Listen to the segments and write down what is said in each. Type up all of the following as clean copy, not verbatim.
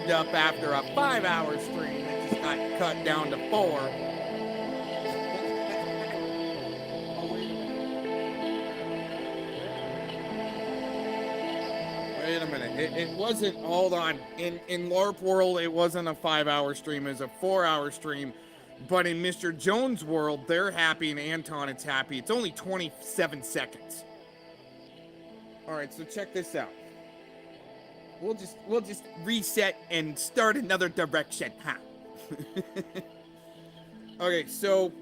end up after a 5-hour stream that just got cut down to 4. Wait a minute. It wasn't, hold on. In LARP World, it wasn't a 5-hour stream. It was a 4-hour stream. But in Mr. Jones' world, they're happy, and Anton, it's happy. It's only 27 seconds. All right, so check this out. We'll just reset and start another direction, huh? Okay, so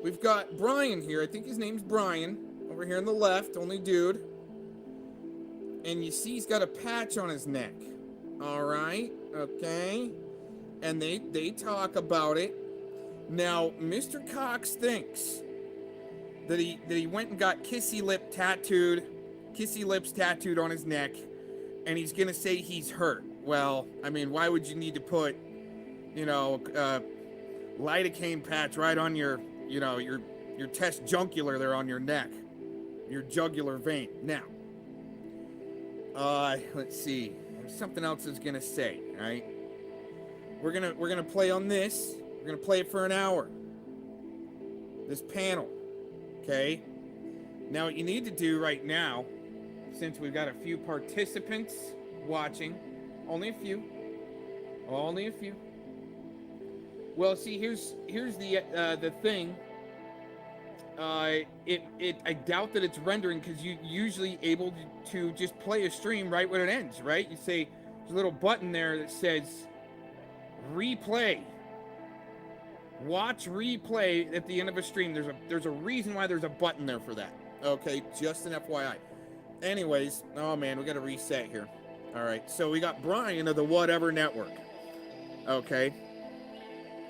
we've got Brian here. I think his name's Brian. Over here on the left, only dude. And you see he's got a patch on his neck. All right, okay. And they talk about it. Now, Mr. Cox thinks that he went and got kissy lips tattooed on his neck, and he's gonna say he's hurt. Well, I mean, why would you need to put, lidocaine patch right on your test juncular there on your neck, your jugular vein? Now, let's see. There's something else I was gonna say. All right, we're gonna play on this. We're gonna play it for an hour. This panel, okay? Now, what you need to do right now, since we've got a few participants watching, only a few. Well, see, here's the thing. I doubt that it's rendering, because you usually able to just play a stream right when it ends, right? You say there's a little button there that says replay. Watch replay at the end of a stream. There's a reason why there's a button there for that. Okay, just an FYI. Anyways, oh man, we got to reset here. All right, so we got Brian of the Whatever Network. Okay,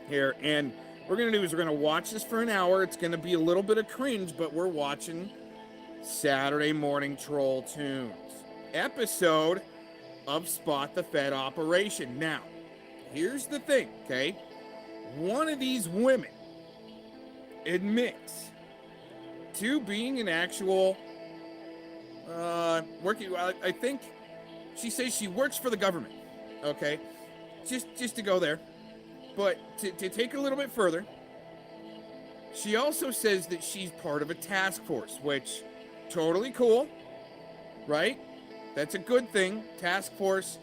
here, and what we're gonna do is we're gonna watch this for an hour. It's gonna be a little bit of cringe, but we're watching Saturday morning TrollTunes episode of Spot the Fed Operation. Now, here's the thing, okay? One of these women admits to being an actual working. I think she says she works for the government. Okay, just to go there, but to take it a little bit further, she also says that she's part of a task force, which totally cool, right? That's a good thing. Task force.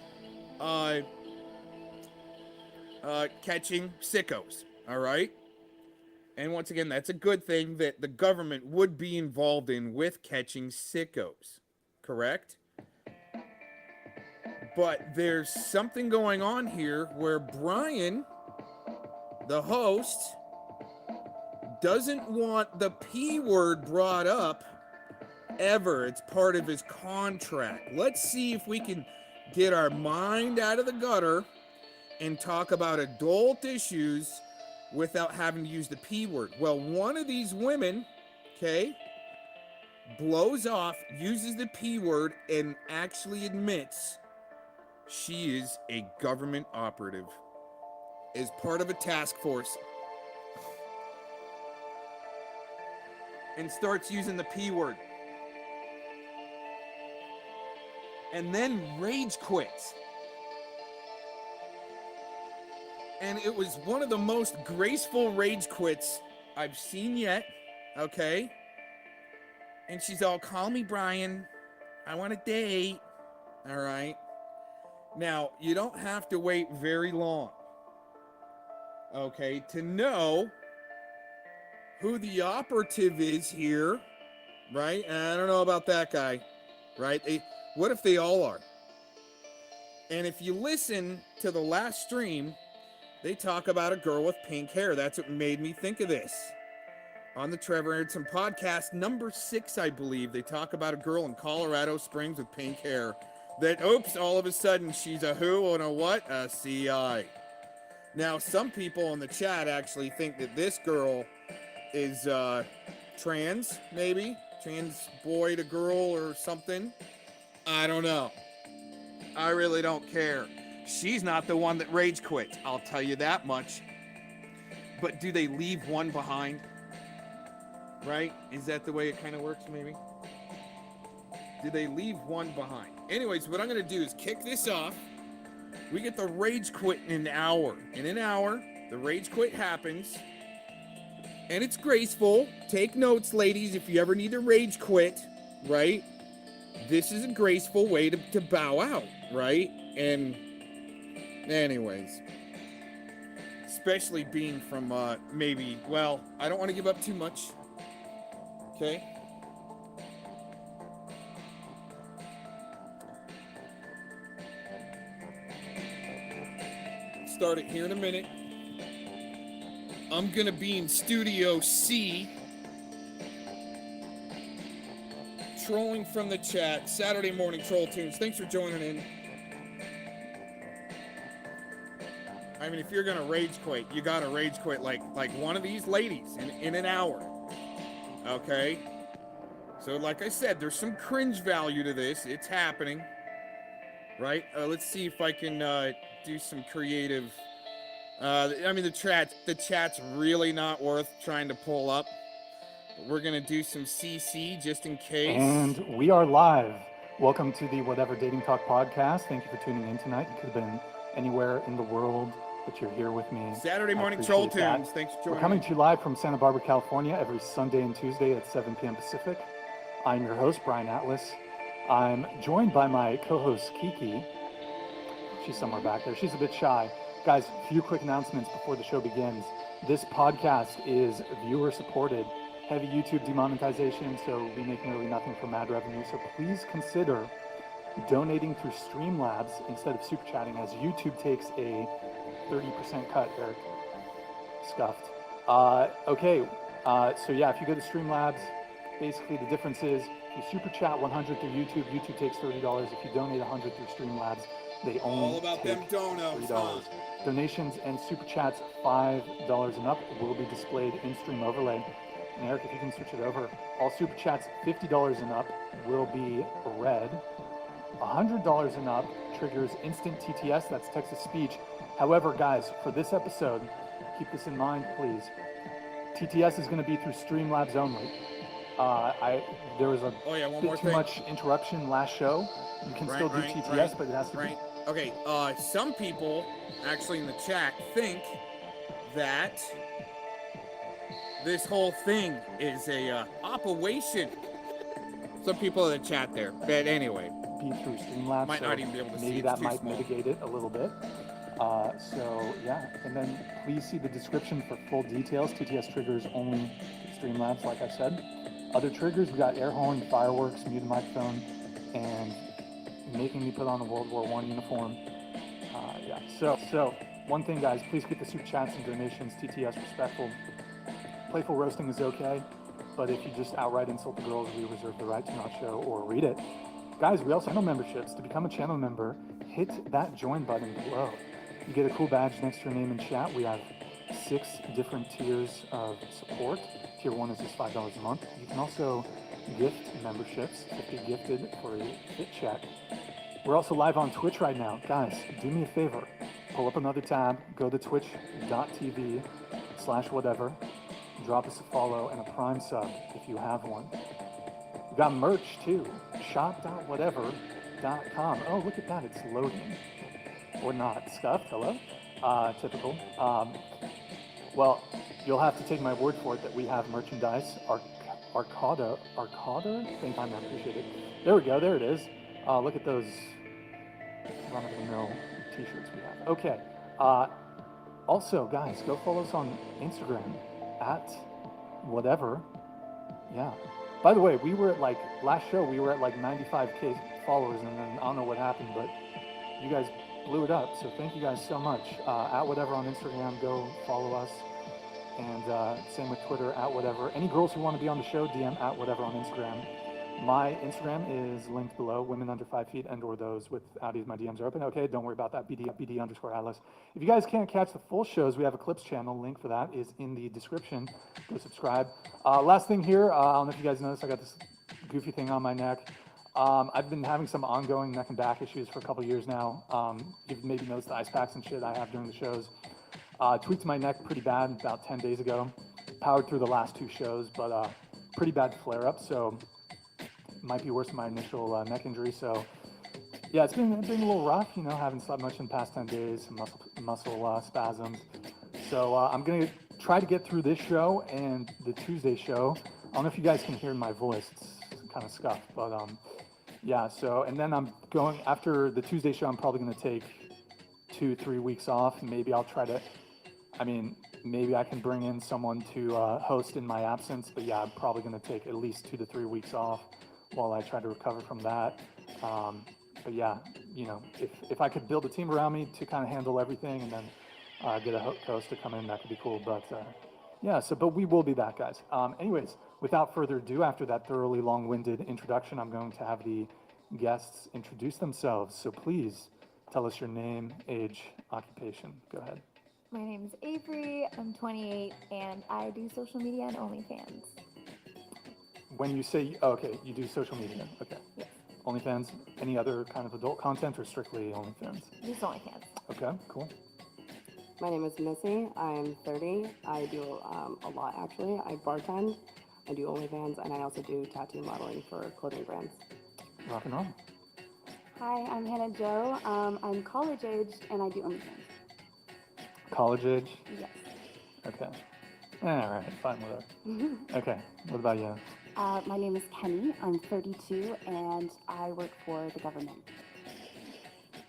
Catching sickos, all right? And once again, that's a good thing that the government would be involved in with catching sickos, correct? But there's something going on here where Brian, the host, doesn't want the P word brought up ever. It's part of his contract. Let's see if we can get our mind out of the gutter and talk about adult issues without having to use the P word. Well, one of these women, okay, blows off, uses the P word, and actually admits she is a government operative, is part of a task force, and starts using the P word. And then rage quits. And it was one of the most graceful rage quits I've seen yet, okay? And she's all, call me Brian. I want a date. All right. Now, you don't have to wait very long, okay, to know who the operative is here, right? And I don't know about that guy, right? What if they all are? And if you listen to the last stream, they talk about a girl with pink hair. That's what made me think of this. On the Trevor Edson podcast, number 6, I believe, they talk about a girl in Colorado Springs with pink hair. That, oops, all of a sudden she's a who and a what? A CI. Now, some people in the chat actually think that this girl is trans, maybe? Trans boy to girl or something. I don't know. I really don't care. She's not the one that rage quits, I'll tell you that much. But do they leave one behind? Right? Is that the way it kind of works, maybe? Do they leave one behind? Anyways, what I'm going to do is kick this off. We get the rage quit in an hour. In an hour, the rage quit happens. And it's graceful. Take notes, ladies, if you ever need to rage quit, right? This is a graceful way to bow out, right? And anyways, especially being from maybe, well, I don't want to give up too much. Okay? Start it here in a minute. I'm gonna be in Studio C, trolling from the chat. Saturday morning TrollTunes. Thanks for joining in. I mean, if you're gonna rage quit, you gotta rage quit like one of these ladies in an hour. Okay? So like I said, there's some cringe value to this. It's happening. Right? Let's see if I can do some creative. I mean, the chat's really not worth trying to pull up. But we're gonna do some CC just in case. And we are live. Welcome to the Whatever Dating Talk podcast. Thank you for tuning in tonight. You could have been anywhere in the world, but you're here with me. Saturday morning TrollTunes. Thanks for joining. We're coming to you live from Santa Barbara, California, every Sunday and Tuesday at 7 p.m. Pacific. I'm your host, Brian Atlas. I'm joined by my co-host, Kiki. She's somewhere back there. She's a bit shy. Guys, a few quick announcements before the show begins. This podcast is viewer supported. Heavy YouTube demonetization, so we make nearly nothing from ad revenue. So please consider donating through Streamlabs instead of super chatting, as YouTube takes a 30% cut, Eric. Scuffed. Okay, so yeah, if you go to Streamlabs, basically the difference is you super chat 100 through YouTube, YouTube takes $30. If you donate 100 through Streamlabs, they only all about take them donos, $3. Donations and super chats $5 and up will be displayed in stream overlay. And Eric, if you can switch it over, all super chats $50 and up will be read. $100 and up triggers instant TTS, that's text to speech. However, guys, for this episode, keep this in mind, please. TTS is going to be through Streamlabs only. There was a bit too much interruption last show. You can still do TTS, but it has to be. Okay, some people actually in the chat think that this whole thing is a Operawation. Some people in the chat there, but anyway. Be through Streamlabs, might not even be able to see. Maybe that might mitigate it a little bit. So yeah, and then please see the description for full details. TTS triggers only Streamlabs, like I said. Other triggers, we got air horn, fireworks, muted microphone, and making me put on a World War I uniform. Yeah, so one thing, guys, please keep the super chats and donations TTS respectful. Playful roasting is okay, but if you just outright insult the girls, we reserve the right to not show or read it. Guys, we also have channel memberships. To become a channel member, hit that join button below. You get a cool badge next to your name in chat. We have 6 different tiers of support. Tier 1 is just $5 a month. You can also gift memberships, 50 gifted for a fit check. We're also live on Twitch right now. Guys, do me a favor. Pull up another tab, go to twitch.tv/whatever. Drop us a follow and a Prime sub if you have one. We got merch too. Shop.whatever.com. Oh, look at that. It's loading. Or not. Scuffed. Hello? Typical. Well, you'll have to take my word for it that we have merchandise. Arcada? Thank you, I appreciate it. There we go. There it is. Look at those run-of-the-mill t-shirts we have. Okay. Also, guys, go follow us on Instagram at whatever. Yeah. By the way, we were at last show, we were at 95K followers, and then I don't know what happened, but you guys blew it up. So thank you guys so much. At whatever on Instagram, go follow us. And same with Twitter, at whatever. Any girls who want to be on the show, DM at whatever on Instagram. My Instagram is linked below, women under 5 feet and/or those with outies. My DMs are open. Okay, don't worry about that. BD_Atlas. If you guys can't catch the full shows, we have a clips channel. Link for that is in the description. Go subscribe. Last thing here, I don't know if you guys noticed, I got this goofy thing on my neck. I've been having some ongoing neck and back issues for a couple years now. You've maybe noticed the ice packs and shit I have during the shows. Tweaked my neck pretty bad about 10 days ago. Powered through the last 2 shows, but pretty bad flare-up, so might be worse than my initial neck injury. So Yeah, it's been a little rough, you know, haven't slept much in the past 10 days, some muscle spasms. So I'm going to try to get through this show and the Tuesday show. I don't know if you guys can hear my voice. It's kind of scuffed, but yeah, so, and then I'm going, after the Tuesday show, I'm probably going to take 2-3 weeks off. Maybe I'll try to, I mean, maybe I can bring in someone to host in my absence, but yeah, I'm probably going to take at least 2 to 3 weeks off while I try to recover from that. But yeah, you know, if I could build a team around me to kind of handle everything and then get a host to come in, that could be cool. But yeah, so, but we will be back, guys. Anyways, without further ado, after that thoroughly long-winded introduction, I'm going to have the guests introduce themselves. So please tell us your name, age, occupation. Go ahead. My name is Avery, I'm 28, and I do social media and OnlyFans. When you say, okay, you do social media, okay. Yes. OnlyFans, any other kind of adult content or strictly OnlyFans? Just OnlyFans. Okay, cool. My name is Missy. I'm 30. I do a lot actually. I bartend, I do OnlyFans, and I also do tattoo modeling for clothing brands. Rock and roll. Hi, I'm Hannah Jo. I'm college aged and I do OnlyFans. College age? Yes. Okay. All right, fine with her. Okay, what about you? My name is Kenny. I'm 32 and I work for the government.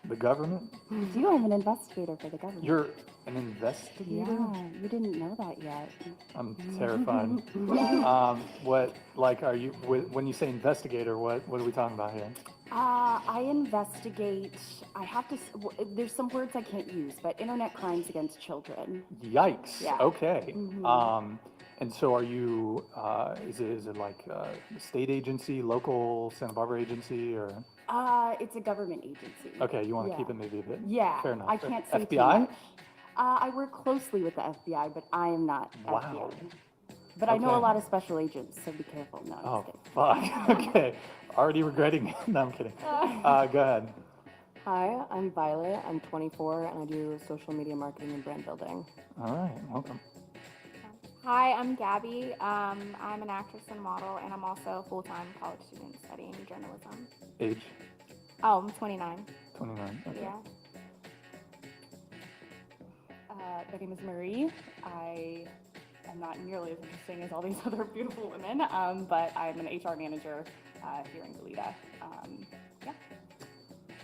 The government? You I'm an investigator for the government. You're an investigator? Yeah, you didn't know that yet. I'm terrified. What, like, are you, when you say investigator, what are we talking about here? I investigate, there's some words I can't use, but internet crimes against children. Yikes. Yeah. Okay. And so are you, is it like a state agency, local Santa Barbara agency, or? It's a government agency. Okay, you want to Yeah. keep it maybe a bit. Yeah, Fair enough. I can't say too FBI? much. I work closely with the FBI, but I am not Wow. FBI. But I know Okay. a lot of special agents, so be careful. No, I'm Oh, just fuck. Okay. Already regretting it. No, I'm kidding. Go ahead. Hi, I'm Violet. I'm 24 and I do social media marketing and brand building. All right, welcome. Hi, I'm Gabby. I'm an actress and model, and I'm also a full-time college student studying journalism. Age? Oh, I'm 29. 29. Okay. Yeah. My name is Marie. I am not nearly as interesting as all these other beautiful women, but I'm an HR manager here in Goleta. Yeah,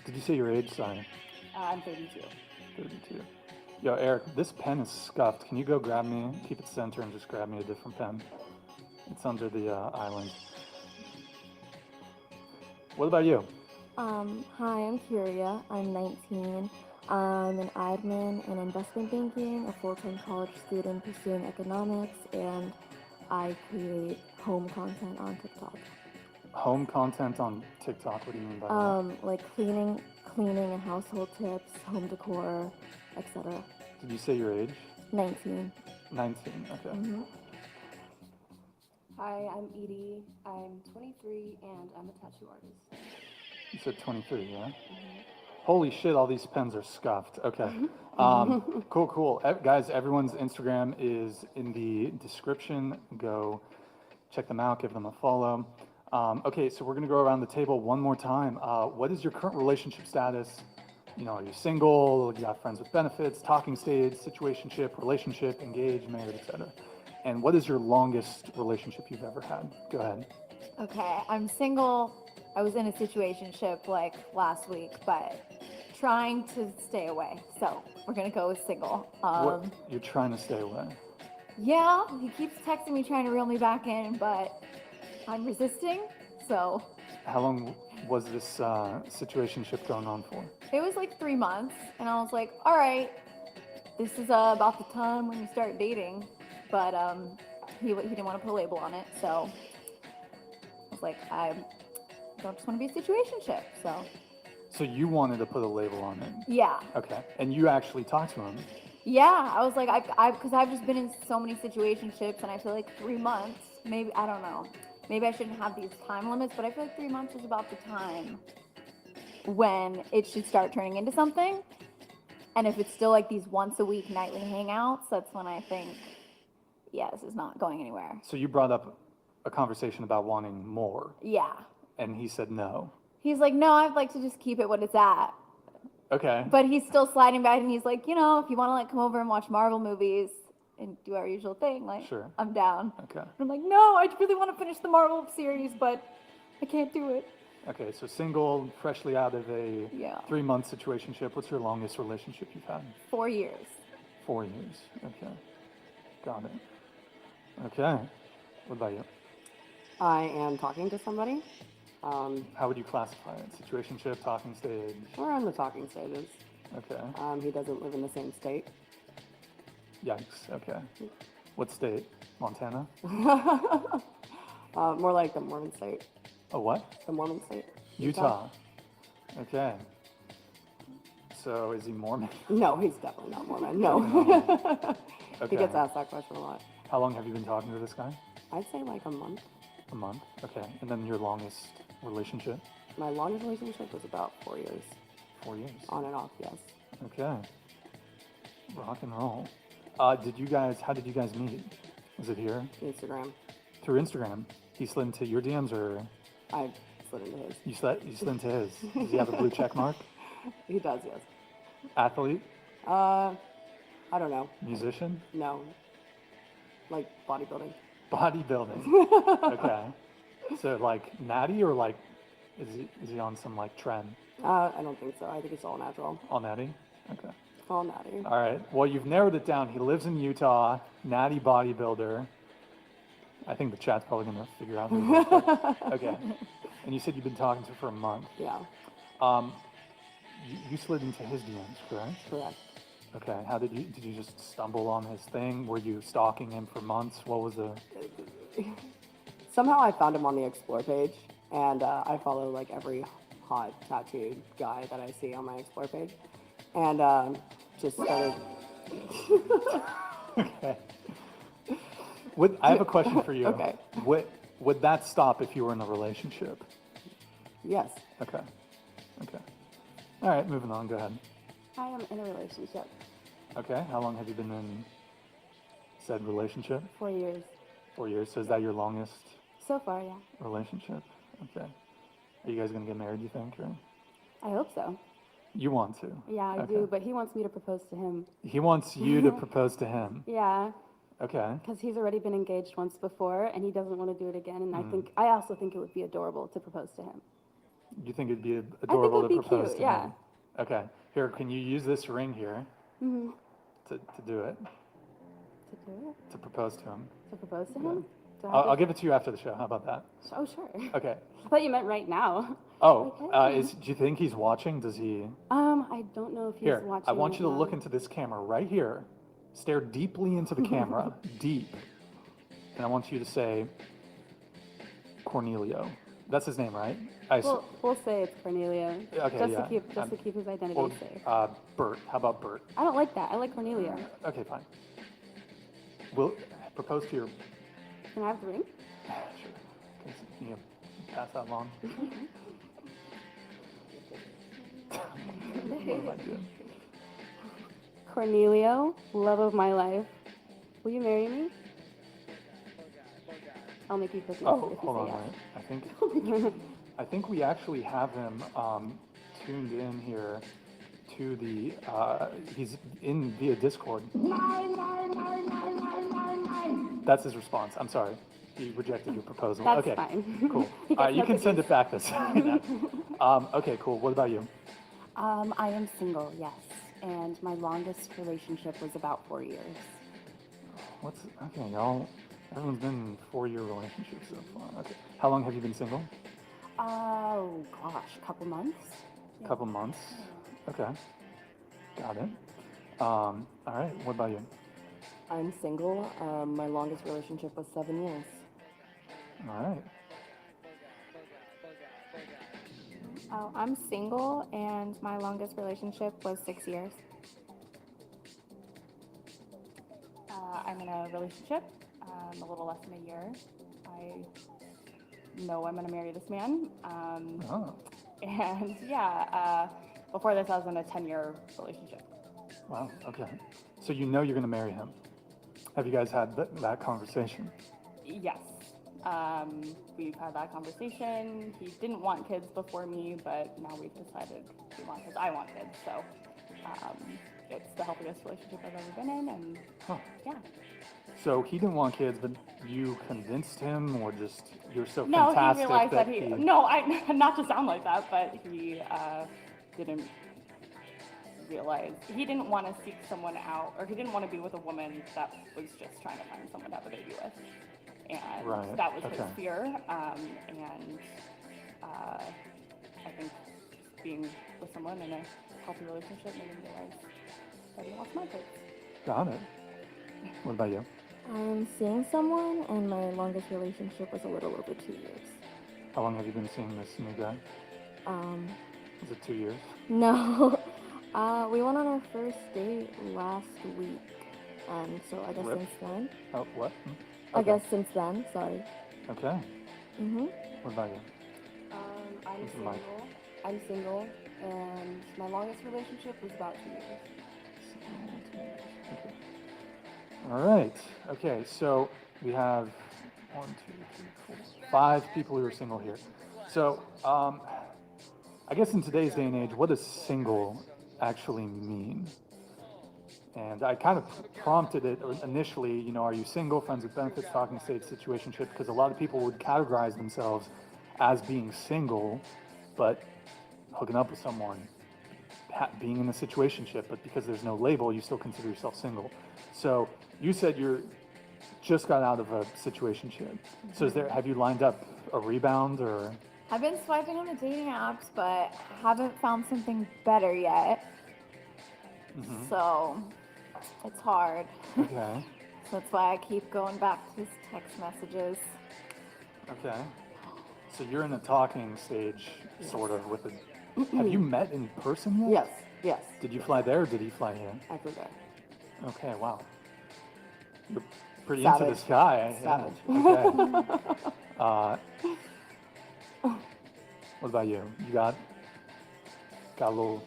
Did you say your age? Sorry. I'm 32. 32. Yo, Eric, this pen is scuffed. Can you go grab me, keep it center, and just grab me a different pen? It's under the island. What about you? Hi, I'm Curia. I'm 19. I'm an admin in investment banking, a full-time college student pursuing economics, and I create home content on TikTok. Home content on TikTok. What do you mean by that? Like cleaning and household tips, home decor, etc. Did you say your age? 19. 19. Okay. Mm-hmm. Hi, I'm Edie. I'm 23 and I'm a tattoo artist. You said 23, yeah? Holy shit, all these pens are scuffed. Okay. Cool. Guys, everyone's Instagram is in the description. Go check them out, give them a follow. Okay, so we're gonna go around the table one more time. What is your current relationship status? You know, are you single? You got friends with benefits, talking stage, situationship, relationship, engaged, married, etc. And what is your longest relationship you've ever had? Go ahead. Okay, I'm single. I was in a situationship like last week, but trying to stay away. So we're gonna go with single. What, you're trying to stay away. Yeah, he keeps texting me trying to reel me back in, but I'm resisting. So How long was this situationship going on for? it was like 3 months, and I was like, all right, this is about the time when you start dating. But he didn't want to put a label on it, so I was like, I don't just want to be a situationship. So you wanted to put a label on it. Yeah. Okay. And you actually talked to him. Yeah, I was like, because I've just been in so many situationships, and I feel like 3 months, maybe, I don't know, maybe I shouldn't have these time limits, but I feel like 3 months is about the time when it should start turning into something. And if it's still like these once a week nightly hangouts, that's when I think, yeah, this is not going anywhere. So you brought up a conversation about wanting more, Yeah. and he said no. He's like, no, I'd like to just keep it what it's at. Okay. But he's still sliding back, and he's like, you know, if you want to like come over and watch Marvel movies and do our usual thing, like, Sure. I'm down. Okay. And I'm like, no, I really want to finish the Marvel series, but I can't do it. Okay, so single, freshly out of a Yeah. 3-month situationship. What's your longest relationship you've had? 4 years. 4 years. Okay. Got it. Okay. What about you? I am talking to somebody. How would you classify it? Situationship, talking stage? We're on the talking stages. Okay. He doesn't live in the same state. Yikes. Okay. What state? Montana? More like the Mormon state. Oh, what? The Mormon state. Utah. Okay. So is he Mormon? No, he's definitely not Mormon. No. Okay. He gets asked that question a lot. How long have you been talking to this guy? I'd say like a month. A month. Okay. And then your longest relationship? My longest relationship was about 4 years. 4 years. On and off, yes. Okay. Rock and roll. How did you guys meet? Was it here? Instagram. Through Instagram? He slid into your DMs or I slid into his. you slid into his? Does he have a blue check mark? He does, yes. Athlete? I don't know. Musician? No. Like bodybuilding. Bodybuilding. Okay. So like natty or like is he on some like trend? I don't think so. I think it's all natural. All natty? Okay. All natty. All right. Well, you've narrowed it down. He lives in Utah, natty bodybuilder. I think the chat's probably going to figure out who he is, but- Okay. And you said you've been talking to for a month. Yeah, You slid into his DMs, correct? correct. Okay. How did you just stumble on his thing? Were you stalking him for months? What was the... Somehow I found him on the Explore page, and I follow like every hot tattooed guy that I see on my Explore page, and just started. Okay. I have a question for you. Okay. Would that stop if you were in a relationship? Yes. Okay. Okay. All right, moving on. Go ahead. I am in a relationship. Okay. How long have you been in said relationship? 4 years. 4 years. So is that your longest So far, yeah. relationship? Okay. Are you guys gonna get married? You think, or I hope so. you want to? Yeah, I Okay. do, but he wants me to propose to him. He wants you to propose to him. Yeah, Okay. because he's already been engaged once before, and he doesn't want to do it again. And Mm. I also think it would be adorable to propose to him. You think it'd be adorable it'd be to propose cute, to yeah. him? Okay. Here, can you use this ring here Mm-hmm. to do it? To do To propose to him? it? To propose to Yeah. him? Do I I'll have give it to you after the show. How about that? to- Oh, sure. Okay. I thought you meant right now. Oh, Okay. do you think he's watching? Does he? I don't know if he's Here, watching. I want right you to now. look into this camera right here. Stare deeply into the camera, deep. And I want you to say, Cornelio. That's his name, right? We'll say it's Cornelia. Okay, just yeah. to keep his identity Or, safe. Bert. How about Bert? I don't like that. I like Cornelia. Okay, fine. We'll propose to your... Can I have the ring? Sure. Can you pass that along? What am I doing? Cornelio, love of my life. Will you marry me? I'll make you cookies Oh, if you hold on. say Wait. I think we actually have him tuned in here to the. He's in via Discord. That's his response. I'm sorry. He rejected your proposal. That's okay. fine. Cool. He gets You no can send cookies. it back this. Okay. Cool. What about you? I am single, yes. And my longest relationship was about 4 years. Okay, y'all? Everyone's been in 4-year relationships so far. Okay. How long have you been single? Oh, gosh, a couple months? A couple months. Okay. Got it. All right. What about you? I'm single. My longest relationship was 7 years. All right. Oh, I'm single, and my longest relationship was 6 years. I'm in a relationship, a little less than a year. I know I'm going to marry this man. Oh. And yeah, before this, I was in a 10-year relationship. Wow. Okay. So you know you're going to marry him. Have you guys had that conversation? Yes. We've had that conversation. He didn't want kids before me, but now we've decided we want kids. I want kids, so it's the healthiest relationship I've ever been in, and yeah. So he didn't want kids, but you convinced him, or just you're so No, fantastic he realized that he... No, not to sound like that, but he didn't realize he didn't want to seek someone out, or he didn't want to be with a woman that was just trying to find someone to have a baby with, and Right, that was okay. his fear. And I think being with someone in a healthy relationship made him realize that he wants my kids. Got it. What about you? I'm seeing someone, and my longest relationship was a little over 2 years. How long have you been seeing this new guy? Is it 2 years? No. We went on our first date last week, and so I guess Rip. since then. Oh, what? I Okay. guess since then. Sorry. Okay. Mhm. What about you? I'm This is Mike. single. I'm single, and my longest relationship was about 2 years. Okay. All right. Okay, so we have 1, 2, 3, 4, 5 people who are single here. So, I guess in today's day and age, what does single actually mean? And I kind of prompted it initially, you know, are you single, friends with benefits, talking stage, situationship? Because a lot of people would categorize themselves as being single, but hooking up with someone, being in a situationship, but because there's no label, you still consider yourself single. So you said you're just got out of a situationship. So have you lined up a rebound, or? I've been swiping on the dating apps, but haven't found something better yet. Mhm. So it's hard. Okay. So that's why I keep going back to his text messages. Okay. So you're in a talking stage, sort of, with a. Have you met in person yet? Yes, yes. Did you fly there, or did he fly here? I forget. Okay. Wow. You're pretty Savage. into this guy. Savage. Yeah. Okay. What about you? You got a little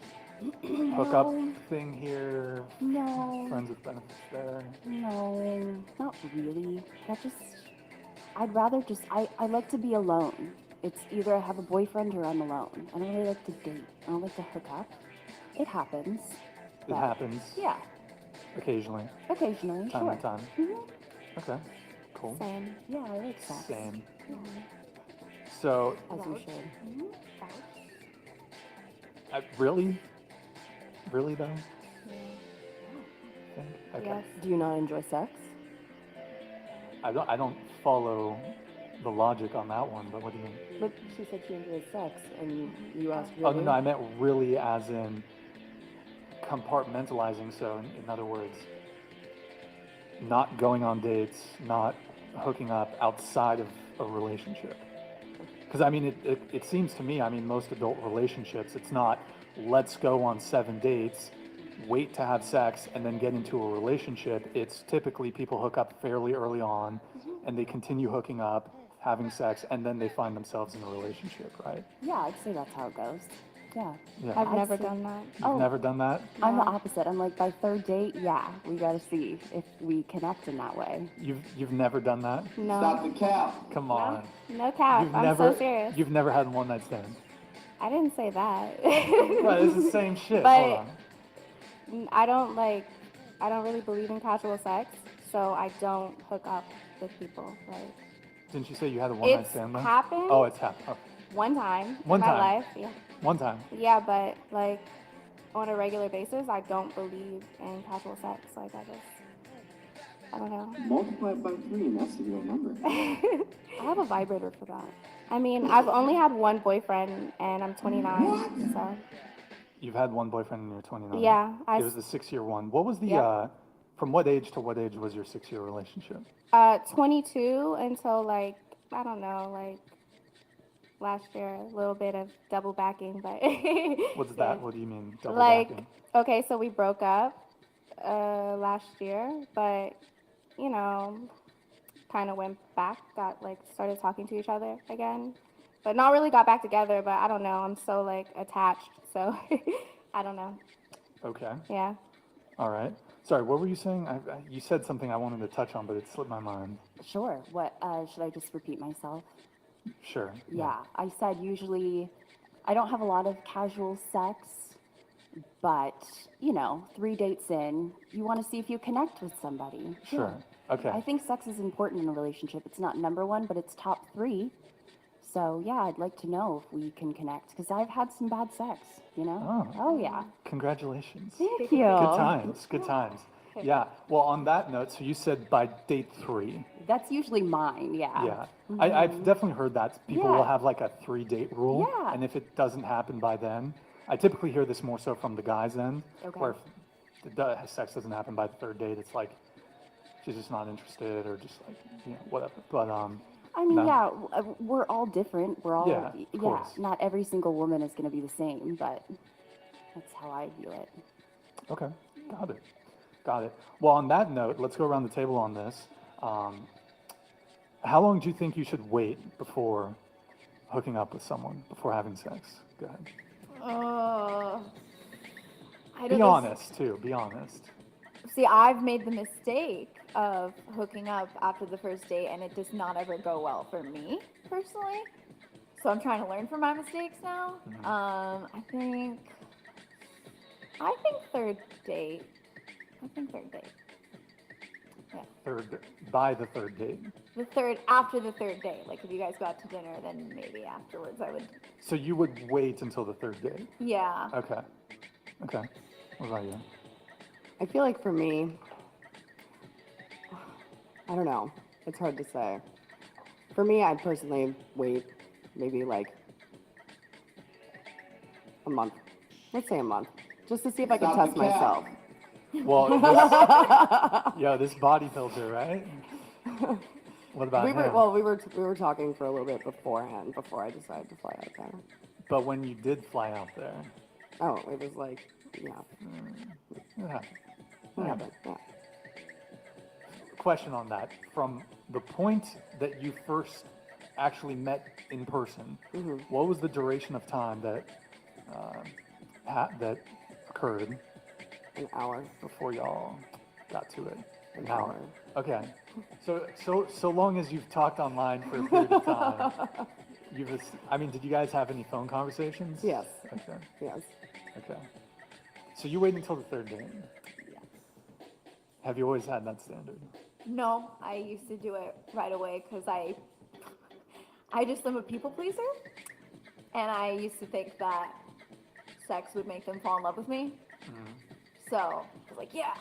hookup thing here? No, Friends with benefits there? no, not really. I'd rather just, I like to be alone. It's either I have a boyfriend or I'm alone. I don't really like to date. I don't like to hook up. It happens. It but- happens Yeah, occasionally, occasionally, time sure. to time. Mhm. Okay. Cool. Same. Yeah, I like sex. Same. Mhm. So, As you should. Mhm. really? Really though? Okay. Yes. Do you not enjoy sex? I don't follow the logic on that one, but what do you mean? But she said she enjoys sex, and you asked Oh, really? no, I meant really as in compartmentalizing. So, in other words, not going on dates, not hooking up outside of a relationship. Because, I mean, it seems to me, I mean, most adult relationships, it's not let's go on 7 dates, wait to have sex, and then get into a relationship. It's typically people hook up fairly early on, and they continue hooking up, having sex, and then they find themselves in a relationship, right? Yeah, I'd say that's how it goes. Yeah. Yeah. I've I'd never say- done that. You've never done that? I'm the No. opposite. I'm like, by third date, yeah, we gotta see if we connect in that way. You've never done that? No. Come on. No cap. You've I'm never so serious. You've never had a one night stand. I didn't say that. Right, it's the same shit. But- Hold on. I don't really believe in casual sex, so I don't hook up with people. Like, Didn't you say you had a one night it's stand though? happened Oh, it's happened. Oh, one time One in my time. life. Yeah. one time. Yeah, but like on a regular basis, I don't believe in casual sex. Like I don't know. Multiply it by 3 and that's the real number. I have a vibrator for that. I mean, I've only had one boyfriend, and I'm 29. So You've had one boyfriend and you're 29. yeah, It was the 6-year one. What was the, Yep. from what age to what age was your 6-year relationship? 22 until like I don't know, like last year, a little bit of double backing, but What's that? What do you mean? Double like backing? okay, so we broke up last year, but you know, kind of went back, started talking to each other again, but not really got back together. But I don't know, I'm so like attached, so I don't know. Okay. Yeah. All right. Sorry, what were you saying? You said something I wanted to touch on, but it slipped my mind. Sure. What, should I just repeat myself? Sure. Yeah, I said usually I don't have a lot of casual sex, but, 3 dates in, you want to see if you connect with somebody. Sure. Yeah. Okay. I think sex is important in a relationship. It's not number one, but it's top 3. So, yeah, I'd like to know if we can connect, because I've had some bad sex, Oh. Oh, yeah. Congratulations. Thank you. Good times. Good times. Yeah. Well, on that note, so you said by date 3. That's usually mine, yeah. Yeah. I've definitely heard that. People will Yeah. have like a 3-date rule. Yeah. And if it doesn't happen by then, I typically hear this more so from the guys' end, Okay. where if the sex doesn't happen by the 3rd date, it's like she's just not interested or just like, whatever. But, I mean, no. yeah, we're all different. We're all, Yeah, of course. not every single woman is going to be the same, but that's how I view it. Okay. Got it. Got it. Well, on that note, let's go around the table on this. How long do you think you should wait before hooking up with someone, before having sex? Go ahead. I Be don't honest, too. Be honest. See, I've made the mistake of hooking up after the first date, and it does not ever go well for me personally. So I'm trying to learn from my mistakes now. I think third date. Yeah, By the 3rd date. after the third date. Like if you guys go out to dinner, then maybe afterwards I would. So you would wait until the 3rd date? Yeah. Okay. Okay. What about you? I feel like for me, I don't know. It's hard to say. For me, I'd personally wait maybe like a month. Let's say a month, just to see if I can test myself. Well, this bodybuilder, right? What about him? We were talking for a little bit beforehand before I decided to fly out there. But when you did fly out there, Oh, it was like, yeah, yeah. it happened. Yeah. Question on that. From the point that you first actually met in person, what was the duration of time that that occurred An hour. before y'all got to it? An hour. Okay. So long as you've talked online for a period of time, did you guys have any phone conversations? Yes. Okay. Yes. Okay. So you wait until the 3rd date. Yeah. Have you always had that standard? No, I used to do it right away because I just am a people pleaser, and I used to think that sex would make them fall in love with me. So I was like, yeah,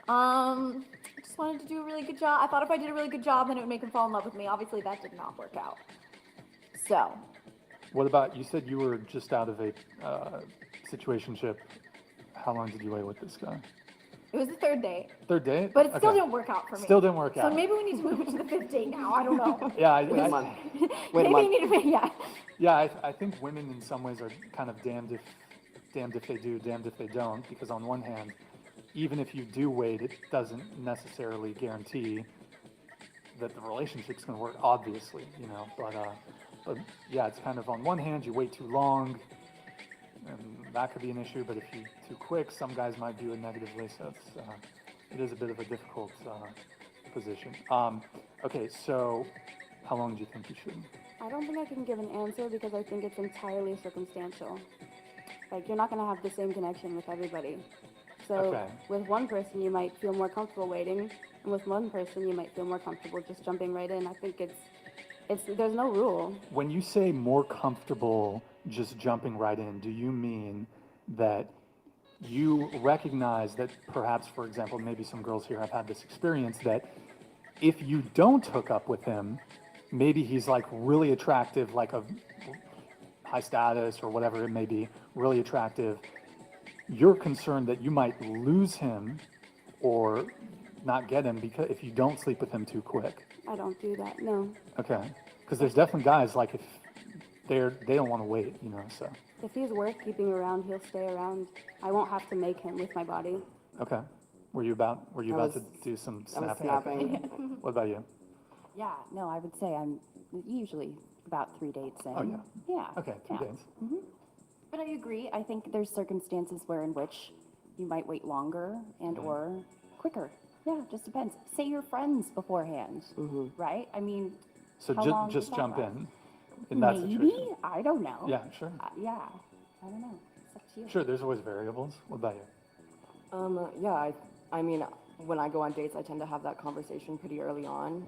I just wanted to do a really good job. I thought if I did a really good job, then it would make them fall in love with me. Obviously, that did not work out. So. What about, you said you were just out of a situationship. How long did you wait with this guy? It was the 3rd date. 3rd date? But it still Okay. didn't work out for me. Still didn't work out. So maybe we need to move it to the 5th date now. I don't know. Yeah, Wait a month. Wait a Maybe month. we need to, yeah. yeah. I think women in some ways are kind of damned if they do, damned if they don't. Because on one hand, even if you do wait, it doesn't necessarily guarantee that the relationship's going to work. Obviously, But yeah, it's kind of on one hand, you wait too long, and that could be an issue. But if you too quick, some guys might view it negatively. So it is a bit of a difficult position. Okay, so how long do you think you should? I don't think I can give an answer because I think it's entirely circumstantial. Like, you're not going to have the same connection with everybody. So Okay. with one person, you might feel more comfortable waiting, and with one person, you might feel more comfortable just jumping right in. I think there's no rule. When you say more comfortable just jumping right in, do you mean that you recognize that perhaps, for example, maybe some girls here have had this experience that if you don't hook up with him, maybe he's like really attractive, like a high status or whatever it may be, really attractive. You're concerned that you might lose him or not get him because if you don't sleep with him too quick. I don't do that, no. Okay. Because there's definitely guys like if they don't want to wait, so. If he's worth keeping around, he'll stay around. I won't have to make him with my body. Okay. Were you about was- to do some I was snapping? snapping. What about you? Yeah, no, I would say I'm usually about 3 dates in. Oh, yeah. Yeah. Okay, 2 yeah. days. But I agree. I think there's circumstances in which, you might wait longer and or quicker. Yeah, just depends. Say you're friends beforehand, right? I mean, So how long just does that jump last? in that Maybe, situation. I don't know. Yeah, sure. Yeah, I don't know. It's up to you. Sure, there's always variables. What about you? Yeah, I mean, when I go on dates, I tend to have that conversation pretty early on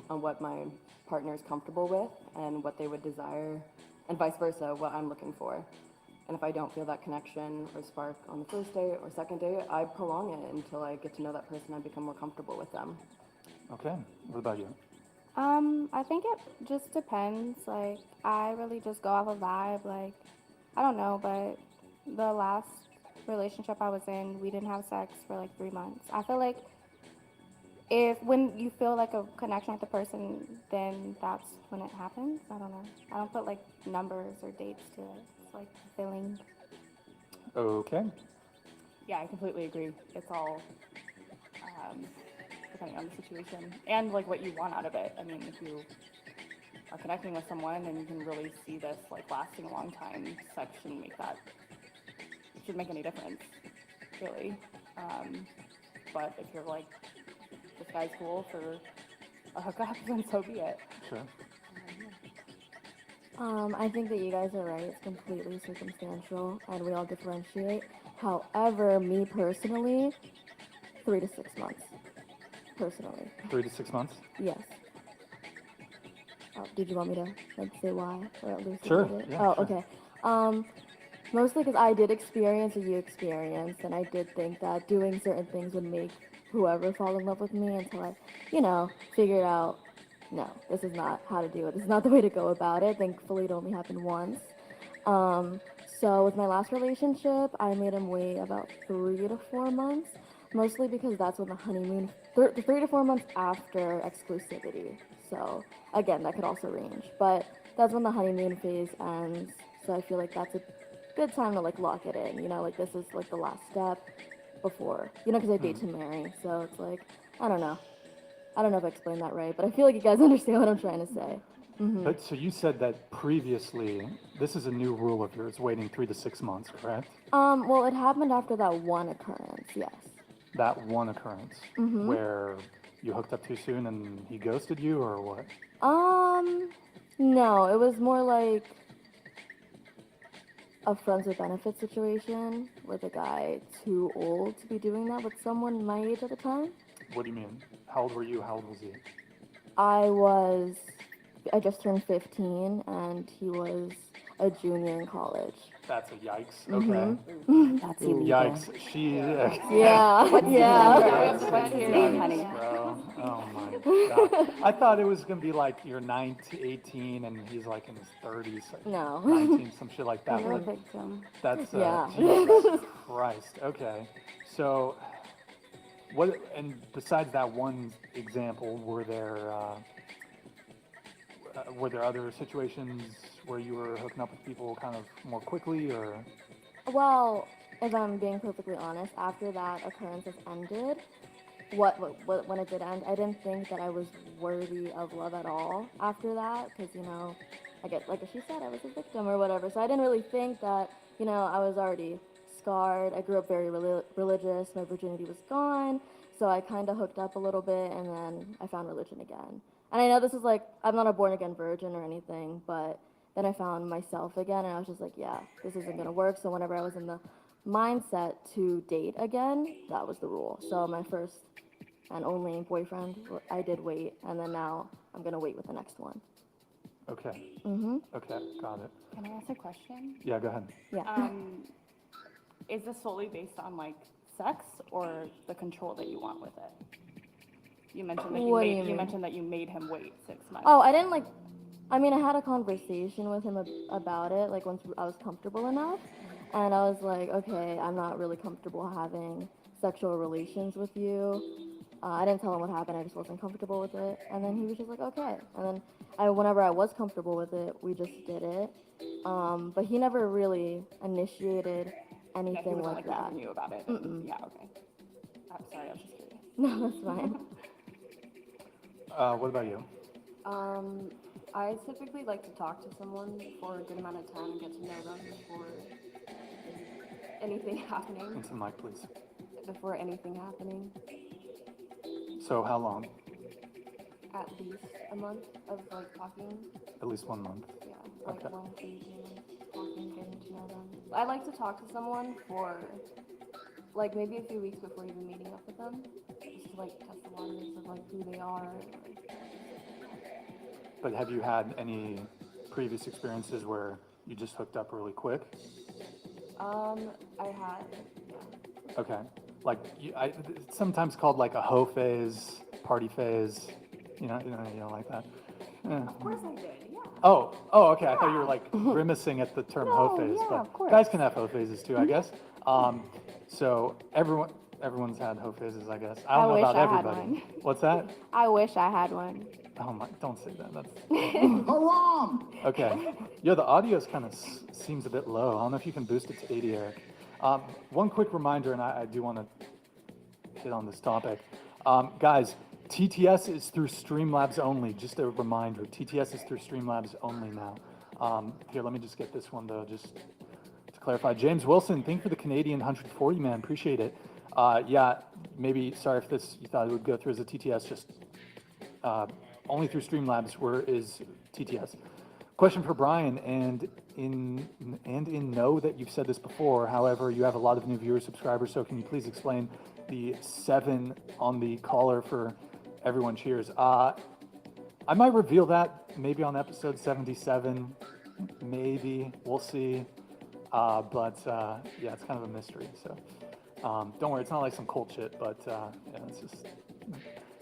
what my partner is comfortable with and what they would desire, and vice versa, what I'm looking for. And if I don't feel that connection or spark on the first date or second date, I prolong it until I get to know that person and become more comfortable with them. Okay. What about you? I think it just depends. Like, I really just go off a vibe. Like, I don't know, but the last relationship I was in, we didn't have sex for like 3 months. I feel like when you feel like a connection with the person, then that's when it happens. I don't know. I don't put like numbers or dates to it. It's like a feeling. Okay. Yeah, I completely agree. It's all depending on the situation and like what you want out of it. I mean, if you are connecting with someone and you can really see this like lasting a long time, sex shouldn't make any difference, really. But if you're like, this guy's cool for a hookup, then so be it. Sure. I think that you guys are right. It's completely circumstantial, and we all differentiate. However, me personally, 3 to 6 months. Personally, 3 to 6 months? yes. Oh, did you want me to like say why or elucidate Sure, it? yeah, Oh, sure. okay. Mostly because I did experience what you experienced, and I did think that doing certain things would make whoever fall in love with me until I, figured out, no, this is not how to do it. This is not the way to go about it. Thankfully, it only happened once. So with my last relationship, I made him wait about 3 to 4 months, mostly because that's when the honeymoon, 3 to 4 months after exclusivity. So again, that could also range, but that's when the honeymoon phase ends. So I feel like that's a good time to like lock it in, like this is like the last step before, because I date to marry. So it's like, I don't know if I explained that right, but I feel like you guys understand what I'm trying to say. But so you said that previously, this is a new rule of yours, waiting 3 to 6 months, correct? Well, it happened after that one occurrence, yes. That one occurrence where you hooked up too soon and he ghosted you, or what? No, it was more like a friends with benefits situation with a guy too old to be doing that with someone my age at the time. What do you mean? How old were you? How old was he? I just turned 15 and he was a junior in college. That's a yikes. Okay. That's illegal. Yikes. She. Yeah, yeah. What's his name, honey? Bro. Oh my god. I thought it was gonna be like you're 18 and he's like in his 30s. No. 19, some shit like that. You're a But victim. that's Yeah. Jesus Christ. Okay. So, what? And besides that one example, were there other situations where you were hooking up with people kind of more quickly, or? Well, if I'm being perfectly honest, after that occurrence has ended, when it did end, I didn't think that I was worthy of love at all after that, because I get like she said, I was a victim or whatever. So I didn't really think that I was already scarred. I grew up very religious. My virginity was gone, so I kind of hooked up a little bit, and then I found religion again. And I know this is like I'm not a born again virgin or anything, but then I found myself again, and I was just like, yeah, this isn't gonna work. So whenever I was in the mindset to date again, that was the rule. So my first and only boyfriend, I did wait, and then now I'm gonna wait with the next one. Okay. Okay, got it. Can I ask a question? Yeah, go ahead. Yeah. Is this solely based on like sex or the control that you want with it? You mentioned that What do you mean? mentioned that you made him wait 6 months. Oh, I didn't I had a conversation with him about it, like once I was comfortable enough, and I was like, okay, I'm not really comfortable having sexual relations with you. I didn't tell him what happened, I just wasn't comfortable with it, and then he was just like, okay. And then whenever I was comfortable with it, we just did it. But he never really initiated Yeah, he anything wasn't like like that. talking to you about it. Yeah, okay. I'm sorry, I was just curious. No, that's fine. What about you? I typically like to talk to someone for a good amount of time and get to know them before anything happening. Into the mic, please. Before anything happening, So how long? at least a month of like talking. At least 1 month. Yeah, like Okay. 1 to 2 months talking, getting to know them. I like to talk to someone for like maybe a few weeks before even meeting up with them, just to like test the waters of like who they are. But have you had any previous experiences where you just hooked up really quick? I had, yeah. Okay. Like, it's sometimes called like a hoe phase, party phase. You don't like that. Of course I did, yeah. Oh, okay. I thought you were like grimacing at the term hoe phase, yeah, but of course. guys can have hoe phases too, I guess. So everyone's had hoe phases, I guess. I don't know wish about I had everybody. one. What's that? I wish I had one. Oh my! Don't say that. That's Haram! okay. Yeah, the audio's kind of seems a bit low. I don't know if you can boost it to 80, Eric. One quick reminder, and I do want to hit on this topic. Guys, TTS is through Streamlabs only. Just a reminder, TTS is through Streamlabs only now. Here, let me just get this one though, just to clarify. James Wilson, thank you for the Canadian 140, man. Appreciate it. Yeah, maybe, sorry if this, you thought it would go through as a TTS, just only through Streamlabs is TTS. Question for Brian, and in know that you've said this before, however, you have a lot of new viewers, subscribers, so can you please explain the 7 on the collar for Everyone Cheers? I might reveal that maybe on episode 77, maybe, we'll see. But yeah, it's kind of a mystery, so don't worry, it's not like some cult shit, but yeah, it's just...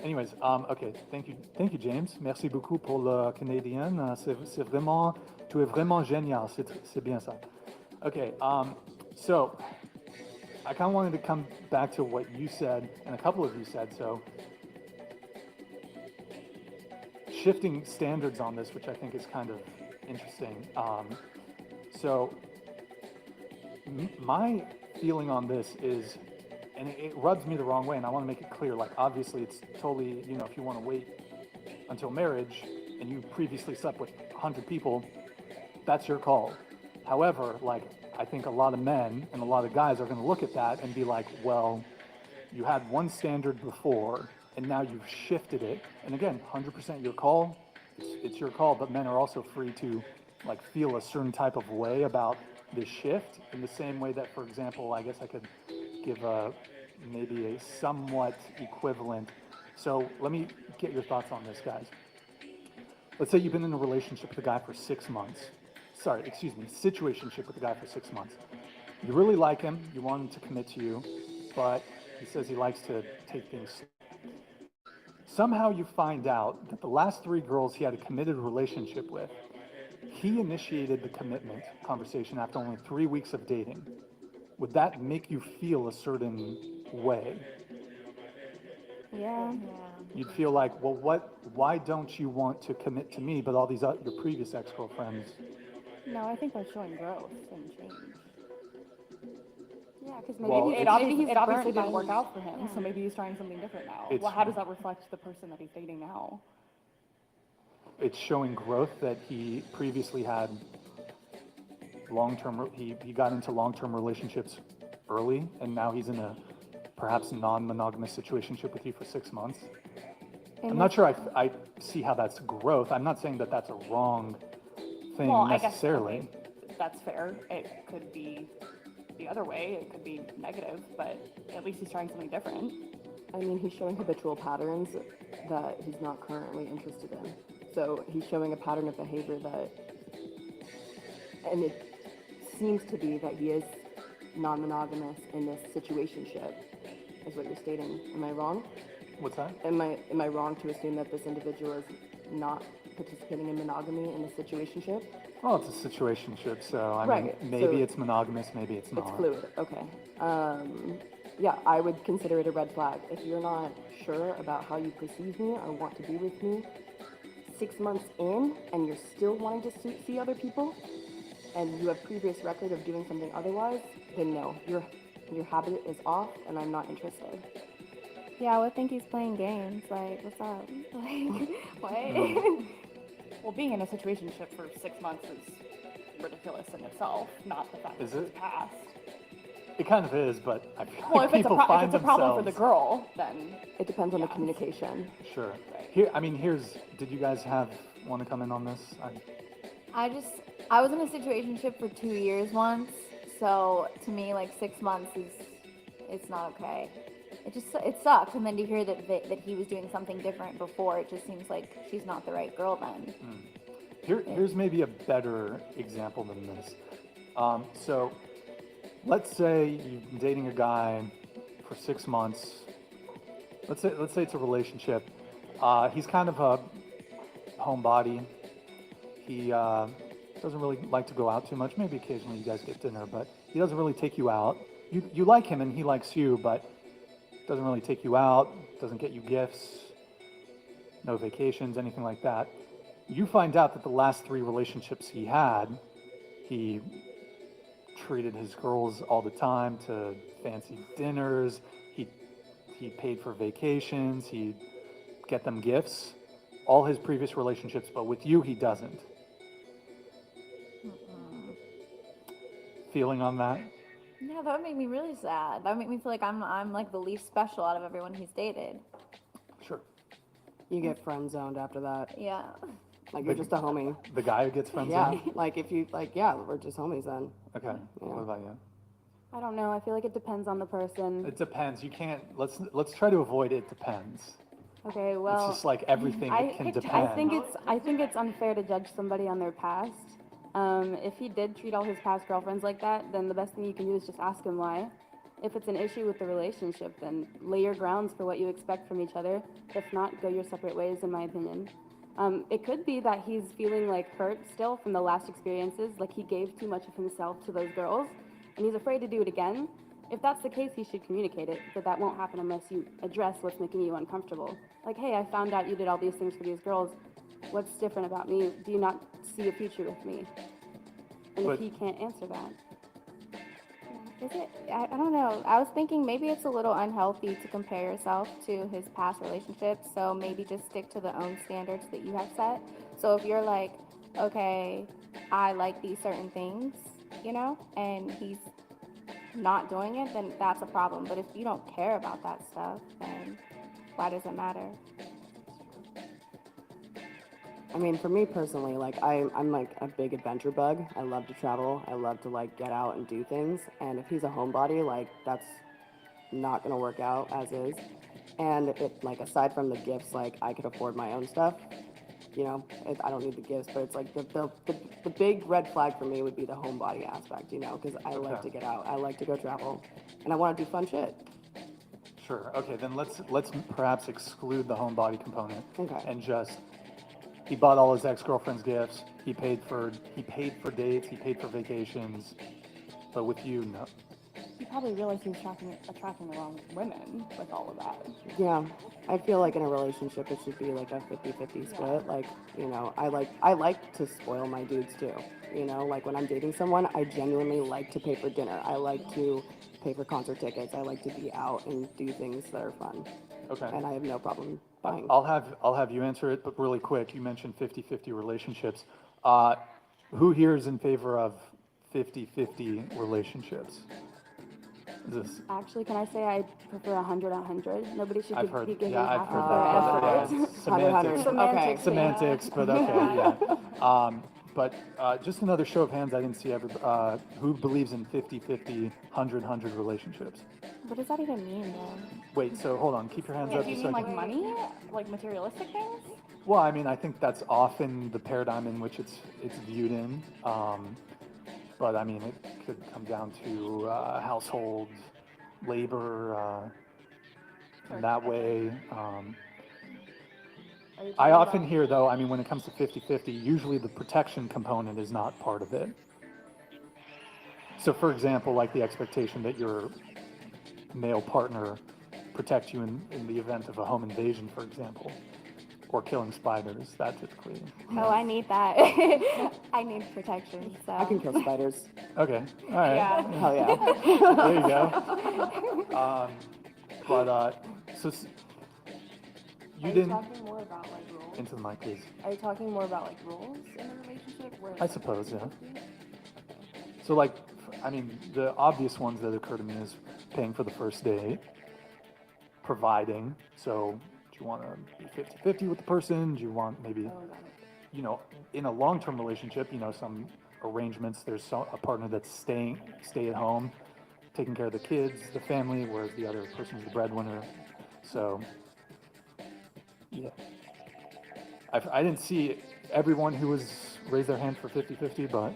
Anyways, okay, thank you, James. Merci beaucoup pour le Canadien. C'est vraiment, tu es vraiment génial. C'est bien ça. Okay, so I kind of wanted to come back to what you said, and a couple of you said. So shifting standards on this, which I think is kind of interesting. So my feeling on this is, and it rubs me the wrong way, and I want to make it clear, like, obviously it's totally, if you want to wait until marriage and you previously slept with 100 people, that's your call. However, like, I think a lot of men and a lot of guys are going to look at that and be like, well, you had one standard before and now you've shifted it. And again, 100% your call, it's your call, but men are also free to like feel a certain type of way about this shift, in the same way that, for example, I guess I could give maybe a somewhat equivalent. So let me get your thoughts on this, guys. Let's say you've been in a relationship with a guy for 6 months. Sorry, excuse me, situationship with a guy for 6 months. You really like him, you want him to commit to you, but he says he likes to take things slow. Somehow you find out that the last 3 girls he had a committed relationship with, he initiated the commitment conversation after only 3 weeks of dating. Would that make you feel a certain way? Yeah. You'd feel like, well, why don't you want to commit to me, but all these your previous ex-girlfriends? No, I think that's showing growth and change. Yeah, because maybe, Well, It it's- obviously burnt by didn't work his- out for him, yeah. so maybe he's trying something different now. It's- Well, how does that reflect the person that he's dating now? It's showing growth that he previously had long-term, he got into long-term relationships early, and now he's in a perhaps non-monogamous situationship with you for 6 months. I'm not sure I see how that's growth. I'm not saying that that's a wrong thing Well, necessarily. I guess that's fair. It could be the other way. It could be negative, but at least he's trying something different. I mean, he's showing habitual patterns that he's not currently interested in. So he's showing a pattern of behavior and it seems to be that he is non-monogamous in this situationship, is what you're stating. Am I wrong? What's that? Am I wrong to assume that this individual is not participating in monogamy in the situationship? Well, it's a situationship, so I mean, Right, maybe so it's monogamous, maybe it's not. It's fluid, okay. Yeah, I would consider it a red flag. If you're not sure about how you perceive me or want to be with me 6 months in and you're still wanting to see other people and you have previous record of doing something otherwise, then no, your habit is off and I'm not interested. Yeah, I would think he's playing games. Like, what's up? Like, what? Well, being in a situationship for 6 months is ridiculous in itself, not the fact that Is it's it? past. It kind of is, but I feel Well, like if it's, people if find it's a problem for the themselves. girl, then It depends on the Yeah. communication. Sure. Right. Did you guys want to come in on this? I was in a situationship for 2 years once, so to me, like 6 months it's not okay. It sucks, and then to hear that he was doing something different before, it just seems like she's not the right girl then. Here's maybe a better example than this. So let's say you've been dating a guy for 6 months. Let's say it's a relationship. He's kind of a homebody. He doesn't really like to go out too much. Maybe occasionally you guys get dinner, but he doesn't really take you out. You like him and he likes you, but doesn't really take you out, doesn't get you gifts, no vacations, anything like that. You find out that the last 3 relationships he had, he treated his girls all the time to fancy dinners. He paid for vacations. He'd get them gifts. All his previous relationships, but with you, he doesn't. Feeling on that? Yeah, that would make me really sad. That would make me feel like I'm like the least special out of everyone he's dated. Sure. You get friend zoned after that. Yeah. Like you're just a homie. The guy who gets friends Yeah. on? Like if you yeah, we're just homies then. Okay. What about you? I don't know. I feel like it depends on the person. It depends. You can't. Let's try to avoid it depends. Okay, It's well, just like everything. It can depend. I think it's unfair to judge somebody on their past. If he did treat all his past girlfriends like that, then the best thing you can do is just ask him why. If it's an issue with the relationship, then lay your grounds for what you expect from each other. If not, go your separate ways, in my opinion. It could be that he's feeling like hurt still from the last experiences, like he gave too much of himself to those girls, and he's afraid to do it again. If that's the case, he should communicate it, but that won't happen unless you address what's making you uncomfortable. Like, hey, I found out you did all these things for these girls. What's different about me? Do you not see a future with me? And But- if he can't answer that, Is it? I don't know. I was thinking maybe it's a little unhealthy to compare yourself to his past relationships. So maybe just stick to the own standards that you have set. So if you're like, okay, I like these certain things, and he's not doing it, then that's a problem. But if you don't care about that stuff, then why does it matter? I mean, for me personally, like I'm like a big adventure bug. I love to travel. I love to like get out and do things. And if he's a homebody, like that's not gonna work out as is. And it like aside from the gifts, like I could afford my own stuff. I don't need the gifts, but it's like the big red flag for me would be the homebody aspect. Because I like to get out. I like to go travel, and I want to do fun shit. Sure. Okay, then let's perhaps exclude the homebody component. Okay. And just he bought all his ex-girlfriend's gifts. He paid for dates. He paid for vacations. But with you, no. he probably realized he was attracting the wrong women with all of that. Yeah, I feel like in a relationship it should be like a 50-50 split. Like, I like to spoil my dudes too. Like when I'm dating someone, I genuinely like to pay for dinner. I like to pay for concert tickets. I like to be out and do things that are fun. Okay. And I have no problem buying. I'll have you answer it, but really quick. You mentioned 50-50 relationships. Who here is in favor of 50-50 relationships? Is this? actually, can I say I prefer 100-100? Nobody should I've heard. be giving Yeah, I've half heard of that. their Yeah, effort. it's semantics. Okay. Semantics, but okay, yeah. But just another show of hands. I didn't see who believes in 50-50, 100-100 relationships. What does that even mean, though? Wait, so hold on. Keep your hands Yeah, up do a you mean second. like money? Like materialistic things? Well, I mean, I think that's often the paradigm in which it's viewed in. But I mean, it could come down to household labor in that way. I often hear, though, I mean, when it comes to 50-50, usually the protection component is not part of it. So, for example, like the expectation that your male partner protect you in the event of a home invasion, for example, or killing spiders, that typically. Oh, I need that. I need protection, so. I can kill spiders. Okay, all right. Yeah. Hell yeah. There you go. You Are you didn't, talking more about like rules? into the mic, please. Are you talking more about like rules in a relationship? Where I suppose, yeah. So like, I mean, the obvious ones that occur to me is paying for the first date, providing. So, do you want to be 50-50 with the person? Do you want maybe, you know, in a long-term relationship, you know, some arrangements, there's a partner that's stay at home, taking care of the kids, the family, whereas the other person is the breadwinner. So, yeah. I didn't see everyone who was raised their hand for 50-50, but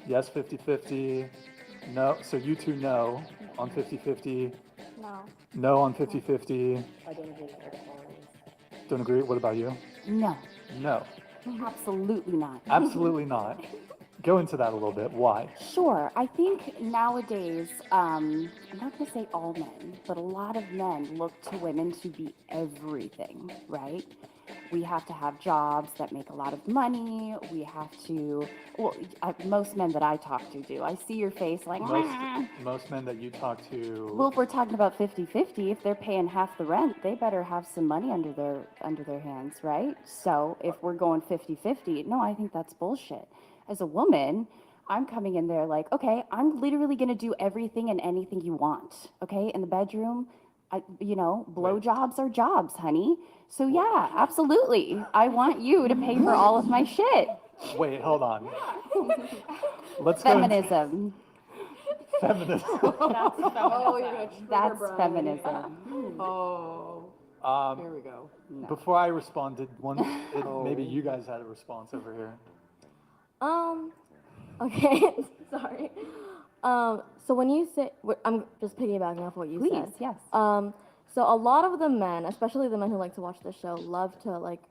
yes, 50-50. No, so you two no on 50-50. No. No on 50-50. I don't agree with equality. Don't agree. What about you? No, No, absolutely not. absolutely not. Go into that a little bit. Why? Sure. I think nowadays, I'm not going to say all men, but a lot of men look to women to be everything, right? We have to have jobs that make a lot of money. We have to, well, most men that I talk to do. I see your face like, Most men that you talk to. well, if we're talking about 50-50, if they're paying half the rent, they better have some money under their hands, right? So if we're going 50-50, no, I think that's bullshit. As a woman, I'm coming in there like, okay, I'm literally going to do everything and anything you want, okay? In the bedroom, blowjobs are jobs, honey. So yeah, absolutely. I want you to pay for all of my shit. Wait, hold on. Let's go. Feminism. Feminism. Oh, you're gonna trigger That's Brian. feminism. Oh, here we go. Before I responded, maybe you guys had a response over here. Okay, sorry. So when you say, I'm just piggybacking off what you Please, said. yes. So a lot of the men, especially the men who like to watch the show, love to like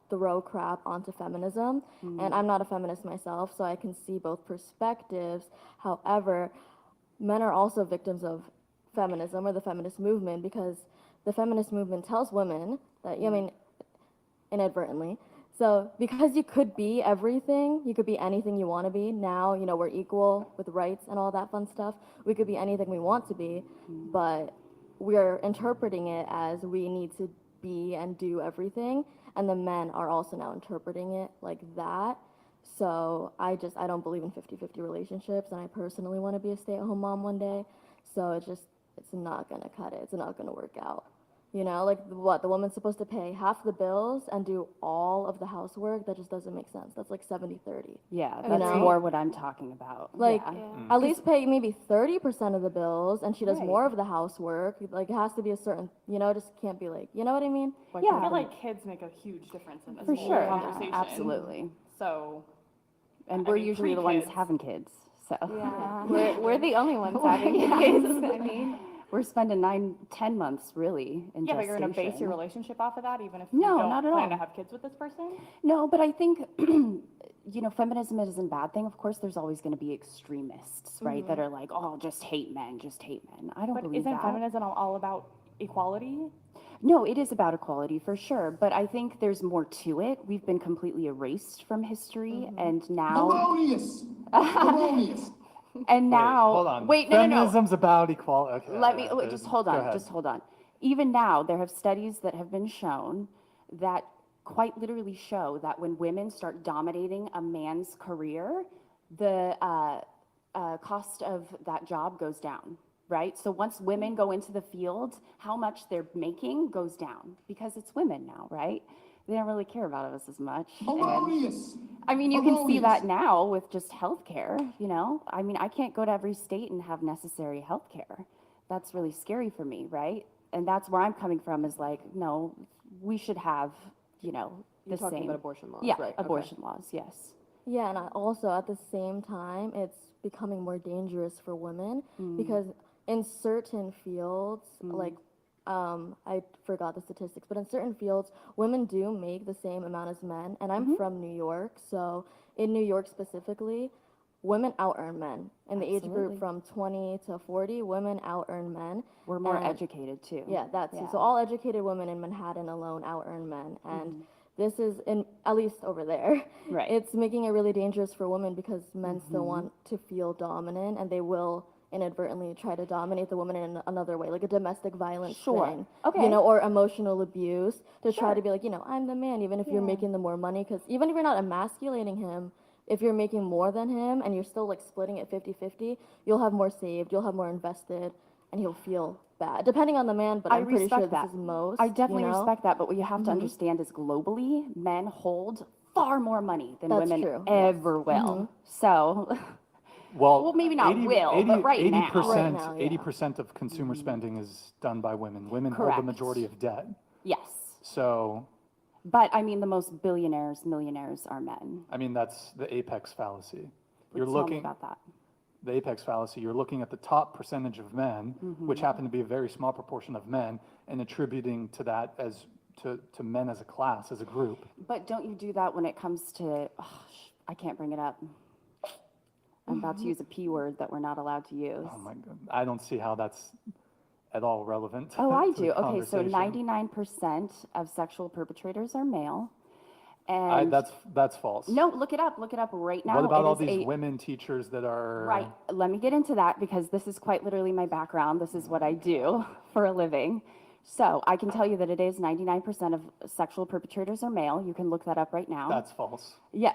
throw crap onto feminism. And I'm not a feminist myself, so I can see both perspectives. However, men are also victims of feminism or the feminist movement because the feminist movement tells women that, I mean, inadvertently. So because you could be everything, you could be anything you want to be. Now, you know, we're equal with rights and all that fun stuff. We could be anything we want to be, but we're interpreting it as we need to be and do everything. And the men are also now interpreting it like that. So I don't believe in 50-50 relationships, and I personally want to be a stay-at-home mom one day. So it's not going to cut it. It's not going to work out. You know, like what, the woman's supposed to pay half the bills and do all of the housework? That just doesn't make sense. That's like 70-30. Yeah, You that's know? more what I'm talking about. Like, Yeah. at least pay maybe 30% of the bills, and she does Right. more of the housework. Like, it has to be a certain, you know, just can't be like, you know what I mean? Yeah. I feel like kids make a huge difference in this For whole sure. conversation. Absolutely. So, And I we're mean, usually the ones pre-kids. having kids. So Yeah, we're the only ones having kids. I mean, we're spending 9-10 months really in yeah, gestation. but you're going to base your relationship off of that, even if No, you don't not at plan all. to have kids with this person? No, but I think, feminism isn't a bad thing. Of course, there's always going to be extremists, right, that are like, oh, just hate men, just hate men. I don't But believe isn't that. feminism all about equality? No, it is about equality for sure, but I think there's more to it. We've been completely erased from history, and now, Erroneous. Erroneous. and now, Hold on. wait, no. Feminism's about equality. Okay, Let me yeah, wait, just hold on. go ahead. Just hold on. Even now, there have studies that have been shown that quite literally show that when women start dominating a man's career, the cost of that job goes down. Right? So once women go into the field, how much they're making goes down because it's women now, right? They don't really care about us as much. And, Erroneous. I mean, you can see that Erroneous. now with just healthcare, you know? I mean, I can't go to every state and have necessary healthcare. That's really scary for me, right? And that's where I'm coming from is like, no, we should have, You're the talking same. about abortion laws, Yeah, right? Okay. abortion laws, yes. Yeah, and also at the same time, it's becoming more dangerous for women because in certain fields, like, I forgot the statistics, but in certain fields, women do make the same amount as men. And I'm from New York, so in New York specifically, women out-earn men. In the age Absolutely. group from 20 to 40, women out-earn men. We're more And- educated too. Yeah, that's Yeah. so all educated women in Manhattan alone out-earn men, and this is at least over there. Right. It's making it really dangerous for women because men still want to feel dominant, and they will inadvertently try to dominate the woman in another way, like a domestic violence Sure. thing. Okay. You know, or emotional abuse to try Sure. to be like, I'm the man, even if you're making the more money, because even if you're not emasculating him, If you're making more than him and you're still like splitting it 50-50, you'll have more saved, you'll have more invested, and he'll feel bad. Depending on the man, but I I'm pretty respect sure that. this is most. I definitely you know? respect that, but what you have to understand is globally, men hold far more money than That's women true, ever will. So, well, maybe not 80, will, 80, but right 80%, Right now, yeah. 80% of consumer spending is done by women. Women hold Correct. the majority of debt. yes. So, But I mean, the most billionaires, millionaires are men. I mean, that's the apex fallacy. But You're tell me looking, about that. the apex fallacy, you're looking at the top percentage of men, Mm-hmm. which happen to be a very small proportion of men, and attributing to that as to men as a class, as a group. But don't you do that when it comes to, I can't bring it up. I'm about to use a P word that we're not allowed to use. Oh my God, I don't see how that's at all relevant. Oh, I to do. the Okay, so conversation. 99% of sexual perpetrators are male. And That's false. no, look it up right now. What about It all is these a- women teachers that are Right. Let me get into that because this is quite literally my background. This is what I do for a living. So I can tell you that it is 99% of sexual perpetrators are male. You can look that up right now. That's false. Yeah.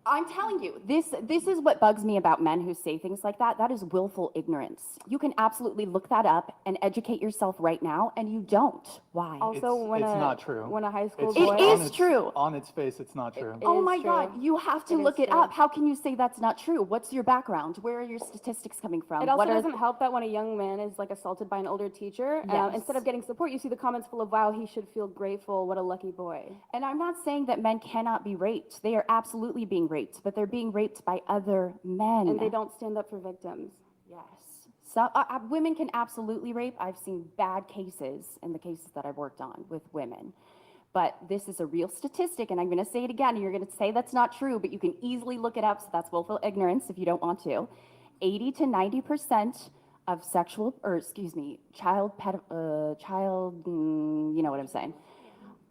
I'm telling you, this is what bugs me about men who say things like that. That is willful ignorance. You can absolutely look that up and educate yourself right now, and you don't. Why? Also, when it's a not true. when a high school It's boy It on is its- true. On its face, it's not true. It Oh is my God, true. you have to It look is it true. up. How can you say that's not true? What's your background? Where are your statistics coming from? It also What are- doesn't help that when a young man is like assaulted by an older teacher, Yes. instead of getting support, you see the comments full of "Wow, he should feel grateful. What a lucky boy." And I'm not saying that men cannot be raped. They are absolutely being raped, but they're being raped by other men. And they don't stand up for victims. Yes. So women can absolutely rape. I've seen bad cases in the cases that I've worked on with women. But this is a real statistic, and I'm going to say it again, and you're going to say that's not true, but you can easily look it up, so that's willful ignorance if you don't want to. 80 to 90% of you know what I'm saying,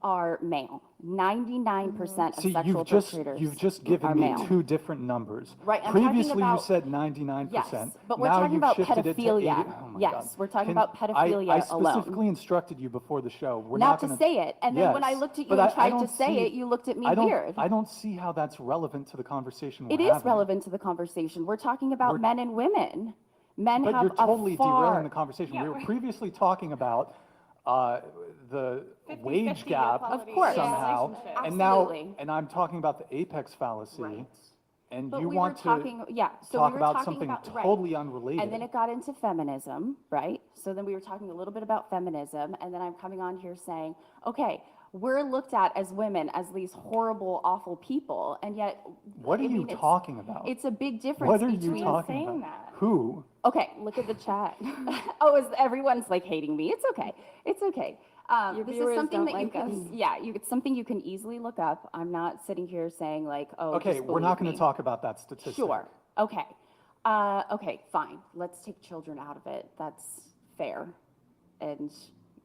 are male. 99% of See, sexual perpetrators you've just are given me male. two different numbers. Right, I'm talking Previously, about- you said 99%. Yes, but we're Now talking you've about shifted it to 80. pedophilia. Oh my Yes, God. we're talking about pedophilia I alone. specifically instructed you before the show. We're Not not to gonna- say it, and then when I Yes, looked at you but and I tried to don't say see- it, you looked at me I don't, weird. I don't see how that's relevant to the conversation we're It is having. relevant to the conversation. We're talking about We're- men and women. Men But have you're totally a far... derailing the conversation. We were previously talking about the 50-50 wage gap equality Of course. somehow, relationship. and now, Absolutely. and I'm talking about the apex fallacy, Right. and But you we want were to talking, yeah, so talk we were about talking something about, right. totally unrelated. And then it got into feminism, right? So then we were talking a little bit about feminism, and then I'm coming on here saying, okay, we're looked at as women as these horrible, awful people, and yet... What are I you mean, talking about? It's a big difference What are you between... talking saying about? that? Who? Okay, Look at the chat. oh, everyone's like hating me. It's okay. It's okay. Your This is viewers something don't that you like can, us. yeah, it's something you can easily look up. I'm not sitting here saying like, oh, Okay, just we're not believe going me. to talk about that statistic. Sure. Okay. Okay, fine. Let's take children out of it. That's fair. And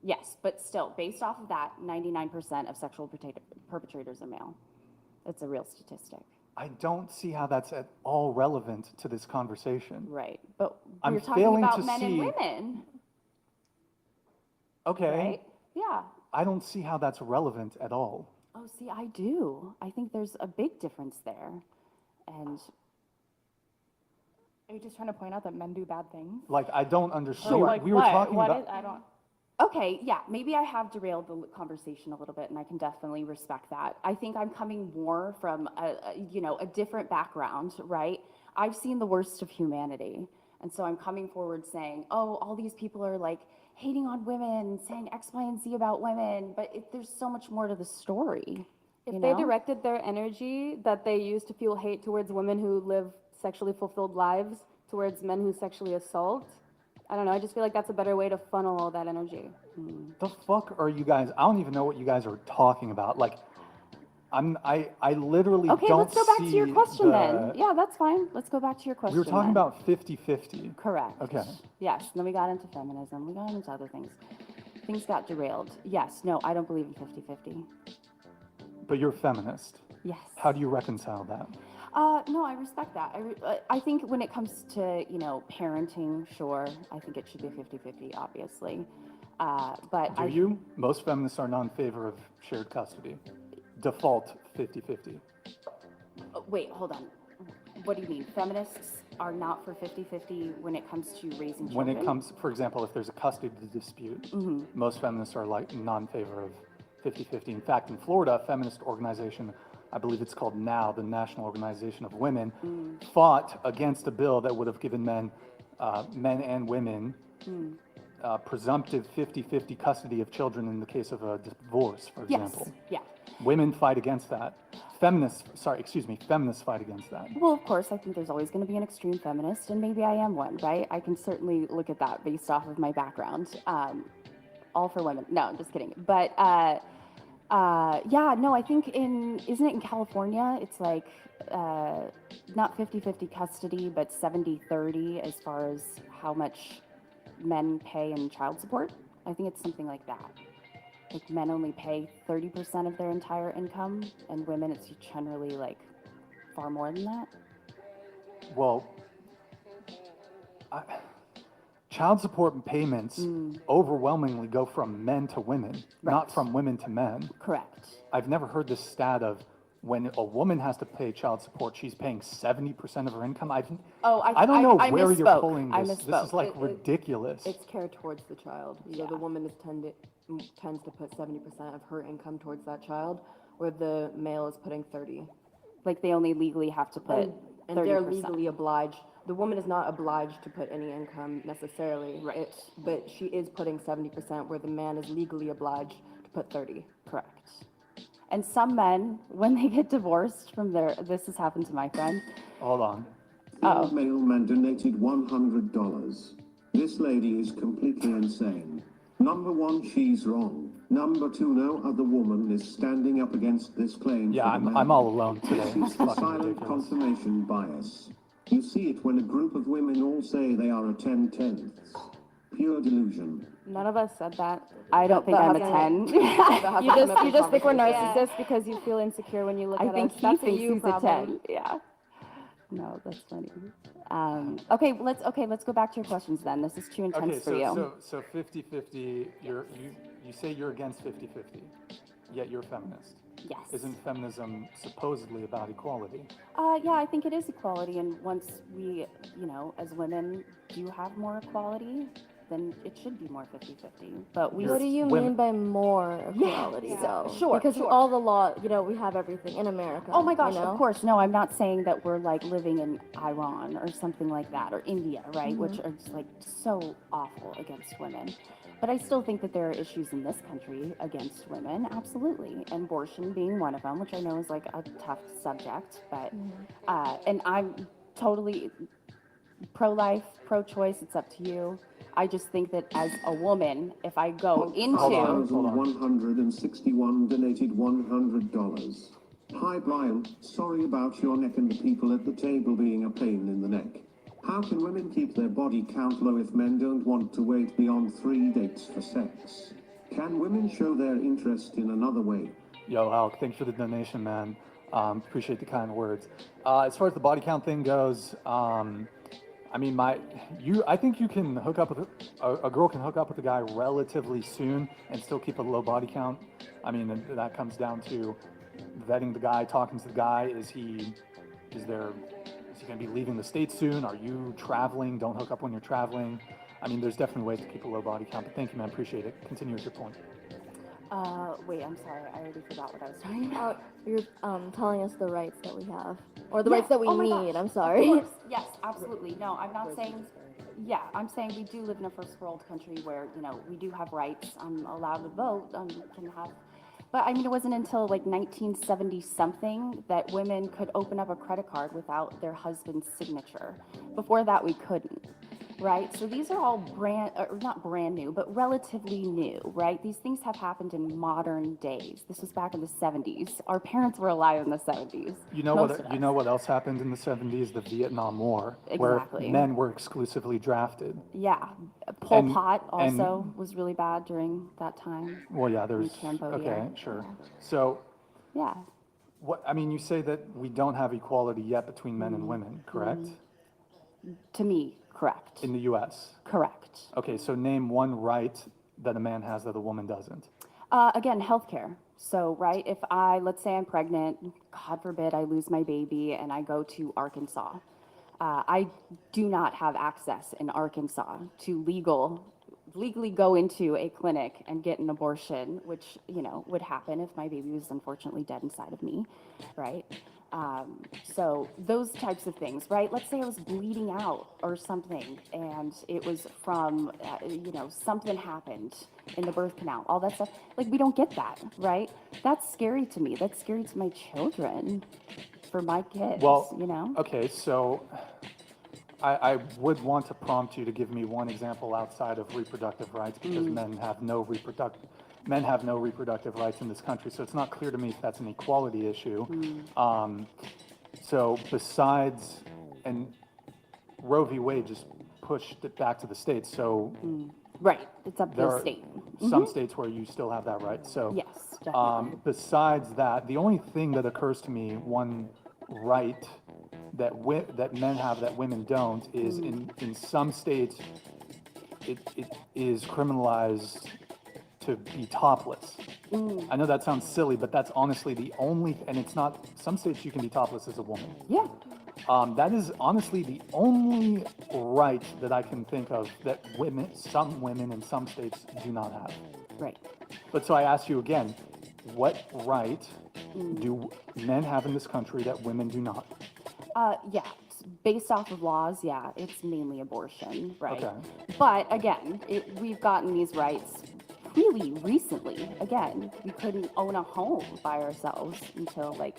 yes, but still, based off of that, 99% of sexual perpetrators are male. It's a real statistic. I don't see how that's at all relevant to this conversation. Right. But I'm we're talking failing about to men and see- women, Okay, right? Yeah. I don't see how that's relevant at all. Oh, see, I do. I think there's a big difference there. And Are you just trying to point out that men do bad things? Like, I don't understand. Or, like, We were what? talking What about. is- I don't. okay, yeah, maybe I have derailed the conversation a little bit, and I can definitely respect that. I think I'm coming more from a different background, right? I've seen the worst of humanity, and so I'm coming forward saying, oh, all these people are like hating on women, saying X, Y, and Z about women, but there's so much more to the story. If you they know? directed their energy that they use to fuel hate towards women who live sexually fulfilled lives towards men who sexually assault, I don't know, I just feel like that's a better way to funnel all that energy. The fuck are you guys? I don't even know what you guys are talking about. Like, I literally Okay, don't let's go back to your see question then. the- Yeah, that's fine. Let's go back to your question. We were talking then. about 50-50. Correct. Okay. Yes, then we got into feminism, we got into other things. Things got derailed. Yes, no, I don't believe in 50-50. But you're a feminist. Yes. How do you reconcile that? No, I respect that. I think when it comes to, parenting, sure, I think it should be 50-50, obviously. But Do you? Most feminists are not in favor of shared custody. Default 50-50. Wait, hold on. What do you mean? Feminists are not for 50-50 when it comes to raising children? When it comes, for example, if there's a custody dispute, most feminists are like non-favor of 50-50. In fact, in Florida, a feminist organization, I believe it's called NOW, the National Organization of Women, fought against a bill that would have given men and women presumptive 50-50 custody of children in the case of a divorce, for example. Yeah. Women fight against that. Feminists fight against that. Well, of course, I think there's always going to be an extreme feminist, and maybe I am one, right? I can certainly look at that based off of my background. All for women. No, I'm just kidding. But yeah, no, I think isn't it in California? It's like not 50-50 custody, but 70-30 as far as how much men pay in child support. I think it's something like that. Like men only pay 30% of their entire income, and women it's generally like far more than that. Well, child support payments overwhelmingly go from men to women, not from women to men. Correct. I've never heard this stat of when a woman has to pay child support, she's paying 70% of her income. I don't know where you're misspoke. pulling I this. This misspoke. is like ridiculous. It's care towards the child. So the woman tends to put 70% of her income towards that child, where the male is putting 30. Like they only legally have to put And 30%. they're legally obliged. The woman is not obliged to put any income necessarily, Right. But she is putting 70%, where the man is legally obliged to put 30. Correct. And some men, when they get divorced from this has happened to my friend. Hold on. Oh. Mailman donated $100. This lady is completely insane. Number one, she's wrong. Number two, no other woman is standing up against this claim. Yeah, for the man. I'm all alone today. This It's is the fucking silent ridiculous. confirmation bias. You see it when a group of women all say they are a 10/10. Pure delusion. None of us said that. I don't think I'm a 10. You just think we're narcissists because you feel insecure when you look I at think us. he That's a thinks you he's problem. a 10. Yeah. No, that's funny. Okay, let's go back to your questions then. This is too intense Okay, for you. so 50-50, you say you're against 50-50, yet you're a feminist. Yes. Isn't feminism supposedly about equality? Yeah, I think it is equality, and once we, as women do have more equality, then it should be more 50-50. But we What do you women- mean by more equality, Yeah, though? sure, Because sure. all the law, we have everything in America. Oh my gosh, you know? of course. No, I'm not saying that we're like living in Iran or something like that, or India, right? Which are just like so awful against women. But I still think that there are issues in this country against women, absolutely. And abortion being one of them, which I know is like a tough subject. But, and I'm totally pro-life, pro-choice, it's up to you. I just think that as a woman, if I go into... 1,161 donated $100. Hi Brian, sorry about your neck and the people at the table being a pain in the neck. How can women keep their body count low if men don't want to wait beyond 3 dates for sex? Can women show their interest in another way? Yo, Alec, thanks for the donation, man. Appreciate the kind words. As far as the body count thing goes, I mean, I think you can hook up with a girl can hook up with a guy relatively soon and still keep a low body count. I mean, and that comes down to vetting the guy, talking to the guy. Is he going to be leaving the state soon? Are you traveling? Don't hook up when you're traveling. I mean, there's definitely ways to keep a low body count. But thank you, man. Appreciate it. Continue with your point. Wait, I'm sorry. I already forgot what I was talking about. You're telling us the rights that we have, or the rights that we Oh my need. gosh. I'm sorry. Of course. Yes, absolutely. No, I'm not saying. Yeah, I'm saying we do live in a first world country where we do have rights. I'm allowed to vote. Can have. But I mean, it wasn't until like 1970 something that women could open up a credit card without their husband's signature. Before that, we couldn't. Right, so these are all not brand new, but relatively new, right? These things have happened in modern days. This was back in the 70s. Our parents were alive in the 70s. You know what else happened in the 70s? The Vietnam War, Exactly. where men were exclusively drafted. Yeah, Pol And- Pot also was really bad during that time. Well, yeah, there's Cambodia. okay, sure. So, Yeah, you say that we don't have equality yet between men and women, correct? to me, correct. In the U.S. Correct. Okay, so name one right that a man has that a woman doesn't. Again, healthcare. So, right, if let's say I'm pregnant, God forbid I lose my baby and I go to Arkansas. I do not have access in Arkansas to legally go into a clinic and get an abortion, which, would happen if my baby was unfortunately dead inside of me, right? So those types of things, right? Let's say I was bleeding out or something and it was from, something happened in the birth canal, all that stuff. Like, we don't get that, right? That's scary to me. That's scary to my children, for my kids, Well, okay, so I would want to prompt you to give me one example outside of reproductive rights, because men have no reproductive rights in this country, so it's not clear to me if that's an equality issue. So besides, and Roe v. Wade just pushed it back to the states, so Right, it's up to there the are state. some states where you still have that right. So Yes, definitely. besides that, the only thing that occurs to me, one right that men have that women don't, is in some states it is criminalized to be topless. I know that sounds silly, but that's honestly the only, and it's not, some states you can be topless as a woman. Yeah. That is honestly the only right that I can think of that some women in some states do not have. Right. But so I ask you again, what right do men have in this country that women do not? Yeah, based off of laws, yeah, it's mainly abortion, right? Okay. But again, we've gotten these rights really recently. Again, we couldn't own a home by ourselves until like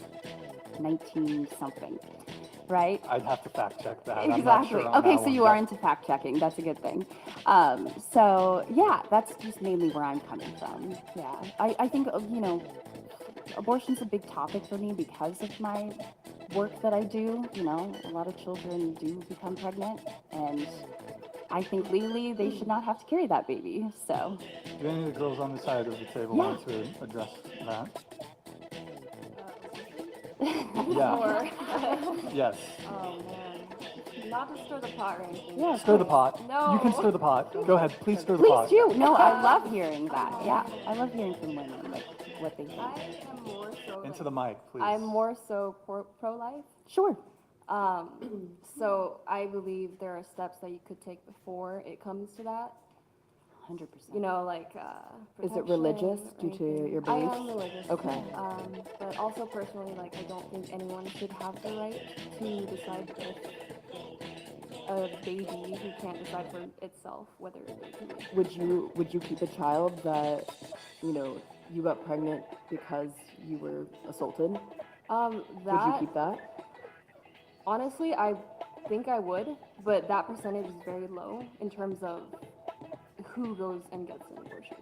19 something, right? I'd have to fact check that. I'm not Exactly. sure on Okay, that so one, you are but- into fact checking. That's a good thing. So yeah, that's just mainly where I'm coming from. Yeah, I think abortion's a big topic for me because of my work that I do. A lot of children do become pregnant, and I think legally they should not have to carry that baby. So Do any of the girls on the side of the table Yeah. want to address that? Or, Yes. oh man, not to stir the pot or anything. yeah, Stir the pot. No. You can stir the pot. Go ahead. Please stir the please pot. do. No, I love hearing that. Yeah, I love hearing from women like what they think. I am more so. Into the mic, please. I'm more so pro-life. Sure. So I believe there are steps that you could take before it comes to that. 100%. Like Is it protection religious or due to anything. your I beliefs? am religious. Okay. But also personally, like I don't think anyone should have the right to decide if a baby who can't decide for itself whether they can make. Would you keep a child that you got pregnant because you were assaulted? Would you keep that? Honestly, I think I would, but that percentage is very low in terms of who goes and gets an abortion.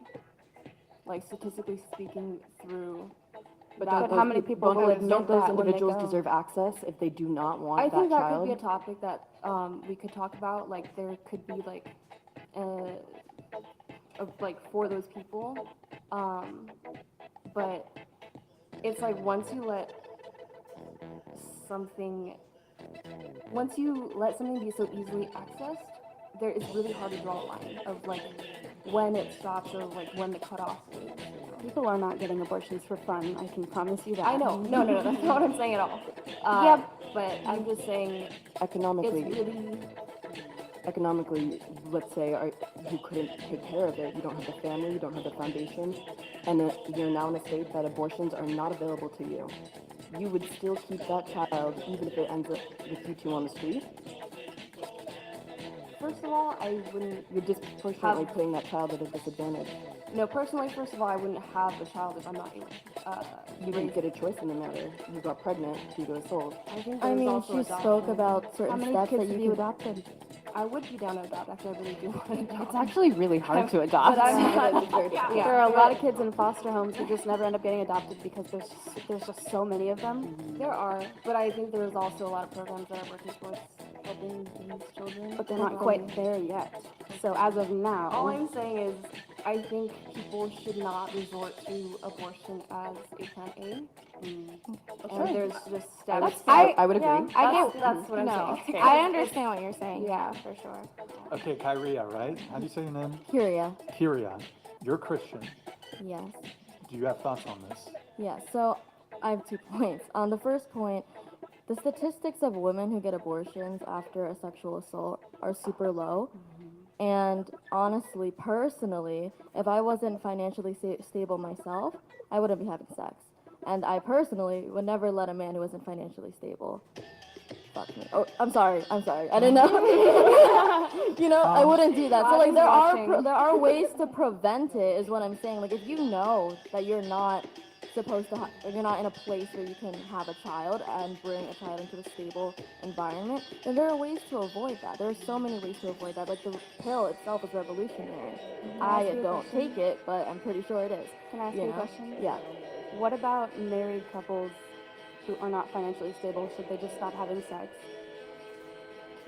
Like statistically speaking, through. But how many people don't would don't those that when they individuals go? deserve access if they do not want I think that that child? could be a topic that we could talk about. Like there could be like, for those people, but it's like once you let something be so easily accessed, it's really hard to draw a line of like when it stops or like when the cutoff is. People are not getting abortions for fun. I can promise you that. I know, no, that's not what I'm saying at all. Yeah. But I'm just saying Economically, it's really. let's say you couldn't take care of it, you don't have the family, you don't have the foundation, and you're now in a state that abortions are not available to you. You would still keep that child even if it ends up with you two on the street? First of all, I wouldn't. You're disproportionately putting that child at a disadvantage. No, personally, first of all, I wouldn't have the child if I'm not able. You didn't get a choice in the matter. You got pregnant due to assault. I think I there's mean, also she spoke adoption. about How certain many steps kids that have you you could. adopted? I would be down to adopt. Actually, I really do want to adopt. It's actually really hard to adopt. But I'm not. There are a lot of kids in foster homes who just never end up getting adopted because there's just so many of them. There are, but I think there's also a lot of programs that are working towards helping these children. But they're not quite there yet. So as of now, All I'm saying is, I think people should not resort to abortion as a plan A. And there's just steps. I would agree. That's what I'm no, saying. I understand what you're saying. Yeah, for sure. Okay, Kyria, right? How do you say your name? Kyria. Kyria. You're Christian. Yes. Do you have thoughts on this? Yeah, so I have 2 points. On the first point, the statistics of women who get abortions after a sexual assault are super low. And honestly, personally, if I wasn't financially stable myself, I wouldn't be having sex. And I personally would never let a man who isn't financially stable fuck me. Oh, I'm sorry. I didn't know. I wouldn't do that. So like, there are ways to prevent it, is what I'm saying. Like, if you know that you're not supposed to, you're not in a place where you can have a child and bring a child into a stable environment, then there are ways to avoid that. There are so many ways to avoid that. Like, the pill itself is revolutionary. I don't take it, but I'm pretty sure it is. Can I ask you a question? Yeah. What about married couples who are not financially stable? Should they just stop having sex?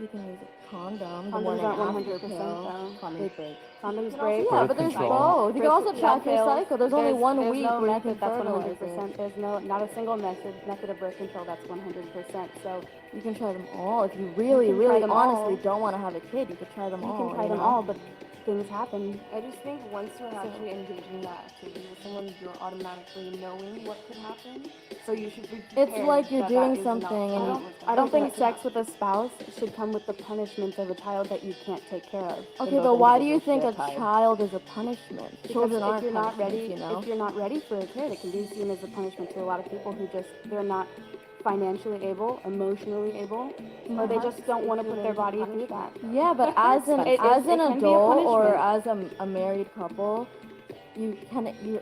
You can use a condom. The Condoms morning aren't after 100% pill. though. Condoms break. Condoms break. Yeah, Birth but there's control. both. You can also track your cycle. There's only 1 there's week no where you method can that's fertilize 100%. it. There's not a single method of birth control that's 100%. So You can try them all. If you really, can try really them honestly all. don't want to have a kid, you could try them you all. can try them all, but things happen. I just think once you're actually engaging that activity with someone, you're automatically knowing what could happen. So you should be prepared. It's like you're that doing that is an something and outcome. I don't think sex with a spouse should come with the punishment of a child that you can't take care of. Okay, both but why do you individuals think a get tied. child is a punishment? Because Children if aren't you're not punishments, ready, if you're not ready for a kid, it can be seen as a punishment to a lot of people who they're not financially able, emotionally able, or they just don't want to put their body through that. Yeah, but as an It can be a adult or punishment. as a married couple, you're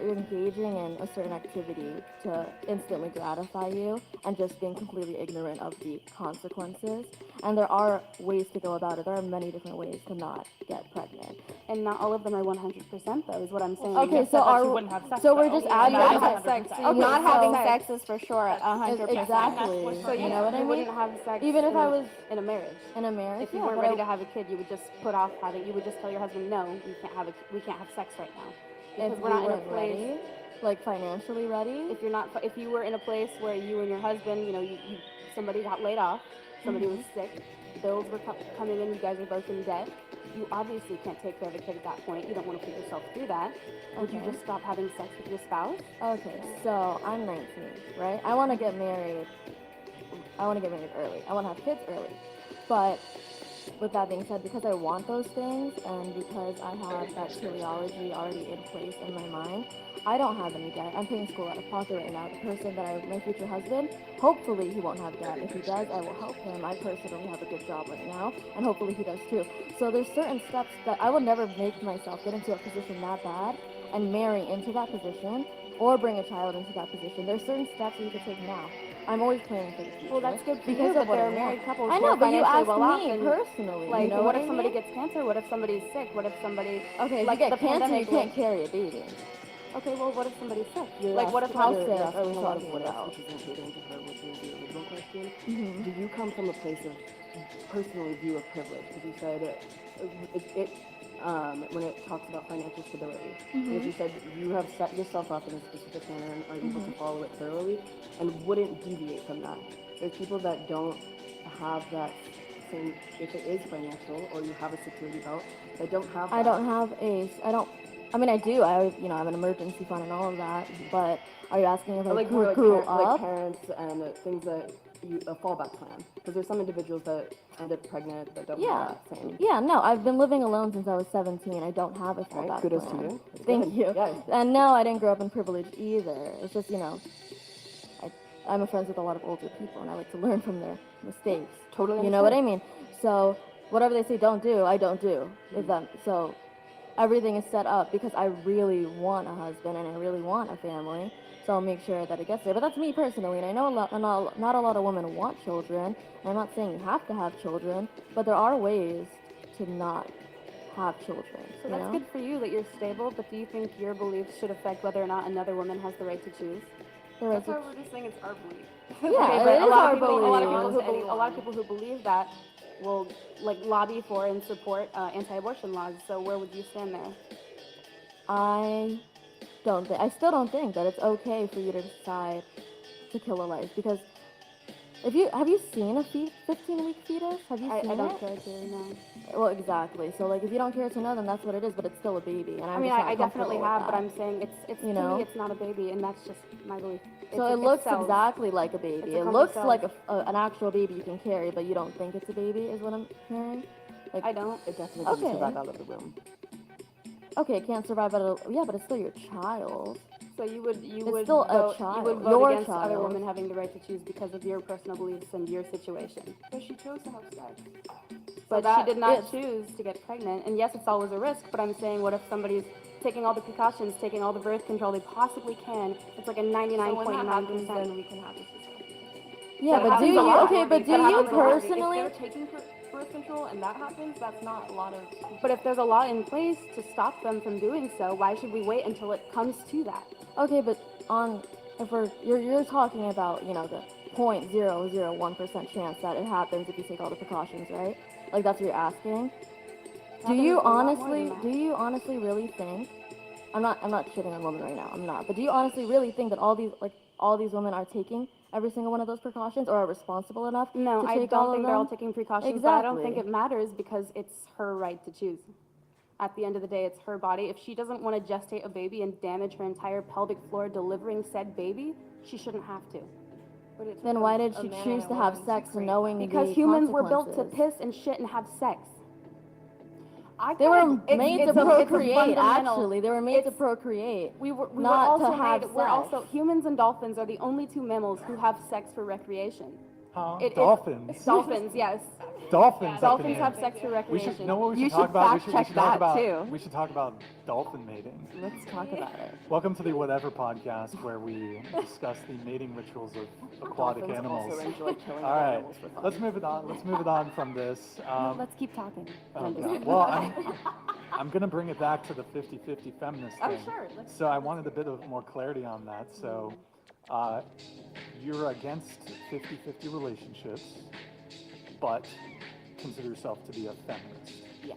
engaging in a certain activity to instantly gratify you and just being completely ignorant of the consequences. And there are ways to go about it. There are many different ways to not get pregnant. And not all of them are 100% though, is what I'm saying. Okay, You said that you wouldn't have sex, so we're though. just Yeah, adding not on having sex. sex. Okay, Not so- having sex is for sure 100%. Exactly. So You know what I You mean? wouldn't have sex Even if I was in a marriage. in a marriage, If you yeah, weren't but ready to have a kid, you would just put off having. You would just tell your husband, no, we can't have sex right now, because if we're not we in a weren't place. ready, like financially ready. If you were in a place where you and your husband, somebody got laid off, somebody was sick, bills were coming in, you guys are both in debt. You obviously can't take care of a kid at that point. You don't want to put yourself through that. Would you Okay. just stop having sex with your spouse? Okay, so I'm 19, right? I want to get married. I want to get married early. I want to have kids early. But with that being said, because I want those things and because I have that teleology already in place in my mind, I don't have any debt. I'm paying school out of pocket right now. The person that my future husband, hopefully he won't have debt. If he does, I will help him. I personally have a good job right now, and hopefully he does too. So there's certain steps that I would never make myself get into a position that bad and marry into that position or bring a child into that position. There's certain steps that you can take now. I'm always planning for the future. Well, that's good for because you, of but what there I are want. married couples I who know, are but you financially asked well off me and, personally. Like, you know what I if somebody mean? gets cancer? What if somebody's sick? What if somebody Okay, if like you get the cancer, you pandemic can't was- carry a baby. Okay, well, what if somebody's sick? You're Like, what if How you're sick are asking we a lot of talking what ifs, about? which isn't catering to her, which is the original question. Mhm. Do you come from a place of personally view of privilege? Because you said when it talks about financial stability, because you said you have set yourself up in a specific manner and are able to follow it thoroughly and wouldn't deviate from that. There's people that don't have that same, if it is financial or you have a security belt, that don't have that. I don't have I mean, I do. I have an emergency fund and all of that. But are you asking if I like grew, more grew like up? parents and things that a fallback plan. Because there's some individuals that end up pregnant that don't Yeah. have that same. Yeah, no, I've been living alone since I was 17. I don't have a fallback Right, kudos plan. to you. That's Thank good. you. Yeah. And no, I didn't grow up in privilege either. It's just, I'm friends with a lot of older people, and I like to learn from their mistakes. Totally You know what I understand. mean? So whatever they say don't do, I don't do. So everything is set up because I really want a husband and I really want a family. So I'll make sure that it gets there. But that's me personally, and I know not a lot of women want children. And I'm not saying you have to have children, but there are ways to not have children. So you that's know? good for you that you're stable, but do you think your beliefs should affect whether or not another woman has the right to choose? There is That's why we're just saying it's our belief. Yeah, Okay, it but is a lot our of people, belief. a lot of people who believe that will like lobby for and support anti-abortion laws. So where would you stand there? I still don't think that it's okay for you to decide to kill a life because If you have you seen a 15-week fetus? Have you seen I don't it? care to, no. Well, exactly. So like, if you don't care to know, then that's what it is. But it's still a baby, and I'm I mean, just not I definitely comfortable with have, but that. I'm saying it's You to know? me, it's not a baby, and that's just my belief. So It's- it looks cells. exactly like a baby. It's a It clump of looks cells. like an actual baby you can carry, but you don't think it's a baby, is what I'm hearing. Like, I don't. It definitely doesn't Okay. survive out of the womb. okay, it can't survive yeah, but it's still your child. So you would still a vote, child, you would vote your against other child. women having the right to choose because of your personal beliefs and your situation. But she chose to have sex. But that she did not is- choose to get pregnant. And yes, it's always a risk, but I'm saying what if somebody's taking all the precautions, taking all the birth control they possibly can? It's like a So when that happens, 99.9%. then we can have this discussion. Yeah, That but do happens you? a lot. Okay, but do That you happens a lot. personally? If they're taking birth control and that happens, that's not a lot of. But if there's a law in place to stop them from doing so, why should we wait until it comes to that? Okay, but if you're talking about the 0.001% chance that it happens if you take all the precautions, right? Like that's what you're asking. Do you honestly really think? I'm not shitting on women right now. I'm not. But do you honestly really think that all these women are taking every single one of those precautions or are responsible enough No, to I take all don't of think they're all them? taking precautions, but I don't think Exactly. it matters because it's her right to choose. At the end of the day, it's her body. If she doesn't want to gestate a baby and damage her entire pelvic floor delivering said baby, she shouldn't have to. But it took Then a- why did a she man choose and to a have woman sex create knowing Because the humans were built to consequences? piss and shit and have sex. They were It's- made it's to a- it's a procreate. fundamental- Actually, they were made to it's- procreate. We were not also to have made, we're sex. also, humans and dolphins are the only two mammals who have sex for recreation. Huh? It is- Dolphins. Dolphins, yes. Dolphins. up in Dolphins here. have sex for We recreation. should know what we should You talk about. fact check talk that about. too. We should talk about dolphin mating. Let's talk about it. Welcome to the Whatever podcast, where we discuss the mating rituals of aquatic Dolphins animals. also enjoy killing All other right, animals for fun. let's move it on. Let's move it on from this. Let's keep talking. Oh, I'm just God. kidding. Well, I'm going to bring it back to the 50-50 feminist Oh, thing. sure. So I wanted a bit of more clarity on that. So you're against 50-50 relationships, but consider yourself to be a feminist. Yes.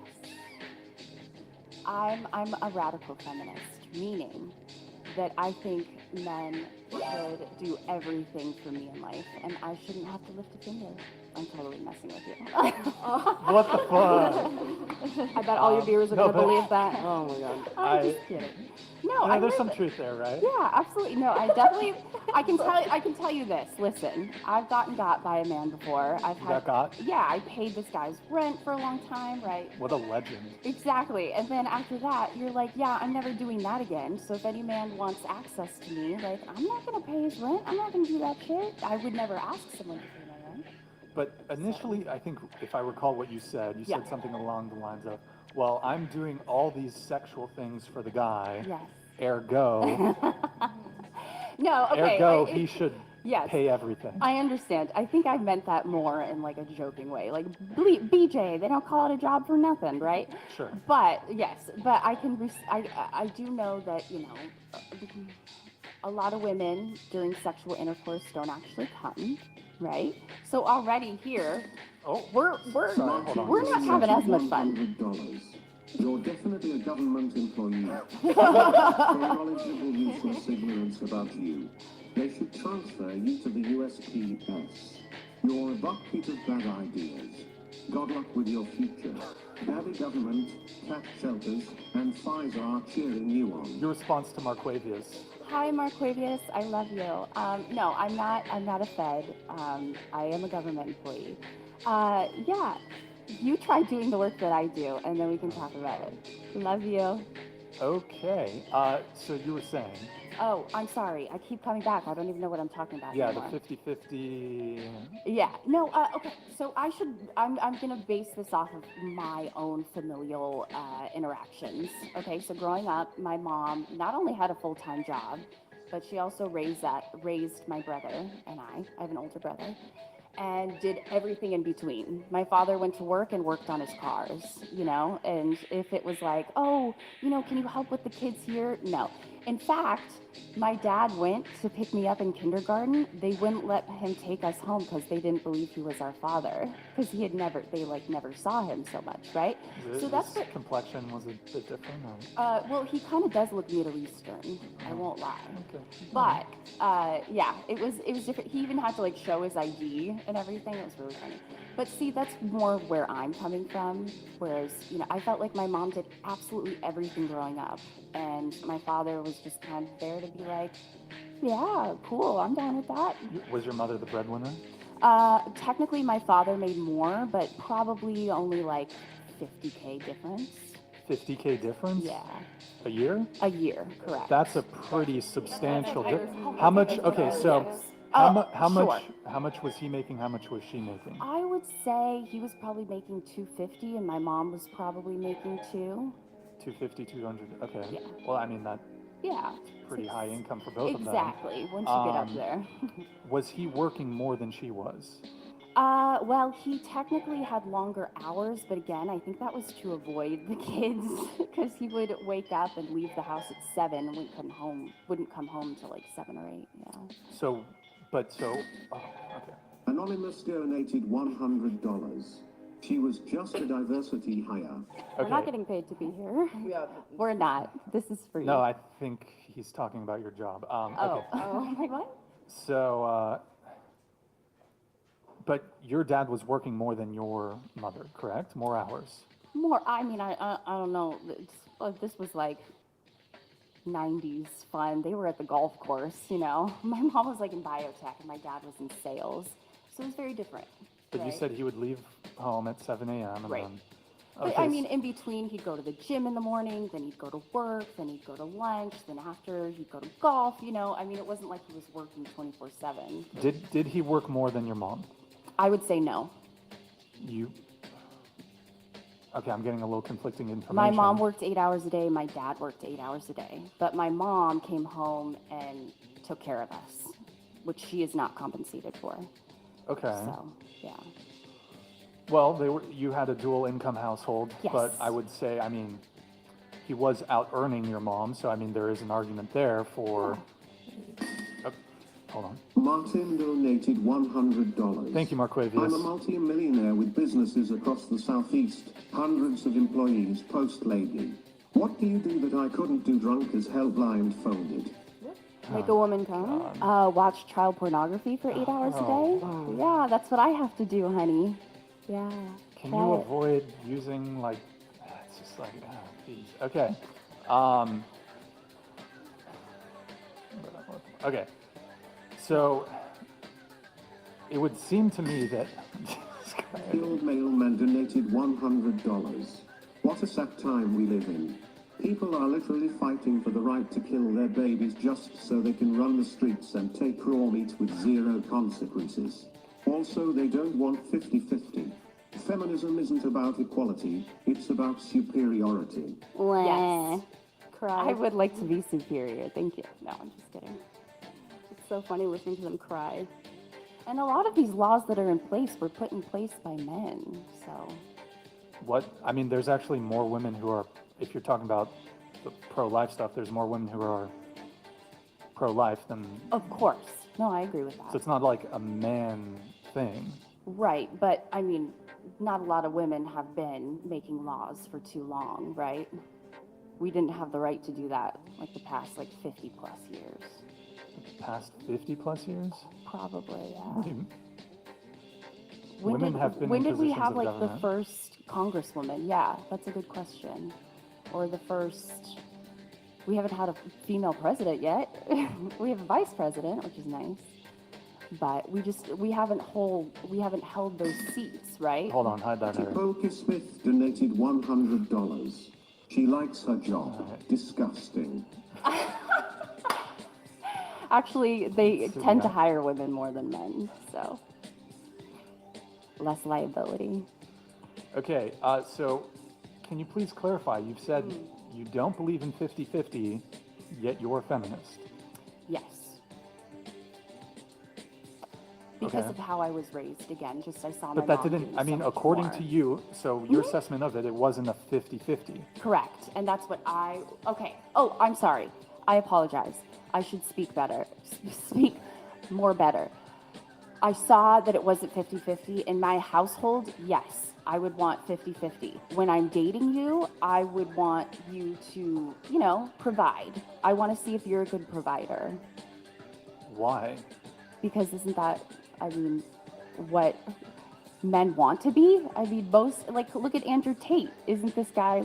I'm a radical feminist, meaning that I think men should do everything for me in life, and I shouldn't have to lift a finger. I'm totally messing with you. What the fuck? I bet all your viewers are no, going to but- believe that. Oh my god. I'm I- just kidding. No, You know, I there's really- some truth there, right? Yeah, absolutely. No, I definitely. I can tell you this. Listen, I've gotten got by a man before. I've You had. got got? Yeah, I paid this guy's rent for a long time, right? What a legend. Exactly. And then after that, you're like, yeah, I'm never doing that again. So if any man wants access to me, like, I'm not gonna pay his rent. I'm not gonna do that shit. I would never ask someone to pay my rent. But initially, I think if I recall what you said Yeah. something along the lines of, well, I'm doing all these sexual things for the guy, Yes. ergo, No. Okay. ergo, he should yes. pay everything. I understand. I think I meant that more in like a joking way. Like BJ, they don't call it a job for nothing, right? Sure. But yes, but I do know that a lot of women during sexual intercourse don't actually come, right? So already here, Oh, we're hold on. we're not having as much fun. $100. You're definitely a government employee. For knowledgeable useless ignorance about you, they should transfer you to the USPS. You're a bucket of bad ideas. God luck with your future. Daddy government, cat shelters, and Pfizer are cheering you on. Your response to Marquavius. Hi, Marquavius. I love you. No, I'm not. I'm not a Fed. I am a government employee. Yeah. You try doing the work that I do, and then we can talk about it. Love you. Okay. So you were saying, Oh, I'm sorry. I keep coming back. I don't even know what I'm talking about yeah, anymore. the 50-50. Yeah. No. Okay. So I'm gonna base this off of my own familial interactions. Okay. So growing up, my mom not only had a full-time job, but she also raised my brother and I have an older brother, and did everything in between. My father went to work and worked on his cars, and if it was like, oh, can you help with the kids here? No. In fact, my dad went to pick me up in kindergarten. They wouldn't let him take us home because they didn't believe he was our father. Because they never saw him so much, right? So that's His what, complexion was a bit different. Or? well, he kind of does look Middle Eastern. I won't lie. Okay. But, yeah, it was different. He even had to like show his ID and everything. It was really funny. But see, that's more where I'm coming from. Whereas, I felt like my mom did absolutely everything growing up. And my father was just kind of there to be like, yeah, cool, I'm down with that. Was your mother the breadwinner? Technically, my father made more, but probably only like 50K difference. 50K difference? Yeah. A year? A year, correct. That's a pretty substantial. How much? Okay, so Yes. how Sure. much? How much was he making? How much was she making? I would say he was probably making 250, and my mom was probably making 250, 200. Okay. Yeah. Well, I mean that's Yeah. pretty high income for both of them. Exactly. Once you get up Um, there. Was he working more than she was? Well, he technically had longer hours, but again, I think that was to avoid the kids because he would wake up and leave the house at 7 and wouldn't come home till like 7 or 8. Yeah. So, oh, okay. Anonymous donated $100. She was just a diversity hire. We're not Okay. getting paid to be here. Yeah. We're not. This is free. No, I think he's talking about your job. Oh. Okay. Oh. Like what? So, but your dad was working more than your mother, correct? More hours. More. I mean, I don't know. This was like 90s fun. They were at the golf course. My mom was like in biotech and my dad was in sales, so it was very different. But you right? said he would leave home at 7 a.m. and Right. then. But Okay, I mean, in between, he'd go to the gym in the morning, then he'd go to work, then he'd go to lunch, then after he'd go to golf. I mean, it wasn't like he was working 24/7. did he work more than your mom? I would say no. You. Okay, I'm getting a little conflicting information. My mom worked 8 hours a day. My dad worked 8 hours a day. But my mom came home and took care of us, which she is not compensated for. Okay. So, yeah. Well, you had a dual income household, but Yes. I would say, I mean, he was out earning your mom, so I mean, there is an argument there for. Oh, hold on. Martin donated $100. Thank you, Marquavius. I'm a multi-millionaire with businesses across the southeast, hundreds of employees, post lady. What do you do that I couldn't do drunk as hell blindfolded? Make a woman come. Watch child pornography for 8 hours a day. Yeah, that's what I have to do, honey. Yeah. Can try you it. avoid using like? It's just like, geez. Okay. Okay. So it would seem to me that. The old mailman donated $100. What a sad time we live in. People are literally fighting for the right to kill their babies just so they can run the streets and take raw meat with zero consequences. Also, they don't want 50-50. Feminism isn't about equality, it's about superiority. Yes. Cry. I would like to be superior. Thank you. No, I'm just kidding. It's so funny listening to them cry. And a lot of these laws that are in place were put in place by men. So, What? I mean, there's actually more women who are, if you're talking about the pro-life stuff, there's more women who are pro-life than, of course. No, I agree with that. so it's not like a man thing. Right, but I mean, not a lot of women have been making laws for too long, right? We didn't have the right to do that like the past 50 plus years. Past 50 plus years? Probably, yeah. What do you- When Women did, have been when in did we positions have of the government. first congresswoman? Yeah, that's a good question. Or the first, we haven't had a female president yet. We have a vice president, which is nice. But we haven't held those seats, right? Hold on, hide that hair. Polka Smith donated $100. She likes her job. Disgusting. Actually, they So, tend to yeah. hire women more than men, so less liability. Okay, so can you please clarify? You've said you don't believe in 50-50, yet you're a feminist. Yes. Because Okay. of how I was raised, again, just I saw my But that mom didn't, do I mean, so much according more. to you, so your assessment of it, it wasn't a 50-50. Correct, and that's what okay. Oh, I'm sorry. I apologize. I should speak better. Speak more better. I saw that it wasn't 50-50. In my household, yes, I would want 50-50. When I'm dating you, I would want you to, provide. I want to see if you're a good provider. Why? Because isn't that, what men want to be? Most, look at Andrew Tate. Isn't this guy,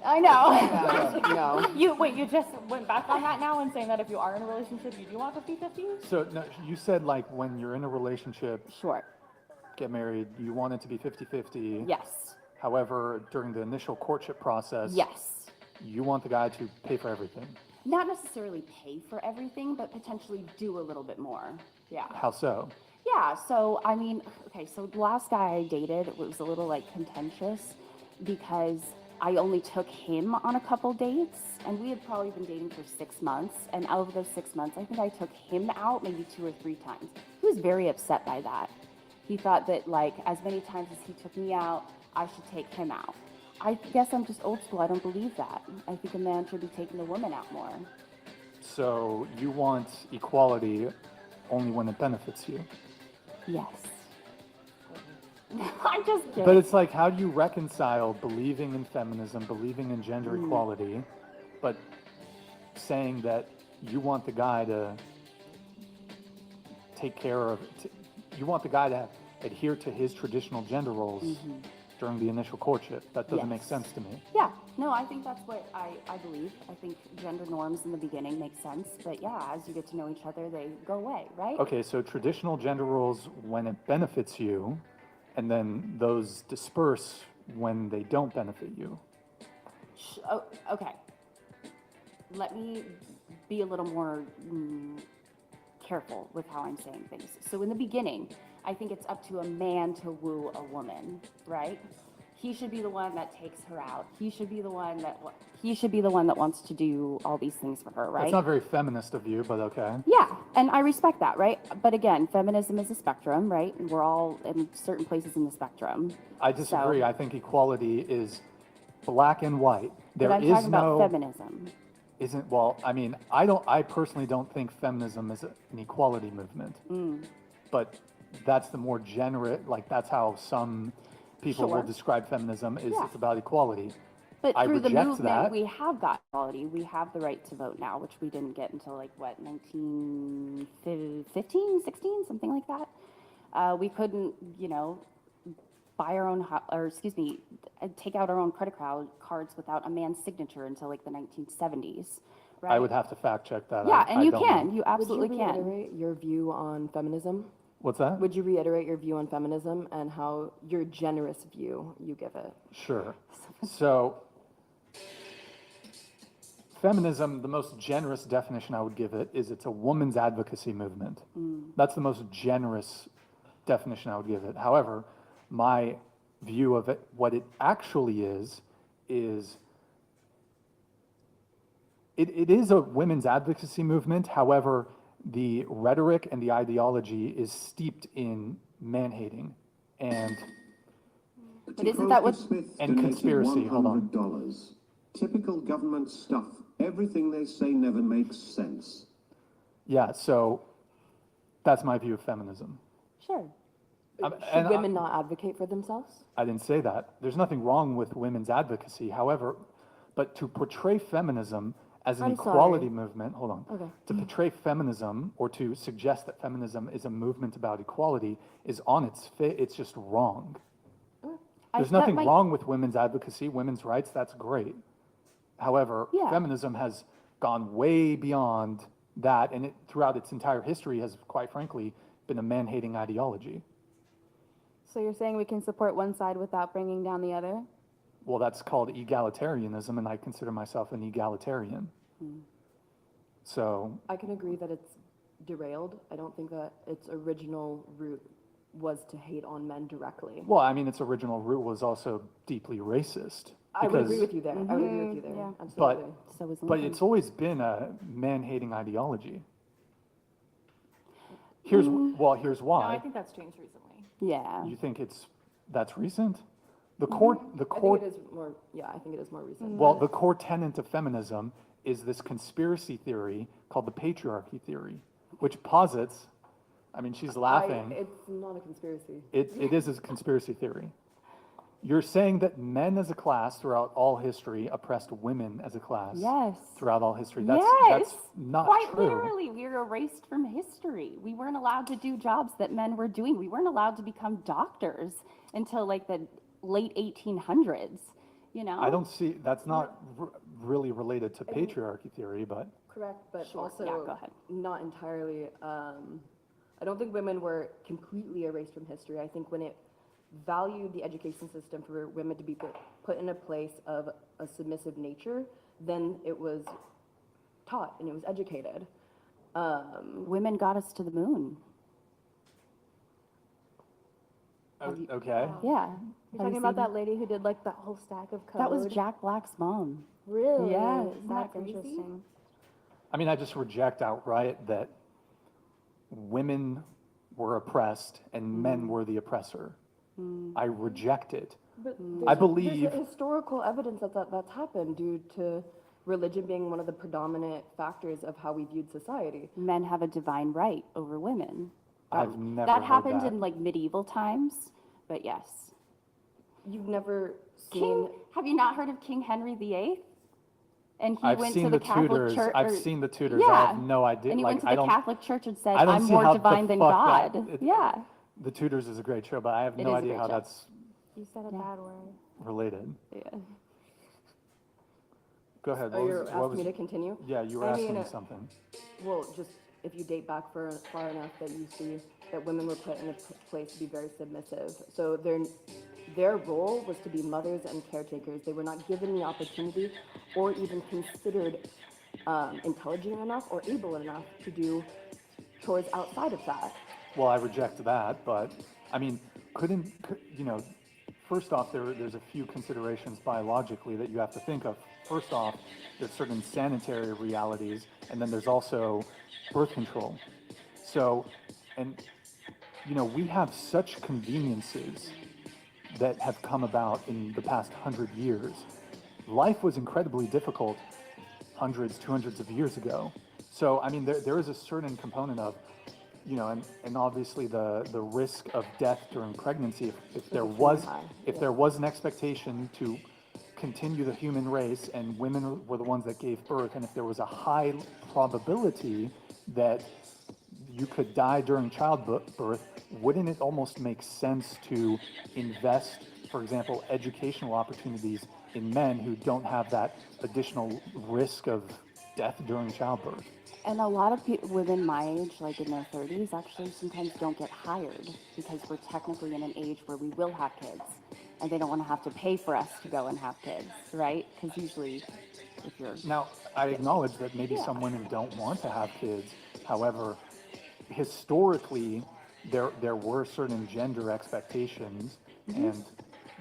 I know. No. You just went back on that now and saying that if you are in a relationship, you do want 50-50? So no, you said when you're in a relationship, Sure. get married, you want it to be 50-50. Yes. However, during the initial courtship process, Yes. you want the guy to pay for everything. Not necessarily pay for everything, but potentially do a little bit more. Yeah. How so? Yeah, so so the last guy I dated was a little contentious because I only took him on a couple dates, and we had probably been dating for 6 months, and out of those 6 months, I think I took him out maybe 2 or 3 times. He was very upset by that. He thought that as many times as he took me out, I should take him out. I guess I'm just old school. I don't believe that. I think a man should be taking the woman out more. So you want equality only when it benefits you. Yes. I'm just kidding. But it's how do you reconcile believing in feminism, believing in gender equality, but saying that you want the guy to take care of, you want the guy to adhere to his traditional gender roles during the initial courtship? That doesn't make sense to me. Yeah, no, I think that's what I believe. I think gender norms in the beginning make sense, but yeah, as you get to know each other, they go away, right? Okay, so traditional gender roles when it benefits you, and then those disperse when they don't benefit you. Oh, okay. Let me be a little more careful with how I'm saying things. So in the beginning, I think it's up to a man to woo a woman, right? He should be the one that takes her out. He should be the one that wants to do all these things for her, right? That's not very feminist of you, but okay. Yeah, and I respect that, right? But again, feminism is a spectrum, right? And we're all in certain places in the spectrum. I disagree. So, I think equality is black and white. but I'm talking about feminism. I personally don't think feminism is an equality movement. But that's the more generous, that's how some people will describe feminism, is it's about equality. But I through the reject movement, that. we have got equality. We have the right to vote now, which we didn't get until 1915, 16, something like that. We couldn't, buy our own, take out our own credit cards without a man's signature until the 1970s. Right? I would have to fact check that. Yeah, and you don't can. know. You absolutely Would you can. reiterate your view on feminism? What's that? Would you reiterate your view on feminism and how your generous view you give it? Sure. So, feminism, the most generous definition I would give it is it's a woman's advocacy movement. That's the most generous definition I would give it. However, my view of it, what it actually is it is a women's advocacy movement. However, the rhetoric and the ideology is steeped in man-hating and But isn't that what- and conspiracy? Hold on. $100. Typical government stuff. Everything they say never makes sense. Yeah, so that's my view of feminism. Sure. Should women not advocate for themselves? I didn't say that. There's nothing wrong with women's advocacy. However, but to portray feminism as an I'm equality sorry. movement, hold on. Okay. To portray feminism or to suggest that feminism is a movement about equality is on it's just wrong. There's nothing wrong with women's advocacy, women's rights, that's great. However, feminism has gone way beyond that, and it, throughout its entire history, has quite frankly been a man-hating ideology. So you're saying we can support one side without bringing down the other? Well, that's called egalitarianism, and I consider myself an egalitarian. So I can agree that it's derailed. I don't think that its original root was to hate on men directly. well, I mean, its original root was also deeply racist. I would agree because- with you there. I would agree with you there. Yeah. Absolutely. So was But Lincoln. it's always been a man-hating ideology. Here's No, I why. think that's changed recently. Yeah. You think that's recent? The core, I think it is more, yeah, I think it is more recent. well, the core tenet of feminism is this conspiracy theory called the patriarchy theory, which posits, I mean, she's laughing. It's not a conspiracy. It is a conspiracy theory. You're saying that men as a class throughout all history oppressed women as a class Yes. throughout all history. Yes. That's not Quite true. literally, we were erased from history. We weren't allowed to do jobs that men were doing. We weren't allowed to become doctors until like the late 1800s, you know? I don't see, that's not really related to patriarchy theory, but Correct, but Sure, also yeah, go ahead. not entirely. I don't think women were completely erased from history. I think when it valued the education system for women to be put in a place of a submissive nature, then it was taught and it was educated. Women got us to the moon. okay. Yeah. You're talking about that lady who did like that whole stack of code? That was Jack Black's mom. Really? Yeah, Isn't that's that interesting? I mean, I just reject outright that women were oppressed and men were the oppressor. I reject it. But I believe, there's historical evidence that that's happened due to religion being one of the predominant factors of how we viewed society. Men have a divine right over women. I've never That heard happened that. in like medieval times, but yes. You've never seen. King, have you not heard of King Henry VIII? And he I've went seen to the the Catholic Tudors. Church. I've or- seen the Tudors. I Yeah. have no idea. And he Like, went to I the don't, Catholic Church and said, I don't I'm see more how the divine than fuck God. that- Yeah. The Tudors is a great show, but I have It no is a idea great how show. that's You said a bad word. related. Yeah. Go ahead. Oh, you're what asking was, me to continue? yeah, you were I asking mean, me something. Well, just if you date back far enough, that you see that women were put in a place to be very submissive. So their role was to be mothers and caretakers. They were not given the opportunity or even considered intelligent enough or able enough to do chores outside of that. Well, I reject that, but I mean, you know, first off, there's a few considerations biologically that you have to think of. First off, there's certain sanitary realities, and then there's also birth control. So, and, you know, we have such conveniences that have come about in the past 100 years. Life was incredibly difficult hundreds, 200s of years ago. So, I mean, there is a certain component of, you know, and obviously the risk of death during pregnancy, if there was an expectation to continue the human race and women were the ones that gave birth, and if there was a high probability that you could die during childbirth, wouldn't it almost make sense to invest, for example, educational opportunities in men who don't have that additional risk of death during childbirth? And a lot of women my age, like in their 30s, actually sometimes don't get hired because we're technically in an age where we will have kids. And they don't want to have to pay for us to go and have kids, right? Because usually, if you're... Now, I acknowledge that maybe some women don't want to have kids. However, historically, there were certain gender expectations, and,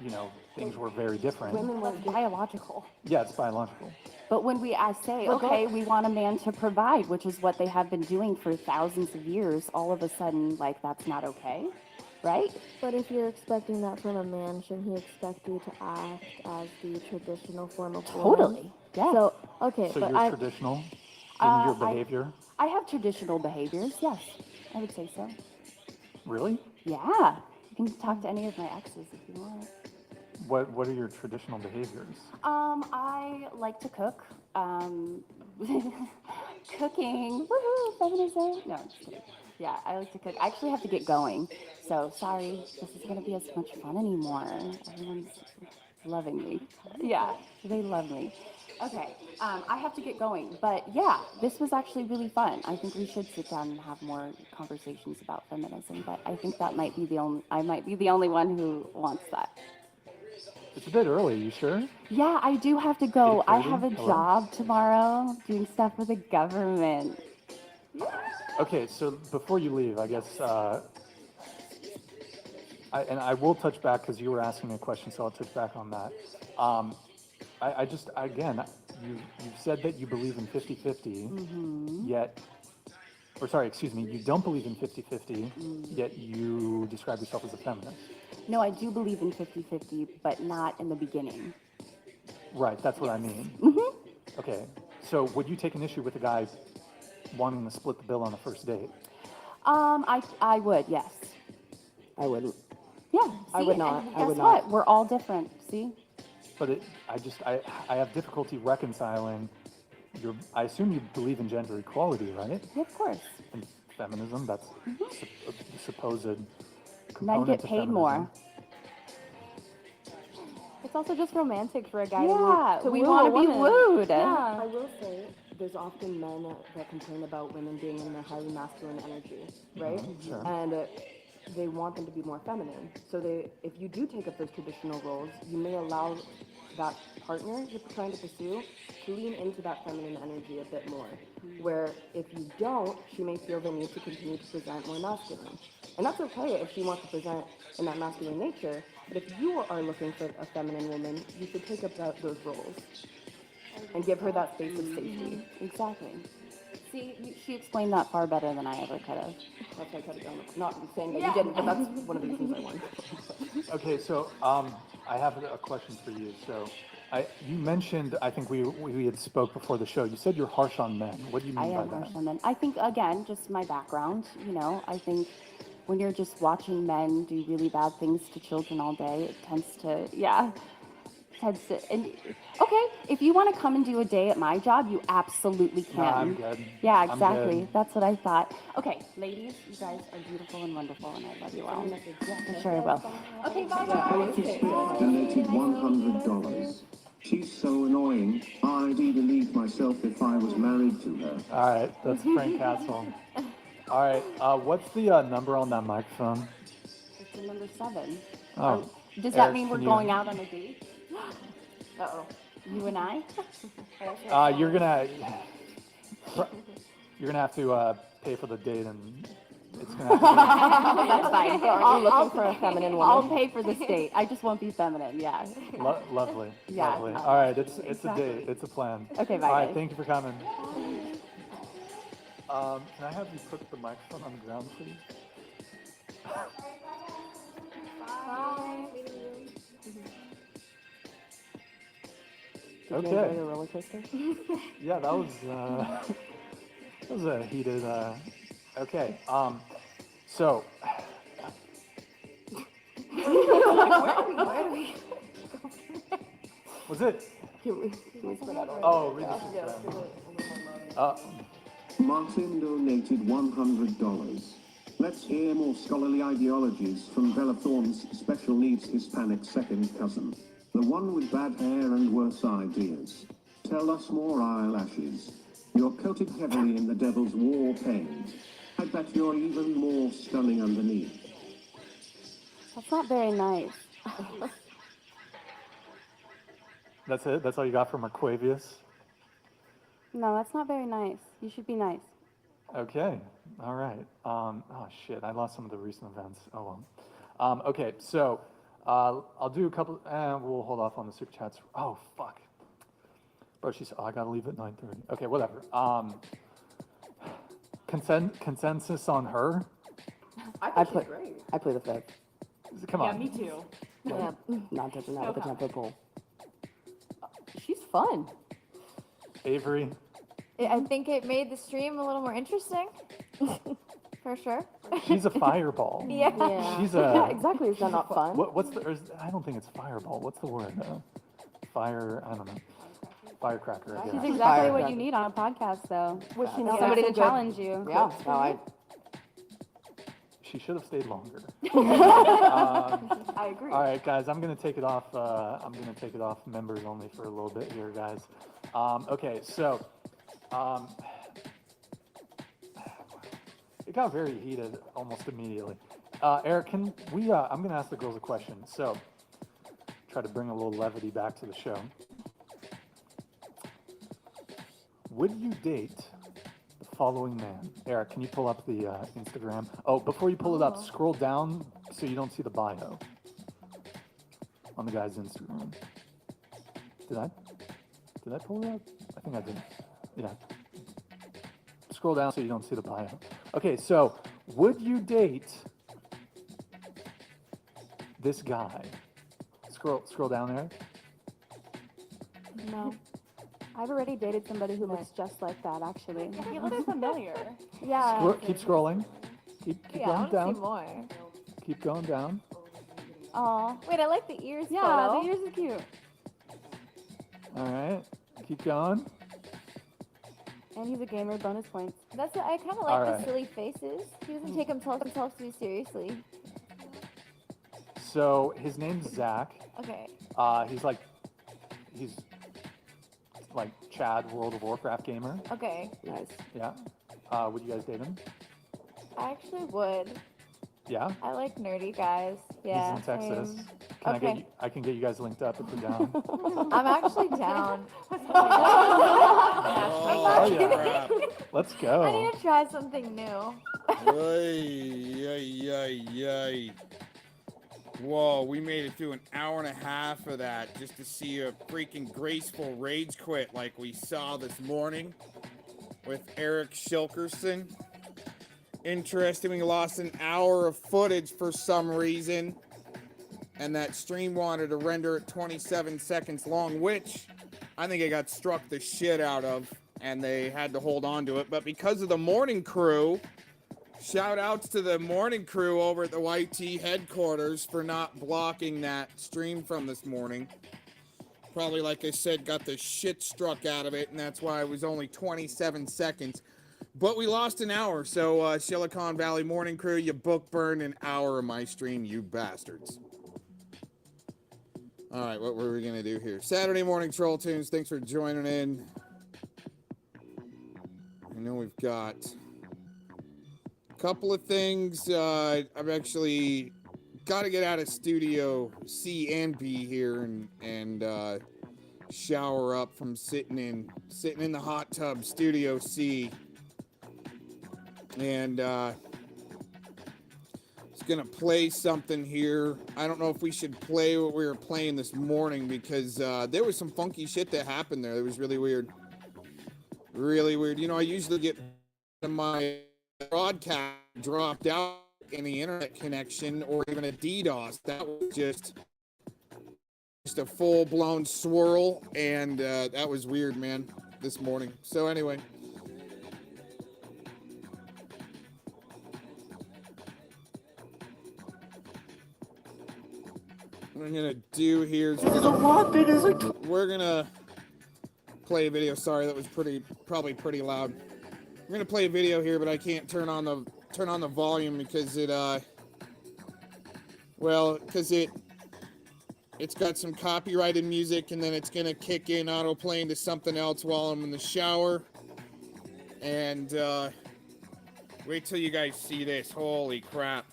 you know, things were very different. Women were biological. Yeah, it's biological. But when I say, okay, we want a man to provide, which is what they have been doing for thousands of years, all of a sudden, like, that's not okay, right? But if you're expecting that from a man, shouldn't he expect you to act as the traditional form of woman? Totally, yeah. So, okay, So but you're traditional in your behavior? I have traditional behaviors, yes. I would say so. Really? Yeah. You can talk to any of my exes if you want. What are your traditional behaviors? I like to cook. Cooking. Woohoo, feminism. No, I'm just kidding. Yeah, I like to cook. I actually have to get going. So sorry, this isn't going to be as much fun anymore. Everyone's loving me. Yeah, they love me. Okay, I have to get going. But yeah, this was actually really fun. I think we should sit down and have more conversations about feminism. But I think that might be I might be the only one who wants that. It's a bit early, you sure? Yeah, I do have to go. I 8:30? have a Hello? job tomorrow doing stuff for the government. Okay, so before you leave, I guess, I will touch back because you were asking me a question, so I'll touch back on that. I just, again, you've said that you believe in 50-50, yet or sorry, excuse me, you don't believe in 50-50, yet you describe yourself as a feminist. No, I do believe in 50-50, but not in the beginning. Right, that's what I mean. Okay, so would you take an issue with a guy wanting to split the bill on a first date? I would, yes. I wouldn't. Yeah. I see, would not. and I guess would what? not. We're all different. See? But I have difficulty reconciling I assume you believe in gender equality, right? Yeah, of course. And feminism, that's a supposed Men component get to paid feminism. more. It's also just romantic for a guy Yeah, to we woo want a to be woman. wooed. Yeah. I will say, there's often men that complain about women being in their highly masculine energy, right? Sure. And they want them to be more feminine. So if you do take up those traditional roles, you may allow that partner you're trying to pursue to lean into that feminine energy a bit more. Where if you don't, she may feel the need to continue to present more masculine. And that's okay if she wants to present in that masculine nature, but if you are looking for a feminine woman, you should take up those roles and give her that space of safety. Exactly. See, she explained that far better than I ever could have. That's why I cut it down. Not saying that you didn't, but that's one of the reasons I won. Okay, so I have a question for you. So you mentioned, I think we had spoke before the show. You said you're harsh on men. What do you mean I by am that? harsh on men. I think, again, just my background, I think when you're just watching men do really bad things to children all day, it tends to, and okay, if you want to come and do a day at my job, you absolutely can. No, I'm good. Yeah, I'm exactly. good. That's what I thought. Okay, ladies, you guys are beautiful and wonderful, and I love you all. I'm sure I will. Okay, bye. Donated $100. She's so annoying. I'd either leave myself if I was married to her. All right, that's Frank Castle. All right, what's the number on that microphone? It's the number 7. Oh, Does that Eric, mean we're can you- going out on a date? Uh-oh. You and I? you're gonna have to pay for the date, and it's gonna have to That's fine. Are you looking for a feminine woman? I'll pay for the date. I just won't be feminine, yeah. be lovely. Yeah. Lovely. All right, it's a Exactly. date. It's a plan. Okay, bye, All right, guys. thank you for coming. Can I have you put the microphone on the ground, please? Did you Okay. enjoy the roller coaster? Yeah, that was a heated. Okay. So. Was it? Can we spread out a little Oh, bit? read Yeah, this. yeah. Martin donated $100. Let's hear more scholarly ideologies from Bella Thorne's special needs Hispanic second cousin. The one with bad hair and worse ideas. Tell us more eyelashes. You're coated heavily in the devil's war paint. I bet you're even more stunning underneath. That's not very nice. That's it? That's all you got from Aquavius? No, that's not very nice. You should be nice. Okay. All right. Oh, shit. I lost some of the recent events. Oh, well. Okay. So I'll do a couple. We'll hold off on the super chats. Oh, fuck. Bro, she said, I got to leave at 9:30. Okay, whatever. Consensus on her? I play the fifth. Come Yeah, on. me too. Yeah, not touching that with the 10-foot pole. She's fun. Avery? I think it made the stream a little more interesting. For sure. She's a fireball. Yeah. She's Yeah, a. exactly. Is that not fun? What's the. I don't think it's fireball. What's the word? Fire. I don't know. Firecracker, I She's guess. exactly what you need on a podcast, though. Was she not Somebody to also good? challenge you. Yeah, no, She should have stayed longer. I agree. All right, guys, I'm gonna take it off. I'm gonna take it off members only for a little bit here, guys. Okay, so it got very heated almost immediately. Eric, can we? I'm gonna ask the girls a question. So try to bring a little levity back to the show. Would you date the following man? Eric, can you pull up the Instagram? Oh, before you pull it up, scroll down so you don't see the bio on the guy's Instagram. Did I pull it up? I think I did. Yeah. scroll down so you don't see the bio. Okay, so would you date this guy? Scroll down there. No. I've already dated somebody who looks just like that, actually. He looks familiar. Yeah. Keep scrolling. Keep Yeah, I going want to see down. more. Keep going down. Oh, wait, I like the ears Yeah, photo. the ears are cute. All right. Keep going. And he's a gamer, bonus points. That's what, I kind of like All the right. silly faces. He doesn't take himself too seriously. So his name's Zach. Okay. He's like Chad, World of Warcraft gamer. Okay. Nice. Yeah. Would you guys date him? I actually would. Yeah. I like nerdy guys. Yeah. He's in Texas. same. Can Okay. I can get you guys linked up if you're down. I'm actually down. Oh, yeah. crap. Let's I go. need to try something new. Yay. Whoa, we made it through an hour and a half of that just to see a freaking graceful rage quit like we saw this morning with Eric Shilkerson. Interesting, we lost an hour of footage for some reason, and that stream wanted to render it 27 seconds long, which I think it got struck the shit out of, and they had to hold on to it. But because of the morning crew, shout outs to the morning crew over at the YT headquarters for not blocking that stream from this morning. Probably, like I said, got the shit struck out of it, and that's why it was only 27 seconds. But we lost an hour, so Silicon Valley morning crew, you book burned an hour of my stream, you bastards. All right, what were we going to do here? Saturday morning TrollTunes, thanks for joining in. I know we've got couple of things. I've actually got to get out of Studio C and B here and shower up from sitting in the hot tub, Studio C. And was gonna play something here. I don't know if we should play what we were playing this morning because there was some funky shit that happened there. It was really weird. Really weird. You know, I usually get my broadcast dropped out any internet connection or even a DDoS. That was just a full-blown swirl, and that was weird, man, this morning. So anyway, what I'm gonna do here is we're gonna play a video. Sorry, that was probably pretty loud. We're gonna play a video here, but I can't turn on the volume because it's got some copyrighted music, and then it's gonna kick in auto-playing to something else while I'm in the shower. And wait till you guys see this. Holy crap.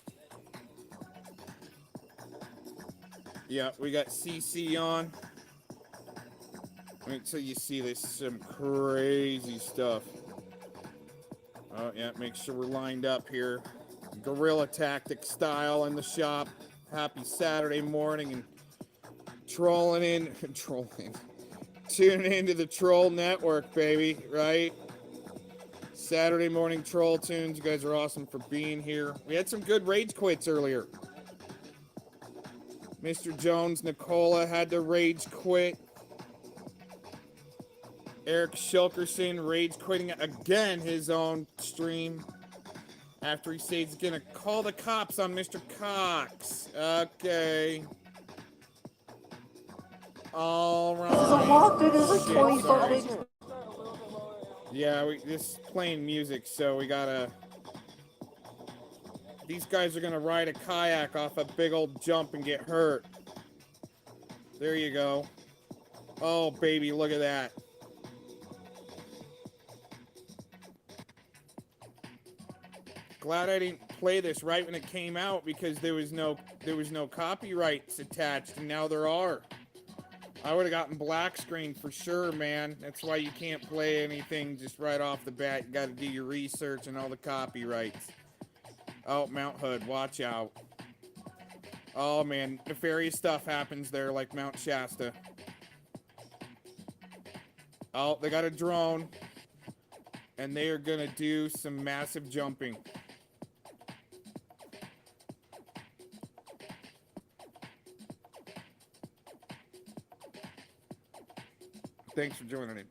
Yeah, we got CC on. Wait till you see this. Some crazy stuff. Oh, yeah, make sure we're lined up here. Guerrilla tactic style in the shop. Happy Saturday morning and tuning into the Troll Network, baby, right? Saturday morning TrollTunes. You guys are awesome for being here. We had some good rage quits earlier. Mr. Jones, Nicola had to rage quit. Eric Shilkerson rage quitting again his own stream after he says he's gonna call the cops on Mr. Cox. Okay. All right. Yeah, this is playing music, so we gotta. These guys are gonna ride a kayak off a big old jump and get hurt. There you go. Oh, baby, look at that. Glad I didn't play this right when it came out because there was no copyrights attached, and now there are. I would have gotten black screen for sure, man. That's why you can't play anything just right off the bat. You got to do your research and all the copyrights. Oh, Mount Hood, watch out. Oh man, nefarious stuff happens there, like Mount Shasta. Oh, they got a drone. And they are gonna do some massive jumping. Thanks for joining in.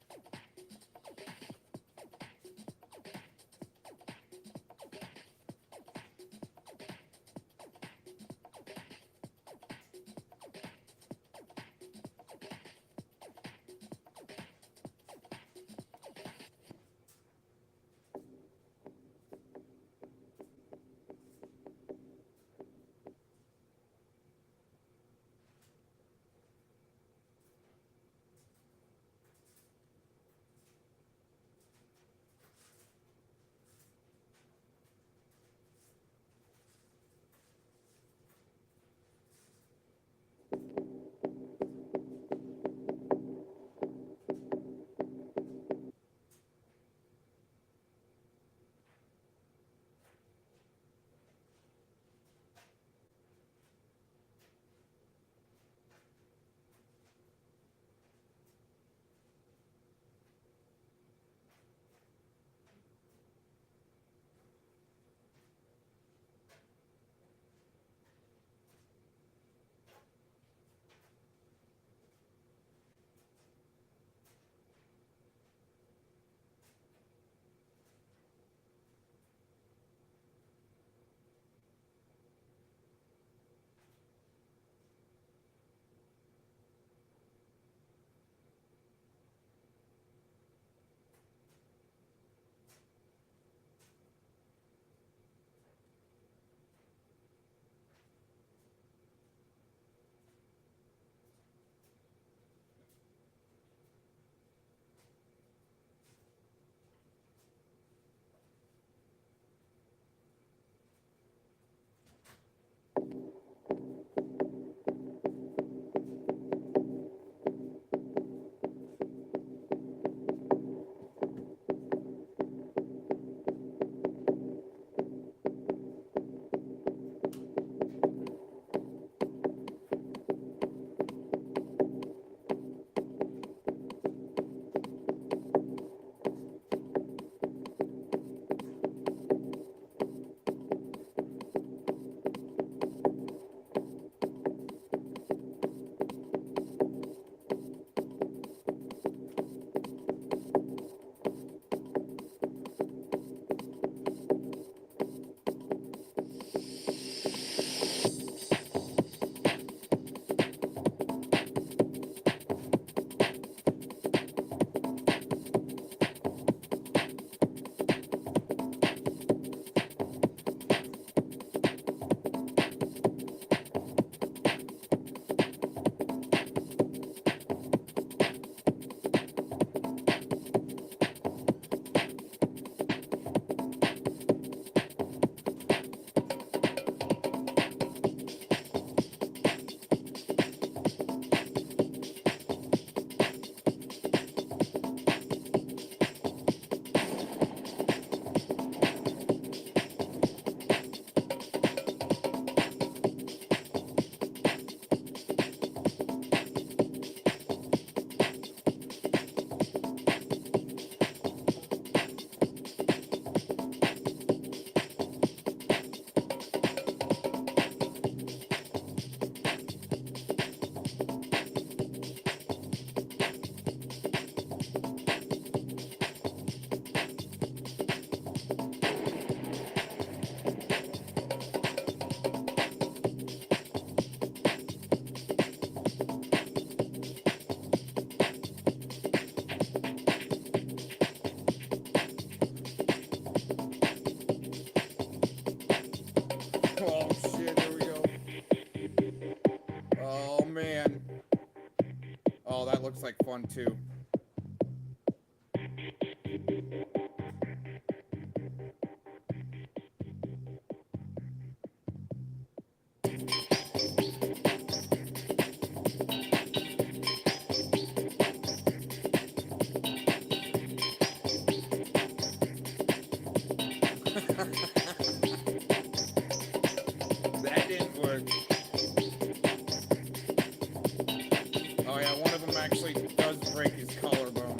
Oh shit, here we go. Oh man. Oh, that looks like fun too. That didn't work. Oh yeah, one of them actually does break his collarbone.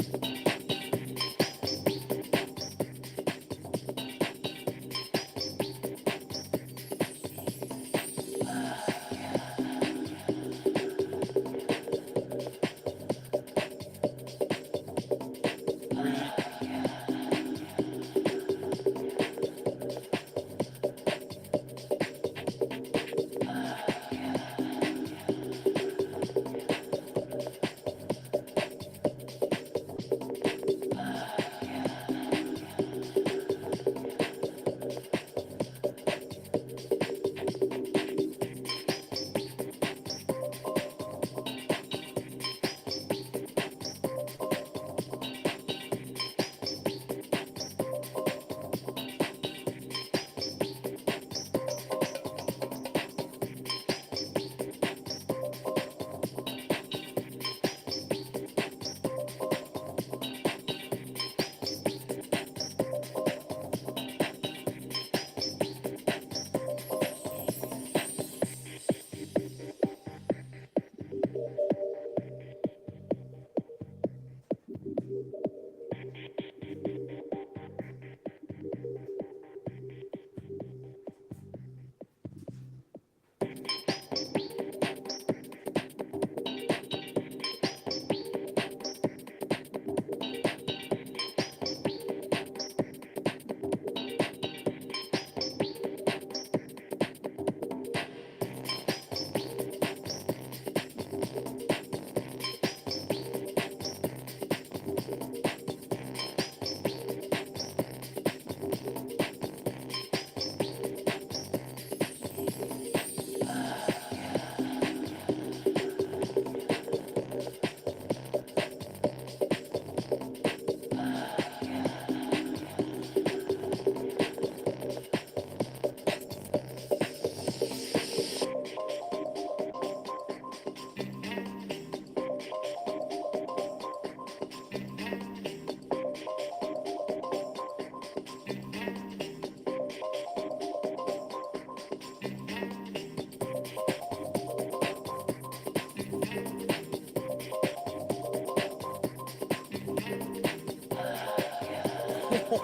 Oh,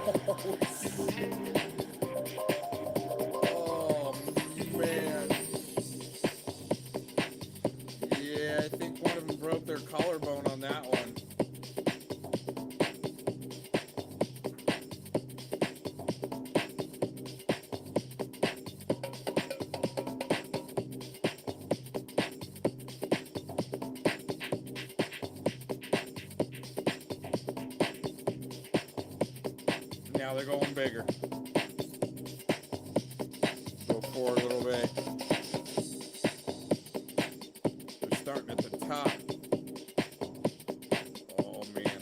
man. Yeah, I think one of them broke their collarbone on that one. Now they're going bigger. Go forward a little bit. They're starting at the top. Oh, man.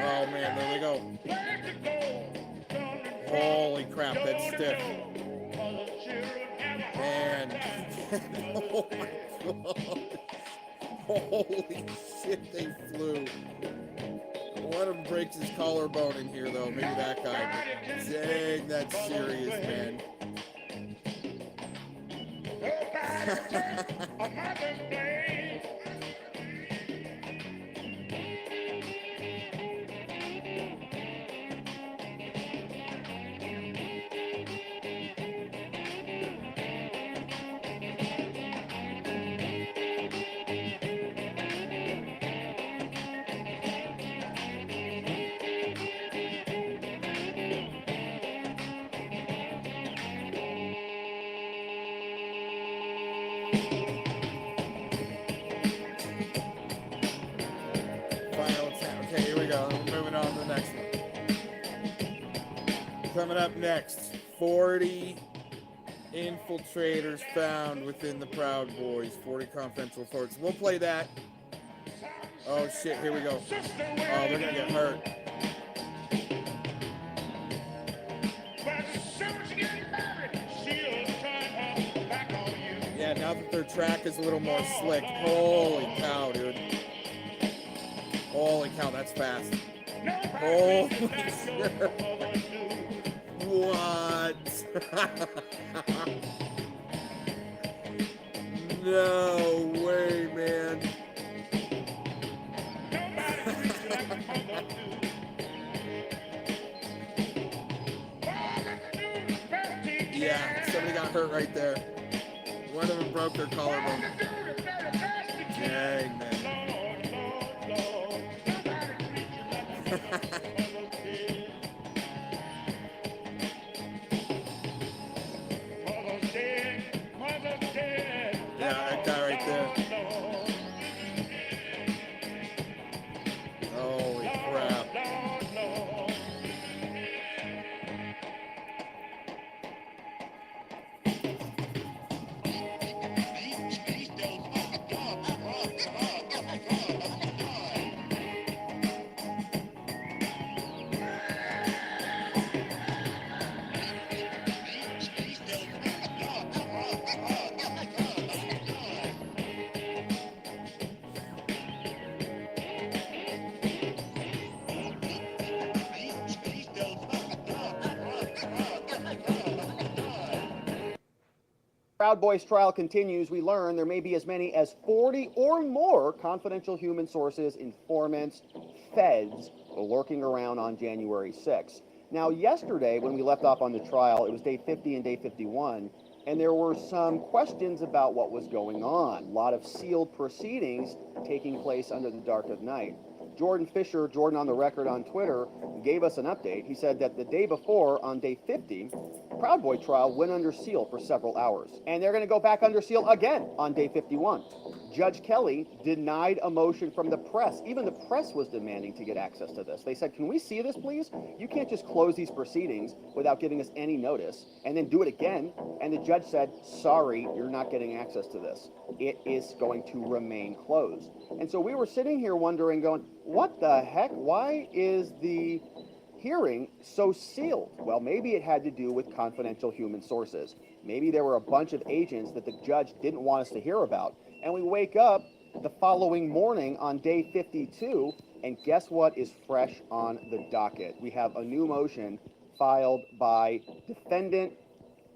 Oh man, there they go. Holy crap, that's stiff. Man. Oh my god. Holy shit, they flew. One of them breaks his collarbone in here though, maybe that guy. Dang, that's serious, man. Okay, here we go. We're moving on to the next one. Coming up next, 40 infiltrators found within the Proud Boys. 40 confidential reports. We'll play that. Oh shit, here we go. Oh, they're gonna get hurt. Yeah, now that their track is a little more slick. Holy cow, dude. Holy cow, that's fast. Holy shit. What? No way, man. Yeah, somebody got hurt right there. One of them broke their collarbone. Dang, man. Yeah, that guy right there. Holy crap. Proud Boys trial continues. We learn there may be as many as 40 or more confidential human sources, informants, feds lurking around on January 6th. Now, yesterday, when we left off on the trial, it was day 50 and day 51, and there were some questions about what was going on. A lot of sealed proceedings taking place under the dark of night. Jordan Fisher, Jordan on the Record on Twitter, gave us an update. He said that the day before, on day 50, Proud Boy trial went under seal for several hours. And they're going to go back under seal again on day 51. Judge Kelly denied a motion from the press. Even the press was demanding to get access to this. They said, can we see this, please? You can't just close these proceedings without giving us any notice and then do it again. And the judge said, sorry, you're not getting access to this. It is going to remain closed. And so we were sitting here wondering, going, what the heck? Why is the hearing so sealed? Well, maybe it had to do with confidential human sources. Maybe there were a bunch of agents that the judge didn't want us to hear about. And we wake up the following morning on day 52, and guess what is fresh on the docket? We have a new motion filed by defendant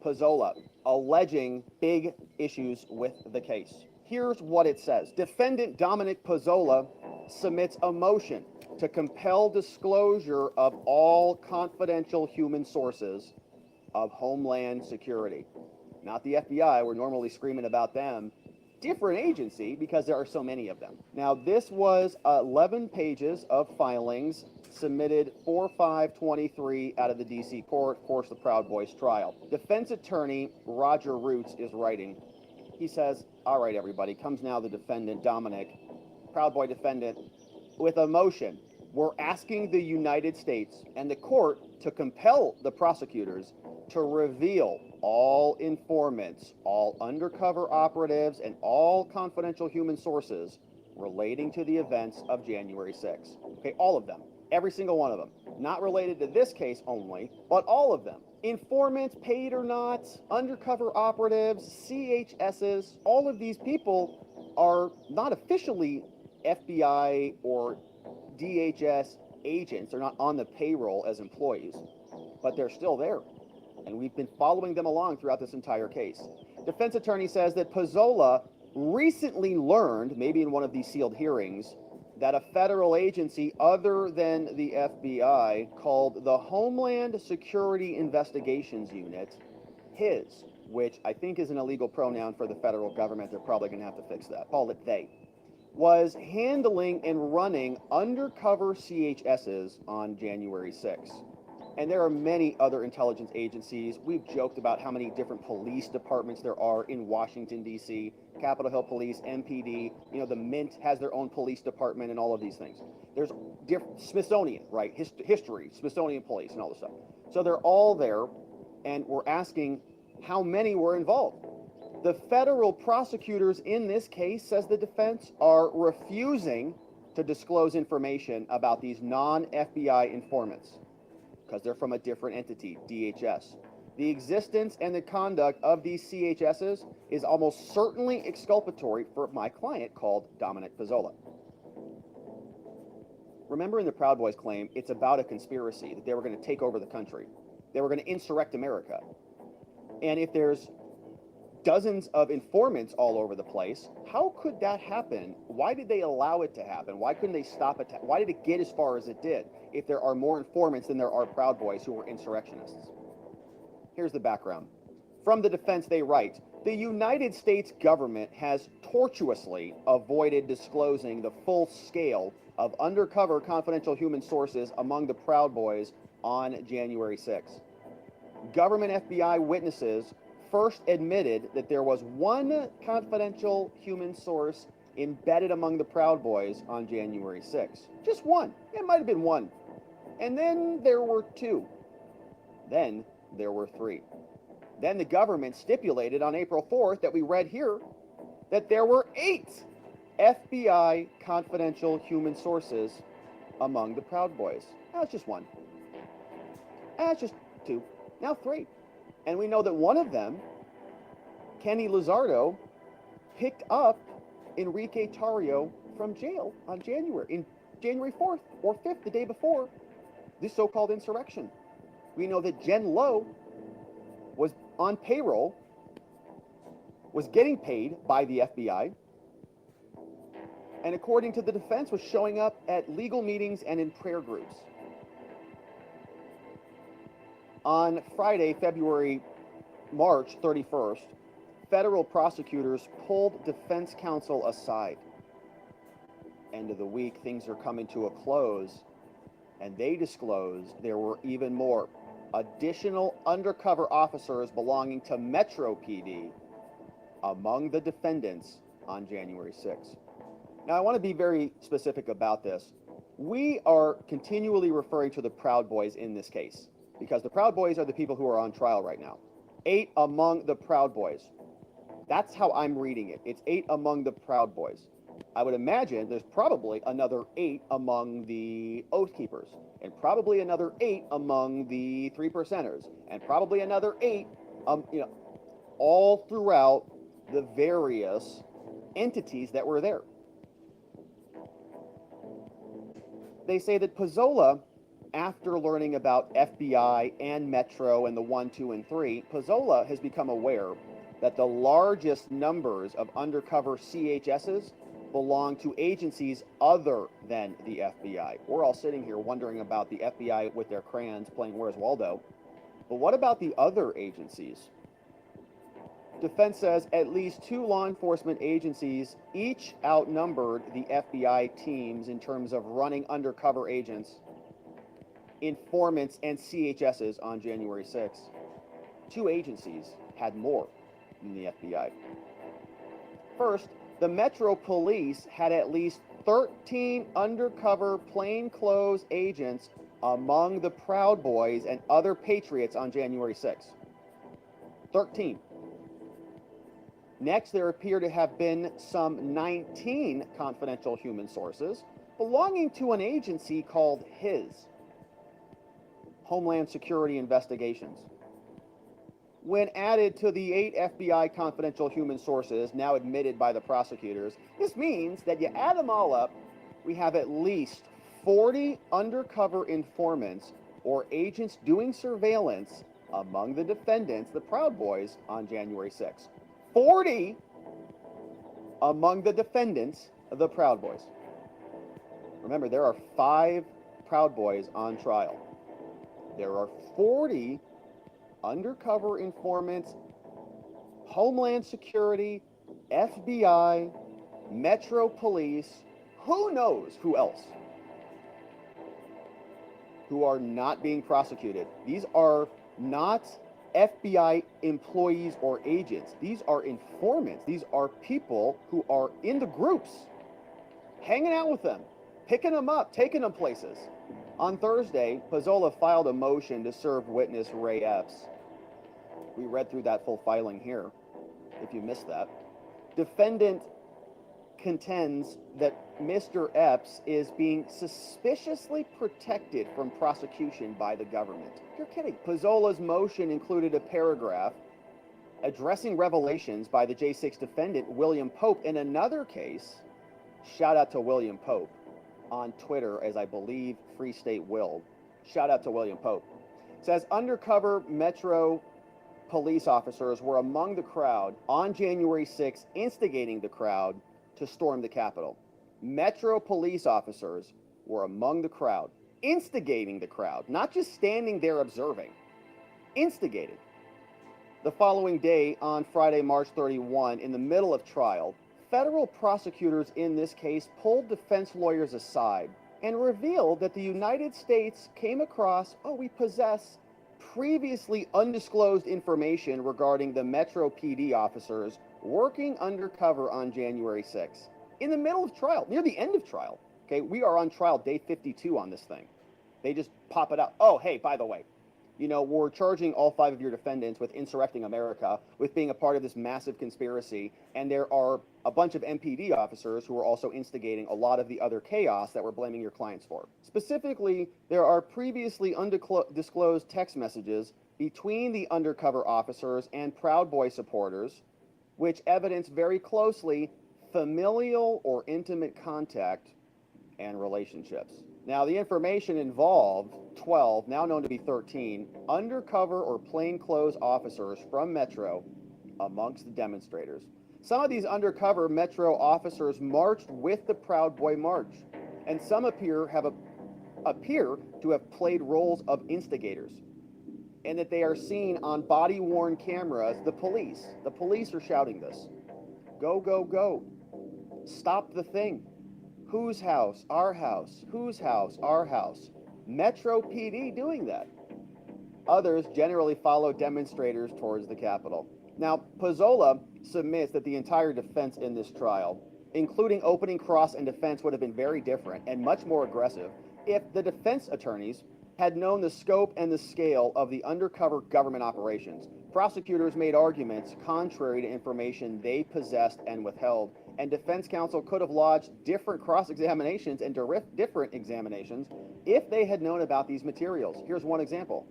Pizzola, alleging big issues with the case. Here's what it says. Defendant Dominic Pizzola submits a motion to compel disclosure of all confidential human sources of Homeland Security. Not the FBI, we're normally screaming about them. Different agency because there are so many of them. Now, this was 11 pages of filings submitted 4/5/23 out of the DC court, of course, the Proud Boys trial. Defense attorney Roger Roots is writing. He says, all right, everybody, comes now the defendant, Dominic, Proud Boy defendant, with a motion. We're asking the United States and the court to compel the prosecutors to reveal all informants, all undercover operatives, and all confidential human sources relating to the events of January 6th. Okay, all of them. Every single one of them. Not related to this case only, but all of them. Informants, paid or not, undercover operatives, CHSs, all of these people are not officially FBI or DHS agents. They're not on the payroll as employees, but they're still there. And we've been following them along throughout this entire case. Defense attorney says that Pizzola recently learned, maybe in one of these sealed hearings, that a federal agency other than the FBI called the Homeland Security Investigations Unit, his, which I think is an illegal pronoun for the federal government. They're probably going to have to fix that. Call it they. Was handling and running undercover CHSs on January 6th. And there are many other intelligence agencies. We've joked about how many different police departments there are in Washington, D.C., Capitol Hill Police, MPD, you know, the Mint has their own police department and all of these things. There's different, Smithsonian, right, history, Smithsonian Police and all this stuff. So they're all there, and we're asking how many were involved. The federal prosecutors in this case, says the defense, are refusing to disclose information about these non-FBI informants, because they're from a different entity, DHS. The existence and the conduct of these CHSs is almost certainly exculpatory for my client called Dominic Pizzola. Remember in the Proud Boys claim, it's about a conspiracy that they were going to take over the country. They were going to insurrect America. And if there's dozens of informants all over the place, how could that happen? Why did they allow it to happen? Why couldn't they stop it? Why did it get as far as it did if there are more informants than there are Proud Boys who were insurrectionists? Here's the background. From the defense, they write, the United States government has tortuously avoided disclosing the full scale of undercover confidential human sources among the Proud Boys on January 6th. Government FBI witnesses first admitted that there was one confidential human source embedded among the Proud Boys on January 6th. Just one. It might have been one. And then there were two. Then there were three. Then the government stipulated on April 4th that we read here that there were 8 FBI confidential human sources among the Proud Boys. That's just one. That's just 2. Now 3. And we know that one of them, Kenny Luzardo, picked up Enrique Tarrio from jail on January 4th or 5th, the day before this so-called insurrection. We know that Jen Lowe was on payroll, was getting paid by the FBI, and according to the defense, was showing up at legal meetings and in prayer groups. On Friday, March 31st, federal prosecutors pulled defense counsel aside end of the week, things are coming to a close, and they disclosed there were even more additional undercover officers belonging to Metro PD among the defendants on January 6th. Now, I want to be very specific about this. We are continually referring to the Proud Boys in this case because the Proud Boys are the people who are on trial right now. 8 among the Proud Boys. That's how I'm reading it. It's 8 among the Proud Boys. I would imagine there's probably another 8 among the Oath Keepers, and probably another 8 among the 3 Percenters, and probably another 8, all throughout the various entities that were there. They say that Pizzola, after learning about FBI and Metro and the 1, 2, and 3, Pizzola has become aware that the largest numbers of undercover CHSs belong to agencies other than the FBI. We're all sitting here wondering about the FBI with their crayons playing Where's Waldo. But what about the other agencies? Defense says at least 2 law enforcement agencies each outnumbered the FBI teams in terms of running undercover agents, informants, and CHSs on January 6th. 2 agencies had more than the FBI. First, the Metro Police had at least 13 undercover plainclothes agents among the Proud Boys and other patriots on January 6th. 13. Next, there appear to have been some 19 confidential human sources belonging to an agency called HIS, Homeland Security Investigations. When added to the 8 FBI confidential human sources now admitted by the prosecutors, this means that you add them all up, we have at least 40 undercover informants or agents doing surveillance among the defendants, the Proud Boys, on January 6th. 40 among the defendants, the Proud Boys. Remember, there are 5 Proud Boys on trial. There are 40 undercover informants, Homeland Security, FBI, Metro Police, who knows who else, who are not being prosecuted. These are not FBI employees or agents. These are informants. These are people who are in the groups, hanging out with them, picking them up, taking them places. On Thursday, Pizzola filed a motion to serve witness Ray Epps. We read through that full filing here, if you missed that. Defendant contends that Mr. Epps is being suspiciously protected from prosecution by the government. You're kidding. Pizzola's motion included a paragraph addressing revelations by the J6 defendant, William Pope, in another case. Shout out to William Pope on Twitter, as I believe Free State Will. Shout out to William Pope. It says undercover Metro police officers were among the crowd on January 6th, instigating the crowd to storm the Capitol. Metro police officers were among the crowd, instigating the crowd, not just standing there observing, instigated. The following day, on Friday, March 31, in the middle of trial, federal prosecutors in this case pulled defense lawyers aside and revealed that the United States came across, we possess previously undisclosed information regarding the Metro PD officers working undercover on January 6th. In the middle of trial, near the end of trial, okay, we are on trial day 52 on this thing. They just pop it up. Oh, hey, by the way, we're charging all 5 of your defendants with insurrecting America, with being a part of this massive conspiracy, and there are a bunch of MPD officers who are also instigating a lot of the other chaos that we're blaming your clients for. Specifically, there are previously undisclosed text messages between the undercover officers and Proud Boy supporters, which evidence very closely familial or intimate contact and relationships. Now, the information involved 12, now known to be 13, undercover or plainclothes officers from Metro amongst the demonstrators. Some of these undercover Metro officers marched with the Proud Boy March, and some appear to have played roles of instigators, and that they are seen on body-worn cameras. The police are shouting this. Go, go, go. Stop the thing. Whose house? Our house. Whose house? Our house. Metro PD doing that. Others generally follow demonstrators towards the Capitol. Now, Pizzola submits that the entire defense in this trial, including opening cross and defense, would have been very different and much more aggressive if the defense attorneys had known the scope and the scale of the undercover government operations. Prosecutors made arguments contrary to information they possessed and withheld, and defense counsel could have lodged different cross-examinations and different examinations if they had known about these materials. Here's one example.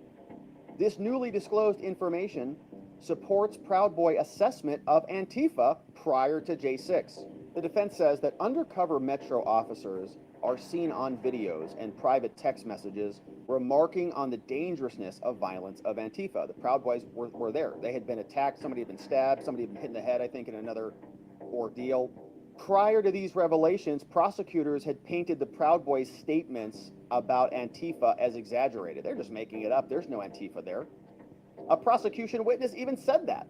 This newly disclosed information supports Proud Boy assessment of Antifa prior to J6. The defense says that undercover Metro officers are seen on videos and private text messages remarking on the dangerousness of violence of Antifa. The Proud Boys were there. They had been attacked, somebody had been stabbed, somebody had been hit in the head, I think, in another ordeal. Prior to these revelations, prosecutors had painted the Proud Boys' statements about Antifa as exaggerated. They're just making it up. There's no Antifa there. A prosecution witness even said that.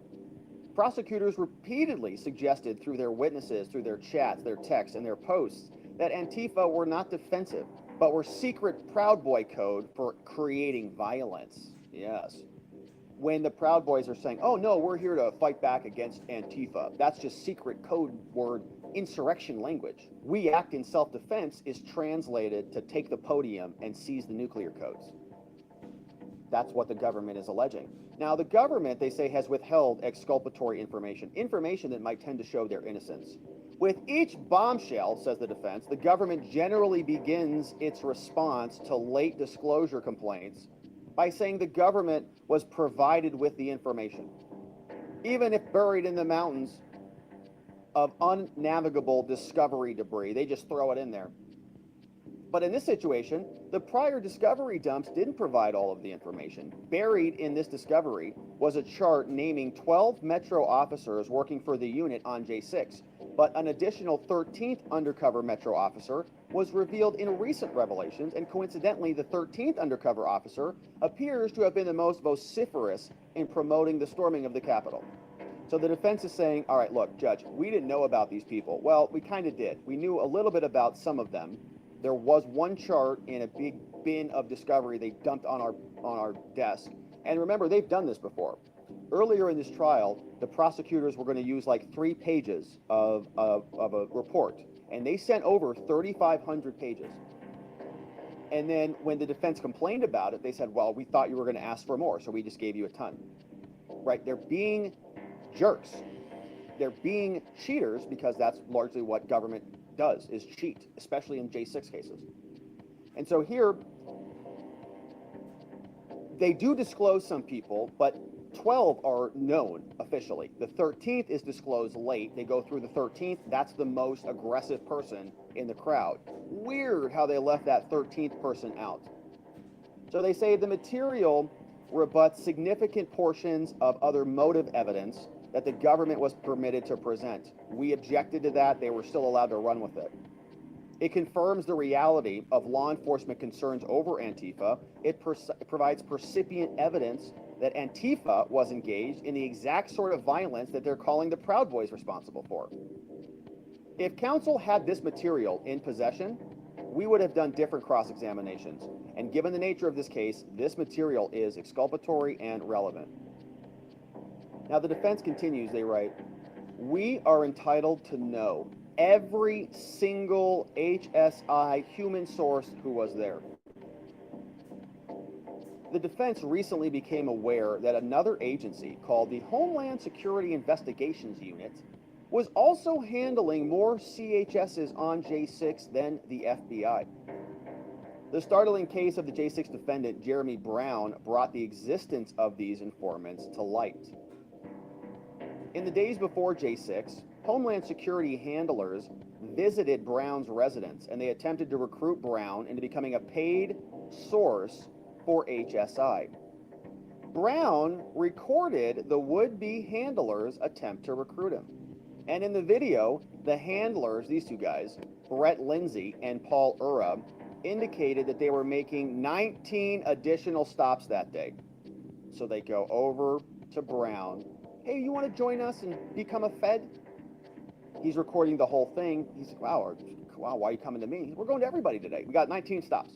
Prosecutors repeatedly suggested through their witnesses, through their chats, their texts, and their posts that Antifa were not defensive, but were secret Proud Boy code for creating violence. Yes. When the Proud Boys are saying, oh no, we're here to fight back against Antifa, that's just secret code word insurrection language. We act in self-defense is translated to take the podium and seize the nuclear codes. That's what the government is alleging. Now, the government, they say, has withheld exculpatory information that might tend to show their innocence. With each bombshell, says the defense, the government generally begins its response to late disclosure complaints by saying the government was provided with the information, even if buried in the mountains of unnavigable discovery debris. They just throw it in there. But in this situation, the prior discovery dumps didn't provide all of the information. Buried in this discovery was a chart naming 12 Metro officers working for the unit on J6, but an additional 13th undercover Metro officer was revealed in recent revelations, and coincidentally, the 13th undercover officer appears to have been the most vociferous in promoting the storming of the Capitol. So the defense is saying, all right, look, Judge, we didn't know about these people. Well, we kind of did. We knew a little bit about some of them. There was one chart in a big bin of discovery they dumped on our desk. And remember, they've done this before. Earlier in this trial, the prosecutors were going to use like 3 pages of a report, and they sent over 3,500 pages. And then when the defense complained about it, they said, well, we thought you were going to ask for more, so we just gave you a ton. Right? They're being jerks. They're being cheaters, because that's largely what government does, is cheat, especially in J6 cases. And so here, they do disclose some people, but 12 are known officially. The 13th is disclosed late. They go through the 13th. That's the most aggressive person in the crowd. Weird how they left that 13th person out. So they say the material rebuts significant portions of other motive evidence that the government was permitted to present. We objected to that. They were still allowed to run with it. It confirms the reality of law enforcement concerns over Antifa. It provides percipient evidence that Antifa was engaged in the exact sort of violence that they're calling the Proud Boys responsible for. If counsel had this material in possession, we would have done different cross-examinations. And given the nature of this case, this material is exculpatory and relevant. Now, the defense continues, they write, we are entitled to know every single HSI human source who was there. The defense recently became aware that another agency called the Homeland Security Investigations Unit was also handling more CHSs on J6 than the FBI. The startling case of the J6 defendant, Jeremy Brown, brought the existence of these informants to light. In the days before J6, Homeland Security handlers visited Brown's residence, and they attempted to recruit Brown into becoming a paid source for HSI. Brown recorded the would-be handlers' attempt to recruit him. And in the video, the handlers, these two guys, Brett Lindsay and Paul Ura, indicated that they were making 19 additional stops that day. So they go over to Brown. Hey, you want to join us and become a Fed? He's recording the whole thing. He's like, wow, our wow, why are you coming to me? We're going to everybody today. We got 19 stops.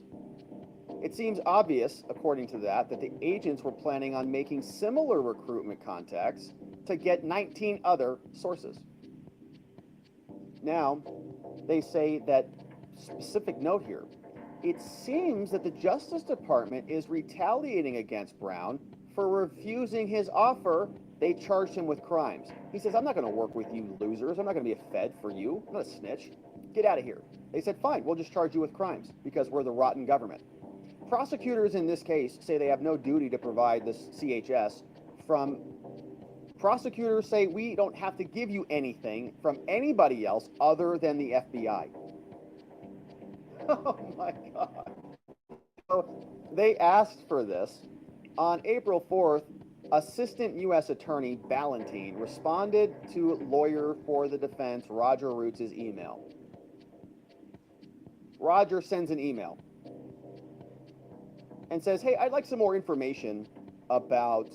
It seems obvious, according to that the agents were planning on making similar recruitment contacts to get 19 other sources. Now, they say that, specific note here, it seems that the Justice Department is retaliating against Brown for refusing his offer. They charged him with crimes. He says, I'm not going to work with you losers. I'm not going to be a fed for you. I'm not a snitch. Get out of here. They said, fine, we'll just charge you with crimes because we're the rotten government. Prosecutors in this case say they have no duty to provide this CHS from. Prosecutors say we don't have to give you anything from anybody else other than the FBI. Oh my God. So they asked for this. On April 4th, Assistant U.S. Attorney Ballantine responded to lawyer for the defense Roger Roots' email. Roger sends an email and says, hey, I'd like some more information about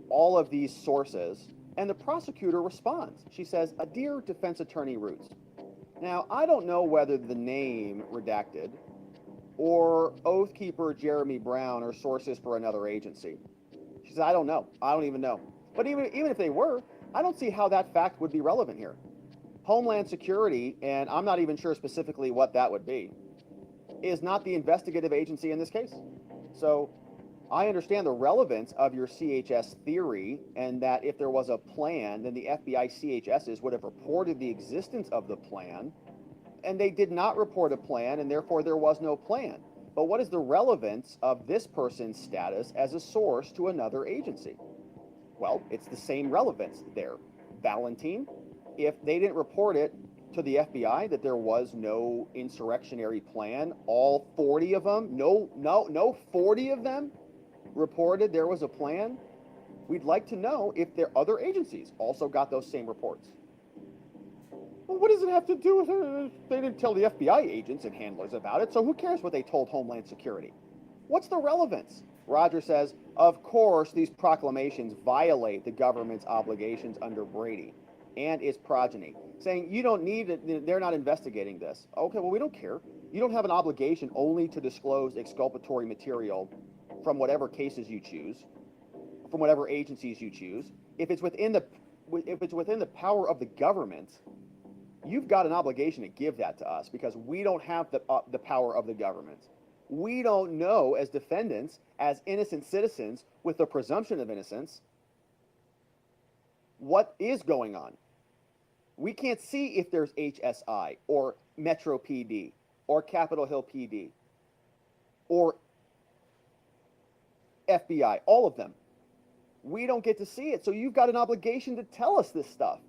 all of these sources. And the prosecutor responds. She says, Dear Defense Attorney Roots, now I don't know whether the name redacted or Oathkeeper Jeremy Brown are sources for another agency. She says, I don't know. I don't even know. But even if they were, I don't see how that fact would be relevant here. Homeland Security, and I'm not even sure specifically what that would be, is not the investigative agency in this case. So I understand the relevance of your CHS theory, and that if there was a plan, then the FBI CHSs would have reported the existence of the plan, and they did not report a plan, and therefore there was no plan. But what is the relevance of this person's status as a source to another agency? Well, it's the same relevance there. Ballantine, if they didn't report it to the FBI that there was no insurrectionary plan, all 40 of them, no 40 of them reported there was a plan, we'd like to know if their other agencies also got those same reports. Well, what does it have to do with it? They didn't tell the FBI agents and handlers about it, so who cares what they told Homeland Security? What's the relevance? Roger says, of course, these proclamations violate the government's obligations under Brady and its progeny, saying you don't need it, they're not investigating this. Okay, well, we don't care. You don't have an obligation only to disclose exculpatory material from whatever cases you choose, from whatever agencies you choose. If it's within the power of the government, you've got an obligation to give that to us because we don't have the power of the government. We don't know, as defendants, as innocent citizens with the presumption of innocence, what is going on. We can't see if there's HSI or Metro PD or Capitol Hill PD or FBI, all of them. We don't get to see it, so you've got an obligation to tell us this stuff.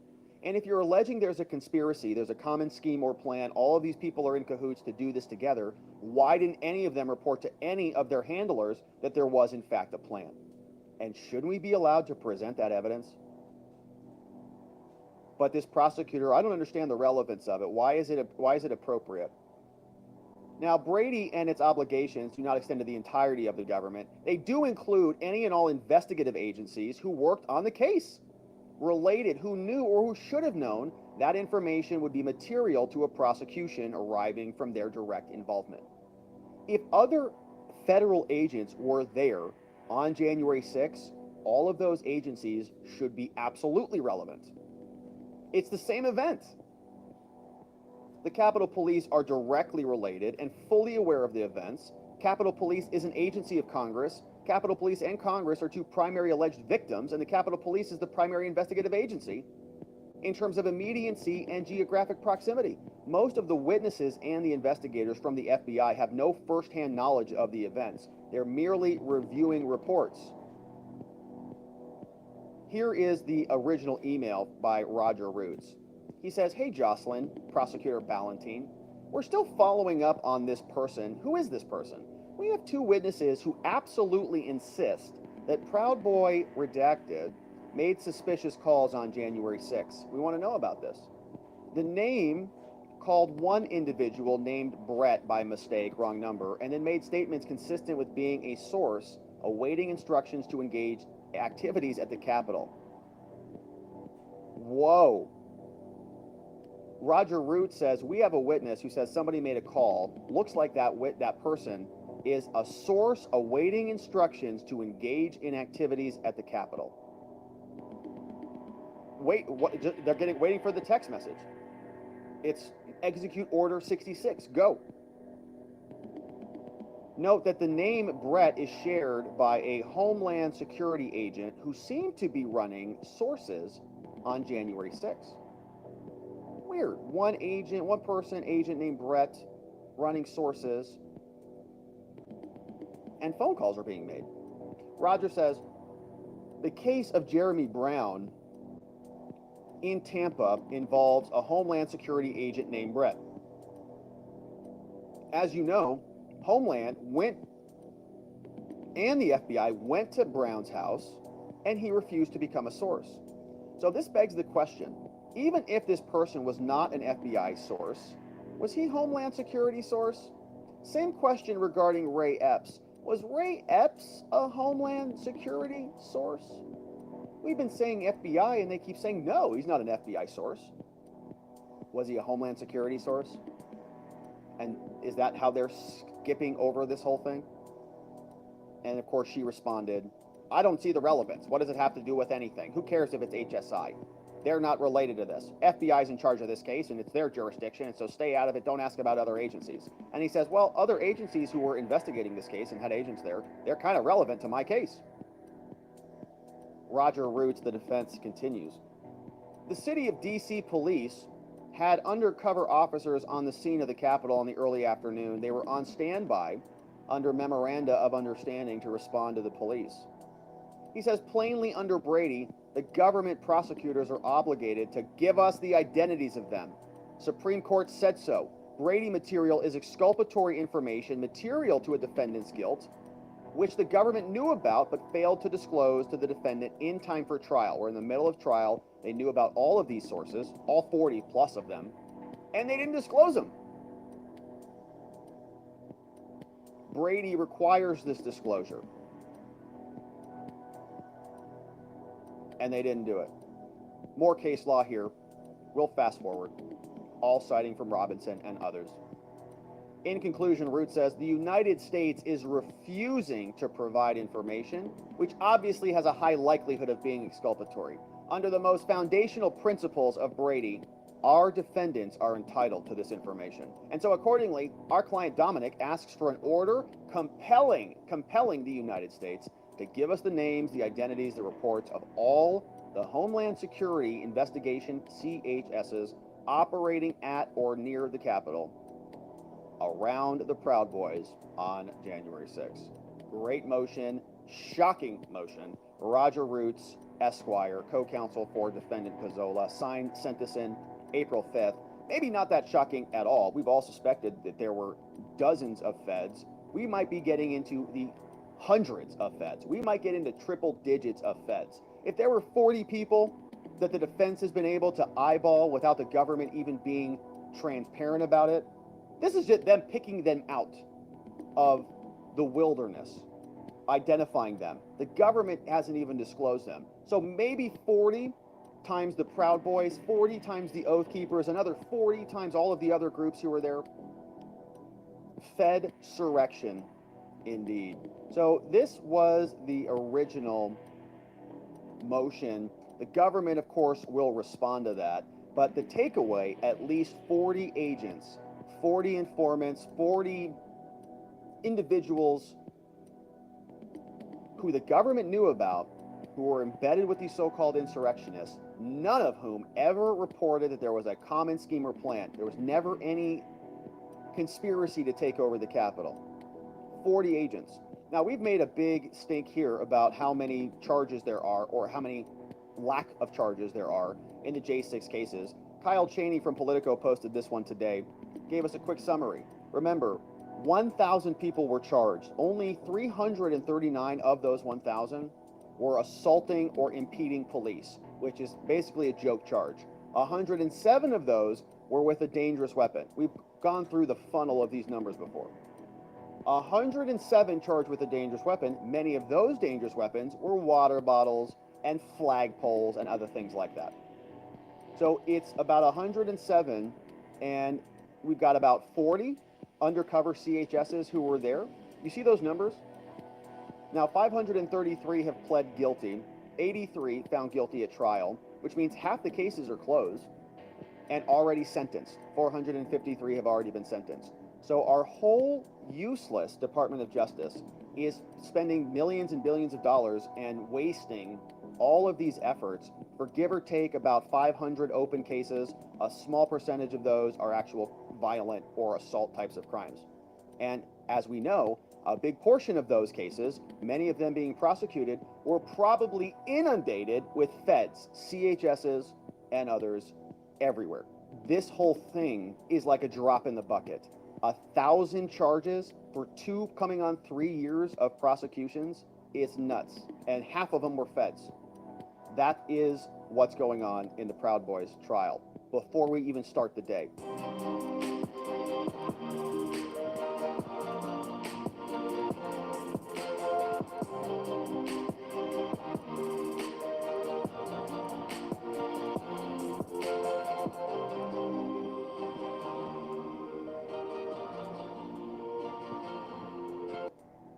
And if you're alleging there's a conspiracy, there's a common scheme or plan, all of these people are in cahoots to do this together, why didn't any of them report to any of their handlers that there was in fact a plan? And shouldn't we be allowed to present that evidence? But this prosecutor, I don't understand the relevance of it. Why is it appropriate? Now, Brady and its obligations do not extend to the entirety of the government. They do include any and all investigative agencies who worked on the case, related, who knew or who should have known that information would be material to a prosecution arriving from their direct involvement. If other federal agents were there on January 6th, all of those agencies should be absolutely relevant. It's the same event. The Capitol Police are directly related and fully aware of the events. Capitol Police is an agency of Congress. Capitol Police and Congress are two primary alleged victims, and the Capitol Police is the primary investigative agency in terms of immediacy and geographic proximity. Most of the witnesses and the investigators from the FBI have no firsthand knowledge of the events. They're merely reviewing reports. Here is the original email by Roger Roots. He says, hey, Jocelyn, Prosecutor Ballantine, we're still following up on this person. Who is this person? We have two witnesses who absolutely insist that Proud Boy Redacted made suspicious calls on January 6th. We want to know about this. The name called one individual named Brett by mistake, wrong number, and then made statements consistent with being a source awaiting instructions to engage activities at the Capitol. Whoa. Roger Root says, we have a witness who says somebody made a call. Looks like that person is a source awaiting instructions to engage in activities at the Capitol. Wait, they're waiting for the text message. It's execute order 66, go. Note that the name Brett is shared by a Homeland Security agent who seemed to be running sources on January 6th. Weird. One agent named Brett running sources, and phone calls are being made. Roger says, the case of Jeremy Brown in Tampa involves a Homeland Security agent named Brett. As you know, Homeland and the FBI went to Brown's house, and he refused to become a source. So this begs the question, even if this person was not an FBI source, was he Homeland Security source? Same question regarding Ray Epps. Was Ray Epps a Homeland Security source? We've been saying FBI, and they keep saying, no, he's not an FBI source. Was he a Homeland Security source? And is that how they're skipping over this whole thing? And of course, she responded, I don't see the relevance. What does it have to do with anything? Who cares if it's HSI? They're not related to this. FBI's in charge of this case, and it's their jurisdiction, and so stay out of it. Don't ask about other agencies. And he says, well, other agencies who were investigating this case and had agents there, they're kind of relevant to my case. Roger Roots, the defense, continues. The city of D.C. police had undercover officers on the scene of the Capitol in the early afternoon. They were on standby under memoranda of understanding to respond to the police. He says, plainly under Brady, the government prosecutors are obligated to give us the identities of them. Supreme Court said so. Brady material is exculpatory information material to a defendant's guilt, which the government knew about but failed to disclose to the defendant in time for trial. We're in the middle of trial. They knew about all of these sources, all 40 plus of them, and they didn't disclose them. Brady requires this disclosure, and they didn't do it. More case law here. We'll fast forward, all citing from Robinson and others. In conclusion, Root says the United States is refusing to provide information, which obviously has a high likelihood of being exculpatory. Under the most foundational principles of Brady, our defendants are entitled to this information. And so accordingly, our client Dominic asks for an order compelling the United States to give us the names, the identities, the reports of all the Homeland Security investigation CHSs operating at or near the Capitol around the Proud Boys on January 6th. Great motion, shocking motion. Roger Roots, Esquire, co-counsel for defendant Pizzola, sent this in April 5th. Maybe not that shocking at all. We've all suspected that there were dozens of feds. We might be getting into the hundreds of feds. We might get into triple digits of feds. If there were 40 people that the defense has been able to eyeball without the government even being transparent about it, this is just them picking them out of the wilderness, identifying them. The government hasn't even disclosed them. So maybe 40 times the Proud Boys, 40 times the Oath Keepers, another 40 times all of the other groups who were there. Fed surrection, indeed. So this was the original motion. The government, of course, will respond to that. But the takeaway, at least 40 agents, 40 informants, 40 individuals who the government knew about, who were embedded with these so-called insurrectionists, none of whom ever reported that there was a common scheme or plan. There was never any conspiracy to take over the Capitol. 40 agents. Now, we've made a big stink here about how many charges there are, or how many lack of charges there are in the J6 cases. Kyle Cheney from Politico posted this one today, gave us a quick summary. Remember, 1,000 people were charged. Only 339 of those 1,000 were assaulting or impeding police, which is basically a joke charge. 107 of those were with a dangerous weapon. We've gone through the funnel of these numbers before. 107 charged with a dangerous weapon. Many of those dangerous weapons were water bottles and flagpoles and other things like that. So it's about 107, and we've got about 40 undercover CHSs who were there. You see those numbers? Now, 533 have pled guilty, 83 found guilty at trial, which means half the cases are closed and already sentenced. 453 have already been sentenced. So our whole useless Department of Justice is spending millions and billions of dollars and wasting all of these efforts for give or take about 500 open cases. A small percentage of those are actual violent or assault types of crimes. And as we know, a big portion of those cases, many of them being prosecuted, were probably inundated with feds, CHSs, and others everywhere. This whole thing is like a drop in the bucket. 1,000 charges for 2 coming on 3 years of prosecutions is nuts. And half of them were feds. That is what's going on in the Proud Boys trial before we even start the day.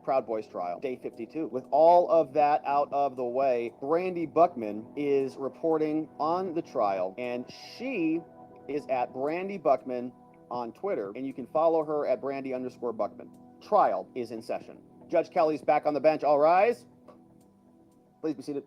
Proud Boys trial, day 52. With all of that out of the way, Brandy Buckman is reporting on the trial, and she is at Brandy Buckman on Twitter, and you can follow her at Brandy_Buckman. Trial is in session. Judge Kelly's back on the bench. All rise. Please be seated.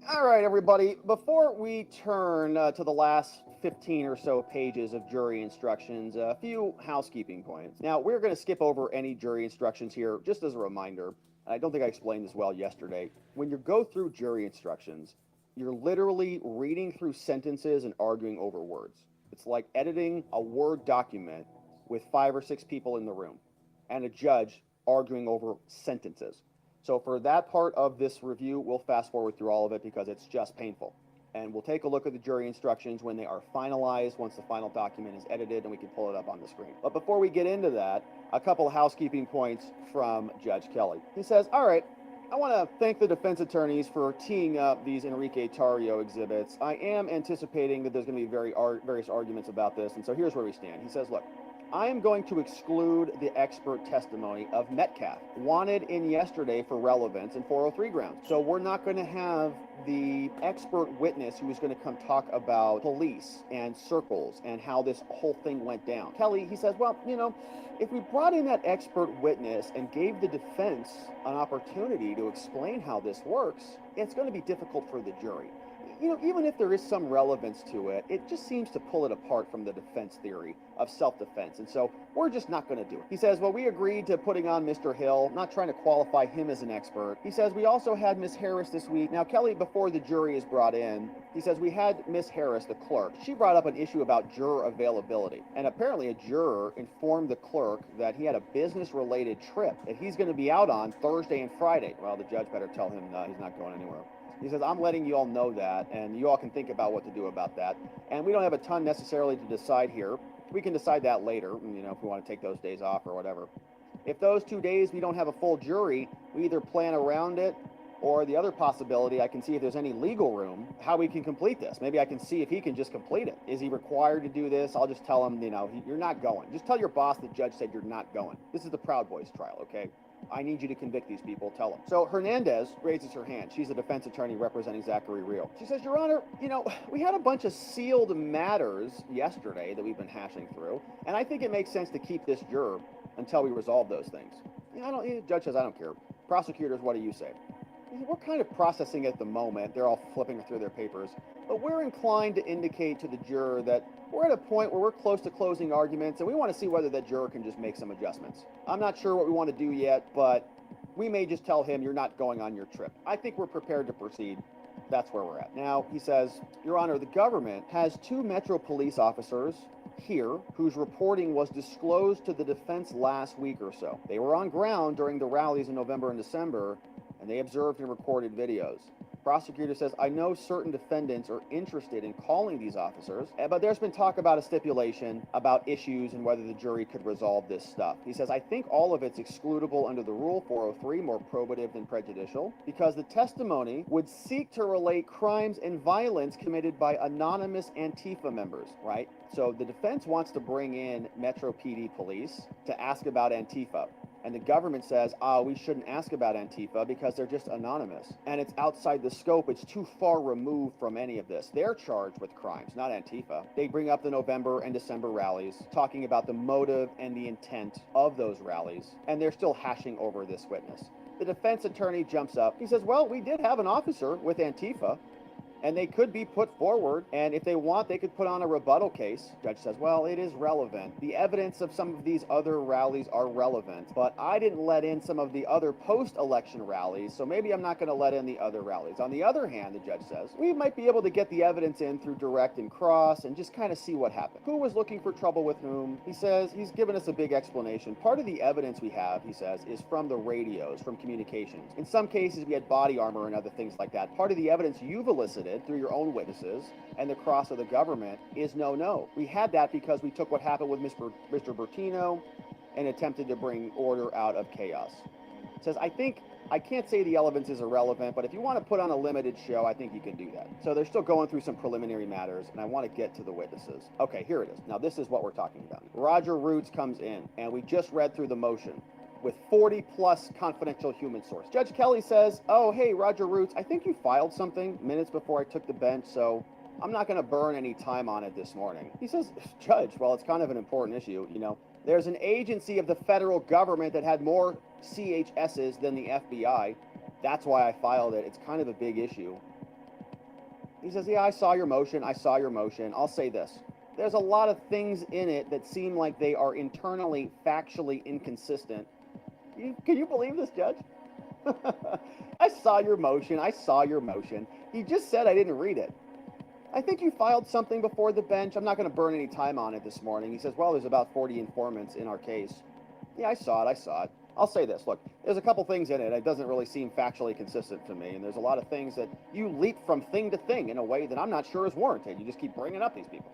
All right, everybody. Before we turn to the last 15 or so pages of jury instructions, a few housekeeping points. Now, we're going to skip over any jury instructions here, just as a reminder. I don't think I explained this well yesterday. When you go through jury instructions, you're literally reading through sentences and arguing over words. It's like editing a Word document with 5 or 6 people in the room and a judge arguing over sentences. So for that part of this review, we'll fast forward through all of it because it's just painful. And we'll take a look at the jury instructions when they are finalized, once the final document is edited, and we can pull it up on the screen. But before we get into that, a couple of housekeeping points from Judge Kelly. He says, all right, I want to thank the defense attorneys for teeing up these Enrique Tarrio exhibits. I am anticipating that there's going to be various arguments about this, and so here's where we stand. He says, look, I am going to exclude the expert testimony of Metcalf, wanted in yesterday for relevance and 403 grounds. So we're not going to have the expert witness who is going to come talk about police and circles and how this whole thing went down. Kelly, he says, well, you know, if we brought in that expert witness and gave the defense an opportunity to explain how this works, it's going to be difficult for the jury. You know, even if there is some relevance to it, it just seems to pull it apart from the defense theory of self-defense. And so we're just not going to do it. He says, well, we agreed to putting on Mr. Hill, not trying to qualify him as an expert. He says, we also had Miss Harris this week. Now, Kelly, before the jury is brought in, he says, we had Miss Harris, the clerk. She brought up an issue about juror availability. And apparently a juror informed the clerk that he had a business-related trip that he's going to be out on Thursday and Friday. Well, the judge better tell him he's not going anywhere. He says, I'm letting you all know that, and you all can think about what to do about that. And we don't have a ton necessarily to decide here. We can decide that later, you know, if we want to take those days off or whatever. If those 2 days we don't have a full jury, we either plan around it, or the other possibility, I can see if there's any legal room, how we can complete this. Maybe I can see if he can just complete it. Is he required to do this? I'll just tell him, you know, you're not going. Just tell your boss the judge said you're not going. This is the Proud Boys trial, okay? I need you to convict these people, tell them. So Hernandez raises her hand. She's a defense attorney representing Zachary Real. She says, Your Honor, you know, we had a bunch of sealed matters yesterday that we've been hashing through, and I think it makes sense to keep this juror until we resolve those things. You know, the judge says, I don't care. Prosecutors, what do you say? We're kind of processing at the moment. They're all flipping through their papers. But we're inclined to indicate to the juror that we're at a point where we're close to closing arguments, and we want to see whether that juror can just make some adjustments. I'm not sure what we want to do yet, but we may just tell him you're not going on your trip. I think we're prepared to proceed. That's where we're at. Now, he says, Your Honor, the government has 2 Metro police officers here whose reporting was disclosed to the defense last week or so. They were on ground during the rallies in November and December, and they observed and recorded videos. Prosecutor says, I know certain defendants are interested in calling these officers, but there's been talk about a stipulation about issues and whether the jury could resolve this stuff. He says, I think all of it's excludable under the Rule 403, more probative than prejudicial, because the testimony would seek to relate crimes and violence committed by anonymous Antifa members, right? So the defense wants to bring in Metro PD police to ask about Antifa. And the government says, we shouldn't ask about Antifa because they're just anonymous. And it's outside the scope. It's too far removed from any of this. They're charged with crimes, not Antifa. They bring up the November and December rallies, talking about the motive and the intent of those rallies. And they're still hashing over this witness. The defense attorney jumps up. He says, well, we did have an officer with Antifa, and they could be put forward, and if they want, they could put on a rebuttal case. Judge says, well, it is relevant. The evidence of some of these other rallies are relevant, but I didn't let in some of the other post-election rallies, so maybe I'm not going to let in the other rallies. On the other hand, the judge says, we might be able to get the evidence in through direct and cross and just kind of see what happened. Who was looking for trouble with whom? He says, he's given us a big explanation. Part of the evidence we have, he says, is from the radios, from communications. In some cases, we had body armor and other things like that. Part of the evidence you've elicited through your own witnesses and the cross of the government is no. We had that because we took what happened with Mr. Bertino and attempted to bring order out of chaos. It says, I can't say the evidence is irrelevant, but if you want to put on a limited show, I think you can do that. So they're still going through some preliminary matters, and I want to get to the witnesses. Okay, here it is. Now this is what we're talking about. Roger Roots comes in, and we just read through the motion with 40 plus confidential human source. Judge Kelly says, oh, hey, Roger Roots, I think you filed something minutes before I took the bench, so I'm not going to burn any time on it this morning. He says, Judge, well, it's kind of an important issue. You know, there's an agency of the federal government that had more CHSs than the FBI. That's why I filed it. It's kind of a big issue. He says, yeah, I saw your motion. I'll say this. There's a lot of things in it that seem like they are internally, factually inconsistent. Can you believe this, Judge? I saw your motion. He just said I didn't read it. I think you filed something before the bench. I'm not going to burn any time on it this morning. He says, well, there's about 40 informants in our case. Yeah, I saw it. I'll say this. Look, there's a couple things in it. It doesn't really seem factually consistent to me. And there's a lot of things that you leap from thing to thing in a way that I'm not sure is warranted. You just keep bringing up these people.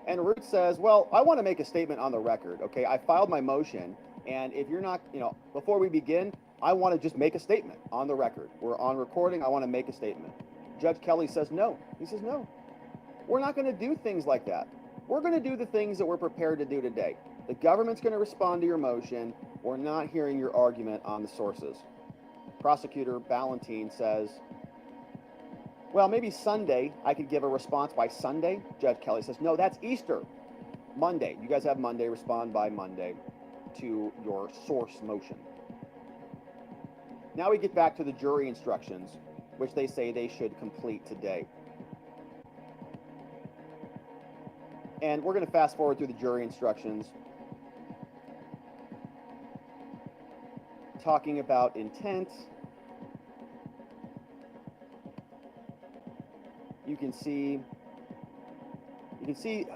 And Root says, well, I want to make a statement on the record. Okay, I filed my motion. And if you're not, before we begin, I want to just make a statement on the record. We're on recording. I want to make a statement. Judge Kelly says no. He says no. We're not going to do things like that. We're going to do the things that we're prepared to do today. The government's going to respond to your motion. We're not hearing your argument on the sources. Prosecutor Ballantine says, well, maybe Sunday I could give a response by Sunday. Judge Kelly says, no, that's Easter. Monday. You guys have Monday. Respond by Monday to your source motion. Now we get back to the jury instructions, which they say they should complete today. And we're going to fast forward through the jury instructions, talking about intent. You can see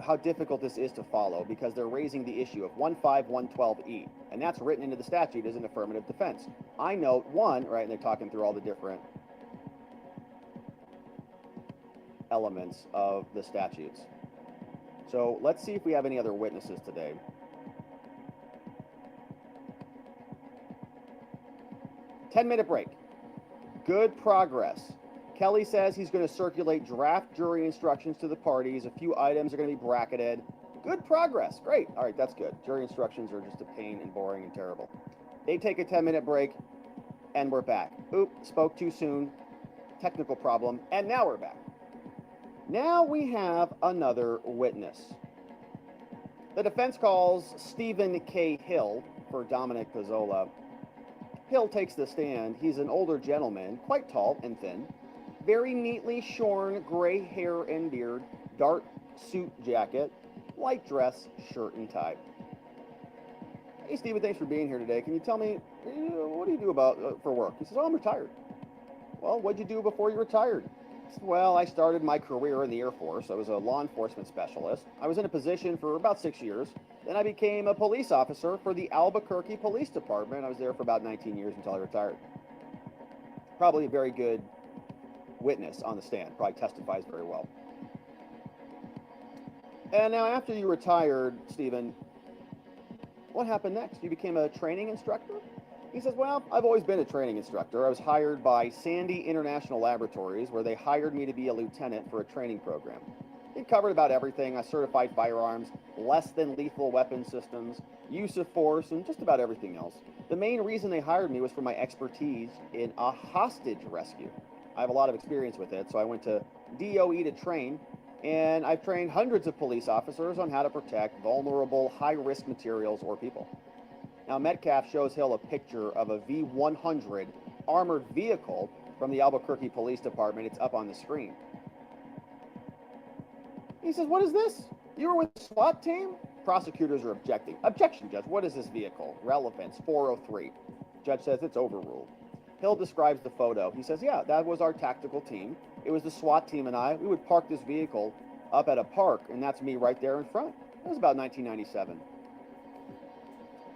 how difficult this is to follow because they're raising the issue of 15112E, and that's written into the statute as an affirmative defense. I note one, right, and they're talking through all the different elements of the statutes. So let's see if we have any other witnesses today. Ten-minute break. Good progress. Kelly says he's going to circulate draft jury instructions to the parties. A few items are going to be bracketed. Good progress. Great. All right, that's good. Jury instructions are just a pain and boring and terrible. They take a 10-minute break, and we're back. Oop, spoke too soon. Technical problem. And now we're back. Now we have another witness. The defense calls Stephen K. Hill for Dominic Pizzola. Hill takes the stand. He's an older gentleman, quite tall and thin. Very neatly shorn gray hair and beard, dark suit jacket, light dress, shirt and tie. Hey, Stephen, thanks for being here today. Can you tell me, what do you do for work? He says, oh, I'm retired. Well, what'd you do before you retired? He said, well, I started my career in the Air Force. I was a law enforcement specialist. I was in a position for about 6 years. Then I became a police officer for the Albuquerque Police Department. I was there for about 19 years until I retired. Probably a very good witness on the stand. Probably testifies very well. And now, after you retired, Stephen, what happened next? You became a training instructor? He says, well, I've always been a training instructor. I was hired by Sandy International Laboratories, where they hired me to be a lieutenant for a training program. It covered about everything. I certified firearms, less than lethal weapon systems, use of force, and just about everything else. The main reason they hired me was for my expertise in a hostage rescue. I have a lot of experience with it, so I went to DOE to train, and I've trained hundreds of police officers on how to protect vulnerable, high-risk materials or people. Now, Metcalf shows Hill a picture of a V-100 armored vehicle from the Albuquerque Police Department. It's up on the screen. He says, what is this? You were with the SWAT team? Prosecutors are objecting. Objection, Judge. What is this vehicle? Relevance, 403. Judge says it's overruled. Hill describes the photo. He says, yeah, that was our tactical team. It was the SWAT team and I. We would park this vehicle up at a park, and that's me right there in front. It was about 1997.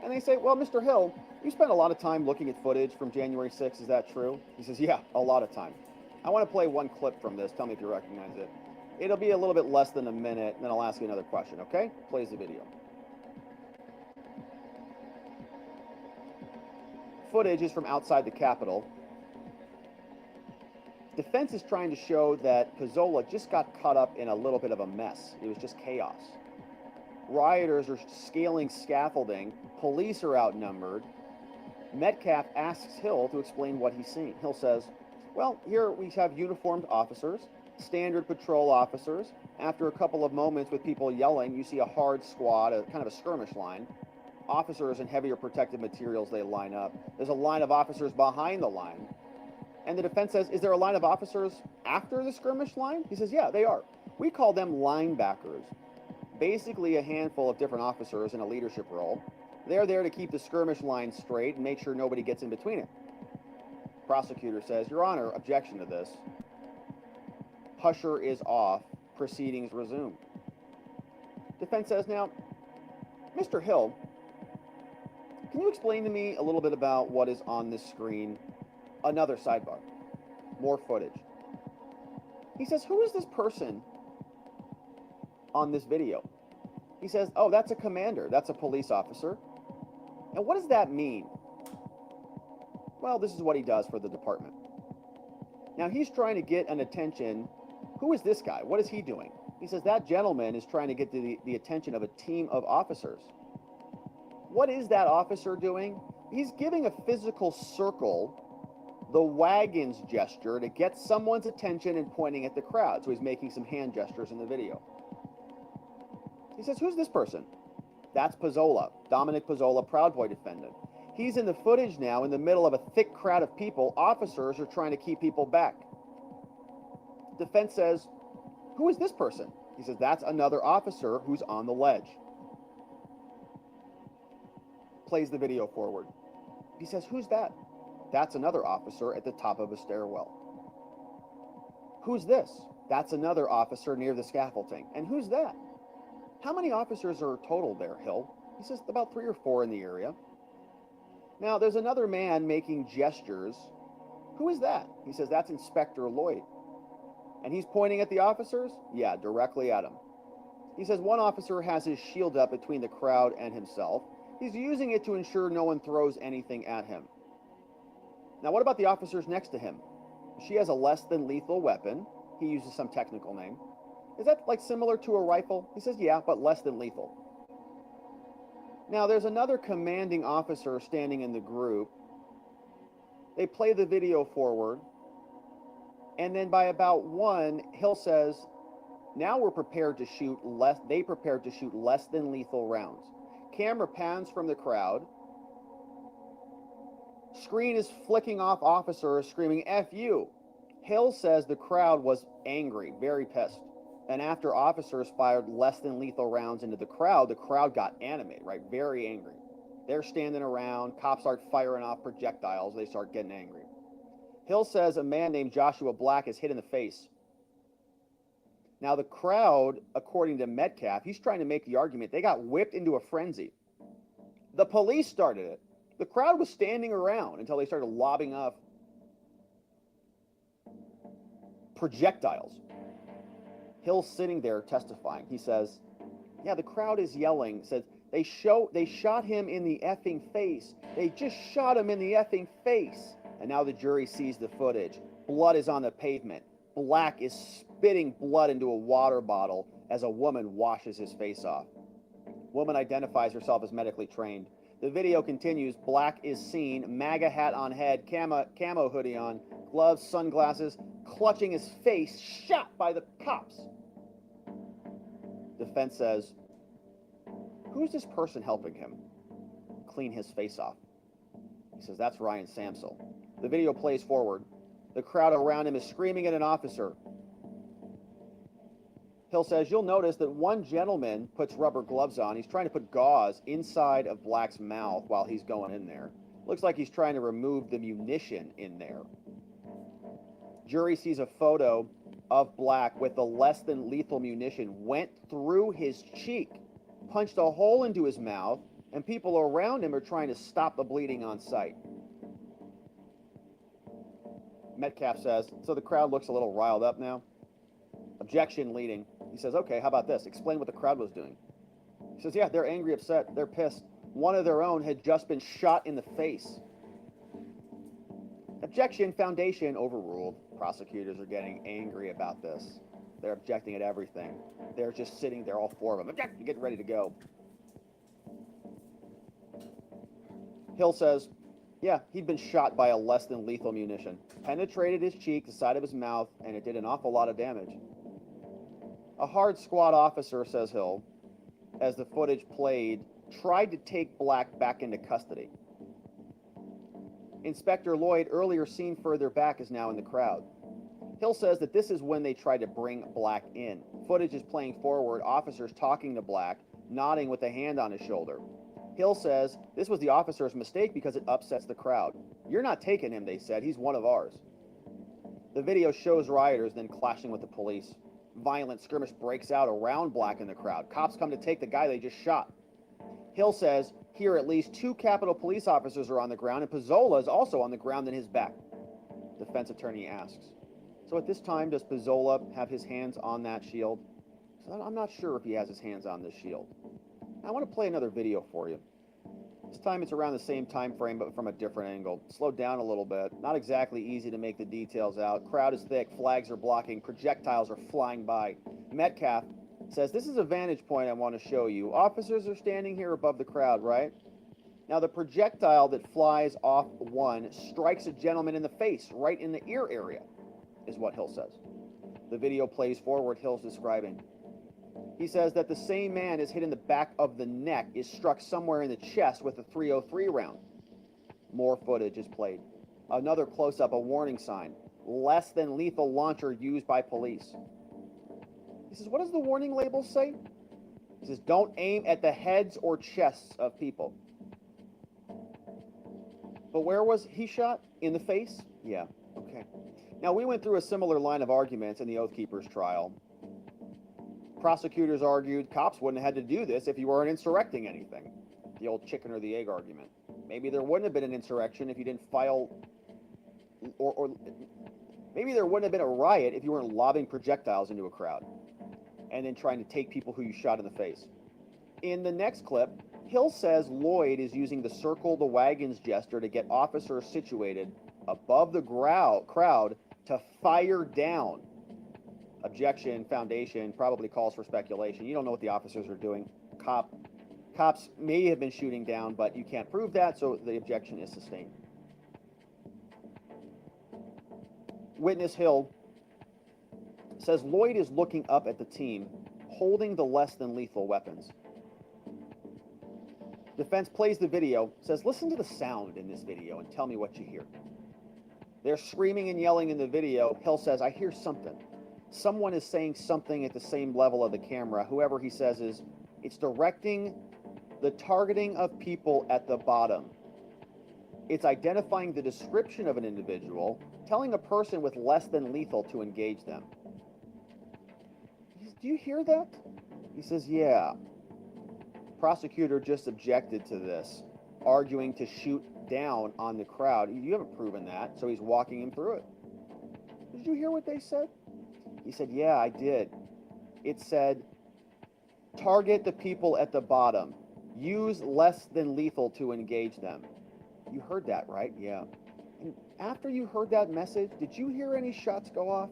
And they say, well, Mr. Hill, you spent a lot of time looking at footage from January 6th. Is that true? He says, yeah, a lot of time. I want to play one clip from this. Tell me if you recognize it. It'll be a little bit less than a minute, and then I'll ask you another question, okay? Plays the video. Footage is from outside the Capitol. Defense is trying to show that Pizzola just got caught up in a little bit of a mess. It was just chaos. Rioters are scaling scaffolding. Police are outnumbered. Metcalf asks Hill to explain what he's seen. Hill says, well, here we have uniformed officers, standard patrol officers. After a couple of moments with people yelling, you see a hard squad, a kind of a skirmish line. Officers in heavier protective materials, they line up. There's a line of officers behind the line. And the defense says, is there a line of officers after the skirmish line? He says, yeah, they are. We call them linebackers. Basically a handful of different officers in a leadership role. They're there to keep the skirmish line straight and make sure nobody gets in between it. Prosecutor says, Your Honor, objection to this. Husher is off. Proceedings resume. Defense says, now, Mr. Hill, can you explain to me a little bit about what is on this screen? Another sidebar. More footage. He says, who is this person on this video? He says, oh, that's a commander. That's a police officer. And what does that mean? Well, this is what he does for the department. Now, he's trying to get an attention. Who is this guy? What is he doing? He says, that gentleman is trying to get the attention of a team of officers. What is that officer doing? He's giving a physical circle, the wagons gesture, to get someone's attention and pointing at the crowd. So he's making some hand gestures in the video. He says, who's this person? That's Pizzola, Dominic Pizzola, Proud Boy defendant. He's in the footage now in the middle of a thick crowd of people. Officers are trying to keep people back. Defense says, who is this person? He says, that's another officer who's on the ledge. Plays the video forward. He says, who's that? That's another officer at the top of a stairwell. Who's this? That's another officer near the scaffolding. And who's that? How many officers are total there, Hill? He says, about 3 or 4 in the area. Now, there's another man making gestures. Who is that? He says, that's Inspector Lloyd. And he's pointing at the officers? Yeah, directly at him. He says one officer has his shield up between the crowd and himself. He's using it to ensure no one throws anything at him. Now, what about the officers next to him? She has a less than lethal weapon. He uses some technical name. Is that like similar to a rifle? He says, yeah, but less than lethal. Now, there's another commanding officer standing in the group. They play the video forward. And then by about 1, Hill says, now we're prepared to shoot less, they prepared to shoot less than lethal rounds. Camera pans from the crowd. Screen is flicking off officers screaming, F you. Hill says the crowd was angry, very pissed. And after officers fired less than lethal rounds into the crowd got animated, right? Very angry. They're standing around. Cops start firing off projectiles. They start getting angry. Hill says a man named Joshua Black is hit in the face. Now, the crowd, according to Metcalf, he's trying to make the argument, they got whipped into a frenzy. The police started it. The crowd was standing around until they started lobbing up. projectiles. Hill's sitting there testifying. He says, yeah, the crowd is yelling. Says, they shot him in the effing face. They just shot him in the effing face. And now the jury sees the footage. Blood is on the pavement. Black is spitting blood into a water bottle as a woman washes his face off. Woman identifies herself as medically trained. The video continues. Black is seen, MAGA hat on head, camo hoodie on, gloves, sunglasses, clutching his face, shot by the cops. Defense says, who's this person helping him clean his face off? He says, that's Ryan Samsel. The video plays forward. The crowd around him is screaming at an officer. Hill says, you'll notice that one gentleman puts rubber gloves on. He's trying to put gauze inside of Black's mouth while he's going in there. Looks like he's trying to remove the munition in there. Jury sees a photo of Black with the less than lethal munition went through his cheek, punched a hole into his mouth, and people around him are trying to stop the bleeding on sight. Metcalf says, so the crowd looks a little riled up now. Objection leading. He says, okay, how about this? Explain what the crowd was doing. He says, yeah, they're angry, upset, they're pissed. One of their own had just been shot in the face. Objection, foundation overruled. Prosecutors are getting angry about this. They're objecting at everything. They're just sitting there, all four of them, object, getting ready to go. Hill says, yeah, he'd been shot by a less than lethal munition. Penetrated his cheek, the side of his mouth, and it did an awful lot of damage. A hard squad officer, says Hill, as the footage played, tried to take Black back into custody. Inspector Lloyd, earlier seen further back, is now in the crowd. Hill says that this is when they tried to bring Black in. Footage is playing forward, officers talking to Black, nodding with a hand on his shoulder. Hill says this was the officer's mistake because it upsets the crowd. You're not taking him, they said. He's one of ours. The video shows rioters then clashing with the police. Violent skirmish breaks out around Black in the crowd. Cops come to take the guy they just shot. Hill says here at least 2 Capitol police officers are on the ground, and Pizzola is also on the ground in his back. Defense attorney asks, so at this time, does Pizzola have his hands on that shield? So I'm not sure if he has his hands on this shield. I want to play another video for you. This time it's around the same time frame, but from a different angle. Slow down a little bit. Not exactly easy to make the details out. Crowd is thick. Flags are blocking. Projectiles are flying by. Metcalf says, this is a vantage point I want to show you. Officers are standing here above the crowd, right? Now, the projectile that flies off one strikes a gentleman in the face, right in the ear area, is what Hill says. The video plays forward. Hill's describing. He says that the same man is hit in the back of the neck, is struck somewhere in the chest with a .303 round. More footage is played. Another close-up, a warning sign. Less than lethal launcher used by police. He says, what does the warning label say? He says, don't aim at the heads or chests of people. But where was he shot? In the face? Yeah, okay. Now, we went through a similar line of arguments in the Oath Keepers trial. Prosecutors argued cops wouldn't have had to do this if you weren't insurrecting anything. The old chicken or the egg argument. Maybe there wouldn't have been an insurrection if you didn't file, or maybe there wouldn't have been a riot if you weren't lobbing projectiles into a crowd and then trying to take people who you shot in the face. In the next clip, Hill says Lloyd is using the circle the wagons gesture to get officers situated above the crowd to fire down. Objection, foundation, probably calls for speculation. You don't know what the officers are doing. Cops may have been shooting down, but you can't prove that, so the objection is sustained. Witness Hill says Lloyd is looking up at the team, holding the less than lethal weapons. Defense plays the video, says listen to the sound in this video and tell me what you hear. They're screaming and yelling in the video. Hill says, I hear something. Someone is saying something at the same level of the camera. Whoever he says is, it's directing the targeting of people at the bottom. It's identifying the description of an individual, telling a person with less than lethal to engage them. He says, do you hear that? He says, yeah. Prosecutor just objected to this, arguing to shoot down on the crowd. You haven't proven that, so he's walking him through it. Did you hear what they said? He said, yeah, I did. It said, target the people at the bottom. Use less than lethal to engage them. You heard that, right? Yeah. And after you heard that message, did you hear any shots go off?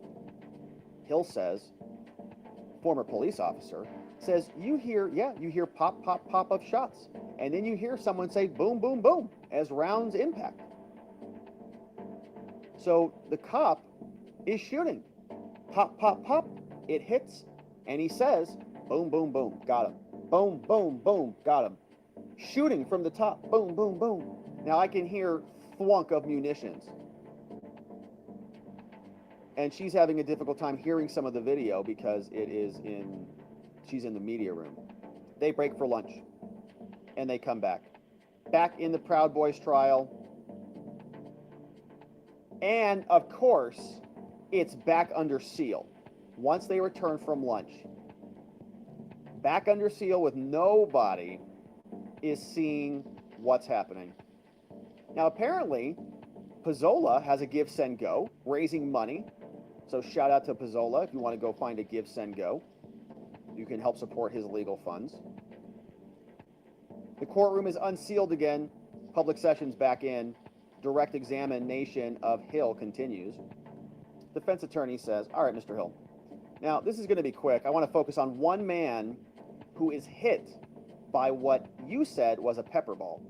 Hill says, former police officer, says, you hear pop, pop, pop of shots. And then you hear someone say boom, boom, boom as rounds impact. So the cop is shooting. Pop, pop, pop. It hits. And he says, boom, boom, boom. Got him. Boom, boom, boom. Got him. Shooting from the top. Boom, boom, boom. Now I can hear thwunk of munitions. And she's having a difficult time hearing some of the video because she's in the media room. They break for lunch. And they come back. Back in the Proud Boys trial. And, of course, it's back under seal. Once they return from lunch. Back under seal with nobody is seeing what's happening. Now, apparently, Pizzola has a Give, Send, Go, raising money. So shout out to Pizzola if you want to go find a Give, Send, Go. You can help support his legal funds. The courtroom is unsealed again. Public session's back in. Direct examination of Hill continues. Defense attorney says, all right, Mr. Hill. Now, this is going to be quick. I want to focus on one man who is hit by what you said was a pepper ball.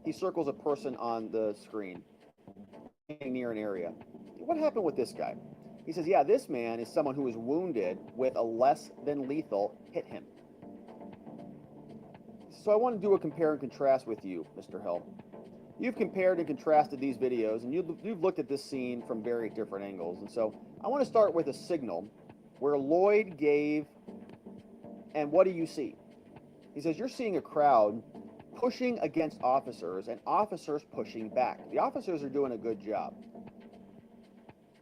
He circles a person on the screen near an area. What happened with this guy? He says, yeah, this man is someone who is wounded with a less than lethal hit him. So I want to do a compare and contrast with you, Mr. Hill. You've compared and contrasted these videos, and you've looked at this scene from very different angles. And so I want to start with a signal where Lloyd gave, and what do you see? He says, you're seeing a crowd pushing against officers and officers pushing back. The officers are doing a good job.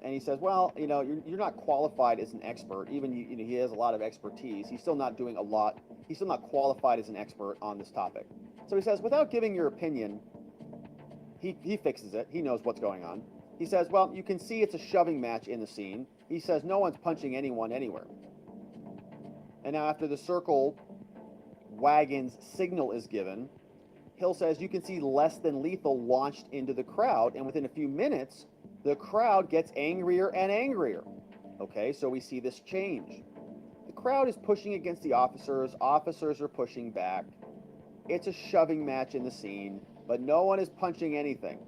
And he says, well, you're not qualified as an expert. Even he has a lot of expertise. He's still not doing a lot. He's still not qualified as an expert on this topic. So he says, without giving your opinion, he fixes it. He knows what's going on. He says, well, you can see it's a shoving match in the scene. He says, no one's punching anyone anywhere. And now after the circle wagon's signal is given, Hill says, you can see less than lethal launched into the crowd. And within a few minutes, the crowd gets angrier and angrier. Okay, so we see this change. The crowd is pushing against the officers. Officers are pushing back. It's a shoving match in the scene, but no one is punching anything.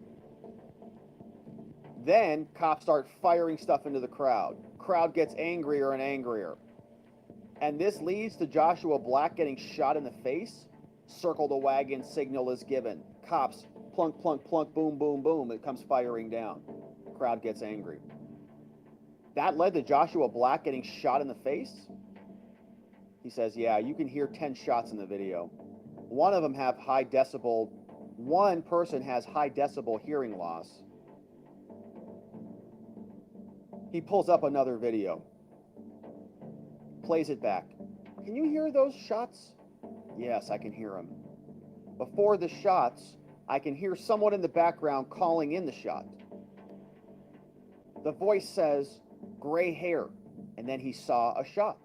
Then cops start firing stuff into the crowd. Crowd gets angrier and angrier. And this leads to Joshua Black getting shot in the face. Circle the wagon signal is given. Cops plunk, plunk, plunk, boom, boom, boom. It comes firing down. Crowd gets angry. That led to Joshua Black getting shot in the face. He says, yeah, you can hear 10 shots in the video. One of them have high decibel. One person has high decibel hearing loss. He pulls up another video. Plays it back. Can you hear those shots? Yes, I can hear them. Before the shots, I can hear someone in the background calling in the shot. The voice says, gray hair, and then he saw a shot.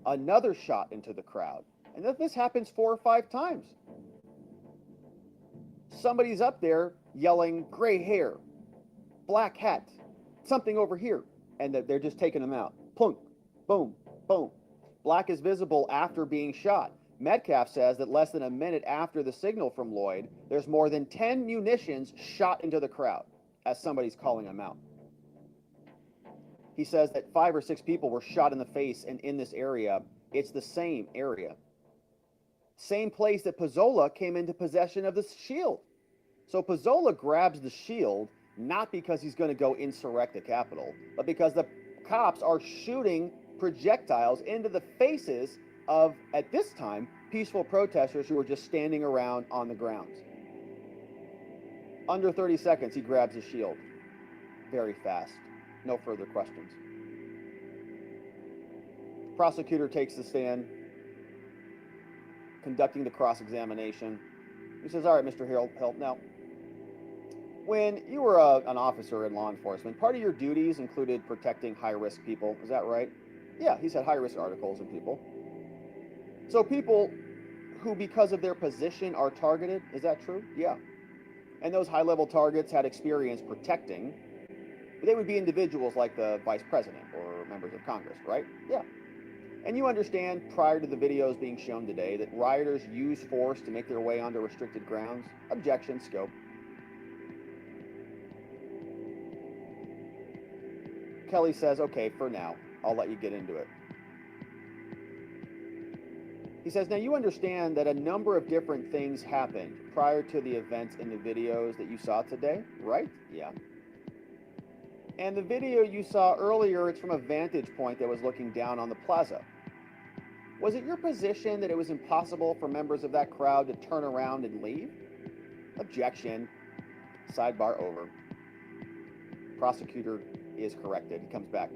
Another shot into the crowd. And this happens 4 or 5 times. Somebody's up there yelling, gray hair, black hat, something over here, and they're just taking them out. Plunk, boom, boom. Black is visible after being shot. Metcalf says that less than a minute after the signal from Lloyd, there's more than 10 munitions shot into the crowd as somebody's calling them out. He says that 5 or 6 people were shot in the face, and in this area, it's the same area. Same place that Pizzola came into possession of the shield. So Pizzola grabs the shield, not because he's going to go insurrect the Capitol, but because the cops are shooting projectiles into the faces of, at this time, peaceful protesters who were just standing around on the grounds. Under 30 seconds, he grabs the shield. Very fast. No further questions. Prosecutor takes the stand, conducting the cross-examination. He says, all right, Mr. Hill, now, When you were an officer in law enforcement, part of your duties included protecting high-risk people. Is that right? Yeah, he said high-risk articles and people. So people who, because of their position, are targeted, is that true? Yeah. And those high-level targets had experience protecting. They would be individuals like the vice president or members of Congress, right? Yeah. And you understand, prior to the videos being shown today, that rioters use force to make their way onto restricted grounds? Objection, scope. Kelly says, okay, for now, I'll let you get into it. He says, now you understand that a number of different things happened prior to the events in the videos that you saw today, right? Yeah. And the video you saw earlier, it's from a vantage point that was looking down on the plaza. Was it your position that it was impossible for members of that crowd to turn around and leave? Objection. Sidebar over. Prosecutor is corrected. He comes back.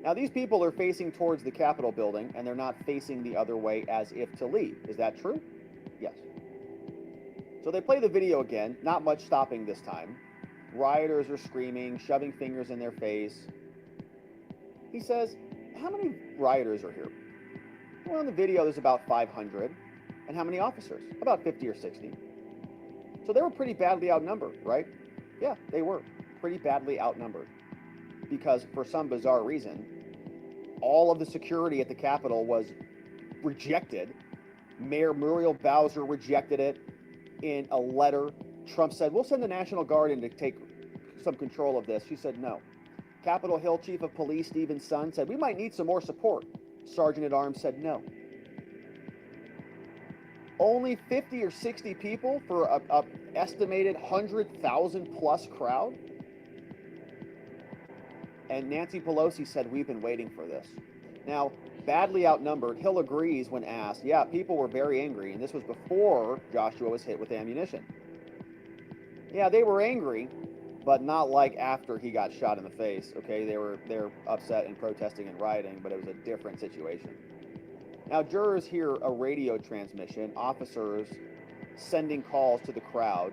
Now, these people are facing towards the Capitol building, and they're not facing the other way as if to leave. Is that true? Yes. So they play the video again, not much stopping this time. Rioters are screaming, shoving fingers in their face. He says, how many rioters are here? Well, in the video, there's about 500. And how many officers? About 50 or 60. So they were pretty badly outnumbered, right? Yeah, they were pretty badly outnumbered. Because for some bizarre reason, all of the security at the Capitol was rejected. Mayor Muriel Bowser rejected it in a letter. Trump said, we'll send the National Guard in to take some control of this. She said no. Capitol Hill Chief of Police Stephen Sun said, we might need some more support. Sergeant at Arms said no. Only 50 or 60 people for a estimated 100,000 plus crowd? And Nancy Pelosi said, we've been waiting for this. Now, badly outnumbered, Hill agrees when asked, yeah, people were very angry, and this was before Joshua was hit with ammunition. Yeah, they were angry, but not like after he got shot in the face, okay? They're upset and protesting and rioting, but it was a different situation. Now, jurors hear a radio transmission, officers sending calls to the crowd.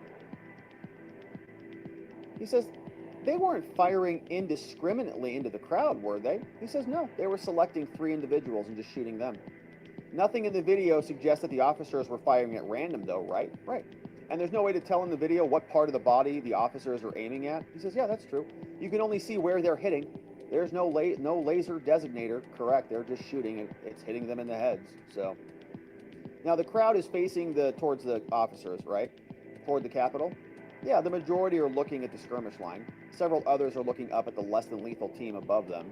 He says, they weren't firing indiscriminately into the crowd, were they? He says, no, they were selecting 3 individuals and just shooting them. Nothing in the video suggests that the officers were firing at random, though, right? Right. And there's no way to tell in the video what part of the body the officers are aiming at. He says, yeah, that's true. You can only see where they're hitting. There's no laser designator. Correct. They're just shooting. It's hitting them in the heads. So now the crowd is facing towards the officers, right? Toward the Capitol. Yeah, the majority are looking at the skirmish line. Several others are looking up at the less than lethal team above them.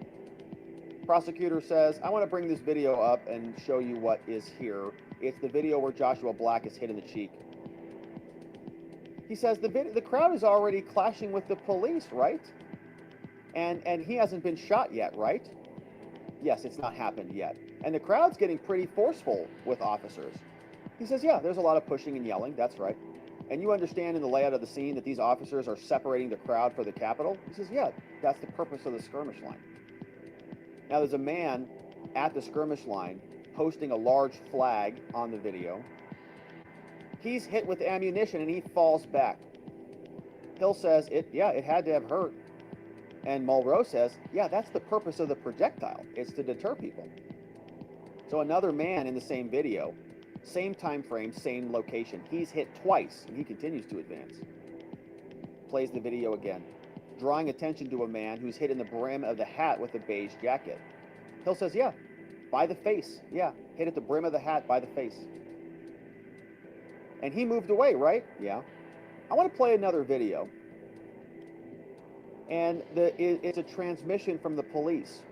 Prosecutor says, I want to bring this video up and show you what is here. It's the video where Joshua Black is hit in the cheek. He says the crowd is already clashing with the police, right? And he hasn't been shot yet, right? Yes, it's not happened yet. And the crowd's getting pretty forceful with officers. He says, yeah, there's a lot of pushing and yelling. That's right. And you understand in the layout of the scene that these officers are separating the crowd for the Capitol? He says, yeah, that's the purpose of the skirmish line. Now, there's a man at the skirmish line posting a large flag on the video. He's hit with ammunition and he falls back. Hill says, it had to have hurt. And Mulrow says, yeah, that's the purpose of the projectile. It's to deter people. So another man in the same video, same time frame, same location. He's hit twice, and he continues to advance. Plays the video again, drawing attention to a man who's hit in the brim of the hat with a beige jacket. Hill says, yeah, by the face. Yeah, hit at the brim of the hat by the face. And he moved away, right? Yeah. I want to play another video. And it's a transmission from the police.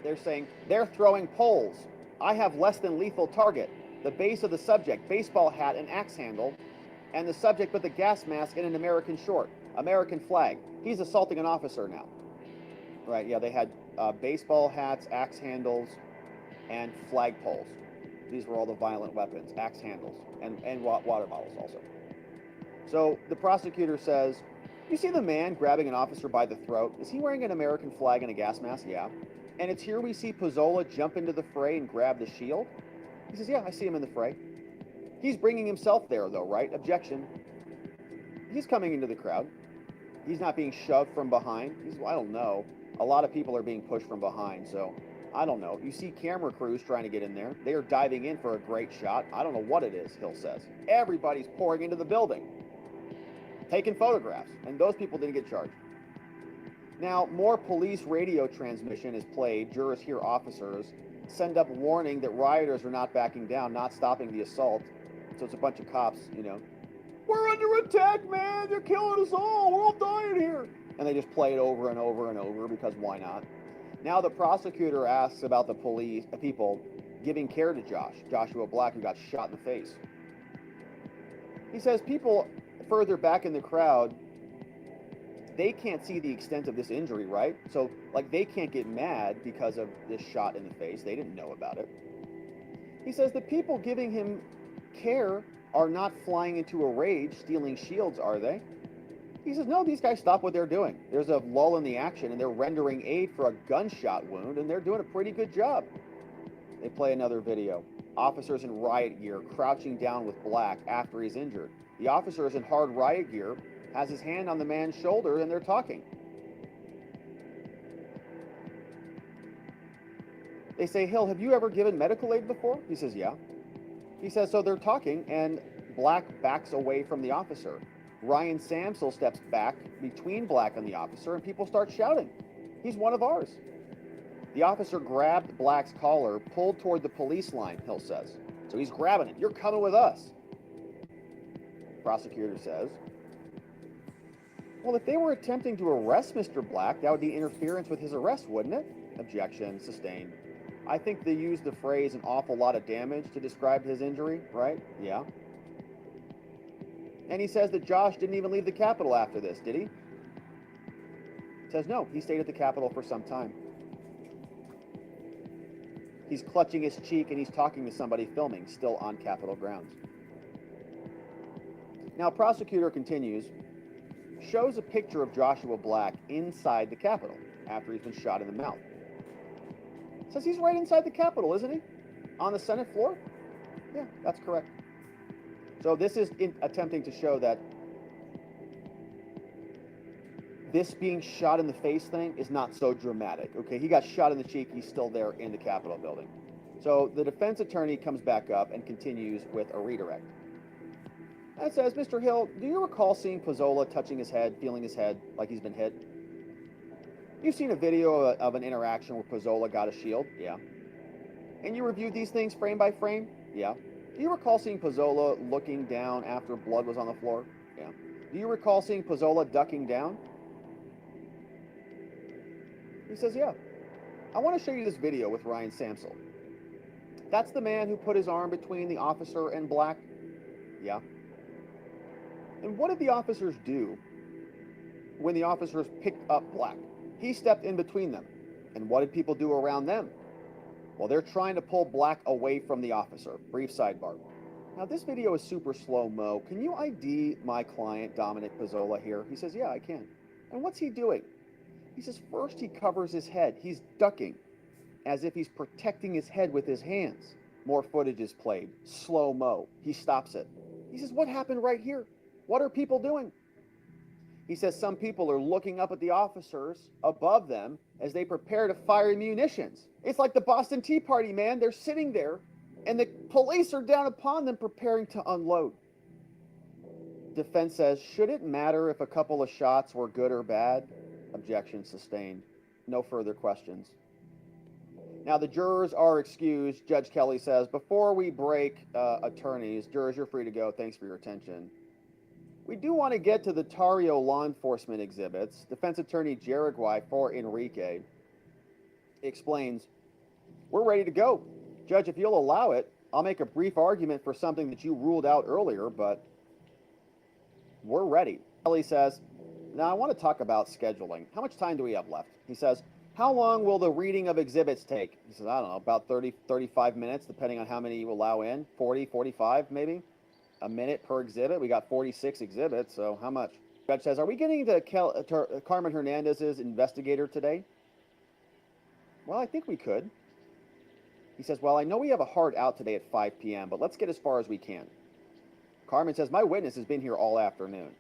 They're saying, they're throwing poles. I have less than lethal target. The base of the subject, baseball hat and axe handle, and the subject with the gas mask and an American short, American flag. He's assaulting an officer now. Right, yeah, they had baseball hats, axe handles, and flag poles. These were all the violent weapons, axe handles, and water bottles also. So the prosecutor says, you see the man grabbing an officer by the throat? Is he wearing an American flag and a gas mask? Yeah. And it's here we see Pizzola jump into the fray and grab the shield? He says, yeah, I see him in the fray. He's bringing himself there, though, right? Objection. he's coming into the crowd. He's not being shoved from behind. I don't know. A lot of people are being pushed from behind, so I don't know. You see camera crews trying to get in there. They are diving in for a great shot. I don't know what it is, Hill says. Everybody's pouring into the building, taking photographs, and those people didn't get charged. Now, more police radio transmission is played. Jurors hear officers send up warning that rioters are not backing down, not stopping the assault. So it's a bunch of cops, we're under attack, man. They're killing us all. We're all dying here. And they just play it over and over and over because why not? Now the prosecutor asks about the people giving care to Joshua Black, who got shot in the face. He says people further back in the crowd, they can't see the extent of this injury, right? So, they can't get mad because of this shot in the face. They didn't know about it. He says the people giving him care are not flying into a rage, stealing shields, are they? He says, no, these guys stop what they're doing. There's a lull in the action, and they're rendering aid for a gunshot wound, and they're doing a pretty good job. They play another video. Officers in riot gear crouching down with Black after he's injured. The officer is in hard riot gear, has his hand on the man's shoulder, and they're talking. They say, Hill, have you ever given medical aid before? He says, yeah. He says, so they're talking, and Black backs away from the officer. Ryan Samsel steps back between Black and the officer, and people start shouting. He's one of ours. The officer grabbed Black's collar, pulled toward the police line, Hill says. So he's grabbing it. You're coming with us. Prosecutor says, well, if they were attempting to arrest Mr. Black, that would be interference with his arrest, wouldn't it? Objection, sustained. I think they used the phrase an awful lot of damage to describe his injury, right? Yeah. And he says that Josh didn't even leave the Capitol after this, did he? Says no, he stayed at the Capitol for some time. He's clutching his cheek and he's talking to somebody filming, still on Capitol grounds. Now, prosecutor continues, shows a picture of Joshua Black inside the Capitol after he's been shot in the mouth. Says he's right inside the Capitol, isn't he? On the Senate floor? Yeah, that's correct. So this is attempting to show that this being shot in the face thing is not so dramatic. Okay, he got shot in the cheek. He's still there in the Capitol building. So the defense attorney comes back up and continues with a redirect. And says, Mr. Hill, do you recall seeing Pizzola touching his head, feeling his head like he's been hit? You've seen a video of an interaction where Pizzola got a shield? Yeah. And you reviewed these things frame by frame? Yeah. Do you recall seeing Pizzola looking down after blood was on the floor? Yeah. Do you recall seeing Pizzola ducking down? He says, yeah. I want to show you this video with Ryan Samsel. That's the man who put his arm between the officer and Black? Yeah. And what did the officers do when the officers picked up Black? He stepped in between them. And what did people do around them? Well, they're trying to pull Black away from the officer. Brief sidebar. Now, this video is super slow-mo. Can you ID my client, Dominic Pizzola, here? He says, yeah, I can. And what's he doing? He says, first he covers his head. He's ducking, as if he's protecting his head with his hands. More footage is played. Slow-mo. He stops it. He says, what happened right here? What are people doing? He says some people are looking up at the officers above them as they prepare to fire munitions. It's like the Boston Tea Party, man. They're sitting there, and the police are down upon them preparing to unload. Defense says, should it matter if a couple of shots were good or bad? Objection sustained. No further questions. Now, the jurors are excused. Judge Kelly says, before we break attorneys, jurors, you're free to go. Thanks for your attention. We do want to get to the Tario law enforcement exhibits. Defense attorney Jerigwai for Enrique explains, we're ready to go. Judge, if you'll allow it, I'll make a brief argument for something that you ruled out earlier, but we're ready. Kelly says, now I want to talk about scheduling. How much time do we have left? He says, how long will the reading of exhibits take? He says, I don't know, about 30, 35 minutes, depending on how many you allow in. 40, 45 maybe? A minute per exhibit. We got 46 exhibits, so how much? Judge says, are we getting to Carmen Hernandez's investigator today? Well, I think we could. He says, well, I know we have a hard out today at 5 p.m., but let's get as far as we can. Carmen says, my witness has been here all afternoon.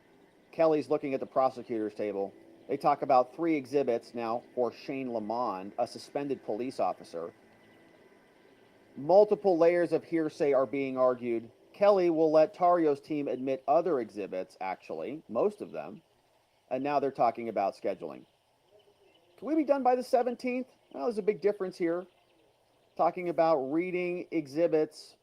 Kelly's looking at the prosecutor's table. They talk about 3 exhibits now for Shane Lamond, a suspended police officer. Multiple layers of hearsay are being argued. Kelly will let Tario's team admit other exhibits, actually, most of them. And now they're talking about scheduling. Can we be done by the 17th? Well, there's a big difference here. Talking about reading exhibits.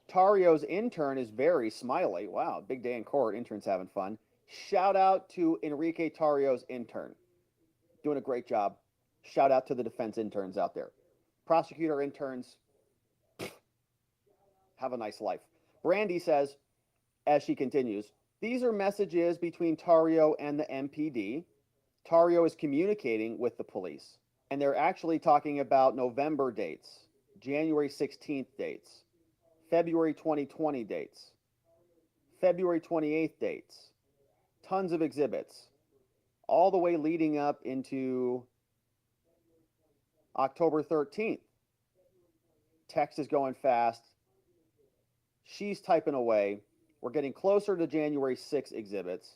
Tario's intern is very smiley. Wow, big day in court. Intern's having fun. Shout out to Enrique Tario's intern. Doing a great job. Shout out to the defense interns out there. Prosecutor interns, have a nice life. Brandy says, as she continues, these are messages between Tario and the MPD. Tario is communicating with the police, and they're actually talking about November dates, January 16th dates, February 2020 dates, February 28th dates, tons of exhibits, all the way leading up into October 13th. Text is going fast. She's typing away. We're getting closer to January 6th exhibits,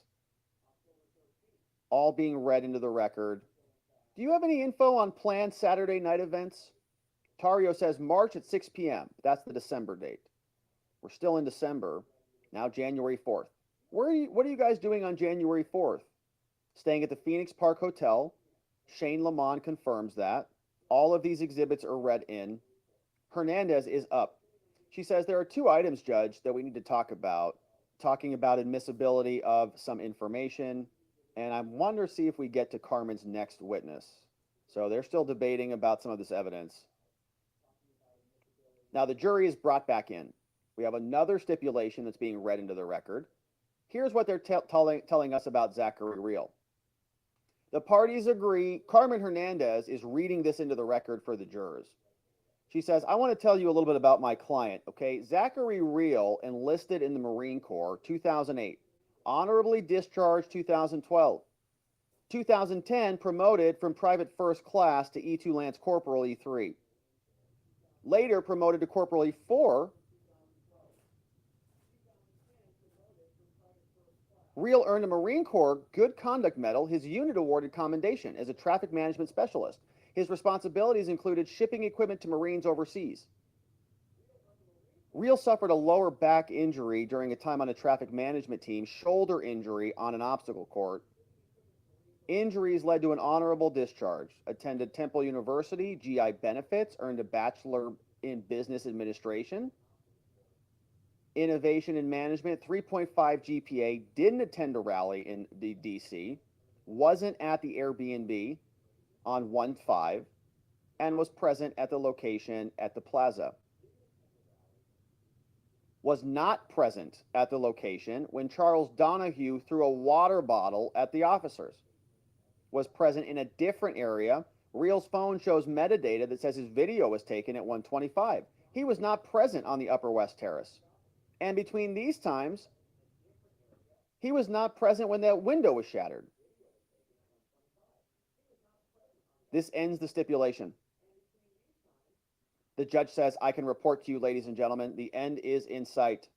all being read into the record. Do you have any info on planned Saturday night events? Tario says March at 6 p.m. That's the December date. We're still in December. Now January 4th. What are you guys doing on January 4th? Staying at the Phoenix Park Hotel. Shane Lamond confirms that. All of these exhibits are read in. Hernandez is up. She says there are 2 items, Judge, that we need to talk about. Talking about admissibility of some information. And I wonder see if we get to Carmen's next witness. So they're still debating about some of this evidence. Now the jury is brought back in. We have another stipulation that's being read into the record. Here's what they're telling us about Zachary Real. The parties agree. Carmen Hernandez is reading this into the record for the jurors. She says, I want to tell you a little bit about my client, okay? Zachary Real enlisted in the Marine Corps 2008, honorably discharged 2012. 2010, promoted from private first class to E2 Lance Corporal E3. Later promoted to Corporal E4. Real earned a Marine Corps Good Conduct Medal, his unit awarded commendation as a traffic management specialist. His responsibilities included shipping equipment to Marines overseas. Real suffered a lower back injury during a time on a traffic management team, shoulder injury on an obstacle course. Injuries led to an honorable discharge. Attended Temple University, GI benefits, earned a bachelor in business administration. Innovation in management, 3.5 GPA, didn't attend a rally in the DC, wasn't at the Airbnb on 1-5, and was present at the location at the plaza. Was not present at the location when Charles Donahue threw a water bottle at the officers. Was present in a different area. Real's phone shows metadata that says his video was taken at 1:25. He was not present on the Upper West Terrace. And between these times, he was not present when that window was shattered. This ends the stipulation. The judge says, I can report to you, ladies and gentlemen, the end is in sight.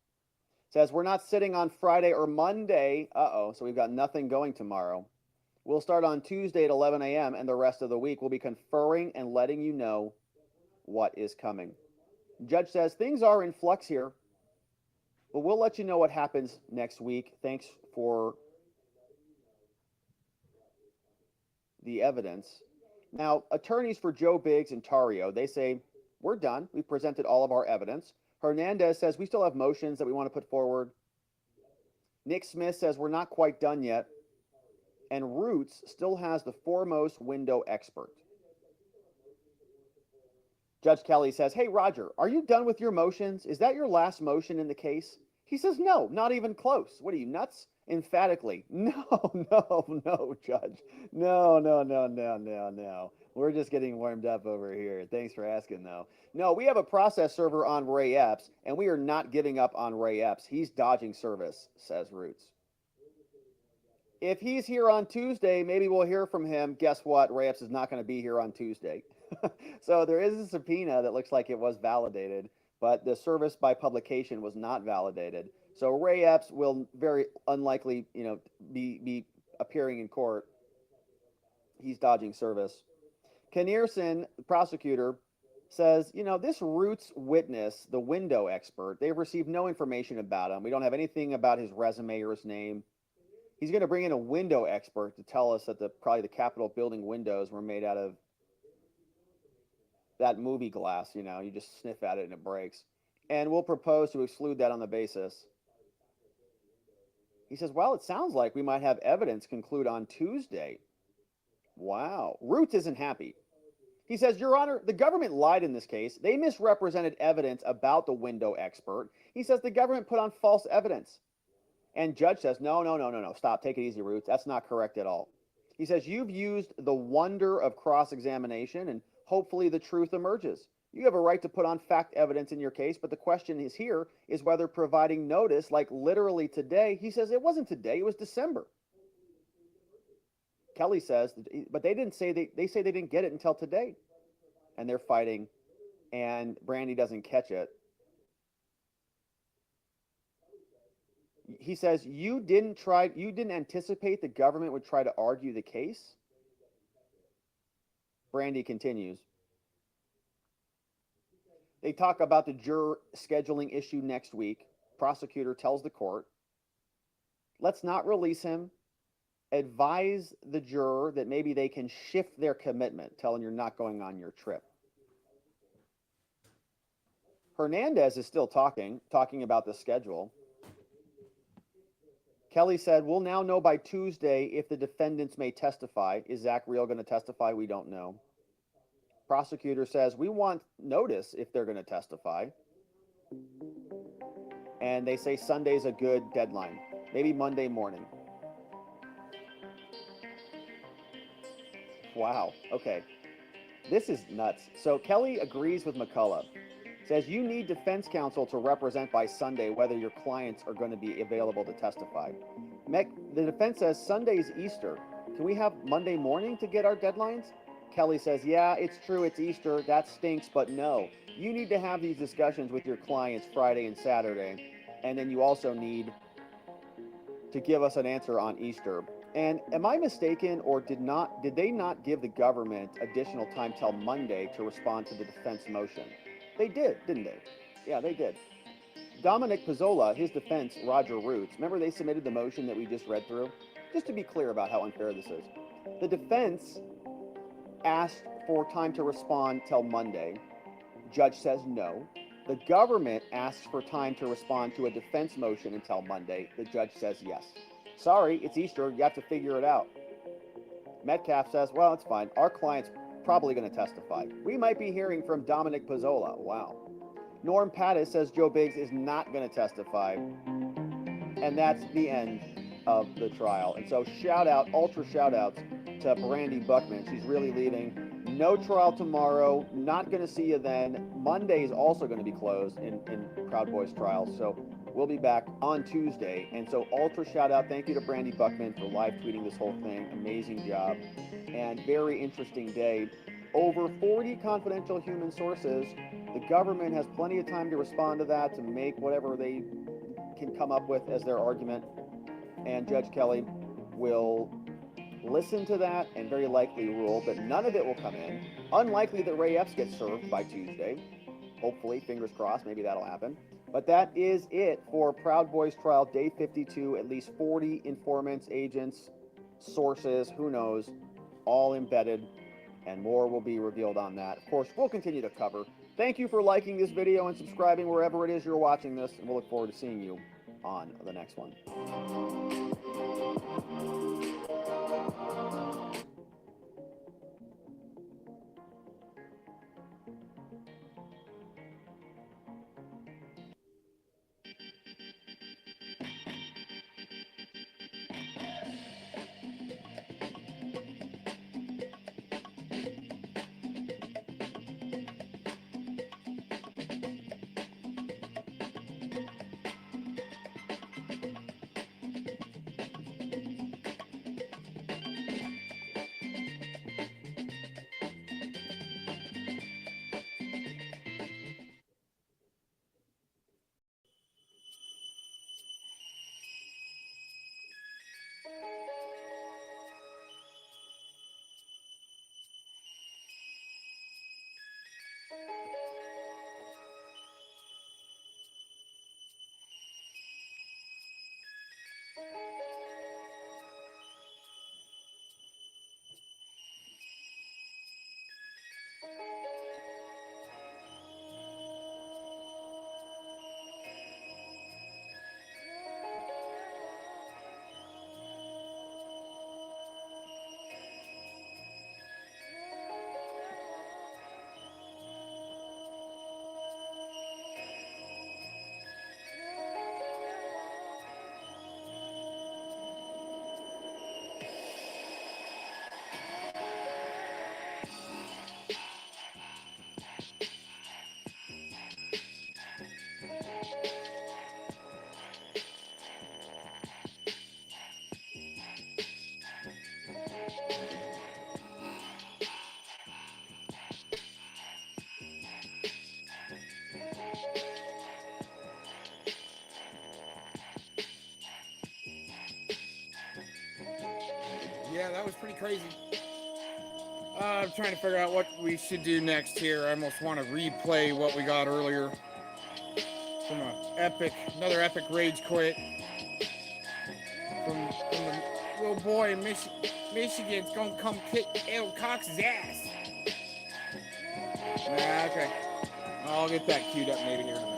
Says, we're not sitting on Friday or Monday. So we've got nothing going tomorrow. We'll start on Tuesday at 11 a.m. and the rest of the week we'll be conferring and letting you know what is coming. Judge says, things are in flux here, but we'll let you know what happens next week. Thanks for the evidence. Now, attorneys for Joe Biggs and Tario, they say, we're done. We've presented all of our evidence. Hernandez says, we still have motions that we want to put forward. Nick Smith says, we're not quite done yet. And Roots still has the foremost window expert. Judge Kelly says, hey, Roger, are you done with your motions? Is that your last motion in the case? He says, no, not even close. What are you, nuts? Emphatically, no, Judge. No. We're just getting warmed up over here. Thanks for asking, though. No, we have a process server on Ray Epps, and we are not giving up on Ray Epps. He's dodging service, says Roots. If he's here on Tuesday, maybe we'll hear from him. Guess what? Ray Epps is not going to be here on Tuesday. So there is a subpoena that looks like it was validated, but the service by publication was not validated. So Ray Epps will very unlikely, be appearing in court. He's dodging service. Kinnearson, the prosecutor, says, this Roots witness, the window expert, they've received no information about him. We don't have anything about his resume or his name. He's going to bring in a window expert to tell us that probably the Capitol building windows were made out of that movie glass, you just sniff at it and it breaks. And we'll propose to exclude that on the basis. He says, well, it sounds like we might have evidence conclude on Tuesday. Wow. Roots isn't happy. He says, Your Honor, the government lied in this case. They misrepresented evidence about the window expert. He says the government put on false evidence. And judge says, no, stop, take it easy, Roots. That's not correct at all. He says, you've used the wonder of cross-examination and hopefully the truth emerges. You have a right to put on fact evidence in your case, but the question is whether providing notice, like literally today, he says it wasn't today, it was December. Kelly says, but they didn't say they say they didn't get it until today. And they're fighting, and Brandy doesn't catch it. He says, you didn't anticipate the government would try to argue the case? Brandy continues. They talk about the juror scheduling issue next week. Prosecutor tells the court, let's not release him. Advise the juror that maybe they can shift their commitment, tell him you're not going on your trip. Hernandez is still talking about the schedule. Kelly said, we'll now know by Tuesday if the defendants may testify. Is Zach Real going to testify? We don't know. Prosecutor says, we want notice if they're going to testify. And they say Sunday's a good deadline, maybe Monday morning. Wow, okay. This is nuts. So Kelly agrees with McCullough. Says you need defense counsel to represent by Sunday whether your clients are going to be available to testify. The defense says Sunday's Easter. Can we have Monday morning to get our deadlines? Kelly says, yeah, it's true, it's Easter. That stinks, but no. You need to have these discussions with your clients Friday and Saturday. And then you also need to give us an answer on Easter. And am I mistaken, or did they not give the government additional time till Monday to respond to the defense motion? They did, didn't they? Yeah, they did. Dominic Pizzola, his defense, Roger Roots, remember they submitted the motion that we just read through? Just to be clear about how unfair this is. The defense asked for time to respond till Monday. Judge says no. The government asks for time to respond to a defense motion until Monday. The judge says yes. Sorry, it's Easter. You have to figure it out. Metcalf says, well, it's fine. Our client's probably going to testify. We might be hearing from Dominic Pizzola. Wow. Norm Pattis says Joe Biggs is not going to testify. And that's the end of the trial. And so ultra shout outs to Brandy Buckman. She's really leaving. No trial tomorrow. Not going to see you then. Monday is also going to be closed in Proud Boys trial. So we'll be back on Tuesday. And so ultra shout out. Thank you to Brandy Buckman for live tweeting this whole thing. Amazing job. And very interesting day. Over 40 confidential human sources. The government has plenty of time to respond to that, to make whatever they can come up with as their argument. And Judge Kelly will listen to that and very likely rule, but none of it will come in. Unlikely that Ray Epps gets served by Tuesday. Hopefully, fingers crossed, maybe that'll happen. But that is it for Proud Boys trial, day 52. At least 40 informants, agents, sources, who knows, all embedded, and more will be revealed on that. Of course, we'll continue to cover. Thank you for liking this video and subscribing wherever it is you're watching this, and we'll look forward to seeing you on the next one. Yeah, that was pretty crazy. I'm trying to figure out what we should do next here. I almost want to replay what we got earlier from another epic rage quit from the little boy in Michigan's gonna come kick L. Cox's ass. Nah, okay. I'll get that queued up maybe here in a minute.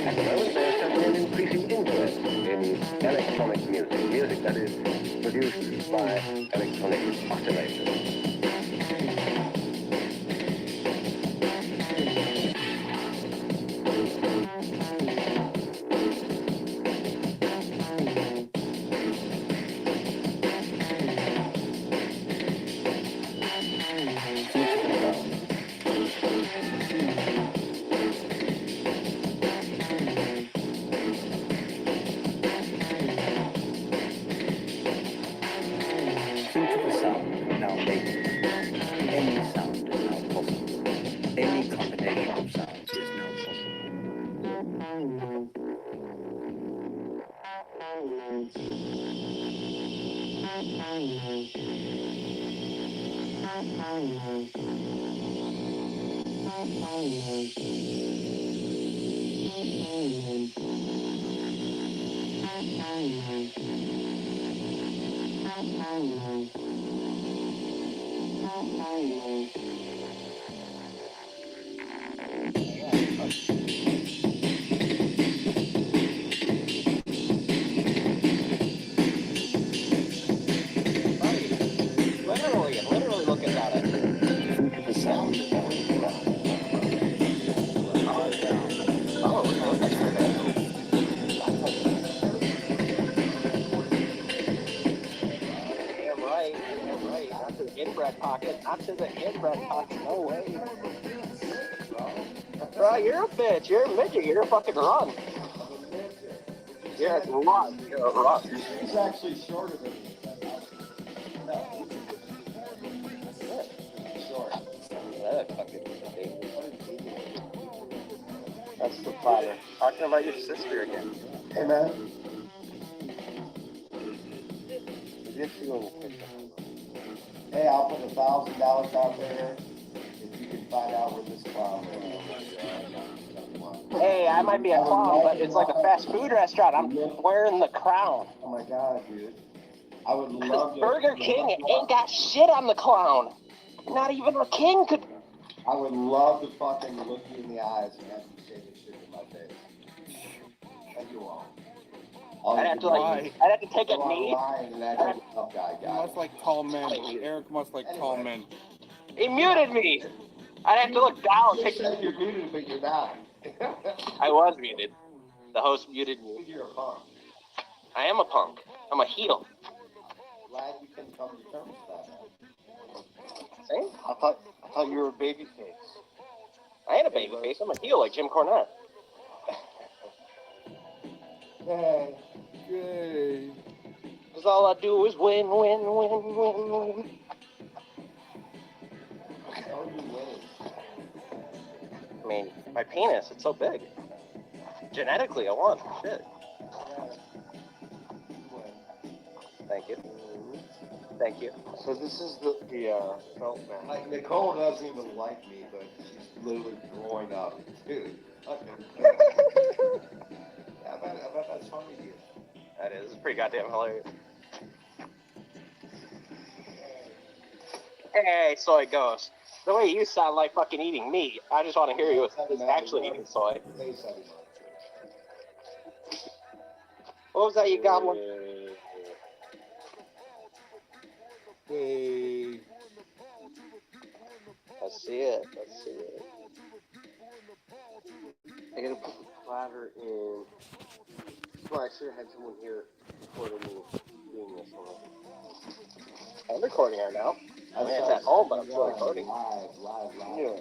At the moment, there's certainly an increasing interest in electronic music, music that is produced by electronic oscillators. bread pocket, not to the in bread pocket. No way. Bro, you're a bitch. You're a midget. You're a fucking run. You're a run. You're a run. He's actually shorter than me. Short. That fucking That's the father. Talking about your sister again. Hey, man. Hey, I'll put $1,000 out there if you can find out where this clown is. Hey, I might be a clown, but it's like a fast food restaurant. I'm wearing the crown. Oh my god, dude. I would love to. Burger King ain't got shit on the clown. Not even a king could. I would love to fucking look you in the eyes and have you say this shit in my face. And you won't. I'd have to take a knee. You must like tall men. Eric must like tall men. He muted me. I'd have to look down. You're muted, but you're not. I was muted. The host muted me. You're a punk. I am a punk. I'm a heel. Glad you can come to terms with that. See? I thought you were a baby face. I ain't a baby face. I'm a heel like Jim Cornette. Hey. Yay. Cause all I do is win, win, win, win, win. How are you winning? I mean, my penis, it's so big. Genetically, I won. Shit. Thank you. Thank you. So this is the felt man. Like, Nicole doesn't even like me, but she's literally growing up. Dude. Okay. I bet that's funny to you. That is. It's pretty goddamn hilarious. Hey, soy ghost. The way you sound like fucking eating meat, I just want to hear you actually eating soy. What was that you goblin? Hey. Let's see it. Let's see it. I gotta put the platter in. Well, I should have had someone here recording me doing this one. I'm recording her now. I mean, it's at home, but I'm still recording. Live. Yeah.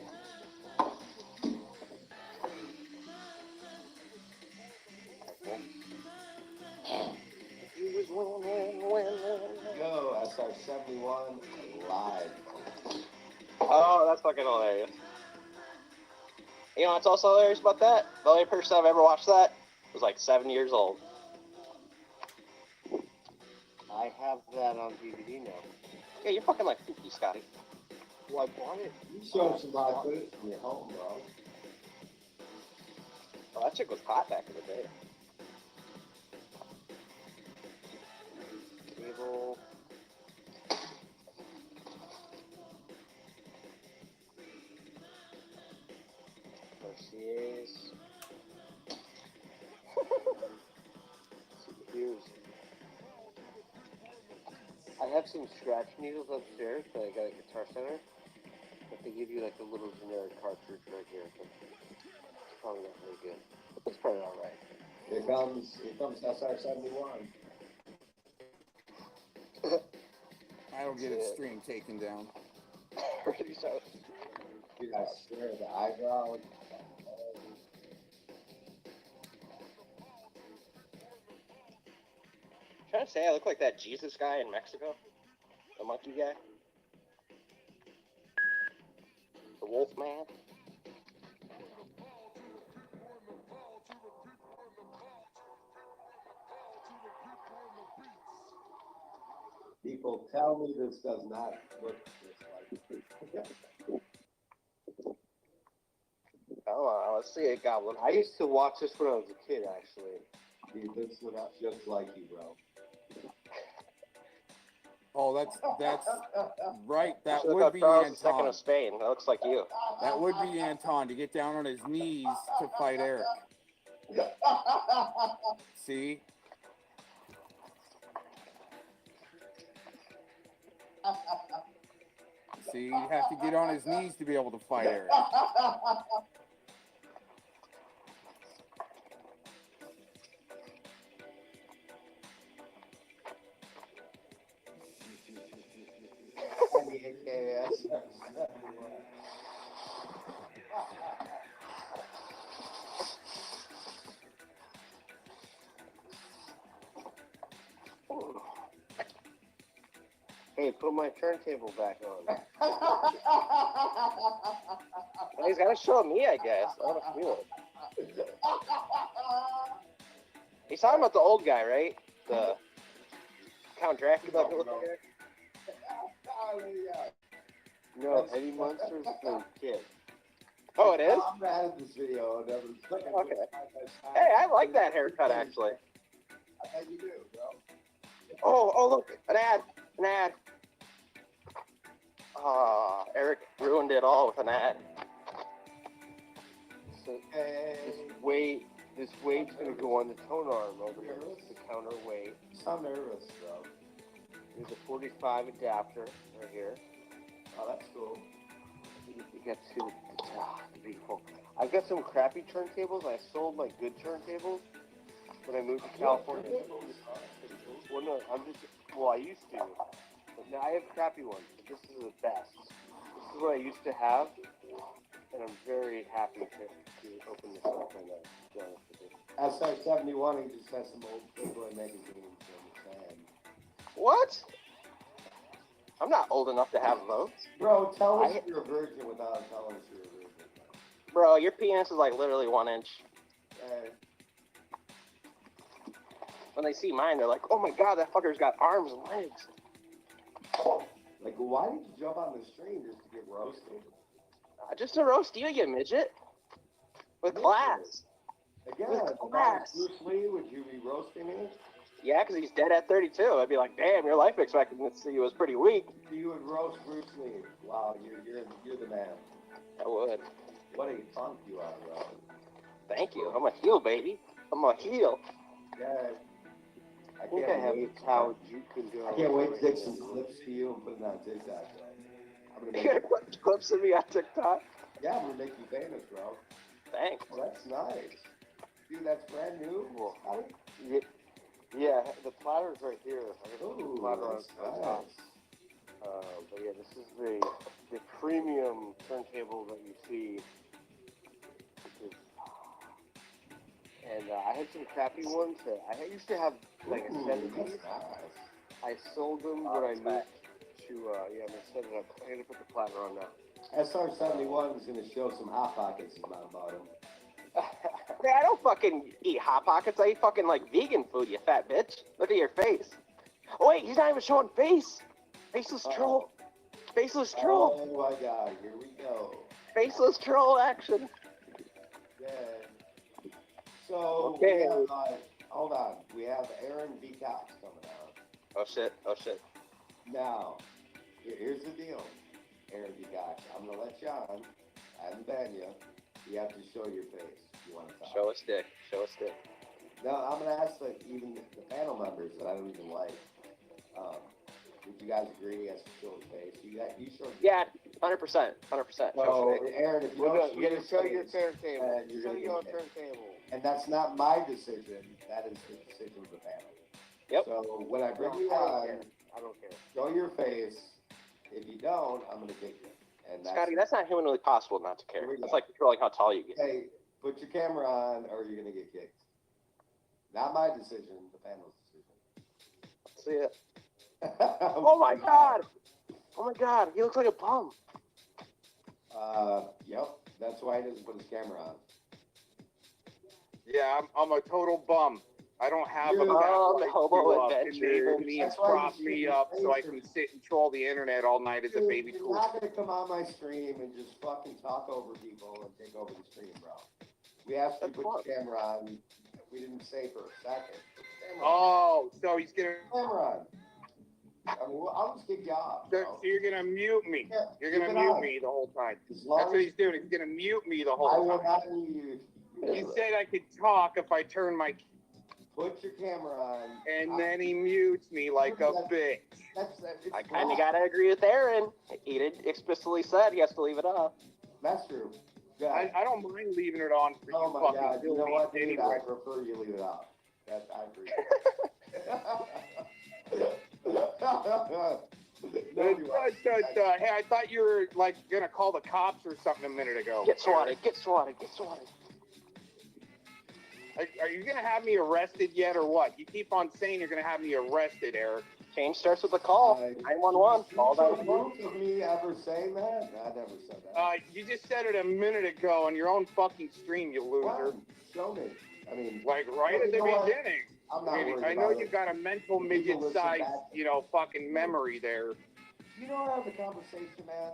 Go, SR71 live. Oh, that's fucking hilarious. You know what's also hilarious about that? The only person I've ever watched that was like 7 years old. I have that on DVD now. Yeah, you're fucking like 50, Scotty. Well, I bought it. You showed some live footage from your home, bro. Oh, that chick was hot back in the day. Cable. There she is. Here's. I have some scratch needles upstairs that I got at Guitar Center. But they give you like a little generic cartridge right here. But it's probably not really good. It's probably alright. Here comes SR71. I don't get its stream taken down. Pretty so. Dude, I swear, the eyebrow. Trying to say I look like that Jesus guy in Mexico? The monkey guy? The wolf man? People tell me this does not look just like Come on, let's see it, Goblin. I used to watch this when I was a kid, actually. Dude, this looks just like you, bro. Oh, that's right. That Look would how be Charles II Anton. of Spain. That looks like you. That would be Anton to get down on his knees to fight Eric. See? See, you have to get on his knees to be able to fight Eric. AKS. Hey, put my turntable back on. Well, he's got to show me, I guess. I don't feel it. He's talking about the old guy, right? The Count Dracula looking guy? No, Eddie Munster's the kid. Oh, it is? I'm mad at this video. Okay. Hey, I like that haircut, actually. I bet you do, bro. Oh, look, an ad. Eric ruined it all with an ad. So, this weight's gonna go on the tone arm over here. The counterweight. I'm nervous, bro. There's a 45 adapter right here. Oh, that's cool. You got the vehicle. I've got some crappy turntables. I sold my good turntables when I moved to California. Well, no, I used to. But now I have crappy ones. This is the best. This is what I used to have. And I'm very happy to open this up right now, to be honest with you. SR71, he just has some old Playboy magazines on the sand. What? I'm not old enough to have those. Bro, tell us you're a virgin without telling us you're a virgin. Bro, your penis is like literally 1 inch. When they see mine, they're like, oh my god, that fucker's got arms and legs. Like, why did you jump on the stream just to get roasted? Just to roast you, you midget. With class. Again, with class. Bruce Lee, would you be roasting me? Yeah, because he's dead at 32. I'd be like, damn, your life expectancy was pretty weak. You would roast Bruce Lee. Wow, you're the man. I would. What a punk you are, bro. Thank you. I'm a heel, baby. I'm a heel. Yeah. I think I have how you can go. I can't wait to take some clips to you and put them on TikTok. You gonna put clips of me on TikTok? Yeah, I'm gonna make you famous, bro. Thanks. Oh, that's nice. Dude, that's brand new. Cool. Yeah, the platter's right here. I got the platter on top. But yeah, this is the premium turntable that you see. And I had some crappy ones. I used to have like a 70s. I sold them when I moved to, I'm gonna set it up. I'm gonna put the platter on now. SR71 is gonna show some Hot Pockets in my bottom. Man, I don't fucking eat Hot Pockets. I eat fucking like vegan food, you fat bitch. Look at your face. Oh wait, he's not even showing face. Faceless troll. Faceless troll. Oh my god, here we go. Faceless troll action. Yeah. So, okay. Hold on. We have Aaron V. Cox coming out. Oh shit. Now, here's the deal. Aaron V. Cox, I'm going to let you on. I haven't banned you. You have to show your face if you want to talk. Show a stick. No, I'm going to ask even the panel members that I don't even like. Would you guys agree he has to show his face? You showed Yeah, 100%. So, Aaron, if you don't you're gonna show your turntable. Show your turntable. And that's not my decision. That is the decision of the panel. Yep. So when I bring you on, I don't care. Show your face. If you don't, I'm gonna kick you. And Scotty, that's not humanly possible not to care. That's like controlling how tall you get. Hey, put your camera on, or you're gonna get kicked. Not my decision. The panel's decision. Let's see it. Oh my god, he looks like a bum. Yep, that's why he doesn't put his camera on. Yeah, I'm a total bum. I don't have a hobo to enable me and prop me up so I can sit and troll the internet all night as a baby You're tool. not gonna come on my stream and just fucking talk over people and take over the stream, bro. We asked you to put your camera on. We didn't say for a second. Oh, so he's gonna Camera on. I'll just kick you off. So you're gonna mute me. Yeah, You're gonna keep it mute on. me the whole time. As long That's what as- he's doing. He's gonna mute me the whole I time. will not mute you. He said I could talk if I turn my. Put your camera on. And then he mutes me like a bitch. I kind of gotta agree with Aaron. He did explicitly said he has to leave it up. That's true. I don't mind leaving it on for Oh you my fucking god, you know what, dude? anyway. I prefer you leave it off. I agree. Hey, I thought you were like gonna call the cops or something a minute ago. Get swatted, get swatted, get swatted. Are you gonna have me arrested yet or what? You keep on saying you're gonna have me arrested, Eric. Change starts with a call. 911. Call 911. Of me ever saying that? I never said that. You just said it a minute ago on your own fucking stream, you loser. What? Show me. I mean, like right at the beginning. I'm not worried I know about you it. got a mental midget-sized, fucking memory there. You know how to have a conversation, man?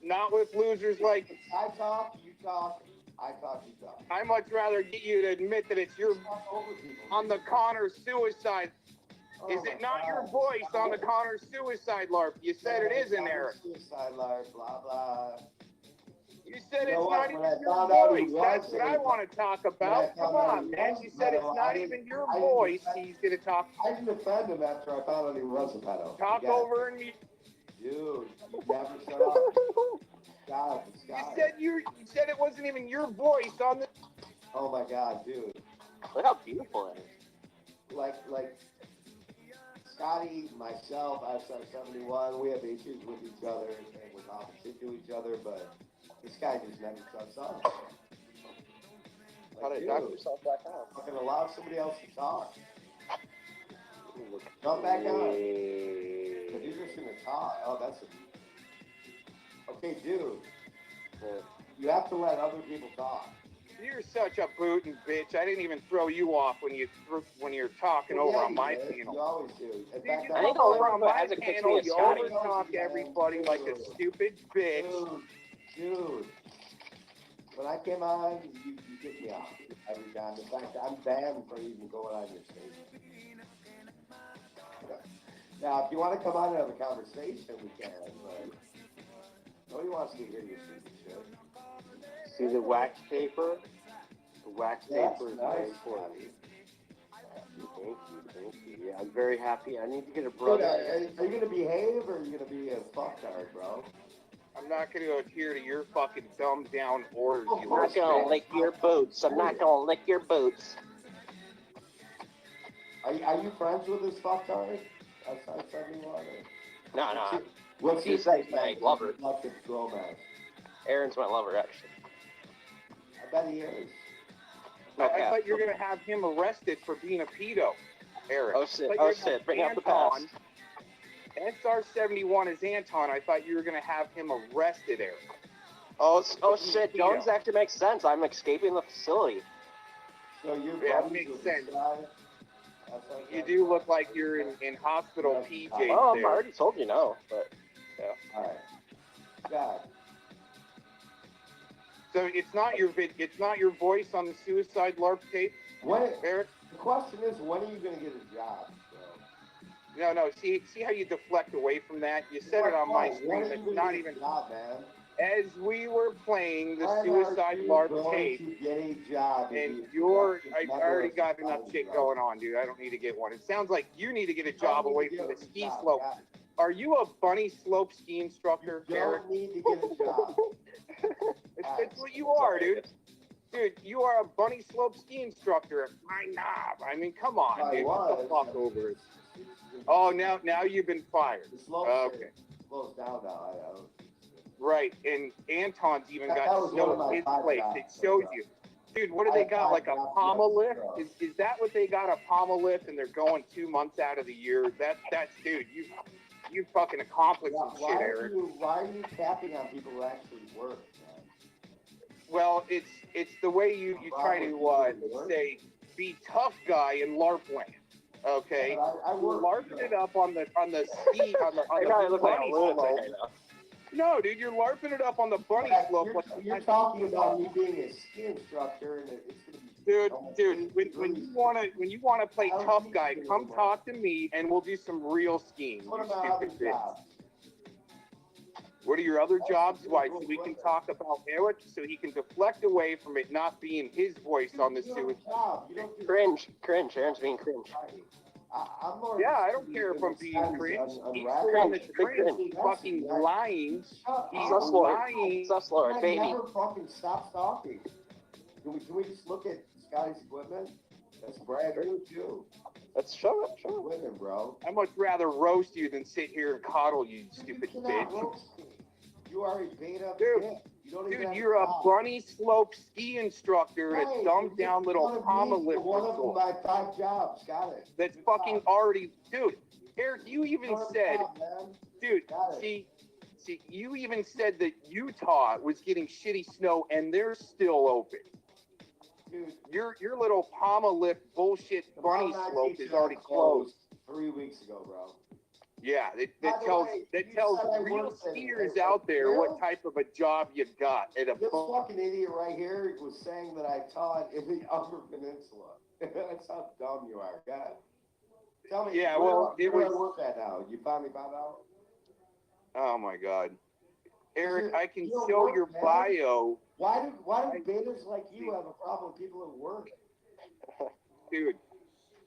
Not with losers like. I talk, you talk. I talk, you talk. I much rather get you to admit that it's your on the Connor suicide. Is it not your voice on the Connor suicide LARP? You said it is in there. Suicide LARP, blah blah. You said it's not even your voice. That's what I want to talk about. Come on, man. You said it's not even your voice. He's gonna talk. I didn't defend him after I found out he was a pedo. Talk over and me. Dude, you never shut up. God, You said it wasn't even your voice on the. Oh my God, dude. Look how beautiful it is. Like Scotty, myself, SR71, we have issues with each other and we're opposite to each other, but this guy just never shuts up. How did you knock yourself back out? Fucking allow somebody else to talk. Come back on. If you're just gonna talk, that's a... Okay, dude. You have to let other people talk. You're such a bootin' bitch. I didn't even throw you off when you're talking over on my panel. You always do. In fact, you come over on my panel, you always talk to everybody like a stupid bitch. Dude. When I came on, you kicked me off every time. In fact, I'm banned for even going on your stage. Now, if you want to come on and have a conversation, we can, but nobody wants to hear your stupid shit. See the wax paper? The wax paper is very nice. important. Thank you. Yeah, I'm very happy. I need to get a brother. Dude, are you going to behave or are you going to be a fucktard, bro? I'm not going to adhere to your fucking dumbed down orders. I'm not going to lick your boots. I'm not going to lick your boots. Are you friends with this fucktard? Outside 71? No. What's He's his my lover. Aaron's my lover, actually. I bet he is. I thought you were going to have him arrested for being a pedo, Eric. Oh, shit. Bring up the past. SR71 is Anton. I thought you were going to have him arrested, Eric. Oh shit. Jones actually makes sense. I'm escaping the facility. So you're it makes sense. You do look like you're in hospital PJs Oh, there. I already told you no, but yeah. All right. God. So it's not your voice on the suicide LARP tape, Eric? The question is, when are you going to get a job? No. See how you deflect away from that? You said it on my screen. It's not even. Job, man? As we were playing the suicide LARP tape, and I already got enough shit going on, dude. I don't need to get one. It sounds like you need to get a job away from the ski slope. Are you a bunny slope ski instructor, Eric? You don't need to get a job. It's what you are, dude. Dude, you are a bunny slope ski instructor at my knob. I mean, come on, dude. Get the fuck over it. Oh, now you've been fired. Okay. Slows down now. Right, and Anton's even got snow in his place. It shows you. Dude, what do they got? Like a pommel lift? Is that what they got, a pommel lift, and they're going 2 months out of the year? That's dude, you fucking accomplished some shit, Eric. Why are you tapping on people who actually work, man? Well, it's the way you try to say be tough guy in LARP land. Okay, we're LARPing it up on the ski on the bunny slope. No, dude, you're LARPing it up on the bunny slope. You're talking about me being a ski instructor, and it's gonna be. Dude, when you wanna play tough guy, come talk to me, and we'll do some real skiing. What about other jobs? What are your other jobs? Why? So we can talk about Eric, so he can deflect away from it not being his voice on the suicide. Cringe. Aaron's being cringe. I don't care if I'm being cringe. He's the one that's cringe. He's fucking lying. He's lying. Sus-lord, baby. Never fucking stop talking. Can we just look at Scotty's equipment? That's brand new too. Let's show it. Show it. Women, bro. I'd much rather roast you than sit here and coddle you, stupid You cannot bitch. roast me. You already paid up Dude, dick. You don't even Dude, have you're a job. bunny slope ski instructor and Right, a dumbed down little one of Palma me, lift one of resort. my 5 jobs. Got it. That's Good fucking job. already, dude. Eric, you even Good said, job, man. dude, Got it. see, you even said that Utah was getting shitty snow and they're still open. Dude, Your little Palma lift bullshit bunny Mount slope Maggie is already closed. 3 weeks ago, bro. Yeah, By that the tells way, that you tells said I real worked at- skiers at out there where? what type of a job you got at a This fucking idiot right here was saying that I taught in the Upper Peninsula. That's how dumb you are. God. Tell me, Yeah, where, well, it where do was- I work at now? You finally found out? Oh my God, Eric, I can You don't show work, your man. bio, Why do betas like you have a problem with people at work? dude.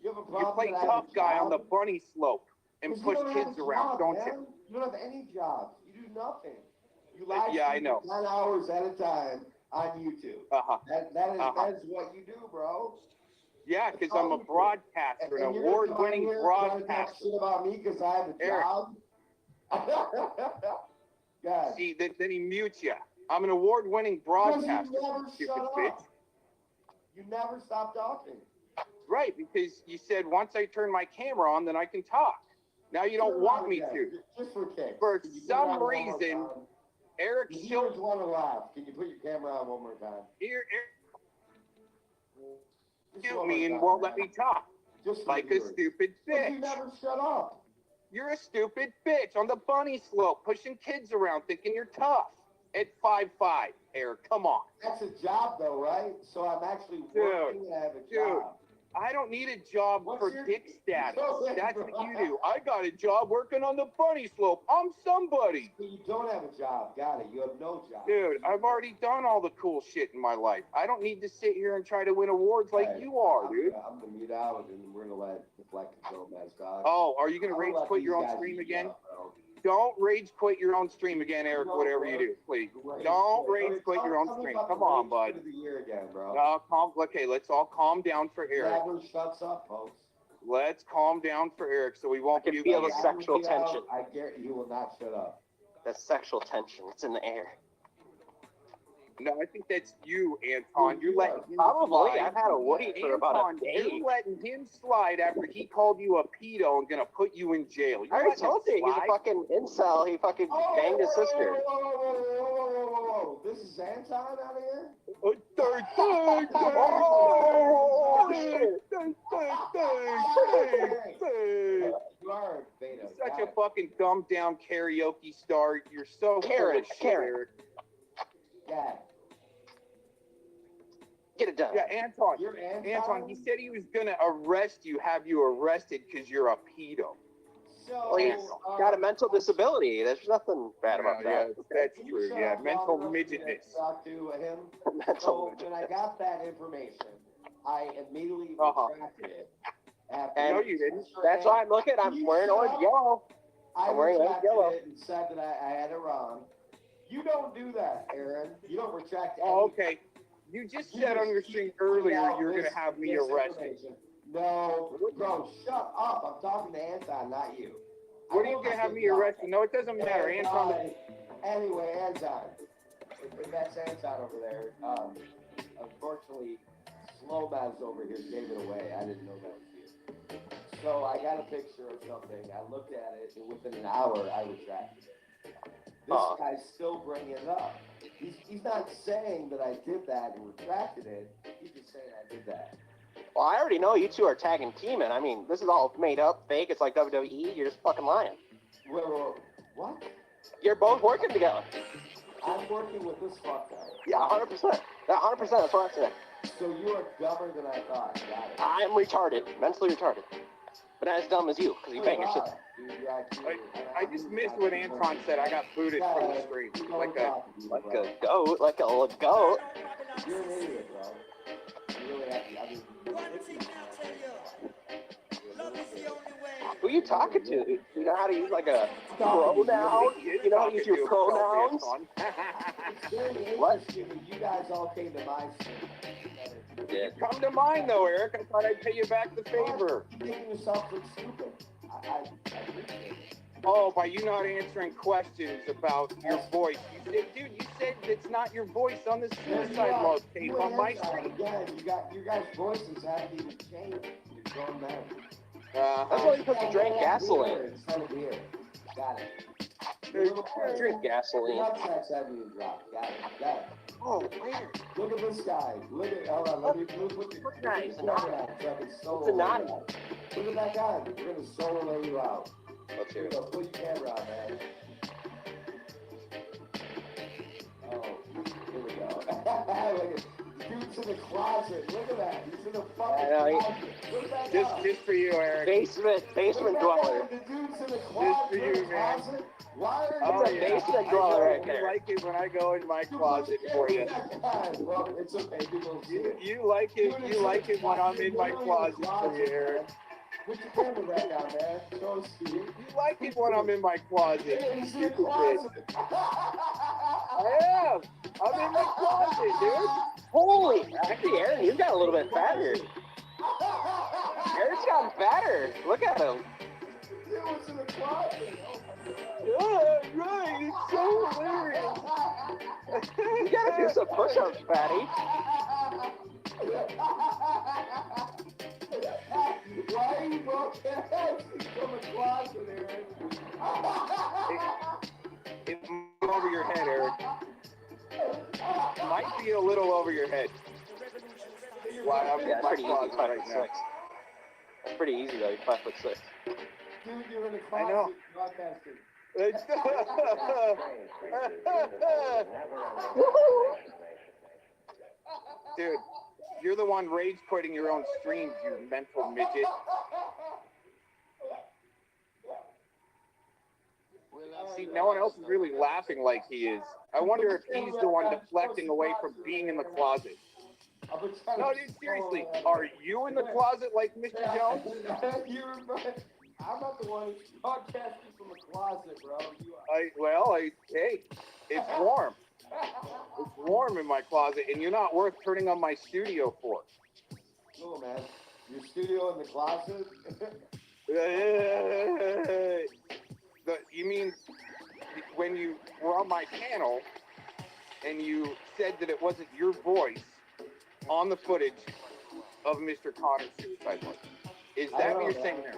You have a You problem play that I have tough a guy job? on the bunny slope and 'Cause push you don't have kids a around, job, don't man. you? You don't have any jobs. You do nothing. You live Yeah, I stream know. for 10 hours at a time on YouTube. That is what you do, bro. Yeah, because That's all I'm a you do. broadcaster, an And you're gonna come award-winning here trying to talk broadcaster. shit about me because I have a Eric. job. God. See, then he mutes you. I'm an award-winning Because broadcaster, you never stupid shut bitch. up. You never stop talking. Right, because you said once I turn my camera on, then I can talk. Now you don't Turn want on me again, to. Just for kicks. For Can you put it some on one more reason, time? Eric The viewers Schultz want to laugh. Can you put your camera on one more time? here, Just shoot one me more and time, won't man. let me talk. Just for Like the a viewers. stupid Because you bitch. never shut up. You're a stupid bitch on the bunny slope, pushing kids around, thinking you're tough. At 5'5", Eric, come on. That's a job, though, right? So I'm actually working and I have a job. I don't need a job What's for your- dick status. Go ahead, That's bro. what you do. I got a job working on the bunny slope. I'm somebody. But you don't have a job. Got it. You have no job. Dude, I've already done all the cool shit in my life. I don't need to sit here and try to win awards like Hey, you are, dude. I'm going to mute out and we're going to let Deflect control Matt's dog. Oh, are you going to I'm rage let quit these your own guys stream eat again? up, bro. Don't rage quit your own stream again, Eric, No, whatever bro. you do, please. Rage Don't quit. rage quit your own Tell me stream. about Come the on, rage bud. quit of the year again, bro. Okay, let's all calm down for Eric. Never shuts up, folks. Let's calm down for Eric so we won't I can be feel the abused. sexual tension. I guarantee you will not shut up. That's sexual tension. It's in the air. No, I think that's you, Anton. You're letting him Probably. slide. I've had a Woody for about Anton, a day. you're letting him slide after he called you a pedo and gonna put you in jail. I already told you, he's a slide? fucking incel. He fucking banged his sister. Whoa. This is Anton out of here? You are a beta. You're such a fucking dumbed down karaoke star. You're so Karen, full of shit, Karen. Eric. Yeah. Get it done. Yeah, Anton. You're Anton, he said he was gonna arrest you, have you arrested because you're a pedo. So, Well, he's got a mental disability. There's nothing bad about Yeah, that. that's Can you true. shut Yeah, up mental while the rest of you midgetness. talk to him? Mental So when I got that information, I immediately retracted it. And No, you didn't. that's why I'm looking. I'm wearing orange yellow. I I'm wearing orange retracted yellow. it and said that I had it wrong. You don't do that, Aaron. You don't retract Oh, anything. okay. You just said on your stream earlier you're gonna have me arrested. No, bro, shut up. I'm talking to Anton, not you. What are you gonna have me arrested? No, it doesn't matter. Anton. Anyway, Anton. That's Anton over there. Unfortunately, Slow Mavs over here gave it away. I didn't know that was you. So I got a picture of something. I looked at it, and within an hour, I retracted it. This guy's still bringing it up. He's not saying that I did that and retracted it. He's just saying I did that. Well, I already know you two are tagging teaming. I mean, this is all made up, fake. It's like WWE. You're just fucking lying. What? You're both working together. I'm working with this fuck guy. Yeah, 100%. 100%. That's what I said. So you are dumber than I thought. Got it. I'm retarded, mentally retarded, but not as dumb as you because you bang your sister. I just missed what Anton said. I got booted from the stream. Like a goat, like a goat. You're an idiot, bro. You really have to. I mean, Who are you talking to? You know how to use like a pronoun? You know how to use your pronouns? It's very interesting that you guys all came to my stream. did. Come to mine though, Eric. I thought I'd pay you back the favor. You're making yourself look stupid. I appreciate it. Oh, by you not answering questions about your voice. You said, dude, you said it's not your voice on the suicide log tape on my screen. Again, you guys' voices haven't even changed. You're grown men. That's why because you drank gasoline. Instead of beer. Got it. Drink gasoline. Nutsack's haven't even dropped. Got it. Oh, where? Look at this guy. Hold on. Let me put the guy. camera on so I can solo. It's a naughty. Look at that guy. We're gonna solo lay you out. Let's hear it. Put your camera on, man. Oh, here we go. Look at dude's in the closet. Look at that. He's in the fucking closet. Look at that guy. Just for you, Eric. Basement dweller. The dude's in the Just closet. for you, man. Why are Oh, you? basement dweller right You there. like it when I go in my closet for you. Well, it's okay. People see it. You like it. You like it when I'm in my closet for you, Eric. Put your camera back on, man. Show us Steve. You like it when I'm in my closet. Yeah, he's in the Stupid closet. bitch. I am. I'm in my closet, dude. Holy, actually, Aaron, you've got a little bit fatter. Eric's gotten fatter. Look at him. He was in the closet. Yeah, right. It's so hilarious. You gotta do some push-ups, fatty. Why are you broken ass? He's from the closet, Aaron. It's over your head, Eric. Might be a little over your head. Wow, I'm in my Pretty easy, closet right now. 5'6". That's pretty easy though. You're 5'6". Dude, you're in the I know. closet broadcasting. Dude, you're the one rage quitting your own streams, you mental midget. See, no one else is really laughing like he is. I wonder if he's the one deflecting away from being in the closet. No, dude, seriously, are you in the closet like Mr. Jones? I'm not the one who's broadcasting from the closet, bro. Hey, it's warm. It's warm in my closet, and you're not worth turning on my studio for. Cool, man. Your studio in the closet? You mean when you were on my panel and you said that it wasn't your voice on the footage of Mr. Connor's suicide note? Is that what you're saying there?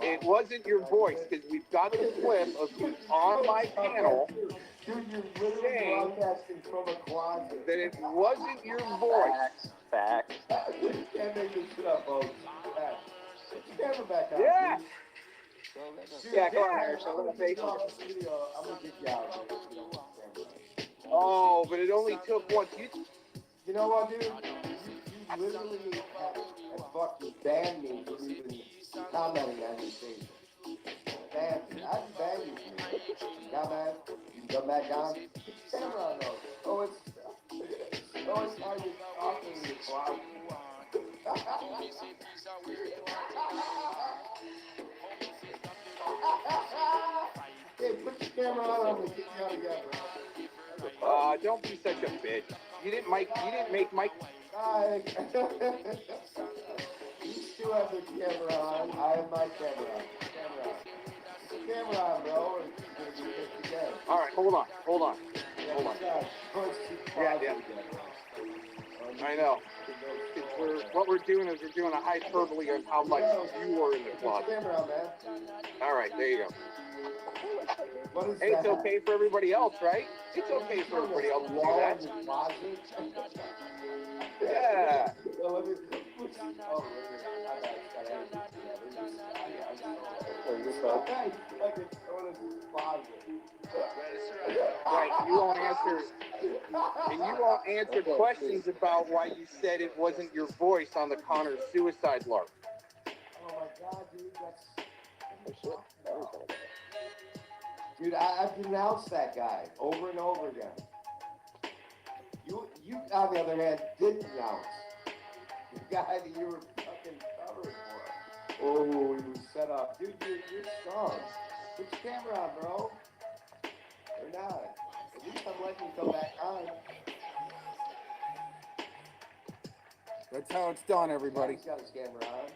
It wasn't your voice, because we've got the clip of you on my panel saying that it wasn't your voice. Facts. You can't make this shit up, folks. Put your camera back on. Yeah. Dude, Yeah, come on, Eric, show them the face. I'm gonna kick you out. Oh, but it only took once. You know what, dude? You literally have fucking banned me from even commenting on your station. Banned me. I just banned you from it. Got mad? You come back on? Put your camera on, though. Oh, it's how you're talking in your closet. Hey, put your camera on. I'm gonna kick you out again, bro. Don't be such a bitch. You didn't make Mike. You still have the camera on. I have my camera on. Camera on, bro. Or you're gonna be kicked again. All right, hold on. Yeah. I know. What we're doing is we're doing a hyperbole of how much you are in the closet. Camera on, man. All right, there you go. What is Hey, that? it's okay for everybody else, right? It's okay for everybody else to do that. Yeah. Right, you won't answer questions about why you said it wasn't your voice on the Connor suicide lark. Oh my God, dude, Dude, I've denounced that guy over and over again. You, on the other hand, did denounce the guy that you were fucking covering for. Oh, he was set up. Dude, you're strong. Put your camera on, bro. Or not. At least I'm letting you come back on. That's how it's done, everybody. He's got his camera on.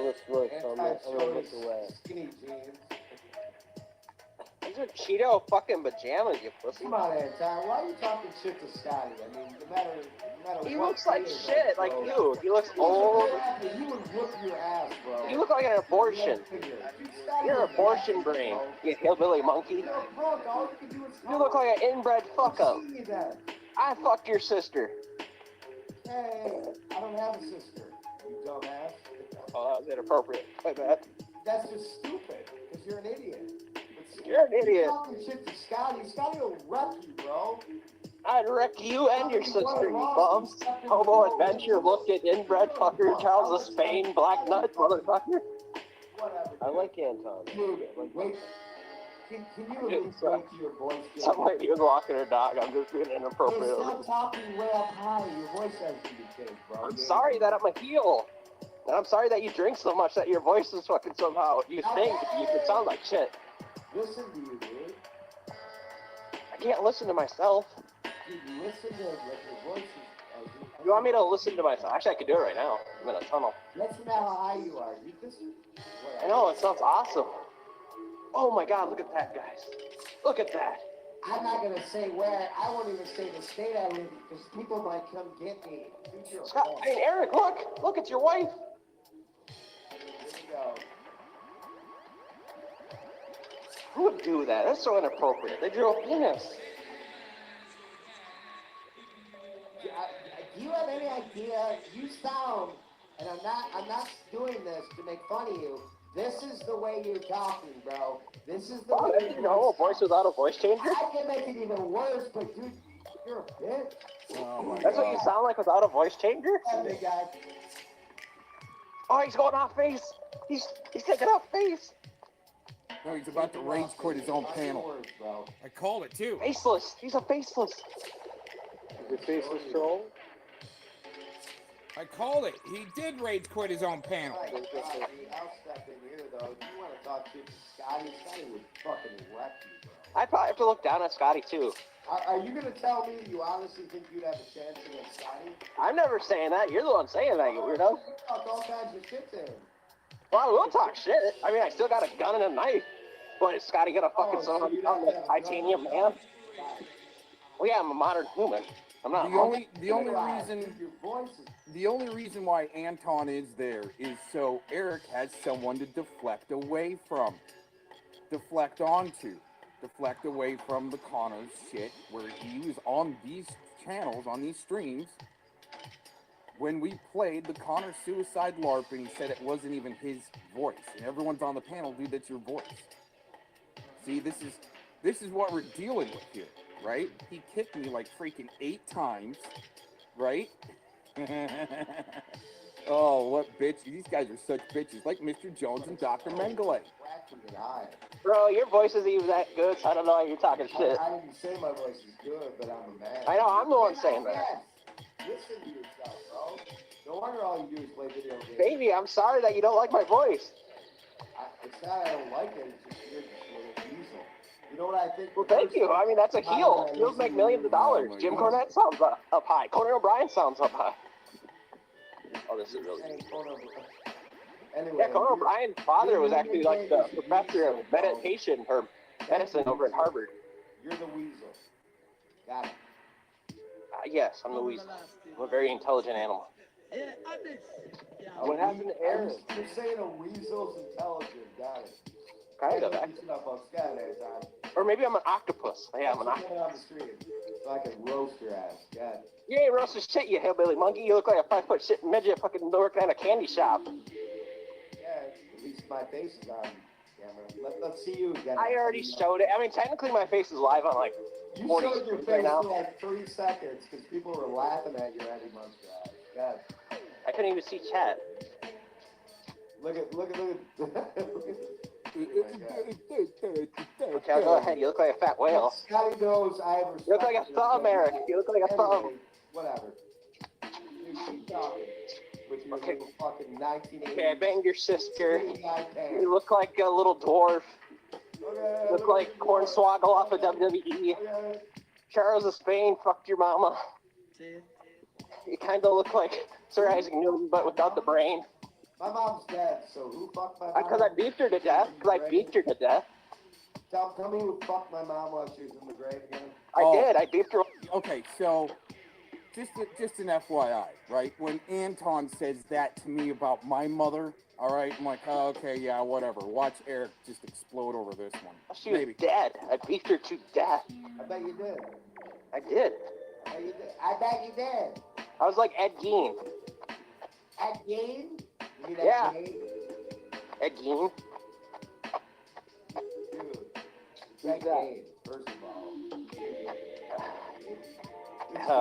Let's look. I'm gonna look away. Skinny jeans. These are Cheeto fucking pajamas, you pussy. Come on, Anton. Why are you talking shit to Scotty? I mean, no matter He what looks like he is, shit, like bro. you. He looks He's old. a you would whoop your ass, bro. You look like an abortion. You're an abortion brain, you hillbilly monkey. You're broke. All you can do is You look like an inbred fuck up. see that. I fucked your sister. Hey, I don't have a sister, you dumbass. Oh, that was inappropriate. My bad. That's just stupid, because you're an idiot. You're an idiot. You're talking shit to Scotty. Scotty will wreck you, bro. I'd wreck you and your sister, you bums. Hobo adventure, looked at inbred fucker, Charles of Spain, black nut, motherfucker. Whatever. I like Anton. Dude, wait. Can you at least wait to your voice? Some lady was walking her dog. I'm just being inappropriate. Hey, stop talking way up high. Your voice has to be changed, bro. I'm sorry that I'm a heel. And I'm sorry that you drink so much that your voice is fucking somehow. You think you can sound like shit. Listen to you, dude. I can't listen to myself. Dude, listen to your voice. You want me to listen to myself? Actually, I could do it right now. I'm in a tunnel. Listen to how high you are. You just. I know, it sounds awesome. Oh my god, look at that, guys. Look at that. I'm not going to say where. I won't even say the state I live in because people might come get me. Scott, hey, Eric, look. Look, it's your wife. Here we go. Who would do that? That's so inappropriate. They drew a penis. Do you have any idea? You sound, and I'm not doing this to make fun of you. This is the way you're talking, bro. This is the way you know, a voice without a voice changer? I can make it even worse, but dude, you're a bitch. Oh my That's what you sound like without a voice changer? Yeah, big guy. Oh, he's going off face. He's taking off face. No, he's about to rage quit his own panel. I called it too. Faceless. He's a faceless. Is it faceless troll? I called it. He did rage quit his own panel. I'll step in here, though. If you want to talk shit to Scotty, Scotty would fucking wreck you, bro. I probably have to look down at Scotty, too. Are you going to tell me you honestly think you'd have a chance against Scotty? I'm never saying that. You're the one saying that, you weirdo. You talk all kinds of shit to him. Well, I will talk shit. I mean, I still got a gun and a knife. But is Scotty gonna fucking somehow become the titanium man? Well, yeah, I'm a modern human. I'm not. The only reason why Anton is there is so Eric has someone to deflect away from, deflect onto, deflect away from the Connor's shit where he was on these channels, on these streams. When we played the Connor Suicide LARP and he said it wasn't even his voice, and everyone's on the panel, dude, that's your voice. See, this is what we're dealing with here, right? He kicked me like freaking 8 times, right? Oh, what bitch. These guys are such bitches, like Mr. Jones and Dr. Mengele. Bro, your voice isn't even that good, so I don't know why you're talking shit. I didn't say my voice is good, but I'm a man. I know, I'm the one saying that. Listen to yourself, bro. No wonder all you do is play video games. Baby, I'm sorry that you don't like my voice. It's not I don't like it, it's just you're just a little weasel. You know what I think? Well, thank you. I mean, that's a heel. Heels make millions of dollars. Jim Cornette sounds up high. Conan O'Brien sounds up high. Oh, this is really good. Anyway, yeah, Conan O'Brien's father was actually like the professor of meditation or medicine over at Harvard. You're the weasel. Got it. Yes, I'm the weasel. I'm a very intelligent animal. What happened to Aaron? You're saying a weasel's intelligent. Got it. Kind of. Or maybe I'm an octopus. Yeah, I'm an octopus. On the street, so I can roast your ass. Got it. You ain't roasting shit, you hillbilly monkey. You look like a 5-foot shit midget fucking working at a candy shop. Yeah, at least my face is on camera. Let's see you again. I already showed it. I mean, technically my face is live on like 40 You showed your face right now. for like 3 seconds because people were laughing at your Eddie Munster ass. God. I couldn't even see chat. Look at. Okay, I'll go ahead. You look like a fat whale. Scotty knows I have respect. You look like a thumb, Eric. You look like a thumb. Whatever. You keep talking with your little fucking 1980s. Okay, I banged your sister. You look like a little dwarf. You look like Hornswoggle off of WWE. Charles of Spain fucked your mama. You kind of look like Sir Isaac Newton, but without the brain. My mom's dead, so who fucked my mom? Because I beefed her to death. Tell me who fucked my mom while she was in the grave again. I did. I beefed her. Okay, so just an FYI, right? When Anton says that to me about my mother, all right, I'm like, oh, okay, yeah, whatever. Watch Eric just explode over this one. She was dead. I beefed her to death. I bet you did. I did. I bet you did. I was like Ed Gein. Ed Gein? You mean Ed Yeah. Gein? Ed Gein. Dude, it's Ed Gein, first of all.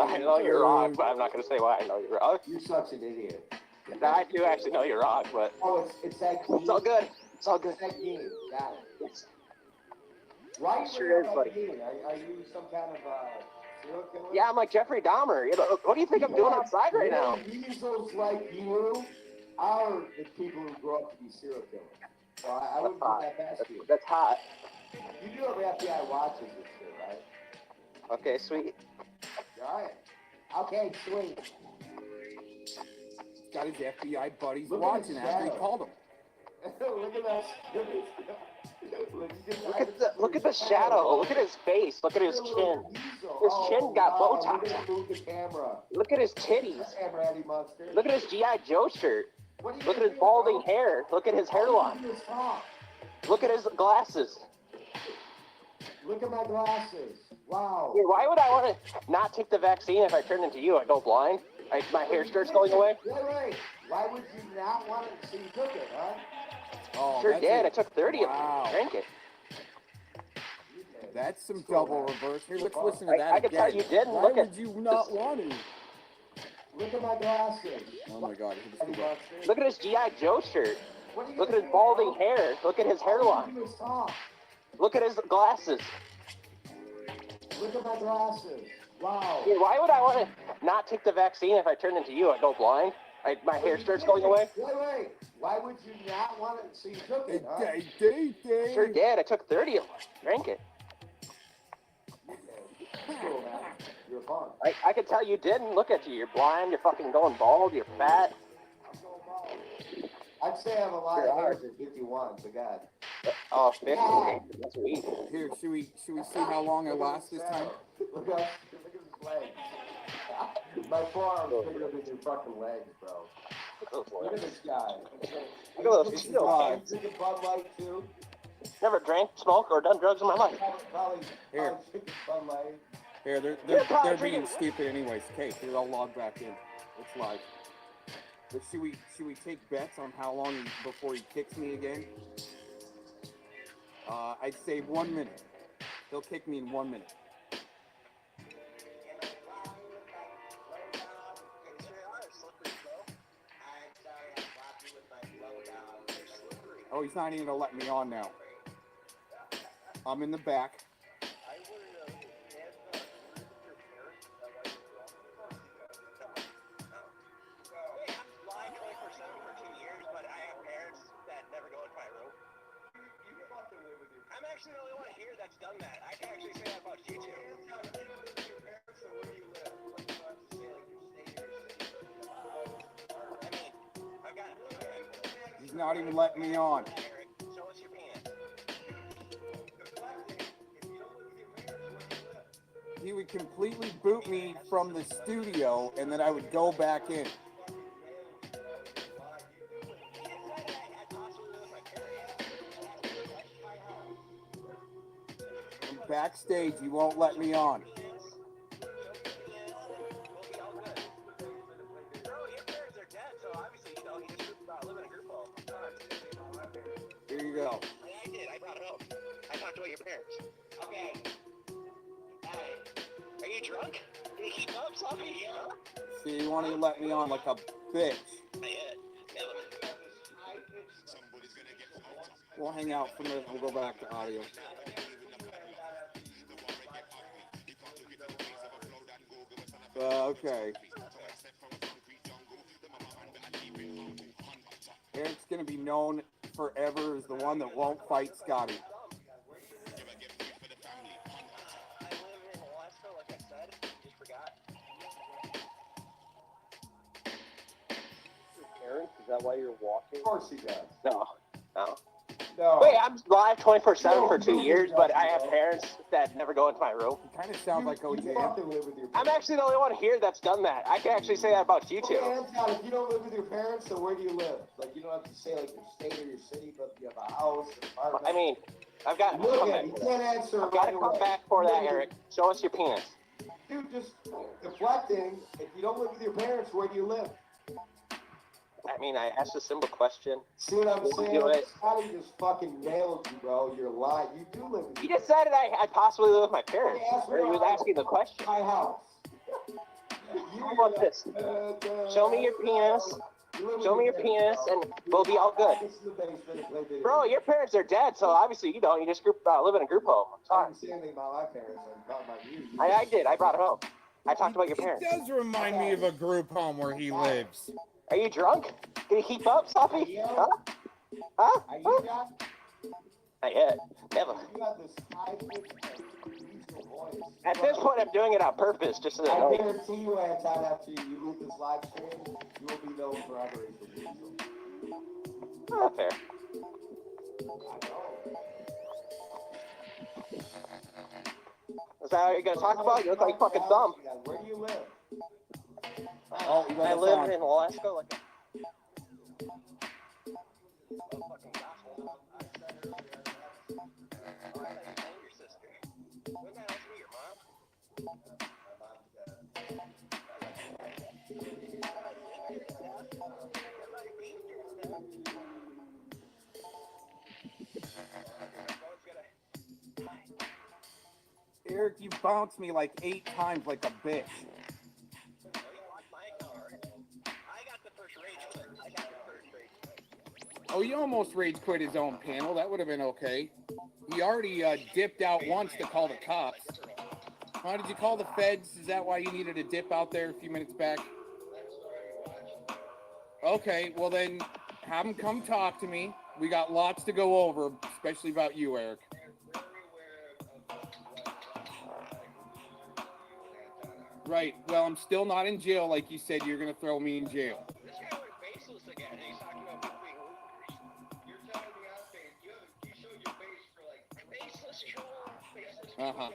I know you're wrong, but I'm not going to say why I know you're wrong. You're such an idiot. I do actually know you're wrong, but it's Ed Gein. It's all good. It's all good. It's Ed Gein. Got it. Why Sure is, buddy. Are you some kind of serial killer? Yeah, I'm like Jeffrey Dahmer. You know, what do you think I'm doing outside right now? Weasels like you are the people who grow up to be serial killers. So I wouldn't put that past you. That's hot. You do have FBI watches this shit, right? Okay, sweet. All right. Okay, sweet. Got his FBI buddies Look at watching his after he shadow. called him. Look at that. Look at the shadow. Look at his face. Look at his chin. His chin got Botox. Look at move the camera. Look at his titties. Camera, Eddie Monster. Look at his G.I. Joe shirt. What are you Look at gonna his do, balding bro? hair. Look at his All you hairline. do is talk. Look at his glasses. Look at my glasses. Wow. Dude, why would I want to not take the vaccine if I turn into you? I go blind. My hair starts going away. Wait. Why would you not want it? So you took it, huh? Oh, Sure that's did. a- I took 30 wow. of them. Drank it. That's some double reverse. Here, let's listen to I that can again. tell you didn't. Why Look would at you not want to? Look at my glasses. Oh my God. Eddie Monster. Look at his G.I. Joe shirt. What are you Look at gonna his do, balding bro? hair. Look at his All hairline. you do is talk. Look at his glasses. Look at my glasses. Wow. Dude, why would I want to not take the vaccine if I turn into you? I go blind. My hair starts going away. Wait. Why would you not want it? So you took it, huh? Sure did. I took 30 of them. Drank it. Cool, man. You're fun. I can tell you didn't. Look at you. You're blind. You're fucking going bald. You're fat. I'd say I have a lot of hairs at 51, but God. Oh, 50. That's weak. Here, should we see how long I last this time? Look at his legs. My forearm's bigger than your fucking legs, bro. Look at this guy. Look at those It's shields. live. Drinking Bud Light too? Never drank, smoked, or done drugs in my life. Probably Here. drinking Bud Light. Here, they're being stupid anyways. Okay, here, I'll log back in. It's live. But should we take bets on how long before he kicks me again? I'd say 1 minute. He'll kick me in 1 minute. Oh, he's not even gonna let me on now. I'm in the back. I'm actually the only one here that's done that. I can actually say that about you two. He's not even letting me on. He would completely boot me from the studio, and then I would go back in. I'm backstage, you won't let me on. Here you go. I did. I brought it up. I talked about your parents. Okay. Are you drunk? Did you keep up, Sloppy? Huh? See, you won't even let me on like a bitch. We'll hang out for a minute and we'll go back to audio. Okay. Eric's gonna be known forever as the one that won't fight Scotty. Is that why you're walking? Of course he does. No. No. Wait, I'm live 24/7 for 2 years, but I have parents that never go into my room. It kind of sounds like OJ. You fucking live with your I'm actually the only one here that's done that. I can actually say that about you two. Okay, Anton, if you don't live with your parents, so where do you live? Like, you don't have to say, like, your state or your city, but you have a house, an apartment. I mean, I've got. Look at it. You can't answer I've got to right come away. back for that, Eric. Show us your penis. Dude, just deflecting. If you don't live with your parents, where do you live? I mean, I asked a simple question. See what I'm We'll saying? do it. Scotty just fucking nailed you, bro. You're lying. You do live with You just said it. I possibly live with my parents. Or he was asking the question. my house. How about this? Show me your penis. Show me your penis, and we'll be all good. Bro, your parents are dead, so obviously you don't. You just live in a group home. I didn't say anything about my parents. I'm talking about you. I did. I brought it home. I talked about your It parents. does remind me of a group home where he lives. Are you drunk? Can you keep up, Sophie? Huh? Huh? Huh? Not yet. Never. You have this high-pitched, musical voice. At this point, I'm doing it on purpose, just so that I guarantee you, Anton, after you leave this live stream, you will be known forever as the weasel. Not fair. Is that what you're gonna talk about? You look like fucking thumb. Where do you live? Oh, you got I the live phone. in Alaska, like. Eric, you bounced me like 8 times like a bitch. Oh, he almost rage quit his own panel. That would have been okay. He already dipped out once to call the cops. Why did you call the feds? Is that why you needed to dip out there a few minutes back? Okay, well then, have him come talk to me. We got lots to go over, especially about you, Eric. Right, well, I'm still not in jail like you said you're going to throw me in jail. Uh-huh.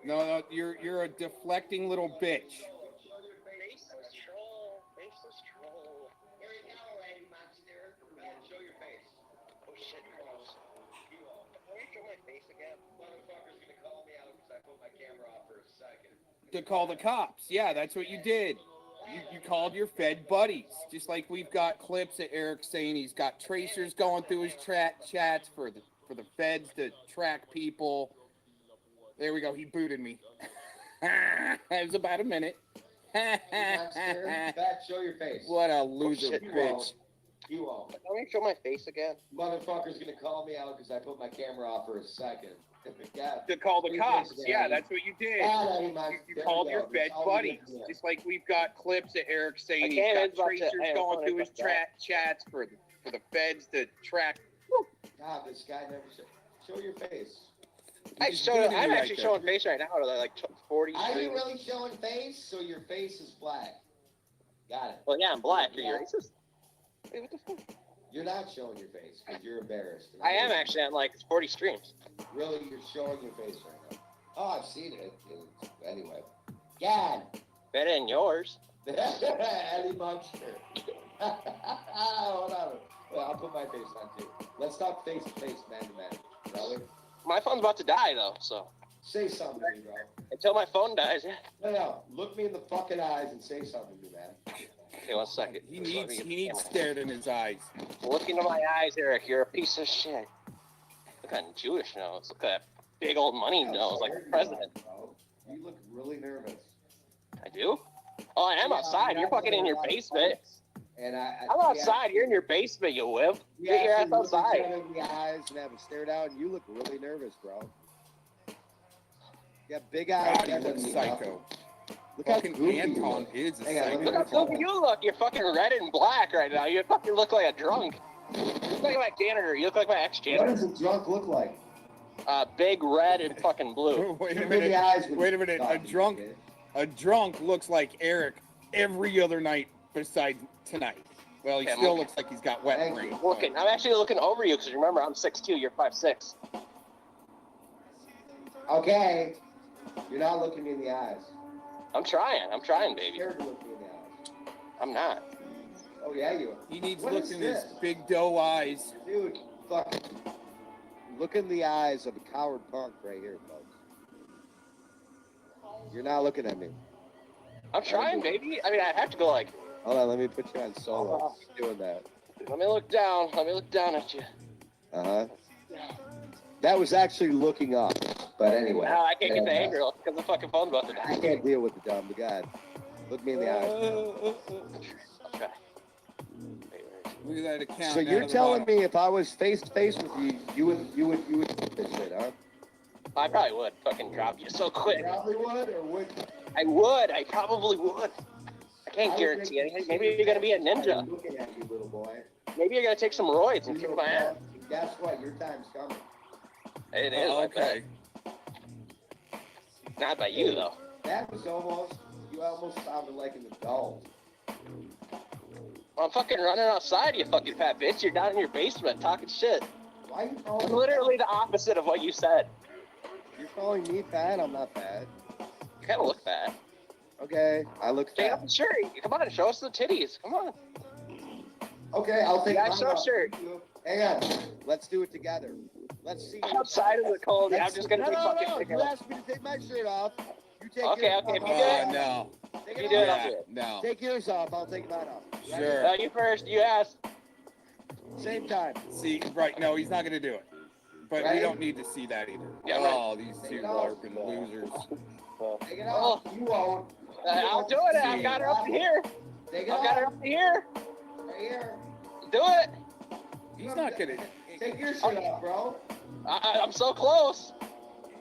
No, you're a deflecting little bitch. To call the cops. Yeah, that's what you did. You called your Fed buddies. Just like we've got clips of Eric saying he's got tracers going through his chats for the feds to track people. There we go. He booted me. It was about a minute. Back, show your face. What a loser, bitch. You won't. Let me show my face again. Motherfucker's gonna call me out because I put my camera off for a second. Yeah. To call the cops. Yeah, that's what you did. You called your Fed buddies. Just like we've got clips of Eric saying he's got tracers going through his chats for the feds to track. God, this guy never show your face. I'm actually showing face right now to like 40 Are you streams. really showing face? So your face is black. Got it. Well, yeah, I'm black. Are you racist? Wait, what the fuck? You're not showing your face because you're embarrassed. I am actually on like 40 streams. Really, you're showing your face right now. Oh, I've seen it. Anyway. God. Better than yours. Eddie Monster. Hold on. Well, I'll put my face on too. Let's talk face to face, man to man. Brother. My phone's about to die though, so. Say something to me, bro. Until my phone dies, yeah. No. Look me in the fucking eyes and say something to me, man. Okay, 1 second. He needs stared in his eyes. Look into my eyes, Eric. You're a piece of shit. Look at that Jewish nose. Look at that big old money nose like the president. You look really nervous. I do? Oh, I am outside. You're fucking in your basement. And I'm outside. You're in your basement, you whip. Get your ass outside. In the eyes and have a stare down. You look really nervous, bro. You got big eyes. God, he looks psycho. Look how fucking Anton is a psycho. Look how goofy you look. You're fucking red and black right now. You fucking look like a drunk. You look like my janitor. You look like my ex-janitor. What does a drunk look like? Big red and fucking blue. Wait a minute. A drunk looks like Eric every other night besides tonight. Well, he Yeah, still I'm looks like he's got wet brain. looking. I'm actually looking over you because remember I'm 6'2", you're 5'6". Okay. You're not looking me in the eyes. I'm trying, baby. Scared to look me in the eyes. I'm not. Oh yeah, you are. He needs What to look is in this? his big doe eyes. Dude, fucking look in the eyes of a coward punk right here, folks. You're not looking at me. I'm trying, baby. I mean, I have to go like. Hold on, let me put you on solo. Doing that. Let me look down. Let me look down at you. Uh-huh. That was actually looking up. But anyway. I can't get the angle because the fucking phone's about to die. I can't deal with the dumb. God. Look me in the eyes. I'll try. Look at that account. So you're telling me if I was face to face with you, you would do this shit, huh? I probably would fucking drop you so quick. Probably would, or would? I would. I probably would. I can't guarantee anything. Maybe you're gonna be a ninja. I'm looking at you, little boy. Maybe you're gonna take some roids and kick my ass. Guess what? Your time's coming. It is. Okay. Not by you though. That was almost. You almost sounded like an adult. I'm fucking running outside, you fucking fat bitch. You're down in your basement talking shit. Why are you calling I'm literally the opposite of what you said. You're calling me fat? I'm not fat. You kind of look fat. Okay, I look Take fat. off the shirt. Come on, show us the titties. Come on. Okay, I'll take Yeah, mine show off. shirt. Hang on. Let's do it together. Let's see. Outside of the cold, I'm just gonna be fucking No. picking You up. asked me to take my shirt off. You take Okay, yours okay, off. if you do it- No. Take You it do it, off. I'll do it. No. Take yours off. I'll take mine off. Right? Sure. No, you first. You asked. Same time. See, right? No, he's not gonna do it. But we Right? don't need to see that either. Yeah, right. Oh, these two LARPing losers. Take it off. You won't. I'm doing it. I've got her up to here. Take it I've off. got her up to here. Right here. Do it. He's not gonna. Take your shirt off, bro. I'm so close.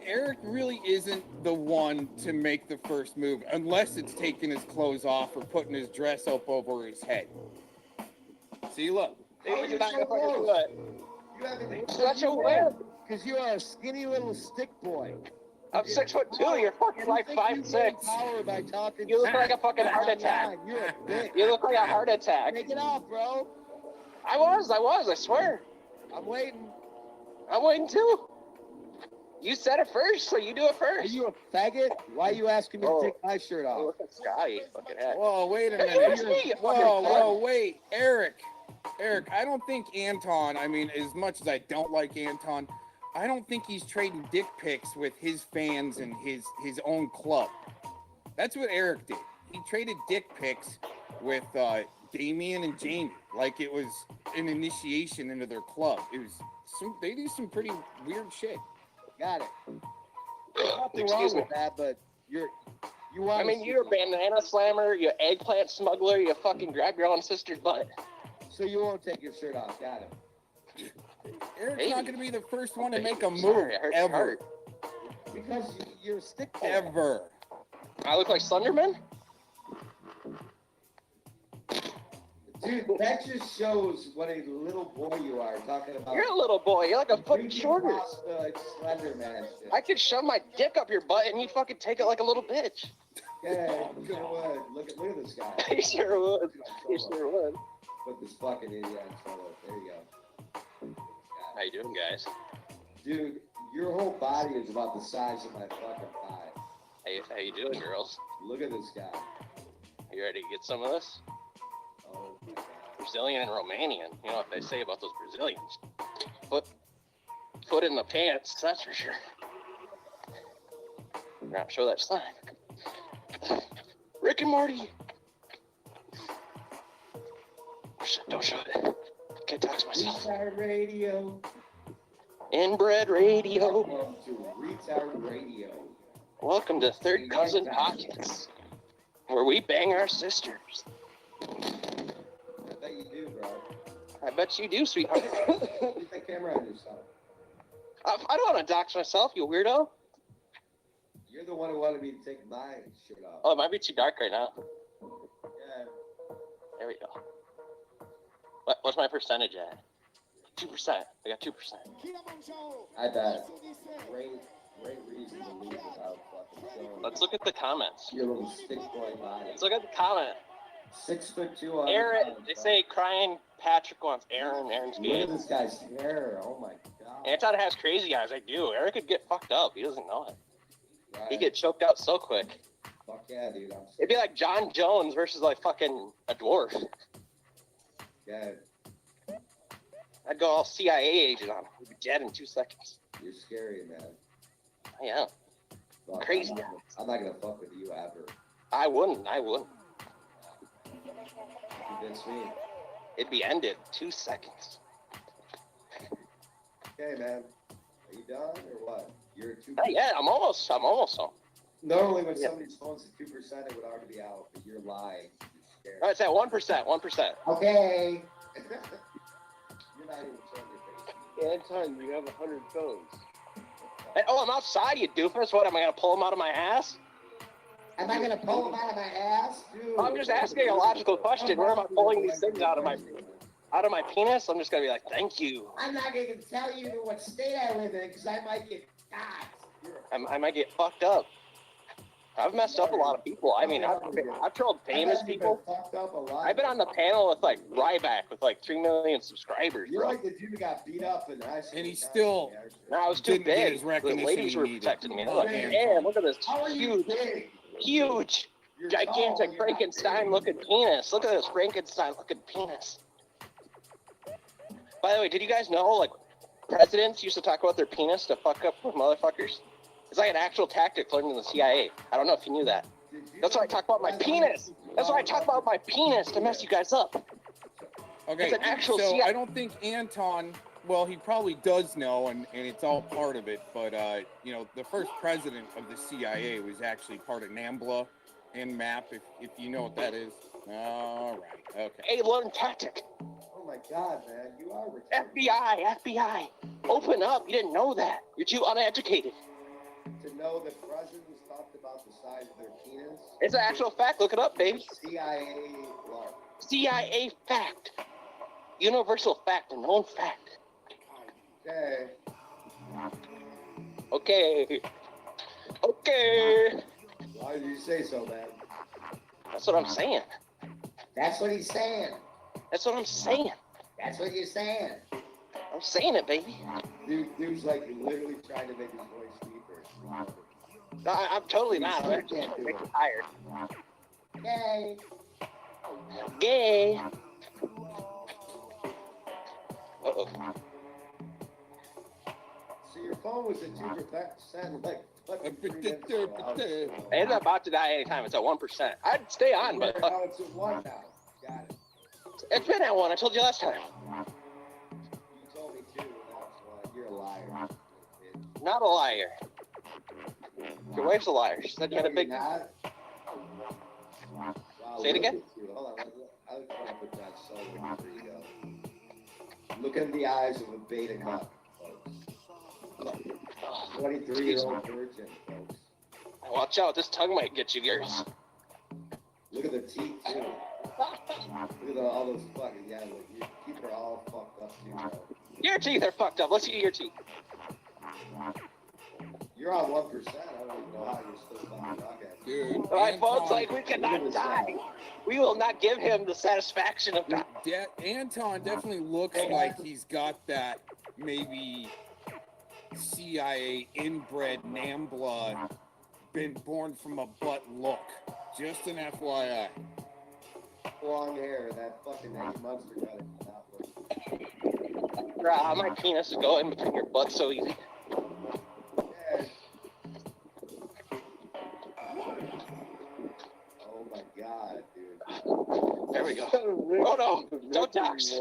Eric really isn't the one to make the first move unless it's taking his clothes off or putting his dress up over his head. See, look. You're not gonna fucking do it. You haven't. Such a win. Because you are a skinny little stick boy. I'm 6'2". You're fucking like You think you gain 5'6". power by talking You look smack. like a fucking heart attack. You're a bitch. You look like a heart attack. Take it off, bro. I was. I swear. I'm waiting. I'm waiting too. You said it first, so you do it Are first. you a faggot? Why are you asking me Oh. to take my shirt off? Look at Scotty, fucking heck. Whoa, wait a Hey, minute. it's me, you fucking Whoa, cunt. wait. Eric, I don't think Anton, I mean, as much as I don't like Anton, I don't think he's trading dick pics with his fans and his own club. That's what Eric did. He traded dick pics with Damien and Jamie, like it was an initiation into their club. It was they do some pretty weird shit. Got it. Nothing Excuse wrong me. with that, but you want. I mean, you're a banana slammer, you're eggplant smuggler, you fucking grab your own sister's butt. So you won't take your shirt off. Got it. Eric's not going to be the first one to make a move Sorry, I hurt your ever, heart. Because you're a stick boy. ever. I look like Slenderman? Dude, that just shows what a little boy you are. Talking about. You're a little boy, you're like a foot shorter. Like Slender Man shit. I could shove my dick up your butt and you fucking take it like a little bitch. Yeah, you sure would. Look at this guy. You sure would. You sure would. Put this fucking idiot on solo. There you go. How you doing, guys? Dude, your whole body is about the size of my fucking thigh. How you doing, girls? Look at this guy. You ready to get some of this? Oh my god. Brazilian and Romanian. You know what they say about those Brazilians. Foot in the pants, that's for sure. Now show that sign. Rick and Morty. Don't show it. Can't talk to myself. Retard radio. Inbred radio. Welcome to Retard Radio. Welcome to Third Cousin Pockets, where we bang our sisters. I bet you do, bro. I bet you do, sweetheart. Get that camera on yourself. I don't want to dox myself, you weirdo. You're the one who wanted me to take my shirt off. Oh, it might be too dark right now. Yeah. There we go. What's my percentage at? 2%. I got 2%. I bet. Great reason to leave without fucking showing. Let's look at the comments. Your little stick boy body. Let's look at the comment. 6'2". Aaron, they say crying Patrick wants Aaron. Aaron's Look gay. at this guy's hair. Oh my god. Anton has crazy eyes. I do. Eric could get fucked up. He doesn't know it. Right. He'd get choked out so quick. Fuck yeah, dude. It'd be like John Jones versus like fucking a dwarf. Yeah. I'd go all CIA agent on him. He'd be dead in 2 seconds. You're scary, man. Yeah. Fuck, Crazy. I'm not gonna fuck with you ever. I wouldn't. Convince me. It'd be ended 2 seconds. Okay, man. Are you done or what? You're 2%. Yeah, I'm almost home. Normally, when somebody's phone's at 2%, it would already be out, but you're lying. You're scared. All right, it's at 1%. Okay. You're not even showing your face. Anton, you have 100 phones. Hey, I'm outside, you doofus. What, am I going to pull them out of my ass? Am I gonna pull them out of my ass? Dude. I'm just asking a logical question. Where am I pulling these things out of my penis? I'm just going to be like, thank you. I'm not gonna tell you what state I live in because I might get got. I might get fucked up. I've messed up a lot of people. I mean, I've trolled famous people. I've been on the panel with like Ryback with like 3 million subscribers. You're like the dude who got beat up in high school. And he still No, I was too didn't get big. his The recognition ladies he were needed. protecting me. They're Oh, like, damn. damn, look at this huge, gigantic Frankenstein-looking penis. Look at this Frankenstein-looking penis. By the way, did you guys know, like, presidents used to talk about their penis to fuck up with motherfuckers? It's like an actual tactic learned in the CIA. I don't know if you knew that. That's why I talk about my penis. That's why I talk about my penis to mess you guys up. Okay, It's an actual so CIA. I don't think Anton, well, he probably does know, and it's all part of it, but, the first president of the CIA was actually part of NAMBLA and MAP, if you know what that is. All right, okay. A learned tactic. Oh my god, man, you are retarded. FBI, open up. You didn't know that. You're too uneducated. To know that presidents talked about the size of their penis. It's an actual fact. Look it up, baby. CIA lark. CIA fact. Universal fact, a known fact. Okay. Okay. Why did you say so, man? That's what I'm saying. That's what he's saying. That's what I'm saying. That's what you're saying. I'm saying it, baby. Dude's like literally trying to make his voice deeper. No, I'm totally not. I'm actually making tired. Yay. Gay. Uh-oh. So your phone was at 2% like fucking 3 minutes ago. It's about to die anytime. It's at 1%. I'd stay on, but Now it's at 1 now. Got it. it's been at 1. I told you last time. You told me 2, and that's 1. You're a liar. Not a liar. Your wife's a liar. She said you had a big. Wow, Say it again. Hold on. I was trying to put that so there you go. Look in the eyes of a beta cup, folks. 23-year-old virgin, folks. Watch out. This tongue might get you yours. Look at the teeth, too. Look at all those fucking, yeah, look, your teeth are all fucked up, too, bro. Your teeth are fucked up. Let's see your teeth. You're on 1%. I don't even know how you're still fucking talking. Dude, All right, folks, like, we cannot die. We will not give him the satisfaction of dying. Anton definitely looks like he's got that maybe CIA inbred NAMBLA, been born from a butt look. Just an FYI. Long hair, that fucking Eddie Munster got it not look. My penis is going between your butt so easy. Yeah. Oh my god, dude. There we go. Oh no! Don't dox. Is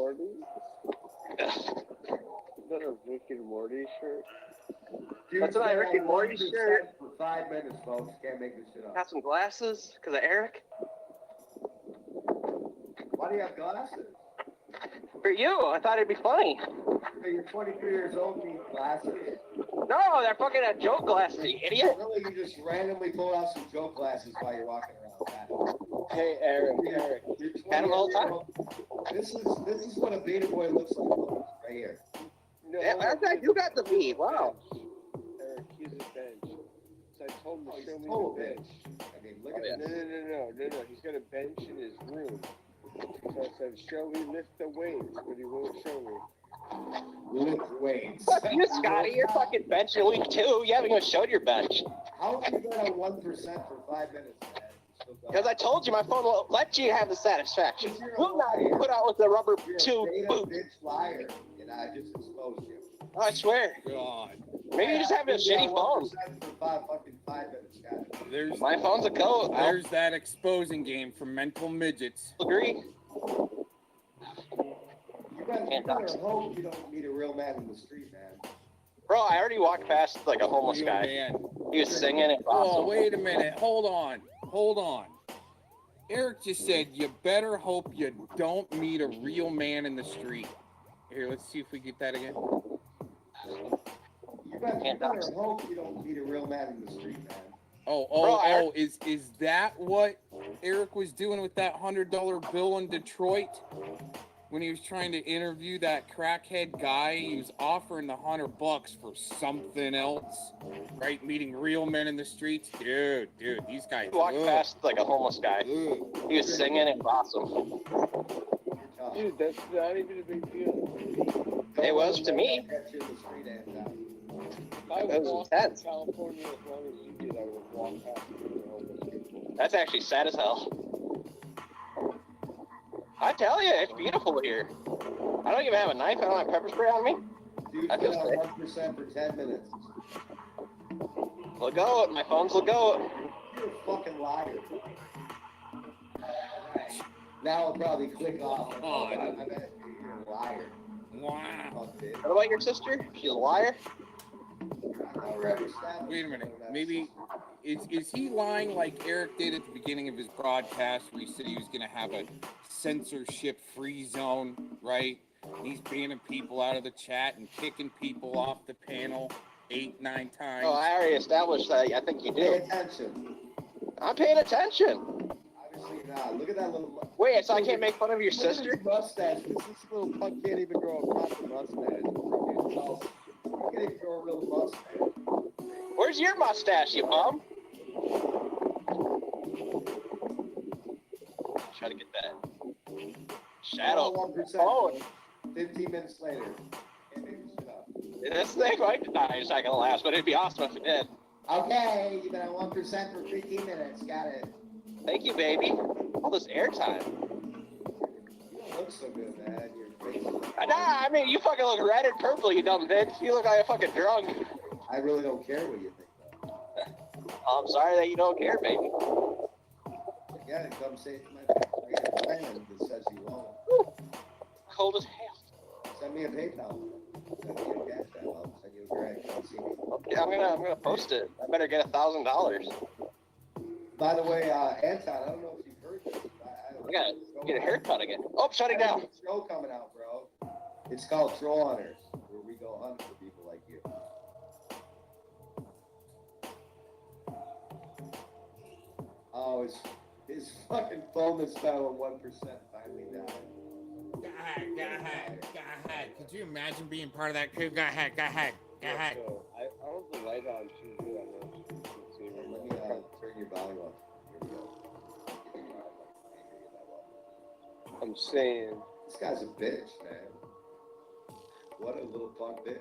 that a Rick and Morty shirt? Dude, That's my Rick and Morty shirt. For 5 minutes, folks. Can't make this shit up. Got some glasses because of Eric. Why do you have glasses? For you, I thought it'd be funny. You're 23 years old, you need glasses. No, they're fucking joke glasses, you idiot. Really, you just randomly pull out some joke glasses while you're walking around. Hey, Eric. Had them all the time. This is what a beta boy looks like, folks, right here. Yeah, matter of fact, you got the beat. Wow. Eric, he's a bench. I told him to show me total the bench. bitch. I mean, look at No. He's got a bench in his room. So I said, he lift the weights, but he won't show me. Lift weights. Fuck you, Scotty. You're fucking benching week 2. You haven't even showed your bench. How have you been at 1% for 5 minutes, man? Because I told you my phone will let you have the satisfaction. Will not put out with the rubber tube boot. Bitch liar, and I just exposed you. I swear. God. Maybe you just have a shitty phone. For 5 minutes, guys. There's My phone's a code. There's that exposing game for mental midgets. Agree. You better hope you don't meet a real man in the street, man. Bro, I already walked past like a homeless Real guy. man. He was singing it. Oh, Awesome. wait a minute. Hold on. Eric just said you better hope you don't meet a real man in the street. Here, let's see if we get that again. You better hope you don't meet a real man in the street, man. Is that what Eric was doing with that $100 bill in Detroit? When he was trying to interview that crackhead guy, he was offering the $100 for something else, right? Meeting real men in the streets. Dude, these guys. He walked past like a homeless guy. He was singing it. Awesome. Dude, that's not even a big deal. It was to me. I That was walked intense. in California as long as you did. I would walk past the homeless people. That's actually sad as hell. I tell you, it's beautiful here. I don't even have a knife. I don't have pepper spray on me. Dude, I been feel at sick. 1% for 10 minutes. Let go. My phone's let go. You're a fucking liar. Now I'll probably click off. Oh, I bet you're a liar. Wow. What about your sister? She's a liar. Wait a minute. Maybe is he lying like Eric did at the beginning of his broadcast, where he said he was going to have a censorship-free zone, right? And he's banning people out of the chat and kicking people off the panel 8, 9 times. Oh, I already established that. I think you Pay do. attention. I'm paying attention. Obviously not. Look at that little. Wait, so I can't make fun of your Look at sister? his mustache. This little punk can't even grow a proper mustache. He can't even grow a real mustache. Where's your mustache, you bum? Try to get that shadow. 1%. Oh, 15 minutes later. Can't make this shit up. this thing might it's not gonna last, but it'd be awesome if it did. Okay, you've been at 1% for 15 minutes. Got it. Thank you, baby. All this airtime. You don't look so good, man. Your face. Nah, I mean, you fucking look red and purple, you dumb bitch. You look like a fucking drunk. I really don't care what you think, though. I'm sorry that you don't care, baby. Again, come say it to my friend that says you won't. Cold as hell. Send me a PayPal. Send me a cash app. I'll send you a grant. Come see me. Yeah, I'm gonna post it. I better get $1,000. By the way, Anton, I don't know if you've heard this. I gotta get a haircut again. Oh, shutting down. There's a show coming out, bro. It's called Troll Hunters, where we go hunt for people like you. Oh, his fucking phone is found on 1% finally died. Go ahead. Could you imagine being part of that crew? Go ahead. So, I don't the light on too good on this. Let me turn your volume up. Here we go. I'm saying. This guy's a bitch, man. What a little punk bitch.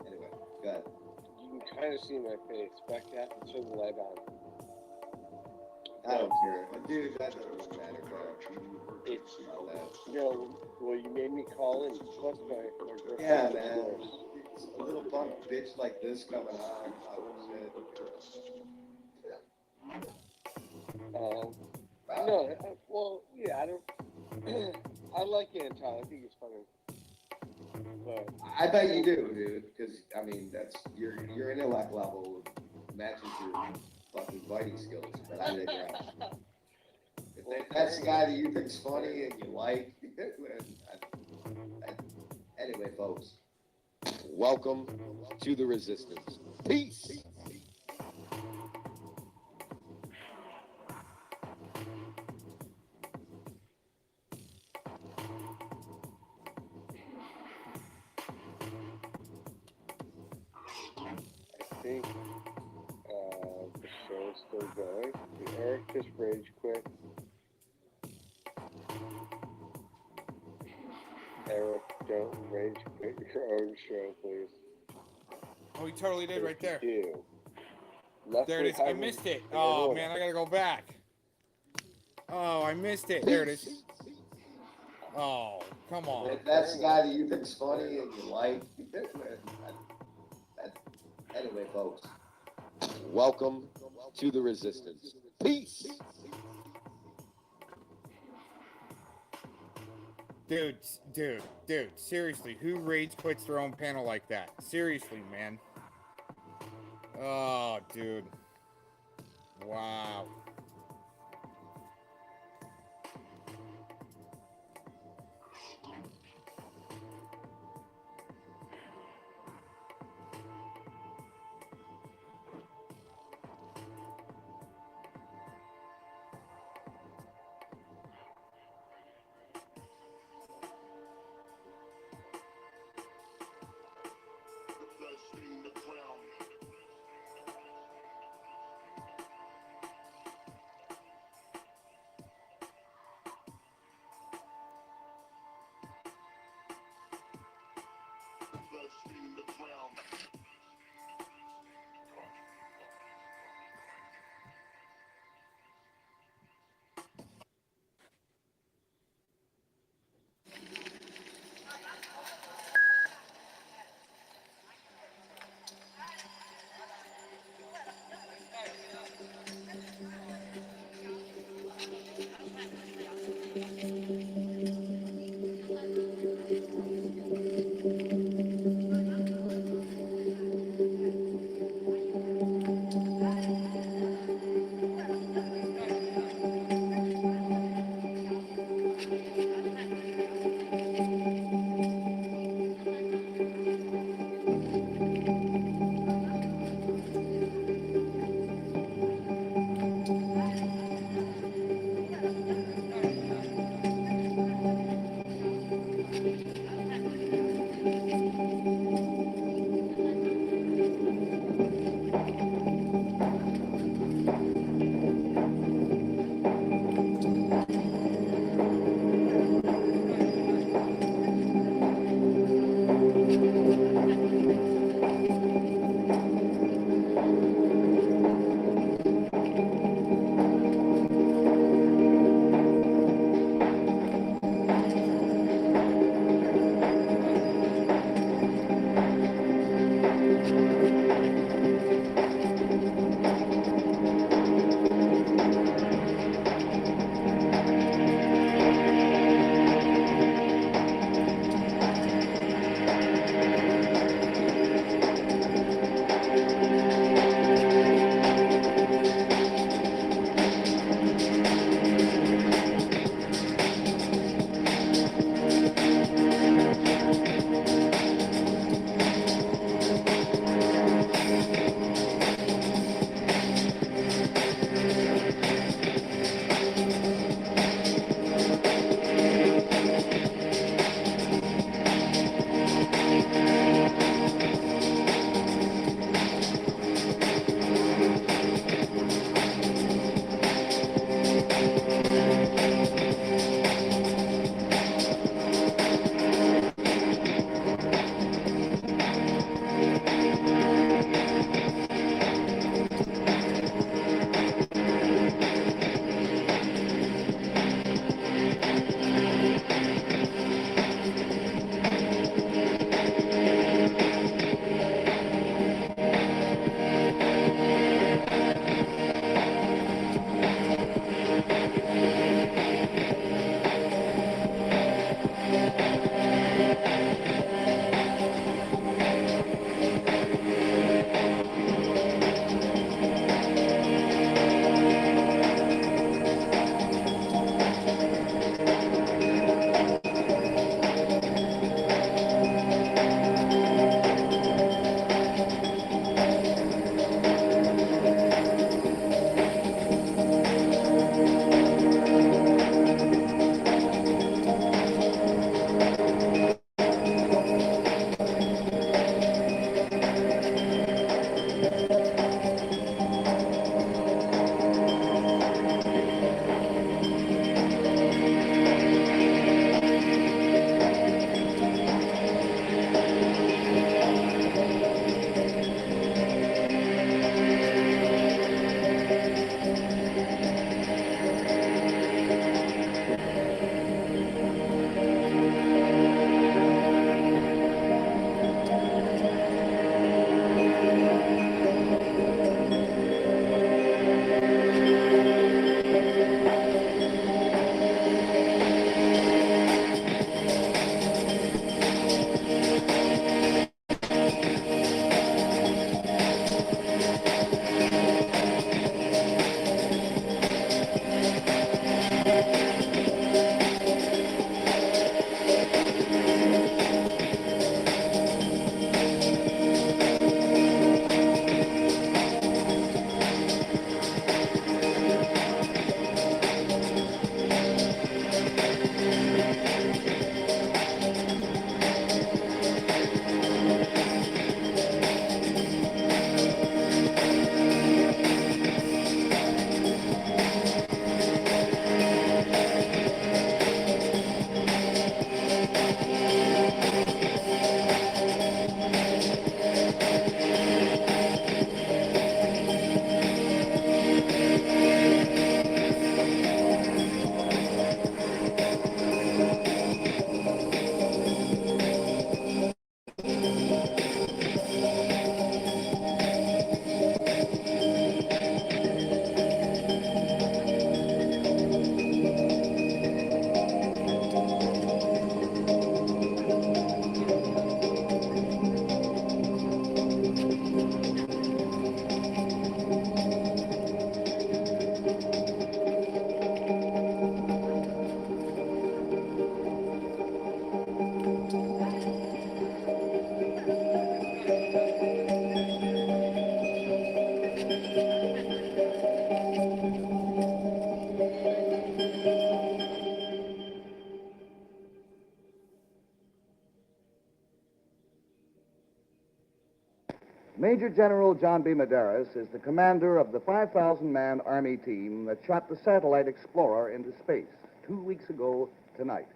Anyway, go ahead. You can kind of see my face. Back to have to turn the light on. I don't care. Dude, that doesn't matter, bro. It's, well, you made me call in. Plus my girlfriend. Yeah, man. It's a little punk bitch like this coming on. Oh, shit. No, well, yeah, I don't. I like Anton. I think he's funny. But I bet you do, dude. Because I mean, that's your intellect level matches your fucking fighting skills. But I think if that's the guy that you think's funny and you like. Anyway, folks, welcome to the Resistance. Peace. think the show's still going. Did Eric just rage quit? Eric, don't rage quit your own show, please. Oh, he totally did right there. You. There it is. I missed it. Oh, man, I gotta go back. Oh, I missed it. There it is. Oh, come on. If that's the guy that you think's funny and you like, anyway, folks. Welcome to the resistance. Peace. Dude, seriously, who rage quits their own panel like that? Seriously, man. Oh, dude. Wow. Major General John B. Medeiros is the commander of the 5,000-man Army team that shot the satellite Explorer into space 2 weeks ago tonight.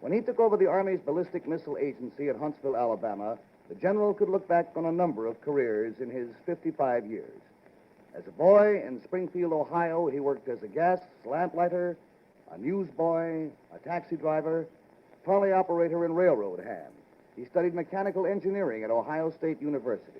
When he took over the Army's ballistic missile agency at Huntsville, Alabama, the general could look back on a number of careers in his 55 years. As a boy in Springfield, Ohio, he worked as a gas lamplighter, a newsboy, a taxi driver, trolley operator, and railroad hand. He studied mechanical engineering at Ohio State University.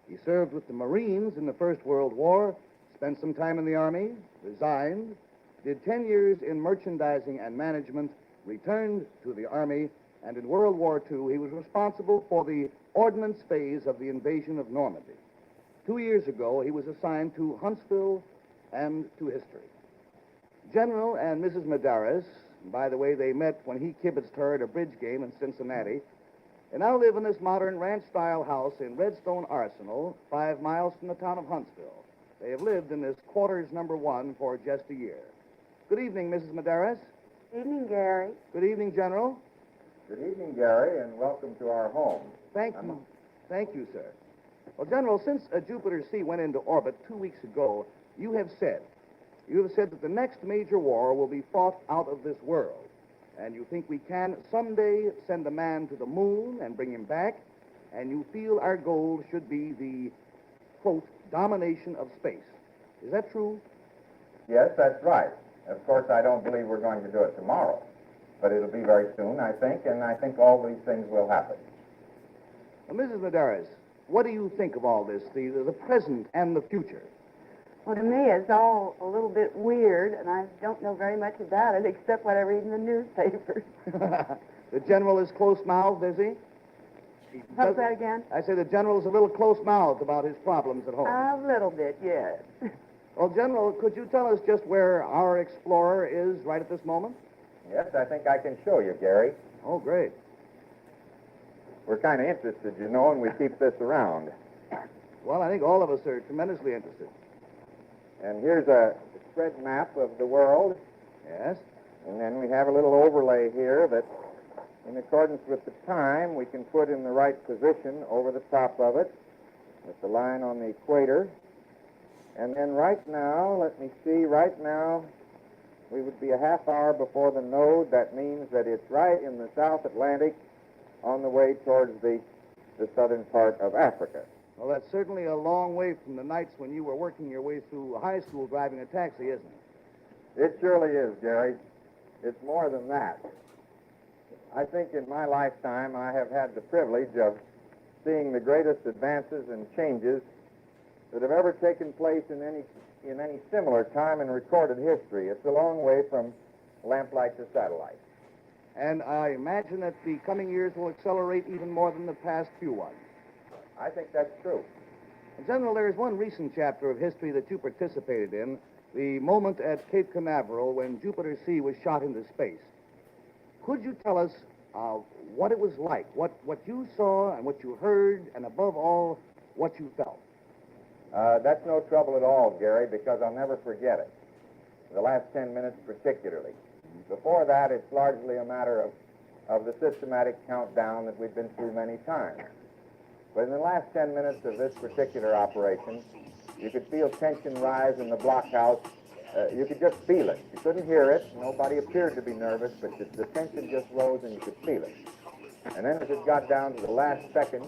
He served with the Marines in the First World War, spent some time in the Army, resigned, did 10 years in merchandising and management, returned to the Army, and in World War II, he was responsible for the ordnance phase of the invasion of Normandy. 2 years ago, he was assigned to Huntsville and to history. General and Mrs. Medeiros, by the way, they met when he kibitzed her at a bridge game in Cincinnati, they now live in this modern ranch-style house in Redstone Arsenal, 5 miles from the town of Huntsville. They have lived in this quarters number 1 for just a year. Good evening, Mrs. Medeiros. Evening, Gary. Good evening, General. Good evening, Gary, and welcome to our home. Thank you. Thank you, sir. Well, General, since Jupiter C went into orbit 2 weeks ago, you have said that the next major war will be fought out of this world. And you think we can someday send a man to the moon and bring him back, and you feel our goal should be the, quote, domination of space. Is that true? Yes, that's right. Of course, I don't believe we're going to do it tomorrow, but it'll be very soon, I think, and I think all these things will happen. Well, Mrs. Medeiros, what do you think of all this, the present and the future? Well, to me, it's all a little bit weird, and I don't know very much about it except what I read in the newspapers. The general is close-mouthed, is he? What's that again? I say the general is a little close-mouthed about his problems at home. A little bit, yes. Well, General, could you tell us just where our Explorer is right at this moment? Yes, I think I can show you, Gary. Oh, great. We're kind of interested, you know, and we keep this around. Well, I think all of us are tremendously interested. And here's a spread map of the world. Yes. And then we have a little overlay here that, in accordance with the time, we can put in the right position over the top of it with the line on the equator. And then right now, let me see, right now, we would be a half hour before the node. That means that it's right in the South Atlantic on the way towards the southern part of Africa. Well, that's certainly a long way from the nights when you were working your way through high school driving a taxi, isn't it? It surely is, Gary. It's more than that. I think in my lifetime I have had the privilege of seeing the greatest advances and changes that have ever taken place in any similar time in recorded history. It's a long way from lamplight to satellite. And I imagine that the coming years will accelerate even more than the past few ones. I think that's true. General, there is one recent chapter of history that you participated in, the moment at Cape Canaveral when Jupiter C was shot into space. Could you tell us what it was like, what you saw and what you heard, and above all, what you felt? That's no trouble at all, Gary, because I'll never forget it. The last 10 minutes particularly. Before that, it's largely a matter of the systematic countdown that we've been through many times. But in the last 10 minutes of this particular operation, you could feel tension rise in the blockhouse. You could just feel it. You couldn't hear it. Nobody appeared to be nervous, but the tension just rose and you could feel it. And then as it got down to the last second,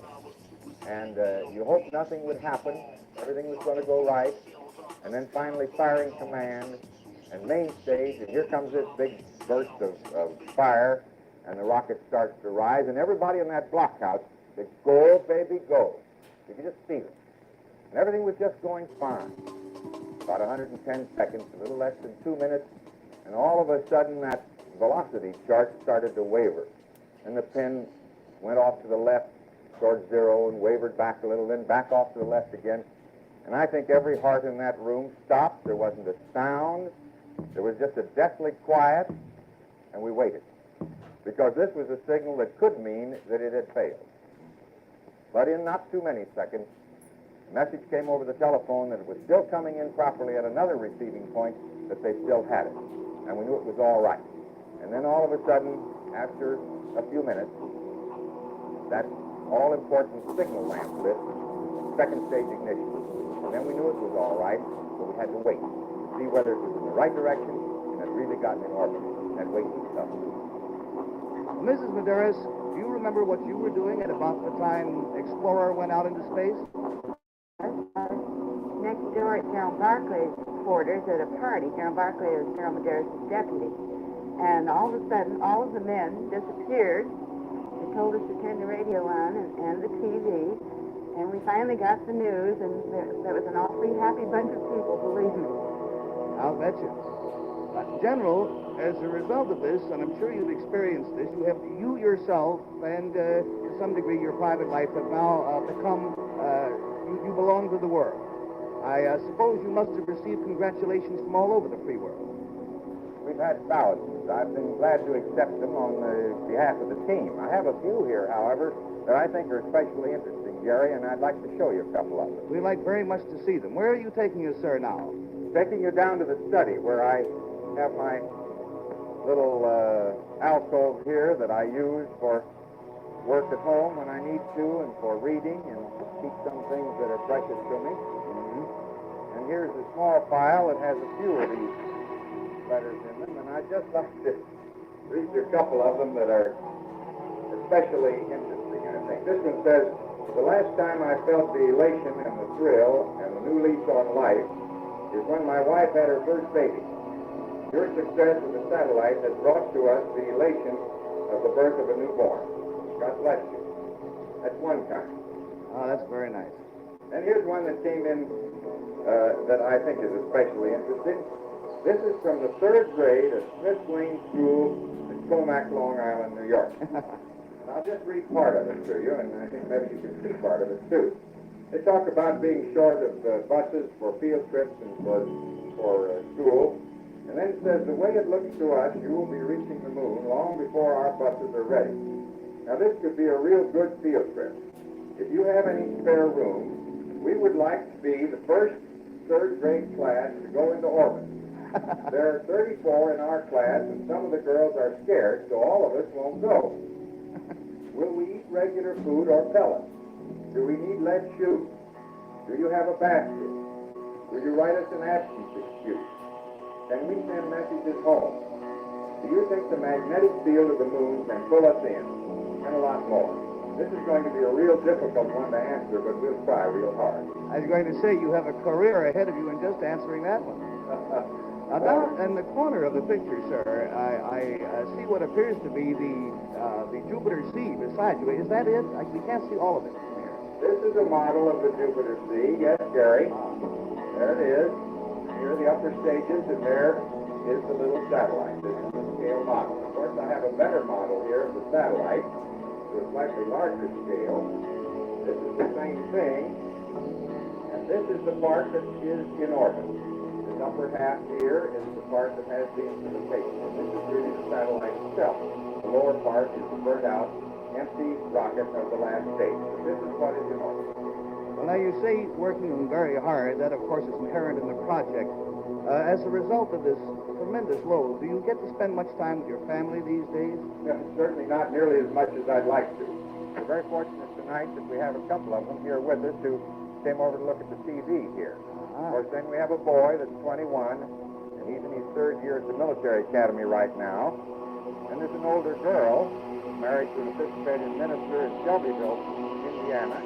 and you hoped nothing would happen, everything was going to go right, and then finally firing command and main stage, and here comes this big burst of fire, and the rocket starts to rise, and everybody in that blockhouse said, "Go, baby, go." You could just feel it. And everything was just going fine. About 110 seconds, a little less than 2 minutes, and all of a sudden that velocity chart started to waver. And the pin went off to the left towards zero and wavered back a little, then back off to the left again. And I think every heart in that room stopped. There wasn't a sound. There was just a deathly quiet, and we waited. Because this was a signal that could mean that it had failed. But in not too many seconds, a message came over the telephone that it was still coming in properly at another receiving point, that they still had it. And we knew it was all right. And then all of a sudden, after a few minutes, that all-important signal lamp lit, second stage ignition. And then we knew it was all right, but we had to wait to see whether it was in the right direction and had really gotten in orbit. That wait was tough. Mrs. Medeiros, do you remember what you were doing at about the time Explorer went out into space? Next door at General Barclay's quarters at a party. General Barclay is General Medeiros' deputy. And all of a sudden, all of the men disappeared. They told us to turn the radio on and the TV. And we finally got the news, and there was an awfully happy bunch of people, believe me. I'll bet you. General, as a result of this, and I'm sure you've experienced this, you yourself and to some degree your private life have now become, you belong to the world. I suppose you must have received congratulations from all over the free world. We've had thousands. I've been glad to accept them on the behalf of the team. I have a few here, however, that I think are especially interesting, Jerry, and I'd like to show you a couple of them. We'd like very much to see them. Where are you taking us, sir, now? Taking you down to the study where I have my little alcove here that I use for work at home when I need to and for reading and keep some things that are precious to me. And here's a small file that has a few of these letters in them, and I'd just like to read you a couple of them that are especially interesting, I think. This one says, "The last time I felt the elation and the thrill and the new lease on life is when my wife had her first baby. Your success with the satellite has brought to us the elation of the birth of a newborn. God bless you." That's one kind. Oh, that's very nice. And here's one that came in that I think is especially interesting. This is from the 3rd grade at Smith Lane School in Comac, Long Island, New York. I'll just read part of it to you, and I think maybe you can see part of it, too. They talk about being short of buses for field trips and for school. And then it says, "The way it looks to us, you will be reaching the moon long before our buses are ready." Now, this could be a real good field trip. If you have any spare room, we would like to be the first 3rd grade class to go into orbit. There are 34 in our class, and some of the girls are scared, so all of us won't go. Will we eat regular food or pellets? Do we need lead shoes? Do you have a bathroom? Will you write us an absence excuse? Can we send messages home? Do you think the magnetic field of the moon can pull us in? And a lot more. This is going to be a real difficult one to answer, but we'll try real hard. I was going to say, you have a career ahead of you in just answering that one. Down in the corner of the picture, sir, I see what appears to be the Jupiter Sea beside you. Is that it? We can't see all of it from here. This is a model of the Jupiter Sea. Yes, Gary. There it is. Here are the upper stages, and there is the little satellite. This is the scale model. Of course, I have a better model here of the satellite to a slightly larger scale. This is the same thing, and this is the part that is in orbit. This upper half here is the part that has the instrumentation. And this is really the satellite itself. The lower part is the burnt out, empty rocket of the last stage. But this is what is in orbit. Well, now you say working very hard. That, of course, is inherent in the project. As a result of this tremendous load, do you get to spend much time with your family these days? Yeah, certainly not nearly as much as I'd like to. We're very fortunate tonight that we have a couple of them here with us who came over to look at the TV here. Of course, then we have a boy that's 21, and he's in his 3rd year at the military academy right now. And there's an older girl married to an Episcopalian minister in Shelbyville, Indiana.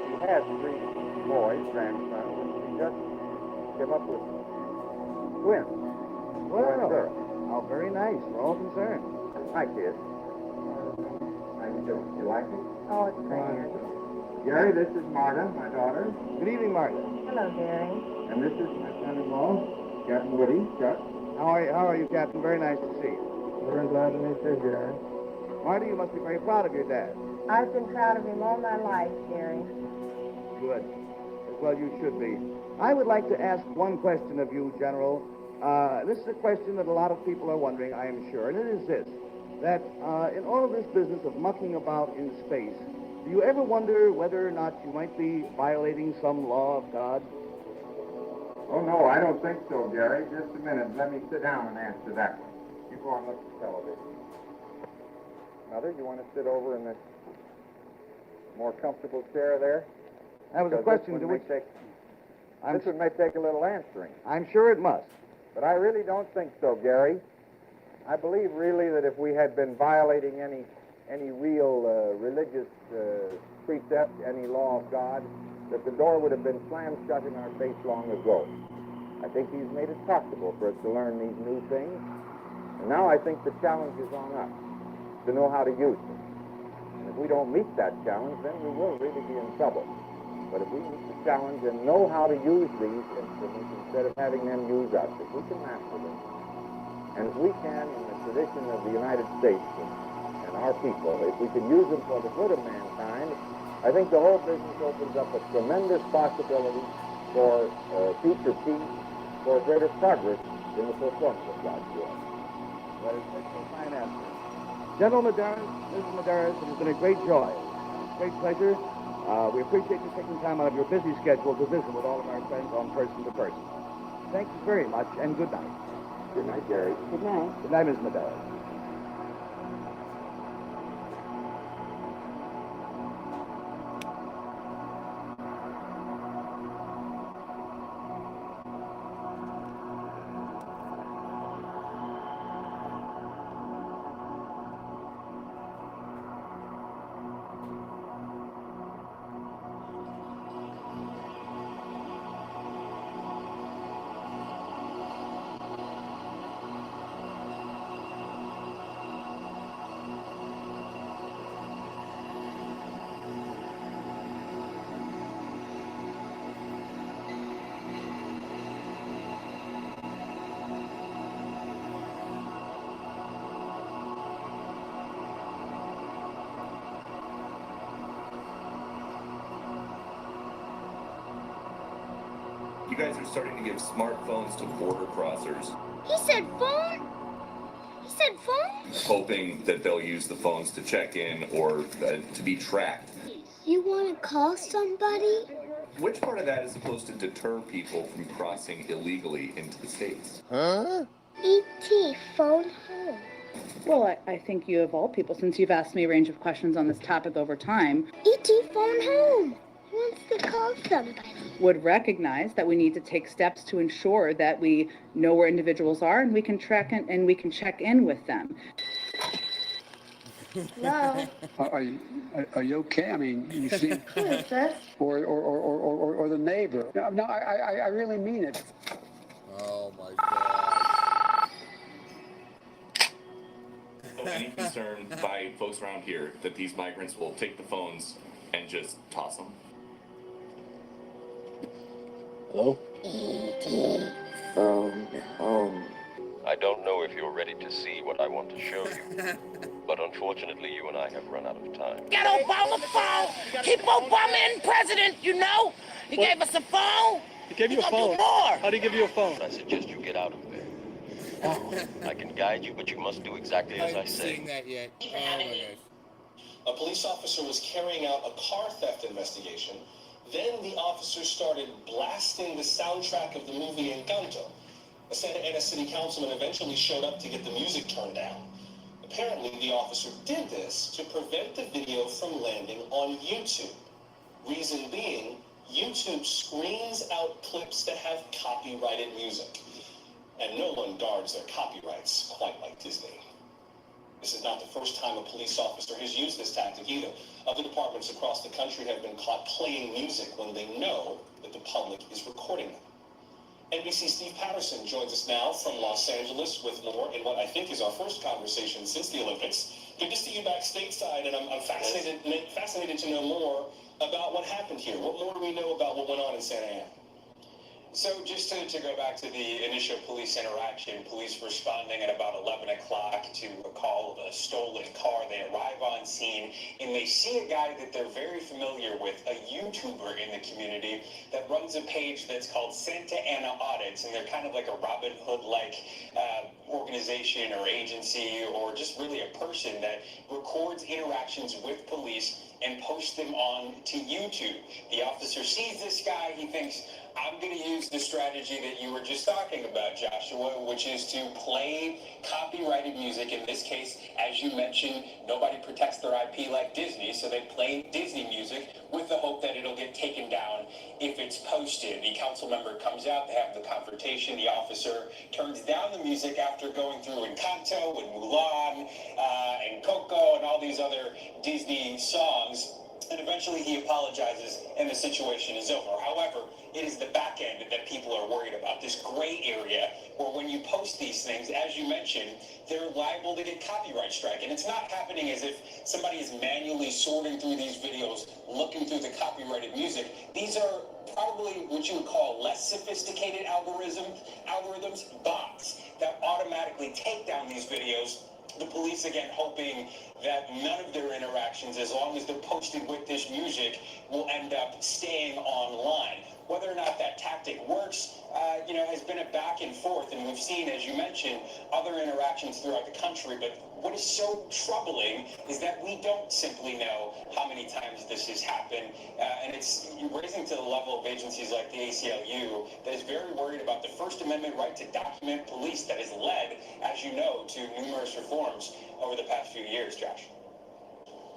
She has 3 boys, grandsons, and she just came up with twins. Boy and a girl. How very nice. We're all concerned. Hi, kids. How you doing? You like me? Oh, it's great. Gary, this is Marta, my daughter. Good evening, Marta. Hello, Gary. And this is my son-in-law, Captain Woody. Chuck. How are you, Captain? Very nice to see you. Very glad to meet you, Gary. Marta, you must be very proud of your dad. I've been proud of him all my life, Gary. Good. As well you should be. I would like to ask one question of you, General. This is a question that a lot of people are wondering, I am sure, and it is this, that in all of this business of mucking about in space, do you ever wonder whether or not you might be violating some law of God? Oh, no, I don't think so, Gary. Just a minute. Let me sit down and answer that one. You go and look at the television. Mother, you want to sit over in the more comfortable chair there? That was a Because question to which... this one may take a little answering. I'm sure it must. But I really don't think so, Gary. I believe really that if we had been violating any real religious precept, any law of God, that the door would have been slammed shut in our face long ago. I think he's made it possible for us to learn these new things. And now I think the challenge is on us to know how to use them. And if we don't meet that challenge, then we will really be in trouble. But if we meet the challenge and know how to use these instruments instead of having them use us, if we can master them, and if we can, in the tradition of the United States and our people, if we can use them for the good of mankind, I think the whole business opens up a tremendous possibility for future peace, for greater progress in the fulfillment of God's will. That is such a fine answer. General Medeiros, Mrs. Medeiros, it has been a great joy, great pleasure. We appreciate you taking time out of your busy schedule to visit with all of our friends on Person to Person. Thank you very much, and good night. Good night, Gary. Good night. Good night, Ms. Medeiros. You guys are starting to give smartphones to border crossers, He said phone? He said phone? hoping that they'll use the phones to check in or to be tracked. You want to call somebody? Which part of that is supposed to deter people from crossing illegally into the States? E.T. phone home. Well, I think you, of all people, since you've asked me a range of questions on this topic over time, E.T. phone home. He wants to call somebody. would recognize that we need to take steps to ensure that we know where individuals are and we can track and we can check in with them. Hello? Are you okay? I mean, you seem... Who is this? Or the neighbor. No, I really mean it. Oh my God. So any concern by folks around here that these migrants will take the phones and just toss them? Hello? E.T. phone home. I don't know if you're ready to see what I want to show you, but unfortunately you and I have run out of time. Get Obama phone. Keep Obama in president, you know. He gave us a phone. He gave you a He's gonna phone. do more. How'd he give you a phone? I suggest you get out of there. I can guide you, but you must do exactly as I haven't say. seen that yet. Oh my gosh. A police officer was carrying out a car theft investigation. Then the officer started blasting the soundtrack of the movie Encanto. A Santa Ana city councilman eventually showed up to get the music turned down. Apparently, the officer did this to prevent the video from landing on YouTube. Reason being, YouTube screens out clips that have copyrighted music. And no one guards their copyrights quite like Disney. This is not the first time a police officer has used this tactic either. Other departments across the country have been caught playing music when they know that the public is recording them. NBC's Steve Patterson joins us now from Los Angeles with more in what I think is our first conversation since the Olympics. Good to see you back stateside, and I'm fascinated to know more about what happened here. What more do we know about what went on in Santa Ana? So just to go back to the initial police interaction, police responding at about 11 o'clock to a call of a stolen car. They arrive on scene and they see a guy that they're very familiar with, a YouTuber in the community that runs a page that's called Santa Ana Audits, and they're kind of like a Robin Hood-like organization or agency, or just really a person that records interactions with police and posts them on to YouTube. The officer sees this guy, he thinks, I'm going to use the strategy that you were just talking about, Joshua, which is to play copyrighted music. In this case, as you mentioned, nobody protects their IP like Disney, so they play Disney music with the hope that it'll get taken down posted. The council member comes out, they have the confrontation, the officer turns down the music after going through Encanto and Mulan and Coco and all these other Disney songs. And eventually he apologizes and the situation is over. However, it is the back end that people are worried about, this gray area where when you post these things, as you mentioned, they're liable to get copyright strike. And it's not happening as if somebody is manually sorting through these videos, looking through the copyrighted music. These are probably what you would call less sophisticated algorithms, bots that automatically take down these videos. The police, again, hoping that none of their interactions, as long as they're posted with this music, will end up staying online. Whether or not that tactic works, has been a back and forth, and we've seen, as you mentioned, other interactions throughout the country. But what is so troubling is that we don't simply know how many times this has happened, and it's raising to the level of agencies like the ACLU that is very worried about the First Amendment right to document police that has led, as you know, to numerous reforms over the past few years, Josh.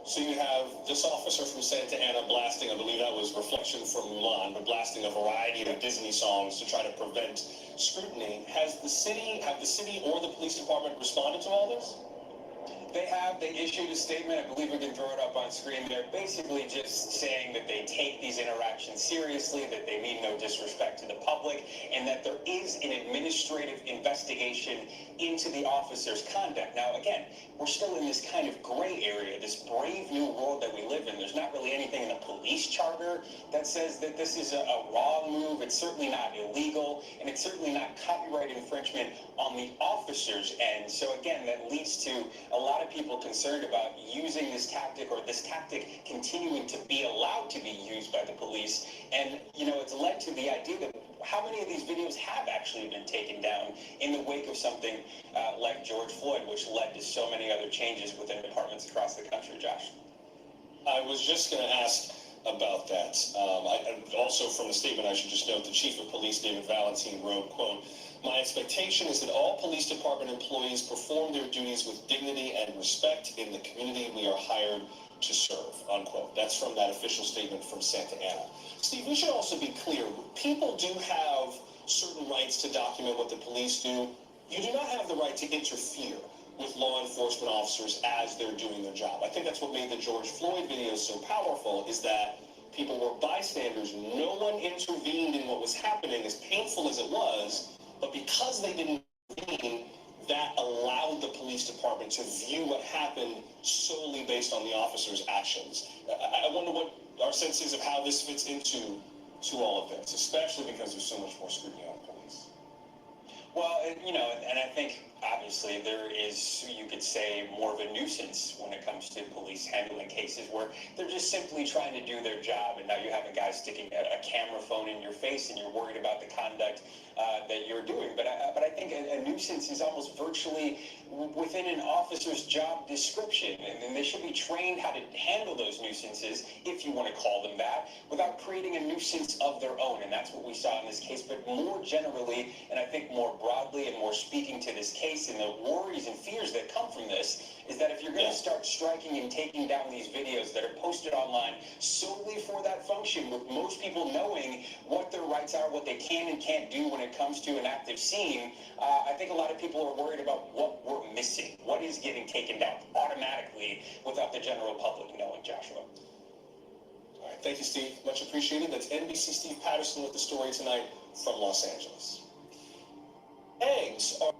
So you have this officer from Santa Ana blasting, I believe that was Reflection from Mulan, but blasting a variety of Disney songs to try to prevent scrutiny. Have the city or the police department responded to all this? They issued a statement, I believe we can throw it up on screen. They're basically just saying that they take these interactions seriously, that they mean no disrespect to the public, and that there is an administrative investigation into the officer's conduct. Now, again, we're still in this kind of gray area, this brave new world that we live in. There's not really anything in the police charter that says that this is a wrong move. It's certainly not illegal, and it's certainly not copyright infringement on the officer's end. So again, that leads to a lot of people concerned about using this tactic, or this tactic continuing to be allowed to be used by the police. And, it's led to the idea that how many of these videos have actually been taken down in the wake of something like George Floyd, which led to so many other changes within departments across the country, Josh? I was just going to ask about that. Also from the statement, I should just note, the Chief of Police, David Valentine, wrote, quote, "My expectation is that all police department employees perform their duties with dignity and respect in the community we are hired to serve," unquote. That's from that official statement from Santa Ana. Steve, we should also be clear. People do have certain rights to document what the police do. You do not have the right to interfere with law enforcement officers as they're doing their job. I think that's what made the George Floyd video so powerful, is that people were bystanders. No one intervened in what was happening, as painful as it was, but because they didn't intervene, that allowed the police department to view what happened solely based on the officer's actions. I wonder what our sense is of how this fits into all of this, especially because there's so much more scrutiny on police. Well, and I think obviously there is, you could say, more of a nuisance when it comes to police handling cases where they're just simply trying to do their job, and now you have a guy sticking a camera phone in your face and you're worried about the conduct that you're doing. But I think a nuisance is almost virtually within an officer's job description, and they should be trained how to handle those nuisances, if you want to call them that, without creating a nuisance of their own. And that's what we saw in this case. But more generally, and I think more broadly and more speaking to this case and the worries and fears that come from this, is that if you're going to start striking and taking down these videos that are posted online solely for that function, with most people knowing what their rights are, what they can and can't do when it comes to an active scene, I think a lot of people are worried about what we're missing, what is getting taken down automatically without the general public knowing, Joshua. All right, thank you, Steve. Much appreciated. That's NBC Steve Patterson with the story tonight from Los Angeles. Eggs are...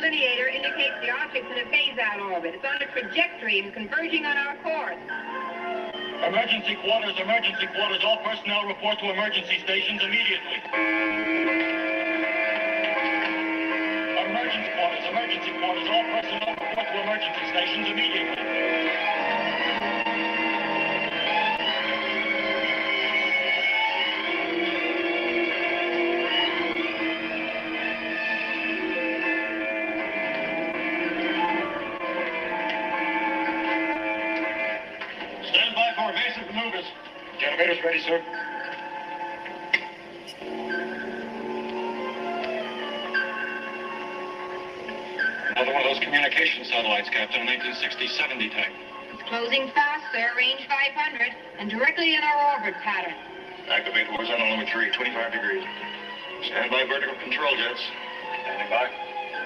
delineator indicates the object's in a phase-out orbit. It's on a trajectory and converging on our course. Emergency quarters, all personnel report to emergency stations immediately. Emergency quarters, all personnel report to emergency stations immediately. Stand by for evasive maneuvers. Generators ready, sir. Another one of those communication satellites, Captain, 1960-70 type. It's closing fast, sir. Range 500 and directly in our orbit pattern. Activate horizontal number 3, 25 degrees. Stand by vertical control jets. Standing by.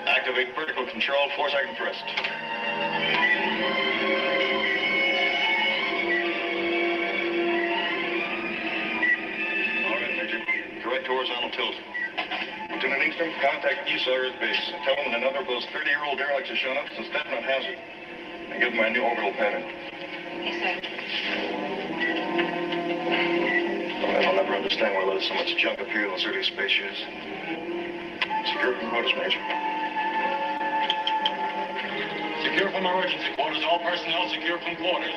Activate vertical control, 4-second thrust. All right, Major. Correct horizontal tilt. Lieutenant Ingstrom, contact East base. Tell them that another of those 30-year-old derelicts has shown up. It's a step on hazard. And give them my new orbital pattern. Yes, sir. I'll never understand why there's so much junk up here in those early spaceships. Secure from quarters, Major. Secure from emergency quarters. All personnel secure from quarters.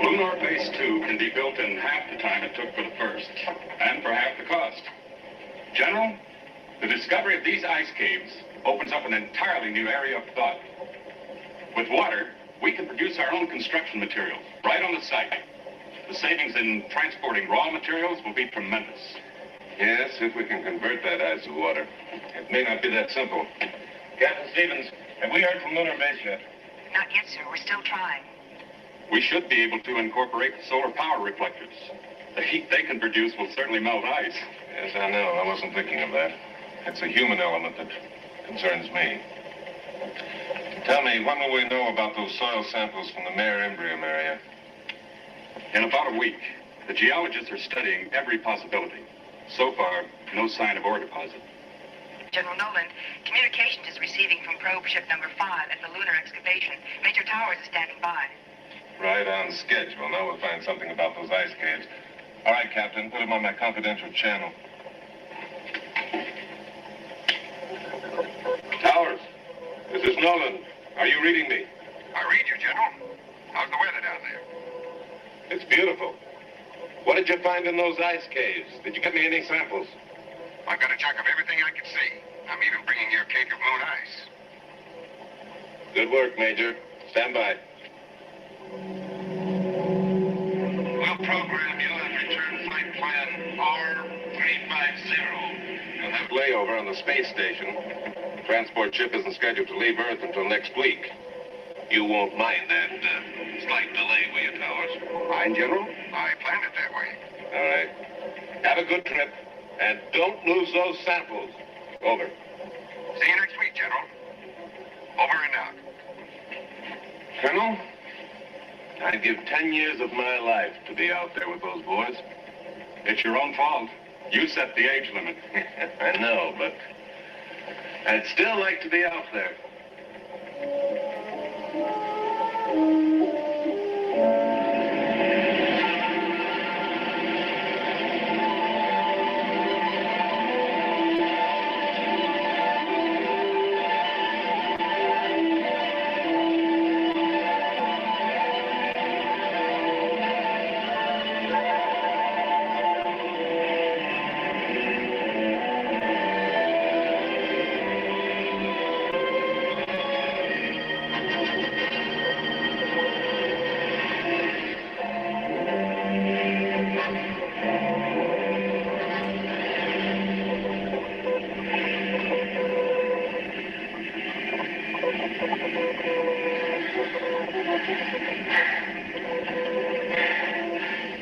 Lunar Base 2 can be built in half the time it took for the first, and for half the cost. General, the discovery of these ice caves opens up an entirely new area of thought. With water, we can produce our own construction materials right on the site. The savings in transporting raw materials will be tremendous. Yes, if we can convert that ice to water. It may not be that simple. Captain Stevens, have we heard from Lunar Base yet? Not yet, sir. We're still trying. We should be able to incorporate solar power reflectors. The heat they can produce will certainly melt ice. Yes, I know. I wasn't thinking of that. It's a human element that concerns me. Tell me, when will we know about those soil samples from the Mare Imbrium area? In about a week. The geologists are studying every possibility. So far, no sign of ore deposit. General Nolan, communications is receiving from probe ship number 5 at the lunar excavation. Major Towers is standing by. Right on schedule. Now we'll find something about those ice caves. All right, Captain, put him on my confidential channel. Towers, this is Nolan. Are you reading me? I read you, General. How's the weather down there? It's beautiful. What did you find in those ice caves? Did you get me any samples? I've got a check of everything I can see. I'm even bringing you a cake of moon ice. Good work, Major. Stand by. We'll program you and return flight plan R350. You'll have layover on the space station. The transport ship isn't scheduled to leave Earth until next week. You won't mind that slight delay, will you, Towers? Mind, General? I planned it that way. All right. Have a good trip, and don't lose those samples. Over. See you next week, General. Over and out. Colonel, I'd give 10 years of my life to be out there with those boys. It's your own fault. You set the age limit. I know, but I'd still like to be out there.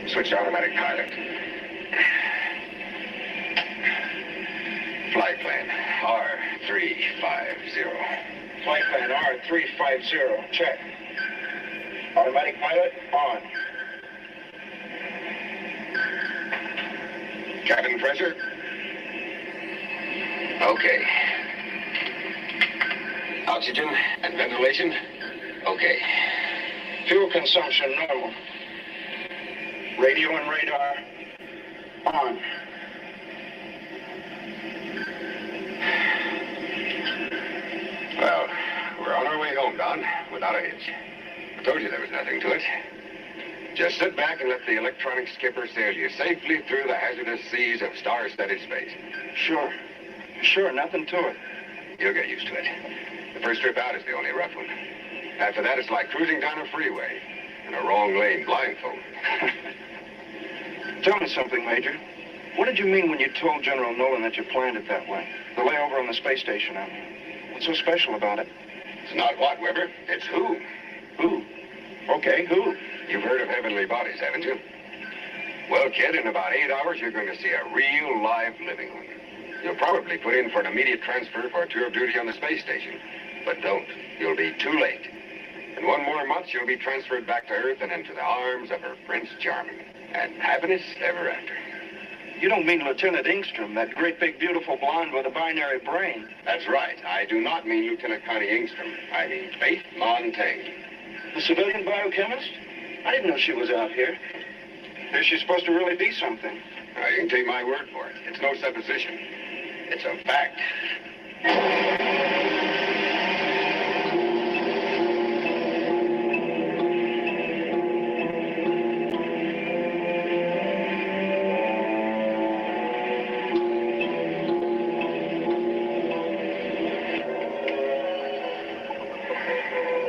Switch to automatic pilot. Flight plan R350. Flight plan R350. Check. Automatic pilot on. Cabin pressure? Okay. Oxygen and ventilation? Okay. Fuel consumption normal. Radio and radar on. Well, we're on our way home, Don, without a hitch. I told you there was nothing to it. Just sit back and let the electronic skipper sail you safely through the hazardous seas of star-studded space. Sure, nothing to it. You'll get used to it. The first trip out is the only rough one. After that, it's like cruising down a freeway in a wrong lane blindfold. Tell me something, Major. What did you mean when you told General Nolan that you planned it that way? The layover on the space station, I mean. What's so special about it? It's not what, Weber. It's who. Who? Okay, who? You've heard of heavenly bodies, haven't you? Well, kid, in about 8 hours, you're going to see a real, live, living one. You'll probably put in for an immediate transfer for a tour of duty on the space station. But don't. You'll be too late. In 1 more month, you'll be transferred back to Earth and into the arms of her Prince Charming. And happiness ever after. You don't mean Lieutenant Ingstrom, that great big beautiful blonde with a binary brain. That's right. I do not mean Lieutenant Connie Ingstrom. I mean Faith Montaigne. The civilian biochemist? I didn't know she was out here. Is she supposed to really be something? Now, you can take my word for it. It's no supposition. It's a fact.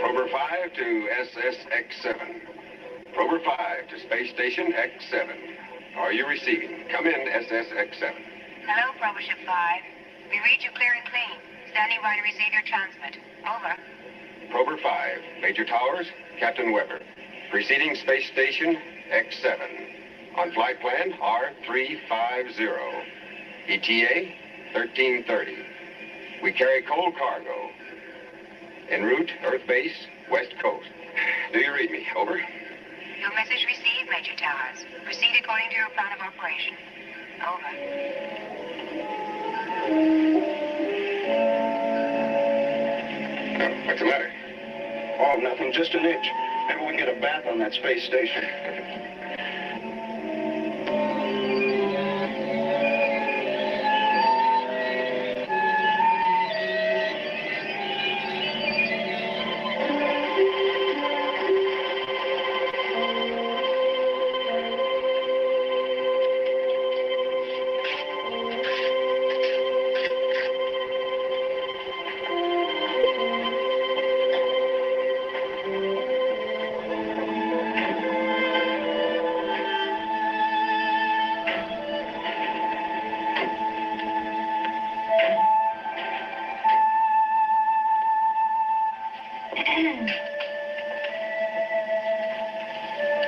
Prober 5 to SSX-7. Prober 5 to Space Station X-7. Are you receiving? Come in, SSX-7. Hello, Prober Ship 5. We read you clear and clean. Standing by to receive your transmit. Over. Prober 5, Major Towers, Captain Weber. Preceding Space Station X-7. On flight plan R350. ETA 1330. We carry coal cargo. En route, Earth Base, West Coast. Do you read me? Over. Your message received, Major Towers. Proceed according to your plan of operation. Over. What's the matter? Oh, nothing. Just an itch. Maybe we can get a bath on that space station.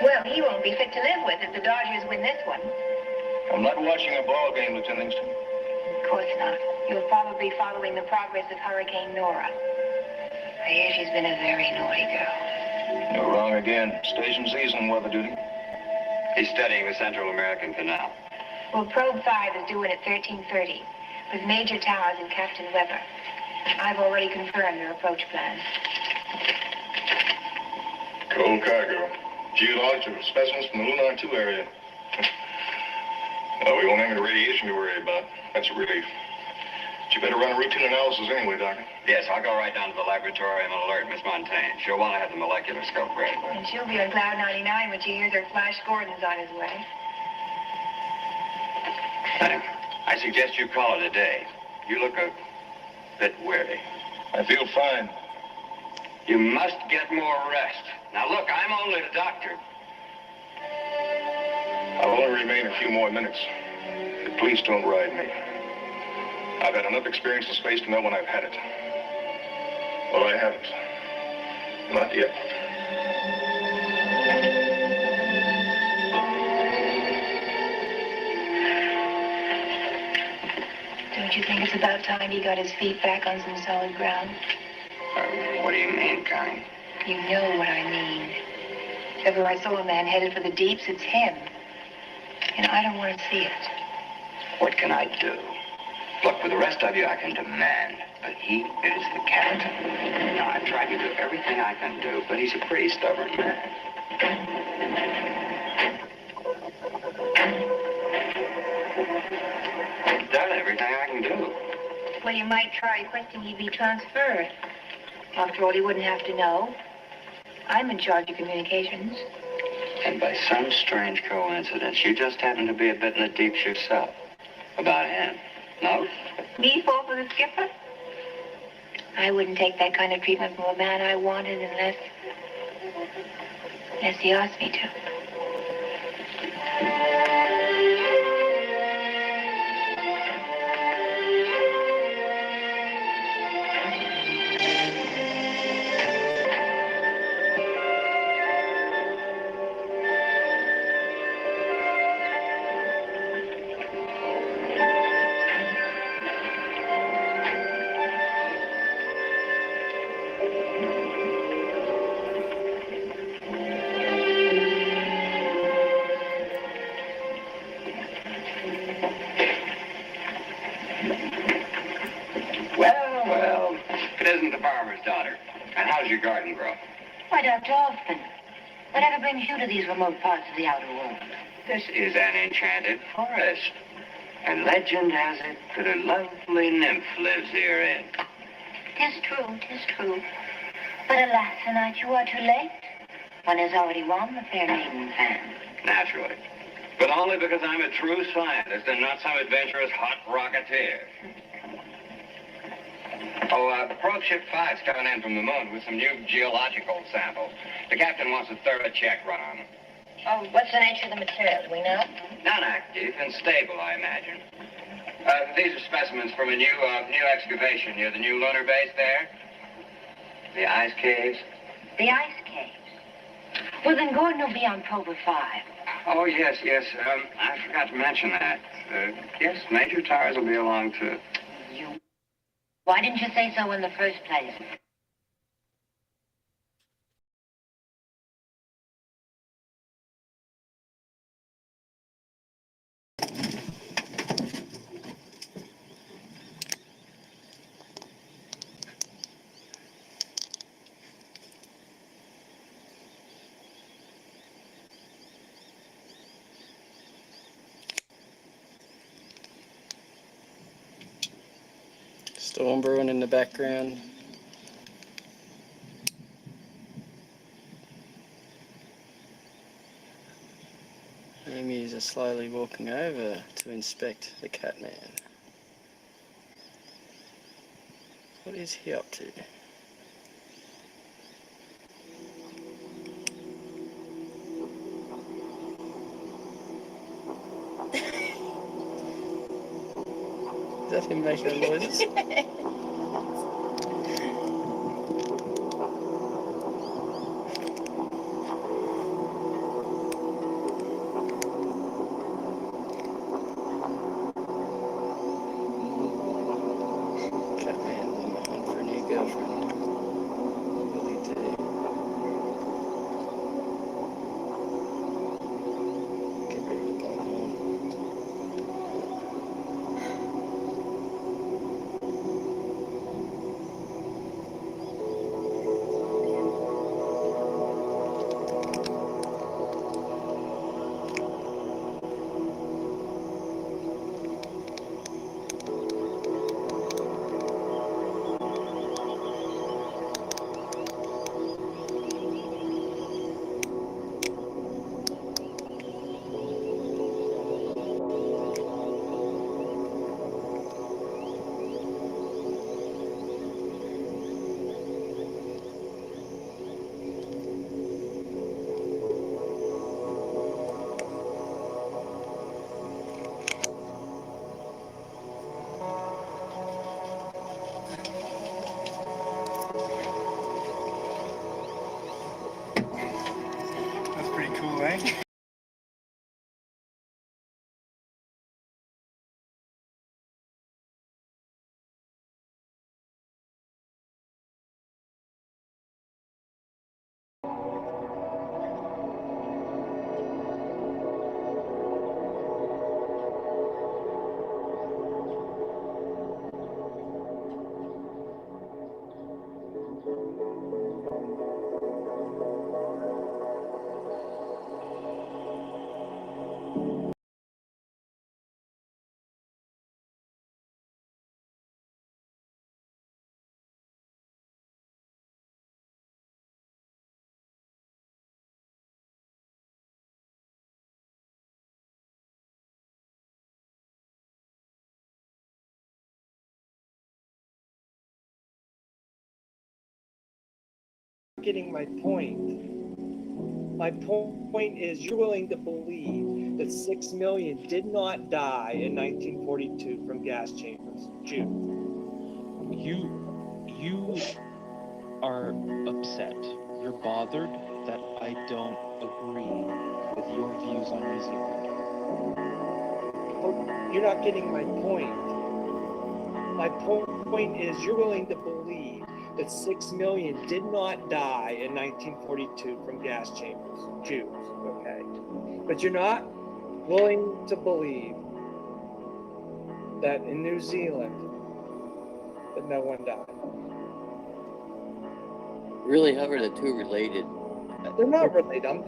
Well, he won't be fit to live with if the Dodgers win this one. I'm not watching a ball game, Lieutenant Ingstrom. Of course not. You'll probably be following the progress of Hurricane Nora. I hear she's been a very naughty girl. You're wrong again. Station season weather duty. He's studying the Central American Canal. Well, Probe 5 is due in at 1330 with Major Towers and Captain Weber. I've already confirmed their approach plan. Coal cargo. Geological specimens from the Lunar 2 area. Well, we won't have any radiation to worry about. That's a relief. But you better run a routine analysis anyway, Doctor. Yes, I'll go right down to the laboratory and alert Miss Montaigne. She'll want to have the molecular scope ready. And she'll be on cloud 99 when she hears her Flash Gordon's on his way. I suggest you call it a day. You look a bit weary. I feel fine. You must get more rest. Now, look, I'm only the doctor. I'll only remain a few more minutes. But please don't ride me. I've had enough experience in space to know when I've had it. Well, I haven't. Not yet. Don't Don't you think it's about time he got his feet back on some solid ground? What do you mean, Connie? You know what I mean. If ever I saw a man headed for the deeps, it's him. And I don't want to see it. What can I do? Look, for the rest of you, I can demand, but he is the captain. Now, I've tried to do everything I can do, but he's a pretty stubborn man. I've done everything I can do. Well, you might try requesting he be transferred. After all, he wouldn't have to know. I'm in charge of communications. And by some strange coincidence, you just happen to be a bit in the deeps yourself. About him. No? Me fall for the skipper? I wouldn't take that kind of treatment from a man I wanted unless he asked me to. Well, it isn't the farmer's daughter. And how's your garden grow? Why, Dr. Austin, whatever brings you to these remote parts of the outer world? This is an enchanted forest. And legend has it that a lovely nymph lives herein. 'Tis true. But alas, tonight you are too late. One has already won the fair maiden's hand. Naturally. But only because I'm a true scientist and not some adventurous hot rocketeer. Probe Ship 5's coming in from the moon with some new geological samples. The captain wants a thorough check run on them. Oh, what's the nature of the material? Do we know? Non-active and stable, I imagine. These are specimens from a new excavation near the new lunar base there. The ice caves. The ice caves. Well, then Gordon will be on Prober 5. Oh, yes. I forgot to mention that. Yes, Major Towers will be along, too. Why didn't you say so in the first place? Storm brewing in the background. Emus are slowly walking over to inspect the Catman. What is he up to? Is that him making the noises? That's pretty cool, eh? Getting my point. My point is you're willing to believe that 6 million did not die in 1942 from gas chambers, Jews. You are upset. You're bothered that I don't agree with your views on New Zealand. You're not getting my point. My point is you're willing to believe that 6 million did not die in 1942 from gas chambers, Jews, okay? But you're not willing to believe that in New Zealand that no one died. Really, how are the two related? They're not related. I'm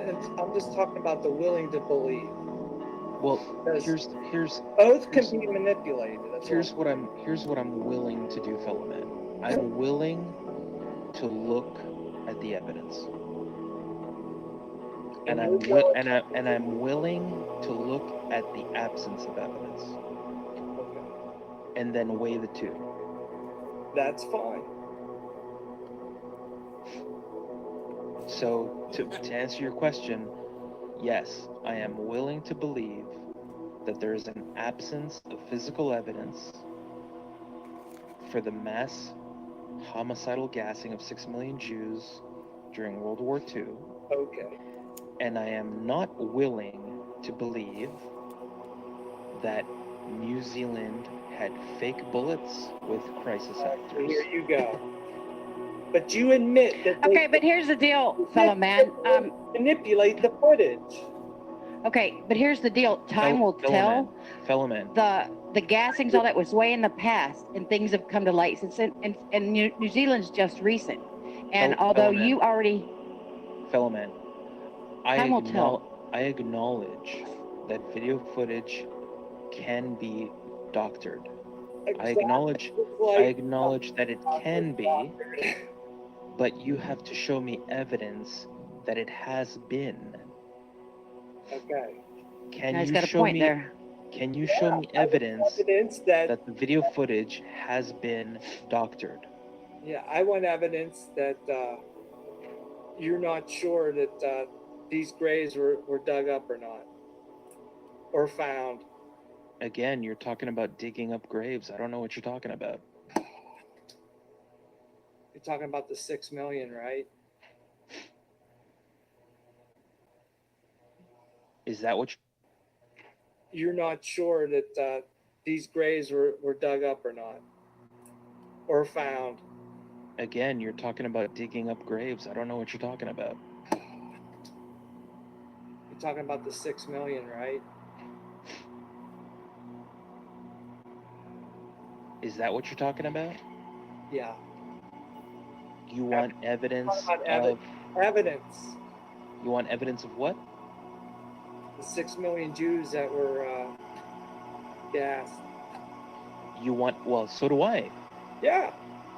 just talking about the willing to believe. Well, here's both can be manipulated. Here's what I'm willing to do, fellow man. I'm willing to look at the evidence, and I'm willing to look at the absence of evidence, and then weigh the two. That's fine. So to answer your question, yes, I am willing to believe that there is an absence of physical evidence for the mass homicidal gassing of 6 million Jews during World War II. Okay. And I am not willing to believe that New Zealand had fake bullets with crisis actors. Here you go. But you admit that Okay, but here's the deal, fellow man. Manipulate the footage. Okay, but here's the deal. Time will tell. Fellow man. The gassings, all that was way in the past, and things have come to light since. And New Zealand's just recent. And although you already. Fellow man. Time will tell. I acknowledge that video footage can be doctored. Exactly. I acknowledge that it can be, but you have to show me evidence that it has been. Okay. Can He's you got a show point me? there. Can you show me evidence that the video footage has been doctored? Yeah, I want evidence that you're not sure that these graves were dug up or not, or found. Again, you're talking about digging up graves. I don't know what you're talking about. You're talking about the 6 million, right? Is that what you're not sure that these graves were dug up or not, or found? Again, you're talking about digging up graves. I don't know what you're talking about. You're talking about the 6 million, right? Is that what you're talking about? Yeah. You want evidence of... Evidence. You want evidence of what? The 6 million Jews that were gassed. You want... Well, so do I. Yeah.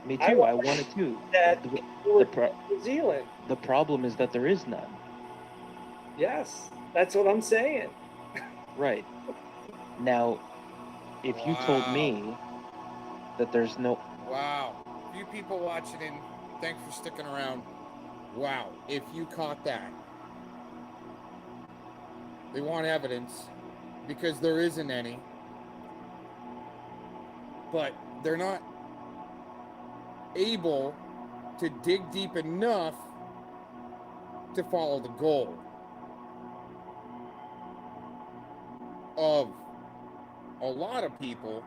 Me too. I want it too. That New Zealand. The problem is that there is none. Yes. That's what I'm saying. Right. Now, if you told me that there's no... Wow. You people watching in, thanks for sticking around. Wow. If you caught that. They want evidence because there isn't any. But they're not able to dig deep enough to follow the goal of a lot of people.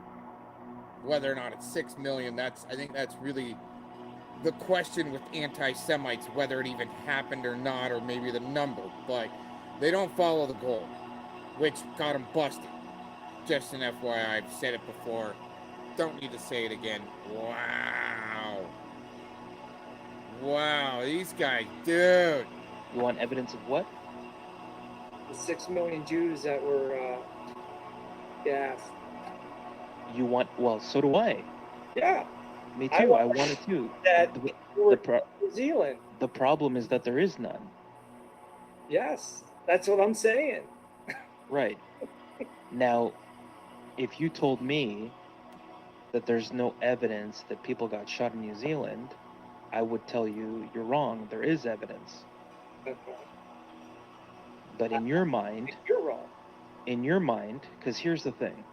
Whether or not it's 6 million, I think that's really the question with anti-Semites, whether it even happened or not, or maybe the number. But they don't follow the goal, which got them busted. Just an FYI, I've said it before. Don't need to say it again. Wow. Wow, these guys, dude. You want evidence of what? The 6 million Jews that were gassed. You want? Well, so do I. Yeah. Me too. I want it too. That The New Zealand. The problem is that there is none. Yes, that's what I'm saying. Right. Now, if you told me that there's no evidence that people got shot in New Zealand, I would tell you you're wrong. There is evidence. Okay. But in your mind, you're wrong. In your mind, because here's the thing.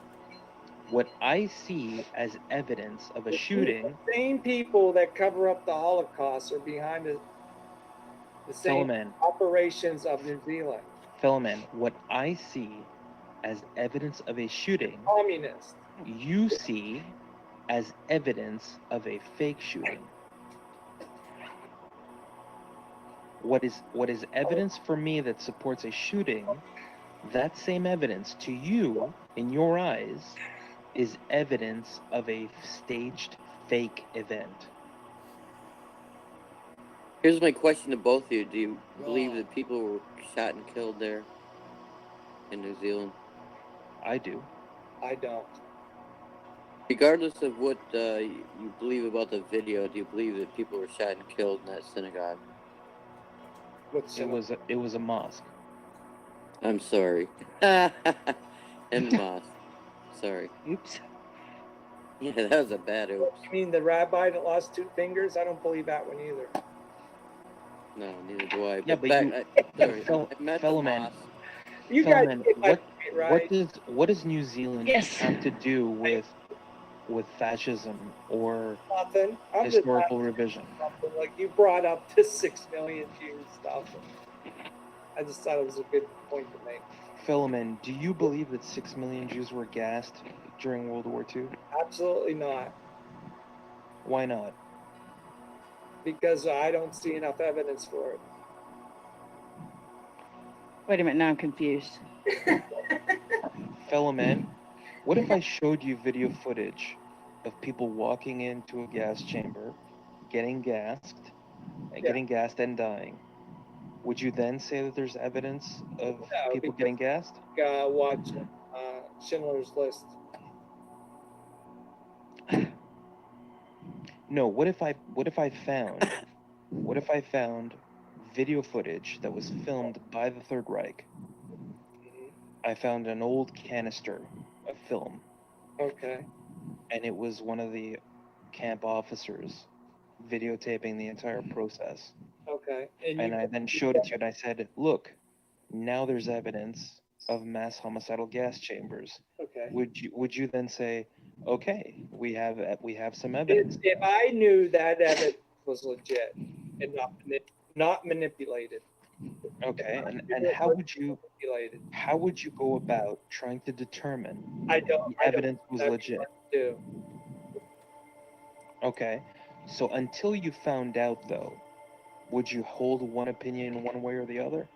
What I see as evidence of a shooting... The same people that cover up the Holocaust are behind the same operations of New Zealand. Philomen, what I see as evidence of a shooting... Communist. You see as evidence of a fake shooting. What is evidence for me that supports a shooting, that same evidence to you, in your eyes, is evidence of a staged fake event. Here's my question to both of you. Do you believe that people were shot and killed there in New Zealand? I do. I don't. Regardless of what you believe about the video, do you believe that people were shot and killed in that synagogue? It was a mosque. I'm sorry. In the mosque. Sorry. Oops. Yeah, that was a bad oops. You mean the rabbi that lost 2 fingers? I don't believe that one either. No, neither do I. Yeah, but I met the mosque. You guys get my what, point, right? what does New Zealand have to do with fascism or Nothing. historical revision? Something. Like you brought up this 6 million Jews stuff. I just thought it was a good point to make. Philomen, do you believe that 6 million Jews were gassed during World War II? Absolutely not. Why not? Because I don't see enough evidence for it. Wait a minute, now I'm confused. Philomen, what if I showed you video footage of people walking into a gas chamber, getting gassed and dying? Would you then say that there's evidence of people getting gassed? Watch Schindler's List. No, what if I found video footage that was filmed by the Third Reich? I found an old canister of film. Okay. And it was one of the camp officers videotaping the entire process. Okay. And I then showed it to you and I said, look, now there's evidence of mass homicidal gas chambers. Okay. Would you then say, okay, we have some evidence? If I knew that evidence was legit and not manipulated. Okay, and how would you go about trying to determine the evidence was legit? Okay, so until you found out though, would you hold one opinion one way or the other?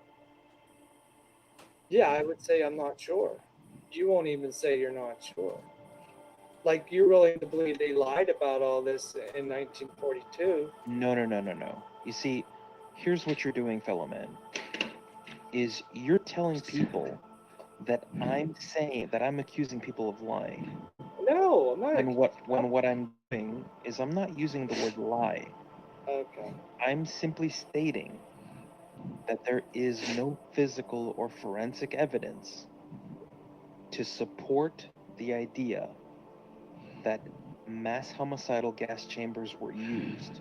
Yeah, I would say I'm not sure. You won't even say you're not sure. Like you're willing to believe they lied about all this in 1942. No. You see, here's what you're doing, fellow men, is you're telling people that I'm accusing people of lying. No, I'm not. When what I'm doing is I'm not using the word lie. Okay. I'm simply stating that there is no physical or forensic evidence to support the idea that mass homicidal gas chambers were used.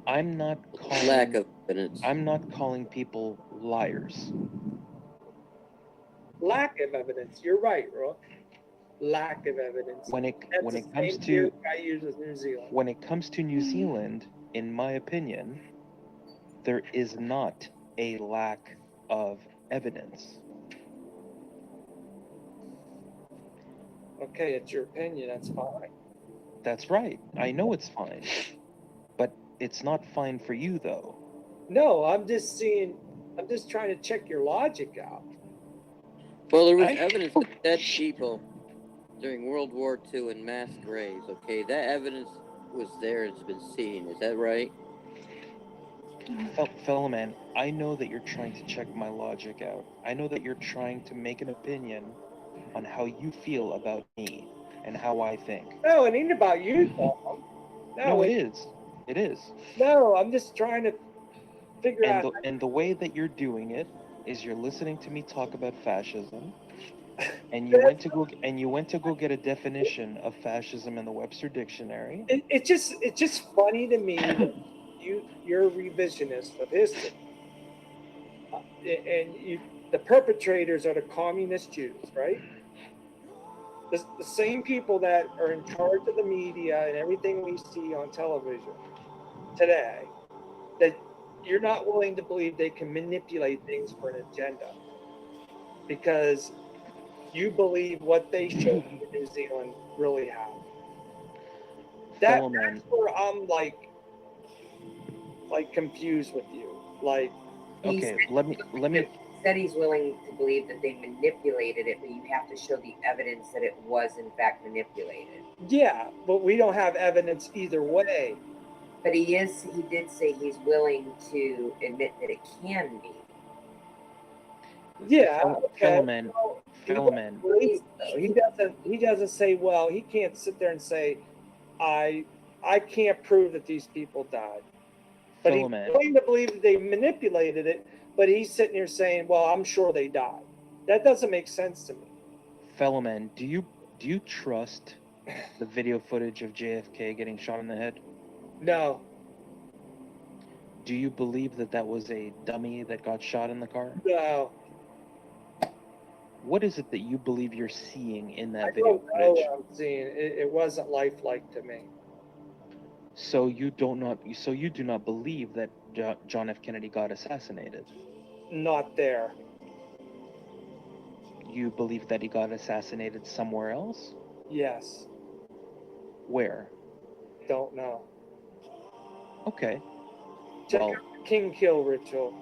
I'm not calling lack of evidence. I'm not calling people liars. Lack of evidence. You're right, Rook. Lack of evidence. When it comes to New Zealand, in my opinion, there is not a lack of evidence. Okay, it's your opinion, that's fine. That's right. I know it's fine. But it's not fine for you, though. No, I'm just trying to check your logic out. Well, there was evidence of dead people during World War II in mass graves, okay? That evidence was there has been seen. Is that right? Fellow man, I know that you're trying to check my logic out. I know that you're trying to make an opinion on how you feel about me and how I think. No, it ain't about you, Tom. No, it is. It is. No, I'm just trying to figure And out. the way that you're doing it is you're listening to me talk about fascism, and you went to go get a definition of fascism in the Webster Dictionary. It's just funny to me that you're a revisionist of history, and the perpetrators are the communist Jews, right? The same people that are in charge of the media and everything we see on television today, that you're not willing to believe they can manipulate things for an agenda because you believe what they showed in New Zealand really happened. That's where I'm like confused with you. Like, okay, let me. Said he's willing to believe that they manipulated it, but you have to show the evidence that it was in fact manipulated. Yeah, but we don't have evidence either way. But he did say he's willing to admit that it can be. Yeah, okay. Fellow man. He doesn't say, well, he can't sit there and say, I can't prove that these people died. But he's willing to believe that they manipulated it, but he's sitting here saying, well, I'm sure they died. That doesn't make sense to me. Fellow man, do you trust the video footage of JFK getting shot in the head? No. Do you believe that was a dummy that got shot in the car? No. What is it that you believe you're seeing in that I video don't know footage? what I'm seeing. It wasn't lifelike to me. So you do not believe that John F. Kennedy got assassinated? Not there. You believe that he got assassinated somewhere else? Yes. Where? Don't know. Okay. Check out the King Kill ritual.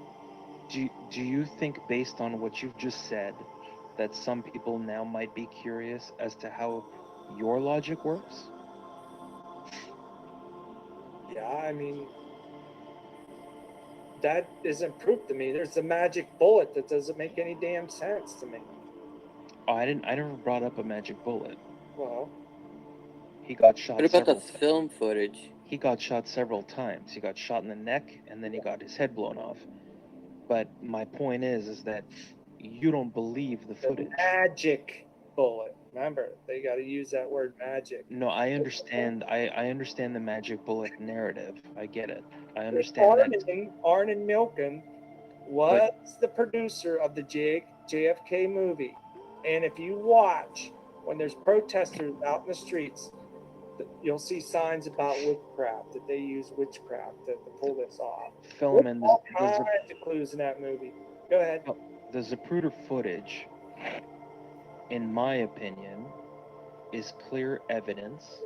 Do you think, based on what you've just said, that some people now might be curious as to how your logic works? Yeah, I mean, that isn't proof to me. There's a magic bullet that doesn't make any damn sense to me. Oh, I never brought up a magic bullet. Well, He got shot. What about the film footage? He got shot several times. He got shot in the neck, and then he got his head blown off. But my point is that you don't believe the footage. The magic bullet. Remember, they got to use that word magic. No, I understand. I understand the magic bullet narrative. I get it. I understand that. Arnon Milken was the producer of the JFK movie. And if you watch, when there's protesters out in the streets, you'll see signs about witchcraft, that they use witchcraft to pull this off. Philemon, all kinds of clues in that movie. Go ahead. The Zapruder footage, in my opinion, is clear evidence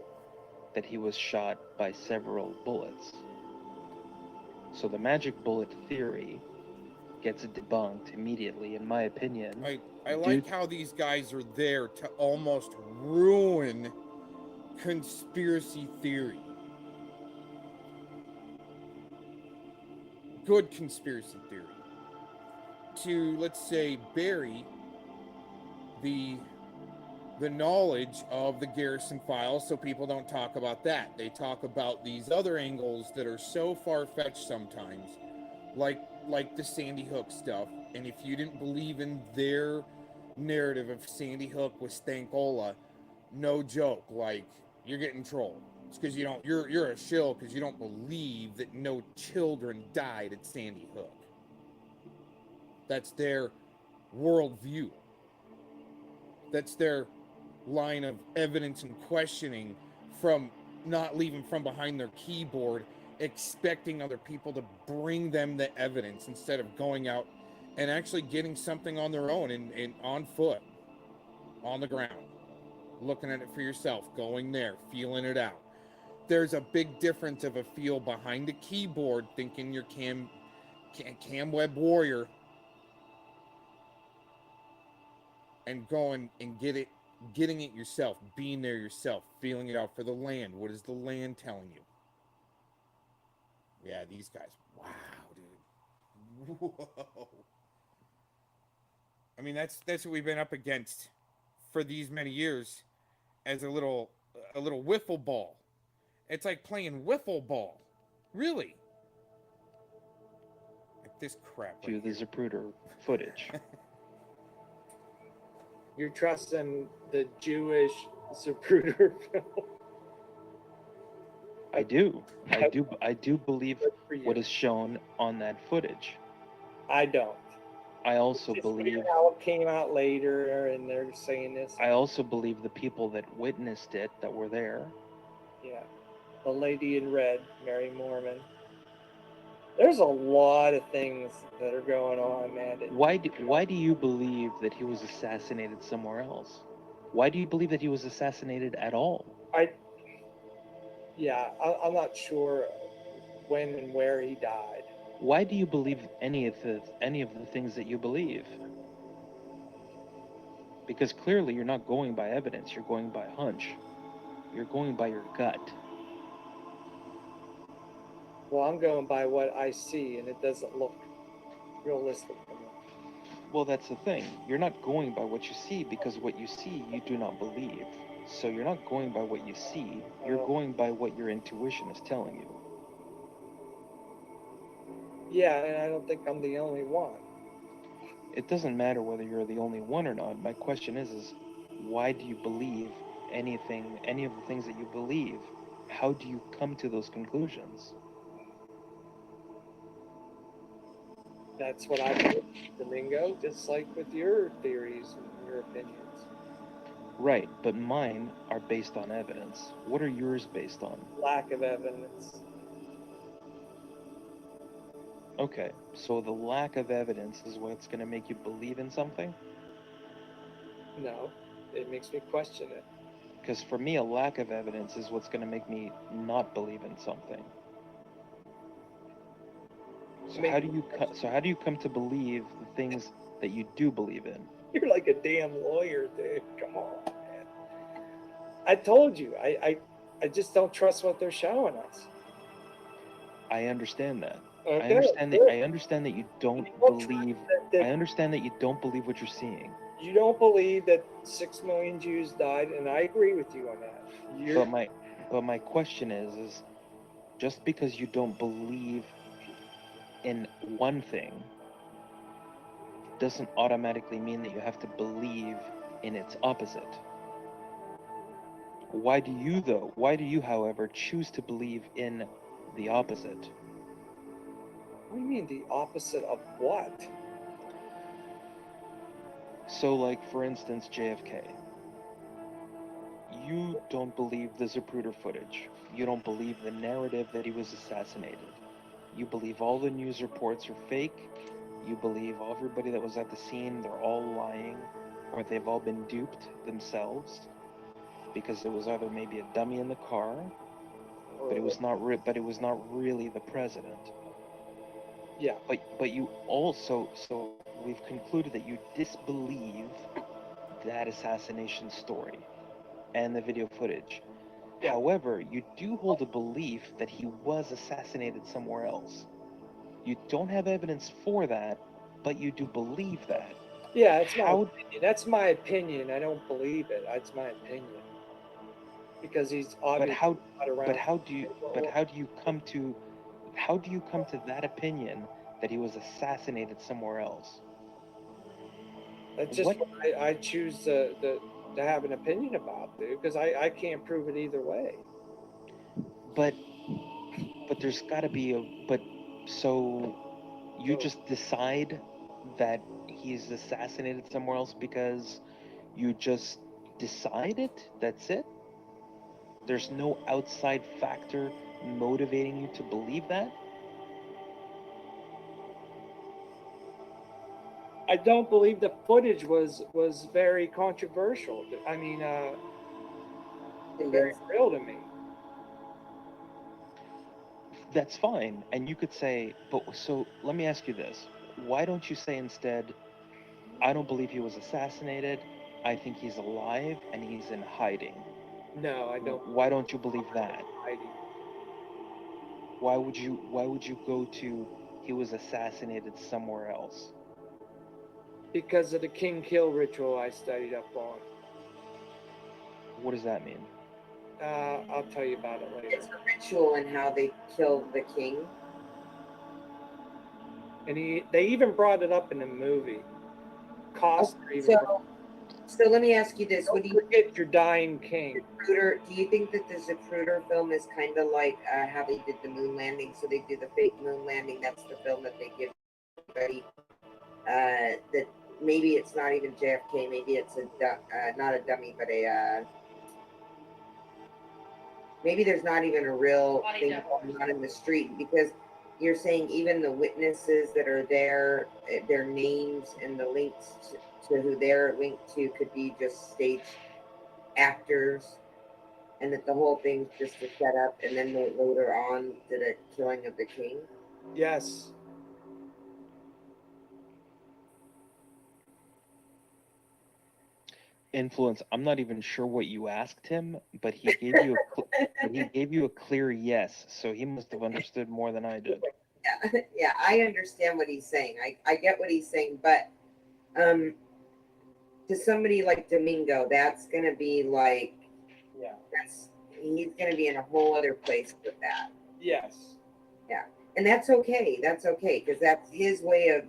that he was shot by several bullets. So the magic bullet theory gets debunked immediately, in my opinion. I like how these guys are there to almost ruin conspiracy theory. Good conspiracy theory. To, let's say, bury the knowledge of the Garrison files so people don't talk about that. They talk about these other angles that are so far-fetched sometimes, like the Sandy Hook stuff. And if you didn't believe in their narrative of Sandy Hook with Stankola, no joke, like, you're getting trolled. It's because you're a shill because you don't believe that no children died at Sandy Hook. That's their worldview. That's their line of evidence and questioning, from not leaving from behind their keyboard, expecting other people to bring them the evidence instead of going out and actually getting something on their own and on foot, on the ground, looking at it for yourself, going there, feeling it out. There's a big difference of a feel behind a keyboard, thinking you're Cam Web Warrior, and going and get it getting it yourself, being there yourself, feeling it out for the land. What is the land telling you? Yeah, these guys. Wow, dude. Whoa. I mean, that's what we've been up against for these many years as a little wiffle ball. It's like playing wiffle ball. Really. Like this crap right To the here. Zapruder footage. You're trusting the Jewish Zapruder film. I do believe what is shown on that footage. I don't. I also It's believe weird how it came out later, and they're saying this. I also believe the people that witnessed it, that were there. Yeah, the lady in red, Mary Mormon. There's a lot of things that are going on, man. Why do you believe that he was assassinated somewhere else? Why do you believe that he was assassinated at all? I'm not sure when and where he died. Why do you believe any of the things that you believe? Because clearly you're not going by evidence, you're going by hunch. You're going by your gut. Well, I'm going by what I see, and it doesn't look realistic to me. Well, that's the thing. You're not going by what you see, because what you see you do not believe. So you're not going by what you see, you're going by what your intuition is telling you. Yeah, and I don't think I'm the only one. It doesn't matter whether you're the only one or not. My question is why do you believe any of the things that you believe? How do you come to those conclusions? That's what I believe, Domingo, just like with your theories and your opinions. Right, but mine are based on evidence. What are yours based on? Lack of evidence. Okay, so the lack of evidence is what's going to make you believe in something? No, it makes me question it. Because for me, a lack of evidence is what's going to make me not believe in something. So how do you come to believe the things that you do believe in? You're like a damn lawyer, dude. Come on, man. I told you, I just don't trust what they're showing us. I understand that. Okay, I understand that you don't believe. I understand that you don't believe what you're seeing. You don't believe that 6 million Jews died, and I agree with you on that. But my question is just because you don't believe in one thing doesn't automatically mean that you have to believe in its opposite. Why do you, though? Why do you, however, choose to believe in the opposite? What do you mean, the opposite of what? So, like, for instance, JFK. You don't believe the Zapruder footage. You don't believe the narrative that he was assassinated. You believe all the news reports are fake. You believe everybody that was at the scene, they're all lying, or they've all been duped themselves, because there was either maybe a dummy in the car, but it was not really the president. Yeah. But you also, so we've concluded that you disbelieve that assassination story and the video footage. Yeah. However, you do hold a belief that he was assassinated somewhere else. You don't have evidence for that, but you do believe that. Yeah, it's my opinion. That's my opinion. I don't believe it. That's my opinion. Because he's obviously not around. But how do you come to that opinion that he was assassinated somewhere else? That's just what I choose to have an opinion about, dude, because I can't prove it either way. But there's got to be so you just decide that he's assassinated somewhere else because you just decide it? That's it? There's no outside factor motivating you to believe that? I don't believe the footage was very controversial. I mean, very real to me. That's fine. And you could say, but so let me ask you this. Why don't you say instead, I don't believe he was assassinated. I think he's alive and he's in hiding. No, I don't. Why don't you believe that? Hiding. Why would you go to he was assassinated somewhere else? Because of the king kill ritual I studied up on. What does that mean? I'll tell you about it later. It's a ritual in how they killed the king. And they even brought it up in the movie. Costner even. So let me ask you this: What do you forget your dying king? Zapruder, do you think that the Zapruder film is kind of like how they did the moon landing? So they do the fake moon landing. That's the film that they give everybody. That maybe it's not even JFK. Maybe it's not a dummy, but maybe there's not even a real thing going on in the street, because you're saying even the witnesses that are there, their names and the links to who they're linked to could be just stage actors, and that the whole thing's just a setup, and then they later on did a killing of the king. Yes. Influence. I'm not even sure what you asked him, but he gave you a clear yes. So he must have understood more than I did. Yeah, yeah, I understand what he's saying. I get what he's saying, but to somebody like Domingo, that's gonna be like, he's gonna be in a whole other place with that. Yes. Yeah, and that's okay. That's okay, because that's his way of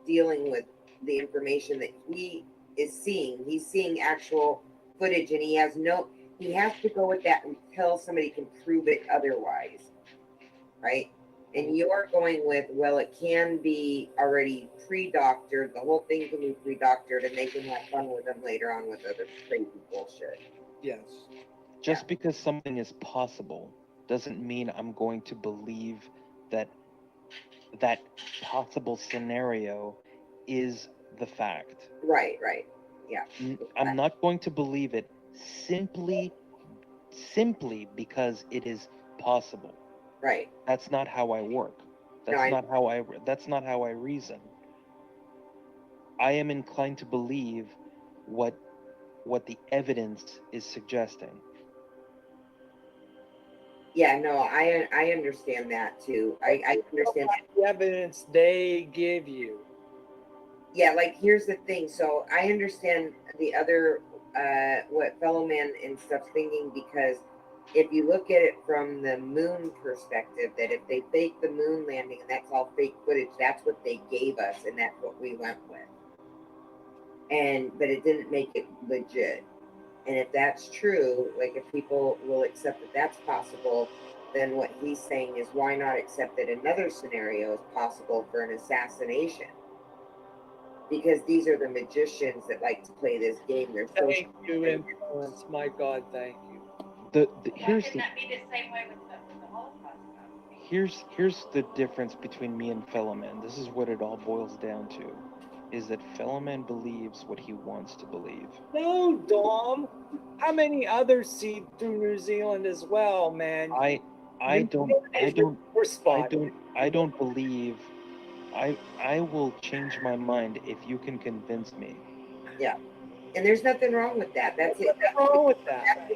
dealing with the information that he is seeing. He's seeing actual footage, and he has to go with that until somebody can prove it otherwise, right? And you're going with, well, it can be already pre-doctored. The whole thing can be pre-doctored, and they can have fun with them later on with other crazy bullshit. Yes. Just because something is possible doesn't mean I'm going to believe that that possible scenario is the fact. Right, yeah. I'm not going to believe it simply because it is possible. Right. That's not how I work. That's not how I reason. I am inclined to believe what the evidence is suggesting. Yeah, no, I understand that too. I understand the evidence they give you. Yeah, like here's the thing. So I understand the other what fellow man and stuff thinking, because if you look at it from the moon perspective, that if they fake the moon landing and that's all fake footage, that's what they gave us and that's what we went with. But it didn't make it legit. And if that's true, like if people will accept that that's possible, then what he's saying is, why not accept that another scenario is possible for an assassination? Because these are the magicians that like to play this game. They're so Thank you, Influence. My God, thank you. Here's Why couldn't that be the same way with the Holocaust? here's the difference between me and fellow man. This is what it all boils down to, is that fellow man believes what he wants to believe. No, Dom. How many others see through New Zealand as well, man? I don't believe. I will change my mind if you can convince me. Yeah. And there's nothing wrong with that. That's it. Nothing wrong with that.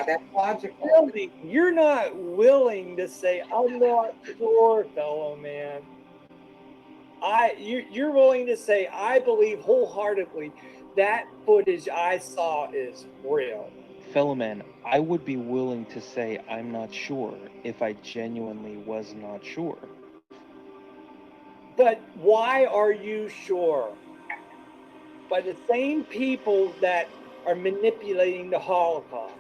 That's logical. Really, you're not willing to say, I'm not sure, fellow man. You're willing to say, I believe wholeheartedly that footage I saw is real. Fellow man, I would be willing to say I'm not sure if I genuinely was not sure. But why are you sure? By the same people that are manipulating the Holocaust.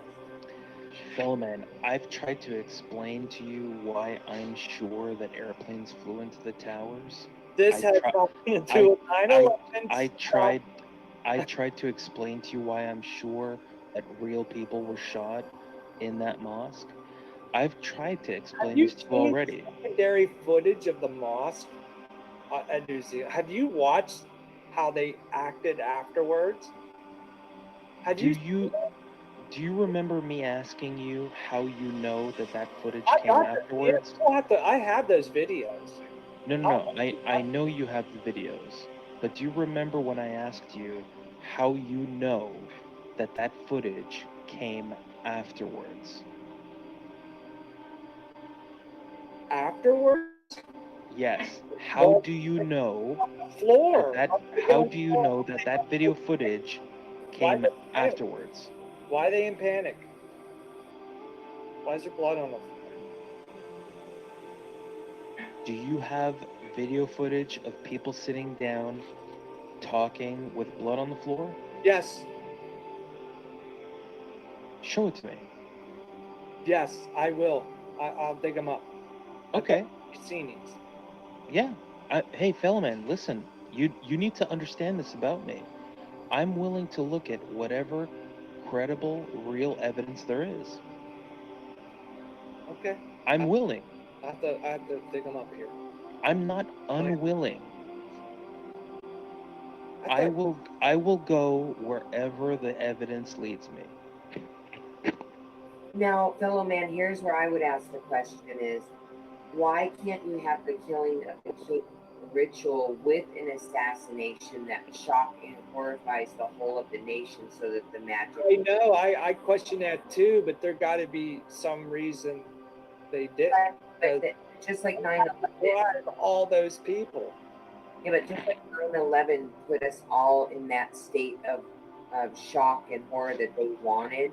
Fellow man, I've tried to explain to you why I'm sure that airplanes flew into the towers. This has nothing to do with 9/11. I tried to explain to you why I'm sure that real people were shot in that mosque. I've tried to explain this to you already. Secondary footage of the mosque at New Zealand. Have you watched how they acted afterwards? Do you remember me asking you how you know that footage came afterwards? I have those videos. No. I know you have the videos, but do you remember when I asked you how you know that that footage came afterwards. Afterwards? Yes. How do you know Floor. how do you know that that video footage came afterwards? Why are they in panic? Why is there blood on them? Do you have video footage of people sitting down talking with blood on the floor? Yes. Show it to me. Yes, I will. I'll dig them up. Okay. I've seen these. Yeah. Hey, Fellowman, listen. You need to understand this about me. I'm willing to look at whatever credible, real evidence there is. Okay. I'm willing. I have to dig them up here. I'm not unwilling. I will go wherever the evidence leads me. Now, fellow man, here's where I would ask the question is, why can't you have the killing of the king ritual with an assassination that shocks and horrifies the whole of the nation so that the magic... I know, I question that too, but there got to be some reason they did. Just like 9/11. All those people. Yeah, but just like 9/11 put us all in that state of shock and horror that they wanted,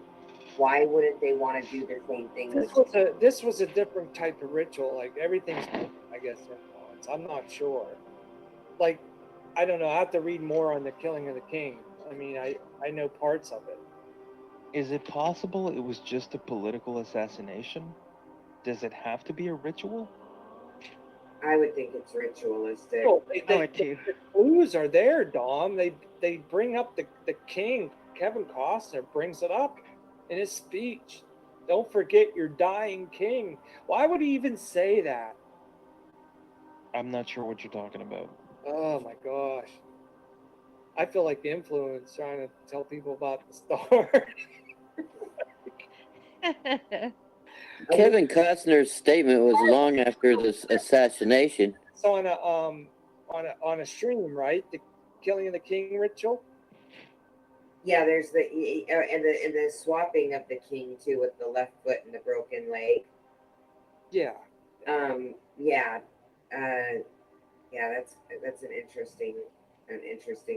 why wouldn't they want to do the same thing? This was a different type of ritual. Like everything's, I guess, influence. I'm not sure. Like, I don't know. I have to read more on the killing of the king. I mean, I know parts of it. Is it possible it was just a political assassination? Does it have to be a ritual? I would think it's ritualistic. Oh, the clues are there, Dom. They bring up the king. Kevin Costner brings it up in his speech. Don't forget your dying king. Why would he even say that? I'm not sure what you're talking about. Oh my gosh. I feel like the influence trying to tell people about the star. Kevin Costner's statement was long after this assassination. It's on a stream, right? The killing of the king ritual. Yeah, there's the and the swapping of the king too with the left foot and the broken leg. Yeah. Yeah. That's an interesting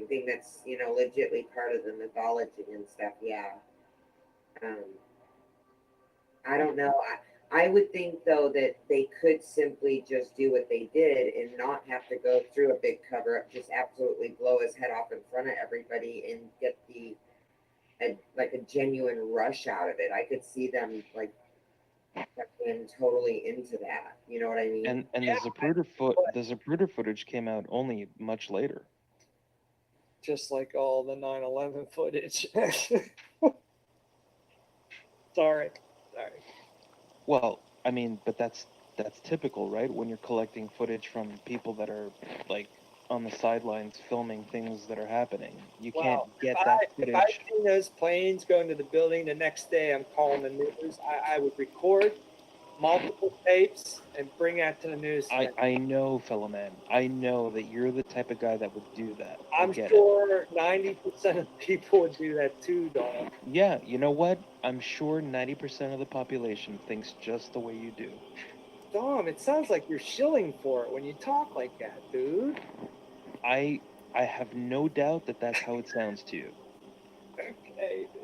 thing. That's legitly part of the mythology and stuff. Yeah. I don't know. I would think though that they could simply just do what they did and not have to go through a big cover up, just absolutely blow his head off in front of everybody and get a genuine rush out of it. I could see them like being totally into that. You know what I mean? And the Zapruder footage came out only much later. Just like all the 9/11 footage. Sorry. Well, I mean, but that's typical, right? When you're collecting footage from people that are like on the sidelines filming things that are happening. You can't get that footage. If I'd seen those planes going to the building the next day, I'm calling the news. I would record multiple tapes and bring that to the news. I know, fellow man. I know that you're the type of guy that would do that. I'm sure 90% of people would do that too, Dom. Yeah, you know what? I'm sure 90% of the population thinks just the way you do. Dom, it sounds like you're shilling for it when you talk like that, dude. I have no doubt that that's how it sounds to you. Okay, dude.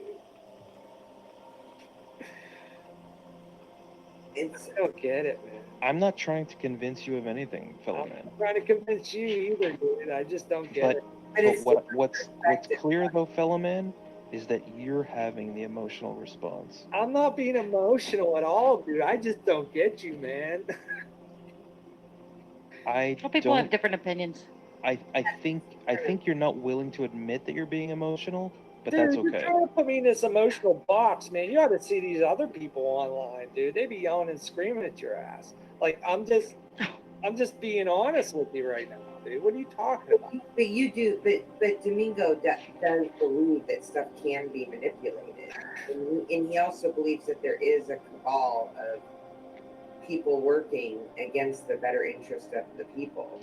I don't get it, man. I'm not trying to convince you of anything, fellow man. I'm not trying to convince you either, dude. I just don't get it. But what's clear though, fellow man, is that you're having the emotional response. I'm not being emotional at all, dude. I just don't get you, man. People have different opinions. I think you're not willing to admit that you're being emotional, but Dude, that's you're okay. trying to put me in this emotional box, man. You ought to see these other people online, dude. They be yelling and screaming at your ass. Like I'm just being honest with you right now, dude. What are you talking about? But you do, but Domingo does believe that stuff can be manipulated, and he also believes that there is a cabal of people working against the better interest of the people.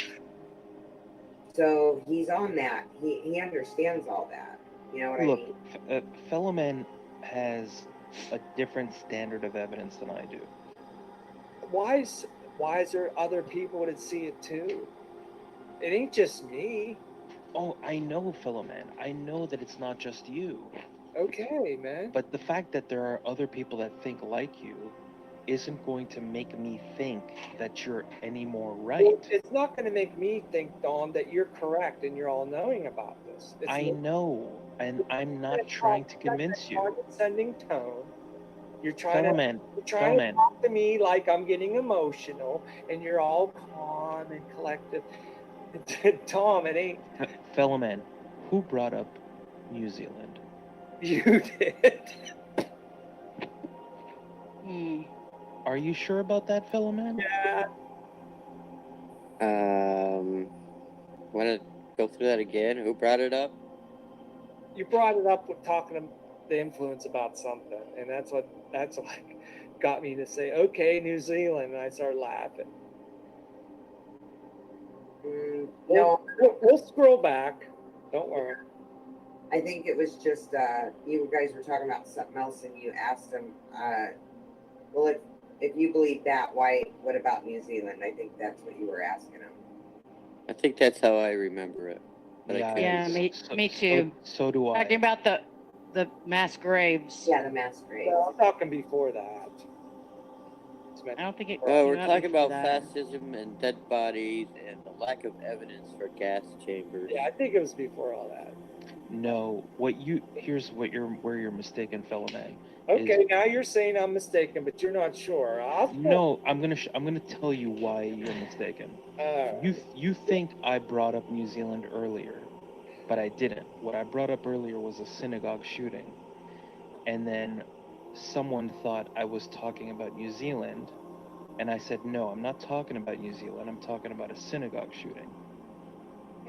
So he's on that. He understands all that. You know what I Look, mean? fellow man has a different standard of evidence than I do. Why is there other people that see it too? It ain't just me. Oh, I know, fellow man. I know that it's not just you. Okay, man. But the fact that there are other people that think like you isn't going to make me think that you're any more right. Well, it's not going to make me think, Dom, that you're correct and you're all knowing about this. I know, and I'm not trying to convince you. Condescending tone. You're trying Fellow to man, talk to me like I'm getting emotional, and you're all calm and collective. Tom, it ain't. Fellow man, who brought up New Zealand? You did. Are you sure about that, fellow man? Yeah. Want to go through that again? Who brought it up? You brought it up with talking the influence about something, and that's what got me to say, okay, New Zealand, and I started laughing. No. We'll scroll back. Don't worry. I think it was just you guys were talking about something else, and you asked them, well, if you believe that, why? What about New Zealand? I think that's what you were asking them. I think that's how I remember it. But Yeah, me too. So do I. Talking about the mass graves. Yeah, the mass graves. No, I'm talking before that. I don't think it. We're came out talking before about that. fascism and dead bodies and the lack of evidence for gas chambers. Yeah, I think it was before all that. No, here's where you're mistaken, fellow man. Okay, now you're saying I'm mistaken, but you're not sure. No, I'm gonna tell you why you're mistaken. You think I brought up New Zealand earlier, but I didn't. What I brought up earlier was a synagogue shooting, and then someone thought I was talking about New Zealand, and I said no, I'm not talking about New Zealand. I'm talking about a synagogue shooting.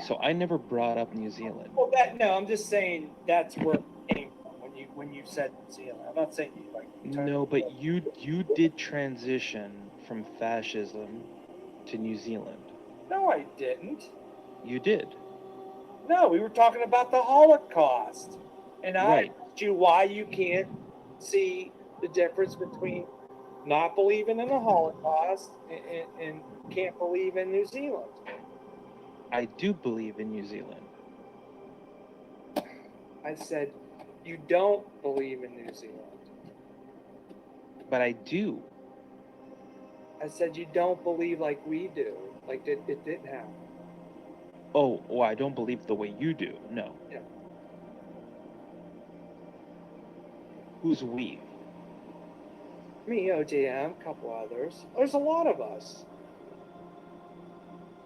So I never brought up New Zealand. Well, I'm just saying that's where it came from when you said New Zealand. I'm not saying you like. No, but you did transition from fascism to New Zealand. No, I didn't. You did. No, we were talking about the Holocaust, and I asked you why you can't see the difference between not believing in the Holocaust and can't believe in New Zealand. I do believe in New Zealand. I said, you don't believe in New Zealand. But I do. I said, you don't believe like we do. Like it didn't happen. Oh, well, I don't believe the way you do. No. Yeah. Who's we? Me, OJM, a couple others. There's a lot of us.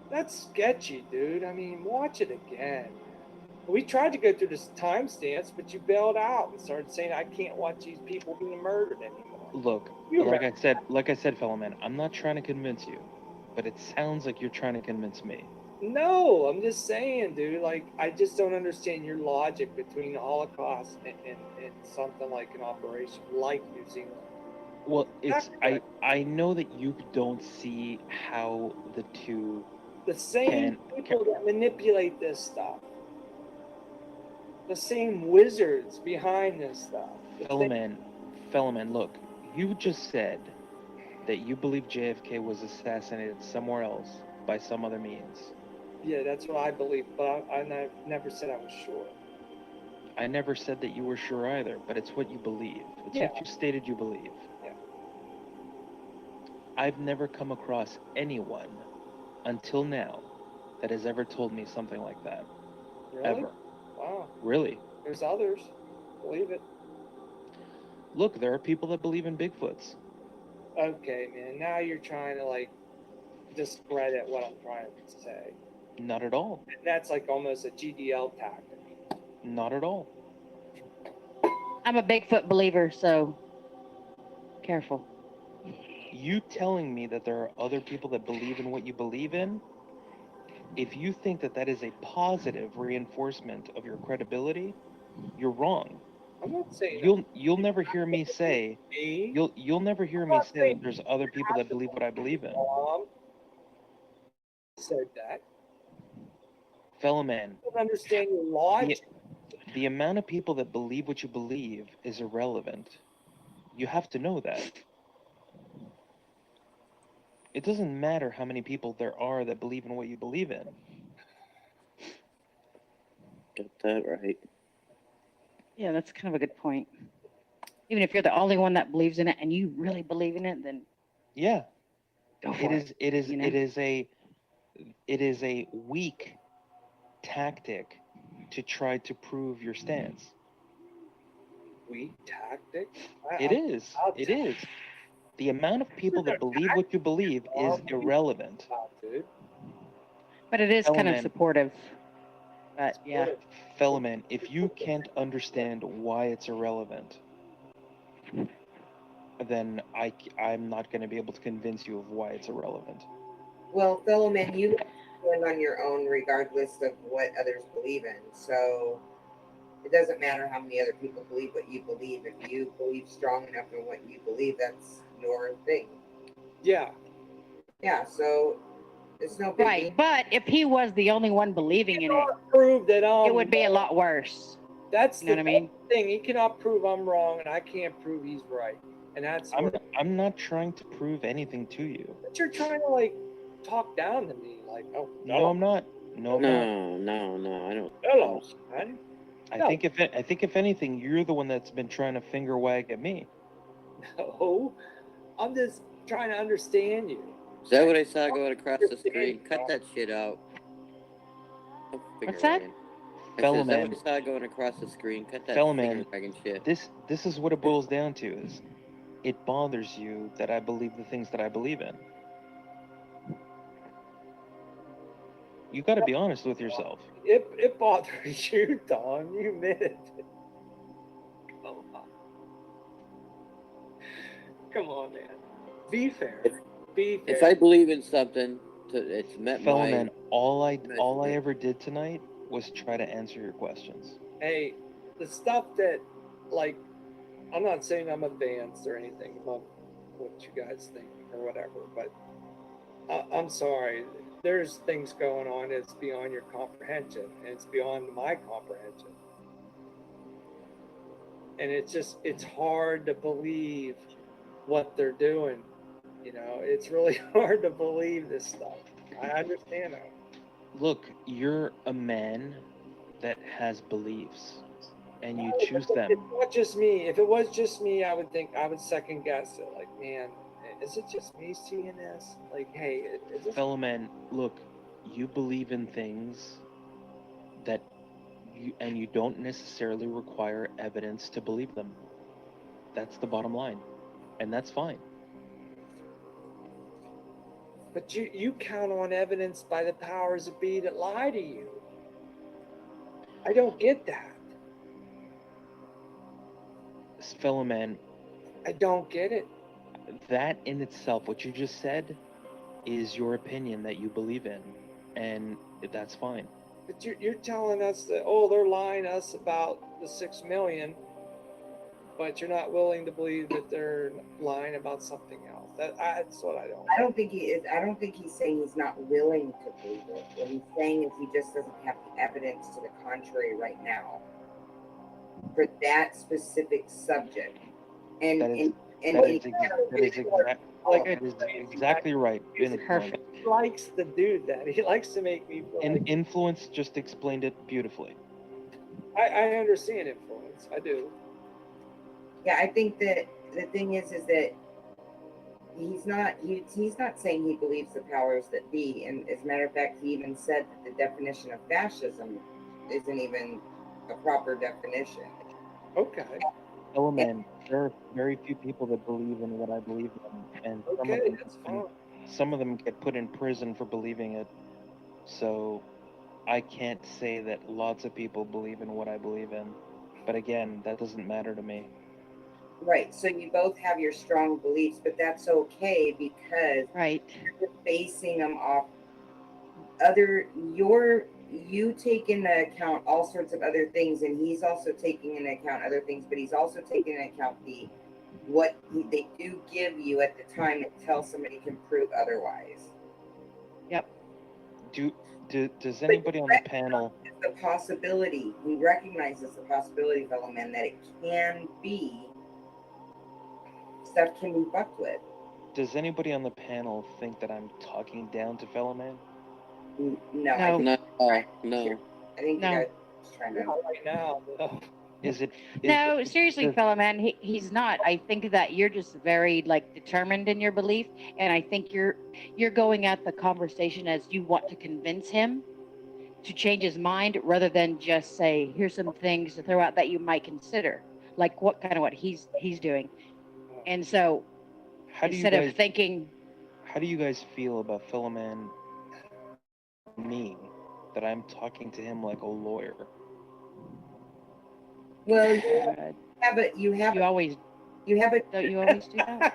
That's sketchy, dude. I mean, watch it again. We tried to go through this timestamps, but you bailed out and started saying I can't watch these people being murdered anymore. Look, like I said, fellow man, I'm not trying to convince you, but it sounds like you're trying to convince me. No, I'm just saying, dude. Like, I just don't understand your logic between the Holocaust and something like an operation like New Zealand. Well, I know that you don't see how the two. The same people that manipulate this stuff. The same wizards behind this stuff. Fellow man, look, you just said that you believe JFK was assassinated somewhere else by some other means. Yeah, that's what I believe, but I never said I was sure. I never said that you were sure either, but it's what you believe. It's what you stated you believe. Yeah. I've never come across anyone until now that has ever told me something like that. Really? Ever. Wow. Really? There's others. Believe it. Look, there are people that believe in Bigfoots. Okay, man. Now you're trying to like discredit what I'm trying to say. Not at all. And that's like almost a GDL tactic. Not at all. I'm a Bigfoot believer, so careful. You telling me that there are other people that believe in what you believe in, if you think that that is a positive reinforcement of your credibility, you're wrong. I'm not saying you'll never hear me say you'll never hear me say that there's other people that believe what I believe in. Said that. Fellow man. I don't understand your logic. The amount of people that believe what you believe is irrelevant. You have to know that. It doesn't matter how many people there are that believe in what you believe in. Got that right. Yeah, that's kind of a good point. Even if you're the only one that believes in it and you really believe in it, then Yeah. go for it. You know? It is a weak tactic to try to prove your stance. Weak tactic? It is. The amount of people that believe what you believe is irrelevant. Dude. But it is kind of Fellowman. supportive. But yeah. Fellow man, if you can't understand why it's irrelevant, then I'm not going to be able to convince you of why it's irrelevant. Well, fellow man, you stand on your own regardless of what others believe in. So it doesn't matter how many other people believe what you believe. If you believe strong enough in what you believe, that's your thing. Yeah. Yeah, so it's no big Right, deal. but if he was the only one believing in it, prove that it would be a lot worse. That's You know what I mean? thing. He cannot prove I'm wrong, and I can't prove he's right. And that's I'm not trying to prove anything to you. But you're trying to like talk down to me, like, oh, No, I'm not. No, I'm not. No, I don't. Hello, man. I think if anything, you're the one that's been trying to finger wag at me. No, I'm just trying to understand you. Is that what I saw going across the screen? Cut that shit out. What's that? Fellow Is that man. what I saw going across the screen? Cut that Fellow finger man, wagging shit. this is what it boils down to is it bothers you that I believe the things that I believe in. You got to be honest with yourself. It bothers you, Don. You admit it. Come on, man. Be fair. Be fair. If I believe in something, it's met Fellow my... man, all I ever did tonight was try to answer your questions. Hey, the stuff that, like, I'm not saying I'm advanced or anything about what you guys think or whatever, but I'm sorry. There's things going on that's beyond your comprehension, and it's beyond my comprehension. And it's hard to believe what they're doing. You know, it's really hard to believe this stuff. I understand that. Look, you're a man that has beliefs, and you choose them. It's not just me. If it was just me, I would second guess it. Like, man, is it just me seeing this? Like, hey, is this... Fellow man, look, you believe in things that you don't necessarily require evidence to believe them. That's the bottom line, and that's fine. But you count on evidence by the powers that be that lie to you. I don't get that. Fellow man, I don't get it. That in itself, what you just said, is your opinion that you believe in, and that's fine. But you're telling us that, oh, they're lying to us about the 6 million, but you're not willing to believe that they're lying about something else. That's what I don't. I don't think he is. I don't think he's saying he's not willing to believe it. What he's saying is he just doesn't have the evidence to the contrary right now for that specific subject. And That is exactly right. Perfect. He likes to do that. He likes to make me feel like... Influence just explained it beautifully. I understand influence. I do. Yeah, I think that the thing is that he's not saying he believes the powers that be. And as a matter of fact, he even said that the definition of fascism isn't even a proper definition. Okay. Oh man, there are very few people that believe in what I believe in, and some of them get put in prison for believing it. So I can't say that lots of people believe in what I believe in. But again, that doesn't matter to me. Right. So you both have your strong beliefs, but that's okay because you're basing them off you take into account all sorts of other things, and he's also taking into account other things, but he's also taking into account they do give you at the time until somebody can prove otherwise. Yep. Does anybody on the panel the possibility, we recognize as a possibility, fellow men, that it can be, stuff can be fucked with. Does anybody on the panel think that I'm talking down to fellow man? No, I No. think, No. I think No. the guy's trying to. Not right now. No. Is it? No, seriously, fellow man, he's not. I think that you're just very like determined in your belief, and I think you're going at the conversation as you want to convince him to change his mind, rather than just say, "Here's some things to throw out that you might consider," like what he's doing. And so, How do you instead guys, of thinking, how do you guys feel about fellow man me, that I'm talking to him like a lawyer? Well, you always do that?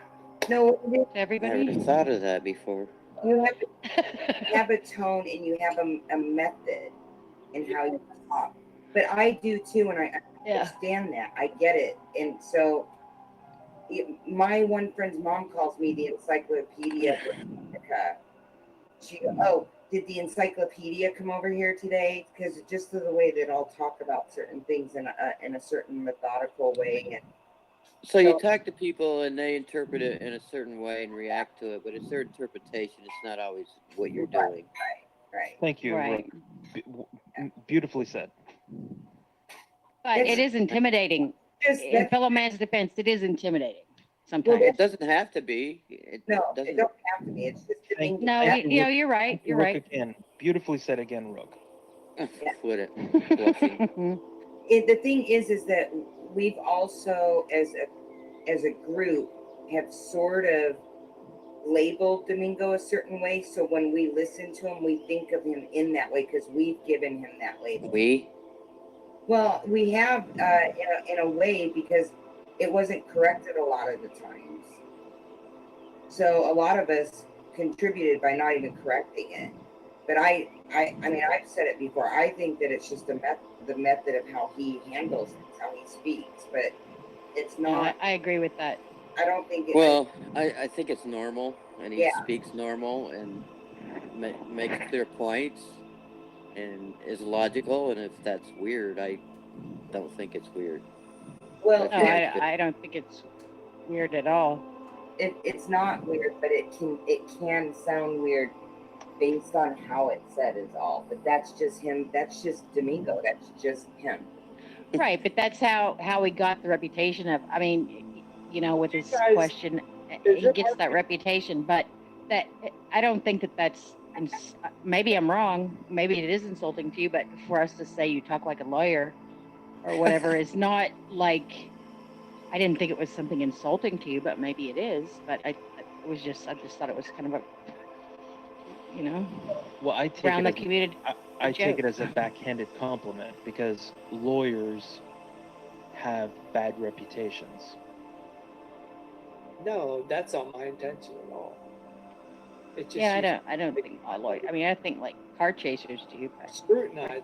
No, to everybody. I never thought of that before. you have a tone and you have a method in how you talk. But I do too, and I understand that. I get it. And so my one friend's mom calls me the Encyclopedia Britannica. She goes, "Oh, did the encyclopedia come over here today?" Because just the way that I'll talk about certain things in a certain methodical way. And So you talk to people and they interpret it in a certain way and react to it, but it's their interpretation. It's not always what you're doing. Right. Thank you. Right. Beautifully said. But it is intimidating. In fellow man's defense, it is intimidating sometimes. It doesn't have to be. It don't doesn't. have to be. It's just No, you're right. Thank you, You're Rook, right. again. Beautifully said again, Rook. With it. The thing is that we've also, as a group, have sort of labeled Domingo a certain way. So when we listen to him, we think of him in that way because we've given him that label. Well, we have in a way, because it wasn't corrected a lot of the times. So a lot of us contributed by not even correcting it. But I mean, I've said it before. I think that it's just the method of how he handles things, how he speaks. But it's not. I agree with that. I don't think. I think it's normal, and he speaks normal and makes clear points and is logical. And if that's weird, I don't think it's weird. Well, no, I don't think it's weird at all. It's not weird, but it can sound weird based on how it's said is all. But that's just him. That's just Domingo. That's just him. Right, but that's how he got the reputation of. I mean, with his question, he gets that reputation. But that I don't think that's. Maybe I'm wrong. Maybe it is insulting to you. But for us to say you talk like a lawyer, or whatever, is not like. I didn't think it was something insulting to you, but maybe it is. But I just thought it was kind of a. Well, I take around it the community. I take it as a backhanded compliment because lawyers have bad reputations. No, that's not my intention at all. It just I don't think a lawyer. I mean, I think like car chasers do. Scrutinize.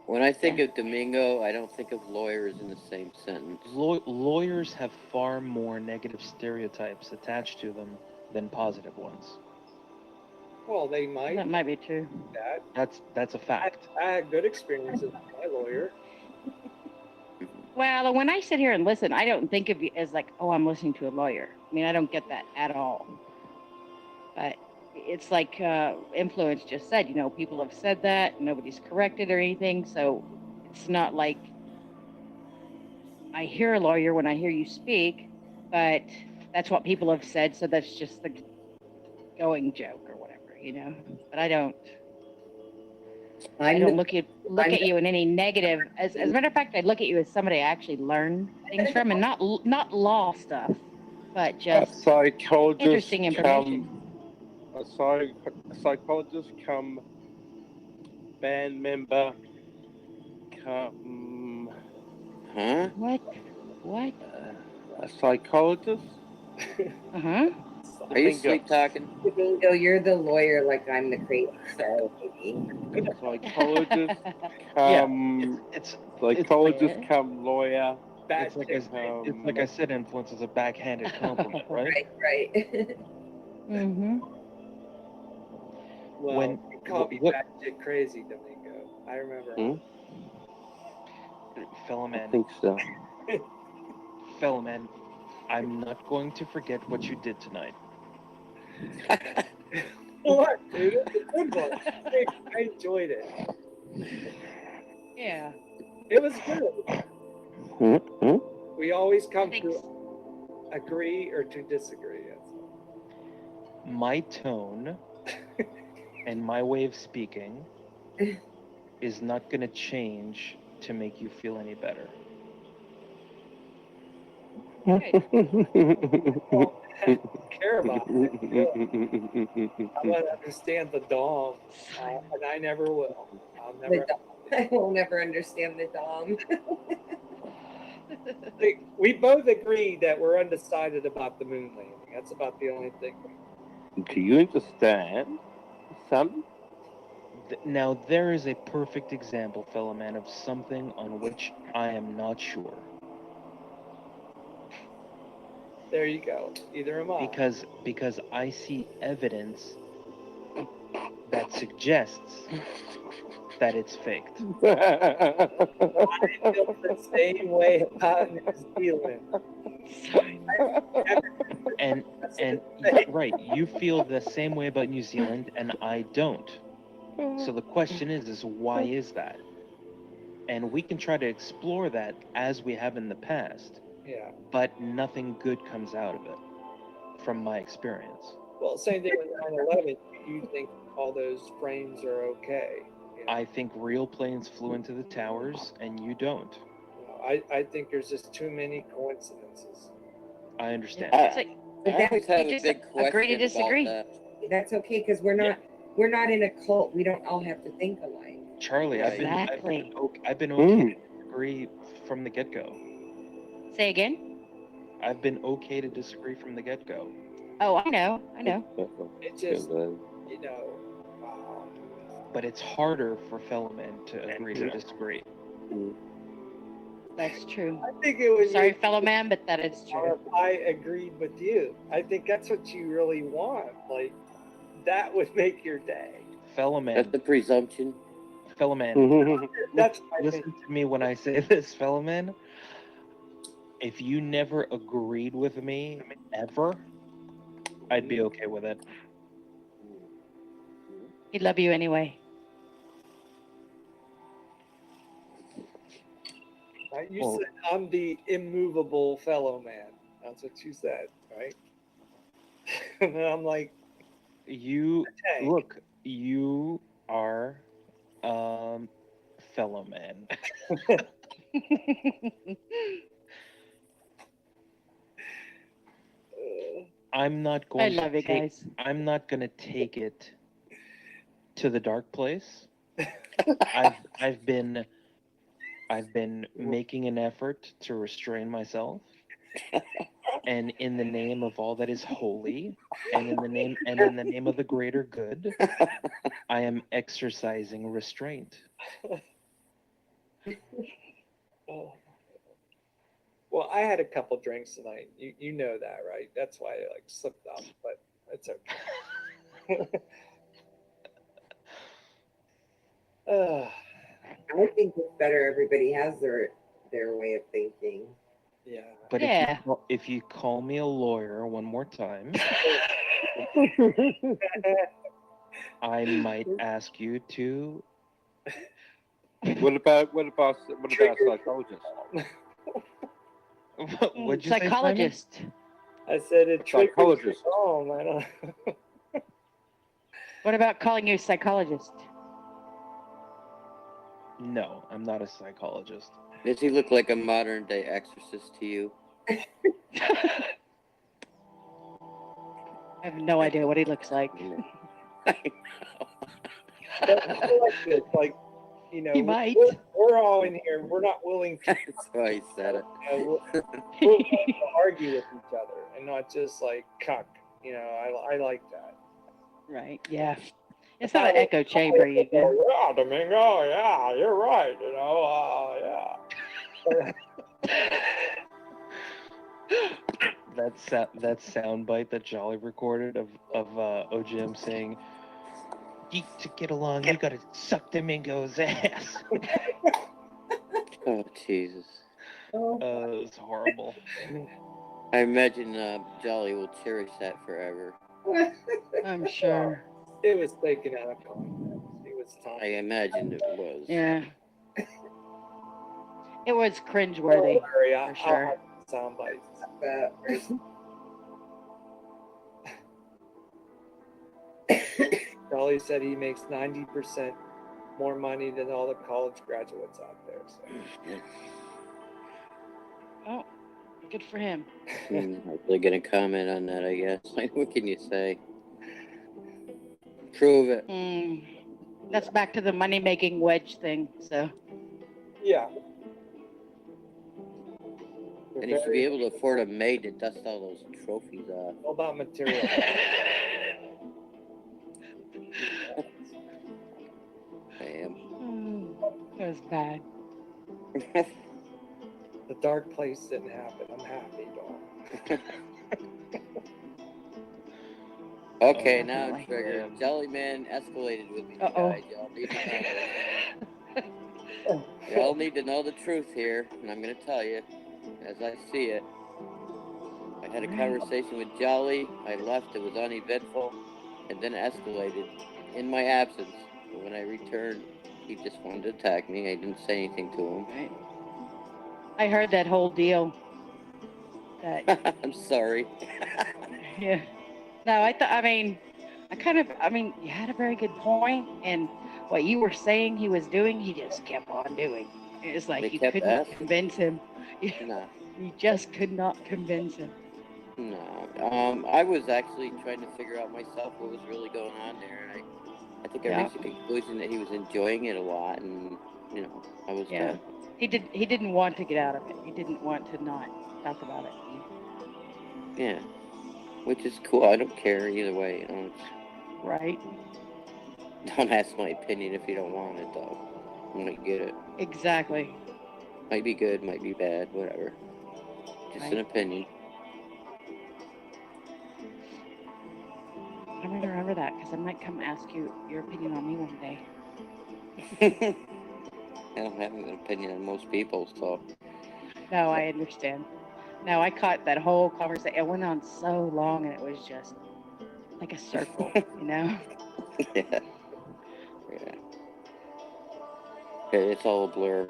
When I think of Domingo, I don't think of lawyers in the same sentence. Lawyers have far more negative stereotypes attached to them than positive ones. Well, they might. That might be true. That's a fact. I had good experiences with my lawyer. Well, when I sit here and listen, I don't think of you as like, oh, I'm listening to a lawyer. I mean, I don't get that at all. But it's like Influence just said, people have said that, nobody's corrected or anything. So it's not like I hear a lawyer when I hear you speak, but that's what people have said. So that's just the going joke or whatever, But I don't look at you in any negative. As a matter of fact, I look at you as somebody I actually learn things from, and not law stuff, but just interesting information. A psychologist come band member come. Huh? What? A psychologist? Uh-huh. Are you sleep talking? Domingo, you're the lawyer, like I'm the crazy so Psychologist come. Psychologist come lawyer. It's like I said, Influence is a backhanded compliment, right? Right. Well, call me What? batshit crazy, Domingo. I remember. Fellow I man, think so. fellow man, I'm not going to forget what you did tonight. What, dude? It's a good one. I enjoyed it. Yeah. It was good. We always come Thanks. to agree or to disagree. That's all. My tone and my way of speaking is not going to change to make you feel any better. Care about it. I want to understand the Dom, and I never will. I'll never. I will never understand the Dom. We both agree that we're undecided about the moon landing. That's about the only thing. Do you understand, son? Now, there is a perfect example, fellow man, of something on which I am not sure. There you go. Either am I. Because I see evidence that suggests that it's faked. I feel the same way about New Zealand. And right, you feel the same way about New Zealand, and I don't. So the question is why is that? And we can try to explore that as we have in the past. Yeah. But nothing good comes out of it, from my experience. Well, same thing with 9/11. You think all those frames are okay? You know? I think real planes flew into the towers, and you don't. I think there's just too many coincidences. I understand. I always have a big agree to question disagree. about that. That's okay because we're not in a cult. We don't all have to think alike. Charlie, Right. I've been okay to disagree from the get-go. Say again? I've been okay to disagree from the get-go. Oh, I know. It's just, you know. But it's harder for fellow men to agree to disagree. That's true. I think it was. Sorry, fellow man, but that is true. If I agreed with you, I think that's what you really want. Like, that would make your day. Fellow man. That's the presumption. Fellow man. That's listen to me when I say this, fellow man. If you never agreed with me ever, I'd be okay with it. He'd love you anyway. You said I'm the immovable fellow man. That's what you said, right? And then I'm like, you look. You are, fellow man. I'm not going. I love you guys. I'm not going to take it to the dark place. I've been making an effort to restrain myself, and in the name of all that is holy, and in the name of the greater good, I am exercising restraint. oh. Well, I had a couple drinks tonight. You know that, right? That's why I slipped up, but it's okay. I think it's better everybody has their way of thinking. Yeah. But if you call me a lawyer one more time, I might ask you to. What about psychologists? What'd you say, psychologist. I said it. Psychologist. Oh, I don't. What about calling you a psychologist? No, I'm not a psychologist. Does he look like a modern day exorcist to you? I have no idea what he looks like. Like, you know, He might. We're all in here. We're not willing to. That's why he said it. We're willing to argue with each other and not just like cuck. You know, I like that. Right. Yeah. It's not an echo chamber, you know. Yeah, Domingo. Yeah, you're right. You know. That soundbite that Jolly recorded of OGM saying, geek to get along, you gotta suck the Mingo's ass. Oh, Jesus. It was horrible. I imagine Jolly will cherish that forever. I'm sure. It was taken out of context. It was I imagined it was. Yeah. It was cringeworthy, for sure. Sound bites. Dolly said he makes 90% more money than all the college graduates out there. So. Oh, good for him. I'm not really gonna comment on that, I guess. Like, what can you say? Prove it. That's back to the money-making wedge thing, so. Yeah. And you should be able to afford a maid to dust all those trophies off. All about material. I am. That was bad. The dark place didn't happen. I'm happy, dog. Okay, now I'm triggered. Jellyman escalated with me, guys. Y'all need to know the truth here, and I'm gonna tell you, as I see it. I had a conversation with Jolly. I left. It was uneventful, and then it escalated in my absence. But when I returned, he just wanted to attack me. I didn't say anything to him. Right. I heard that whole deal. I'm sorry. Yeah. No, I mean, you had a very good point, and what you were saying he was doing, he just kept on doing. It was like you couldn't convince him. No. You just could not convince him. No. I was actually trying to figure out myself what was really going on there, and I think I reached the conclusion that he was enjoying it a lot, and I was. Yeah. He didn't want to get out of it. He didn't want to not talk about it. Yeah. Which is cool. I don't care either way. Right. Don't ask my opinion if you don't want it, though. I'm gonna get it. Exactly. Might be good, might be bad, whatever. Just an opinion. I'm gonna remember that because I might come ask you your opinion on me one day. I don't have an opinion on most people, so. No, I understand. No, I caught that whole conversation. It went on so long, and it was just like a circle, Yeah. It's all a blur.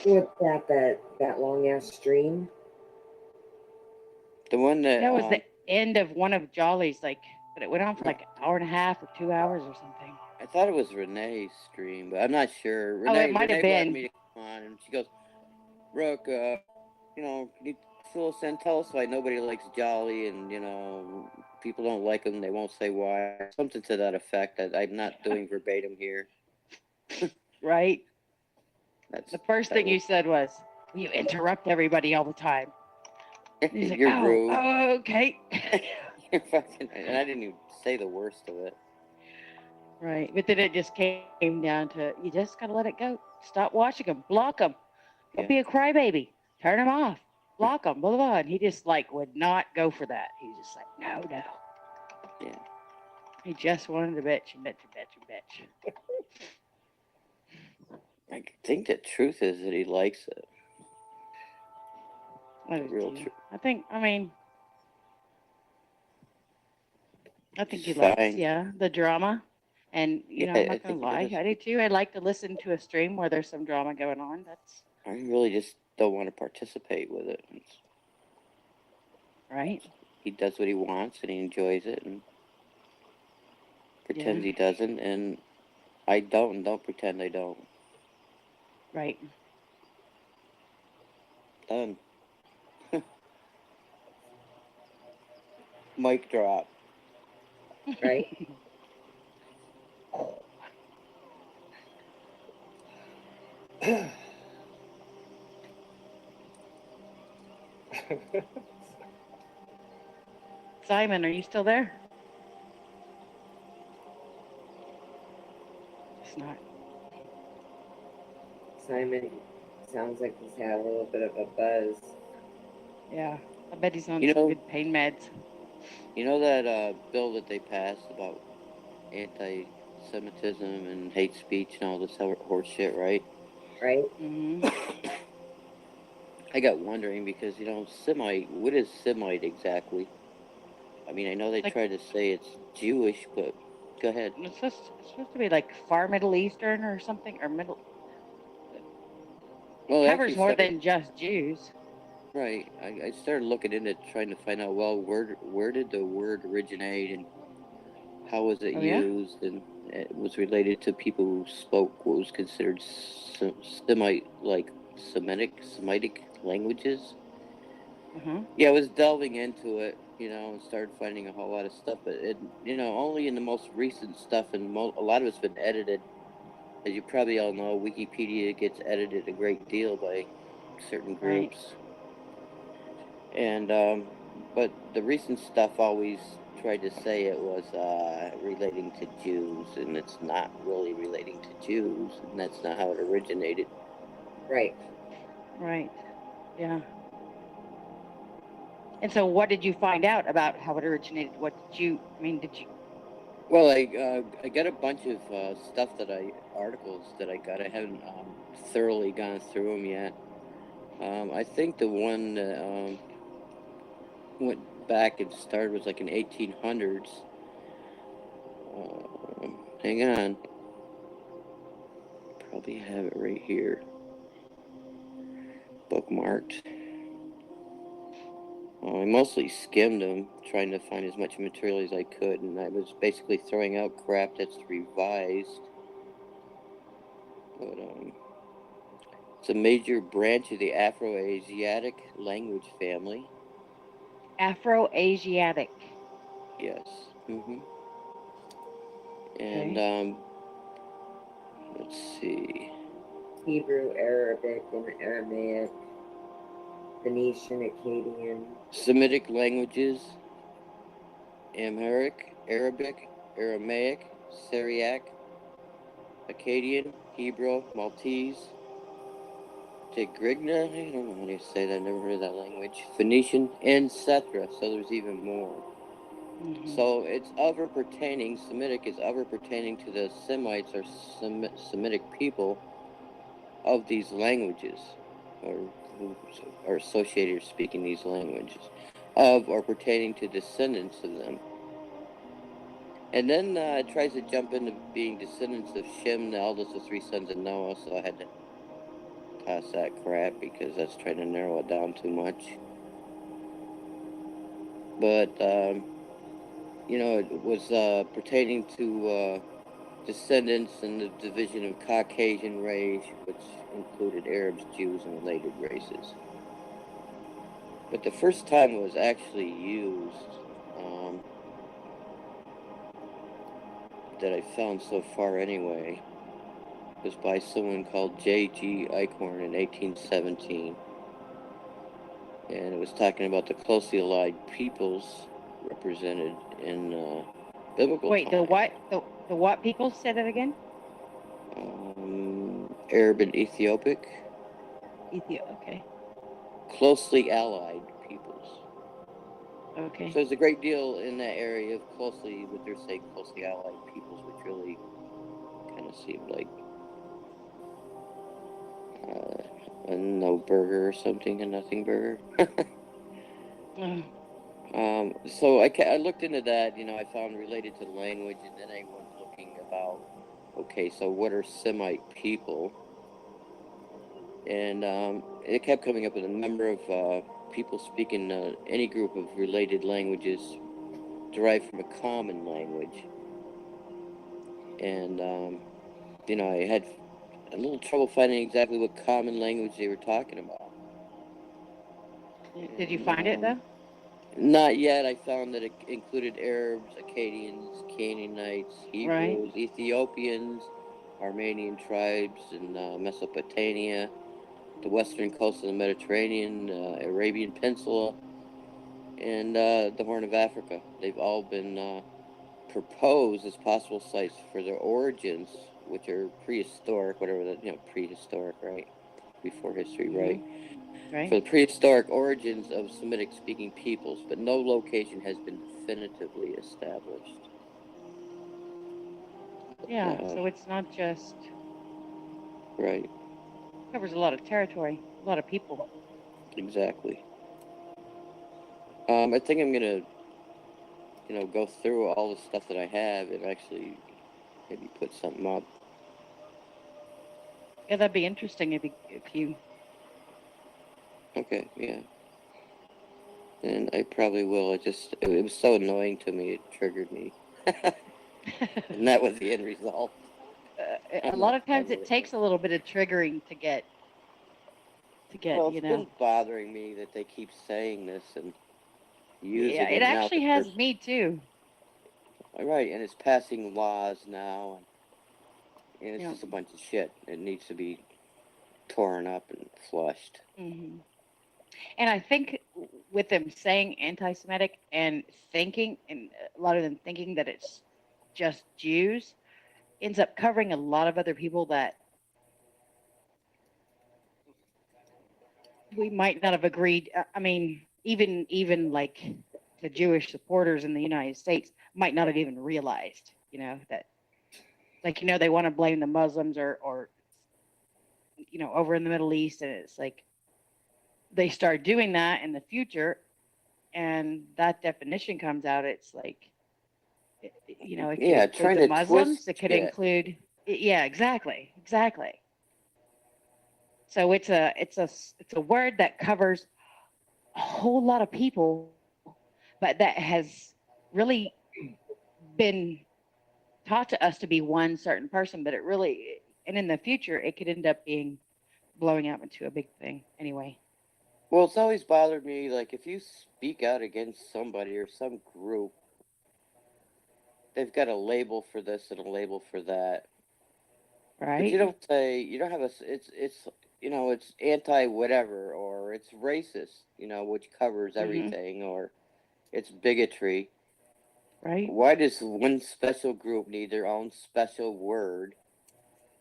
What's that long ass stream? The one that. That was the end of one of Jolly's, but it went on for like an hour and a half or 2 hours or something. I thought it was Renee's stream, but I'm not sure. It might have been. Wanted me to come on, and she goes, Rook, can you fill us in? Tell us why nobody likes Jolly, and, people don't like him, they won't say why. Something to that effect. I'm not doing verbatim here. Right? The first thing you said was, you interrupt everybody all the time. He's like, You're rude. Oh, okay. You're fucking, and I didn't even say the worst of it. Right, but then it just came down to, you just gotta let it go. Stop watching them. Block them. Don't be a crybaby. Turn them off. Block them. Blah, blah, blah. And he just would not go for that. He was just like, no. Yeah. He just wanted to bitch and bitch and bitch and bitch. I think the truth is that he likes it. Real truth. I think he Fine. likes, the drama. And, I'm I not going think to lie. I do too. I like to listen to a stream where there's some drama going on. I really just don't want to participate with it. Right. He does what he wants and he enjoys it and pretends he doesn't, and I don't, and don't pretend I don't. Right. Done. Mic drop. Right. Simon, are you still there? It's not. Simon sounds like he's had a little bit of a buzz. Yeah, I bet he's on some good pain meds. You know that bill that they passed about anti-Semitism and hate speech and all this horse shit, right? Right. Mm-hmm. I got wondering because, you know, Semite, what is Semite exactly? I mean, I know they try to say it's Jewish, but go ahead. It's supposed to be like far Middle Eastern or something, or middle. Well, It it covers actually more started, than just Jews. right. I started looking into it, trying to find out, well, where did the word originate and how was it Oh, yeah? used? And it was related to people who spoke what was considered Semite, like Semitic languages. Mm-hmm. Yeah, I was delving into it, you know, and started finding a whole lot of stuff. But it, you know, only in the most recent stuff, and a lot of it's been edited. As you probably all know, Wikipedia gets edited a great deal by certain Right. groups. And but the recent stuff always tried to say it was relating to Jews, and it's not really relating to Jews, and that's not how it originated. Right. Right. Yeah. And so, what did you find out about how it originated? What did you? I mean, did you? Well, I got a bunch of articles that I got. I haven't thoroughly gone through them yet. I think the one that went back and started was like in 1800s. Hang on, probably have it right here, bookmarked. I mostly skimmed them, trying to find as much material as I could, and I was basically throwing out crap that's revised. But it's a major branch of the Afro-Asiatic language family. Afro-Asiatic. Yes. Mm-hmm. And Okay. let's see. Hebrew, Arabic, and Aramaic, Phoenician, Akkadian. Semitic languages: Amharic, Arabic, Aramaic, Syriac, Akkadian, Hebrew, Maltese, Tigrinya, I don't know how to say that, I never heard of that language, Phoenician, etc. So there's even more. Mm-hmm. So it's ever pertaining, Semitic is ever pertaining to the Semites or Semitic people of these languages, or who are associated or speaking these languages, of or pertaining to descendants of them. And then it tries to jump into being descendants of Shem, the eldest of three sons of Noah, so I had to pass that crap because that's trying to narrow it down too much. But, you know, it was pertaining to descendants in the division of Caucasian race, which included Arabs, Jews, and related races. But the first time it was actually used, that I found so far anyway, was by someone called J.G. Eichhorn in 1817. And it was talking about the closely allied peoples represented in biblical Wait, time. the what people? Say that again. Arab and Ethiopic. Okay. Closely allied peoples. Okay. So there's a great deal in that area of closely, what they're saying, closely allied peoples, which really kind of seemed like a no burger or something, a nothing burger. So I looked into that, you know, I found related to language, and then I went looking about, okay, so what are Semite people? And it kept coming up with a number of people speaking any group of related languages derived from a common language. And, you know, I had a little trouble finding exactly what common language they were talking about. Did you find it though? Not yet. I found that it included Arabs, Akkadians, Canaanites, Hebrews, Right. Ethiopians, Armenian tribes in Mesopotamia, the western coast of the Mediterranean, Arabian Peninsula, and the Horn of Africa. They've all been proposed as possible sites for their origins, which are prehistoric, whatever that, you know, prehistoric, right? Before history, right? Right. for the prehistoric origins of Semitic-speaking peoples, but no location has been definitively established. Yeah. So it's not just Right. covers a lot of territory, a lot of people. Exactly. I think I'm gonna, go through all the stuff that I have and actually maybe put something up. Yeah, that'd be interesting if you. Okay, yeah. And I probably will. It was so annoying to me, it triggered me. And that was the end result. A lot of times it takes a little bit of triggering to get. Well, it's been bothering me that they keep saying this and using Yeah, it it now. actually has me too. All right, and it's passing laws now, and it's Yeah. just a bunch of shit. It needs to be torn up and flushed. Hmm. And I think with them saying anti-Semitic and thinking, and a lot of them thinking that it's just Jews, ends up covering a lot of other people that we might not have agreed. I mean, even like the Jewish supporters in the United States might not have even realized, that, like, they want to blame the Muslims or over in the Middle East, and it's like they start doing that in the future, and that definition comes out. It's like, it could include trying the to Muslims. twist It could shit. include, yeah, exactly. So it's a word that covers a whole lot of people, but that has really been taught to us to be one certain person. But and in the future, it could end up being blowing out into a big thing. Anyway. Well, it's always bothered me, like, if you speak out against somebody or some group, they've got a label for this and a label for that. Right. But you don't have it's anti-whatever, or it's racist, which covers everything, or it's bigotry. Right. Why does one special group need their own special word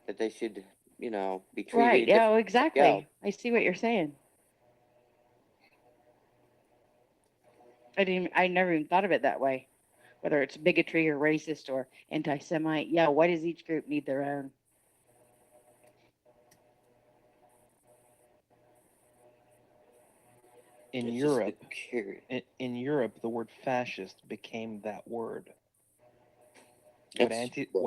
that they should, be treated Right. Yeah, differently? exactly. I see what you're saying. I never even thought of it that way. Whether it's bigotry or racist or anti-Semite. Yeah, why does each group need their own? In Europe, the word fascist became that word. What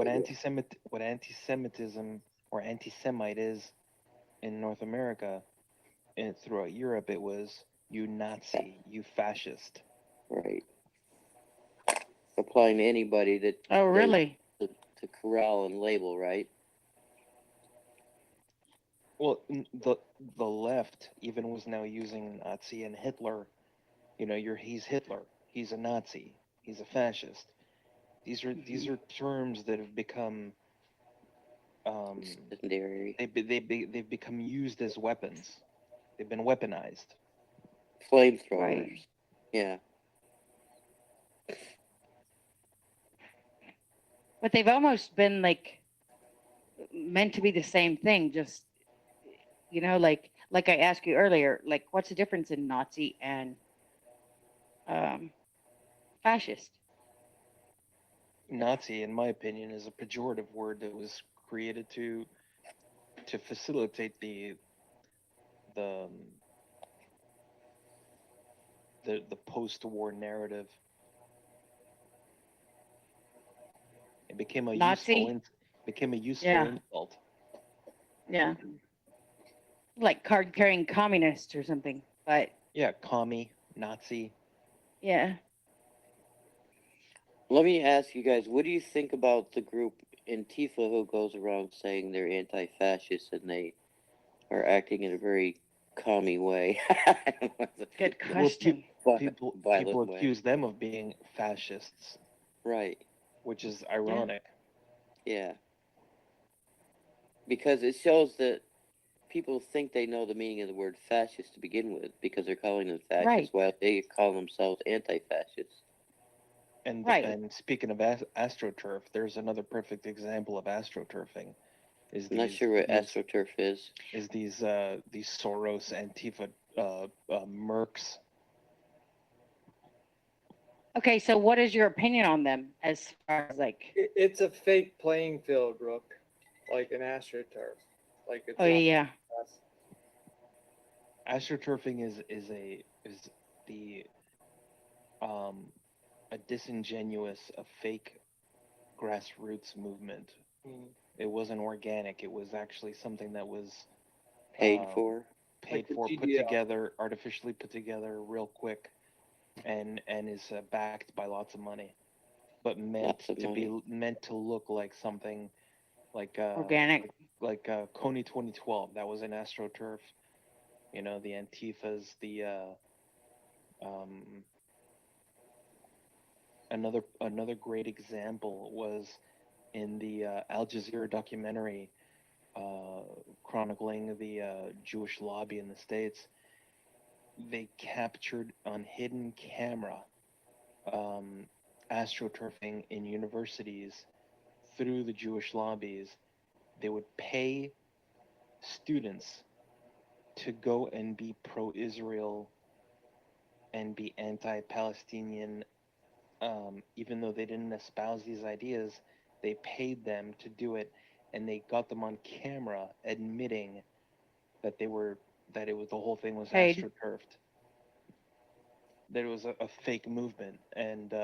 anti-Semitism or anti-Semite is in North America and throughout Europe, it was you Nazi, you fascist. Right. Applying to anybody that. Oh, really? To corral and label, right? Well, the left even was now using Nazi and Hitler. He's Hitler. He's a Nazi. He's a fascist. These are terms that have become secondary. They've become used as weapons. They've been weaponized. Flamethrowers. Right. Yeah. But they've almost been like meant to be the same thing. Just like I asked you earlier, like what's the difference in Nazi and fascist? Nazi, in my opinion, is a pejorative word that was created to facilitate the post-war narrative. It became a Nazi? useful insult. Yeah. Like card-carrying communist or something, but yeah, commie, Nazi. Yeah. Let me ask you guys, what do you think about the group Antifa who goes around saying they're anti-fascist and they are acting in a very commie way? Good question. People accuse them of being fascists. Right. Which is ironic. Yeah. Because it shows that people think they know the meaning of the word fascist to begin with, because they're calling them fascists while they call themselves anti-fascists. And speaking of astroturf, there's another perfect example of astroturfing. I'm not sure what astroturf is. Is these Soros Antifa Mercs. Okay, so what is your opinion on them as far as like? It's a fake playing field, Rook, like an AstroTurf. Like it's Oh not yeah. us. AstroTurfing is the a disingenuous, a fake grassroots movement. Mm. It wasn't organic. It was actually something that was Paid um, for. paid Like the for, put GDL. together, artificially put together, real quick, and is backed by lots of money, but meant Lots of to be money. meant to look like something like Organic. like Coney 2012. That was an AstroTurf. You know, the Antifas, the um, another great example was in the Al Jazeera documentary chronicling the Jewish lobby in the States. They captured on hidden camera astroturfing in universities through the Jewish lobbies. They would pay students to go and be pro-Israel and be anti-Palestinian, even though they didn't espouse these ideas. They paid them to do it, and they got them on camera admitting that it was, the whole thing was Paid. astroturfed, that it was a fake movement, and they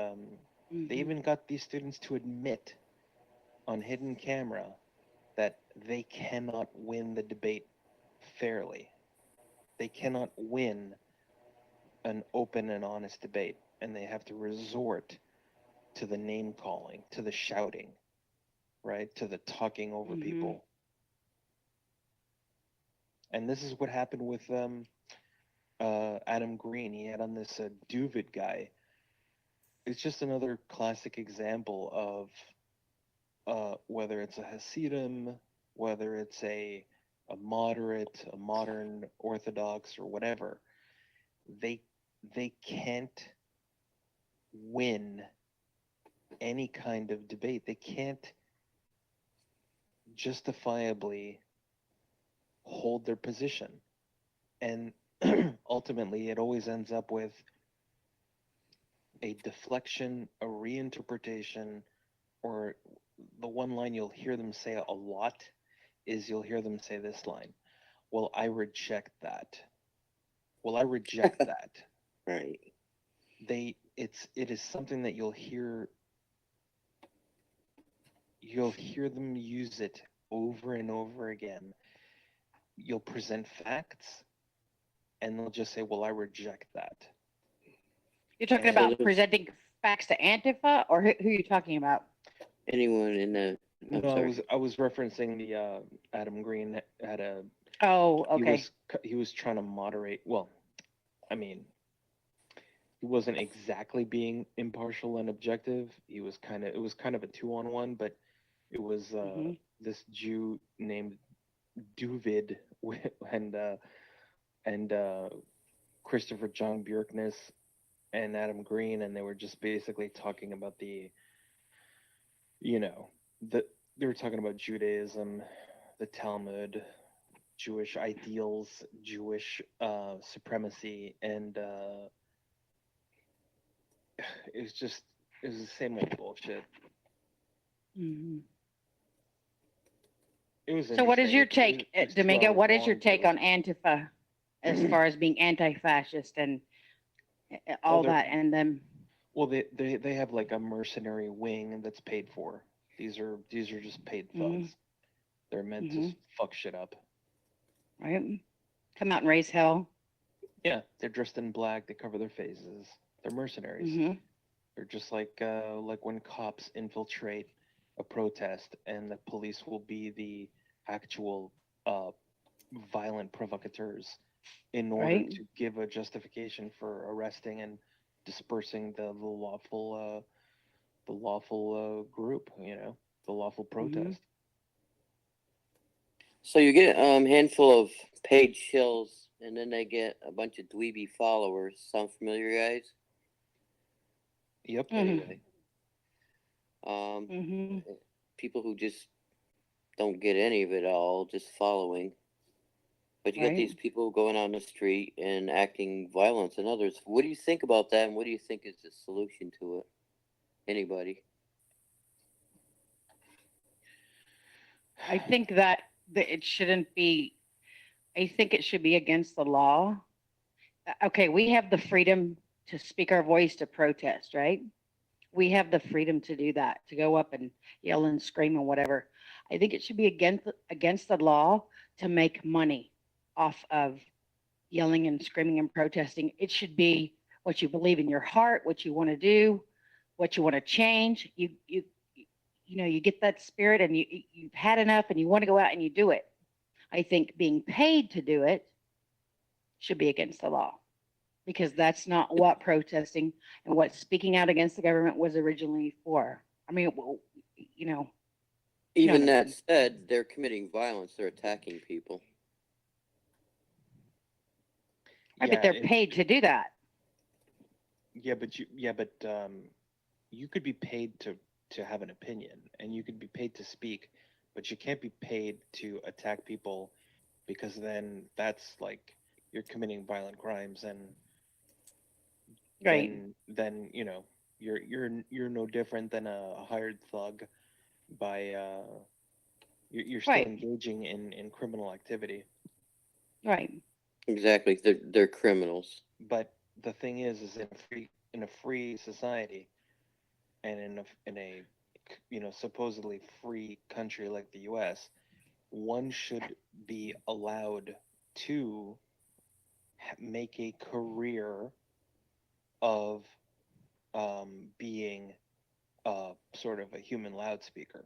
Mhm. even got these students to admit on hidden camera that they cannot win the debate fairly. They cannot win an open and honest debate, and they have to resort to the name calling, to the shouting, right? To the talking over Mhm. people. And this is what happened with Adam Green. He had on this Duvid guy. It's just another classic example of whether it's a Hasidim, whether it's a moderate, a modern Orthodox, or whatever, they can't win any kind of debate. They can't justifiably hold their position. And ultimately, it always ends up with a deflection, a reinterpretation, or the one line you'll hear them say a lot is you'll hear them say this line: well, I reject that. Well, I reject that. Right. It is something that you'll hear them use it over and over again. You'll present facts and they'll just say, well, I reject that. You're talking And- about presenting facts to Antifa, or who are you talking about? Anyone in the? I'm No, sorry. I was referencing the Adam Green had a. Oh, okay. He was trying to moderate. Well, I mean, he wasn't exactly being impartial and objective. It was kind of a 2-on-1, but it was this Jew named Duvid and Christopher John Bjorkness and Adam Green, and they were just basically talking about they were talking about Judaism, the Talmud, Jewish ideals, Jewish supremacy, and it was the same old bullshit. Mm-hmm. It was. So, what is your take, it was 2 Domingo? hours What is your long, take but on Antifa, as far as being anti-fascist and all that, and them? Well, they have like a mercenary wing that's paid for. These are just paid thugs. They're meant to fuck shit up. Right. Come out and raise hell. Yeah, they're dressed in black. They cover their faces. They're mercenaries. Mm-hmm. They're just like when cops infiltrate a protest and the police will be the actual violent provocateurs in order Right. to give a justification for arresting and dispersing the lawful group, the lawful protest. So you get a handful of paid shills, and then they get a bunch of dweeby followers. Sound familiar, guys? Yep. Anyway. People who just don't get any of it all, just following. But you got these people going on the street and acting violence and others. What do you think about that, and what do you think is the solution to it? Anybody? I think that it shouldn't be. I think it should be against the law. Okay, we have the freedom to speak our voice, to protest, right? We have the freedom to do that, to go up and yell and scream and whatever. I think it should be against the law to make money off of yelling and screaming and protesting. It should be what you believe in your heart, what you want to do, what you want to change. You get that spirit, and you've had enough, and you want to go out and you do it. I think being paid to do it should be against the law, because that's not what protesting and what speaking out against the government was originally for. I mean, Even that said, they're committing violence. They're attacking people. I bet they're paid to do that. Yeah, but you could be paid to have an opinion, and you could be paid to speak, but you can't be paid to attack people, because then that's like you're committing violent crimes, and right. Then you're no different than a hired thug by you're still Right. engaging in criminal activity. Right. Exactly. They're criminals. But the thing is in a free society, and in a supposedly free country like the U.S., one should be allowed to make a career of being sort of a human loudspeaker.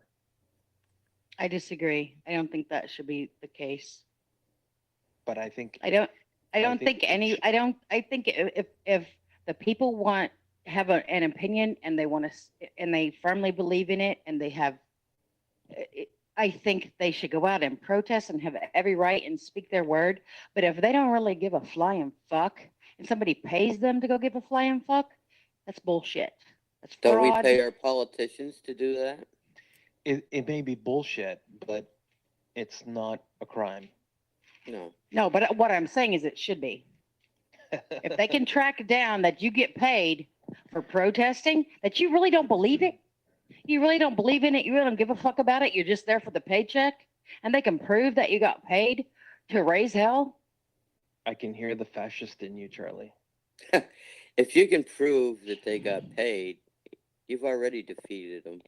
I disagree. I don't think that should be the case. But I think I think if the people have an opinion, and they want to, and they firmly believe in it, and they have, I think they should go out and protest and have every right and speak their word. But if they don't really give a flying fuck, and somebody pays them to go give a flying fuck, that's bullshit. That's fraud. Don't we pay our politicians to do that? It may be bullshit, but it's not a crime. No, but what I'm saying is it should be. If they can track down that you get paid for protesting, that you really don't believe it, you really don't believe in it, you really don't give a fuck about it, you're just there for the paycheck, and they can prove that you got paid to raise hell. I can hear the fascist in you, Charlie. If you can prove that they got paid, you've already defeated them.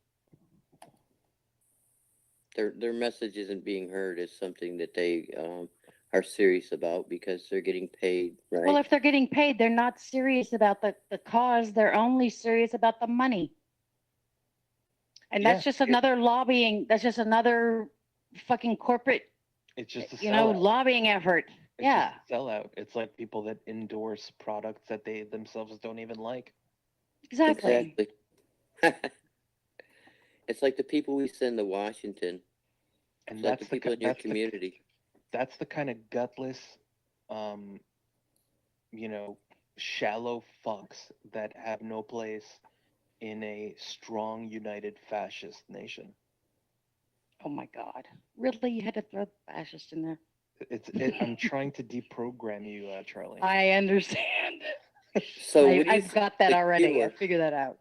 Their message isn't being heard as something that they are serious about, because they're getting paid, right? Well, if they're getting paid, they're not serious about the cause. They're only serious about the money. And that's just another lobbying. That's just another fucking corporate, it's just lobbying effort. It's just a sellout. It's like people that endorse products that they themselves don't even like. Exactly. It's like the people we send to Washington. And it's like the people in your community. That's the kind of gutless, shallow fucks that have no place in a strong, united fascist nation. Oh my God! Really, you had to throw the fascist in there? I'm trying to deprogram you, Charlie. I understand. So I've got that already. I figured that out.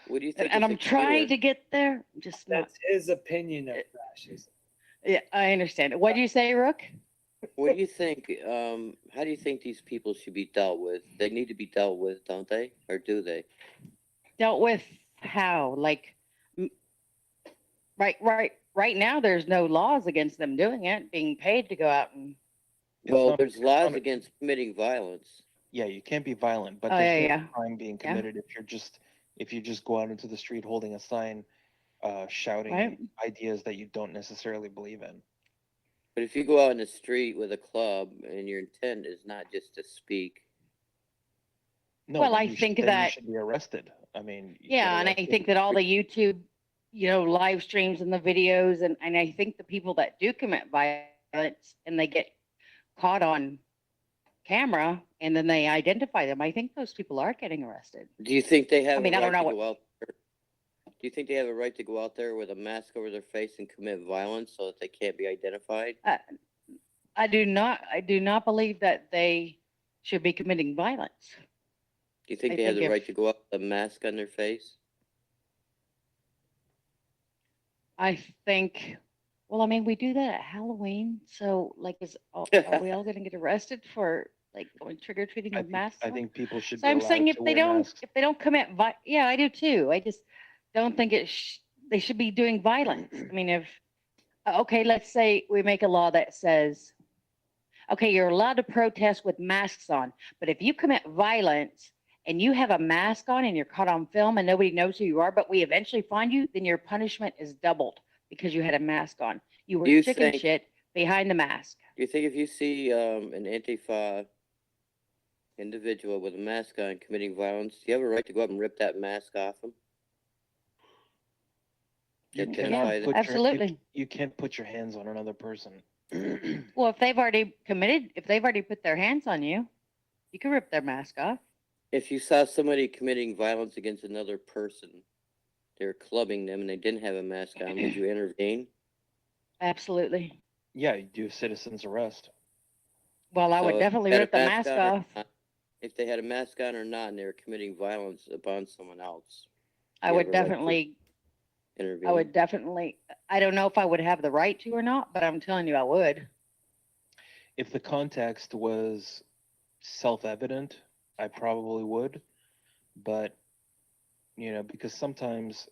What do you think? And I'm trying to get there. Just That's his opinion of fascism. Yeah, I understand. What do you say, Rook? What do you think? How do you think these people should be dealt with? They need to be dealt with, don't they? Or do they? Dealt with how? Like, right now, there's no laws against them doing it, being paid to go out and. Well, there's laws against committing violence. Yeah, you can't be violent, but there's no crime being committed if you just go out into the street holding a sign, shouting ideas that you don't necessarily believe in. But if you go out in the street with a club and your intent is not just to speak. No, well, I think that you should be arrested. I mean, yeah, and I think that all the YouTube, live streams and the videos, and I think the people that do commit violence and they get caught on camera and then they identify them, I think those people are getting arrested. Do you think they have? I don't know go out there? Do you think they have a right to go out there with a mask over their face and commit violence so that they can't be identified? I do not believe that they should be committing violence. Do you think I they have think the if- right to go out with a mask on their face? I think, well, I mean, we do that at Halloween. So, like, are we all going to get arrested for like going trick or treating with masks I on? think people should So be I'm allowed saying to wear masks. if they don't commit, yeah, I do too. I just don't think they should be doing violence. I mean, if okay, let's say we make a law that says, okay, you're allowed to protest with masks on, but if you commit violence and you have a mask on and you're caught on film and nobody knows who you are, but we eventually find you, then your punishment is doubled because you had a mask on. You were Do you chicken think- shit behind the mask. Do you think if you see an Antifa individual with a mask on committing violence, do you have a right to go up and rip that mask off him? You Identify them? Absolutely. You can't put your hands on another person. Well, if they've already put their hands on you, you can rip their mask off. If you saw somebody committing violence against another person, they were clubbing them and they didn't have a mask on, would you intervene? Absolutely. Yeah, you do a citizen's arrest. Well, I So would if definitely they had rip a the mask on or off. not- if they had a mask on or not and they were committing violence upon someone else, I you would have a right to definitely, intervene. I don't know if I would have the right to or not, but I'm telling you, I would. If the context was self-evident, I probably would. But, because sometimes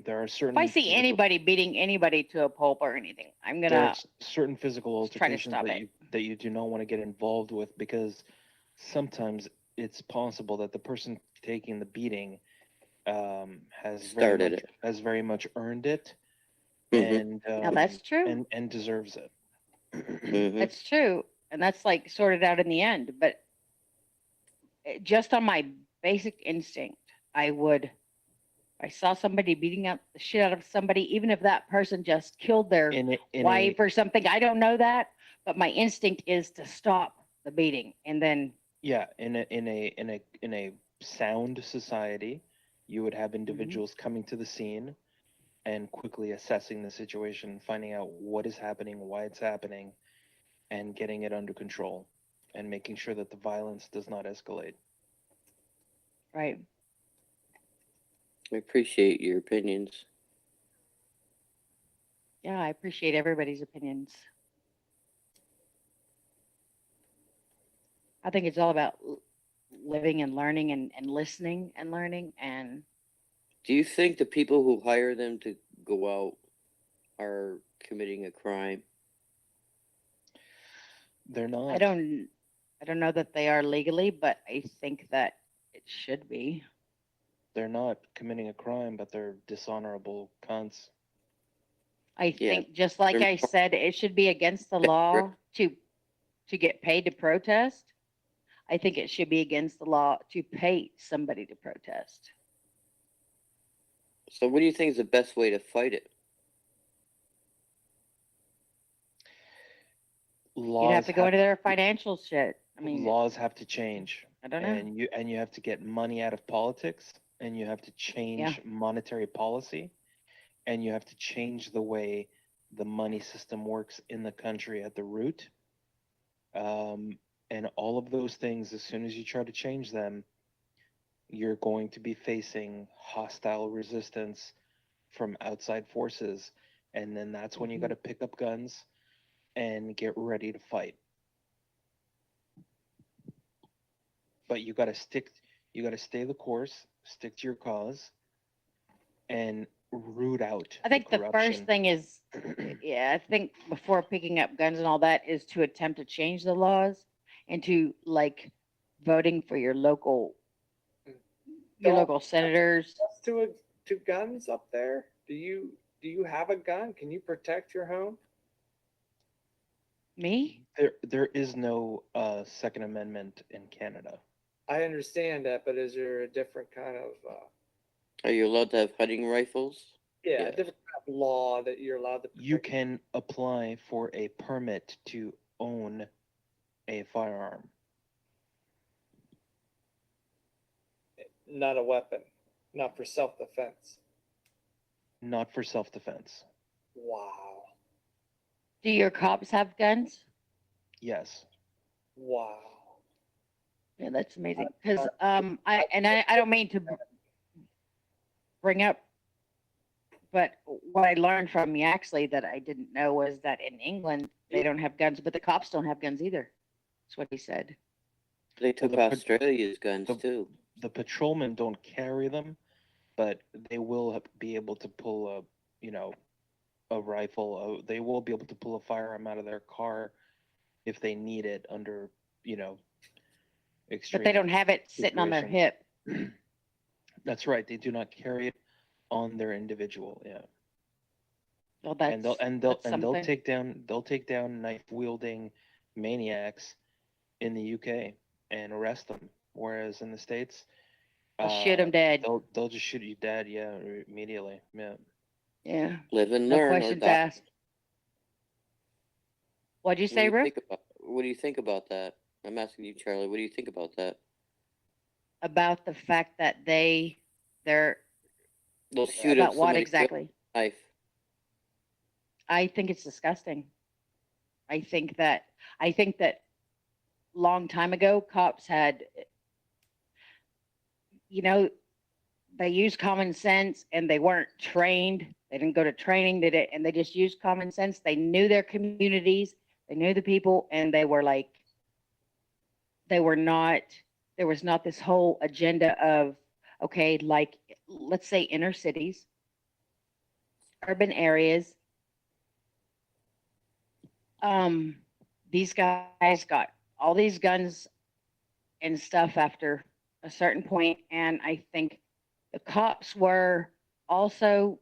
there are certain... If I see anybody beating anybody to a pulp or anything, I'm there gonna are certain physical try to altercations stop that it. you do not want to get involved with, because sometimes it's possible that the person taking the beating Started it. has very much earned it, Mhm. and Now that's true. and deserves it. That's true, and that's like sorted out in the end. But just on my basic instinct, I would. If I saw somebody beating up the shit out of somebody, even if that person just killed their wife or something, I don't know that, but my instinct is to stop the beating, and then Yeah, in a sound society, you would have individuals coming to the scene and quickly assessing the situation, finding out what is happening, why it's happening, and getting it under control, and making sure that the violence does not escalate. right. I appreciate your opinions. Yeah, I appreciate everybody's opinions. I think it's all about living and learning and listening and learning. And Do you think the people who hire them to go out are committing a crime? They're not. I don't know that they are legally, but I think that it should be. They're not committing a crime, but they're dishonorable cunts. I think, just like I said, it should be against the law to get paid to protest. I think it should be against the law to pay somebody to protest. So what do you think is the best way to fight it? You'd have to go into their financial shit. I mean, laws have to change. I don't know. And you have to get money out of politics, and you have to change monetary policy, and you have to change the way the money system works in the country at the root. And all of those things, as soon as you try to change them, you're going to be facing hostile resistance from outside forces. And then that's when you got to pick up guns and get ready to fight. But you got to stay the course, stick to your cause, and root out I think the corruption. first thing is, I think before picking up guns and all that is to attempt to change the laws and to like voting for your local senators. To guns up there? Do you have a gun? Can you protect your home? Me? There is no Second Amendment in Canada. I understand that, but is there a different kind of Are you allowed to have hunting rifles? a different kind of law that you're allowed to? You can apply for a permit to own a firearm. Not a weapon, not for self-defense. Not for self-defense. Wow. Do your cops have guns? Yes. Wow. Yeah, that's amazing. Because I don't mean to bring up, but what I learned from Yaxley that I didn't know was that in England they don't have guns, but the cops don't have guns either. That's what he said. They took Australia's guns too. The patrolmen don't carry them, but they will be able to pull a rifle. They will be able to pull a firearm out of their car if they need it under, extreme. But they don't have it sitting on their hip. That's right. They do not carry it on their individual. Yeah. Well, that's, they'll something. take down knife wielding maniacs in the UK and arrest them. Whereas in the States, They'll shoot them dead. They'll just shoot you dead. Yeah, immediately. Yeah. Yeah. Live and No learn. questions asked. What'd you say, Rick? What do you think about that? I'm asking you, Charlie. What do you think about that? About the fact that they'll shoot about if what somebody exactly? Knife. I think it's disgusting. I think that long time ago cops had, they used common sense and they weren't trained. They didn't go to training, and they just used common sense. They knew their communities, they knew the people, and there was not this whole agenda of, okay, like, let's say inner cities, urban areas. These guys got all these guns and stuff after a certain point, and I think the cops were also,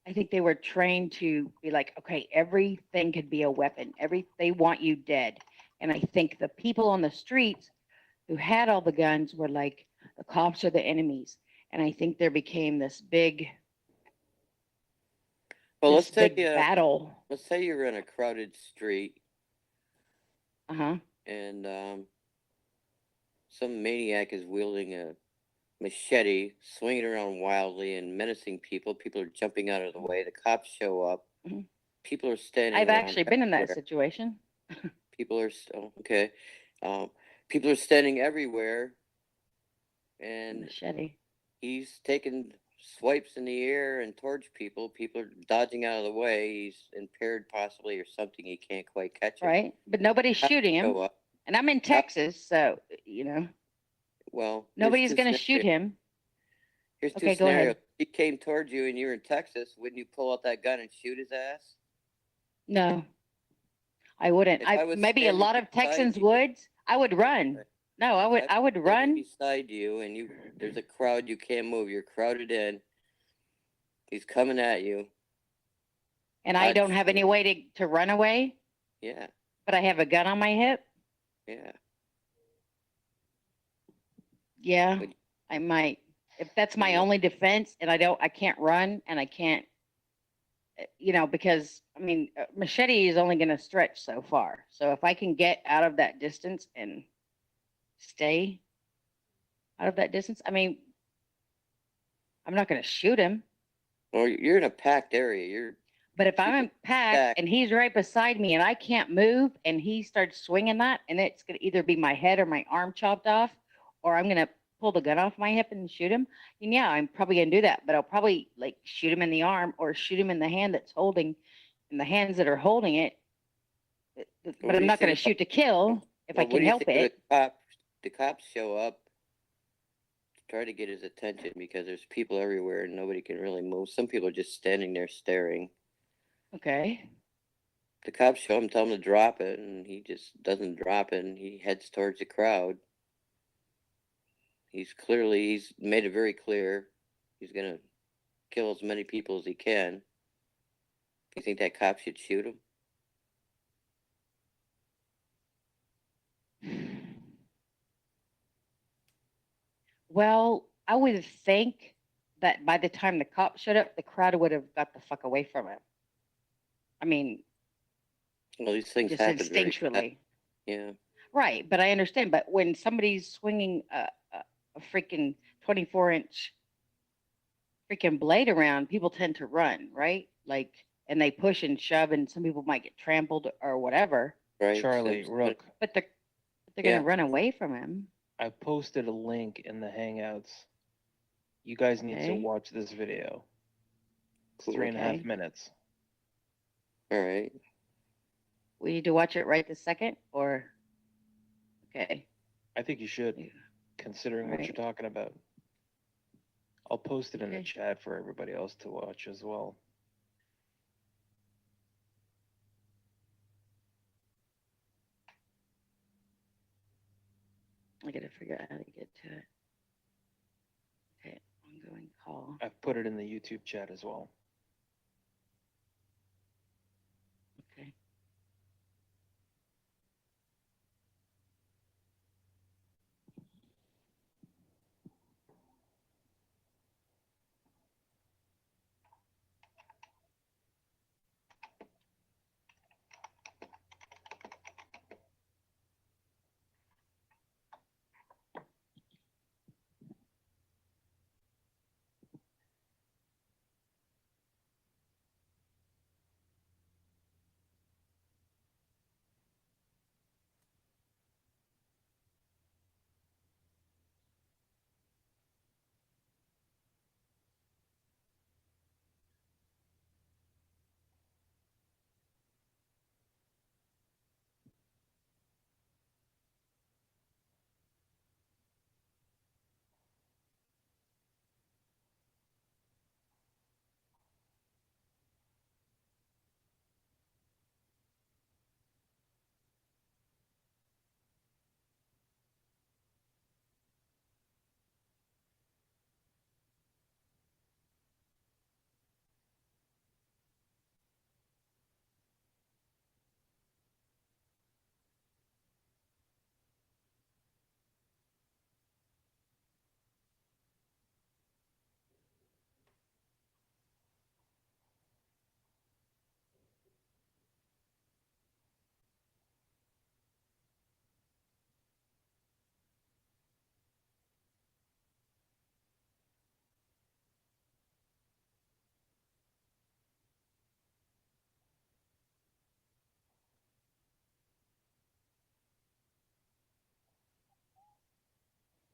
I think they were trained to be like, okay, everything could be a weapon. They want you dead. And I think the people on the streets who had all the guns were like, the cops are the enemies. And I think there became this big, Well, let's say battle. Let's say you're in a crowded street. Uh-huh. And some maniac is wielding a machete, swinging around wildly and menacing people. People are jumping out of the way. The cops show up. Mm-hmm. People are standing. I've actually been in that situation. People are okay. People are standing everywhere, and machete. He's taking swipes in the air and towards people. People are dodging out of the way. He's impaired possibly or something. He can't quite catch it. Right, but nobody's shooting him. And I'm in Texas, so Well, nobody's going to shoot him. Here's two Okay, go scenarios. ahead. He came towards you and you're in Texas. Wouldn't you pull out that gun and shoot his ass? No, I wouldn't. Maybe a lot of Texans would. I would run. No, I would run beside you, and there's a crowd. You can't move. You're crowded in. He's coming at you. And I don't have any way to run away. Yeah. But I have a gun on my hip. Yeah. Yeah, I might. If that's my only defense, and I can't run, and I can't, because machete is only going to stretch so far. So if I can get out of that distance and stay out of that distance, I'm not going to shoot him. Well, you're in a packed area. But if I'm in packed and he's right beside me and I can't move and he starts swinging that, and it's going to either be my head or my arm chopped off, or I'm going to pull the gun off my hip and shoot him. And yeah, I'm probably going to do that, but I'll probably shoot him in the arm or shoot him in the hand in the hands that are holding it. But I'm not going to shoot to kill if I can help it. The cops show up to try to get his attention because there's people everywhere and nobody can really move. Some people are just standing there staring. Okay. The cops show him, tell him to drop it, and he just doesn't drop it, and he heads towards the crowd. He's made it very clear he's going to kill as many people as he can. You think that cop should shoot him? Well, I would think that by the time the cops showed up, the crowd would have got the fuck away from it. Well, these things just happen instinctually. Yeah. Right, but I understand. But when somebody's swinging a freaking 24-inch freaking blade around, people tend to run, right? And they push and shove, and some people might get trampled or whatever. Right. Charlie, so- Rook, But they're Yeah. gonna run away from him. I posted a link in the Hangouts. You guys need to Okay. watch this video. It's Cool. 3.5 Okay. minutes. All right. We need to watch it right this second, or okay. I think you should, considering what you're Right. talking about. I'll post it in the Okay. chat for everybody else to watch as well. I gotta figure out how to get to it. Okay, ongoing call. I've put it in the YouTube chat as well. Okay.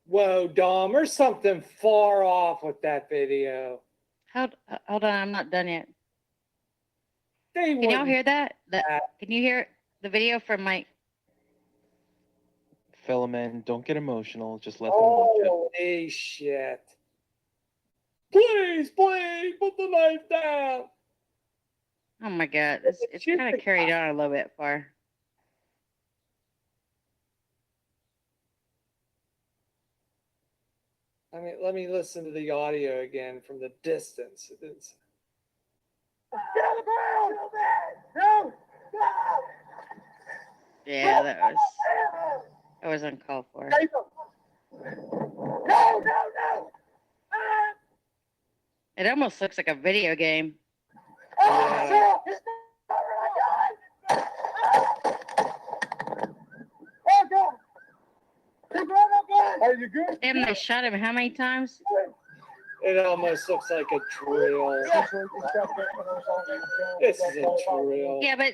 Whoa, Dom, there's something far off with that video. Hold on, I'm not done yet. They Can y'all wouldn't- hear that? Can you hear the video from my? Philomen, don't get emotional. Just let them watch it. Holy shit. Please, please, put the knife down. Oh my God, it's kind of carried on a little bit far. I mean, let me listen to the audio again from the distance. It's... Yeah, that was uncalled for. No. It almost looks like a video game. Yeah. Are you good? Damn, they shot him how many times? It almost looks like a drill. This is a drill. Yeah, but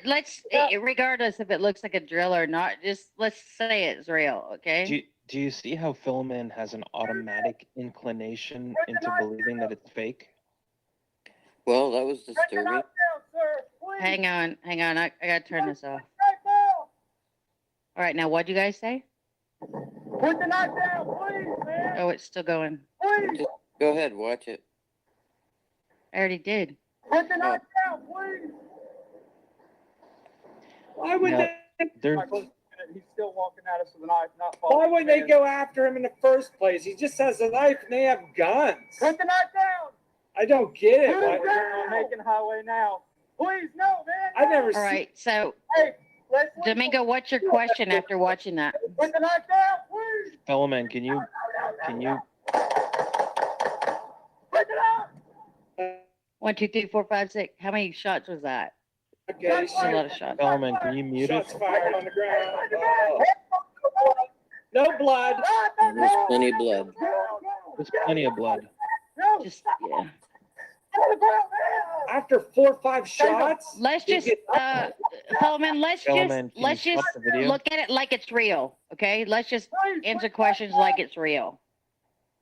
regardless if it looks like a drill or not, just let's say it's real, okay? Do you see how Philomen has an automatic inclination into believing that it's fake? Well, that was disturbing. Hang on. I gotta turn this off. All right, now what'd you guys say? Put the knife down, please, man. Oh, it's still going. Just go ahead, watch it. I already did. Put the knife down, please. Why would Now, they? He's still walking at us with a knife, not Why following would they him. go after him in the first place? He just has a knife and they have guns. Put the knife down. I don't get it. Put it Why- down. On Macon Highway now. Please, no, man. I've never All seen. right, so Hey, let's. Domingo, what's your question after watching that? Put the knife down, please. Philomen, can you Put it down. 1, 2, 3, 4, 5, 6. How many shots was that? Okay, That's a lot of shots. Philomen, can you mute it? shots fired on the ground. No blood. There's plenty of blood. There's plenty of blood. Just yeah. after 4 or 5 shots. Let's you just, get up. Fellman, Fellman, can let's you just stop the video? look at it like it's real, okay? Let's just answer questions like it's real.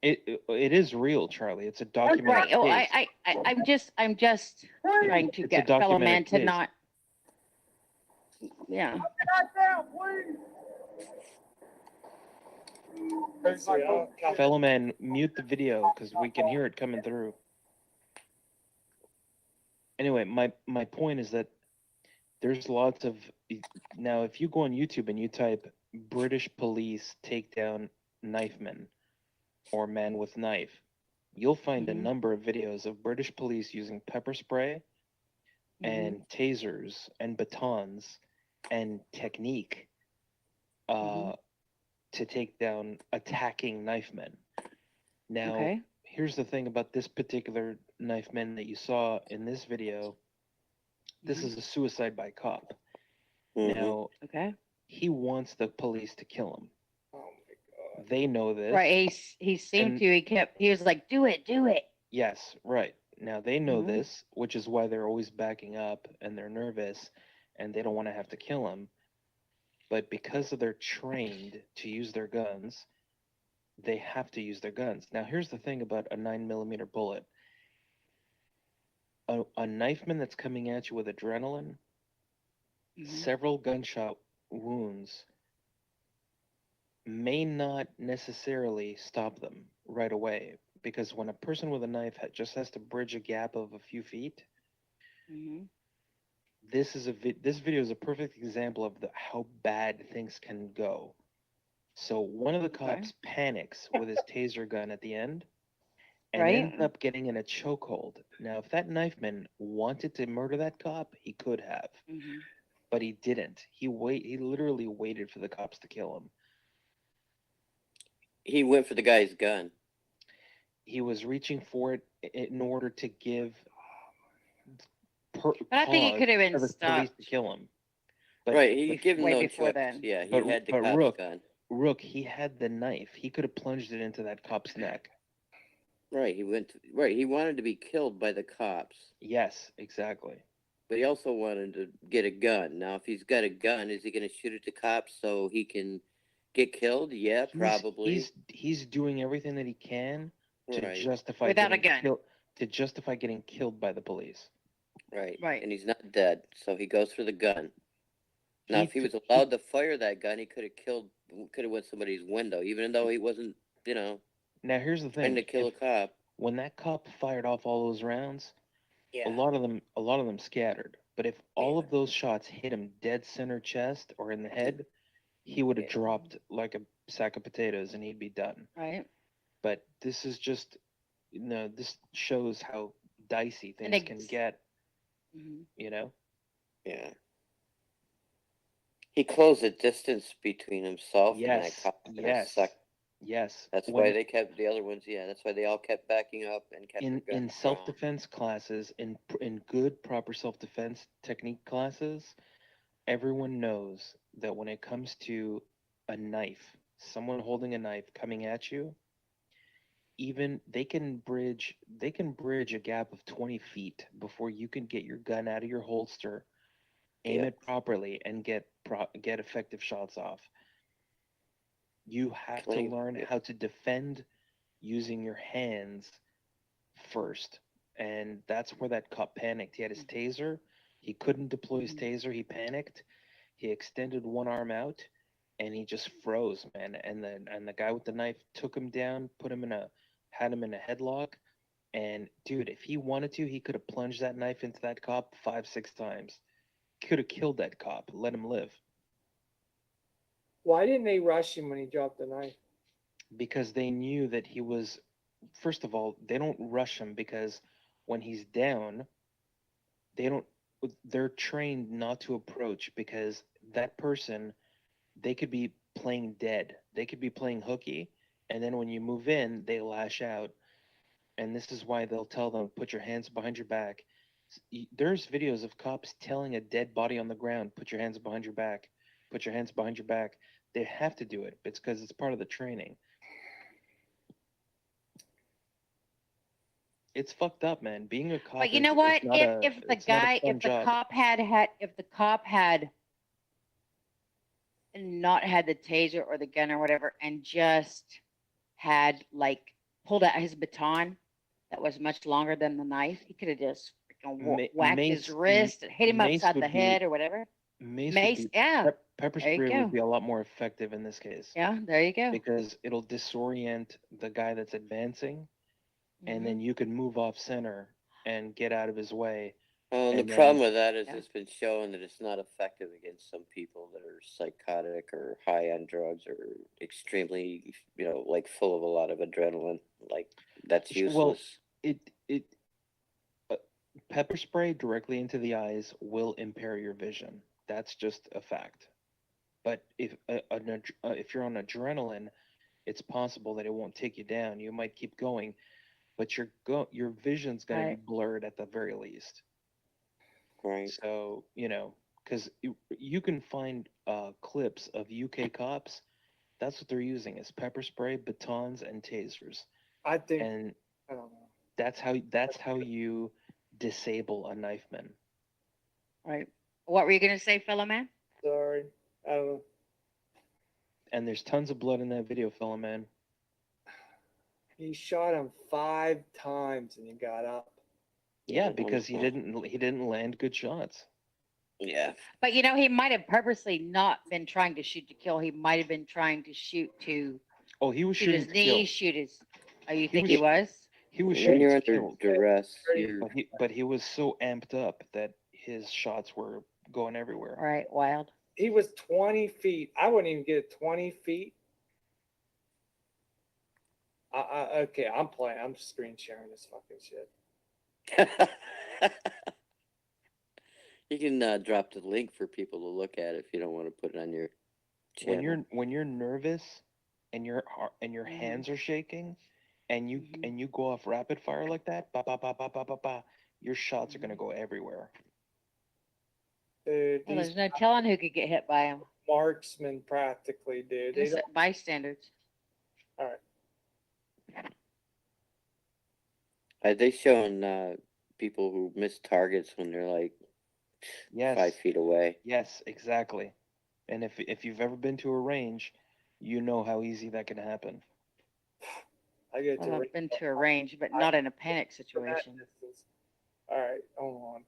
It is real, Charlie. It's a documented Right. Oh, case. I'm just trying to It's a get fellow man documented to case. not. Yeah. Fellow man, mute the video because we can hear it coming through. Anyway, my point is that there's lots of now. If you go on YouTube and you type British police take down knifeman or man with knife, you'll find a number of videos of British police using pepper spray and tasers and batons and technique to take down attacking knifemen. Now, here's the thing about this particular knifeman that you saw in this video. This is a suicide by cop. Now, he wants the police to kill him. Oh my God. They know this. Right. He seemed to. He was like, do it. Yes, right. Now they know this, which is why they're always backing up and they're nervous and they don't want to have to kill him. But because they're trained to use their guns, they have to use their guns. Now, here's the thing about a 9mm bullet. A knifeman that's coming at you with adrenaline, several gunshot wounds may not necessarily stop them right away. Because when a person with a knife just has to bridge a gap of a few feet, this video is a perfect example of how bad things can go. So one of the cops panics with his taser gun at the end and ends up getting in a chokehold. Now, if that knifeman wanted to murder that cop, he could have, but he didn't. He literally waited for the cops to kill him. He went for the guy's gun. He was reaching for it in order to give. But I think he could have been police stopped. to kill him. Right, he gave him way no before choice. then. Yeah, he had the cop's gun. Rook, he had the knife. He could have plunged it into that cop's neck. Right, he wanted to be killed by the cops. Yes, exactly. But he also wanted to get a gun. Now, if he's got a gun, is he going to shoot at the cops so he can get killed? Yeah, probably. He's doing everything that he can to justify without a gun. To justify getting killed by the police. Right. And he's not dead, so he goes for the gun. Now, if he was allowed to fire that gun, he could have went somebody's window, even though he wasn't, Now, here's the thing: trying to kill a cop. When that cop fired off all those rounds, a lot of them scattered. But if all of those shots hit him dead center chest or in the head, he would have dropped like a sack of potatoes and he'd be done. Right. But this is just, this shows how dicey things can get. Yeah. He closed the distance between himself and that cop. Yes. That's why they kept the other ones. Yeah, that's why they all kept backing up and kept their guns in drawn. self-defense classes, in good proper self-defense technique classes, everyone knows that when it comes to a knife, someone holding a knife coming at you, even they can bridge a gap of 20 feet before you can get your gun out of your holster, aim it properly, and get effective shots off. You have to learn how to defend using your hands first. And that's where that cop panicked. He had his taser. He couldn't deploy his taser. He panicked. He extended one arm out and he just froze, man. And the guy with the knife took him down, had him in a headlock. And dude, if he wanted to, he could have plunged that knife into that cop 5-6 times. Could have killed that cop, let him live. Why didn't they rush him when he dropped the knife? Because they knew that he was, first of all, they don't rush him because when he's down, they're trained not to approach because that person, they could be playing dead. They could be playing hooky. And then when you move in, they lash out. And this is why they'll tell them, put your hands behind your back. There's videos of cops telling a dead body on the ground, put your hands behind your back. Put your hands behind your back. They have to do it. It's because it's part of the training. It's fucked up, man. Being a cop. But you know is what? not a, If the it's not a guy, fun if the job. cop had not had the taser or the gun or whatever, and just had like pulled out his baton that was much longer than the knife, he could have just whacked his wrist, hit him mace upside would the be- head or whatever. Mace, Mace, would be, yeah. pepper There you spray go. would be a lot more effective in this case. Yeah, there you go. Because it'll disorient the guy that's advancing, and then you can move off center and get out of his way. Well, the and then- problem with that is it's been shown that it's not effective against some people that are psychotic or high on drugs or extremely, like full of a lot of adrenaline. Like that's useless. Well, pepper spray directly into the eyes will impair your vision. That's just a fact. But if you're on adrenaline, it's possible that it won't take you down. You might keep going, but your vision's going to be blurred at the very least. Right. So because you can find clips of UK cops. That's what they're using is pepper spray, batons, and tasers. I think. And I don't know. that's how you disable a knifeman. Right. What were you gonna say, fellow man? Sorry. I don't know. And there's tons of blood in that video, fellow man. He shot him 5 times and he got up. Yeah, because he didn't land good shots. Yeah. But he might have purposely not been trying to shoot to kill. He might have been trying to shoot to. Oh, he was shoot shooting his to knee, kill. shoot his. Oh, you think he was? He was When shooting you're to under kill. duress, But he was so amped up that his shots were going everywhere. Right, wild. He was 20 feet. I wouldn't even get 20 feet. Okay, I'm playing. I'm screen sharing this fucking shit. You can drop the link for people to look at if you don't want to put it on your channel. When you're nervous and your hands are shaking and you go off rapid fire like that, ba ba ba ba ba ba ba, your shots are gonna go everywhere. Dude, Well, there's no telling who could get hit by him. marksmen practically, dude. They Just don't, bystanders. all right. Are they showing people who miss targets when they're like 5 feet away? Yes, exactly. And if you've ever been to a range, you know how easy that can happen. I get to. I've been to a range, but not in a panic situation. All right, hold on.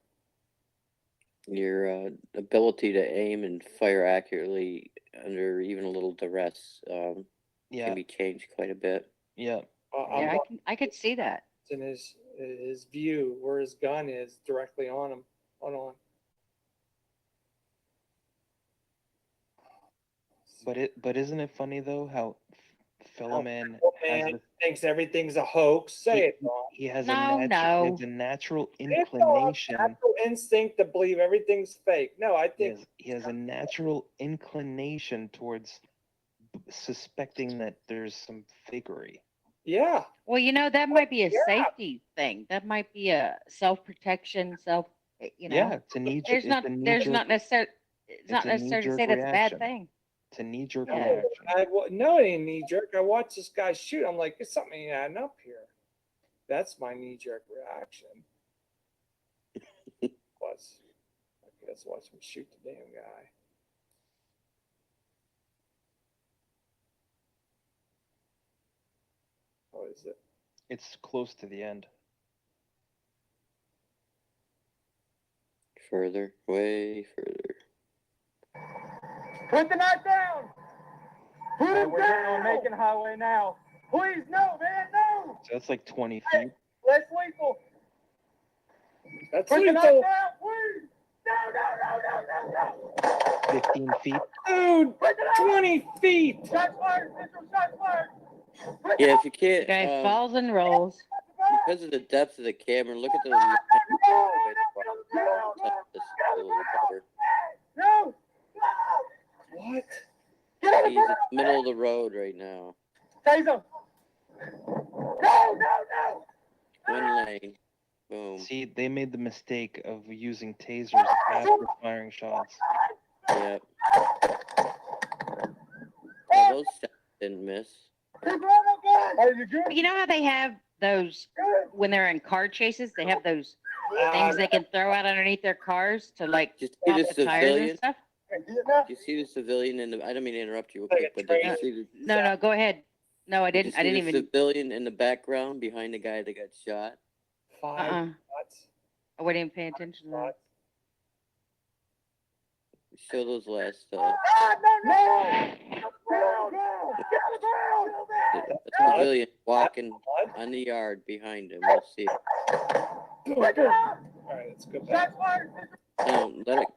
Your ability to aim and fire accurately under even a little duress can be changed quite a bit. Yeah. Yeah, I could see that. In his view, where his gun is directly on him. Hold on. But isn't it funny though how fellow man Man thinks everything's a hoax. Say it, Ron. he has No, he no. has a natural They have no inclination. natural instinct to believe everything's fake. No, I think He has a natural inclination towards suspecting that there's some fakery. yeah. Well, that might be a safety thing. That might be a self-protection, Yeah, it's a knee. There's not. There's not necessarily. It's not a necessary to knee-jerk say that's a bad reaction. thing. It's a knee-jerk Yeah. reaction. No, it ain't knee jerk. I watched this guy shoot. I'm like, there's something ain't adding up here. That's my knee jerk reaction. Was okay, let's watch him shoot the damn guy. What is it? It's close to the end. Further, way further. Put the knife down! Put it down! We're on Macon Highway now. Please, no, man, no! So that's like 20 feet. That's lethal. That's lethal. Put the knife down, please! No! 15 feet. Dude, 20 feet! Shots fired! Shots fired! Yeah, if you can't, Guy falls and rolls. because of the depth of the camera, look at the No! What? He's in the middle of the road right now. Taser! No! One lane. Boom. See, they made the mistake of using tasers after firing shots. Yep. Well, those shots didn't miss. You know how they have those when they're in car chases, they have those things they can throw out underneath their cars to like Just see pop the the tires and civilian. stuff. Do you see the civilian in the? I don't mean to interrupt you real quick, but did you see the? No, go ahead. No, I Did you didn't. see I didn't the even. civilian in the background behind the guy that got shot? I wasn't even paying attention to that. Show those last. The civilian walking on the yard behind him. We'll see. All right, let's go back. No, let it.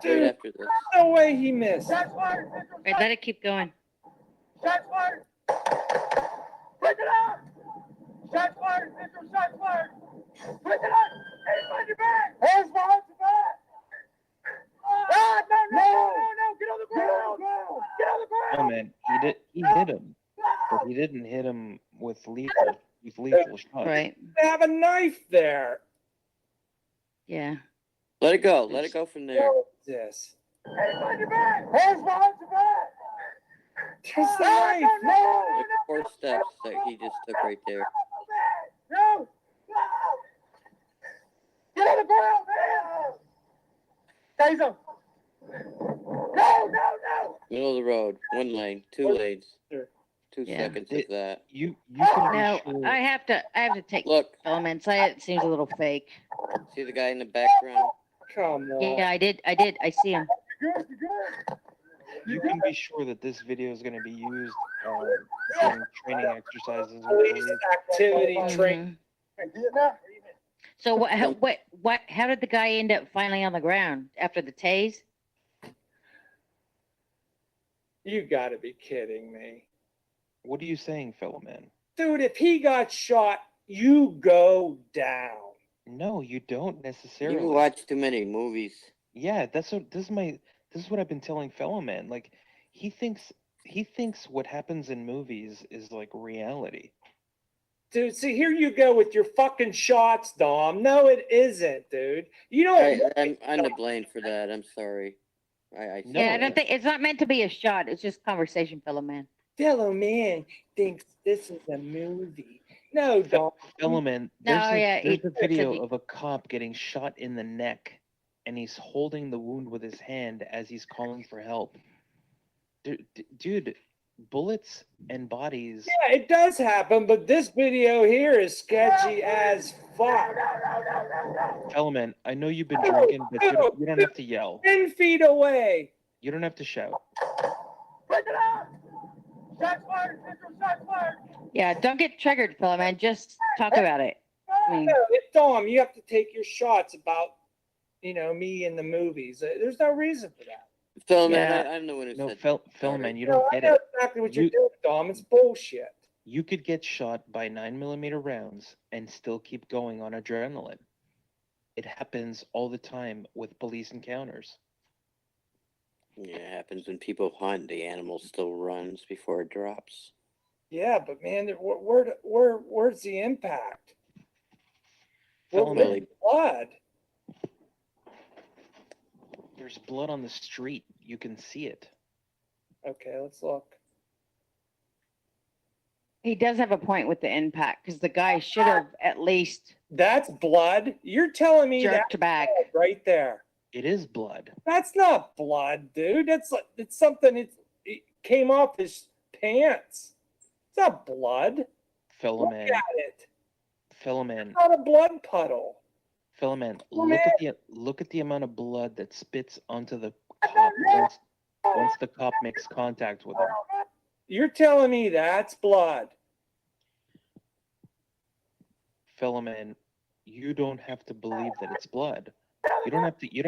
Dude, Right after this. no way he missed. Wait, let it keep going. Shots fired! Break it up! Shots fired! Central shots fired! Break it up! Hands behind your back! Hands behind your back! Ah, no! Get on the ground! Get on the ground! Oh man, he hit him, but he didn't hit him with lethal shots. Right. They have a knife there. Yeah. Let it go. Let it go from there. Yes. Hands behind your back! Hands behind your back! There's the knife. Like 4 steps that he just took right there. No! Get on the ground, man! Taser! No! Middle of the road, 1 lane, 2 lanes, 2 Yeah. seconds of that. You can No, be sure. I have to take Look. elements. It seems a little fake. See the guy in the background? Come on. Yeah, I did. I see him. You can be sure that this video is going to be used during training exercises. with police. Activity training. So what? How did the guy end up finally on the ground after the tase? You gotta be kidding me. What are you saying, fellow man? Dude, if he got shot, you go down. No, you don't necessarily. You watch too many movies. Yeah, this is what I've been telling fellow man. Like he thinks what happens in movies is like reality. Dude, see, here you go with your fucking shots, Dom. No, it isn't, dude. You don't. I'm to blame for that. I'm sorry. I Yeah, I don't think it's not meant to be a shot. It's just conversation, fellow man. Fellow man thinks this is a movie. No, Dom. Fellow man, No, there's a he video said he- of a cop getting shot in the neck, and he's holding the wound with his hand as he's calling for help. Dude, bullets and bodies. Yeah, it does happen, but this video here is sketchy as fuck. Fellow man, I know you've been drinking, but you don't have to yell. 10 feet away. You don't have to shout. Break it up! Shots fired! Central shots fired! Yeah, don't get triggered, fellow man. Just talk about it. I mean, No, Dom, you have to take your shots about, me in the movies. There's no reason for that. Fellow man, I don't know when it No, said. fellow man, you No, don't I get know it. exactly what you're doing, Dom. It's bullshit. You could get shot by 9mm rounds and still keep going on adrenaline. It happens all the time with police encounters. Yeah, it happens when people hunt. The animal still runs before it drops. Yeah, but man, where's the impact? Fellow Where's man, the blood? there's blood on the street. You can see it. Okay, let's look. he does have a point with the impact because the guy should have at least That's blood. You're telling me jerked that's back. blood right there. It is blood. That's not blood, dude. It's something. It came off his pants. It's not blood. Fellow Look man, at it. fellow man, It's not a blood puddle. fellow man. Oh, Look at the amount of blood that spits onto the cop once the cop makes contact with him. You're telling me that's blood. Fellow man, you don't have to believe that it's blood. You don't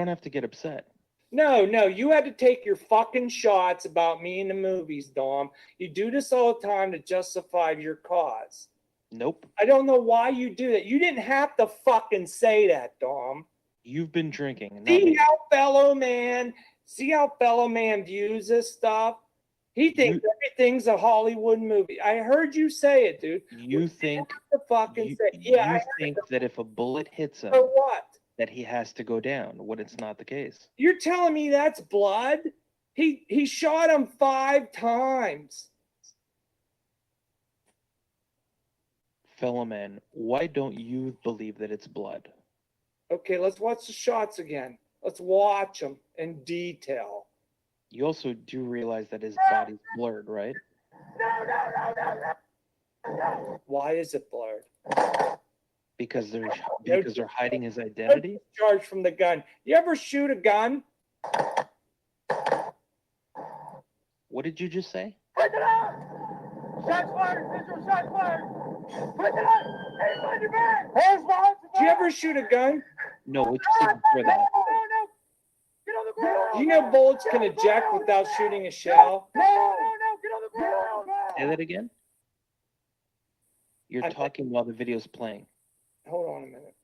have to get upset. No, you had to take your fucking shots about me in the movies, Dom. You do this all the time to justify your cause. Nope. I don't know why you do that. You didn't have to fucking say that, Dom. You've been drinking. Not See me. how fellow man views this stuff? He thinks everything's a Hollywood movie. I heard you say it, dude. You think To fucking you, say, yeah. you think that if a bullet hits him, So what? that he has to go down when it's not the case. You're telling me that's blood? He shot him 5 times. fellow man, why don't you believe that it's blood? Okay, let's watch the shots again. Let's watch them in detail. You also do realize that his body's blurred, right? Why is it blurred? Because they're hiding his identity. Charge from the gun. You ever shoot a gun? What did you just say? Put it up! Shots fired! Visual shots fired! Put it up! Hands on your back! Hands behind your back! Do you ever shoot a gun? No, what you said before that. No! Get on the ground! Do you know bullets can eject without shooting a shell? No! Get on the ground! Say that again? You're talking while the video's playing. Hold on a minute.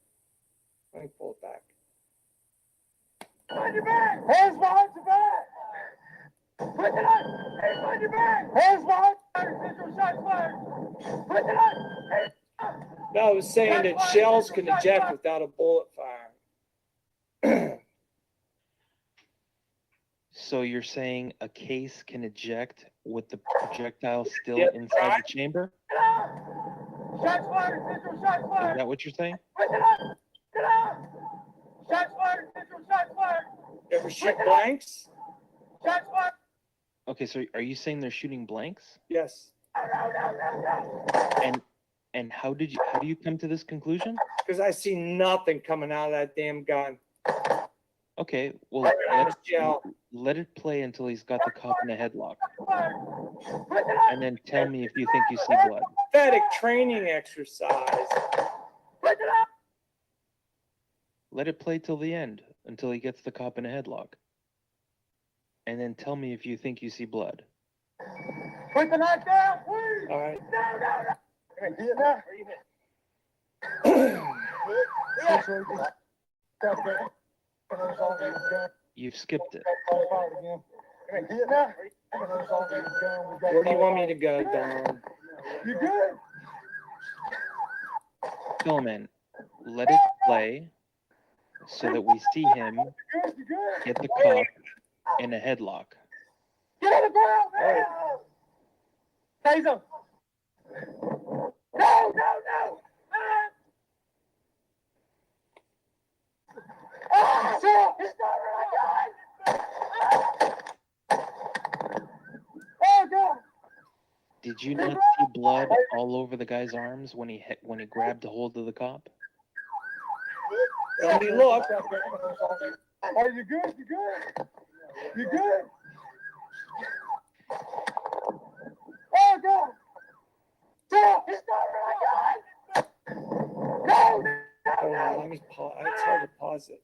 Let me pull it back. On your back! Hands behind your back! Put it up! Hands on your back! Hands behind your back! Visual shots fired! Put it up! Hands up! No, I was saying that shells can eject without a bullet firing. So you're saying a case can eject with the projectile still Yep. inside the chamber? Shots fired! Visual shots Is fired! that what you're saying? Put it up! Get up! Shots fired! Visual shots fired! You ever shoot blanks? Shots fired! Okay, so are you saying they're shooting blanks? Yes. And how do you come to this conclusion? Because I see nothing coming out of that damn gun. Okay, well let it play until he's got the cop in a headlock. And then tell me if you think you see blood. Pathetic training exercise. Let it play till the end, until he gets the cop in a headlock. And then tell me if you think you see blood. Put the knife down, please! All right. No! Get now! You've skipped it. Where do you want me to go, Don? You good? Philman, let it play so that we see him get the cop in a headlock. Get on the ground now! Taser! No! Ah! He's got it! Oh, God! Did you not see blood all over the guy's arms when he grabbed a hold of the cop? Let me look. Are you good? You good? You good? Oh, God! No! He's got it! No! Hold on, let me pause. It's hard to pause it.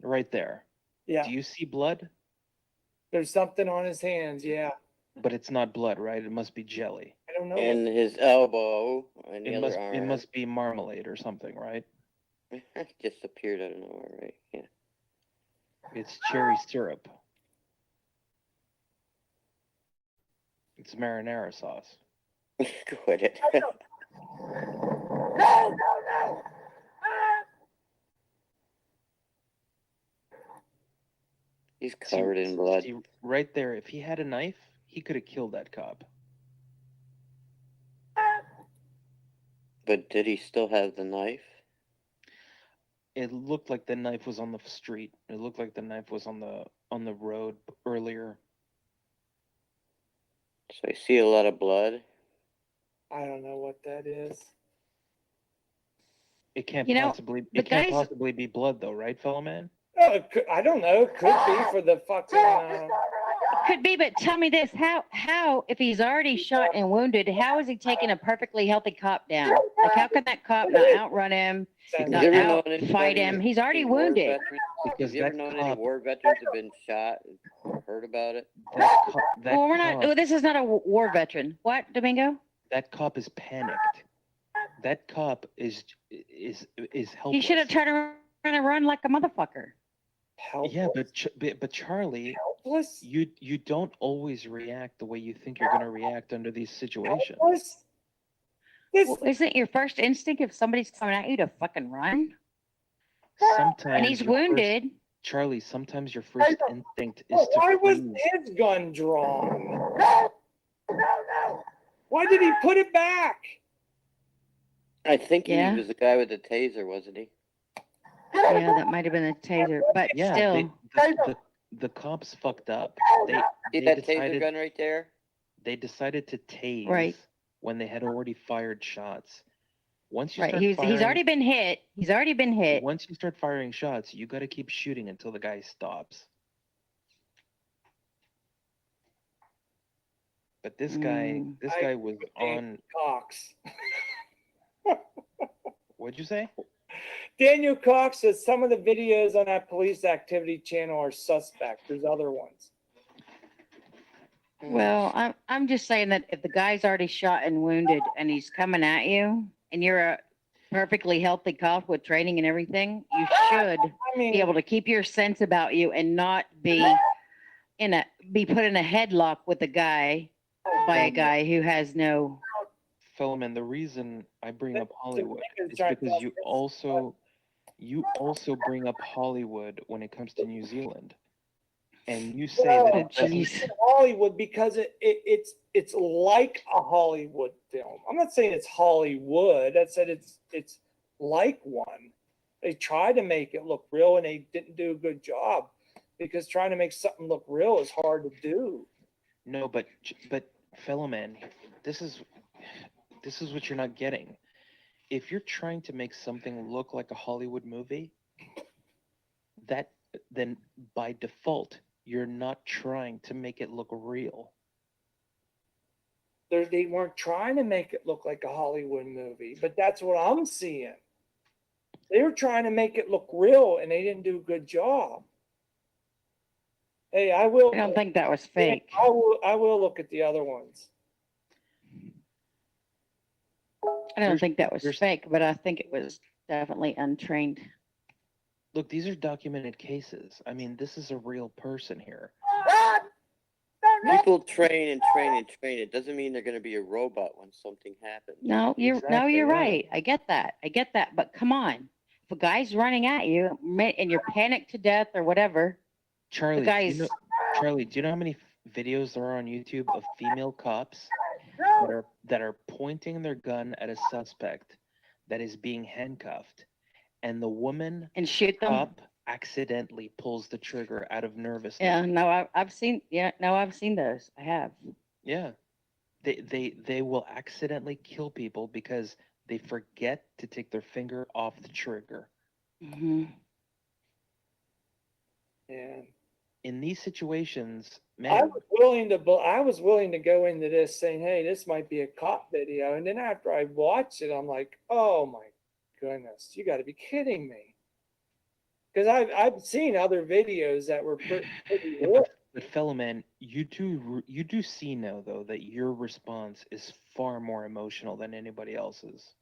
Right there. Yeah. Do you see blood? There's something on his hands, yeah. But it's not blood, right? It must be jelly. I don't know. In his elbow and the other arm. It must be marmalade or something, right? Just appeared out of nowhere, right? Yeah. It's cherry syrup. It's marinara sauce. Quit it. No! He's covered in blood. See, right there, if he had a knife, he could have killed that cop. But did he still have the knife? It looked like the knife was on the street. It looked like the knife was on the road earlier. So I see a lot of blood. I don't know what that is. It can't You know, possibly. the It can't guys- possibly be blood, though, right, fellow man? Oh, I don't know. It could be for the fucking. Could be, but tell me this: how, if he's already shot and wounded, how is he taking a perfectly healthy cop down? Like, how can that cop not outrun him, not You ever known outfight anybody- He's already any war wounded. veterans? Because Have you ever that known cop- any war veterans have been shot and heard about it? Well, we're not. Oh, this is not a war veteran. What, Domingo? That cop is panicked. That cop is helpless. He should have turned around and run like a motherfucker. Yeah, but Charlie, Helpless? you don't always react the way you think you're going to react under these situations. Well, isn't your first instinct if somebody's coming at you to fucking run? Sometimes And he's your first- wounded. Charlie, sometimes your first instinct is to Why was freeze. his gun drawn? No! Why did he put it back? I think Yeah. he was the guy with the taser, wasn't he? Yeah, that might have been a taser, but Yeah, still. the cops fucked up. See that taser gun right there? They decided to tase Right. when they had already fired shots. Once you Right. start He's firing, already been hit. He's already been hit. once you start firing shots, you got to keep shooting until the guy stops. But this guy was on. Cox. What'd you say? Daniel Cox says some of the videos on that police activity channel are suspect. There's other ones. Well, I'm just saying that if the guy's already shot and wounded and he's coming at you and you're a perfectly healthy cop with training and everything, you should be able to keep your sense about you and not be put in a headlock with a guy by a guy who has no. Philomen, the reason I bring up Hollywood is because you also bring up Hollywood when it comes to New Zealand, and you say that it doesn't. Hollywood because it's like a Hollywood film. I'm not saying it's Hollywood. I said it's like one. They tried to make it look real and they didn't do a good job because trying to make something look real is hard to do. No, but Philomen, this is what you're not getting. If you're trying to make something look like a Hollywood movie, then by default, you're not trying to make it look real. They weren't trying to make it look like a Hollywood movie, but that's what I'm seeing. They were trying to make it look real and they didn't do a good job. Hey, I don't think that was fake. I will look at the other ones. I don't think that was fake, but I think it was definitely untrained. Look, these are documented cases. I mean, this is a real person here. People train and train and train. It doesn't mean they're going to be a robot when something happens. No, you're right. I get that. But come on, if a guy's running at you and you're panicked to death or whatever, Charlie, the guy's. do you know how many videos there are on YouTube of female cops that are pointing their gun at a suspect that is being handcuffed, and the woman and shoot them? Cop accidentally pulls the trigger out of nervousness. Yeah, no, I've seen. Yeah, no, I've seen those. I have. Yeah, they will accidentally kill people because they forget to take their finger off the trigger. Mm-hmm. Yeah. In these situations, man, I was willing to go into this saying, "Hey, this might be a cop video," and then after I watched it, I'm like, "Oh my goodness, you got to be kidding me!" Because I've seen other videos that were pretty yeah, but fellow man, you do see now though that your response is far more emotional than anybody else's.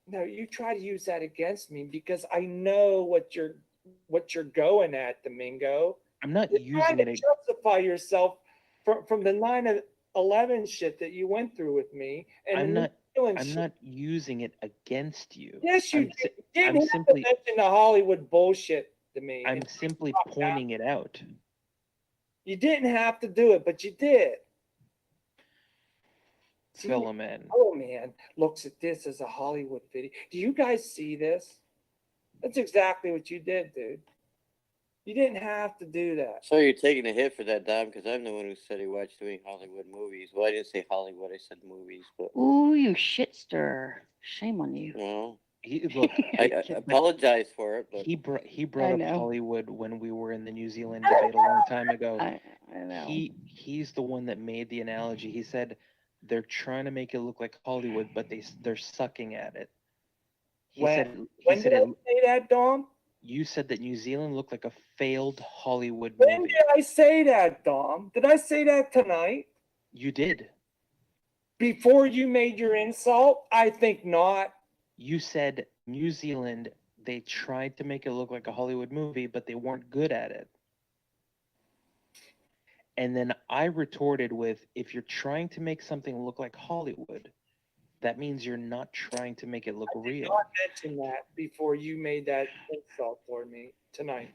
No, you try to use that against me because I know what you're going at, Domingo. I'm not You're trying to justify yourself from the 9/11 shit that you went through with me, and I'm not using it against you. Yes, you did. You I'm didn't simply mention the Hollywood bullshit to me. I'm simply pointing it out. You didn't have to do it, but you did. Fellow man. Oh man, looks at this as a Hollywood video. Do you guys see this? That's exactly what you did, dude. You didn't have to do that. So you're taking a hit for that, Dom, because I'm the one who said he watched doing Hollywood movies. Well, I didn't say Hollywood, I said movies, but... Ooh, you shit stir. Shame on you. No. Look, I apologize for it, but... He brought up Hollywood when we were in the New Zealand debate a long time ago. I know. He's the one that made the analogy. He said they're trying to make it look like Hollywood, but they're sucking at it. When did I say that, Dom? You said that New Zealand looked like a failed Hollywood When movie. did I say that, Dom? Did I say that tonight? You did. Before you made your insult? I think not. You said New Zealand, they tried to make it look like a Hollywood movie, but they weren't good at it. And then I retorted with, if you're trying to make something look like Hollywood, that means you're not trying to make it look real. I mentioned that before you made that insult toward me tonight.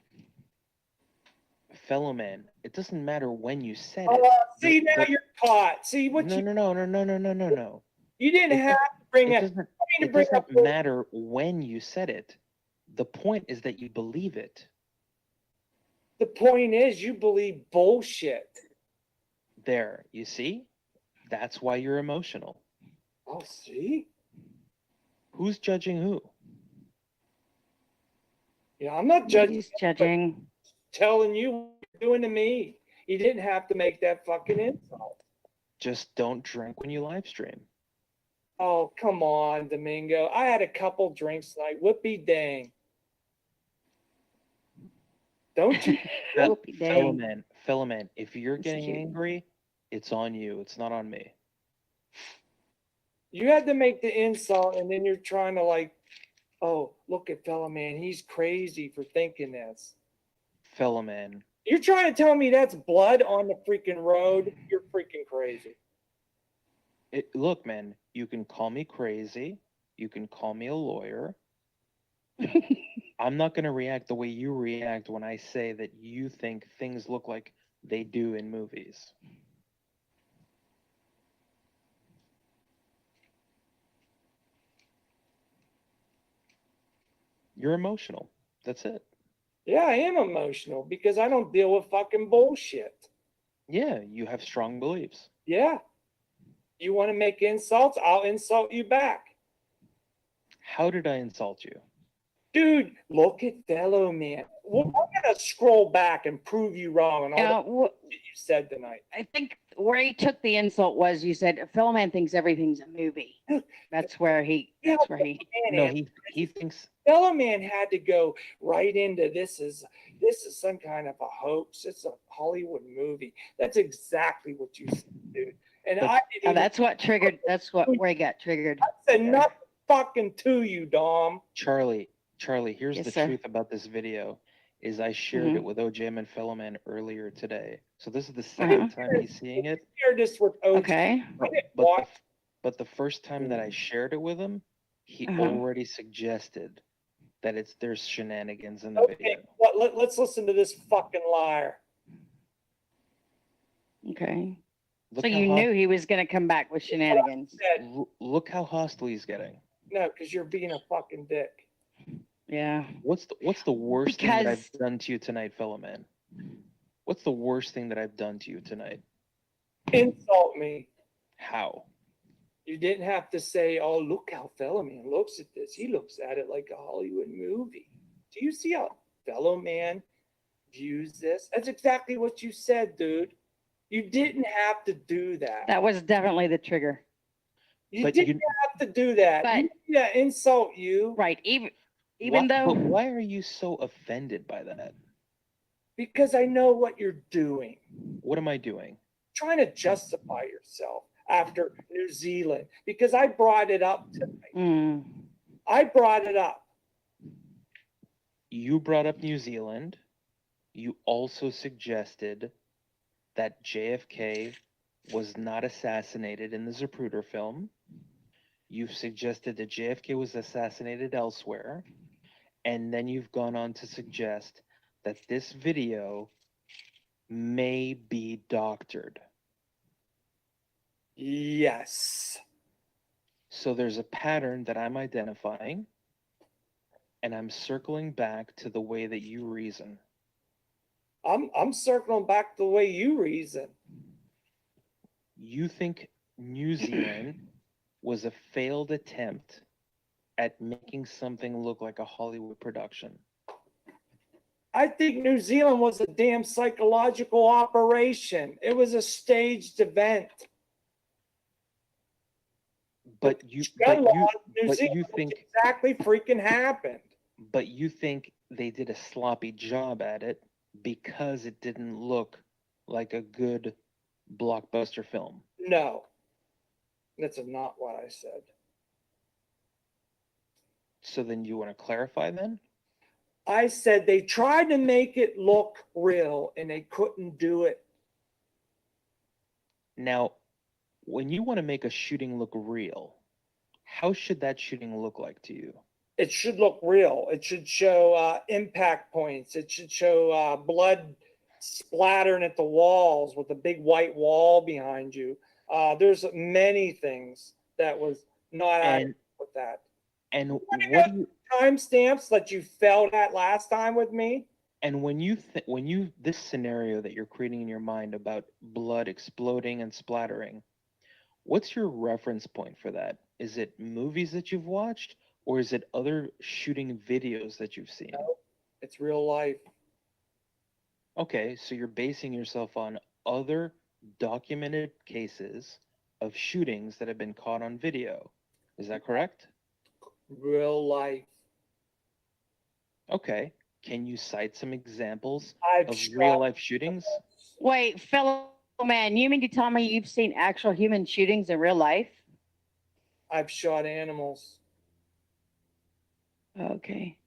fellow man, it doesn't matter when you said Oh, it. see, now you're caught. See what No, you... no. You didn't It have doesn't- to bring it it. doesn't, I mean to it bring up doesn't matter when you said it. The point is that you believe it. the point is you believe bullshit. There, you see? That's why you're emotional. Oh, see? Who's judging who? Yeah, I'm not judging. Nobody's judging. Telling you what you're doing to me. You didn't have to make that fucking insult. Just don't drink when you live stream. Oh, come on, Domingo. I had a couple drinks tonight. Whoopie dang. Don't you? Whoopie dang. Fellow man, if you're This getting is you. angry, it's on you. It's not on me. You had to make the insult, and then you're trying to like, oh, look at fellow man. He's crazy for thinking this. Fellow man, You're trying to tell me that's blood on the freaking road? You're freaking crazy. look, man, you can call me crazy. You can call me a lawyer. I'm not going to react the way you react when I say that you think things look like they do in movies. You're emotional. That's it. Yeah, I am emotional because I don't deal with fucking bullshit. Yeah, you have strong beliefs. Yeah. You want to make insults? I'll insult you back. How did I insult you? Dude, look at fellow man. Well, I'm going to scroll back and prove you wrong on all the shit you said tonight. I think where he took the insult was you said, fellow man thinks everything's a movie. That's where he, No, he thinks fellow man had to go right into this is some kind of a hoax. It's a Hollywood movie. That's exactly what you said, dude. And I didn't even, that's what triggered, that's what where he got triggered. I said nothing fucking to you, Dom. Charlie, here's Yes, the sir. truth about this video is I shared it with OJM and Fellow Man earlier today. So this is the second time he's seeing it. Shared this with OJ. Okay. But the first time that I shared it with him, he Uh-huh. already suggested that there's shenanigans in the Okay, video. let's listen to this fucking liar. Okay. Look So how you hot- knew he was going to come back with shenanigans. Look how hostile he's getting. No, because you're being a fucking dick. Yeah. What's the worst thing that I've Because- done to you tonight, fellow man? What's the worst thing that I've done to you tonight? Insult me. How? You didn't have to say, oh, look how fellow man looks at this. He looks at it like a Hollywood movie. Do you see how fellow man views this? That's exactly what you said, dude. You didn't have to do that. That was definitely the trigger. You didn't have to do that. But- Yeah, insult you. Right. Even though. But why are you so offended by that? Because I know what you're doing. What am I doing? Trying to justify yourself after New Zealand. Because I brought it up tonight. I brought it up. You brought up New Zealand. You also suggested that JFK was not assassinated in the Zapruder film. You've suggested that JFK was assassinated elsewhere. And then you've gone on to suggest that this video may be doctored. Yes. So there's a pattern that I'm identifying, and I'm circling back to the way that you reason. I'm circling back the way you reason. You think New Zealand was a failed attempt at making something look like a Hollywood production? I think New Zealand was a damn psychological operation. It was a staged event. But you think exactly freaking happened. But you think they did a sloppy job at it because it didn't look like a good blockbuster film? No, that's not what I said. So then you want to clarify then? I said they tried to make it look real and they couldn't do it. Now, when you want to make a shooting look real, how should that shooting look like to you? It should look real. It should show impact points. It should show blood splattering at the walls with a big white wall behind you. There's many things that was not accurate with that. And what do you timestamps that you felt at last time with me? And when you this scenario that you're creating in your mind about blood exploding and splattering, what's your reference point for that? Is it movies that you've watched, or is it other shooting videos that you've seen? No, it's real life. Okay, so you're basing yourself on other documented cases of shootings that have been caught on video. Is that correct? Real life. Okay. Can you cite some examples I've of shot- real life shootings? Wait, fellow man, you mean to tell me you've seen actual human shootings in real life? I've shot animals. Okay.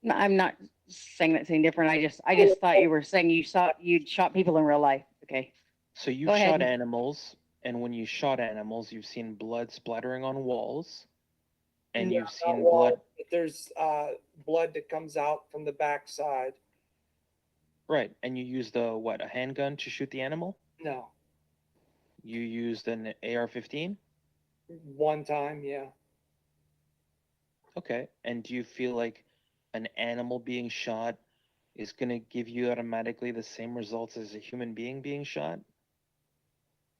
No, I'm not saying that's any different. I just thought you were saying you'd shot people in real life. Okay. So you've Go ahead. shot animals, and when you shot animals, you've seen blood splattering on walls, and No, you've not seen wall, blood. but there's blood that comes out from the backside. Right, and you used a handgun to shoot the animal? No. You used an AR-15? One time, yeah. Okay, and do you feel like an animal being shot is going to give you automatically the same results as a human being shot?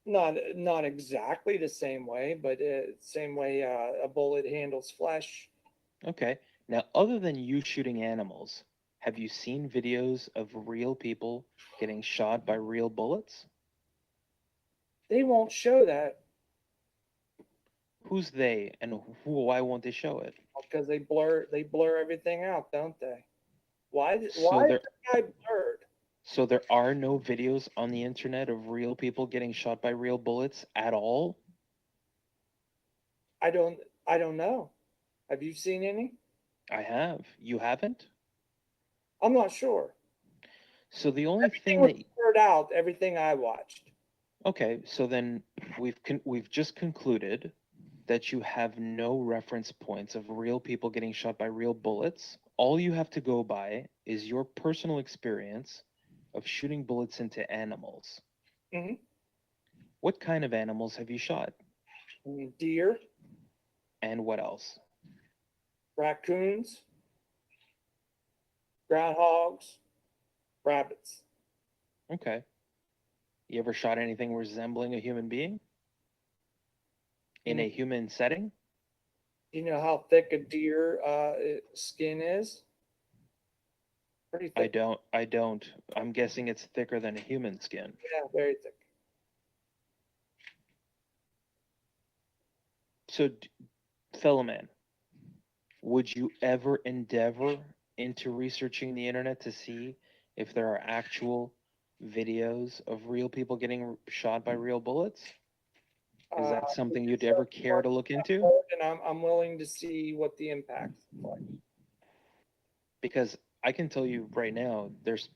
Not exactly the same way, but same way a bullet handles flesh. Okay, now other than you shooting animals, have you seen videos of real people getting shot by real bullets? They won't show that Who's they, and why won't they show it? because they blur everything out, don't they? Why is So the guy blurred? So there are no videos on the internet of real people getting shot by real bullets at all? I don't know. Have you seen any? I have. You haven't? I'm not sure. So the only Everything thing was that blurred out. Everything I watched. Okay, so then we've just concluded that you have no reference points of real people getting shot by real bullets. All you have to go by is your personal experience of shooting bullets into animals. Mhm. What kind of animals have you shot? Deer, And what else? raccoons, groundhogs, rabbits. Okay. You ever shot anything resembling a human being? In a human setting? You know how thick a deer skin is? Pretty thick. I don't. I'm guessing it's thicker than a human skin. Yeah, very thick. So, fellow man, would you ever endeavor into researching the internet to see if there are actual videos of real people getting shot by real bullets? Is that something you'd ever care to look into? And I'm willing to see what the impact is like. Because I can tell you right now, there's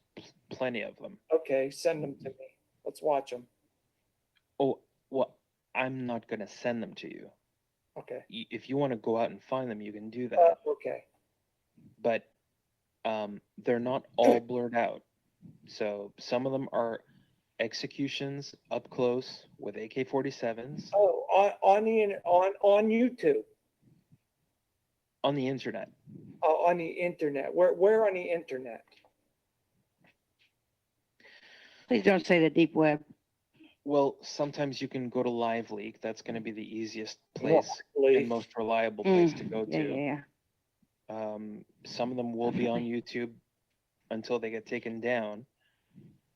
plenty of them. Okay, send them to me. Let's watch them. Oh, well, I'm not going to send them to you. Okay. If you want to go out and find them, you can do that. Okay. But they're not all blurred out. So some of them are executions up close with AK-47s. Oh, on YouTube. On the internet. Oh, on the internet. Where on the internet? Please don't say the deep web. Well, sometimes you can go to Live Leak. That's going to be the easiest place and most reliable place to go to. Yeah. Some of them will be on YouTube until they get taken down,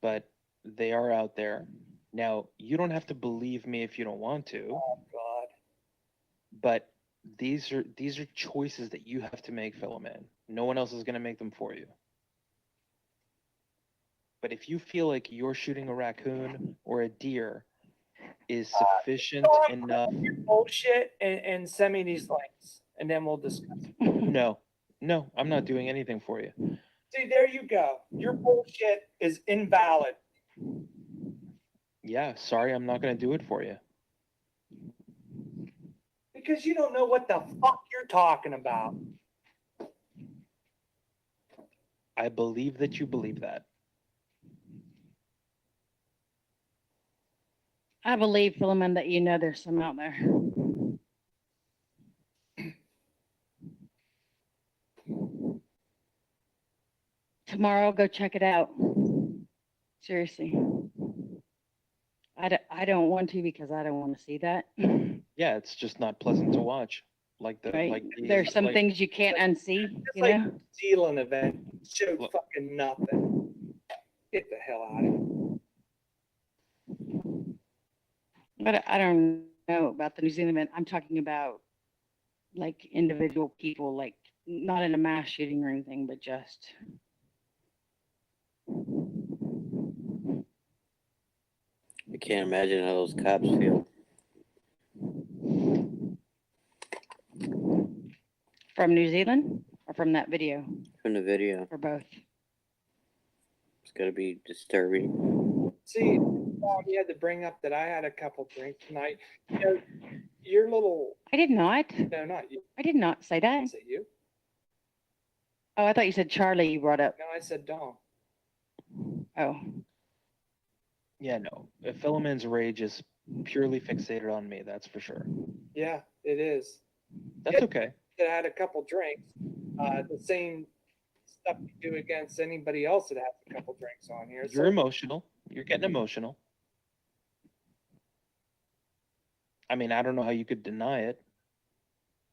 but they are out there. Now, you don't have to believe me if you don't want to. Oh God. But these are choices that you have to make, fellow man. No one else is going to make them for you. But if you feel like you're shooting a raccoon or a deer is sufficient enough. Bullshit and send me these links and then we'll discuss. No, I'm not doing anything for you. See, there you go. Your bullshit is invalid. Yeah, sorry, I'm not going to do it for you. Because you don't know what the fuck you're talking about. I believe that you believe that. I believe, Philemon, that you know there's some out there. Tomorrow, go check it out. Seriously. I don't want to because I don't want to see that. Yeah, it's just not pleasant to watch. Right? There's some things you can't unsee, It's you like know? New Zealand event showed fucking nothing. Get the hell out of here. But I don't know about the New Zealand event. I'm talking about like individual people, like not in a mass shooting or anything, but just I can't imagine how those cops feel. from New Zealand or from that video From the video. or both. It's gotta be disturbing. See, Bob, you had to bring up that I had a couple drinks tonight. You know, your little. I did not. No, not you. I did not say that. Say you. Oh, I thought you said Charlie you brought up. No, I said Dom. Oh. Yeah, no. Philemon's rage is purely fixated on me, that's for sure. Yeah, it is. That's okay. That I had a couple drinks. The same stuff you do against anybody else that has a couple drinks on here. You're emotional. You're getting emotional. I mean, I don't know how you could deny it.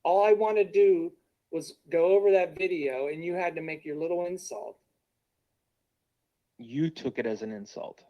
All I want to do was go over that video, and you had to make your little insult. You took it as an insult.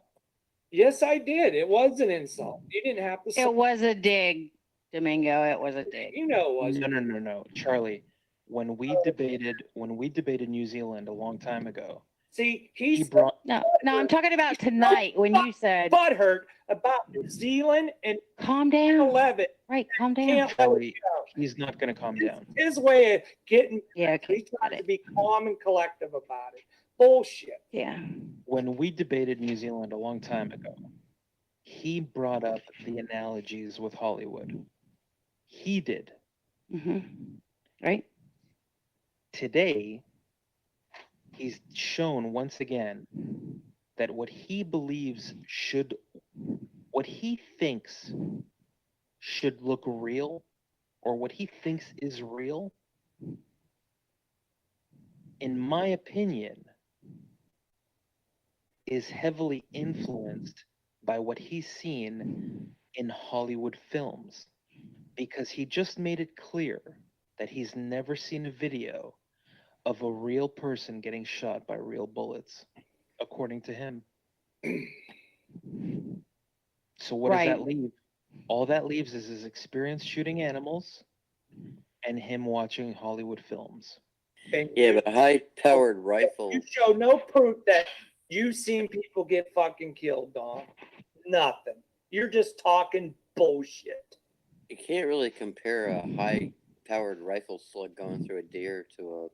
Yes, I did. It was an insult. You didn't have to. It was a dig, Domingo. It was a dig. You know it was. No. Charlie, when we debated New Zealand a long time ago. See, he brought No, I'm talking about tonight when you said butthurt about New Zealand and calm down. 11. Right, calm down. Can't let it Charlie, go. he's not going to calm down. His way of getting. Yeah, okay, He's trying to be calm and collective about it. Bullshit. Yeah. When we debated New Zealand a long time ago, he brought up the analogies with Hollywood. He did. Mm-hmm. Right. Today, he's shown once again that what he thinks should look real, or what he thinks is real, in my opinion, is heavily influenced by what he's seen in Hollywood films, because he just made it clear that he's never seen a video of a real person getting shot by real bullets, according to him. So what does that leave? All that leaves is his experience shooting animals and him watching Hollywood films. Yeah, but a high-powered rifle. You show no proof that you've seen people get fucking killed, Dom. Nothing. You're just talking bullshit. You can't really compare a high-powered rifle slug going through a deer to a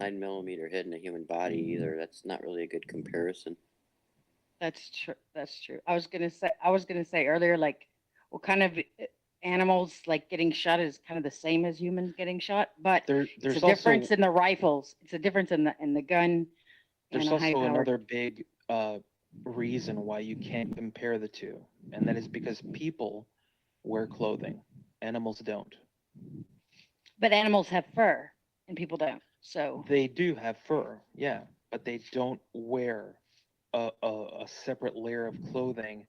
9mm hitting a human body either. That's not really a good comparison. That's true. That's true. I was gonna say earlier, like, what kind of animals like getting shot is kind of the same as humans getting shot, but there's a difference also, in the rifles. It's a difference in the gun. There's and a also high-powered. another big reason why you can't compare the two, and that is because people wear clothing. Animals don't. But animals have fur, and people don't. So They do have fur, yeah, but they don't wear a separate layer of clothing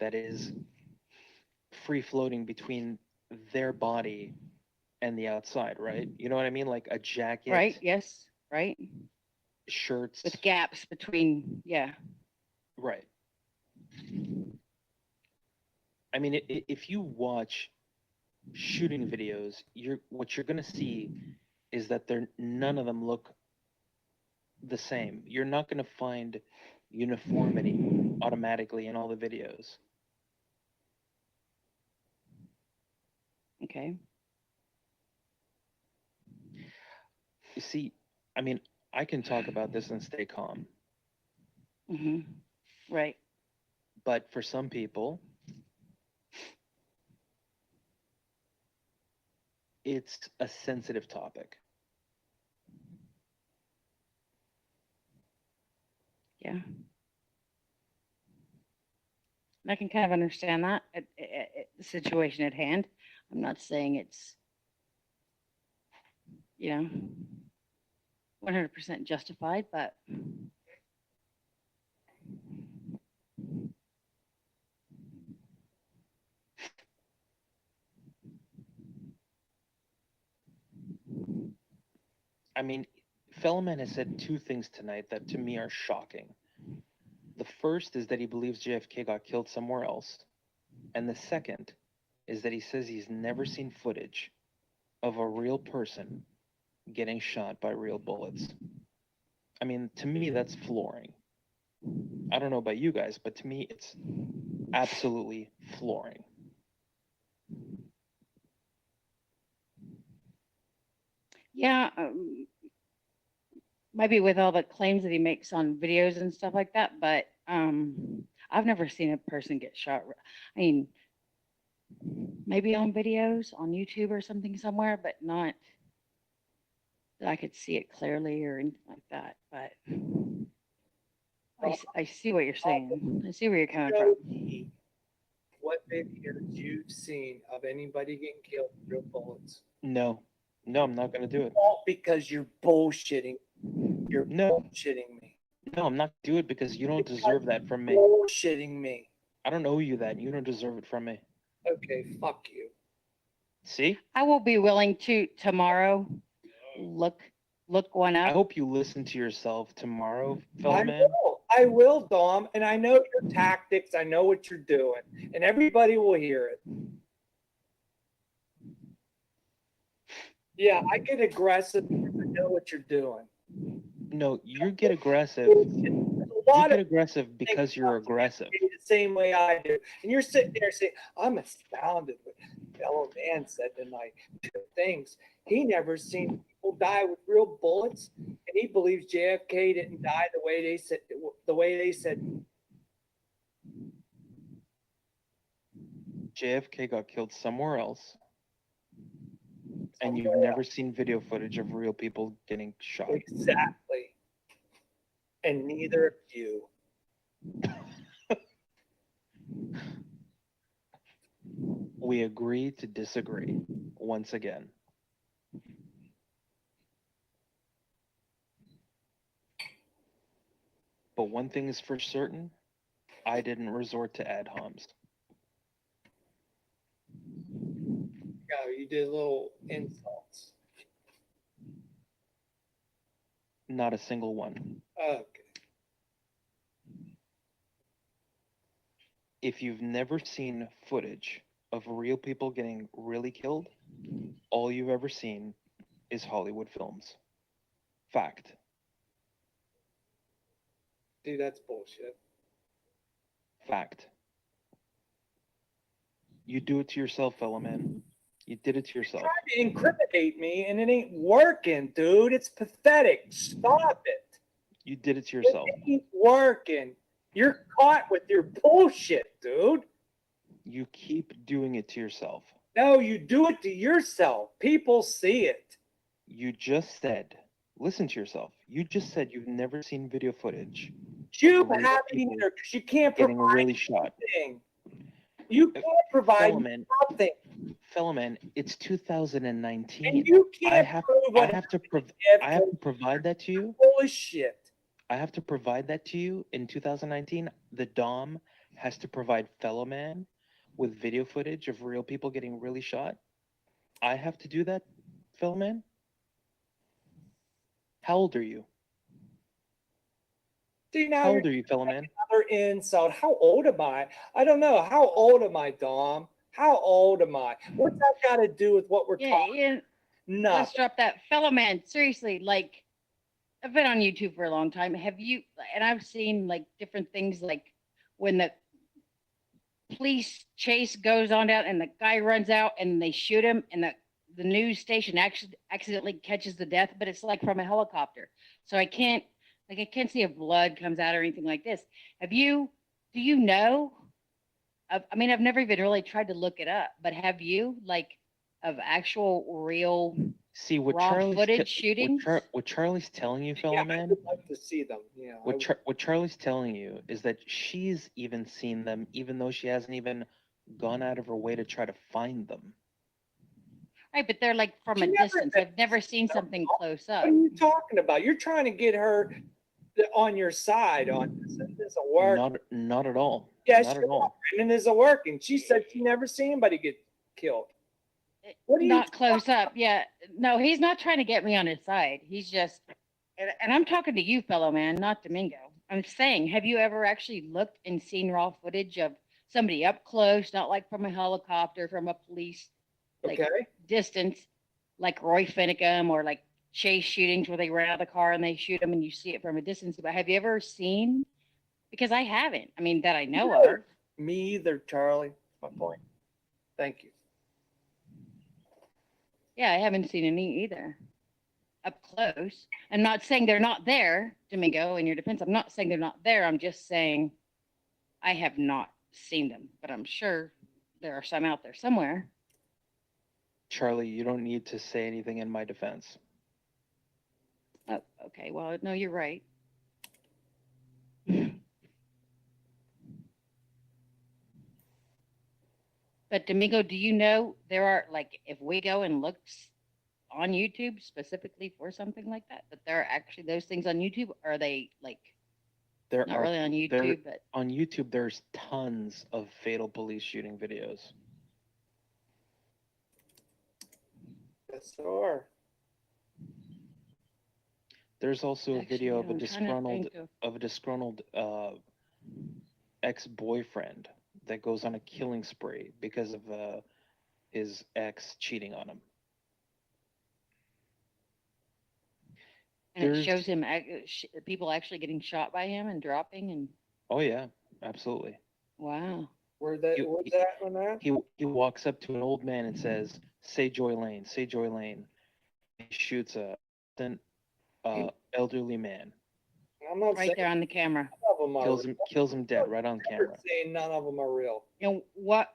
that is free floating between their body and the outside, right? You know what I mean? Like a jacket, right, yes, right, shirts with gaps between, yeah. Right. I mean, if you watch shooting videos, what you're gonna see is that none of them look the same. You're not gonna find uniformity automatically in all the videos. Okay. You see, I mean, I can talk about this and stay calm, Mm-hmm. Right. but for some people, it's a sensitive topic. Yeah. And I can kind of understand that the situation at hand. I'm not saying it's, 100% justified, but I mean, Fellman has said two things tonight that to me are shocking. The first is that he believes JFK got killed somewhere else. And the second is that he says he's never seen footage of a real person getting shot by real bullets. I mean, to me, that's flooring. I don't know about you guys, but to me, it's absolutely flooring. yeah, maybe with all the claims that he makes on videos and stuff like that, but I've never seen a person get shot. I mean, maybe on videos on YouTube or something somewhere, but not that I could see it clearly or anything like that. But I see what you're saying. I see where you're coming from. What videos you've seen of anybody getting killed with real bullets? No, I'm not going to do it. All because you're bullshitting. You're bullshitting me. No, I'm not going to do it because you don't deserve that from me. Bullshitting me. I don't owe you that, and you don't deserve it from me. Okay, fuck you. See? I will be willing to tomorrow look one up. I hope you listen to yourself tomorrow, fellow man. I will, Dom, and I know your tactics. I know what you're doing, and everybody will hear it. Yeah, I get aggressive because I know what you're doing. No, you get aggressive. You get aggressive because you're aggressive. The same way I do. And you're sitting there saying, I'm astounded what fellow man said tonight. Two things. He never seen people die with real bullets, and he believes JFK didn't die the way they said. JFK got killed somewhere else, and you've never seen video footage of real people getting shot. Exactly. And neither of you. We agree to disagree once again. But one thing is for certain, I didn't resort to ad homs. No, you did little insults. Not a single one. Okay. If you've never seen footage of real people getting really killed, all you've ever seen is Hollywood films. Fact. Dude, that's bullshit. Fact. You do it to yourself, fellow man. You did it to yourself. You're trying to incriminate me, and it ain't working, dude. It's pathetic. Stop it. You did it to yourself. It ain't working. You're caught with your bullshit, dude. You keep doing it to yourself. No, you do it to yourself. People see it. You just said, listen to yourself. You just said you've never seen video footage. You haven't either, because you can't getting provide really shot. anything. You can't provide Fellowman, nothing. Fellowman, it's 2019. And you can't I have to provide that to you. Bullshit. I have to provide that to you in 2019. The Dom has to provide Fellowman with video footage of real people getting really shot. I have to do that, Fellowman? How old are you? See, now How old are you, Fellowman? Another insult. How old am I? I don't know. How old am I, Dom? How old am I? What's that got to do with what we're talking? Yeah. Nothing. Let's drop that. Fellow man, seriously, like, I've been on YouTube for a long time. Have you, and I've seen like different things, like when the police chase goes on down and the guy runs out and they shoot him and the news station actually accidentally catches the death, but it's like from a helicopter. So I can't see if blood comes out or anything like this. Do you know I mean, I've never even really tried to look it up, but have you, like, of actual real See what raw Charlie's footage shootings? what Charlie's telling you, fellow Yeah, I man. would like to see them. Yeah. What Charlie's telling you is that she's even seen them, even though she hasn't even gone out of her way to try to find them. Right, but they're like from a distance. I've never seen something close up. What are you talking about? You're trying to get her on your side on this. It doesn't work. Not at all. Yeah, Not at all. and it isn't working. She said she never seen anybody get killed. What are you Not close up. Yeah. No, he's not trying to get me on his side. He's just, and I'm talking to you, fellow man, not Domingo. I'm saying, have you ever actually looked and seen raw footage of somebody up close, not like from a helicopter, from a police like distance, like Roy Finnegum or like chase shootings where they run out of the car and they shoot them and you see it from a distance? But have you ever seen? Because I haven't. I mean, that I know of. Me either, Charlie. My point. Thank you. Yeah, I haven't seen any either. Up close. I'm not saying they're not there, Domingo, in your defense. I'm not saying they're not there. I'm just saying I have not seen them, but I'm sure there are some out there somewhere. Charlie, you don't need to say anything in my defense. Oh, okay. Well, no, you're right. But Domingo, do you know there are, like, if we go and look on YouTube specifically for something like that, that there are actually those things on YouTube? Or are they like There not are really on YouTube, but on YouTube there's tons of fatal police shooting videos. Yes, there are. There's also a video of a I'm trying to think disgruntled ex-boyfriend that goes on a killing spree because of his ex cheating on him. and it shows him people actually getting shot by him and dropping and Oh yeah, absolutely. wow. Where's that one at? He walks up to an old man and says, "Say Joy Lane, say Joy Lane." He shoots an elderly man. I'm not Right there on the camera. None of them are Kills him dead right on real. camera. Saying none of them are real. You know what?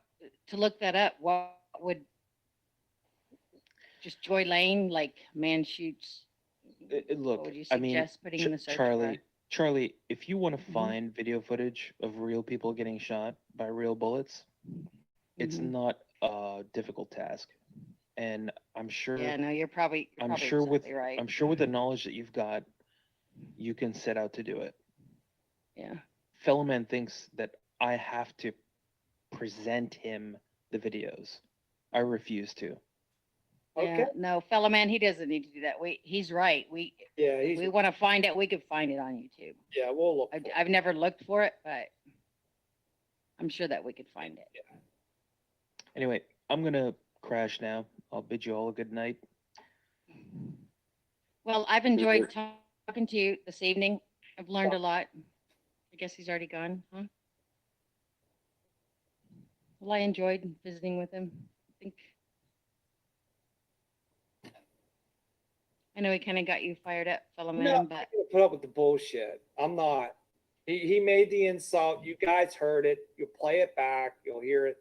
To look that up, what would just Joy Lane, like man shoots? Look, what would you I mean, suggest putting in the search bar? Charlie, if you want to find video footage of real people getting shot by real bullets, it's not a difficult task. And I'm sure. Yeah, no, you're probably exactly right. I'm sure with the knowledge that you've got, you can set out to do it. Yeah. Fellow man thinks that I have to present him the videos. I refuse to. Yeah, no, fellow man, he doesn't need to do that. He's right. If we want to find it, we could find it on YouTube. Yeah, we'll look. I've never looked for it, but I'm sure that we could find it. Yeah. Anyway, I'm gonna crash now. I'll bid you all a good night. Well, I've enjoyed talking to you this evening. I've learned a lot. I guess he's already gone, huh? Well, I enjoyed visiting with him. I know he kind of got you fired up, fellow man, No, but I'm gonna put up with the bullshit. I'm not. He made the insult. You guys heard it. You'll play it back. You'll hear it.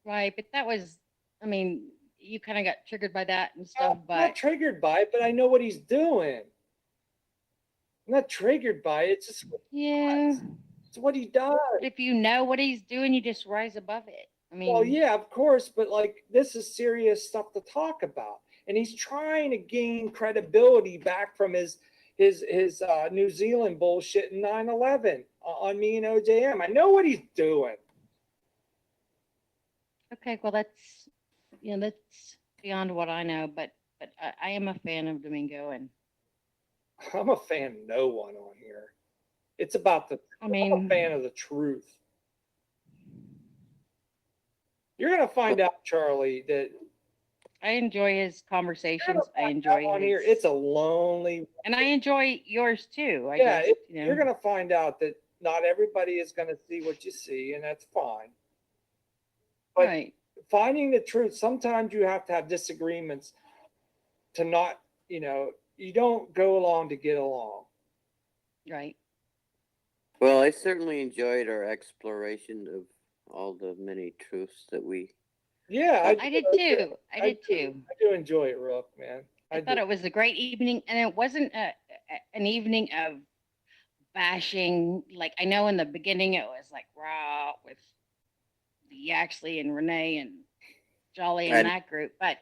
right, but that was, I mean, you kind of got triggered by that and stuff, I'm but not triggered by it, but I know what he's doing. I'm not triggered by it. It's just yeah, it's what he does. if you know what he's doing, you just rise above it. I mean, Well, yeah, of course, but like this is serious stuff to talk about, and he's trying to gain credibility back from his New Zealand bullshit in 9/11 on me and OJM. I know what he's doing. okay, well, that's beyond what I know, but I am a fan of Domingo, and I'm a fan of no one on here. It's about I'm a fan of the truth. You're gonna find out, Charlie, that I enjoy his conversations. I enjoy on his, here. It's a lonely, and I enjoy yours too. I yeah. guess, You're gonna find out that not everybody is gonna see what you see, and that's fine. But right. Finding the truth, sometimes you have to have disagreements to not, you don't go along to get along. Right. Well, I certainly enjoyed our exploration of all the many truths that we Yeah, I did too. I did too. I do enjoy it, Rook, man. I thought it was a great evening, and it wasn't an evening of bashing. Like I know in the beginning it was like raw with Yaxley and Renee and Jolly and And that group, but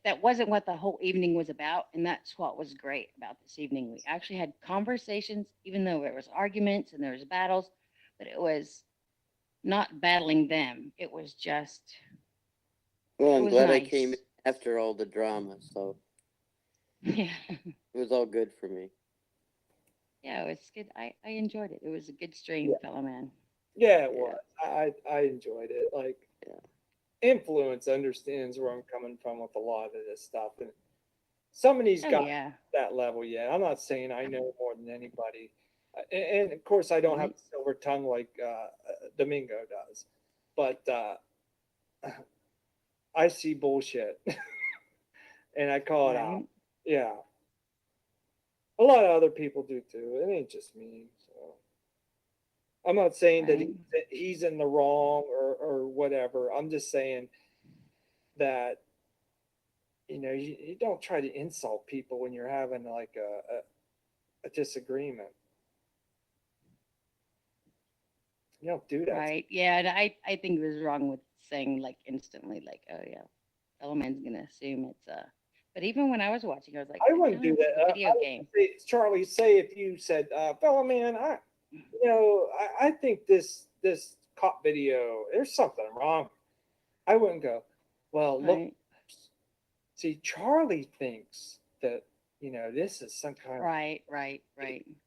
that wasn't what the whole evening was about, and that's what was great about this evening. We actually had conversations, even though there was arguments and there was battles, but it was not battling them. It was just well, it I'm was glad I came in nice. after all the drama, so Yeah, it was all good for me. yeah, it was good. I enjoyed it. It was a good stream, fellow man. Yeah, it was. I enjoyed it. Like, Influence understands where I'm coming from with a lot of this stuff, and some of these Oh guys yeah, that level yet. I'm not saying I know more than anybody, and of course I don't have a silver tongue like Domingo does, but I see bullshit and I call it out. right. Yeah, a lot of other people do too. It ain't just me. So I'm not saying that Right. he's in the wrong or whatever. I'm just saying that you don't try to insult people when you're having like a disagreement. You don't do that. Right. Yeah, and I think it was wrong with saying like instantly like, oh yeah, fellow man's gonna assume it's but even when I was watching, I was like, I wouldn't do it's that. a video game. Charlie, say if you said, fellow man, I think this cop video, there's something wrong. I wouldn't go, well, look, Right. see, Charlie thinks that, this is some kind of, Right.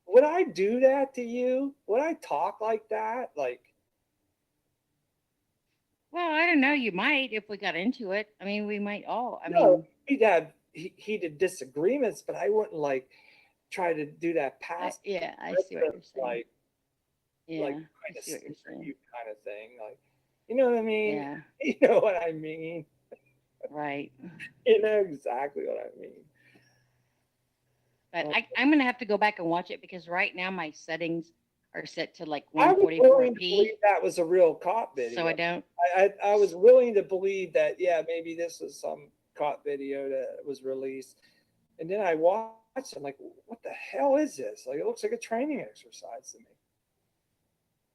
would I do that to you? Would I talk like that? Like, Well, I don't know. You might if we got into it. I mean, we might all. I no, mean, we'd have heated disagreements, but I wouldn't like try to do that past. yeah, I see what you're saying. Like, Yeah, like I kind of see what you're saying. you kind of thing. Like, you know what I mean? Yeah. You know what I mean? Right. You know exactly what I mean. But I'm gonna have to go back and watch it because right now my settings are set to like I was willing to 144p. believe that was a real cop video. So I don't. I was willing to believe that, yeah, maybe this was some cop video that was released. And then I watched it, I'm like, what the hell is this? Like, it looks like a training exercise to me.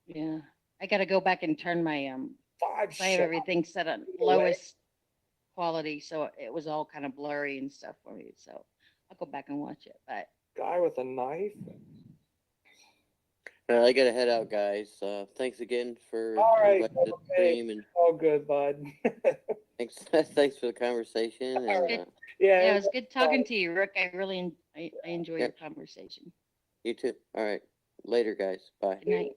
Yeah, I got to go back and turn my Five I have shots everything set on away. lowest quality, so it was all kind of blurry and stuff for me. So I'll go back and watch it. But Guy with a knife. I gotta head out, guys. Thanks again for All right, inviting to the stream, and all good, bud. thanks for the conversation. it's And, good. Yeah, Yeah, it was good talking to you, Rick. I really I enjoyed Yeah. the conversation. you too. All right, later, guys. Bye. Good night.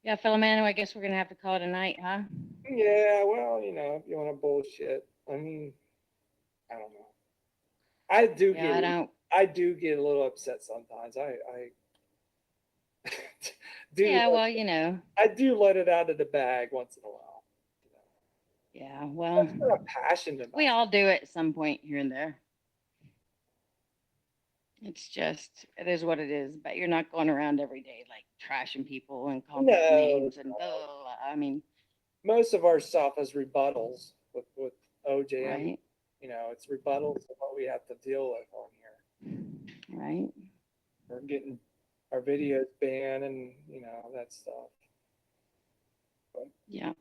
Yeah, fellow man, I guess we're gonna have to call it a night, huh? Yeah, well, if you want to bullshit, I mean, I don't know. I do Yeah, get I do get a little upset sometimes. I do. Yeah, well, I do let it out of the bag once in a while. Yeah, well, I'm not passionate about. we all do it at some point here and there. It's just, it is what it is. But you're not going around every day like trashing people and calling them No, names and I mean, Most of our stuff is rebuttals with OJ. right, It's rebuttals of what we have to deal with on here. right. We're getting our videos banned and that stuff. But, Yeah.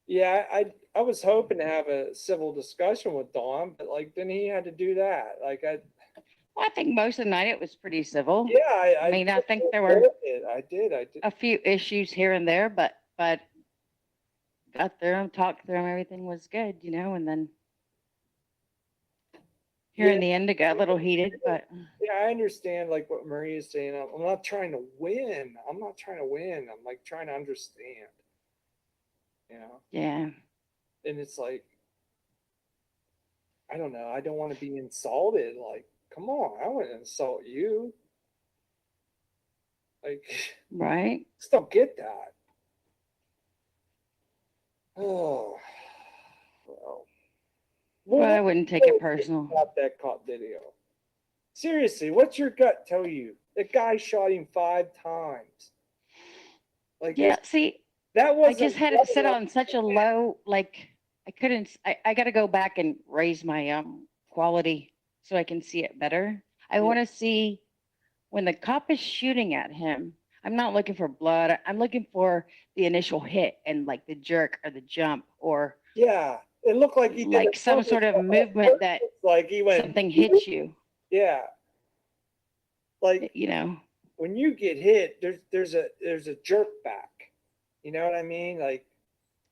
yeah, I was hoping to have a civil discussion with Don, but then he had to do that. Well, I think most of the night it was pretty civil. Yeah, I mean, I think there were I did. a few issues here and there, but got there and talked through them. Everything was good, and then here in the end it got a little heated, but Yeah, I understand what Maria's saying. I'm not trying to win. I'm I'm trying to understand. yeah. And it's I don't know. I don't want to be insulted. Come on, I wouldn't insult you. Right. Just don't get that. Oh, well. Well, I wouldn't take it personal. About that cop video. Seriously, what's your gut tell you? The guy shot him 5 times. Yeah, see, That I just had it set on such a low, like I couldn't. I got to go back and raise my quality so I can see it better. I want to see when the cop is shooting at him. I'm not looking for blood. I'm looking for the initial hit and like the jerk or the jump or Yeah, it looked like he did like some sort of movement that like he went something hits you. Yeah, like you know, when you get hit, there's a jerk back. You know what I mean? Like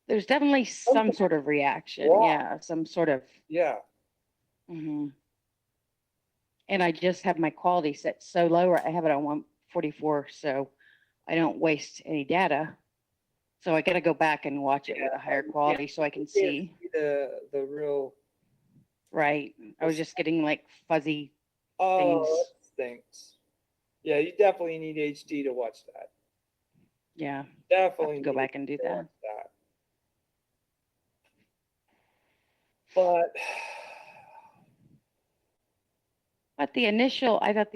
there's definitely some sort of reaction. Wow. Yeah, some sort of. Yeah. Mm-hmm. And I just have my quality set so low. I have it on 144, so I don't waste any data. So I got to go back and watch it with a higher quality so I can see the real. Right. I was just getting like fuzzy Oh, things. that stinks. Yeah, you definitely need HD to watch that. Yeah. Definitely I'll have to go back and do that. But I thought the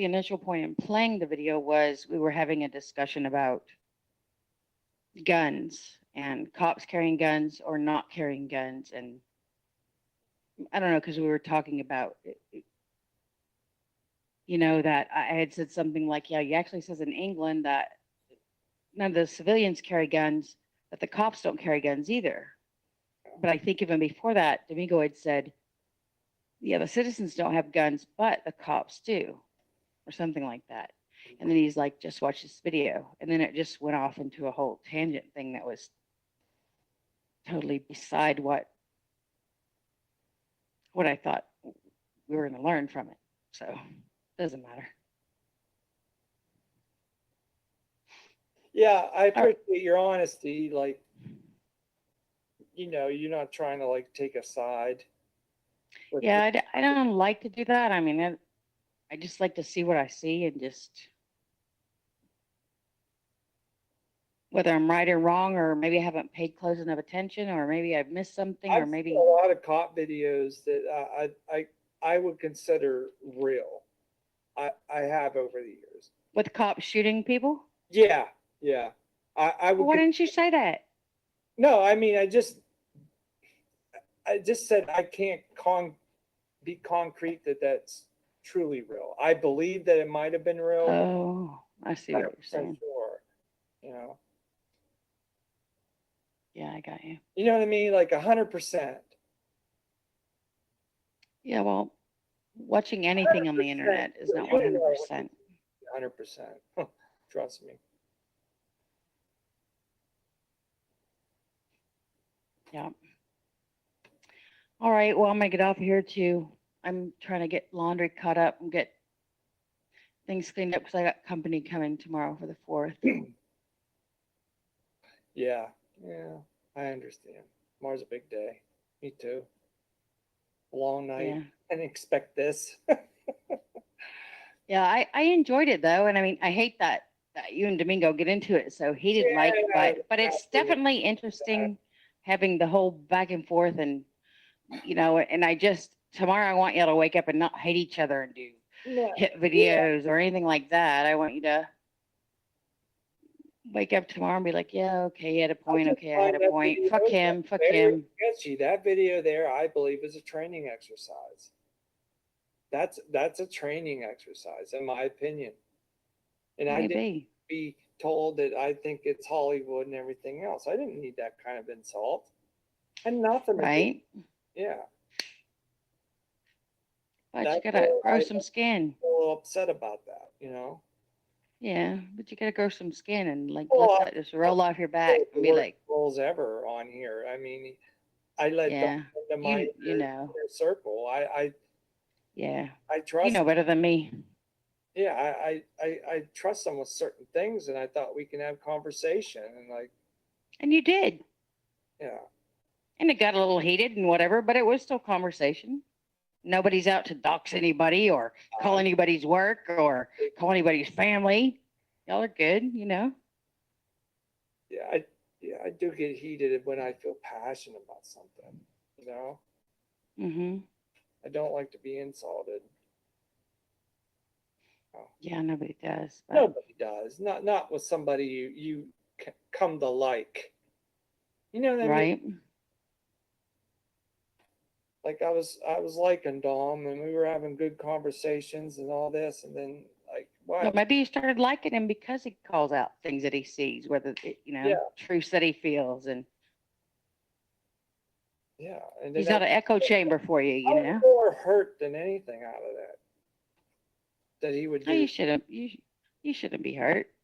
initial point in playing the video was we were having a discussion about guns and cops carrying guns or not carrying guns. And I don't know, because we were talking about, that I had said something like, yeah, he actually says in England that none of the civilians carry guns, but the cops don't carry guns either. But I think even before that, Domingo had said, yeah, the citizens don't have guns, but the cops do, or something like that. And then he's like, just watch this video. And then it just went off into a whole tangent thing that was totally beside what I thought we were going to learn from it. So it doesn't matter. yeah, I appreciate your honesty. Like, you're not trying to like take a side. Yeah, I don't like to do that. I mean, I just like to see what I see and just whether I'm right or wrong, or maybe I haven't paid close enough attention, or maybe I've missed something, or I've maybe seen a lot of cop videos that I would consider real. I have over the years. with cops shooting people. Yeah, yeah. I would. Well, why didn't you say that? No, I mean, I just said I can't be concrete that that's truly real. I believe that it might have been real. Oh, I see what you're saying. Sure. Yeah, I got you. You know what I mean? Like 100%. Yeah, well, watching anything on the internet is not 100%. 100%. Trust me. Yeah. All right. Well, I'm gonna get off here too. I'm trying to get laundry caught up and get things cleaned up because I got company coming tomorrow for the 4th. Yeah, I understand. Tomorrow's a big day. Me too. A long night. Yeah. I didn't expect this. Yeah, I enjoyed it though, and I mean, I hate that you and Domingo get into it so heated, but it's definitely interesting having the whole back and forth, and and I just tomorrow I want y'all to wake up and not hate each other and do hit videos or anything like that. I want you to wake up tomorrow and be like, yeah, okay, he had a point. Okay, I had a point. Fuck him. Fuck him. Sketchy. That video there, I believe, is a training exercise. That's a training exercise, in my opinion. And I didn't be told that I think it's Hollywood and everything else. I didn't need that kind of insult. And nothing. Right. Yeah. But you gotta grow some skin. I'm a little upset about that, Yeah, but you gotta grow some skin and like let that just roll off your back and be like rolls ever on here. I mean, I let them into my inner circle. I trust. You know better than me. Yeah, I trust them with certain things, and I thought we can have conversation and like. And you did. Yeah. And it got a little heated and whatever, but it was still conversation. Nobody's out to dox anybody or call anybody's work or call anybody's family. Y'all are good, Yeah, I do get heated when I feel passionate about something, Mm-hmm. I don't like to be insulted. Oh. Yeah, nobody does. But... Nobody does. Not with somebody you come to like. You know what I Right. mean? Like I was liking Dom, and we were having good conversations and all this, and then like Well, what? maybe you started liking him because he calls out things that he sees, whether it, Yeah. truths that he feels, and Yeah, and he's then not an echo chamber for you, I was know. more hurt than anything out of that he would No, do. you shouldn't. You shouldn't be hurt.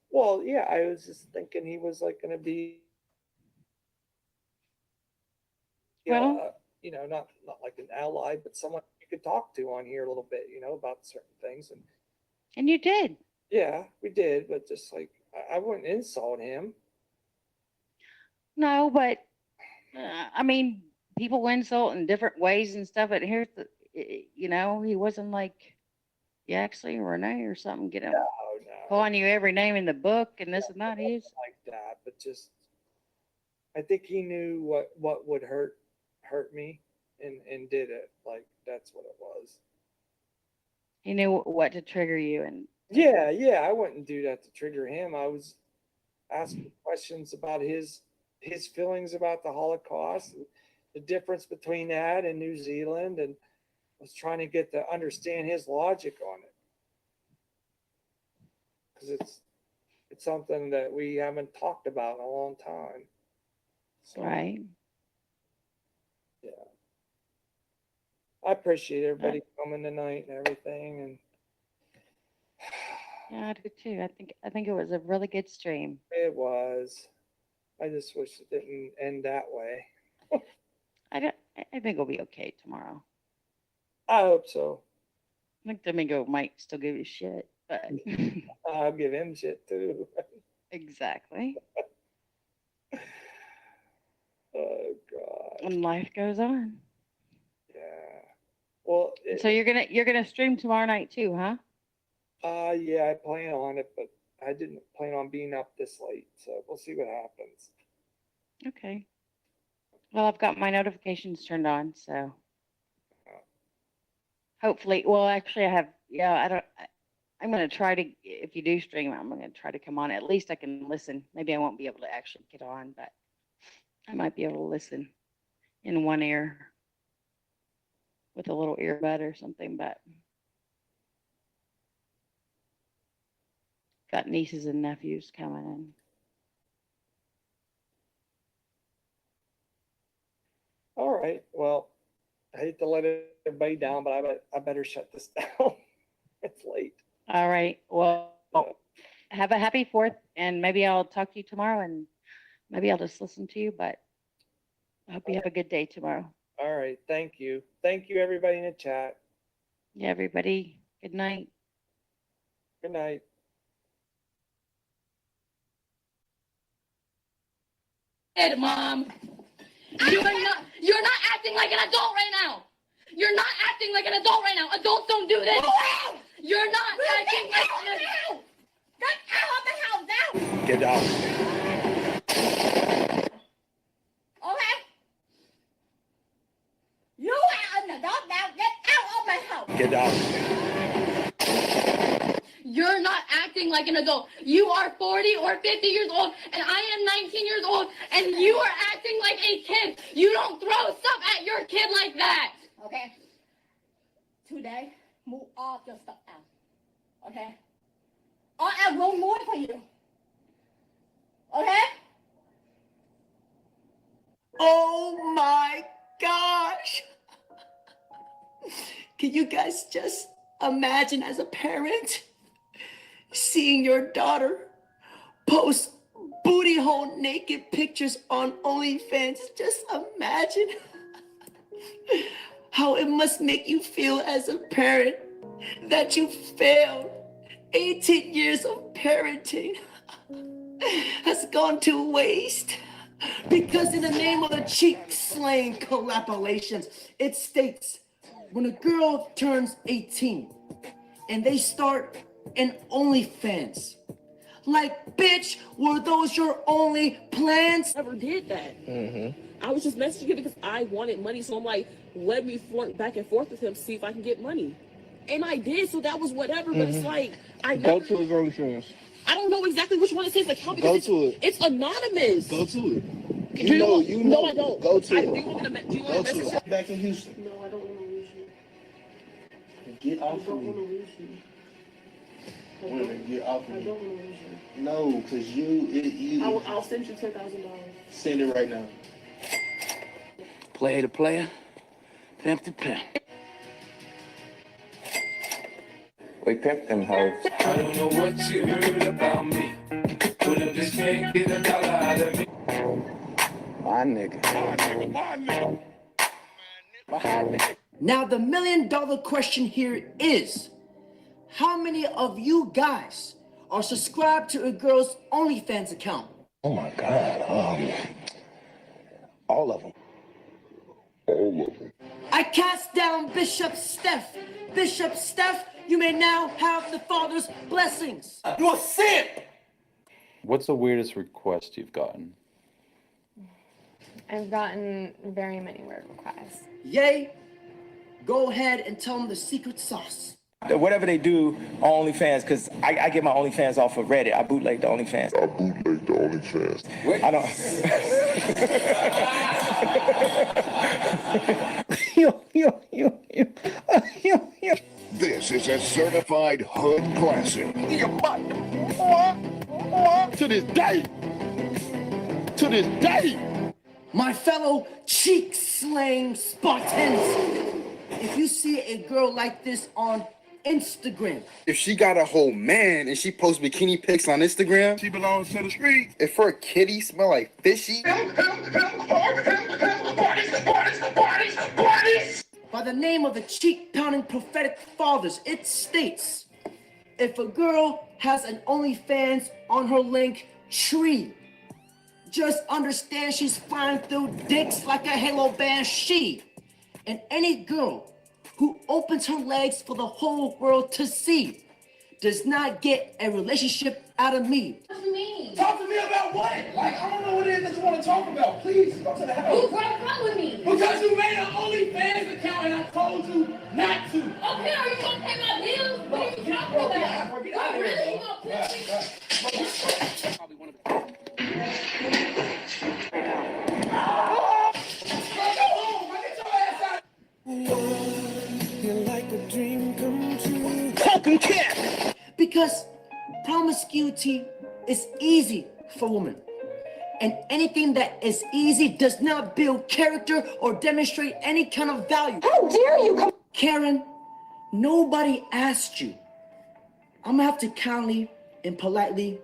Well, yeah, I was just thinking he was like going to be, Well, not like an ally, but someone you could talk to on here a little bit, about certain things. And you did. Yeah, we did, but just like I wouldn't insult him. No, but I mean, people insult in different ways and stuff. And here's the, he wasn't like, you actually Renee or something, No, calling you every name in the book and this and that. He's like that, but just I think he knew what would hurt me, and did it. Like that's what it was. he knew what to trigger you, and Yeah, I wouldn't do that to trigger him. I was asking questions about his feelings about the Holocaust, the difference between that and New Zealand, and was trying to get to understand his logic on it, because it's something that we haven't talked about in a long time. So, right. yeah, I appreciate everybody coming tonight and everything, and Yeah, I do too. I think it was a really good stream. it was. I just wish it didn't end that way. I think it'll be okay tomorrow. I hope so. I think Domingo might still give you shit, but I'll give him shit too. exactly. Oh God. And life goes on. Yeah. Well, So you're gonna stream tomorrow night too, huh? yeah, I plan on it, but I didn't plan on being up this late, so we'll see what happens. Okay. Well, I've got my notifications turned on, so hopefully. Well, actually, I have. Yeah, I'm gonna try to. If you do stream, I'm gonna try to come on. At least I can listen. Maybe I won't be able to actually get on, but I might be able to listen in one ear with a little earbud or something. But got nieces and nephews coming in. All right. Well, I hate to let everybody down, but I better shut this down. It's late. All right. Well, have a happy 4th, and maybe I'll talk to you tomorrow, and maybe I'll just listen to you. But I hope you have a good day tomorrow. All right. Thank you. Thank you, everybody in the chat. Yeah, everybody. Good night. Good night. Mom, you're not acting like an adult right now. You're not acting like an adult right now. Adults don't do this. You're not acting like an adult. Get out of the house now. Get out. Okay? You are an adult now. Get out of my house. Get out. You're not acting like an adult. You are 40 or 50 years old, and I am 19 years old, and you are acting like a kid. You don't throw stuff at your kid like that. Okay? Today, move all your stuff out. Okay? Or I will move for you. Okay? Oh my gosh. Can you guys just imagine as a parent seeing your daughter post booty hole naked pictures on OnlyFans? Just imagine how it must make you feel as a parent that you failed. 18 years of parenting has gone to waste because in the name of the cheek slaying collaborations, it states when a girl turns 18 and they start an OnlyFans. Like, bitch, were those your only plans? Never did that. I was just messaging him because I wanted money, so I'm like, let me flirt back and forth with him, see if I can get money. And I did, so that was whatever, but it's like, Go to his OnlyFans. I don't know exactly which one it says, like, how, Go because to it. it's anonymous. Go to it. Do you know, you know. No, I don't. Go to do it. you want me to, do you want Go me to to message? it. Back in Houston. No, I don't want to lose you. Get I off don't of want to me. lose you. Women, get off of I me. don't want to lose you. No, because you I'll send you $10,000. send it right now. Player to player, pimp to pimp. We pimped them hoes. I don't know what you heard about me, but I just can't get a dollar out of me. My nigga. My nigga. Now, the $1 million question here is, how many of you guys are subscribed to a girl's OnlyFans account? Oh my God. All of them. All of them. I cast down Bishop Steph. Bishop Steph, you may now have the Father's blessings. You a sin! What's the weirdest request you've gotten? I've gotten very many weird requests. Yay, go ahead and tell them the secret sauce. Whatever they do on OnlyFans, because I get my OnlyFans off of Reddit. I bootleg the OnlyFans. What? I don't. This is a certified hood classic. To this day. To this day. My fellow cheek slaying Spartans, if you see a girl like this on Instagram, if she got a whole man and she posts bikini pics on Instagram, She belongs to the streets. if her kitty smell like fishy, by the name of the cheek-pounding prophetic fathers, it states, if a girl has an OnlyFans on her link tree, just understand she's flying through dicks like a halo band she. And any girl who opens her legs for the whole world to see does not get a relationship out of me. What do you mean? Talk to me about what? Like, I don't know what it is that you want to talk about. Please, go to the house. Who's gonna come with me? Because you made an OnlyFans account and I told you not to. Okay, are you gonna pay my bills? What are you talking about? Get out of here, Really? You bro. gonna Because promiscuity is easy for women. And anything that is easy does not build character or demonstrate any kind of value. How dare you come? Karen, nobody asked you. I'm gonna have to kindly and politely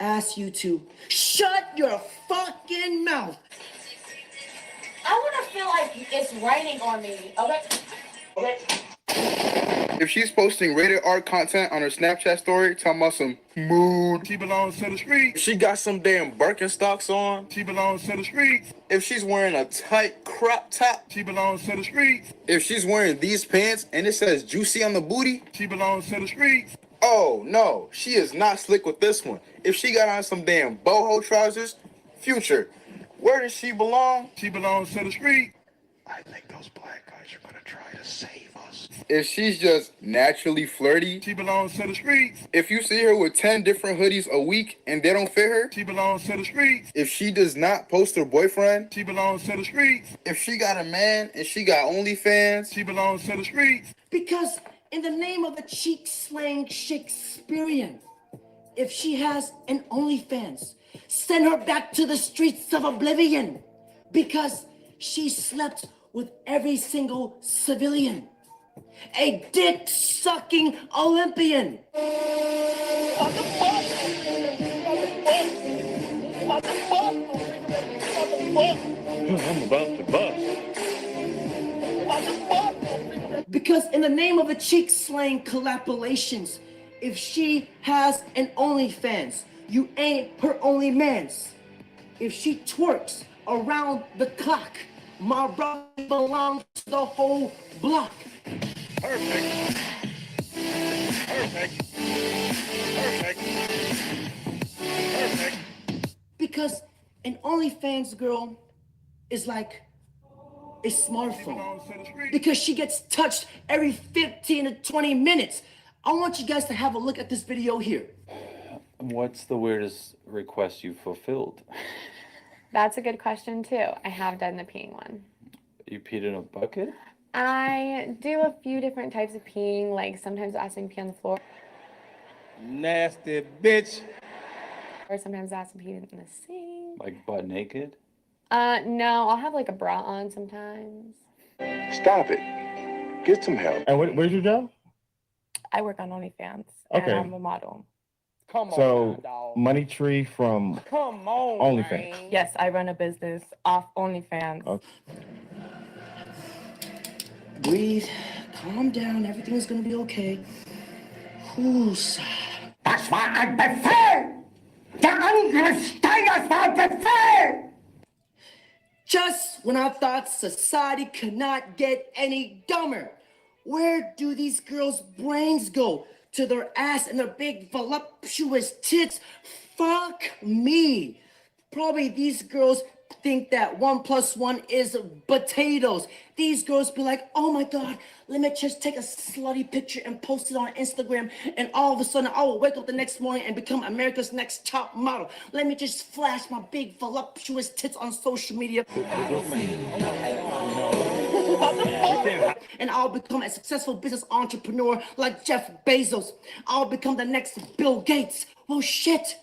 ask you to shut your fucking mouth. I wanna feel like it's raining on me. Okay? if she's posting rated R content on her Snapchat story, talking about some mood, She belongs to the streets. if she got some damn Birkenstocks on, She belongs to the streets. if she's wearing a tight crop top, She belongs to the streets. if she's wearing these pants and it says juicy on the booty, She belongs to the streets. oh no, she is not slick with this one. If she got on some damn boho trousers, Future, where does she belong? She belongs to the street. I think those black guys are gonna try to save us. If she's just naturally flirty, She belongs to the streets. if you see her with 10 different hoodies a week and they don't fit her, She belongs to the streets. if she does not post her boyfriend, She belongs to the streets. if she got a man and she got OnlyFans, She belongs to the streets. Because in the name of the cheek slang Shakespearean, if she has an OnlyFans, send her back to the streets of oblivion. Because she slept with every single civilian. A dick-sucking Olympian. I'm about to bust. Because in the name of the cheek slang collaborations, if she has an OnlyFans, you ain't her only mans. If she twerks around the clock, my brother belongs to the whole block. Perfect. Perfect. Perfect. Perfect. Because an OnlyFans girl is like a smartphone. Because she gets touched every 15 to 20 minutes. I want you guys to have a look at this video here. What's the weirdest request you fulfilled? That's a good question too. I have done the peeing one. You peed in a bucket? I do a few different types of peeing, like sometimes I ask them to pee on the floor. Nasty bitch. Or sometimes I ask them to pee in the sink. Like butt naked? No, I'll have like a bra on sometimes. Stop it. Get some help. And where's your job? I work on OnlyFans Okay. and I'm a model. Come on. So, Money Tree from OnlyFans. Yes, I run a business off OnlyFans. Okay. Breathe, calm down, everything's gonna be okay. Who's That's why I prefer the understanders I prefer. Just when I thought society could not get any dumber, where do these girls' brains go? To their ass and their big voluptuous tits? Fuck me. Probably these girls think that 1 + 1 is potatoes. These girls be like, oh my God, let me just take a slutty picture and post it on Instagram. And all of a sudden I will wake up the next morning and become America's next top model. Let me just flash my big voluptuous tits on social media. And I'll become a successful business entrepreneur like Jeff Bezos. I'll become the next Bill Gates. Well, shit.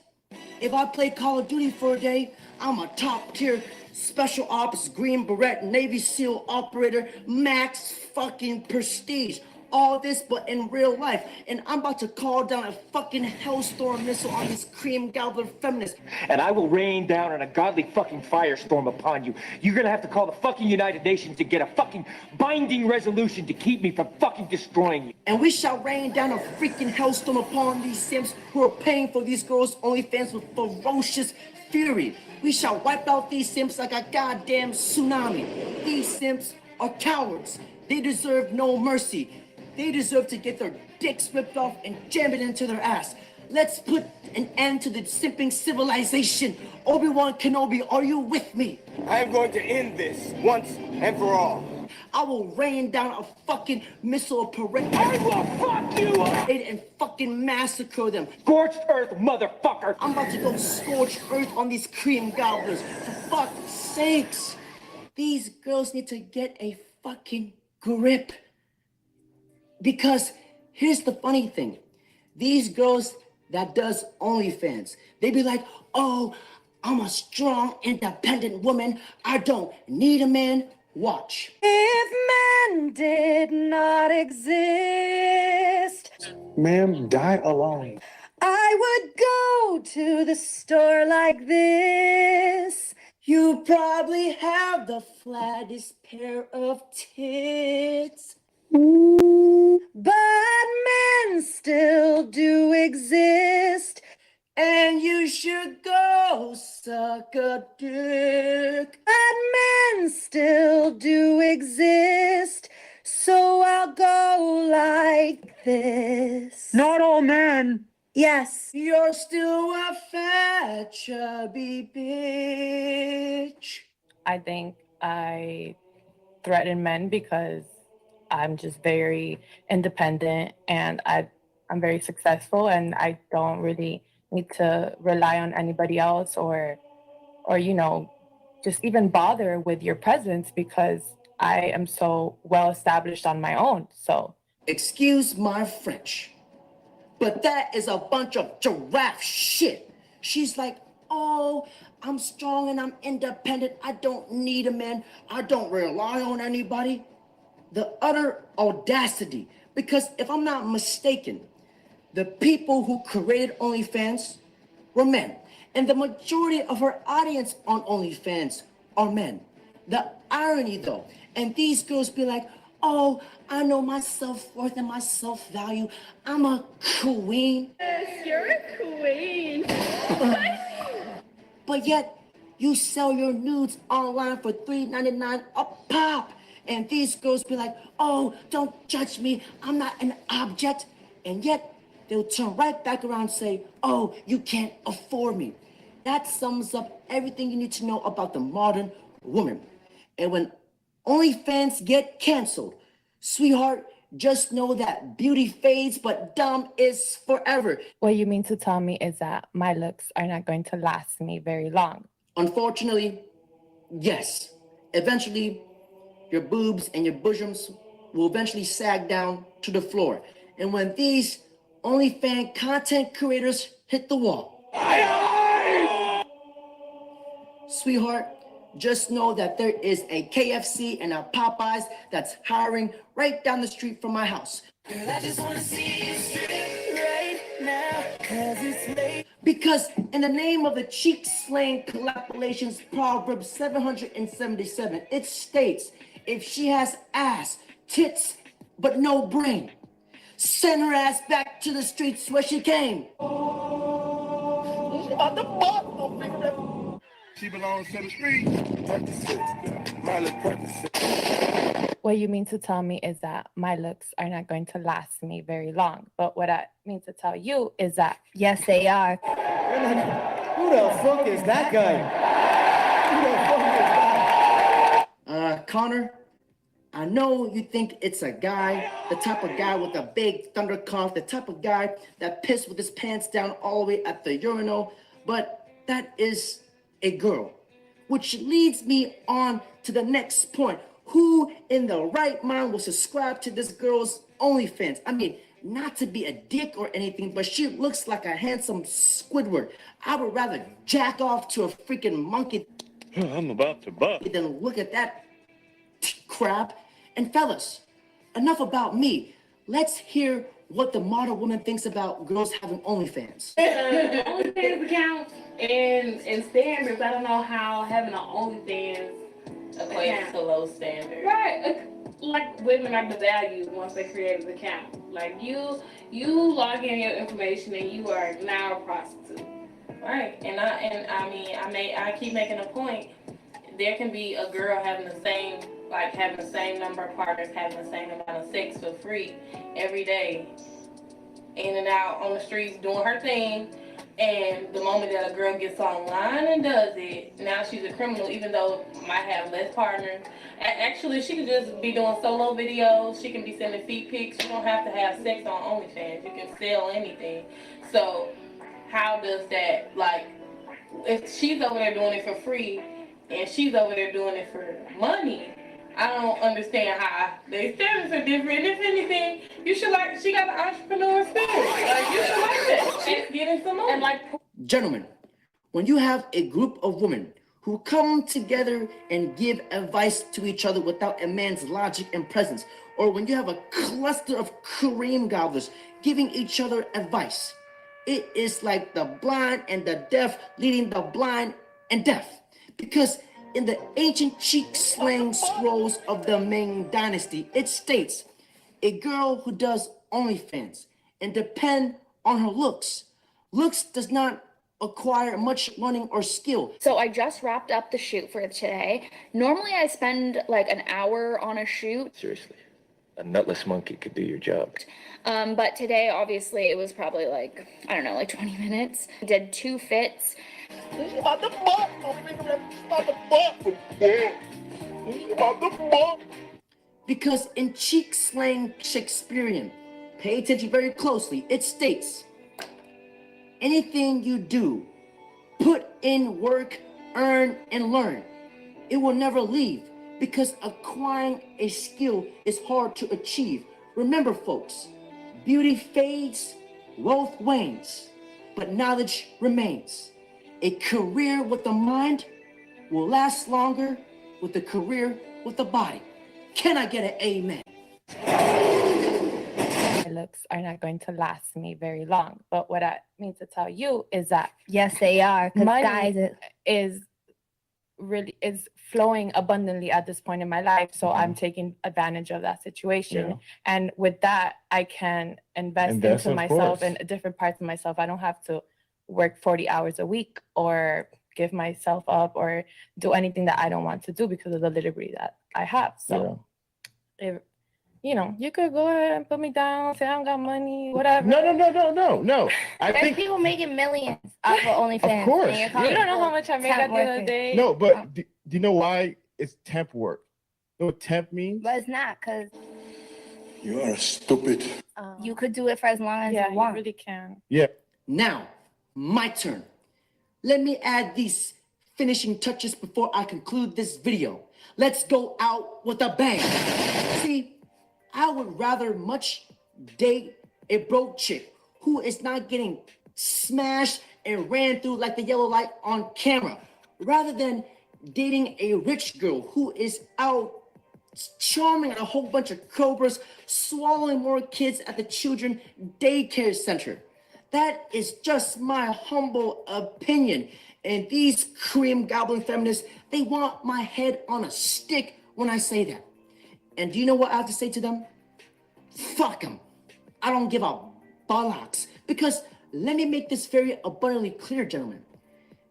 If I play Call of Duty for a day, I'm a top tier special ops Green Beret Navy SEAL operator, max fucking prestige. All this, but in real life. And I'm about to call down a fucking hellstorm missile on these cream gobbler feminists. And I will rain down on a godly fucking firestorm upon you. You're gonna have to call the fucking United Nations to get a fucking binding resolution to keep me from fucking destroying you. And we shall rain down a freaking hellstorm upon these simps who are paying for these girls' OnlyFans with ferocious fury. We shall wipe out these simps like a goddamn tsunami. These simps are cowards. They deserve no mercy. They deserve to get their dicks ripped off and jam it into their ass. Let's put an end to the simping civilization. Obi-Wan Kenobi, are you with me? I am going to end this once and for all. I will rain down a fucking missile parade. I will fuck you up! And fucking massacre them. Scorched earth, motherfucker! I'm about to go scorch earth on these cream gobblers. For fuck's sakes. These girls need to get a fucking grip. Because here's the funny thing. These girls that does OnlyFans, they be like, oh, I'm a strong, independent woman. I don't need a man. Watch. If men did not exist, Ma'am, die alone. I would go to the store like this. You probably have the flattest pair of tits. But men still do exist. And you should go suck a dick. But men still do exist. So I'll go like this. Not all men. Yes. You're still a fat, chubby bitch. I think I threaten men because I'm just very independent and I'm very successful and I don't really need to rely on anybody else or you know, just even bother with your presence because I am so well established on my own. So excuse my French, but that is a bunch of giraffe shit. She's like, oh, I'm strong and I'm independent. I don't need a man. I don't rely on anybody. The utter audacity, because if I'm not mistaken, the people who created OnlyFans were men, and the majority of her audience on OnlyFans are men. The irony though, and these girls be like, oh, I know my self-worth and my self-value. I'm a queen. Yes, you're a queen. But yet, you sell your nudes online for $3.99 a pop. And these girls be like, oh, don't judge me. I'm not an object. And yet, they'll turn right back around and say, oh, you can't afford me. That sums up everything you need to know about the modern woman. And when OnlyFans get canceled, sweetheart, just know that beauty fades, but dumb is forever. what you mean to tell me is that my looks are not going to last me very long. Unfortunately, yes, eventually your boobs and your bosoms will eventually sag down to the floor. And when these OnlyFans content creators hit the wall, sweetheart, just know that there is a KFC and a Popeyes that's hiring right down the street from my house. Girl, I just wanna see you straight right now, 'cause it's late. Because in the name of the cheek slaying collaborations, Proverbs 777, it states, if she has ass, tits, but no brain, send her ass back to the streets where she came. She belongs to the streets. What you mean to tell me is that my looks are not going to last me very long. But what I mean to tell you is that, yes, they are. Who the fuck is that guy? Who the fuck is that? Connor, I know you think it's a guy, the type of guy with a big thunder cough, the type of guy that pissed with his pants down all the way at the urinal, but that is a girl. Which leads me on to the next point. Who in the right mind will subscribe to this girl's OnlyFans? I mean, not to be a dick or anything, but she looks like a handsome Squidward. I would rather jack off to a freaking monkey I'm about to bust. than look at that crap. And fellas, enough about me. Let's hear what the modern woman thinks about girls having OnlyFans. OnlyFans account and standards. I don't know how having an OnlyFans equates to low standards. Right. Like women are devalued once they create an account. Like you log in your information and you are now a prostitute. Right. And I keep making a point. There can be a girl having the same number of partners, having the same amount of sex for free every day, in and out on the streets doing her thing. And the moment that a girl gets online and does it, now she's a criminal, even though might have less partners. Actually, she could just be doing solo videos. She can be sending feet pics. You don't have to have sex on OnlyFans. You can sell anything. So how does that, like, if she's over there doing it for free and she's over there doing it for money, I don't understand how their standards are different. If anything, you should like, she got an entrepreneur spirit. Like, you should like that. She's getting some money. And like, Gentlemen, when you have a group of women who come together and give advice to each other without a man's logic and presence, or when you have a cluster of Kareem gobblers giving each other advice, it is like the blind and the deaf leading the blind and deaf. Because in the ancient cheek-slaying scrolls of the Ming Dynasty, it states, a girl who does OnlyFans and depend on her looks. Looks does not acquire much learning or skill. So I just wrapped up the shoot for today. Normally I spend like an hour on a shoot. Seriously, a nutless monkey could do your job. But today, obviously, it was probably like, I don't know, like 20 minutes. I did 2 fits. Because in cheek-slaying Shakespearean, pay attention very closely, it states, anything you do, put in work, earn, and learn. It will never leave, because acquiring a skill is hard to achieve. Remember, folks, beauty fades, wealth wanes, but knowledge remains. A career with a mind will last longer with a career with a body. Can I get an amen? My looks are not going to last me very long. But what I mean to tell you is that, yes, they are. Money guys is flowing abundantly at this point in my life. So I'm taking advantage of that situation. Yeah. And with that, I can invest into myself and different parts of myself. I don't have to work 40 hours a week or give myself up or do anything that I don't want to do because of the liberty that I have. So, if, you know, you could go ahead and put me down, say I don't got money, whatever. No. There's people making millions off of OnlyFans. Of course. You don't know how much I made at the other day. No, but do you know why it's temp work? You know what temp means? But it's not, because You are stupid. you could do it for as long as you want. You really can. Yeah. Now, my turn. Let me add these finishing touches before I conclude this video. Let's go out with a bang. See, I would rather much date a broke chick who is not getting smashed and ran through like the yellow light on camera, rather than dating a rich girl who is out charming a whole bunch of cobras, swallowing more kids at the children daycare center. That is just my humble opinion. And these cream goblin feminists, they want my head on a stick when I say that. And do you know what I have to say to them? Fuck them. I don't give a bollocks. Because let me make this very abundantly clear, gentlemen.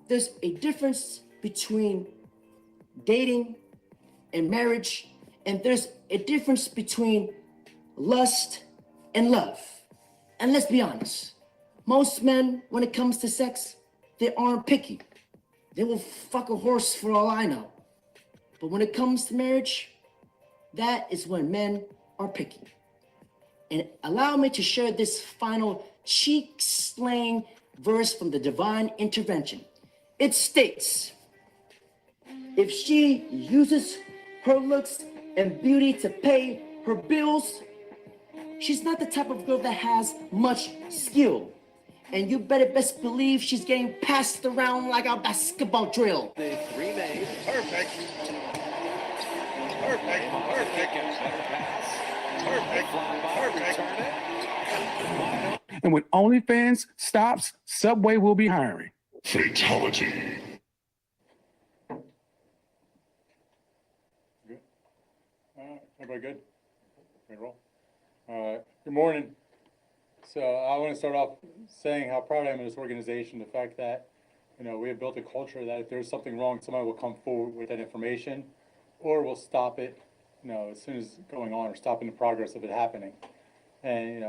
There's a difference between dating and marriage, and there's a difference between lust and love. And let's be honest, most men, when it comes to sex, they aren't picky. They will fuck a horse for all I know. But when it comes to marriage, that is when men are picky. And allow me to share this final cheek-slaying verse from the Divine Intervention. It states, if she uses her looks and beauty to pay her bills, she's not the type of girl that has much skill. And you better best believe she's getting passed around like a basketball drill. The three made. Perfect. Perfect. Perfect. Perfect. Perfect. And when OnlyFans stops, Subway will be hiring. Fatality. Good. Everybody good? Ready to roll? All right. Good morning. So I want to start off saying how proud I am of this organization. The fact that, we have built a culture that if there's something wrong, somebody will come forward with that information, or will stop it, as soon as going on, or stopping the progress of it happening. And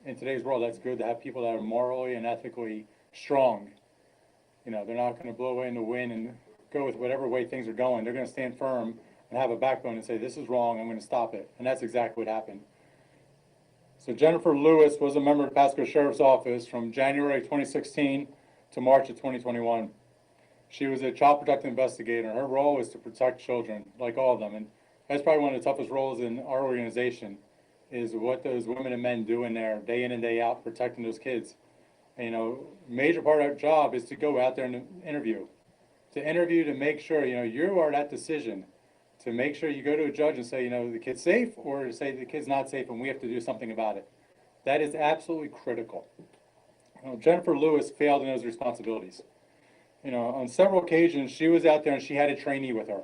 in today's world, that's good to have people that are morally and ethically strong. They're not going to blow away in the wind and go with whatever way things are going. They're going to stand firm and have a backbone and say, this is wrong, I'm going to stop it. And that's exactly what happened. So Jennifer Lewis was a member of the Pasco Sheriff's Office from January 2016 to March of 2021. She was a child protective investigator, and her role was to protect children, like all of them. And that's probably one of the toughest roles in our organization, is what those women and men do in there day in and day out protecting those kids. And, major part of our job is to go out there and interview to make sure, you are that decision, to make sure you go to a judge and say, the kid's safe, or to say the kid's not safe and we have to do something about it. That is absolutely critical. Jennifer Lewis failed in those responsibilities. On several occasions, she was out there and she had a trainee with her.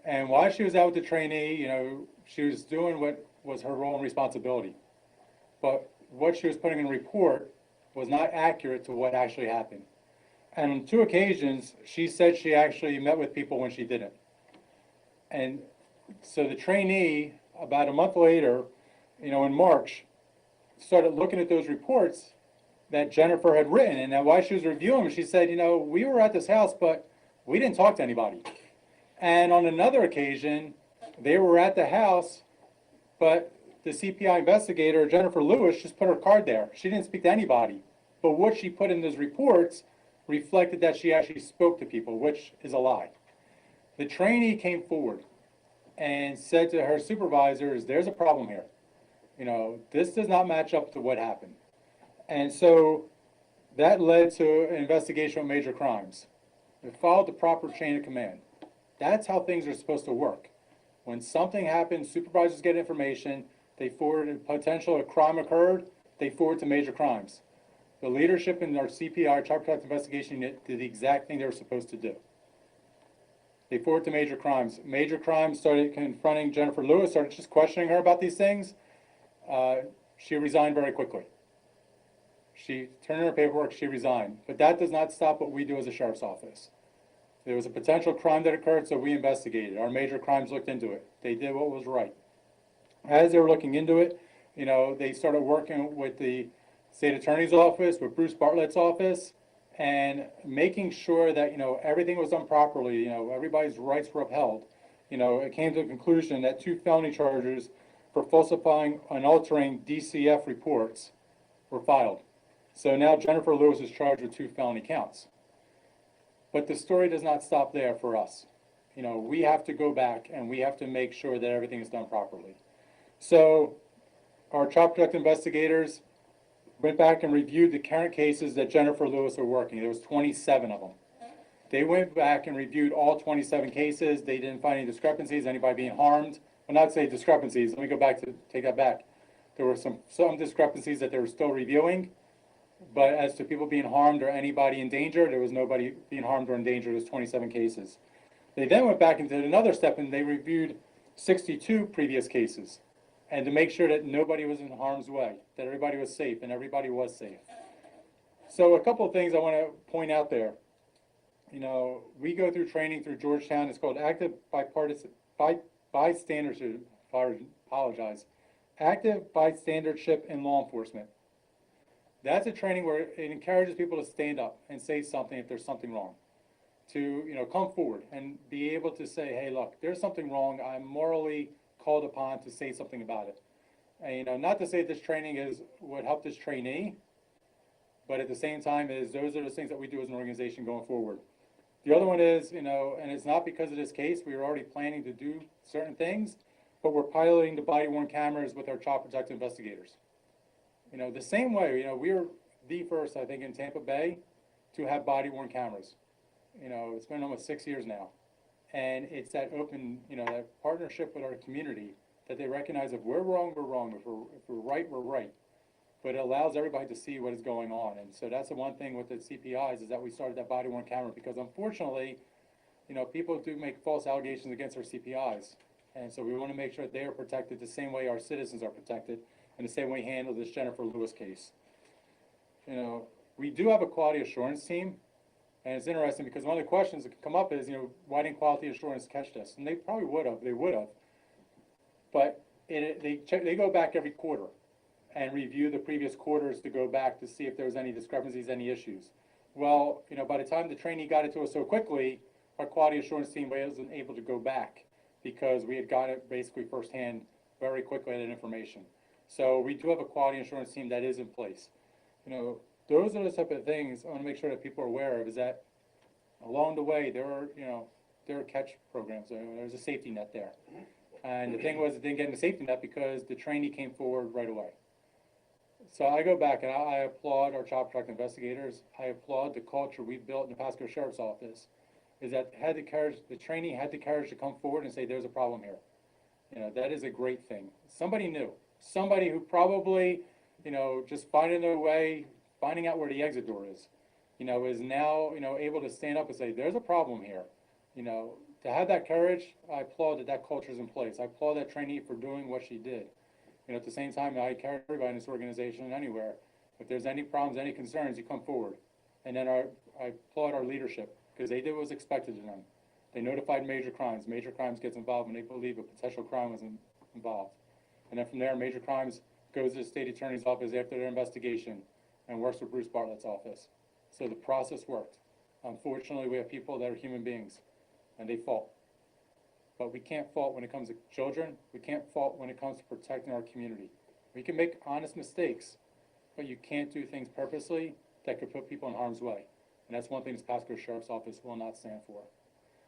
And while she was out with the trainee, she was doing what was her role and responsibility. But what she was putting in a report was not accurate to what actually happened. And on 2 occasions, she said she actually met with people when she didn't. And so the trainee, about a month later, in March, started looking at those reports that Jennifer had written. And that while she was reviewing them, she said, we were at this house, but we didn't talk to anybody. And on another occasion, they were at the house, but the CPI investigator, Jennifer Lewis, just put her card there. She didn't speak to anybody. But what she put in those reports reflected that she actually spoke to people, which is a lie. The trainee came forward and said to her supervisors, there's a problem here. This does not match up to what happened. And so that led to an investigation of major crimes. It followed the proper chain of command. That's how things are supposed to work. When something happens, supervisors get information, they forward a potential a crime occurred, they forward to major crimes. The leadership in our CPR, Child Protective Investigation Unit, did the exact thing they were supposed to do. They forward to major crimes. Major crimes started confronting Jennifer Lewis, started just questioning her about these things. She resigned very quickly. She turned in her paperwork, she resigned. But that does not stop what we do as a sheriff's office. There was a potential crime that occurred, so we investigated. Our major crimes looked into it. They did what was right. As they were looking into it, they started working with the state attorney's office, with Bruce Bartlett's office, and making sure that, everything was done properly, everybody's rights were upheld. It came to the conclusion that 2 felony charges for falsifying and altering DCF reports were filed. So now Jennifer Lewis is charged with 2 felony counts. But the story does not stop there for us. You know, we have to go back and we have to make sure that everything is done properly. So our child protective investigators went back and reviewed the current cases that Jennifer Lewis were working. There was 27 of them. They went back and reviewed all 27 cases. They didn't find any discrepancies, anybody being harmed. Well, not say discrepancies, let me go back to take that back. There were some discrepancies that they were still reviewing, but as to people being harmed or anybody in danger, there was nobody being harmed or in danger. There's 27 cases. They then went back and did another step and they reviewed 62 previous cases, and to make sure that nobody was in harm's way, that everybody was safe, and everybody was safe. So a couple of things I want to point out there. You know, we go through training through Georgetown. It's called active bystandership. Active bystandership in law enforcement. That's a training where it encourages people to stand up and say something if there's something wrong. To, you know, come forward and be able to say, hey, look, there's something wrong. I'm morally called upon to say something about it. And, you know, not to say this training is what helped this trainee, but at the same time those are the things that we do as an organization going forward. The other one is, you know, and it's not because of this case, we were already planning to do certain things, but we're piloting the body-worn cameras with our child protective investigators. You know, the same way, you know, we were the first, I think, in Tampa Bay to have body-worn cameras. You know, it's been almost 6 years now. And it's that open, you know, that partnership with our community that they recognize if we're wrong, we're wrong. If we're right, we're right. But it allows everybody to see what is going on. And so that's the one thing with the CPIs is that we started that body-worn camera because unfortunately, you know, people do make false allegations against our CPIs. And so we want to make sure that they are protected the same way our citizens are protected and the same way we handle this Jennifer Lewis case. You know, we do have a quality assurance team. And it's interesting because one of the questions that come up is, you know, why didn't quality assurance catch this? And they probably would have, But they go back every quarter and review the previous quarters to go back to see if there was any discrepancies, any issues. Well, you know, by the time the trainee got it to us so quickly, our quality assurance team wasn't able to go back because we had got it basically firsthand very quickly, that information. So we do have a quality assurance team that is in place. You know, those are the type of things I want to make sure that people are aware of, is that along the way there are catch programs. There's a safety net there. And the thing was, it didn't get in the safety net because the trainee came forward right away. So I go back and I applaud our child protective investigators. I applaud the culture we've built in the Pasco Sheriff's Office, is that the trainee had the courage to come forward and say, there's a problem here. You know, that is a great thing. Somebody knew. Somebody who probably, you know, just finding their way, finding out where the exit door is, you know, is now, you know, able to stand up and say, there's a problem here. You know, to have that courage, I applaud that culture is in place. I applaud that trainee for doing what she did. You know, at the same time, I carry everybody in this organization anywhere. If there's any problems, any concerns, you come forward. And then I applaud our leadership because they did what was expected of them. They notified major crimes. Major crimes gets involved when they believe a potential crime was involved. And then from there, major crimes goes to the state attorney's office after their investigation and works with Bruce Bartlett's office. So the process worked. Unfortunately, we have people that are human beings and they fault. But we can't fault when it comes to children. We can't fault when it comes to protecting our community. We can make honest mistakes, but you can't do things purposely that could put people in harm's way. And that's one thing this Pasco Sheriff's Office will not stand for.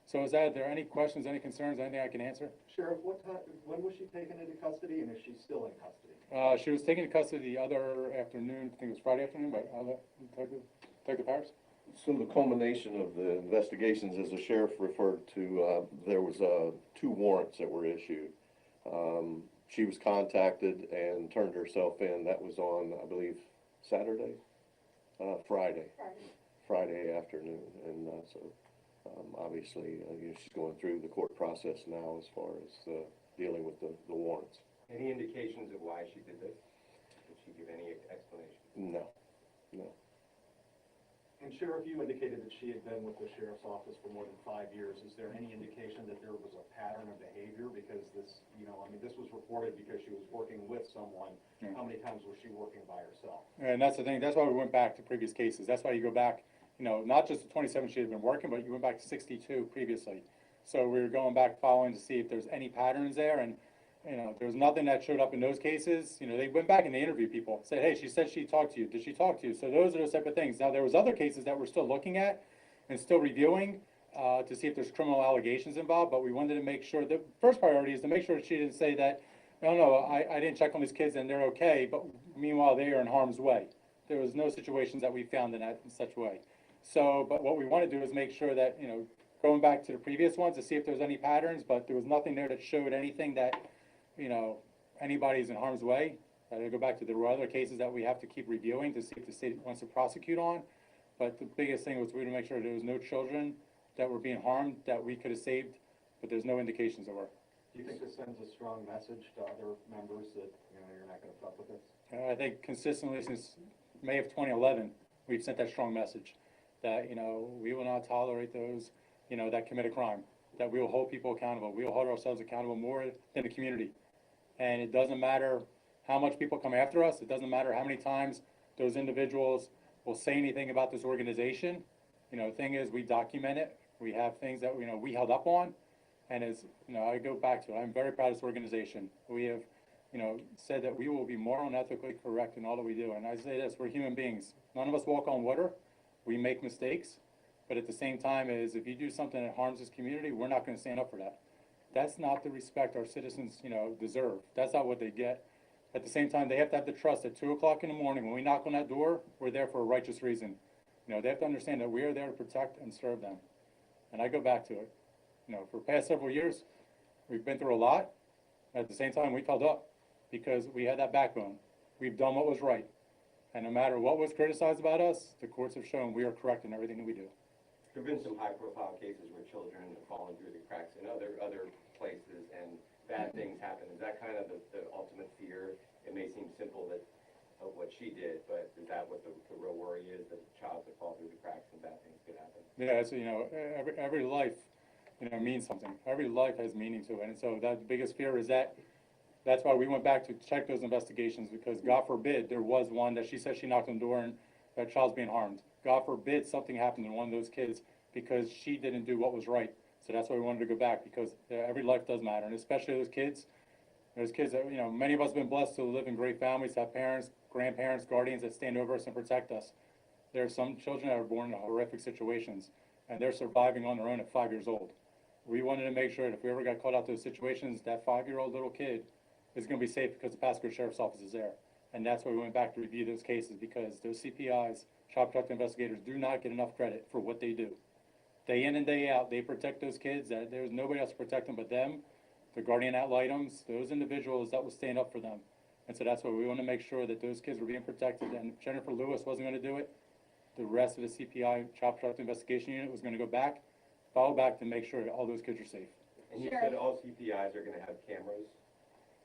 So are there any questions, any concerns, anything I can answer? Sheriff, when was she taken into custody, and is she still in custody? She was taken into custody the other afternoon. I think it was Friday afternoon, but I'll let Detective Paris. So the culmination of the investigations, as the sheriff referred to, there was 2 warrants that were issued. She was contacted and turned herself in. That was on, I believe, Friday afternoon. And so obviously she's going through the court process now as far as dealing with the warrants. Any indications of why she did this? Did she give any explanation? No. And Sheriff, you indicated that she had been with the Sheriff's Office for more than 5 years. Is there any indication that there was a pattern of behavior? Because this, you know, I mean, this was reported because she was working with someone. Yeah. How many times was she working by herself? And that's the thing. That's why we went back to previous cases. That's why you go back, you know, not just the 27 she had been working, but you went back to 62 previously. So we were going back following to see if there's any patterns there. And, you know, there was nothing that showed up in those cases. You know, they went back and they interviewed people, said, hey, she said she talked to you. Did she talk to you? So those are those type of things. Now, there was other cases that we're still looking at, and still reviewing to see if there's criminal allegations involved, but we wanted to make sure, the first priority is to make sure she didn't say that, no, I didn't check on these kids and they're okay, but meanwhile they are in harm's way. There was no situations that we found in such way. So, but what we want to do is make sure that, going back to the previous ones to see if there's any patterns, but there was nothing there that showed anything that, anybody's in harm's way. I go back to there were other cases that we have to keep reviewing to see if the state wants to prosecute on. But the biggest thing was we had to make sure there was no children that were being harmed that we could have saved, but there's no indications there were. Do you think this sends a strong message to other members that, you're not gonna fuck with this? I think consistently since May of 2011, we've sent that strong message that, we will not tolerate those, that commit a crime, that we will hold people accountable. We will hold ourselves accountable more than the community. And it doesn't matter how much people come after us. It doesn't matter how many times those individuals will say anything about this organization. The thing is, we document it. We have things that, we held up on. And as, I go back to it, I'm very proud of this organization. We have, said that we will be moral and ethically correct in all that we do. And I say this, we're human beings. None of us walk on water. We make mistakes. But at the same time is, if you do something that harms this community, we're not going to stand up for that. That's not the respect our citizens, deserve. That's not what they get. At the same time, they have to have the trust at 2 o'clock in the morning when we knock on that door, we're there for a righteous reason. They have to understand that we are there to protect and serve them. And I go back to it. For the past several years, we've been through a lot. At the same time, we've held up because we had that backbone. We've done what was right. And no matter what was criticized about us, the courts have shown we are correct in everything that we do. There have been some high-profile cases where children have fallen through the cracks in other places and bad things happen. Is that kind of the ultimate fear? It may seem simple of what she did, but is that what the real worry is, that a child could fall through the cracks and bad things could happen? Yeah, it's, every life, means something. Every life has meaning to it. And so that the biggest fear is that's why we went back to check those investigations, because God forbid there was one that she said she knocked on the door and that child's being harmed. God forbid something happened to one of those kids because she didn't do what was right. So that's why we wanted to go back, because every life does matter, and especially those kids that, many of us have been blessed to live in great families, have parents, grandparents, guardians that stand over us and protect us. There are some children that are born in horrific situations, and they're surviving on their own at 5 years old. We wanted to make sure that if we ever got caught out those situations, that 5-year-old little kid is going to be safe because the Pasco Sheriff's Office is there. And that's why we went back to review those cases, because those CPIs, child protective investigators, do not get enough credit for what they do. Day in and day out, they protect those kids. There's nobody else to protect them but them, the guardian ad litems, those individuals that will stand up for them. And so that's why we want to make sure that those kids were being protected. And if Jennifer Lewis wasn't going to do it, the rest of the CPI, Child Protective Investigation Unit, was going to go back, follow back to make sure that all those kids are safe. And you said all CPIs are going to have cameras?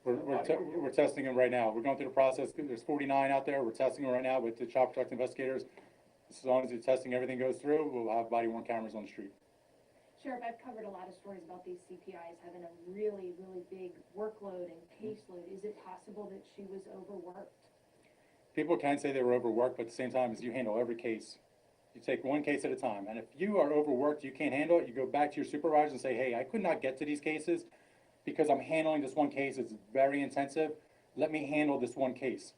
We're testing them right now. We're going through the process. There's 49 out there. We're testing them right now with the Child Protective Investigators. As long as the testing, everything goes through, we'll have body-worn cameras on the street. Sheriff, I've covered a lot of stories about these CPIs having a really, really big workload and caseload. Is it possible that she was overworked? People can say they were overworked, but at the same time, as you handle every case, you take one case at a time. And if you are overworked, you can't handle it, you go back to your supervisor and say, hey, I could not get to these cases because I'm handling this one case. It's very intensive. Let me handle this one case.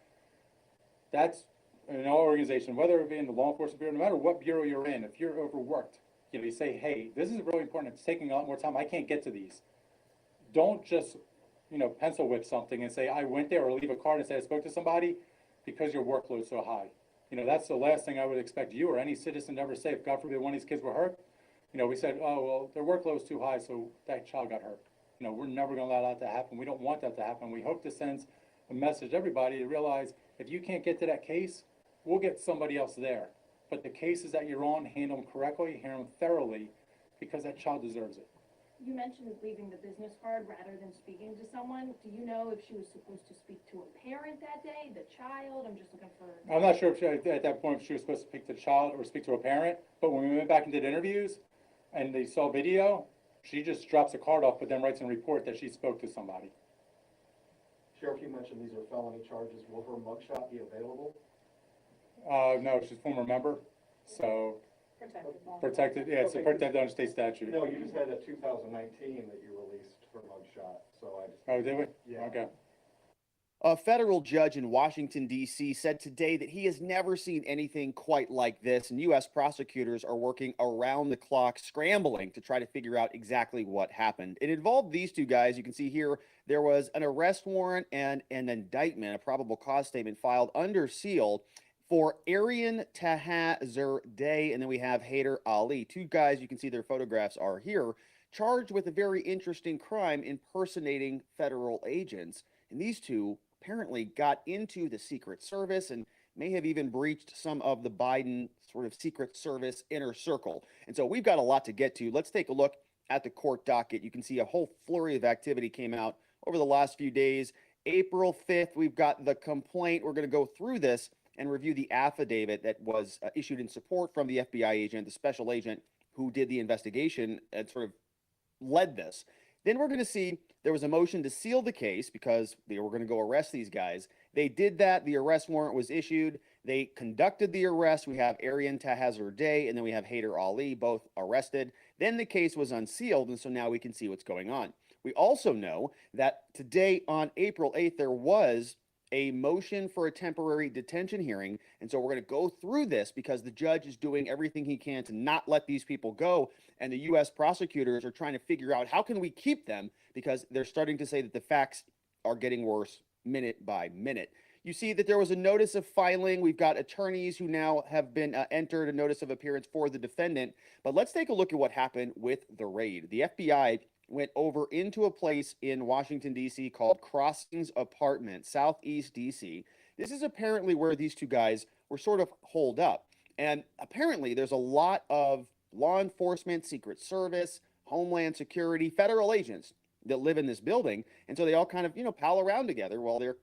That's in our organization, whether it be in the law enforcement bureau, no matter what bureau you're in, if you're overworked, you say, hey, this is really important. It's taking a lot more time. I can't get to these. Don't just, pencil whip something and say, I went there, or leave a card and say I spoke to somebody, because your workload's so high. That's the last thing I would expect you or any citizen to ever say. If God forbid one of these kids were hurt, we said, oh, well, their workload's too high, so that child got hurt. We're never going to allow that to happen. We don't want that to happen. We hope this sends a message to everybody to realize if you can't get to that case, we'll get somebody else there. But the cases that you're on, handle them correctly, handle them thoroughly, because that child deserves it. You mentioned leaving the business card rather than speaking to someone. Do you know if she was supposed to speak to a parent that day, the child? I'm just looking for... I'm not sure if she, at that point if she was supposed to speak to the child or speak to a parent, but when we went back and did interviews and they saw video, she just drops a card off but then writes in a report that she spoke to somebody. Sheriff, you mentioned these are felony charges. Will her mugshot be available? No, she's a former member, so... Protected, yeah, it's a protected under state statute. No, you just had a 2019 that you released for mugshot, so I just... Oh, did we? Yeah. Okay. A federal judge in Washington, D.C. said today that he has never seen anything quite like this, and U.S. prosecutors are working around the clock, scrambling to try to figure out exactly what happened. It involved these two guys. You can see here there was an arrest warrant and an indictment, a probable cause statement filed under seal for Aryan Tahazardeh, and then we have Haider Ali. Two guys, you can see their photographs are here, charged with a very interesting crime, impersonating federal agents. And these two apparently got into the Secret Service and may have even breached some of the Biden sort of Secret Service inner circle. And so we've got a lot to get to. Let's take a look at the court docket. You can see a whole flurry of activity came out over the last few days. April 5th, we've got the complaint. We're going to go through this and review the affidavit that was issued in support from the FBI agent, the special agent who did the investigation and sort of led this. Then we're going to see there was a motion to seal the case because they were going to go arrest these guys. They did that. The arrest warrant was issued. They conducted the arrest. We have Aryan Tahazardeh and then we have Haider Ali, both arrested. Then the case was unsealed, and so now we can see what's going on. We also know that today on April 8th, there was a motion for a temporary detention hearing. And so we're going to go through this because the judge is doing everything he can to not let these people go. And the U.S. prosecutors are trying to figure out how can we keep them because they're starting to say that the facts are getting worse minute by minute. You see that there was a notice of filing. We've got attorneys who now have been entered a notice of appearance for the defendant. But let's take a look at what happened with the raid. The FBI went over into a place in Washington, D.C. called Crossings Apartment, Southeast D.C. This is apparently where these two guys were sort of holed up. And apparently there's a lot of law enforcement, Secret Service, Homeland Security, federal agents that live in this building. And so they all kind of, pal around together while they're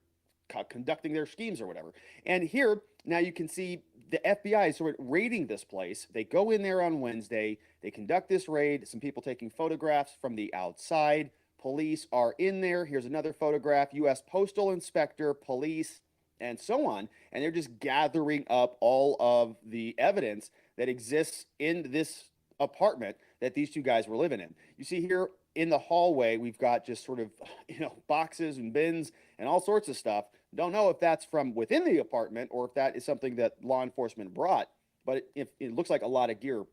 conducting their schemes or whatever. And here, now you can see the FBI is sort of raiding this place. They go in there on Wednesday. They conduct this raid. Some people taking photographs from the outside. Police are in there. Here's another photograph. U.S. Postal Inspector, police, and so on. And they're just gathering up all of the evidence that exists in this apartment that these two guys were living in. You see here in the hallway, we've got just sort of, boxes and bins and all sorts of stuff. Don't know if that's from within the apartment or if that is something that law enforcement brought, but it looks like a lot of gear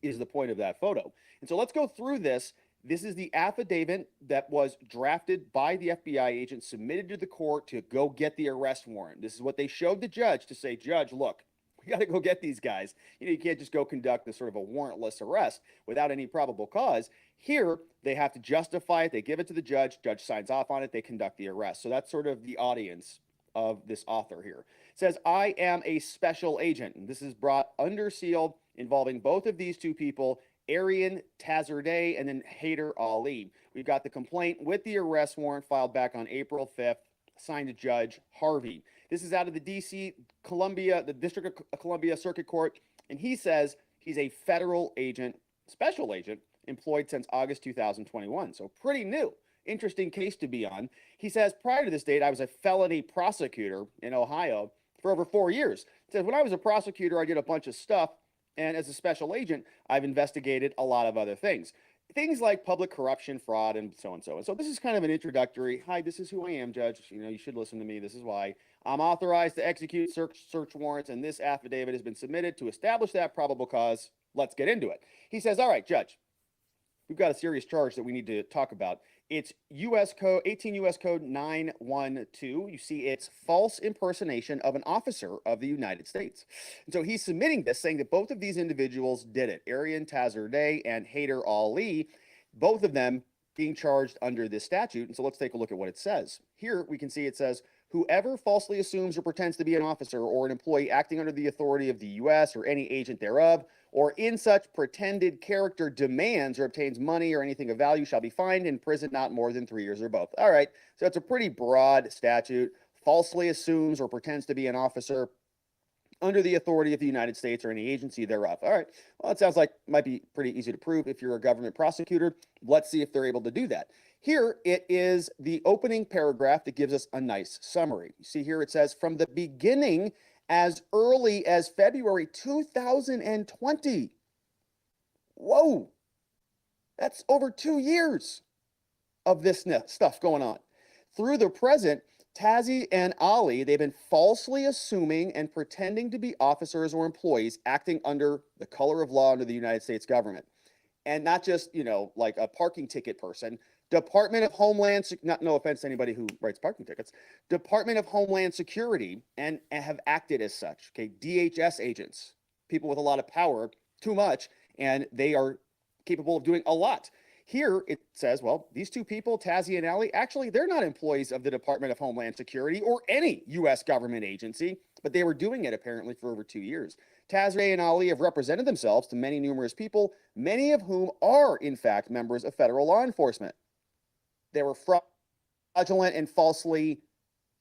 is the point of that photo. And so let's go through this. This is the affidavit that was drafted by the FBI agent, submitted to the court to go get the arrest warrant. This is what they showed the judge to say, Judge, look, we got to go get these guys. You can't just go conduct this sort of a warrantless arrest without any probable cause. Here, they have to justify it. They give it to the judge. Judge signs off on it. They conduct the arrest. So that's sort of the audience of this author here. It says, I am a special agent. And this is brought under seal involving both of these two people, Aryan Tahazardeh and then Haider Ali. We've got the complaint with the arrest warrant filed back on April 5th, signed to Judge Harvey. This is out of the D.C. Columbia, the District of Columbia Circuit Court, and he says he's a federal agent, special agent, employed since August 2021. So pretty new. Interesting case to be on. He says, prior to this date, I was a felony prosecutor in Ohio for over 4 years. He says, when I was a prosecutor, I did a bunch of stuff. And as a special agent, I've investigated a lot of other things. Things like public corruption, fraud, and so and so. And so this is kind of an introductory, hi, this is who I am, Judge. You should listen to me. This is why. I'm authorized to execute search warrants, and this affidavit has been submitted to establish that probable cause. Let's get into it. He says, all right, Judge, we've got a serious charge that we need to talk about. It's U.S. Code, 18 U.S. Code 912. You see, it's false impersonation of an officer of the United States. And so he's submitting this, saying that both of these individuals did it, Aryan Tahazardeh and Haider Ali, both of them being charged under this statute. And so let's take a look at what it says. Here we can see it says, whoever falsely assumes or pretends to be an officer or an employee acting under the authority of the U.S. or any agent thereof, or in such pretended character demands or obtains money or anything of value shall be fined and imprisoned not more than 3 years or both. All right, so it's a pretty broad statute. Falsely assumes or pretends to be an officer under the authority of the United States or any agency thereof. All right, well, it sounds like it might be pretty easy to prove if you're a government prosecutor. Let's see if they're able to do that. Here it is the opening paragraph that gives us a nice summary. You see here it says, from the beginning as early as February 2020. Whoa, that's over 2 years of this stuff going on. Through the present, Tazzy and Ali, they've been falsely assuming and pretending to be officers or employees acting under the color of law under the United States government. And not just, like a parking ticket person. Department of Homeland, no offense to anybody who writes parking tickets, Department of Homeland Security, and have acted as such. Okay, DHS agents, people with a lot of power, too much, and they are capable of doing a lot. Here it says, well, these two people, Tazzy and Ali, actually, they're not employees of the Department of Homeland Security or any U.S. government agency, but they were doing it apparently for over 2 years. Tazzy and Ali have represented themselves to many numerous people, many of whom are, in fact, members of federal law enforcement. They were fraudulent and falsely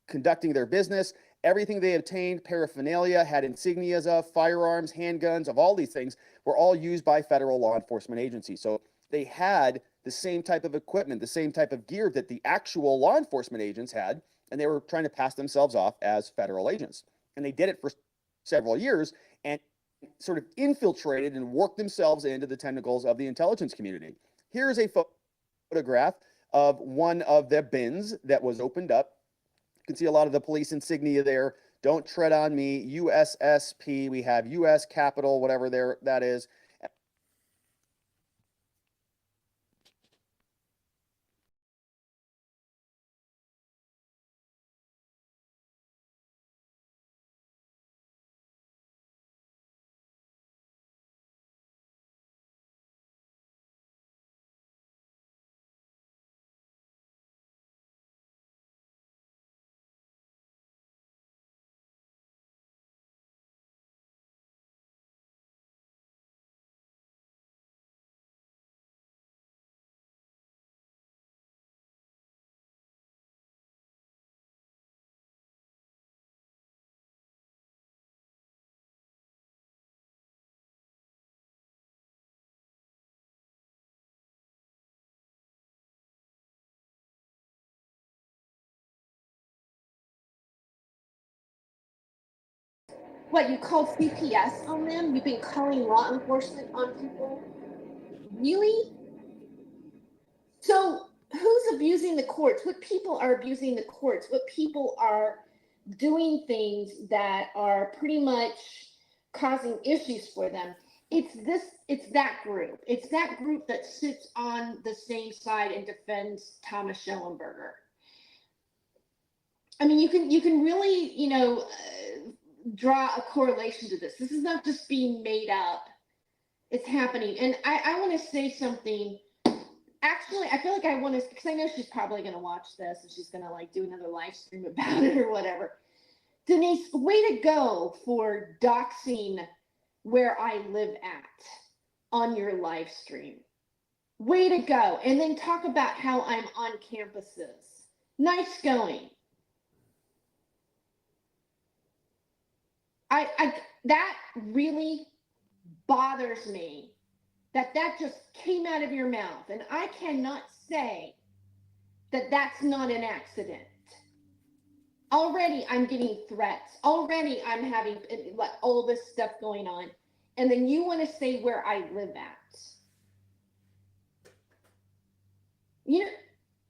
conducting their business. Everything they obtained, paraphernalia, had insignias of, firearms, handguns, of all these things, were all used by federal law enforcement agencies. So they had the same type of equipment, the same type of gear that the actual law enforcement agents had, and they were trying to pass themselves off as federal agents. And they did it for several years and sort of infiltrated and worked themselves into the tentacles of the intelligence community. Here's a photograph of one of the bins that was opened up. You can see a lot of the police insignia there. Don't tread on me, USSP. We have US Capitol, whatever there that is. What, you called CPS on them? You've been calling law enforcement on people? Really? So who's abusing the courts? What people are abusing the courts? What people are doing things that are pretty much causing issues for them? It's that group. It's that group that sits on the same side and defends Thomas Schellenberger. I mean, you can really, draw a correlation to this. This is not just being made up. It's happening. And I want to say something. Actually, I feel like I want to, because I know she's probably going to watch this and she's going to do another live stream about it or whatever. Denise, way to go for doxing where I live at on your live stream. Way to go. And then talk about how I'm on campuses. Nice going. That really bothers me that just came out of your mouth, and I cannot say that that's not an accident. Already I'm getting threats. Already I'm having all this stuff going on, and then you want to say where I live at.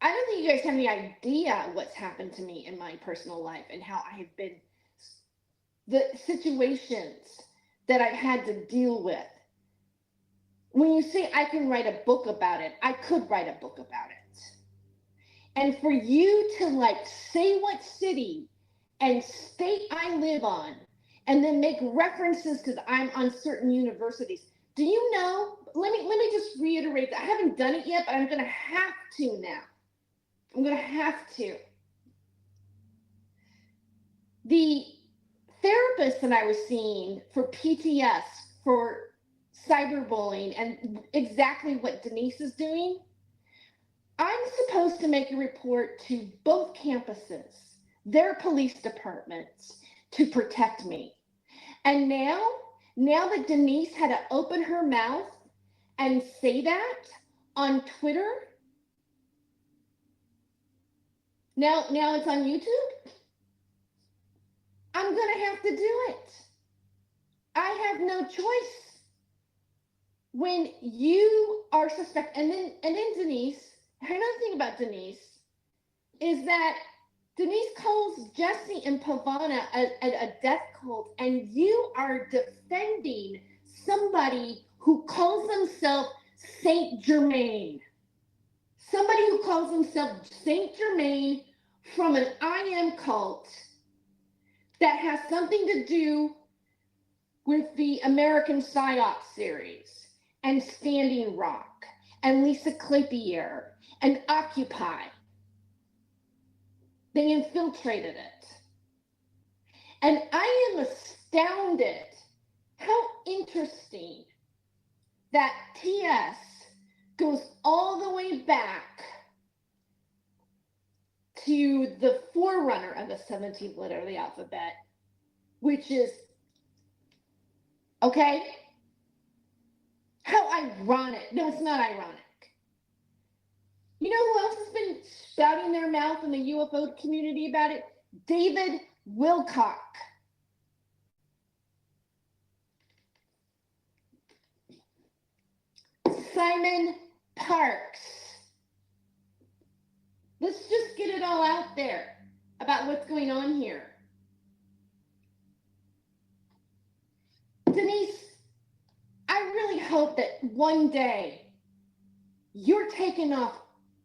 I don't think you guys have any idea what's happened to me in my personal life and how I have been, the situations that I've had to deal with. When you say I can write a book about it, I could write a book about it. And for you to say what city and state I live on, and then make references because I'm on certain universities. Do you know? Let me just reiterate that. I haven't done it yet, but I'm gonna have to now. I'm gonna have to. The therapist that I was seeing for PTS, for cyberbullying, and exactly what Denise is doing, I'm supposed to make a report to both campuses, their police departments, to protect me. And now that Denise had to open her mouth and say that on Twitter, now it's on YouTube, I'm gonna have to do it. I have no choice. When you are suspect, and then Denise, another thing about Denise is that Denise calls Jesse and Pavana a death cult, and you are defending somebody who calls themselves Saint Germain. Somebody who calls himself Saint Germain from an I Am cult that has something to do with the American PSYOP series and Standing Rock and Lisa Klépierre and Occupy. They infiltrated it. And I am astounded how interesting that TS goes all the way back to the forerunner of the 17th letter of the alphabet, which is, okay? How ironic. No, it's not ironic. You know who else has been spouting their mouth in the UFO community about it? David Wilcock. Simon Parks. Let's just get it all out there about what's going on here. Denise, I really hope that one day you're taking off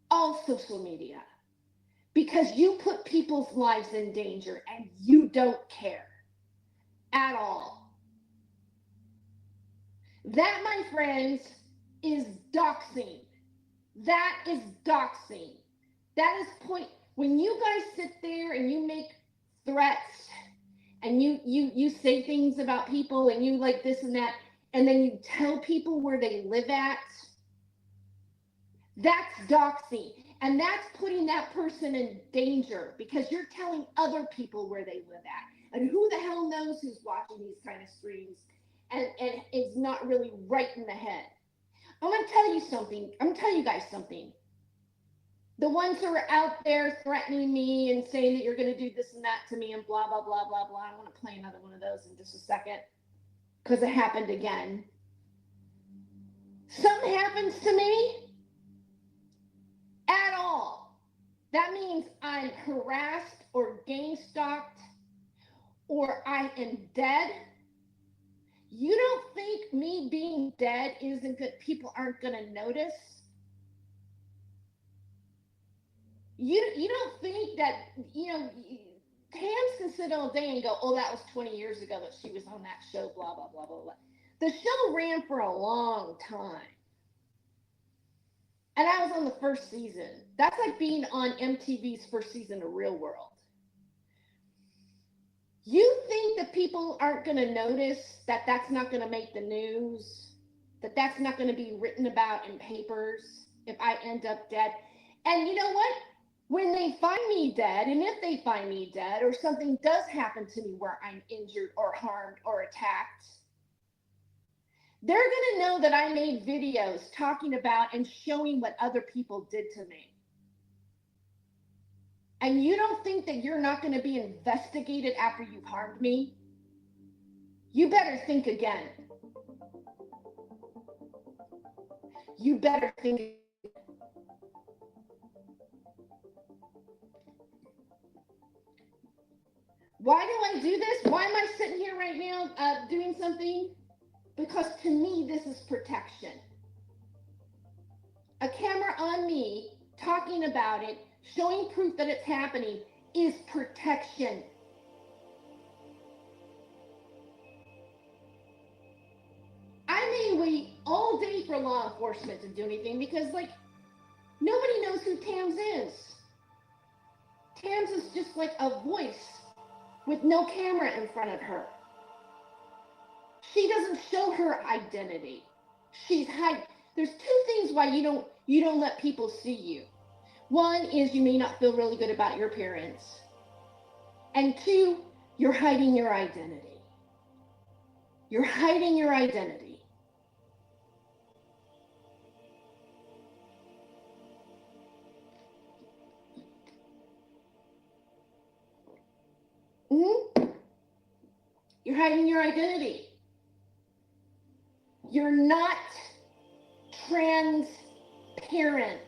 all social media because you put people's lives in danger and you don't care at all. That, my friends, is doxing. That is doxing. That is point. When you guys sit there and you make threats and you say things about people and you like this and that, and then you tell people where they live at, that's doxing. And that's putting that person in danger because you're telling other people where they live at. And who the hell knows who's watching these kind of streams and is not really right in the head. I'm going to tell you something. I'm going to tell you guys something. The ones who are out there threatening me and saying that you're going to do this and that to me and blah, blah, blah, blah, blah. I want to play another one of those in just a second because it happened again. Something happens to me at all. That means I'm harassed or gang stalked or I am dead. You don't think me being dead isn't good? People aren't going to notice? You don't think that, Tams can sit all day and go, oh, that was 20 years ago that she was on that show, blah, blah, blah, blah, blah. The show ran for a long time. And I was on the first season. That's like being on MTV's first season of Real World. You think that people aren't going to notice that that's not going to make the news, that that's not going to be written about in papers if I end up dead? And you know what? When they find me dead, and if they find me dead, or something does happen to me where I'm injured or harmed or attacked, they're going to know that I made videos talking about and showing what other people did to me. And you don't think that you're not going to be investigated after you've harmed me? You better think again. You better think. Why do I do this? Why am I sitting here right now doing something? Because to me, this is protection. A camera on me, talking about it, showing proof that it's happening, is protection. I may wait all day for law enforcement to do anything because, nobody knows who Tams is. Tams is just like a voice with no camera in front of her. She doesn't show her identity. She's hiding. There's two things why you don't let people see you. One is you may not feel really good about your appearance. And two, you're hiding your identity. You're hiding your identity. You're hiding your identity. You're not transparent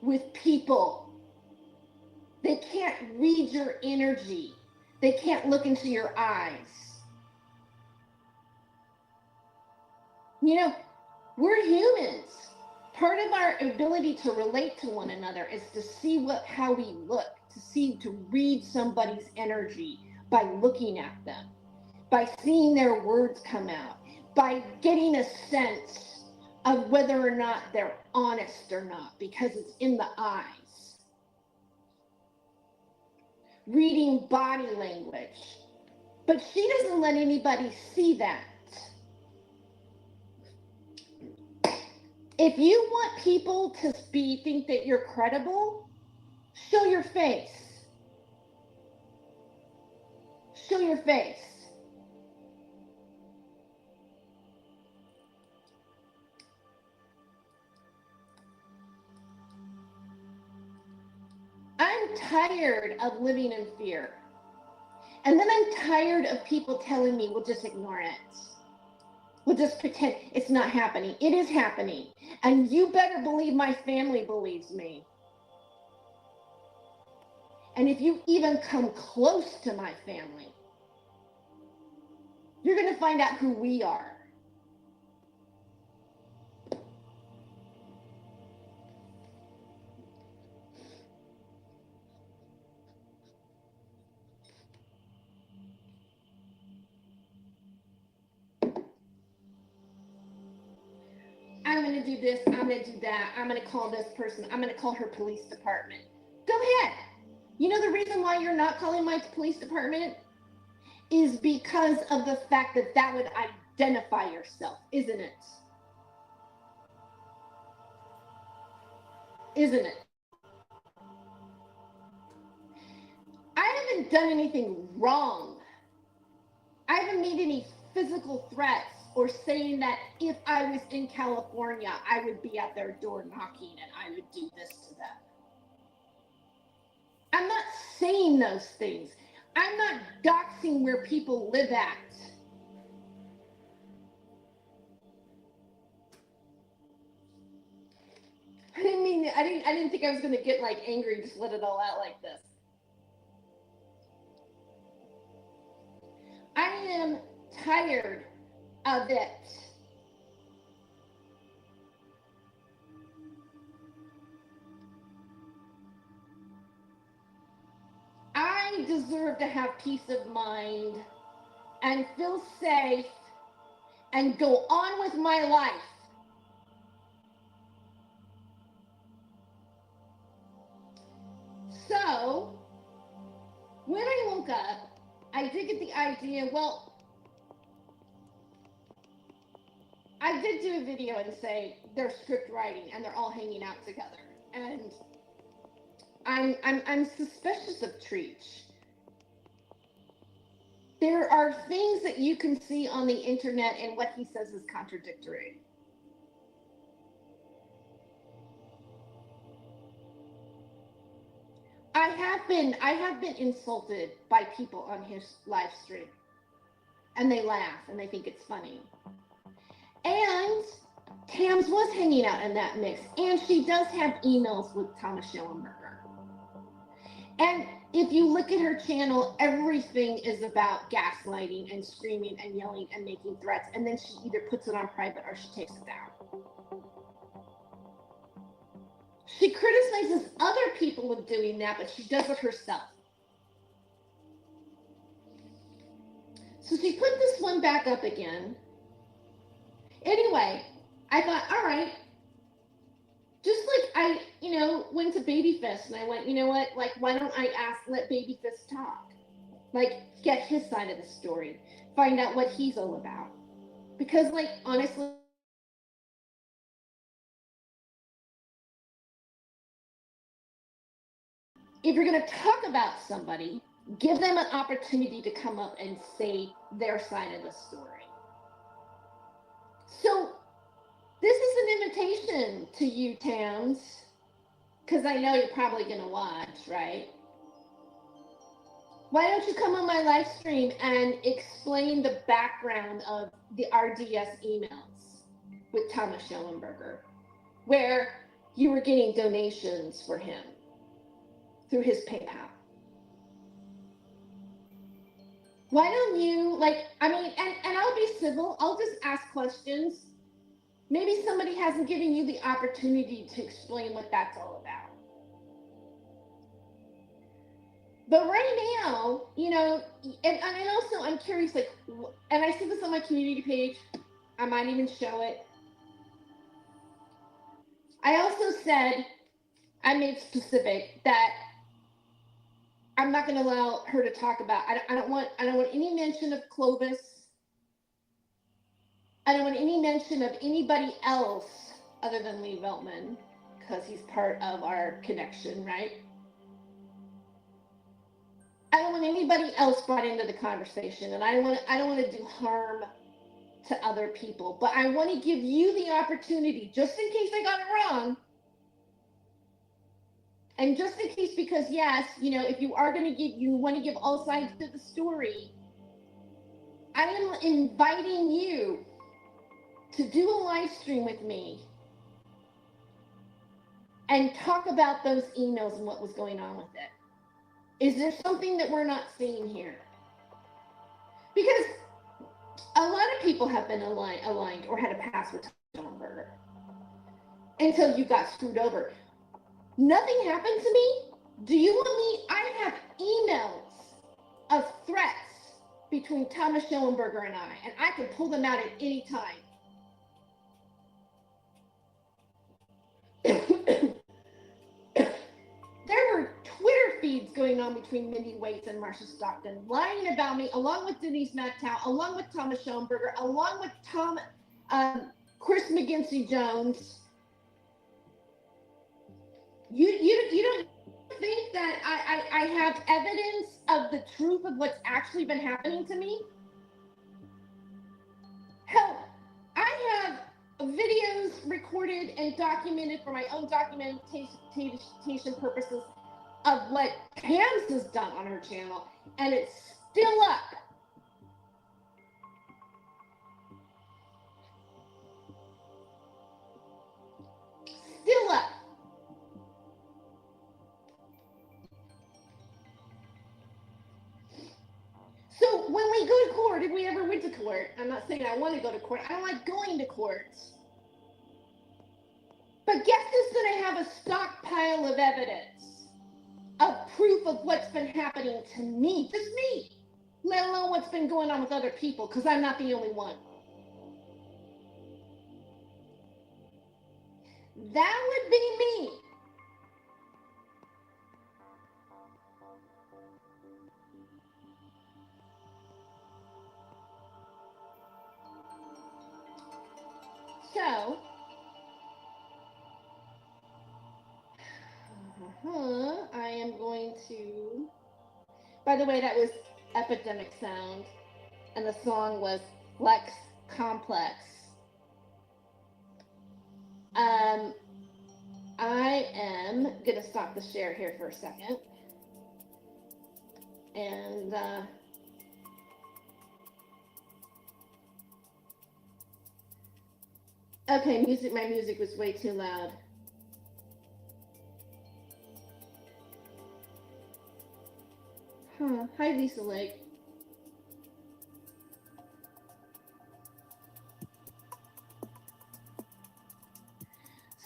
with people. They can't read your energy. They can't look into your eyes. You know, we're humans. Part of our ability to relate to one another is to see how we look, to read somebody's energy by looking at them, by seeing their words come out, by getting a sense of whether or not they're honest or not, because it's in the eyes. Reading body language. But she doesn't let anybody see that. If you want people to think that you're credible, show your face. Show your face. I'm tired of living in fear. And then I'm tired of people telling me, we'll just ignore it. We'll just pretend it's not happening. It is happening. And you better believe my family believes me. And if you even come close to my family, you're going to find out who we are. I'm going to do this, I'm going to do that, I'm going to call this person, I'm going to call her police department. Go ahead. You know the reason why you're not calling my police department is because of the fact that that would identify yourself, isn't it? Isn't it? I haven't done anything wrong. I haven't made any physical threats or saying that if I was in California, I would be at their door knocking and I would do this to them. I'm not saying those things. I'm not doxing where people live at. I didn't think I was gonna get like angry and just let it all out like this. I am tired of it. I deserve to have peace of mind and feel safe and go on with my life. So, when I woke up, I did get the idea, well, I did do a video and say they're script writing and they're all hanging out together. And I'm suspicious of Treach. There are things that you can see on the internet and what he says is contradictory. I have been insulted by people on his live stream. And they laugh and they think it's funny. And Tams was hanging out in that mix. And she does have emails with Thomas Schellenberger. And if you look at her channel, everything is about gaslighting and screaming and yelling and making threats. And then she either puts it on private or she takes it down. She criticizes other people with doing that, but she does it herself. So she put this one back up again. Anyway, I thought, all right, just like I, went to Babyfist and I went, you know what, like, why don't I let Babyfist talk? Like, get his side of the story, find out what he's all about. Because, like, honestly, if you're going to talk about somebody, give them an opportunity to come up and say their side of the story. So this is an invitation to you, Tams, because I know you're probably going to watch, right? Why don't you come on my live stream and explain the background of the RDS emails with Thomas Schellenberger, where you were getting donations for him? through his PayPal. Why don't you, like, I mean, and I'll be civil, I'll just ask questions. Maybe somebody hasn't given you the opportunity to explain what that's all about. But right now, you know, and also I'm curious, like, and I see this on my community page, I might even show it. I also said, I made specific that I'm not going to allow her to talk about, I don't want any mention of Clovis. I don't want any mention of anybody else other than Lee Veltman, because he's part of our connection, right? I don't want anybody else brought into the conversation, and I don't want to do harm to other people, but I want to give you the opportunity, just in case I got it wrong, and just in case, because yes, you know, if you are going to give, you want to give all sides to the story, I am inviting you to do a live stream with me and talk about those emails and what was going on with it. Is there something that we're not seeing here? Because a lot of people have been aligned or had a past with Tom Schellenberger until you got screwed over. Nothing happened to me. Do you want me? I have emails of threats between Thomas Schellenberger and I can pull them out at any time. There were Twitter feeds going on between Mindy Waits and Marsha Stockton, lying about me, along with Denise Mattow, along with Thomas Schellenberger, along with Chris McGinty Jones. You don't think that I have evidence of the truth of what's actually been happening to me? Hell, I have videos recorded and documented for my own documentation purposes of what Pam's has done on her channel, and it's still up. Still up. So when we go to court, if we ever went to court, I'm not saying I want to go to court. I don't like going to court. But guess who's going to have a stockpile of evidence, of proof of what's been happening to me, just me, let alone what's been going on with other people, because I'm not the only one. That would be me. So, I am going to, by the way, that was Epidemic Sound, and the song was Flex Complex. I am going to stop the share here for a second. And, okay, my music was way too loud. Hi, Lisa Lake.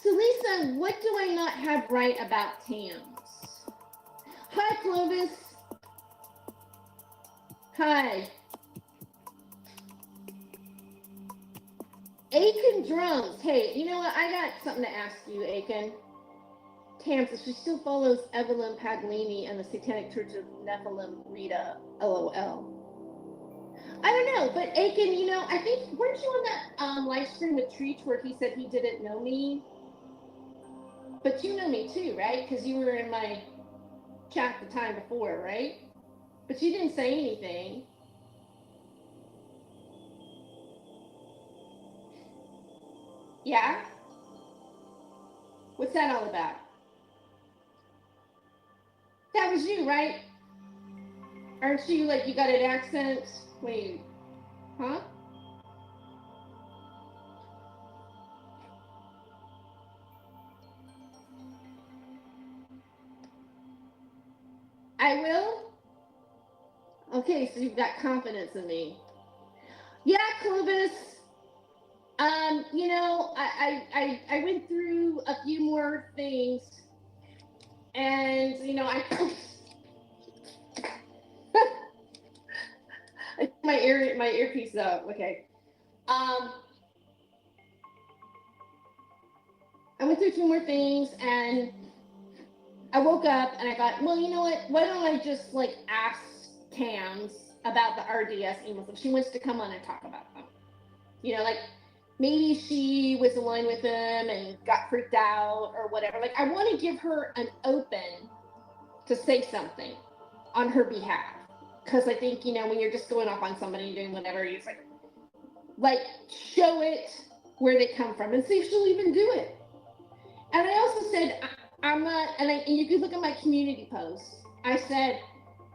So, Lisa, what do I not have right about Tams? Hi, Clovis. Hi. Aiken Drums. Hey, you know what? I got something to ask you, Aiken. Tams, if she still follows Evelyn Paglini and the Satanic Church of Nephilim Rita, LOL. I don't know, but Aiken, you know, I think, weren't you on that live stream with Treach where he said he didn't know me? But you know me too, right? Because you were in my chat the time before, right? But you didn't say anything. Yeah? What's that all about? That was you, right? Aren't you, like, you got an accent? Wait, huh? I will? Okay, so you've got confidence in me. Yeah, Clovis. You know, I went through a few more things, and you know, my earpiece up. Okay. I went through two more things, and I woke up and I thought, well, you know what? Why don't I just like ask Tams about the RDS emails if she wants to come on and talk about them? You know, like maybe she was aligned with them and got freaked out or whatever. Like I want to give her an open to say something on her behalf. Because I think, you know, when you're just going off on somebody and doing whatever, you just like show it where they come from and see if she'll even do it. And I also said, I'm not, and you can look at my community posts. I said,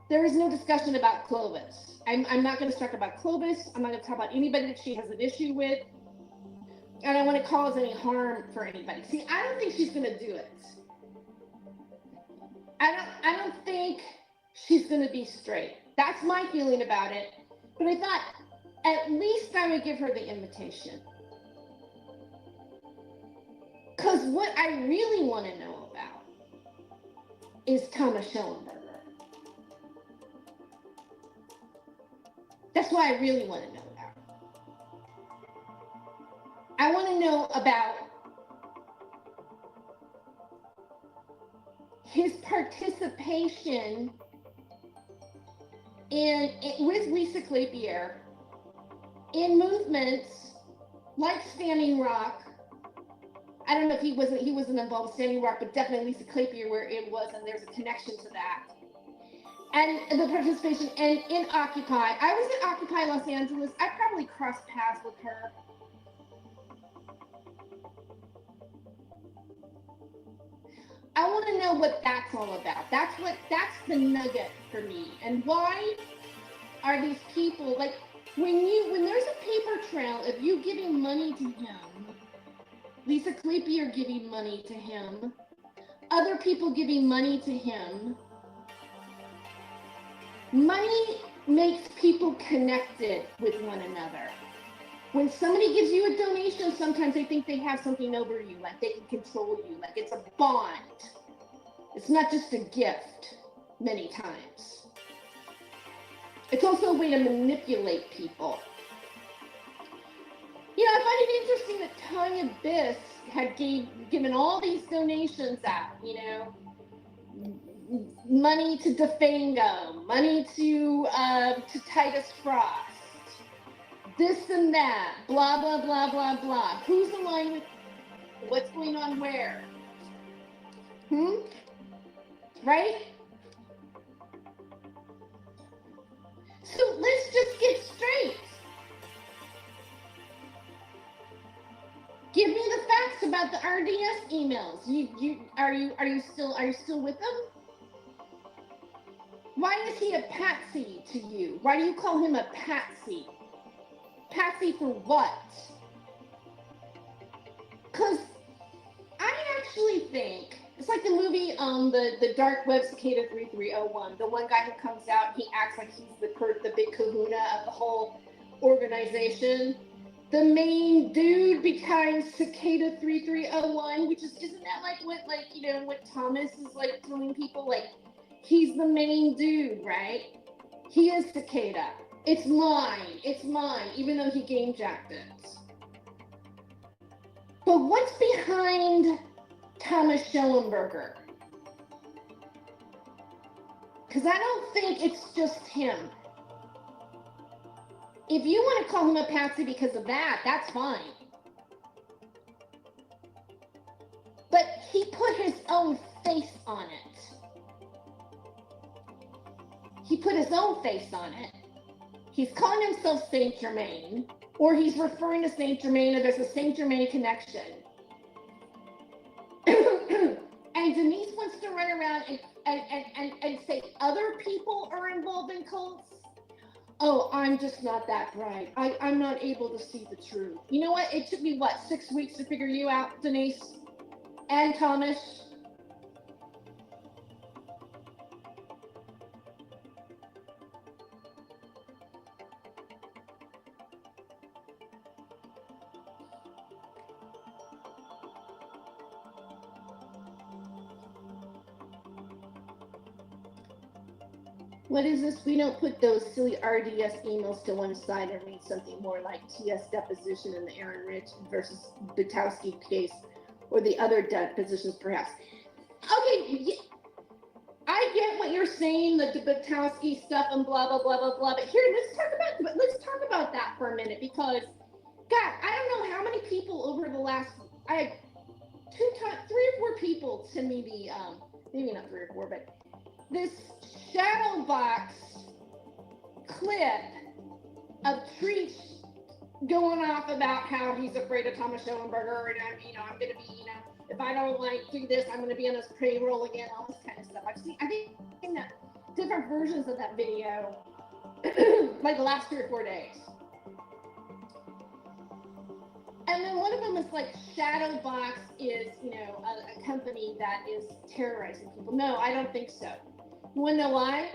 there is no discussion about Clovis. I'm not going to talk about Clovis. I'm not going to talk about anybody that she has an issue with. And I don't want to cause any harm for anybody. See, I don't think she's going to do it. I don't think she's going to be straight. That's my feeling about it. But I thought at least I would give her the invitation. Because what I really want to know about is Thomas Schellenberger. That's what I really want to know about. I want to know about his participation with Lisa Kleypier in movements like Standing Rock. I don't know if he wasn't involved with Standing Rock, but definitely Lisa Kleypier where it was, and there's a connection to that. And the participation in Occupy. I was at Occupy Los Angeles. I probably crossed paths with her. I want to know what that's all about. That's the nugget for me. And why are these people like when there's a paper trail of you giving money to him, Lisa Kleypier giving money to him, other people giving money to him. Money makes people connected with one another. When somebody gives you a donation, sometimes they think they have something over you, like they can control you, like it's a bond. It's not just a gift, many times. It's also a way to manipulate people. You know, I find it interesting that Tanya Biss had given all these donations out, you know, money to Defango, money to Titus Frost, this and that, blah, blah, blah, blah, blah. Who's aligned with what's going on where? Right? So let's just get straight. Give me the facts about the RDS emails. Are you still with them? Why is he a patsy to you? Why do you call him a patsy? Patsy for what? Because I actually think it's like the movie the Dark Web Cicada 3301. The one guy who comes out, he acts like he's the big kahuna of the whole organization. The main dude behind Cicada 3301, which isn't that like what Thomas is like telling people, like he's the main dude, right? He is Cicada. It's mine, even though he game jacked it. But what's behind Thomas Schellenberger? Because I don't think it's just him. If you want to call him a patsy because of that, that's fine. But he put his own face on it. He's calling himself Saint Germain, or he's referring to Saint Germain, or there's a Saint Germain connection. And Denise wants to run around and say other people are involved in cults. Oh, I'm just not that bright. I'm not able to see the truth. You know what? It took me, 6 weeks to figure you out, Denise and Thomas? What is this? We don't put those silly RDS emails to one side and read something more like TS deposition in the Aaron Rich versus Butowski case, or the other depositions perhaps. Okay, I get what you're saying, the Butowski stuff and blah blah blah blah blah. But here, let's talk about that for a minute, because God, I don't know how many people over the last, I had 3 or 4 people send me the maybe not 3 or 4, but this shadow box clip of Treach going off about how he's afraid of Thomas Schoenberger, and I'm gonna be, if I don't do this, I'm gonna be on his payroll again, all this kind of stuff. I think that different versions of that video like the last 3 or 4 days. And then one of them is like, Shadowbox is, a company that is terrorizing people. No, I don't think so. You wanna know why?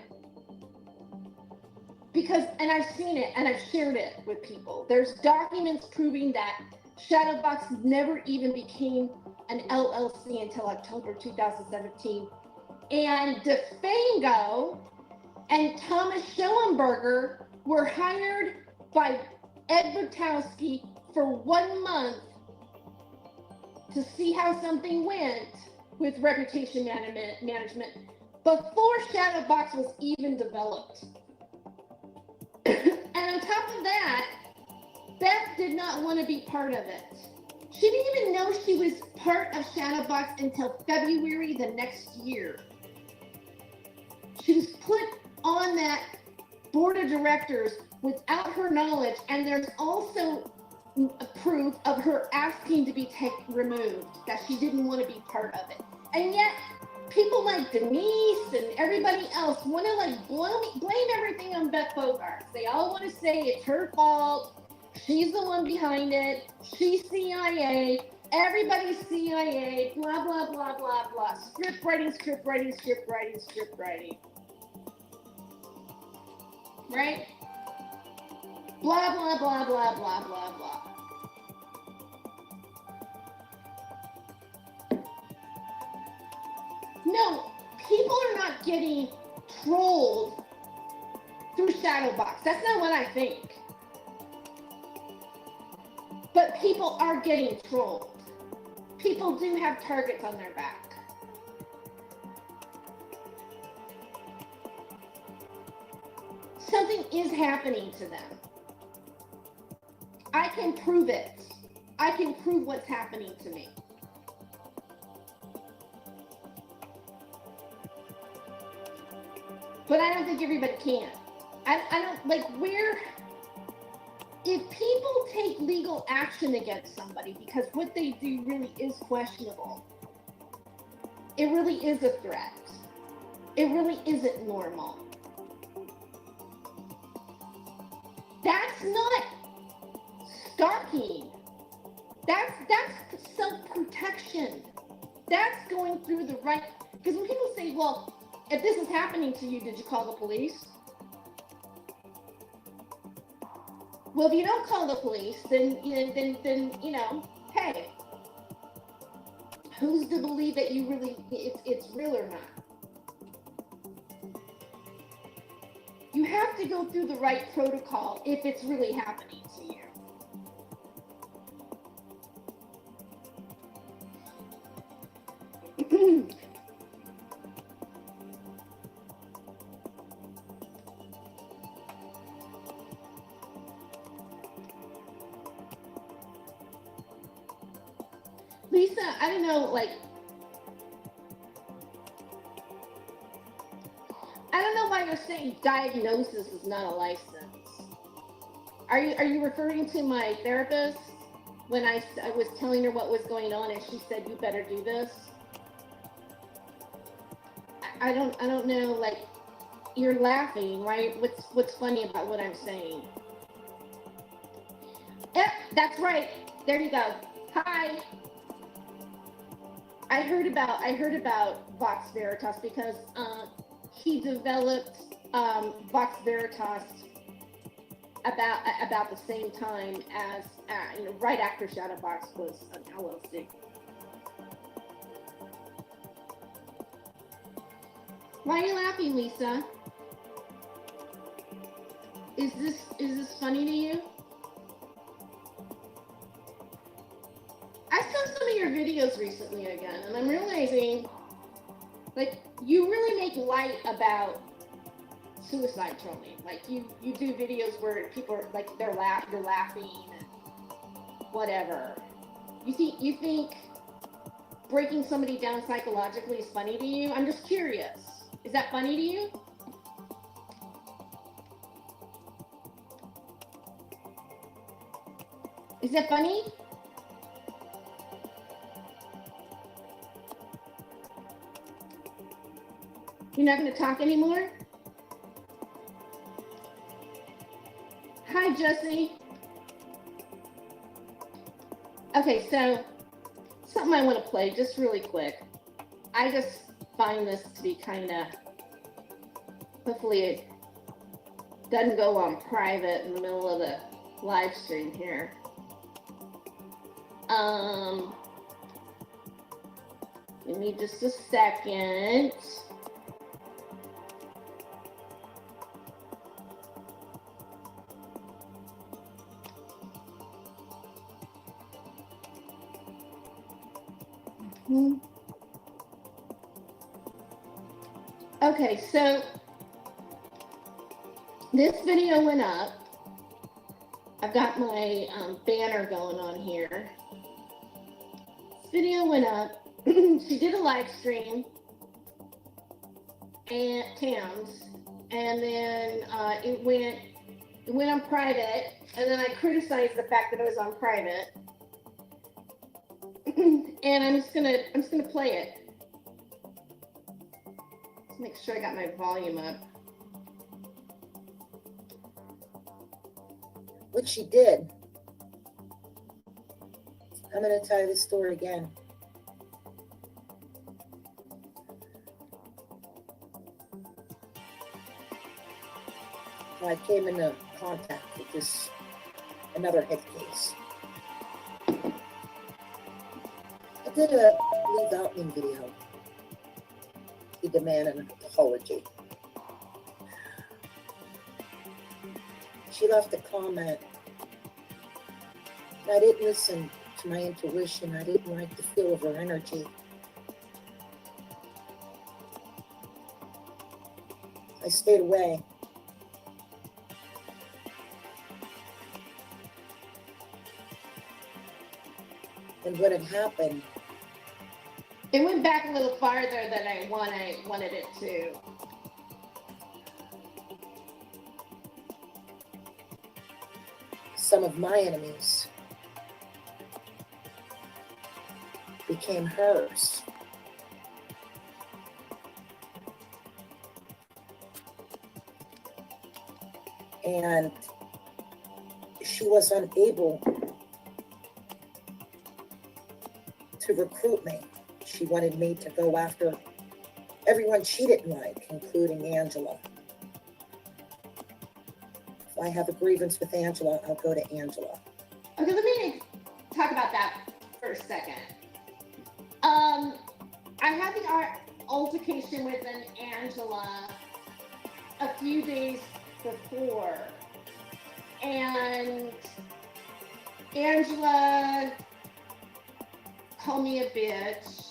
Because, and I've seen it and I've shared it with people. There's documents proving that Shadowbox never even became an LLC until October 2017. And DeFango and Thomas Schoenberger were hired by Ed Butowski for 1 month to see how something went with reputation management before Shadowbox was even developed. And on top of that, Beth did not want to be part of it. She didn't even know she was part of Shadowbox until February the next year. She was put on that board of directors without her knowledge, and there's also proof of her asking to be removed, that she didn't want to be part of it. And yet, people like Denise and everybody else want to blame everything on Beth Bogarts. They all want to say it's her fault. She's the one behind it. She's CIA. Everybody's CIA. Blah, blah, blah, blah, blah. Script writing. Right? Blah, blah, blah, blah, blah, blah, blah. No, people are not getting trolled through Shadowbox. That's not what I think. But people are getting trolled. People do have targets on their back. Something is happening to them. I can prove it. I can prove what's happening to me. But I don't think everybody can. I don't, if people take legal action against somebody because what they do really is questionable, it really is a threat. It really isn't normal. That's not stalking. That's self-protection. That's going through the right, because when people say, well, if this is happening to you, did you call the police? Well, if you don't call the police, then hey, who's to believe that you really, it's real or not? You have to go through the right protocol if it's really happening to you. Lisa, I don't know, I don't know why you're saying diagnosis is not a license. Are you referring to my therapist when I was telling her what was going on and she said, you better do this? I don't know, you're laughing, right? What's funny about what I'm saying? Yep, that's right. There you go. Hi. I heard about Vox Veritas because he developed Vox Veritas about the same time as right after Shadowbox was an LLC. Why are you laughing, Lisa? Is this funny to you? I saw some of your videos recently again, and I'm realizing, like, you really make light about suicide trolling. Like, you do videos where people are, like, they're laughing and whatever. You think breaking somebody down psychologically is funny to you? I'm just curious. Is that funny to you? Is that funny? You're not going to talk anymore? Hi, Jesse. Okay, so something I want to play just really quick. I just find this to be kind of, hopefully it doesn't go on private in the middle of the live stream here. Give me just a second. Okay, so this video went up. I've got my banner going on here. This video went up. She did a live stream at Tams, and then it went on private, and then I criticized the fact that it was on private. And I'm just gonna play it. Let's make sure I got my volume up. What she did. I'm gonna tell you the story again. I came into contact with another hit case. I did a leave outing video. He demanded an apology. She left a comment. I didn't listen to my intuition. I didn't like the feel of her energy. I stayed away. And what had happened? It went back a little farther than I wanted it to. Some of my enemies became hers. And she was unable to recruit me. She wanted me to go after everyone she didn't like, including Angela. If I have a grievance with Angela, I'll go to Angela. Okay, let me talk about that for a second. I had the altercation with an Angela a few days before, and Angela called me a bitch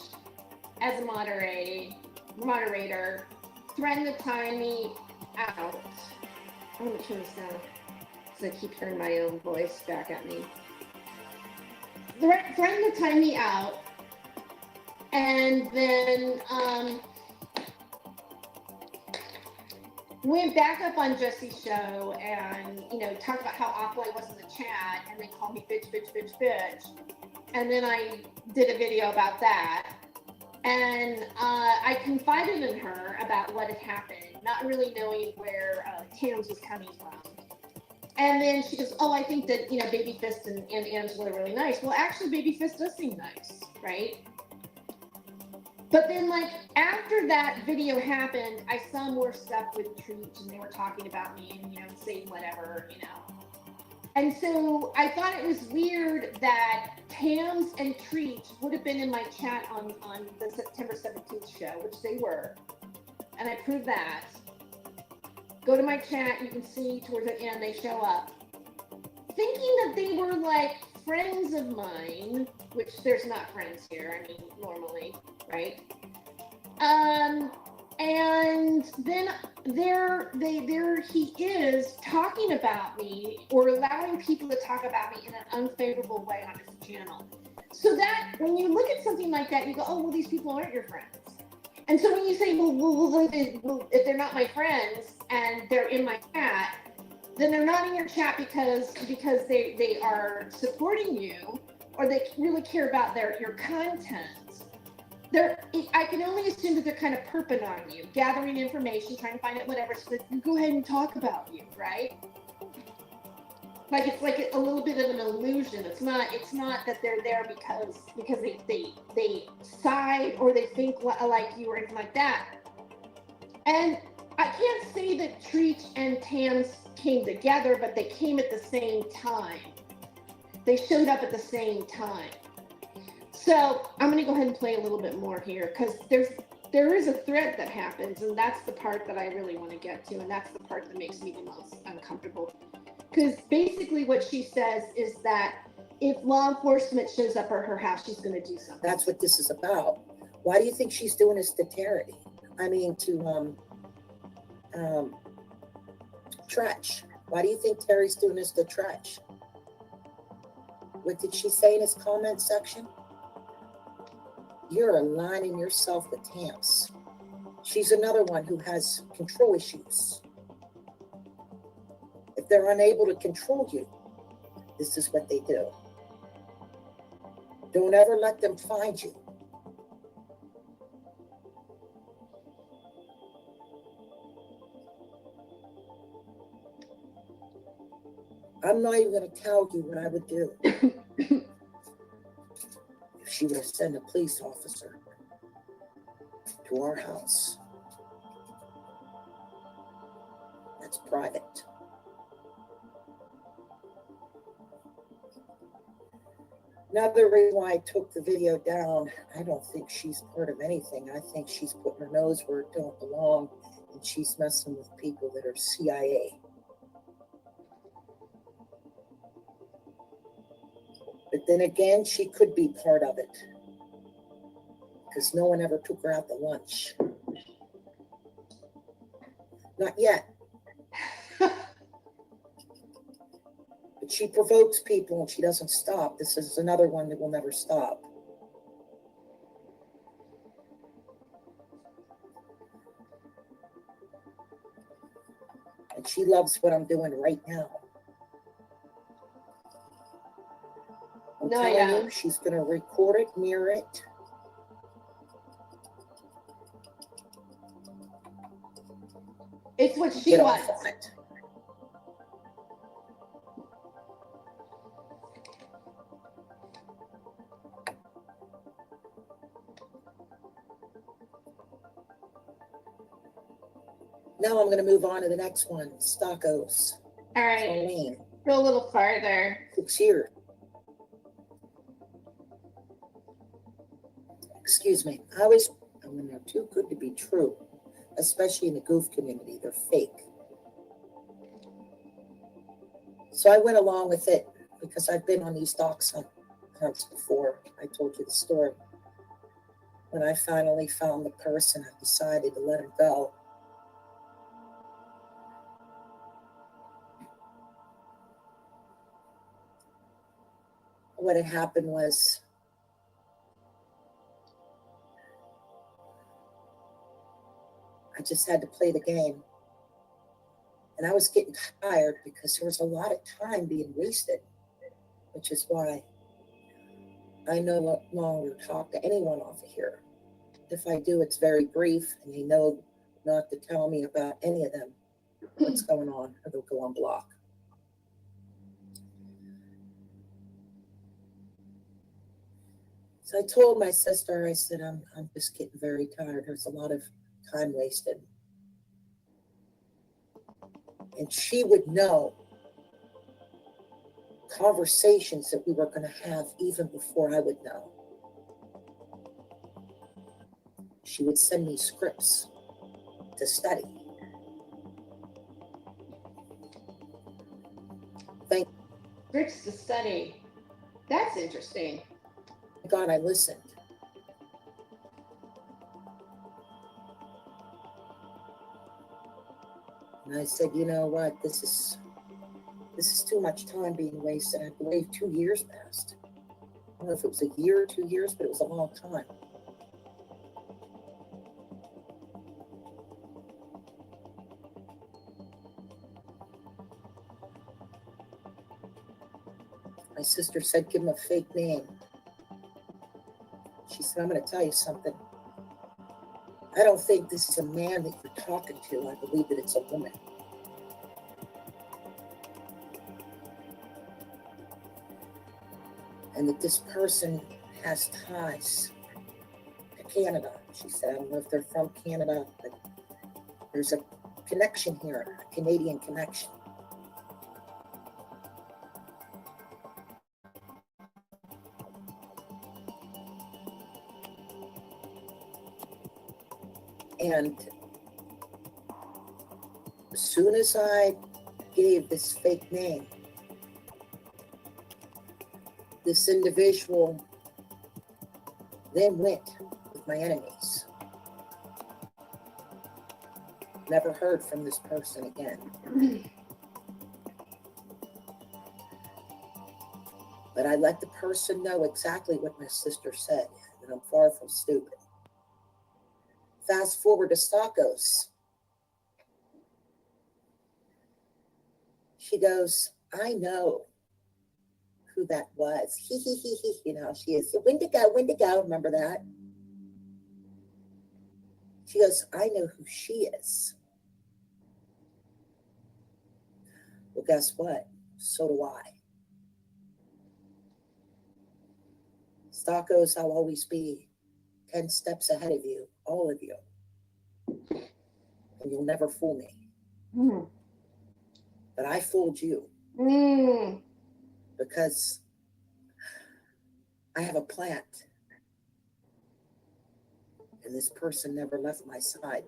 as a moderator, threatened to time me out. I'm gonna turn this down because I keep hearing my own voice back at me. Threatened to time me out, and then went back up on Jesse's show and, talked about how awful I was in the chat, and they called me bitch, bitch, bitch, bitch. And then I did a video about that. And I confided in her about what had happened, not really knowing where Tams was coming from. And then she goes, oh, I think that, Baby Fist and Angela are really nice. Well, actually, Baby Fist does seem nice, right? But then, after that video happened, I saw more stuff with Treach, and they were talking about me and, saying whatever, And so I thought it was weird that Tams and Treach would have been in my chat on the September 17th show, which they were. And I proved that. go to my chat, you can see towards the end they show up, thinking that they were like friends of mine, which there's not friends here, I mean, normally, right? And then there he is talking about me or allowing people to talk about me in an unfavorable way on his channel. So that when you look at something like that, you go, oh, well, these people aren't your friends. And so when you say, well, if they're not my friends and they're in my chat, then they're not in your chat because they are supporting you or they really care about your content. I can only assume that they're kind of perping on you, gathering information, trying to find out whatever, so that you go ahead and talk about you, right? Like it's like a little bit of an illusion. It's not that they're there because they side or they think like you or anything like that. And I can't say that Treach and Tams came together, but they came at the same time. They showed up at the same time. So I'm going to go ahead and play a little bit more here because there is a thread that happens, and that's the part that I really want to get to, and that's the part that makes me the most uncomfortable. Because basically what she says is that if law enforcement shows up at her house, she's going to do something. That's what this is about. Why do you think she's doing this to Terry? I mean, to Tretch. Why do you think Terry's doing this to Tretch? What did she say in his comment section? You're aligning yourself with Tams. She's another one who has control issues. If they're unable to control you, this is what they do. Don't ever let them find you. I'm not even going to tell you what I would do if she would have sent a police officer to our house. That's private. Another reason why I took the video down, I don't think she's part of anything. I think she's putting her nose where it don't belong, and she's messing with people that are CIA. But then again, she could be part of it because no one ever took her out to lunch. Not yet. But she provokes people and she doesn't stop. This is another one that will never stop. And she loves what I'm doing right now. I'm telling you, she's going to record it, mirror it. It's what she wants. Now I'm going to move on to the next one, Stockos. All right, go a little farther. 6 years. Excuse me. I'm they're too good to be true, especially in the goof community. They're fake. So I went along with it because I've been on these dox hunts before. I told you the story. When I finally found the person, I decided to let him go. What had happened was I just had to play the game. And I was getting tired because there was a lot of time being wasted, which is why I no longer talk to anyone off of here. If I do, it's very brief, and they know not to tell me about any of them, what's going on, or they'll go on block. So I told my sister, I said, I'm just getting very tired. There's a lot of time wasted. And she would know conversations that we were going to have even before I would know. She would send me scripts to study. Bricks to study. That's interesting. God, I listened. And I said, you know what, this is too much time being wasted. I believe 2 years passed. I don't know if it was a year or 2 years, but it was a long time. My sister said, give him a fake name. She said, I'm going to tell you something. I don't think this is a man that you're talking to. I believe that it's a woman. And that this person has ties to Canada. She said, I don't know if they're from Canada, but there's a connection here, a Canadian connection. And as soon as I gave this fake name, this individual then went with my enemies. Never heard from this person again. But I let the person know exactly what my sister said, and I'm far from stupid. Fast forward to Stockos. She goes, I know who that was. He, you know, she is. Wendigo, remember that? She goes, I know who she is. Well, guess what? So do I. Stockos, I'll always be 10 steps ahead of you, all of you. And you'll never fool me. But I fooled you. Because I have a plant. And this person never left my side.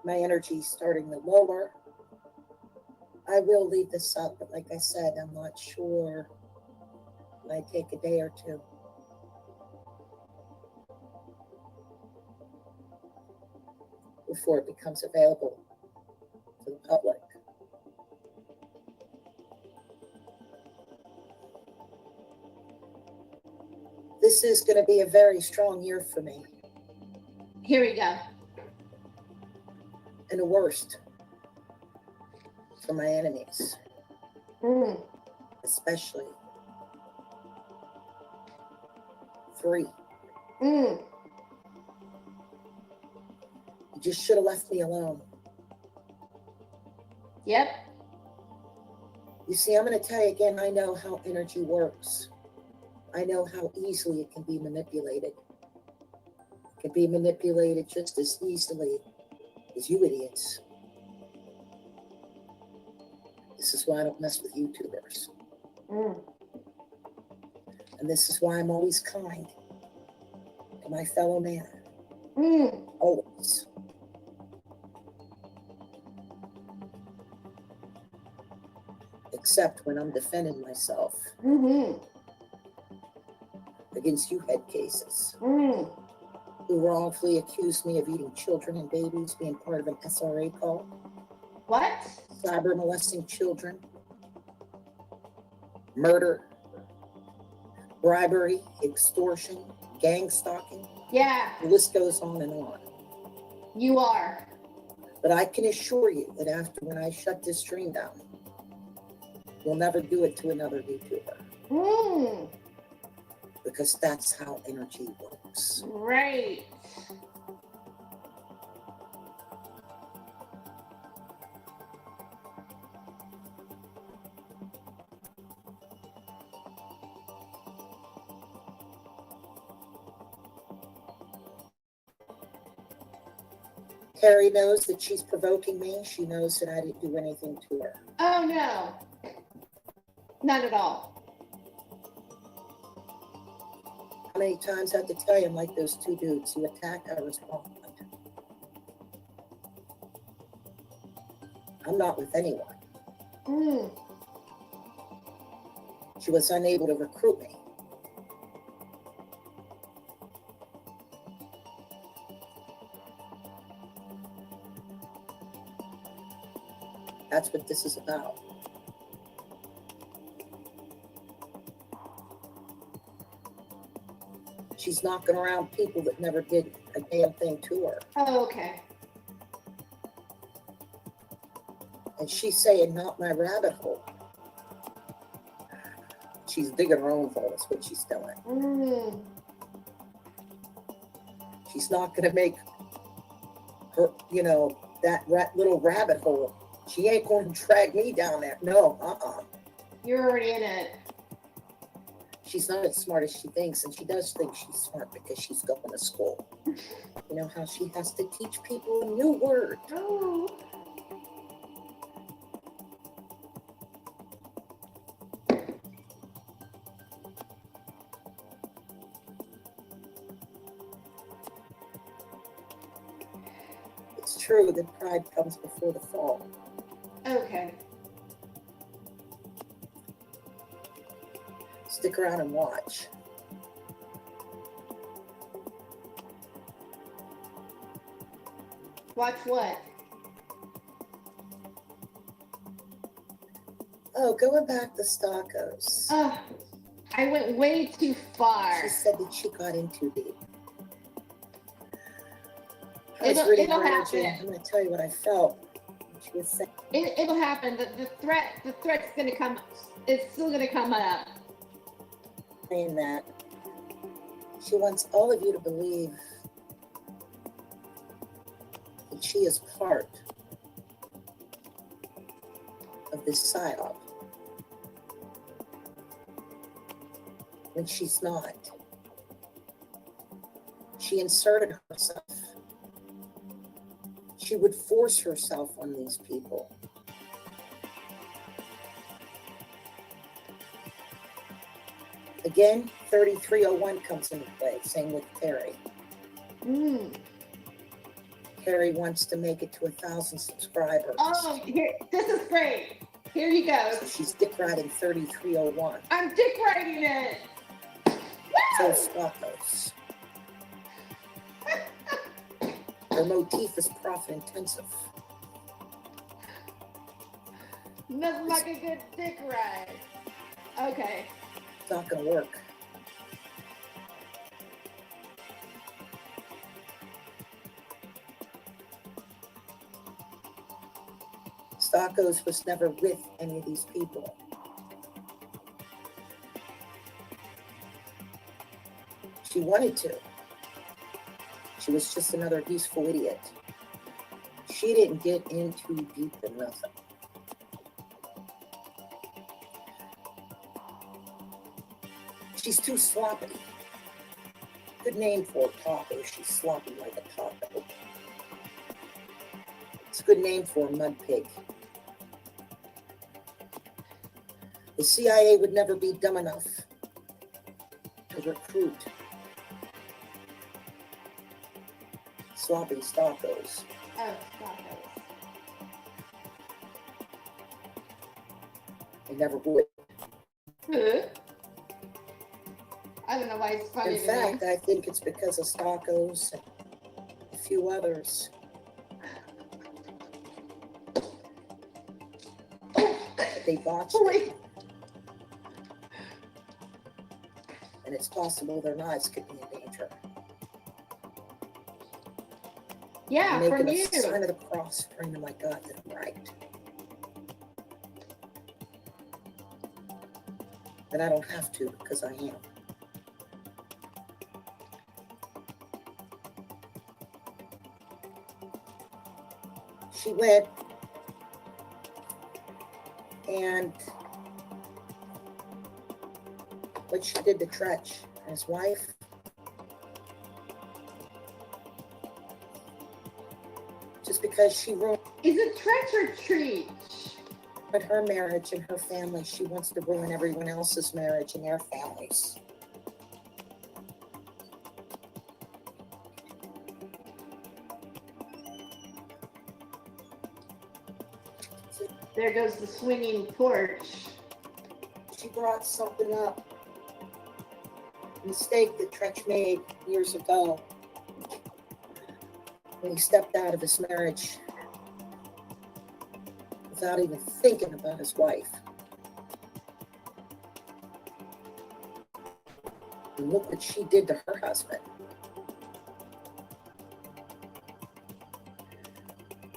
My energy's starting to lower. I will leave this up, but like I said, I'm not sure. It might take a day or two. Before it becomes available to the public. This is going to be a very strong year for me. Here we go. And the worst for my enemies. Especially 3. You just should have left me alone. Yep. You see, I'm going to tell you again, I know how energy works. I know how easily it can be manipulated. It can be manipulated just as easily as you idiots. This is why I don't mess with YouTubers. And this is why I'm always kind to my fellow man. Always. Except when I'm defending myself against you head cases who wrongfully accused me of eating children and babies, being part of an SRA call. What? Cyber molesting children, murder, bribery, extortion, gang stalking. Yeah. The list goes on and on. You are. But I can assure you that after when I shut this stream down, you'll never do it to another YouTuber. Because that's how energy works. Right. Carrie knows that she's provoking me. She knows that I didn't do anything to her. Oh, no. Not at all. How many times I have to tell you I'm like those two dudes who attack, I respond. I'm not with anyone. Mm. She was unable to recruit me. That's what this is about. She's knocking around people that never did a damn thing to her. Oh, okay. And she's saying, not my rabbit hole. She's digging her own hole, that's what she's doing. Mm. She's not going to make her, you know, that little rabbit hole. She ain't going to drag me down there. No, You're already in it. She's not as smart as she thinks, and she does think she's smart because she's going to school. You know how she has to teach people a new word. Oh. It's true that pride comes before the fall. Okay. Stick around and watch. Watch what? Oh, going back to Stockos. Oh, I went way too far. She said that she got in too deep. I was really It'll raging. happen. I'm going to tell you what I felt. She was saying, It'll happen. The threat's gonna come. It's still gonna come up. that she wants all of you to believe that she is part of this psyop when she's not. She inserted herself. She would force herself on these people. Again, 3301 comes into play, same with Terry. Mm. Carrie wants to make it to 1,000 subscribers. Oh, here, this is great. Here you go. So she's dick riding 3301. I'm dick riding it. So Stockos. Her motif is profit intensive. Nothing like a good dick ride. Okay. It's not going to work. Stockos was never with any of these people. She wanted to. She was just another useful idiot. She didn't get in too deep in nothing. She's too sloppy. Good name for a taco. She's sloppy like a taco. It's a good name for a mud pig. The CIA would never be dumb enough to recruit sloppy Stockos. Oh, Stockos. They never would. Huh? I don't know why it's funny In to fact, me. I think it's because of Stockos and a few others. They botched it. And it's possible their lives could be in danger. Yeah, I'm from making you. a sign of the cross, praying to my God that I'm right. But I don't have to because I am. She went and what she did to Tretch and his wife. just because she ruined. Is it Tretch or Treach? But her marriage and her family, she wants to ruin everyone else's marriage and their families. There goes the swinging porch. She brought something up. A mistake that Tretch made years ago when he stepped out of his marriage without even thinking about his wife. And look what she did to her husband.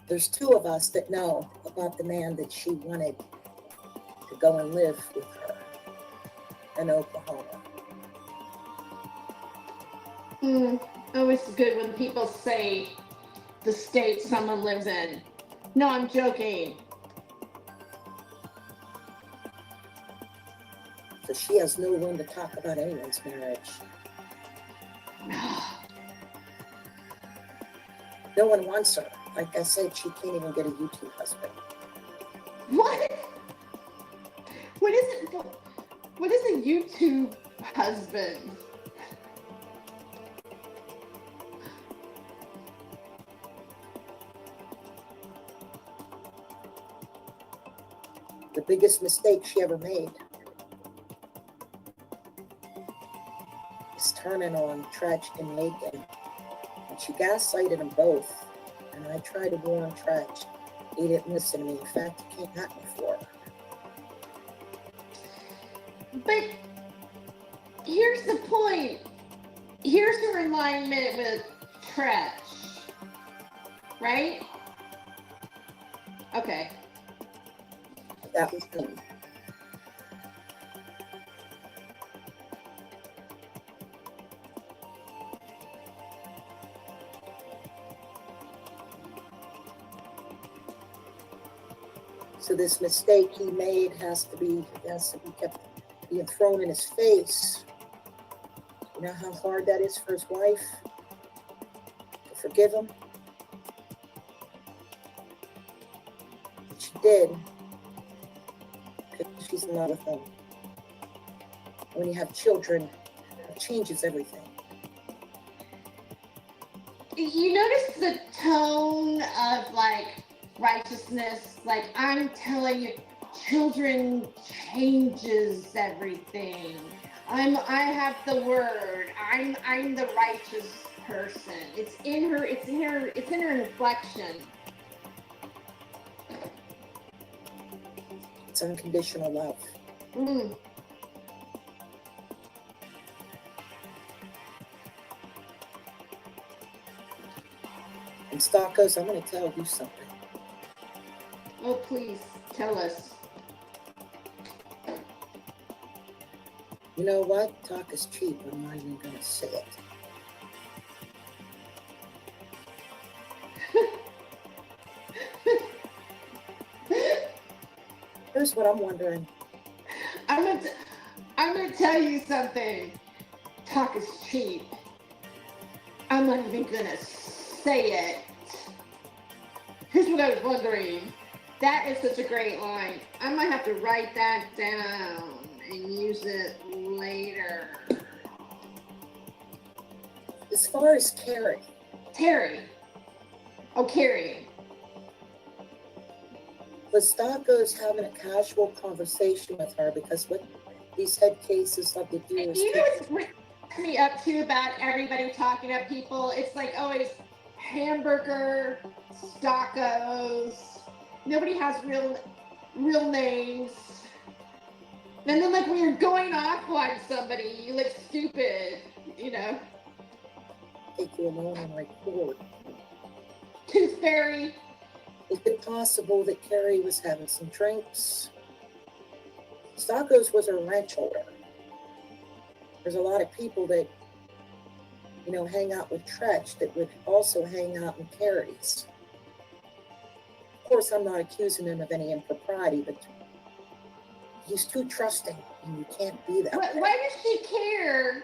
There's two of us that know about the man that she wanted to go and live with her in Oklahoma. Always good when people say the state someone lives in. No, I'm joking. So she has no room to talk about anyone's marriage. No one wants her. Like I said, she can't even get a YouTube husband. What? What is a YouTube husband? The biggest mistake she ever made is turning on Tretch and Macon. And she gaslighted them both. And I tried to warn Tretch. He didn't listen to me. In fact, he came at me for it. But here's the point. Here's her alignment with Tretch. Right? Okay. That was him. So this mistake he made has to be kept being thrown in his face. You know how hard that is for his wife to forgive him? But she did. Because she's in love with him. When you have children, it changes everything. You notice the tone of like righteousness, like I'm telling you, children changes everything. I have the word. I'm the righteous person. It's in her inflection. It's unconditional love. And Stockos, I'm going to tell you something. Oh, please tell us. You know what? Talk is cheap. I'm not even going to say it. Here's what I'm wondering. I'm gonna tell you something. Talk is cheap. I'm not even gonna say it. Here's what I was wondering. That is such a great line. I might have to write that down and use it later. As far as Carrie. Terry. Oh, Carrie. Was Stockos having a casual conversation with her? Because what these head cases love to do is... You know what's freaks me up too about everybody talking up people? It's like always Hamburger, Stockos. Nobody has real names. And then like when you're going off on somebody, you look stupid, you know. Take you alone and record. Tooth Fairy. Is it possible that Carrie was having some drinks? Stockos was a ranch owner. There's a lot of people that, you know, hang out with Tretch that would also hang out in Carrie's. Of course, I'm not accusing him of any impropriety, but he's too trusting, and you can't be that. Why does she care?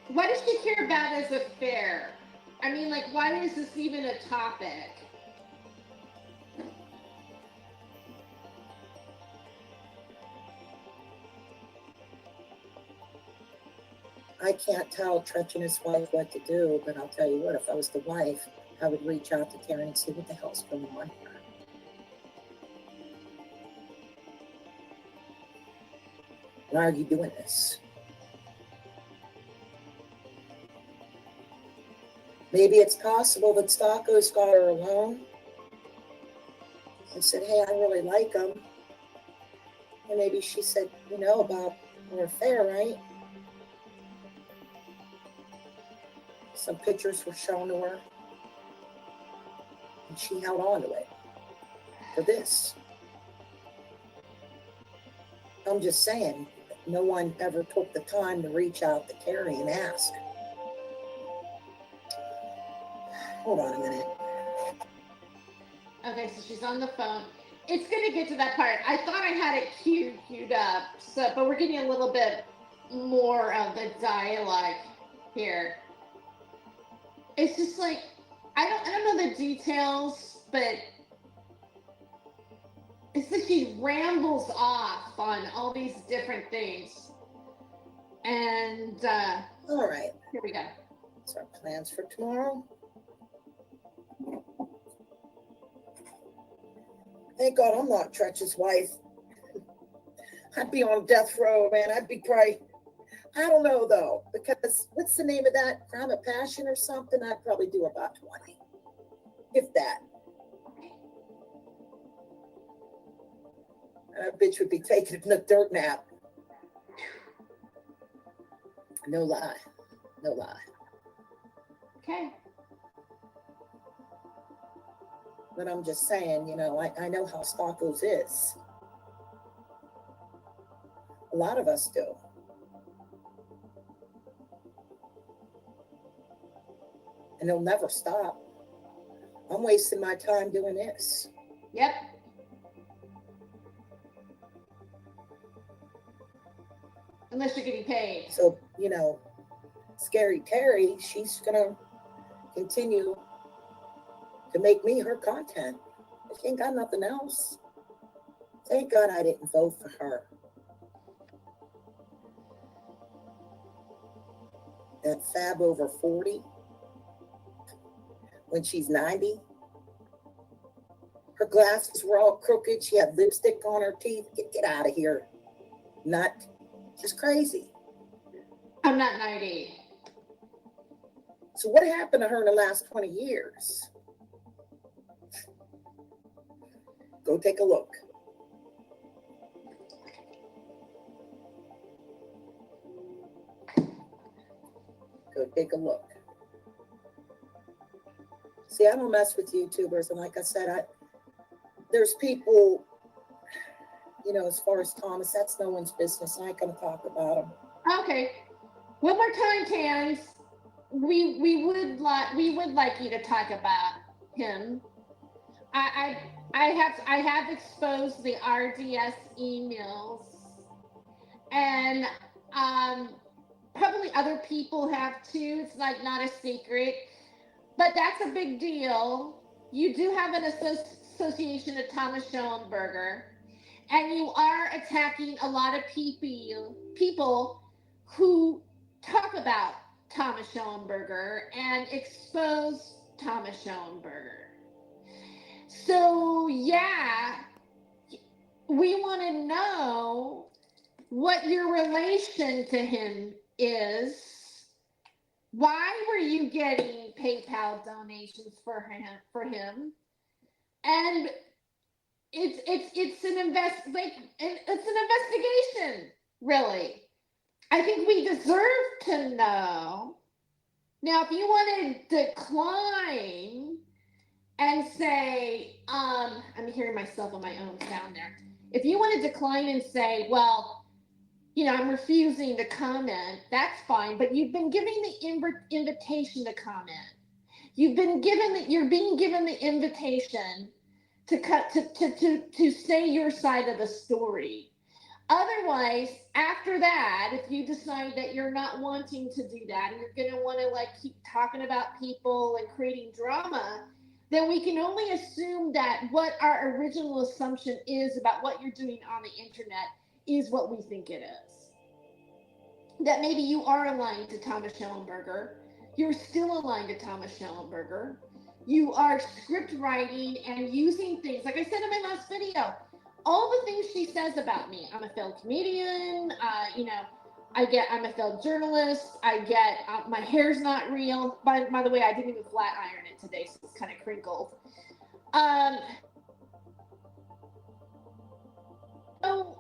Why does she care about his affair? I mean, like, why is this even a topic? I can't tell Tretch and his wife what to do, but I'll tell you what, if I was the wife, I would reach out to Terry and see what the hell's going on here. Why are you doing this? Maybe it's possible that Stocko's got her alone and said, hey, I really like him. And maybe she said, you know, about our affair, right? Some pictures were shown to her. And she held on to it for this. I'm just saying, no one ever took the time to reach out to Terry and ask. Hold on a minute. Okay, so she's on the phone. It's gonna get to that part. I thought I had it queued up, so but we're getting a little bit more of the dialogue here. It's just like I don't know the details, but it's like she rambles off on all these different things. And all right, here we go. What's our plans for tomorrow? Thank God I'm not Tretch's wife. I'd be on death row, man. I'd be probably, I don't know though, because what's the name of that? Crime of passion or something? I'd probably do about 20, if that. That bitch would be taking a dirt nap. No lie. No lie. Okay. But I'm just saying, you know, I know how Stocko's is. A lot of us do. And he'll never stop. I'm wasting my time doing this. Yep. Unless you're getting paid. So, you know, Scary Terry, she's gonna continue to make me her content. She ain't got nothing else. Thank God I didn't vote for her. That fab over 40, when she's 90, her glasses were all crooked. She had lipstick on her teeth. Get out of here. Nut. Just crazy. I'm not 90. So what happened to her in the last 20 years? Go take a look. Go take a look. See, I don't mess with YouTubers, and like I said, there's people, you know, as far as Thomas, that's no one's business. I ain't gonna talk about him. Okay. One more time, Tans. We would like you to talk about him. I have exposed the RDS emails, and probably other people have too. It's like not a secret, but that's a big deal. You do have an association of Thomas Schoenberger, and you are attacking a lot of people who talk about Thomas Schoenberger and expose Thomas Schoenberger. So yeah, we want to know what your relation to him is. Why were you getting PayPal donations for him? And it's an investigation, really. I think we deserve to know. Now, if you want to decline and say, I'm hearing myself on my own sound there. If you want to decline and say, well, you know, I'm refusing to comment, that's fine, but you've been given the invitation to comment. You're being given the invitation to say your side of the story. Otherwise, after that, if you decide that you're not wanting to do that and you're going to want to like keep talking about people and creating drama, then we can only assume that what our original assumption is about what you're doing on the internet is what we think it is. that maybe you are aligned to Thomas Schellenberger. You're still aligned to Thomas Schellenberger. You are script writing and using things, like I said in my last video, all the things she says about me. I'm a failed comedian, I'm a failed journalist. I get my hair's not real. By the way, I didn't even flat iron it today, so it's kind of crinkled. So,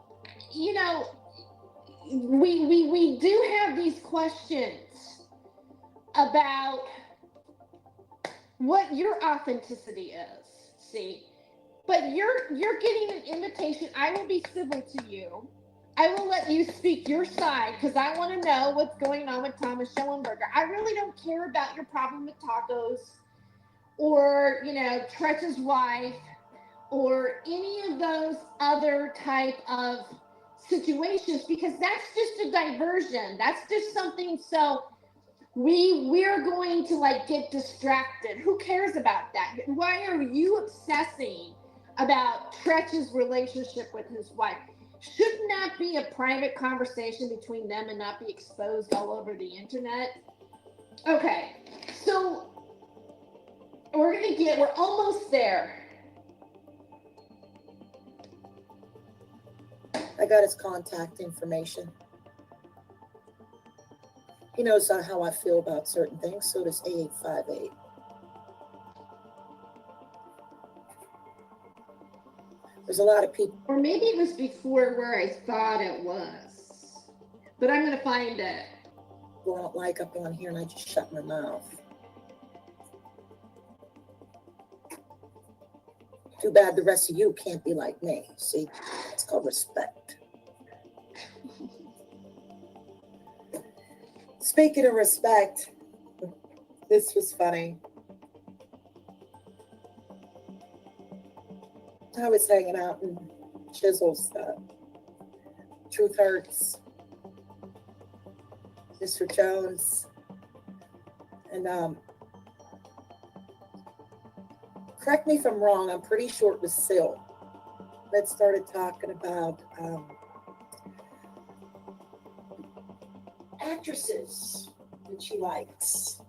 we do have these questions about what your authenticity is. See, but you're getting an invitation. I will be civil to you. I will let you speak your side because I want to know what's going on with Thomas Schellenberger. I really don't care about your problem with tacos or, Tretch's wife or any of those other type of situations, because that's just a diversion. That's just something. So we're going to get distracted. Who cares about that? Why are you obsessing about Tretch's relationship with his wife? Shouldn't that be a private conversation between them and not be exposed all over the internet? Okay, so we're almost there. I got his contact information. He knows how I feel about certain things, so does 8858. There's a lot of people. Or maybe it was before where I thought it was. But I'm going to find it. Who I don't like up on here, and I just shut my mouth. Too bad the rest of you can't be like me. See, it's called respect. Speaking of respect, this was funny. I was hanging out in Chisel's Truth Hurts, Mr. Jones, and correct me if I'm wrong, I'm pretty sure it was Sil that started talking about actresses that she likes.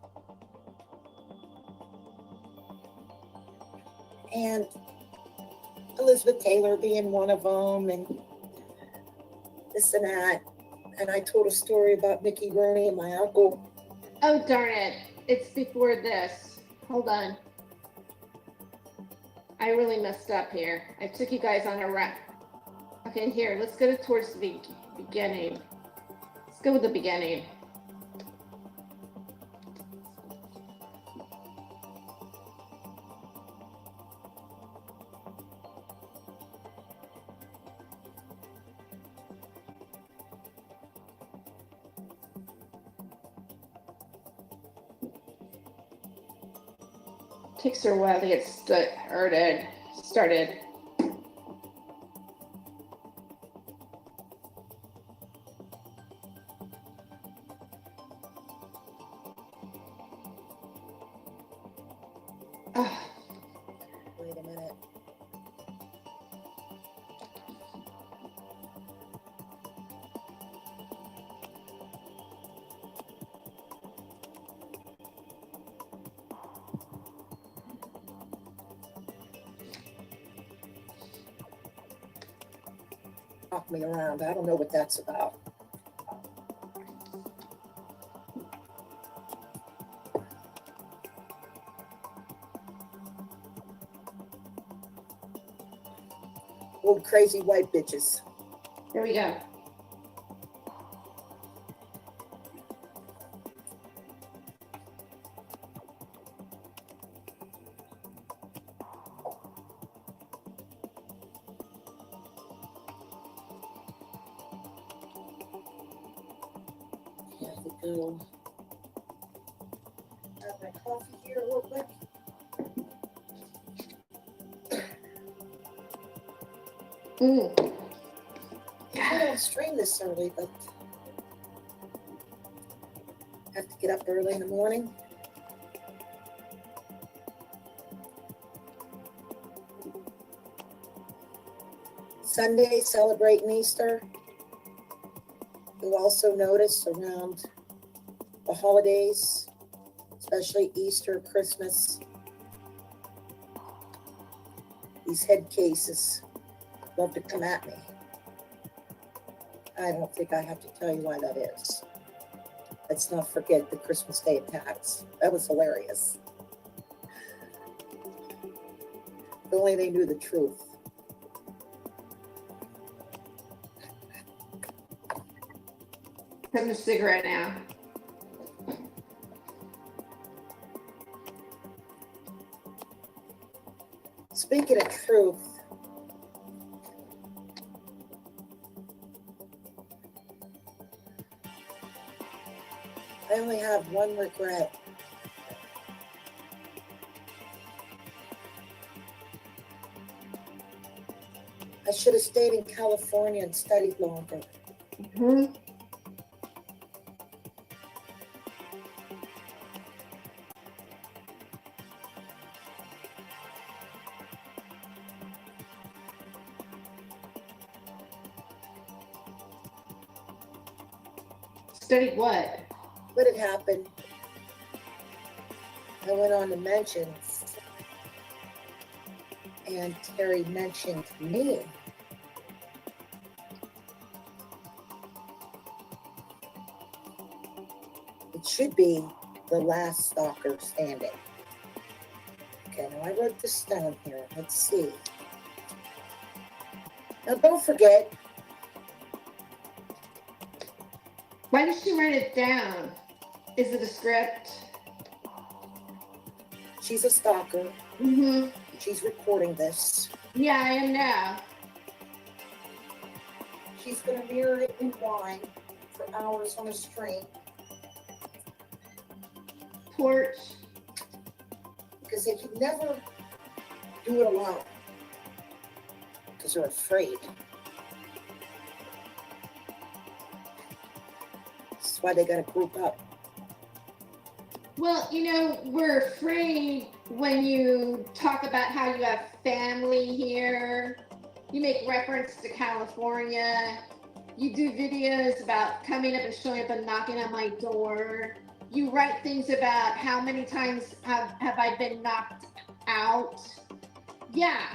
And Elizabeth Taylor being one of them, and this and that. And I told a story about Mickey Rooney and my uncle. Oh, darn it. It's before this. Hold on. I really messed up here. I took you guys on a run. Okay, here, let's go towards the beginning. Let's go with the beginning. Takes her a while to get started. Wait a minute. Knock me around. I don't know what that's about. Old crazy white bitches. Here we go. Here we go. Have my coffee here real quick. I don't stream this early, but I have to get up early in the morning. Sunday, celebrating Easter. You also notice around the holidays, especially Easter, Christmas, these head cases love to come at me. I don't think I have to tell you why that is. Let's not forget the Christmas Day attacks. That was hilarious. If only they knew the truth. Having a cigarette now. Speaking of truth, I only have one regret. I should have stayed in California and studied longer. Mm-hmm. Studied what? What had happened? I went on to mention, and Terry mentioned me. It should be the last stalker standing. Okay, now I wrote this down here. Let's see. Now don't forget. Why did she write it down? Is it a script? She's a stalker. Mm-hmm. She's recording this. Yeah, I am now. She's gonna mirror it in wine for hours on a string. Porch. Because they could never do it alone. Because they're afraid. That's why they gotta group up. Well, you know, we're afraid when you talk about how you have family here. You make reference to California. You do videos about coming up and showing up and knocking on my door. You write things about how many times have I been knocked out. Yeah.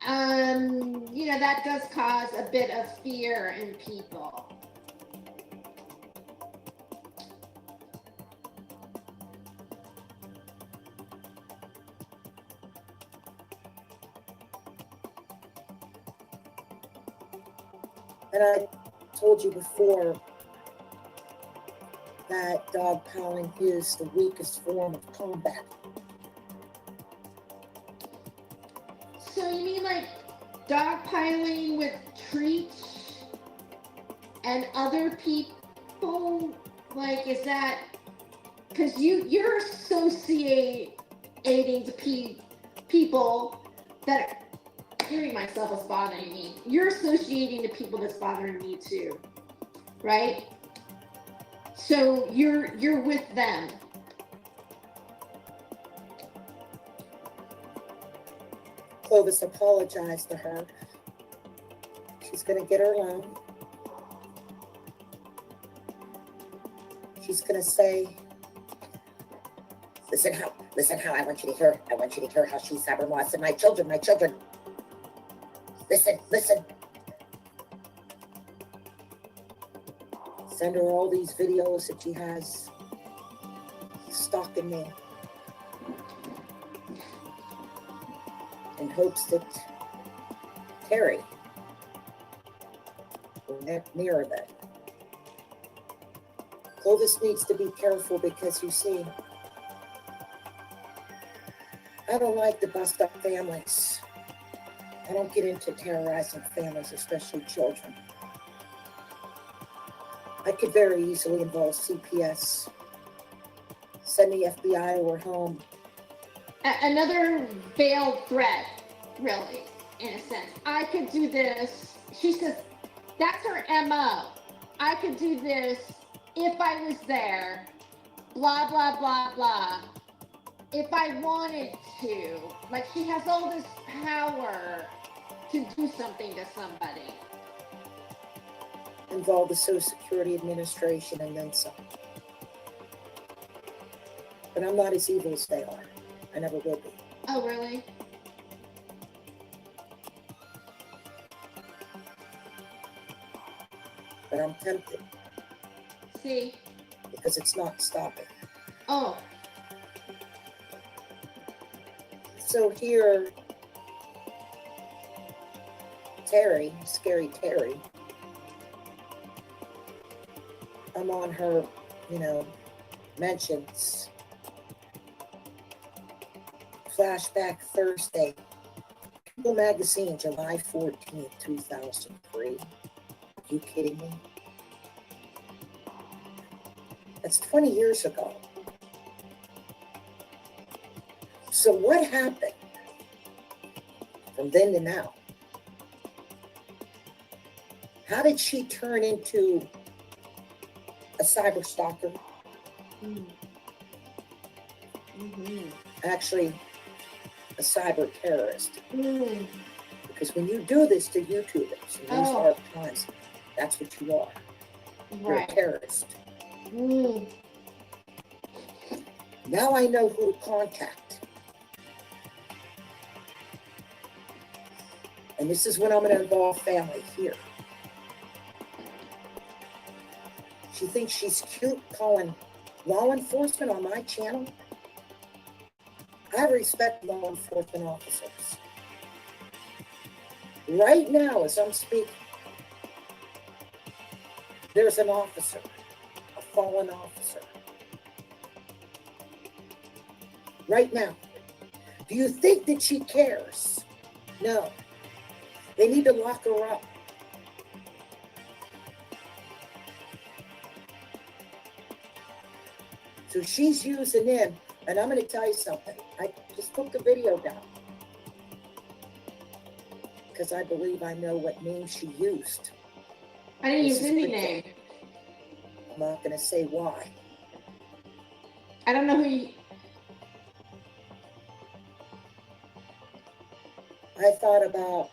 You know, that does cause a bit of fear in people. And I told you before that dogpiling is the weakest form of combat. So you mean like dogpiling with treats and other people? Like, is that because you're associating to people that hearing myself is bothering me. You're associating to people that's bothering me too, right? So you're with them. Clovis apologized to her. She's gonna get her loan. She's gonna say, listen how I want you to hear how she's having loss. And my children. Listen. Send her all these videos that she has stalking me. In hopes that Terry will mirror that. Clovis needs to be careful because you see, I don't like to bust up families. I don't get into terrorizing families, especially children. I could very easily involve CPS, send the FBI to her home. Another veiled threat, really, in a sense. I could do this. She says, that's her MO. I could do this if I was there, blah, blah, blah, blah. If I wanted to. Like, she has all this power to do something to somebody. involve the Social Security Administration and then some. But I'm not as evil as they are. I never will be. Oh, really? But I'm tempted See? because it's not stopping. Oh, So here, Terry, scary Terry, I'm on her, mentions. Flashback Thursday, People Magazine, July 14th, 2003. Are you kidding me? That's 20 years ago. So what happened from then to now? How did she turn into a cyber stalker? Actually, a cyber terrorist. Because when you do this to YouTubers in these hard times, that's what you are. You're a terrorist. Now I know who to contact. And this is when I'm going to involve family here. She thinks she's cute calling law enforcement on my channel. I respect law enforcement officers. Right now, as I'm speaking, there's an officer, a fallen officer. Right now. Do you think that she cares? No. They need to lock her up. So she's using him, and I'm going to tell you something. I just took the video down because I believe I know what name she used. I didn't use any name. I'm not going to say why. I don't know who you... I thought about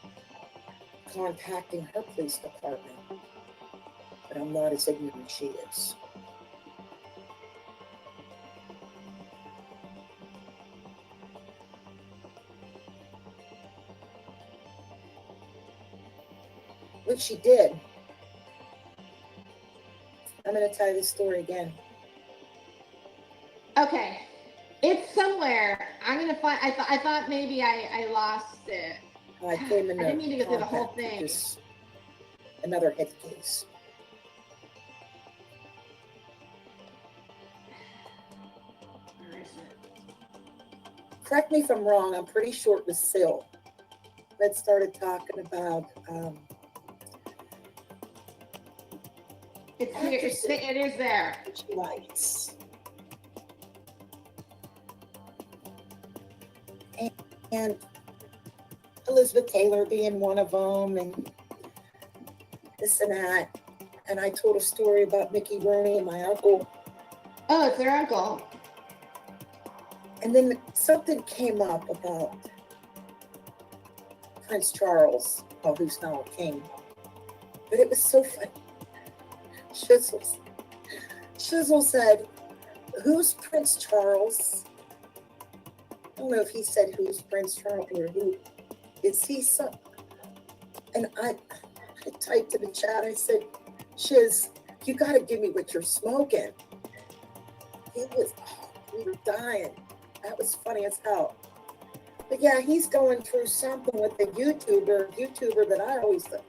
contacting her police department, but I'm not as ignorant as she is. What she did, I'm going to tell you this story again. Okay. It's somewhere. I'm going to find... I thought maybe I lost it. I came in I didn't mean to go through the whole contact with thing. this- another head case. Correct me if I'm wrong, I'm pretty sure it was Syl that started talking about It's here. It is there. Lights. And Elizabeth Taylor being one of them, and this and that. And I told a story about Mickey Rooney and my uncle. Oh, it's their uncle. And then something came up about Prince Charles, who's now a king. But it was so funny. Shizzle said, "Who's Prince Charles?" I don't know if he said who's Prince Charles or who. Is he some? And I typed in the chat, I said, "Shiz, you got to give me what you're smoking." We were dying. That was funny as hell. But yeah, he's going through something with the YouTuber that I always think.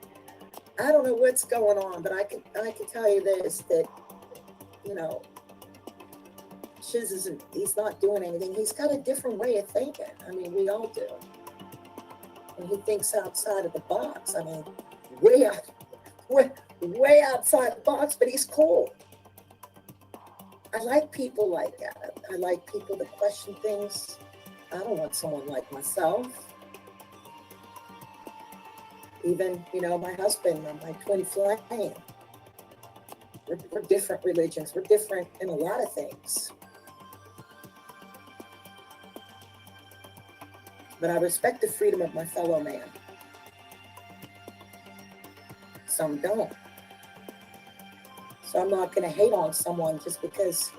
I don't know what's going on, but I can tell you this, that, Shiz he's not doing anything. He's got a different way of thinking. I mean, we all do. And he thinks outside of the box. I mean, way outside the box, but he's cool. I like people like that. I like people that question things. I don't want someone like myself. Even, my husband, my twin flame. We're different religions. We're different in a lot of things. But I respect the freedom of my fellow man. Some don't. So I'm not going to hate on someone just because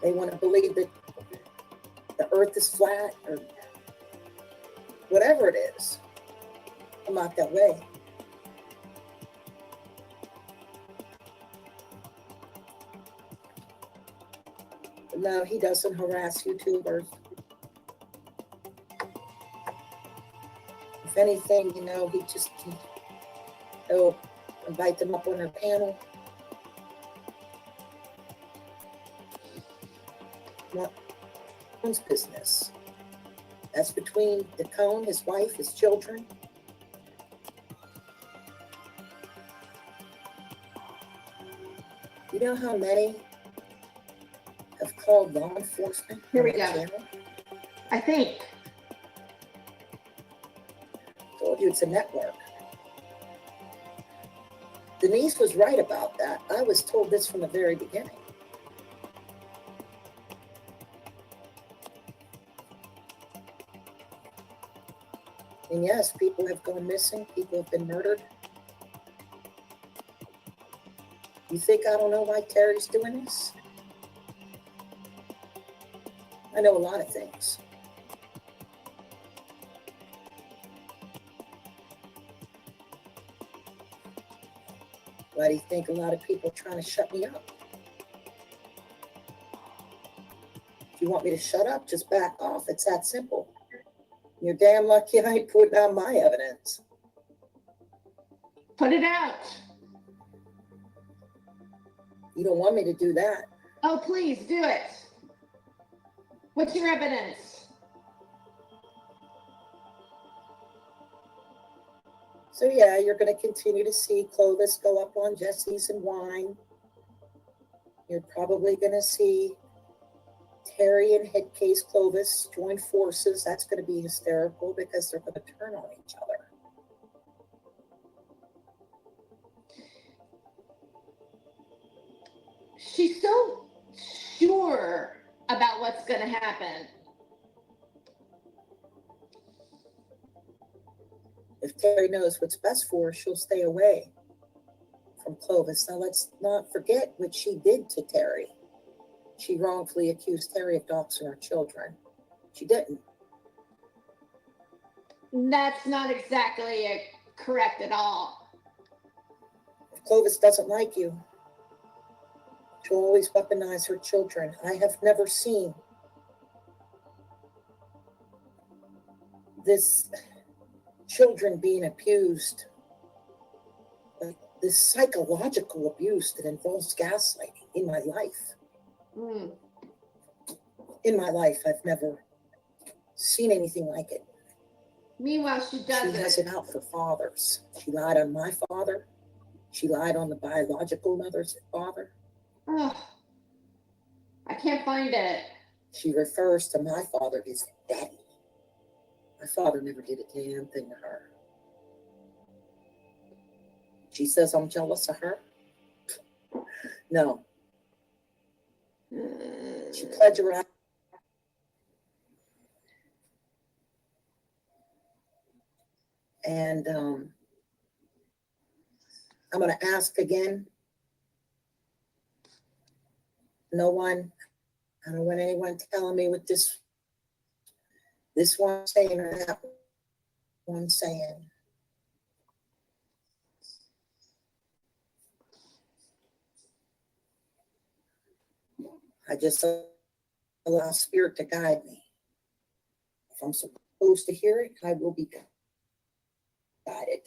they want to believe that the earth is flat or whatever it is. I'm not that way. But no, he doesn't harass YouTubers. If anything, you know, he'll invite them up on her panel. Not one's business. That's between Dacone, his wife, his children. You know how many have called law enforcement? Here we on the go. channel? I think. Told you it's a network. Denise was right about that. I was told this from the very beginning. And yes, people have gone missing. People have been murdered. You think I don't know why Terry's doing this? I know a lot of things. Why do you think a lot of people are trying to shut me up? If you want me to shut up, just back off. It's that simple. You're damn lucky I ain't putting out my evidence. Put it out. You don't want me to do that. Oh, please do it. What's your evidence? So yeah, you're going to continue to see Clovis go up on Jesse's and Wine. You're probably going to see Terry and Headcase Clovis join forces. That's going to be hysterical because they're going to turn on each other. She's so sure about what's going to happen. If Terry knows what's best for her, she'll stay away from Clovis. Now, let's not forget what she did to Terry. She wrongfully accused Terry of doxing her children. She didn't. That's not exactly correct at all. If Clovis doesn't like you, she'll always weaponize her children. I have never seen this children being abused, like this psychological abuse that involves gaslighting in my life. In my life, I've never seen anything like it. Meanwhile, she does She has it out for fathers. She lied on my father. She lied on the biological mother's father. Oh, I can't find it. She refers to my father as daddy. My father never did a damn thing to her. She says I'm jealous of her. No. She plagiarized. And I'm going to ask again. No one, I don't want anyone telling me what this one saying or that one saying. I just allow spirit to guide me. If I'm supposed to hear it, I will be guided.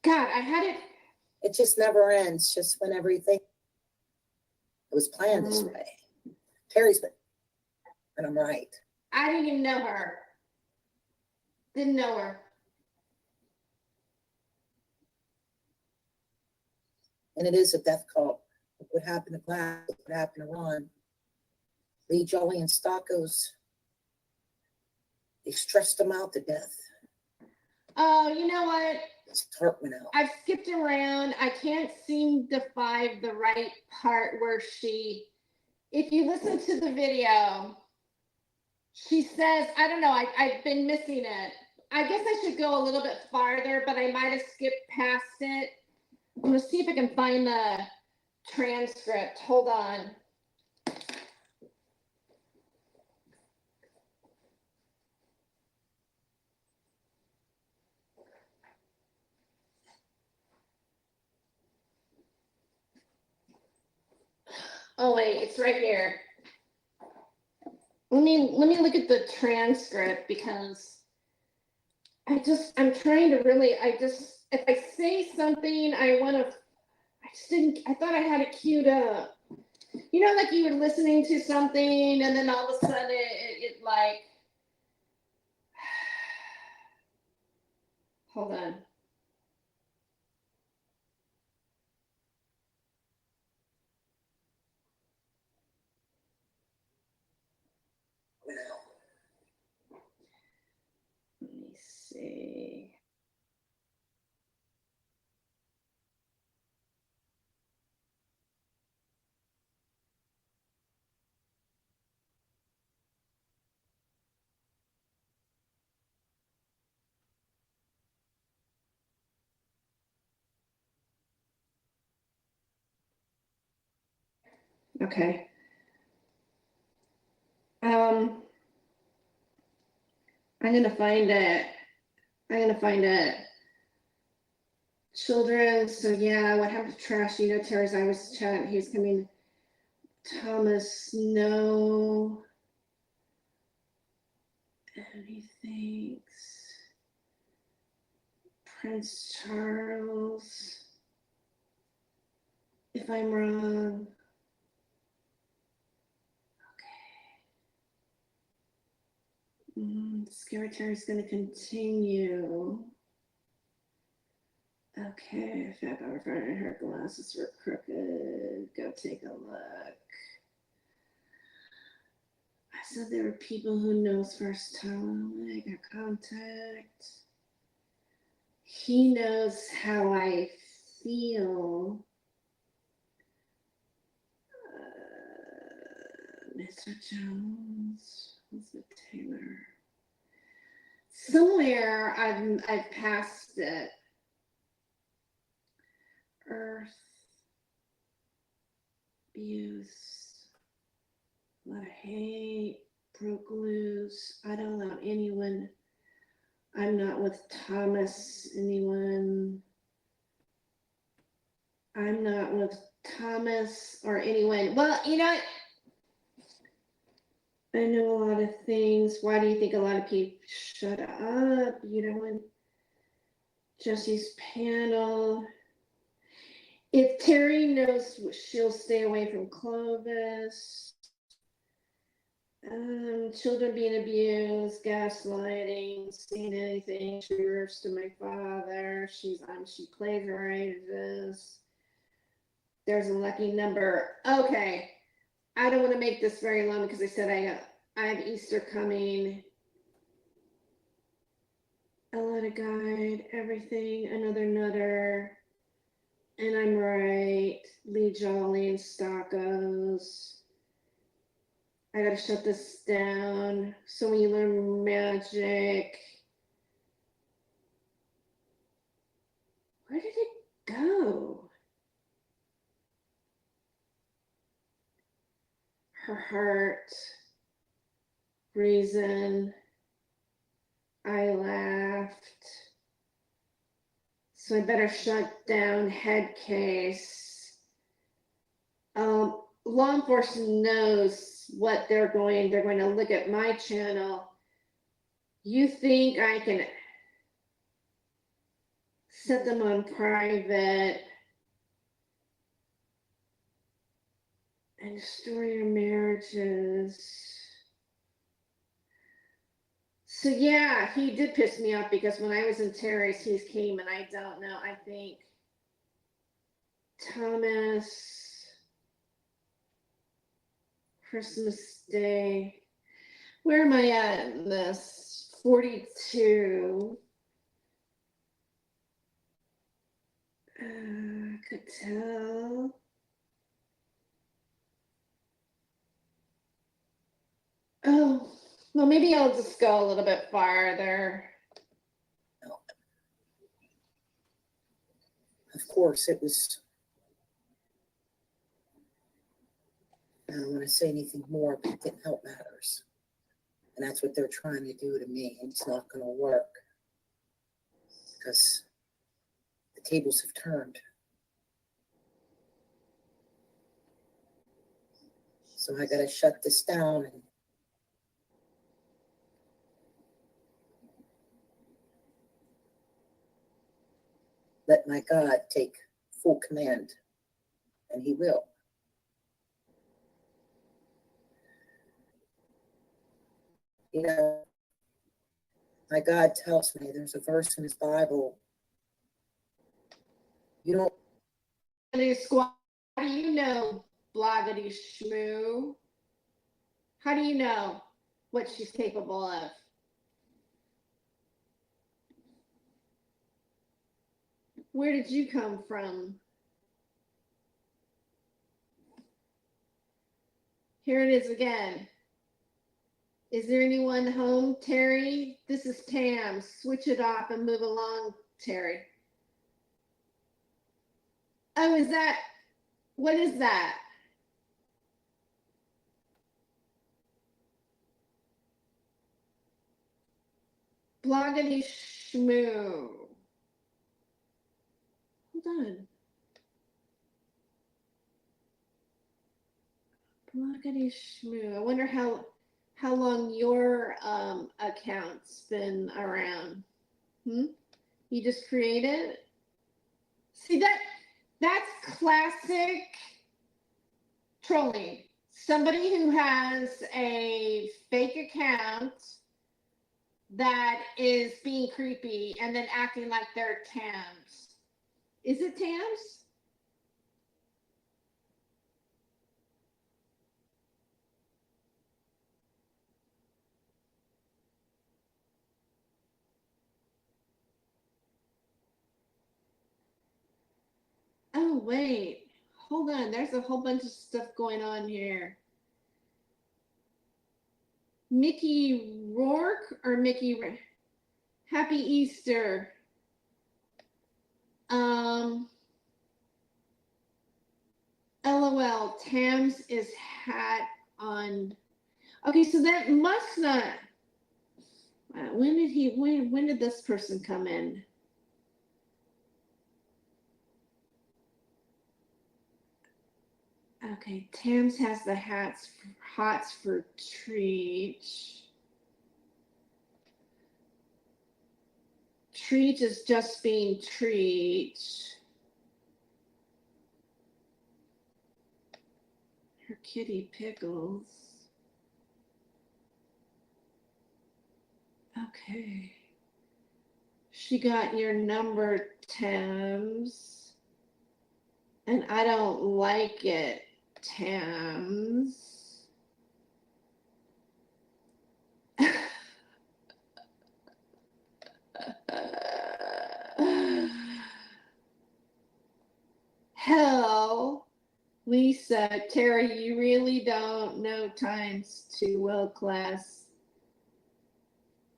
God, I had it. It just never ends, just when everything it was planned this way. Terry's been, and I'm right. I didn't even know her. Didn't know her. And it is a death cult. What happened to Glass? What happened to Ron? Lee, Jolly, and Stockos, they stressed them out to death. Oh, you know what? His heart went out. I've skipped around. I can't seem to find the right part where she if you listen to the video, she says, I don't know, I've been missing it. I guess I should go a little bit farther, but I might have skipped past it. I'm gonna see if I can find the transcript. Hold on. Oh wait, it's right here. Let me look at the transcript because I'm trying to really, if I say something, I thought I had it queued up. You know, like you were listening to something and then all of a sudden it like, hold on. Let me see. Okay. I'm gonna find it. Children, so yeah, what happened to Trash? You know, Terry's, I was chatting, he's coming. Thomas, no. And he thinks Prince Charles, if I'm wrong. Scary Terry's gonna continue. Okay, Fat Power Friday, her glasses were crooked. Go take a look. I said there were people who knows first time. I got contact. He knows how I feel. Mr. Jones, Elizabeth Taylor. Somewhere I've passed it. Earth, abuse, a lot of hate, broke loose. I don't allow anyone. I'm not with Thomas, anyone. I'm not with Thomas or anyone. Well, you know, I know a lot of things. Why do you think a lot of people shut up? You know, when Jesse's panel. If Terry knows, she'll stay away from Clovis. Children being abused, gaslighting, seeing anything. She refers to my father. She plagiarizes. There's a lucky number. Okay, I don't want to make this very long because I said I have Easter coming. A lot of guide, everything, another nutter. And I'm right. Lee Jolly and Stockos. I gotta shut this down. So when you learn magic. Where did it go? Her heart. Reason. I laughed. So I better shut down head case. Law enforcement knows what they're going to look at my channel. You think I can set them on private and destroy your marriages? So yeah, he did piss me off because when I was in Terry's, he came and I don't know, I think Thomas, Christmas Day. Where am I at in this? 42. Could tell. Well, maybe I'll just go a little bit farther. Of course, it was, I don't want to say anything more, but it didn't help matters. And that's what they're trying to do to me. And it's not going to work because the tables have turned. So I got to shut this down and let my God take full command. And he will. You know, my God tells me there's a verse in his Bible. You don't. Squad, how do you know, bloggity shmoo? How do you know what she's capable of? Where did you come from? Here it is again. Is there anyone home, Terry? This is Tam. Switch it off and move along, Terry. Oh, is that, what is that? Bloggity shmoo. Hold on. Bloggity shmoo. I wonder how long your account's been around. You just created? See, that's classic trolling. Somebody who has a fake account that is being creepy and then acting like they're Tams. Is it Tams? Oh, wait. Hold on. There's a whole bunch of stuff going on here. Mickey Rourke or Mickey? Happy Easter. LOL. Tams is hat on. Okay, so that must not. When did this person come in? Okay, Tams has the hots for Treach. Treach is just being Treach. Her kitty Pickles. Okay. She got your number, Tams. And I don't like it, Tams. Hell, Lisa, Terry, you really don't know times too well, class.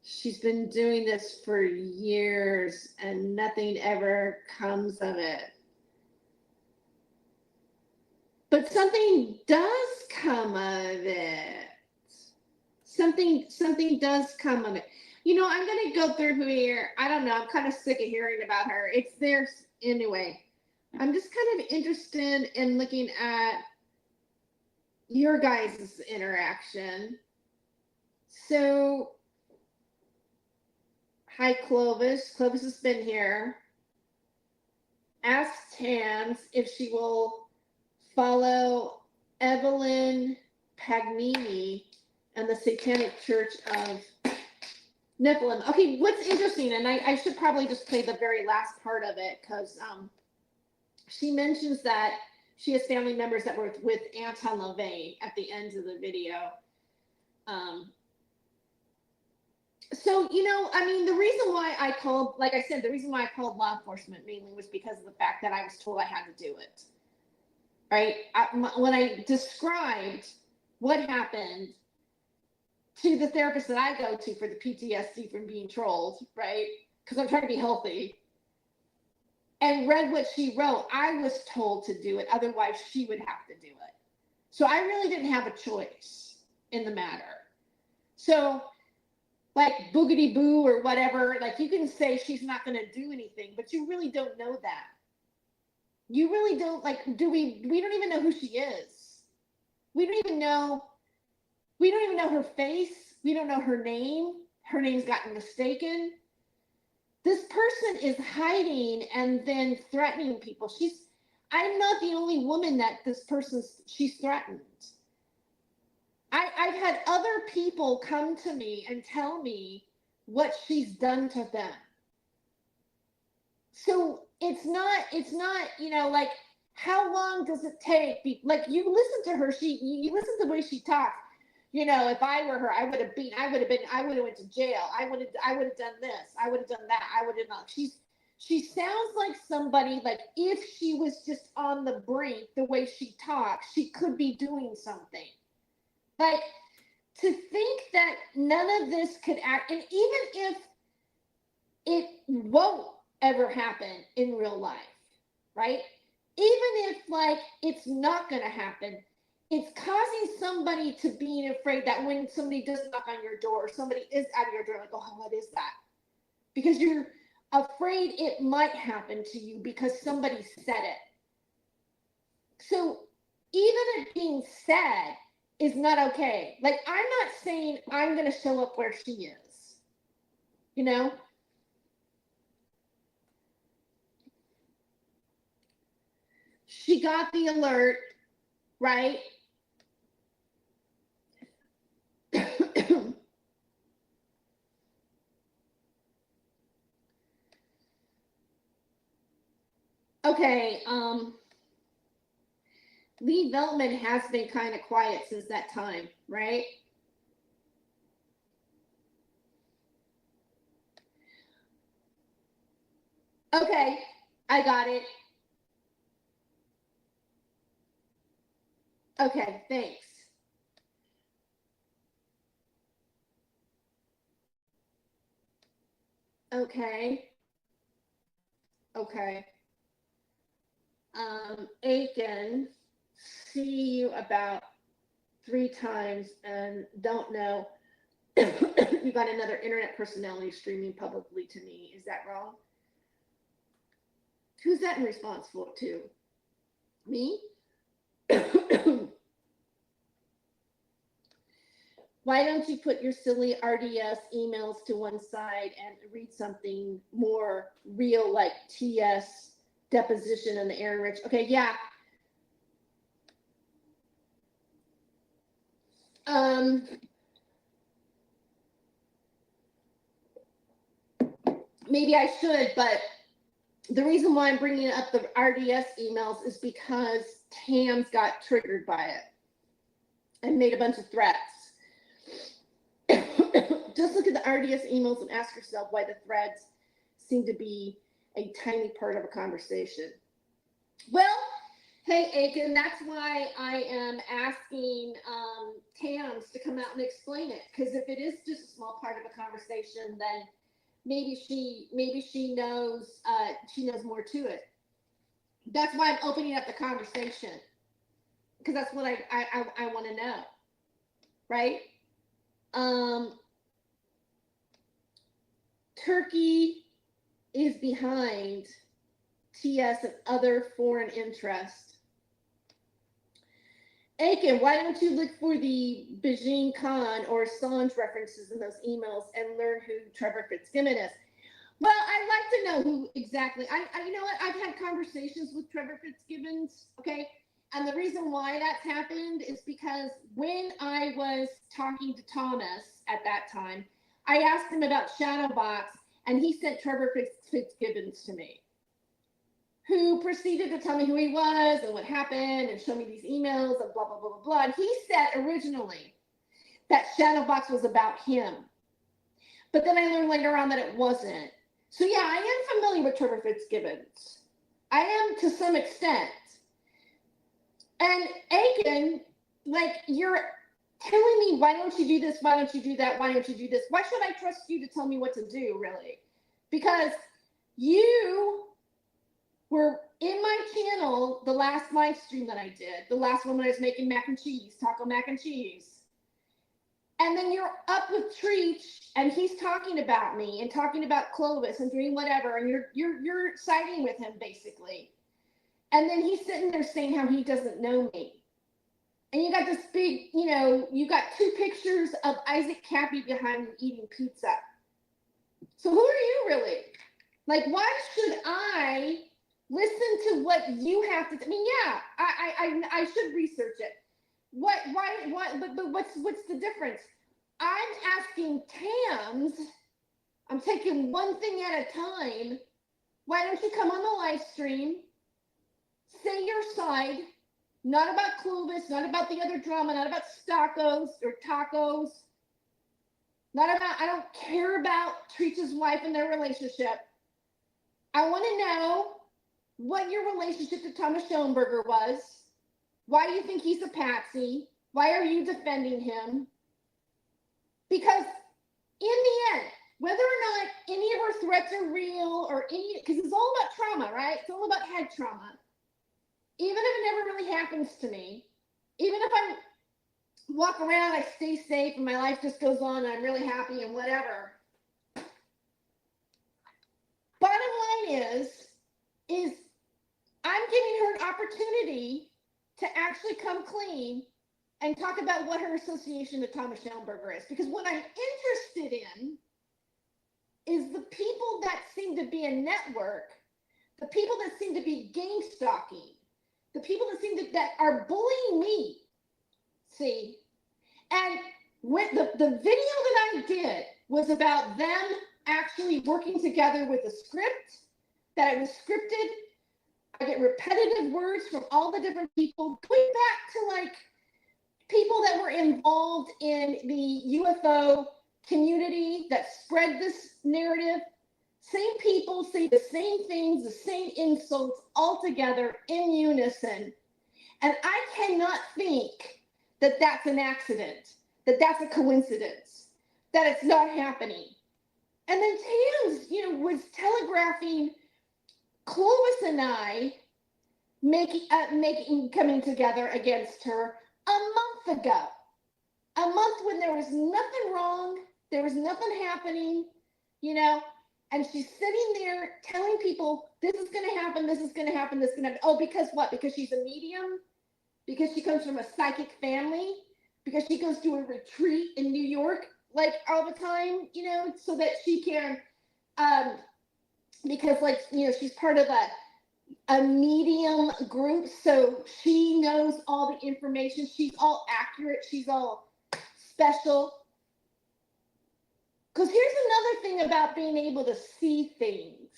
She's been doing this for years and nothing ever comes of it. But something does come of it. Something does come of it. You know, I'm going to go through here. I don't know. I'm kind of sick of hearing about her. It's there anyway. I'm just kind of interested in looking at your guys' interaction. So, hi, Clovis. Clovis has been here. Ask Tams if she will follow Evelyn Pagnini and the Satanic Church of Nephilim. Okay, what's interesting, and I should probably just play the very last part of it, because she mentions that she has family members that were with Anton LaVey at the end of the video. So, you know, I mean, the reason why I called, like I said, the reason why I called law enforcement mainly was because of the fact that I was told I had to do it. Right? When I described what happened, to the therapist that I go to for the PTSD from being trolled, right? Because I'm trying to be healthy, and read what she wrote, I was told to do it. Otherwise, she would have to do it. So I really didn't have a choice in the matter. So, like, boogity boo or whatever, like, you can say she's not going to do anything, but you really don't know that. You really don't, like, we don't even know who she is. We don't even know her face. We don't know her name. Her name's gotten mistaken. This person is hiding and then threatening people. I'm not the only woman that she's threatened. I've had other people come to me and tell me what she's done to them. So it's not, like, how long does it take? Like, you listen to her, you listen to the way she talks. If I were her, I would have went to jail. I would have done this. I would have done that. I would have not. She sounds like somebody, like, if she was just on the brink, the way she talks, she could be doing something. Like, to think that none of this could act, and even if it won't ever happen in real life, right? Even if, like, it's not going to happen, it's causing somebody to be afraid that when somebody does knock on your door, or somebody is at your door, like, oh, what is that? Because you're afraid it might happen to you because somebody said it. So even it being said is not okay. Like, I'm not saying I'm going to show up where she is, She got the alert, right? Okay, Lee Veltman has been kind of quiet since that time, right? Okay, I got it. Okay, thanks. Okay. Aiken, see you about 3 times and don't know. You got another internet personality streaming publicly to me. Is that wrong? Who's that in response to? Me? Why don't you put your silly RDS emails to one side and read something more real, like TS deposition and the Aaron Rich? Okay, yeah. Maybe I should, but the reason why I'm bringing up the RDS emails is because Tams got triggered by it and made a bunch of threats. Just look at the RDS emails and ask yourself why the threads seem to be a tiny part of a conversation. Well, hey, Aiken, that's why I am asking Tams to come out and explain it. Because if it is just a small part of a conversation, then maybe she knows more to it. That's why I'm opening up the conversation, because that's what I want to know, right? Turkey is behind TS and other foreign interests. Aiken, why don't you look for the Beijing Khan or Assange references in those emails and learn who Trevor Fitzgibbon is? Well, I'd like to know who exactly. You know what? I've had conversations with Trevor Fitzgibbons, okay? And the reason why that's happened is because when I was talking to Thomas at that time, I asked him about Shadowbox, and he sent Trevor Fitzgibbons to me, who proceeded to tell me who he was and what happened and show me these emails and blah, blah, blah, blah, blah. And he said originally that Shadowbox was about him. But then I learned later on that it wasn't. So yeah, I am familiar with Trevor Fitzgibbons. I am to some extent. And Aiken, like, you're telling me, why don't you do this? Why don't you do that? Why don't you do this? Why should I trust you to tell me what to do, really? Because you were in my channel, the last live stream that I did, the last one when I was making mac and cheese, taco mac and cheese. And then you're up with Treach, and he's talking about me and talking about Clovis and doing whatever, and you're siding with him basically. And then he's sitting there saying how he doesn't know me. And you got this big, you got 2 pictures of Isaac Cappy behind you eating pizza. So who are you really? Like, why should I listen to what you have to? I mean, yeah, I should research it. But what's the difference? I'm asking Tams. I'm taking one thing at a time. Why don't you come on the live stream? Say your side. Not about Clovis, not about the other drama, not about Stockos or Tacos. Not about, I don't care about Treach's wife and their relationship. I want to know what your relationship to Thomas Schoenberger was. Why do you think he's a patsy? Why are you defending him? Because in the end, whether or not any of our threats are real or any, because it's all about trauma, right? It's all about head trauma. Even if it never really happens to me, even if I walk around, I stay safe and my life just goes on and I'm really happy and whatever. Bottom line is I'm giving her an opportunity to actually come clean and talk about what her association to Thomas Schoenberger is. Because what I'm interested in is the people that seem to be a network, the people that seem to be gang stalking, the people that are bullying me, see? And with the video that I did was about them actually working together with a script, that it was scripted. I get repetitive words from all the different people, going back to like people that were involved in the UFO community that spread this narrative. Same people say the same things, the same insults, all together in unison. And I cannot think that that's an accident, that that's a coincidence, that it's not happening. And then Tams, was telegraphing Clovis and I coming together against her a month ago. A month when there was nothing wrong, there was nothing happening, and she's sitting there telling people, this is going to happen, this is going to happen, this is going to happen. Oh, because what? Because she's a medium? Because she comes from a psychic family? Because she goes to a retreat in New York, like all the time, so that she can, because she's part of a medium group, so she knows all the information. She's all accurate. She's all special. Because here's another thing about being able to see things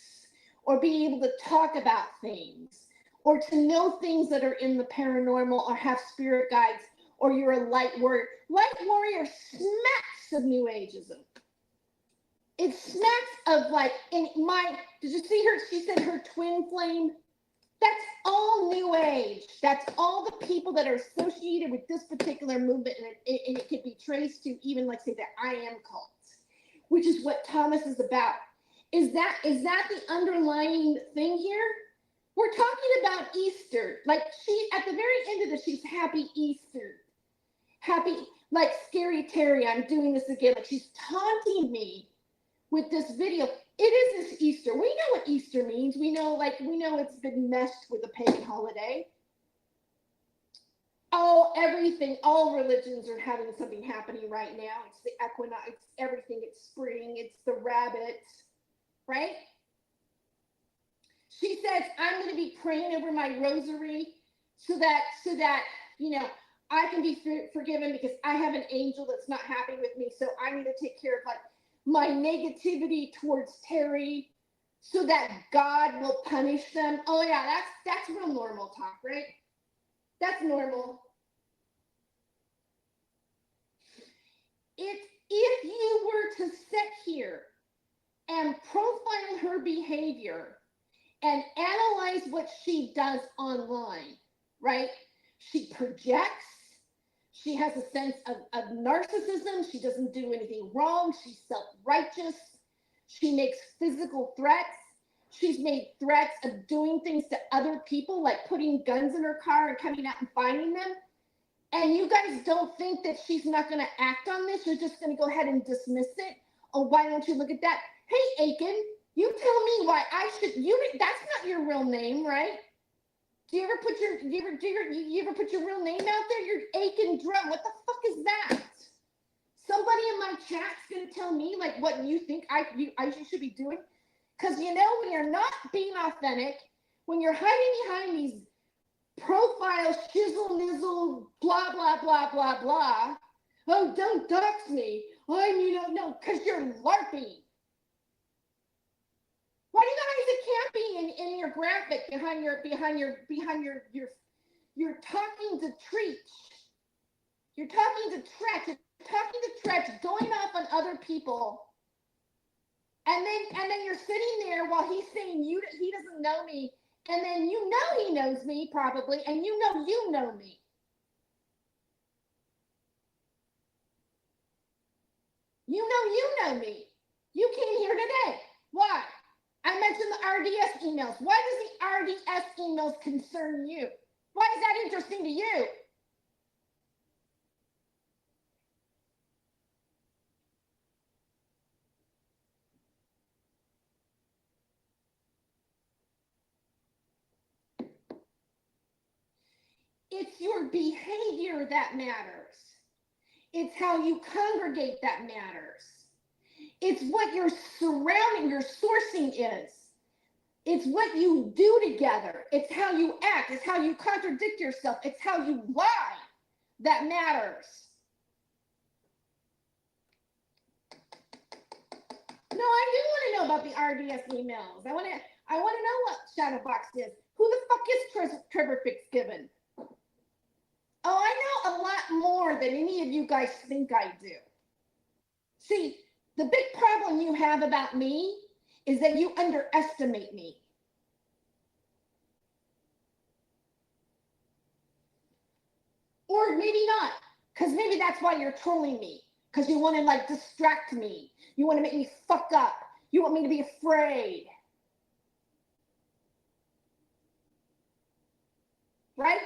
or being able to talk about things or to know things that are in the paranormal or have spirit guides or you're a light warrior. Light warrior smacks of New Ageism. It smacks of did you see her? She said her twin flame. That's all New Age. That's all the people that are associated with this particular movement, and it could be traced to even, say, the I Am cult, which is what Thomas is about. Is that the underlying thing here? We're talking about Easter. She, at the very end of this, she's happy Easter. Happy, Scary Terry, I'm doing this again. She's taunting me with this video. It is this Easter. We know what Easter means. We know it's been meshed with a pagan holiday. Everything, all religions are having something happening right now. It's the equinox, it's everything, it's spring, it's the rabbits, right? She says, I'm going to be praying over my rosary so that, I can be forgiven because I have an angel that's not happy with me. So I need to take care of my negativity towards Terry so that God will punish them. Oh yeah, that's real normal talk, right? That's normal. If you were to sit here and profile her behavior and analyze what she does online, right? She projects, She has a sense of narcissism. She doesn't do anything wrong. She's self-righteous. She makes physical threats. She's made threats of doing things to other people, like putting guns in her car and coming out and finding them. And you guys don't think that she's not going to act on this? You're just going to go ahead and dismiss it? Oh, why don't you look at that? Hey, Aiken, you tell me why I should. That's not your real name, right? Do you ever put your real name out there? You're Aiken Drum. What the fuck is that? Somebody in my chat's gonna tell me like what you think I should be doing? Because when you're not being authentic, when you're hiding behind these profiles, shizzle nizzle, blah blah blah blah blah. Oh, don't dox me. No, because you're LARPing. Why do you guys camping in your graphic behind your you're talking to Treach. You're talking to Tretch. You're talking to Tretch, going off on other people. And then you're sitting there while he's saying he doesn't know me. And then he knows me probably, and you know me. You know me. You came here today. Why? I mentioned the RDS emails. Why does the RDS emails concern you? Why is that interesting to you? It's your behavior that matters. It's how you congregate that matters. It's what your surrounding, your sourcing is. It's what you do together. It's how you act. It's how you contradict yourself. It's how you lie that matters. No, I do want to know about the RDS emails. I want to know what Shadowbox is. Who the fuck is Trevor Fitzgibbon? Oh, I know a lot more than any of you guys think I do. See, the big problem you have about me is that you underestimate me. Or maybe not, because maybe that's why you're trolling me, because you want to distract me. You want to make me fuck up. You want me to be afraid. Right?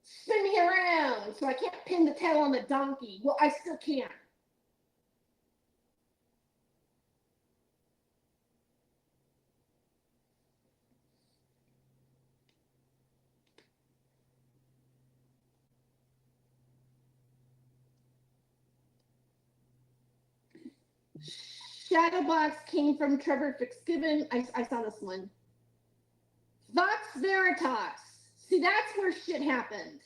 Spin me around so I can't pin the tail on the donkey. Well, I still can. Shadowbox came from Trevor Fitzgibbon. I saw this one. Vox Veritas. See, that's where shit happened.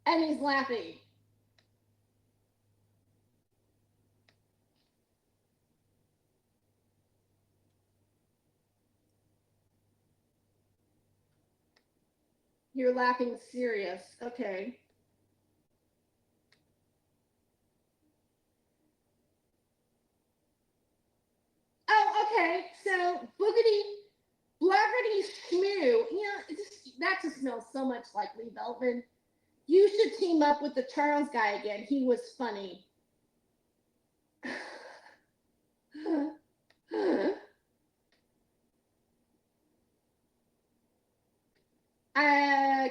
And he's laughing. You're laughing serious. Okay. Oh, okay. So, Blaggerty Schmoo. That just smells so much like Lee Belvin. You should team up with the Charles guy again. He was funny.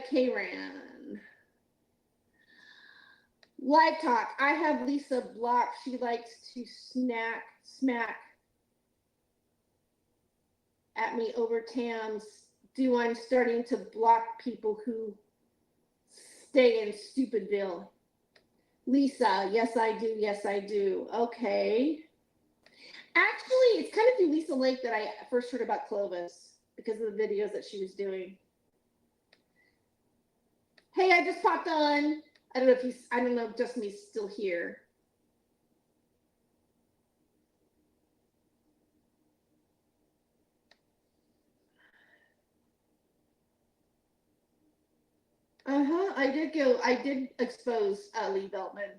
K-Ran. Live talk. I have Lisa blocked. She likes to smack at me over Tams. I'm starting to block people who stay in Stupidville. Lisa, yes I do. Yes I do. Okay. Actually, it's kind of through Lisa Lake that I first heard about Clovis because of the videos that she was doing. Hey, I just popped on. I don't know if just me's still here. I did expose Lee Beltman.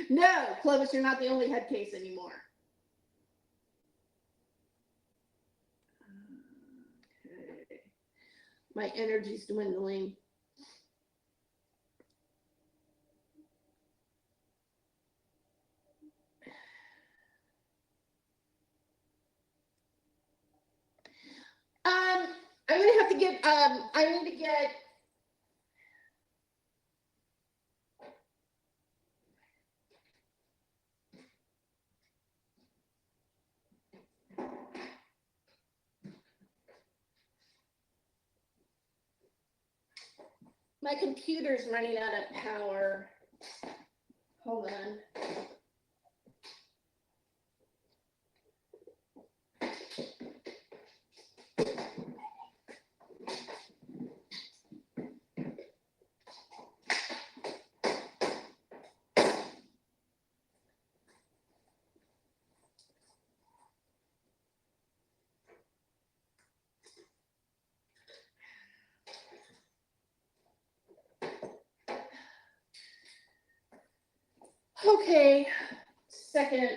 No, Clovis, you're not the only head case anymore. My energy's dwindling. I'm gonna have to get, I need to get, my computer's running out of power. Hold on. Okay, second.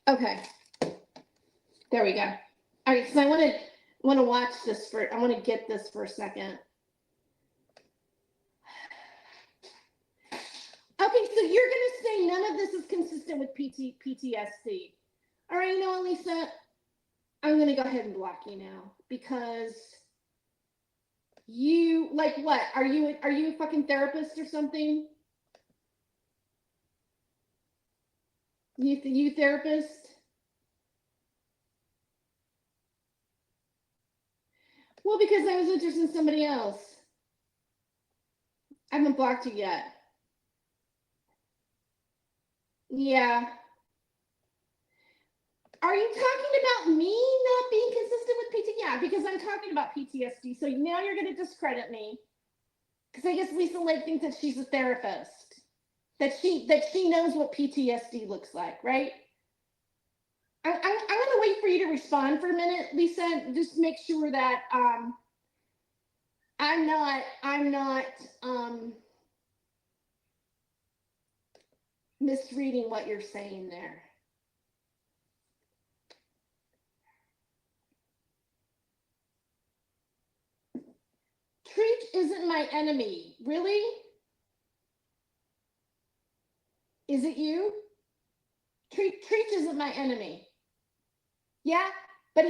Okay, there we go. All right, so I want to watch this for. I want to get this for a second. Okay, so you're gonna say none of this is consistent with PTSD. All right, you know what, Lisa? I'm gonna go ahead and block you now because you like what? Are you a fucking therapist or something? You therapist? Well, because I was interested in somebody else. I haven't blocked you yet. Yeah. Are you talking about me not being consistent with PT? Yeah, because I'm talking about PTSD. So now you're going to discredit me. Because I guess Lisa Lake thinks that she's a therapist. That she knows what PTSD looks like, right? I'm going to wait for you to respond for a minute, Lisa. Just make sure that I'm not misreading what you're saying there. Treat isn't my enemy. Really? Is it you? Treat isn't my enemy. Yeah, but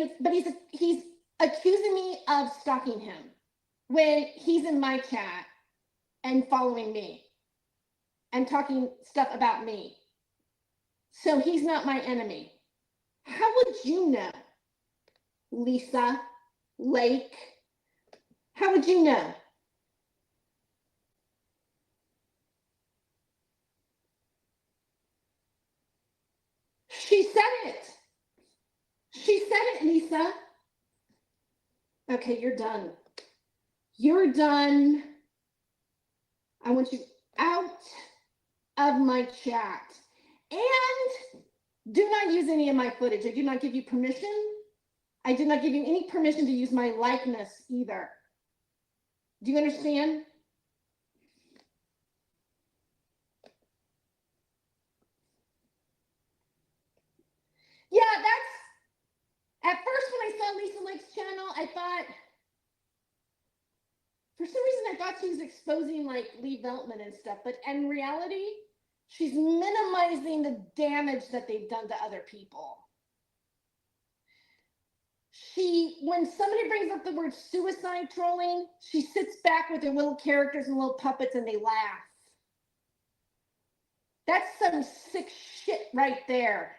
he's accusing me of stalking him when he's in my chat and following me and talking stuff about me. So he's not my enemy. How would you know, Lisa Lake? How would you know? She said it. She said it, Lisa. Okay, you're done. You're done. I want you out of my chat. And do not use any of my footage. I do not give you permission. I did not give you any permission to use my likeness either. Do you understand? Yeah, that's, at first when I saw Lisa Lake's channel, I thought, for some reason I thought she was exposing like Lee Veltman and stuff, but in reality, she's minimizing the damage that they've done to other people. When somebody brings up the word suicide trolling, she sits back with her little characters and little puppets and they laugh. That's some sick shit right there.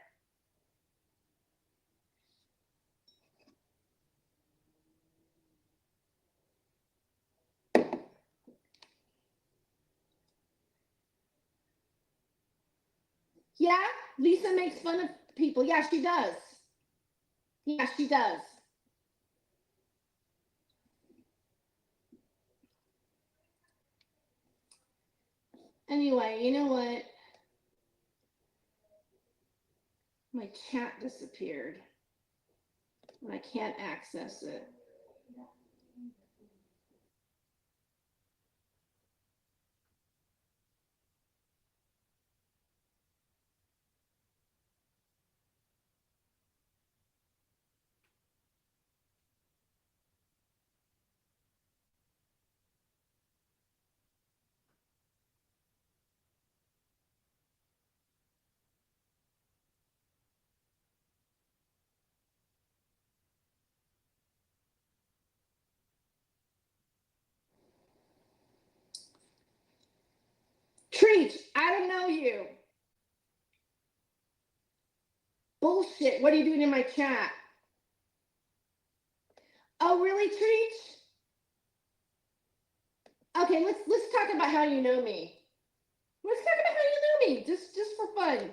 Yeah, Lisa makes fun of people. Yeah, she does. Yeah, she does. Anyway, you know what? My chat disappeared. And I can't access it. Treach, I don't know you. Bullshit. What are you doing in my chat? Oh, really, Treach? Okay, let's talk about how you know me. Let's talk about how you know me, just for fun.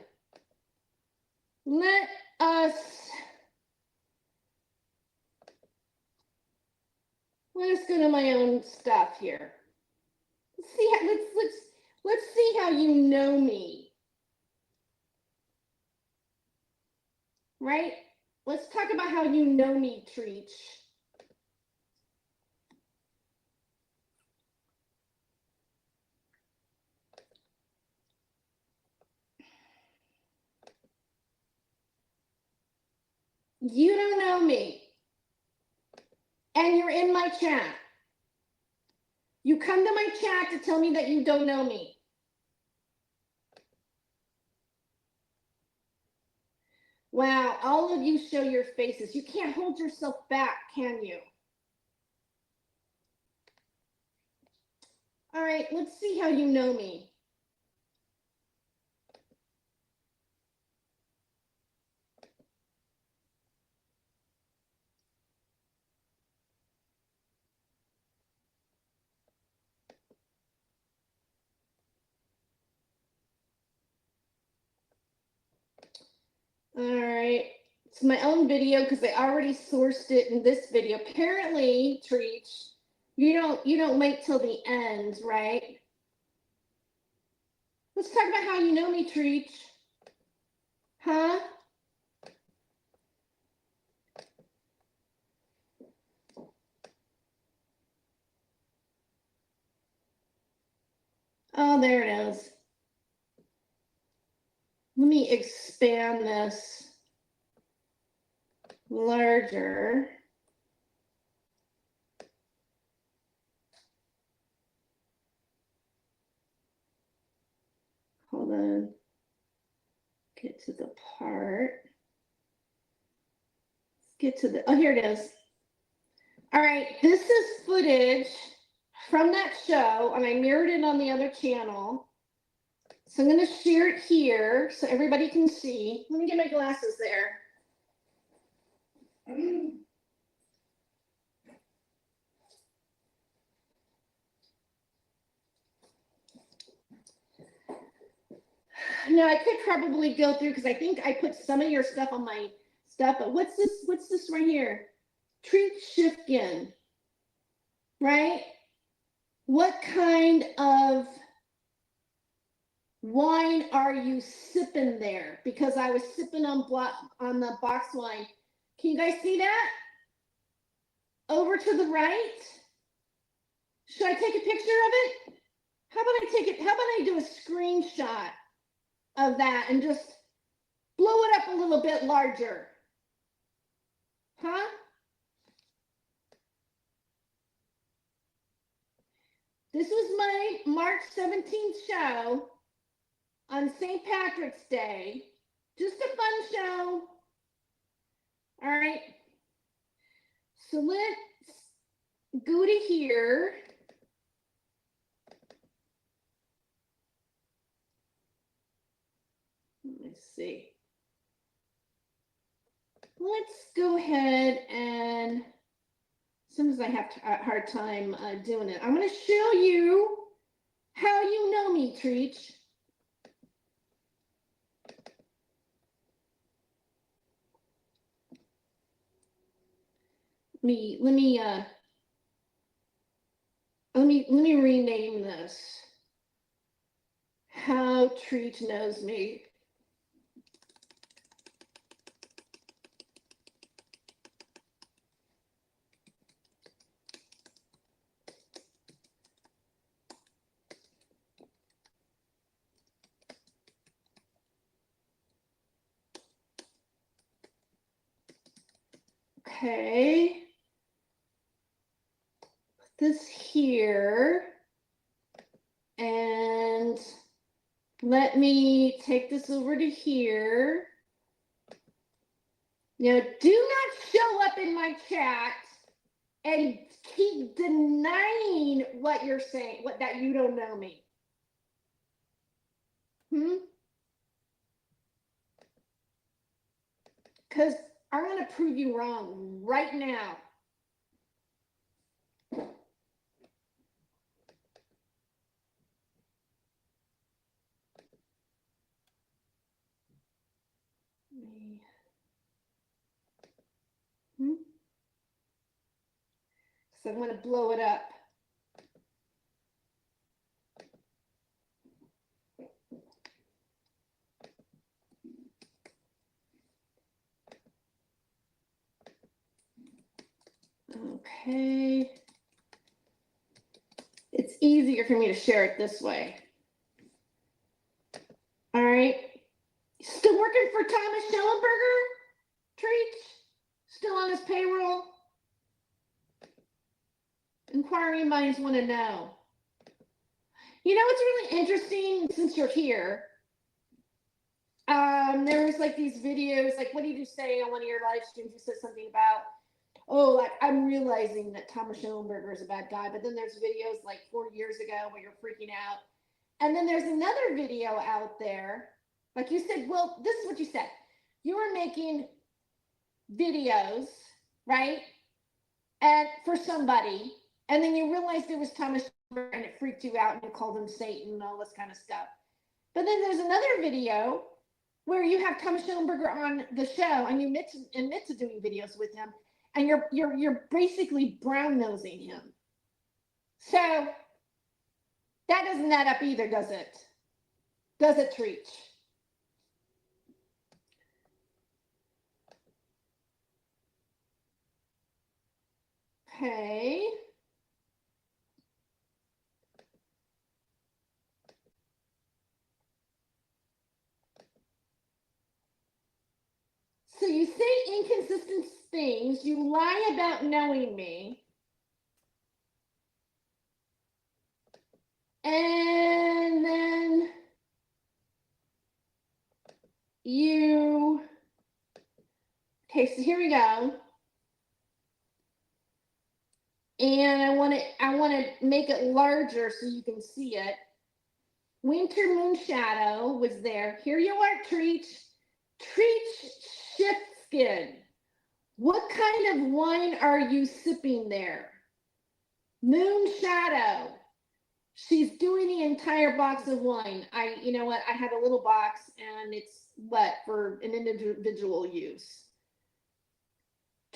Let us go to my own stuff here. Let's see how you know me. Right? Let's talk about how you know me, Treach. You don't know me. And you're in my chat. You come to my chat to tell me that you don't know me. Wow, all of you show your faces. You can't hold yourself back, can you? All right, let's see how you know me. All right, it's my own video because I already sourced it in this video. Apparently, Treach, you don't wait till the end, right? Let's talk about how you know me, Treach. Huh? Oh, there it is. Let me expand this larger. Hold on. Get to the part. Let's get to the, oh, here it is. All right, this is footage from that show, and I mirrored it on the other channel. So I'm going to share it here so everybody can see. Let me get my glasses there. Now I could probably go through because I think I put some of your stuff on my stuff, but what's this? What's this right here? Treat Shifkin, right? What kind of wine are you sipping there? Because I was sipping on the box wine. Can you guys see that? Over to the right. Should I take a picture of it? How about I take it? How about I do a screenshot of that and just blow it up a little bit larger? Huh? This was my March 17th show on St. Patrick's Day. Just a fun show. All right. So let's go to here. Let's see. Let's go ahead and sometimes I have a hard time doing it. I'm going to show you how you know me, Treach. Let me rename this. How Treach knows me. Okay. Put this here. And let me take this over to here. Now, do not show up in my chat and keep denying what you're saying, that you don't know me. Because I'm going to prove you wrong right now. So I'm going to blow it up. Okay. It's easier for me to share it this way. All right. Still working for Thomas Schellenberger? Treach? Still on his payroll? Inquiring minds want to know. You know what's really interesting since you're here? There was like these videos, like what did you say on one of your live streams? You said something about, oh, like I'm realizing that Thomas Schellenberger is a bad guy, but then there's videos like 4 years ago where you're freaking out. And then there's another video out there, like you said, well, this is what you said. You were making videos, right? And for somebody, and then you realized it was Thomas Schellenberger and it freaked you out and you called him Satan and all this kind of stuff. But then there's another video where you have Thomas Schellenberger on the show and you admit to doing videos with him, and you're basically brown nosing him. So that doesn't add up either, does it? Does it, Treach? Okay. So you say inconsistent things, you lie about knowing me, and then you, okay, so here we go. And I want to make it larger so you can see it. Winter Moon Shadow was there. Here you are, Treach. Treach Shift Skin. What kind of wine are you sipping there? Moon Shadow. She's doing the entire box of wine. You know what? I had a little box and it's for an individual use.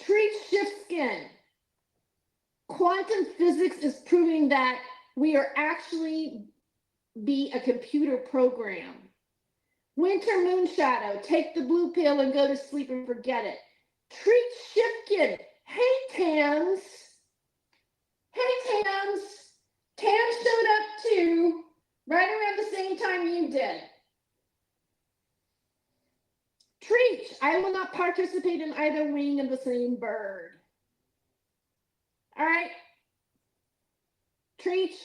Treach Shift Skin. Quantum physics is proving that we are actually be a computer program. Winter Moon Shadow, take the blue pill and go to sleep and forget it. Treat Shifkin. Hey, Tams. Hey, Tams. Tam showed up too, right around the same time you did. Treach, I will not participate in either wing of the same bird. All right? Treach,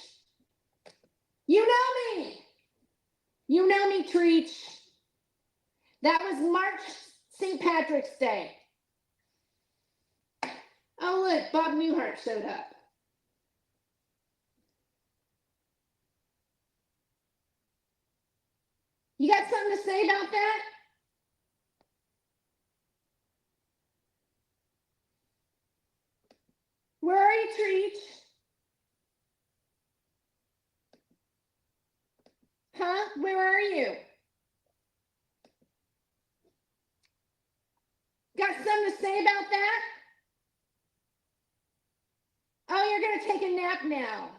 you know me. You know me, Treach. That was March St. Patrick's Day. Oh, look, Bob Newhart showed up. You got something to say about that? Where are you, Treach? Huh? Where are you? Got something to say about that? Oh, you're going to take a nap now.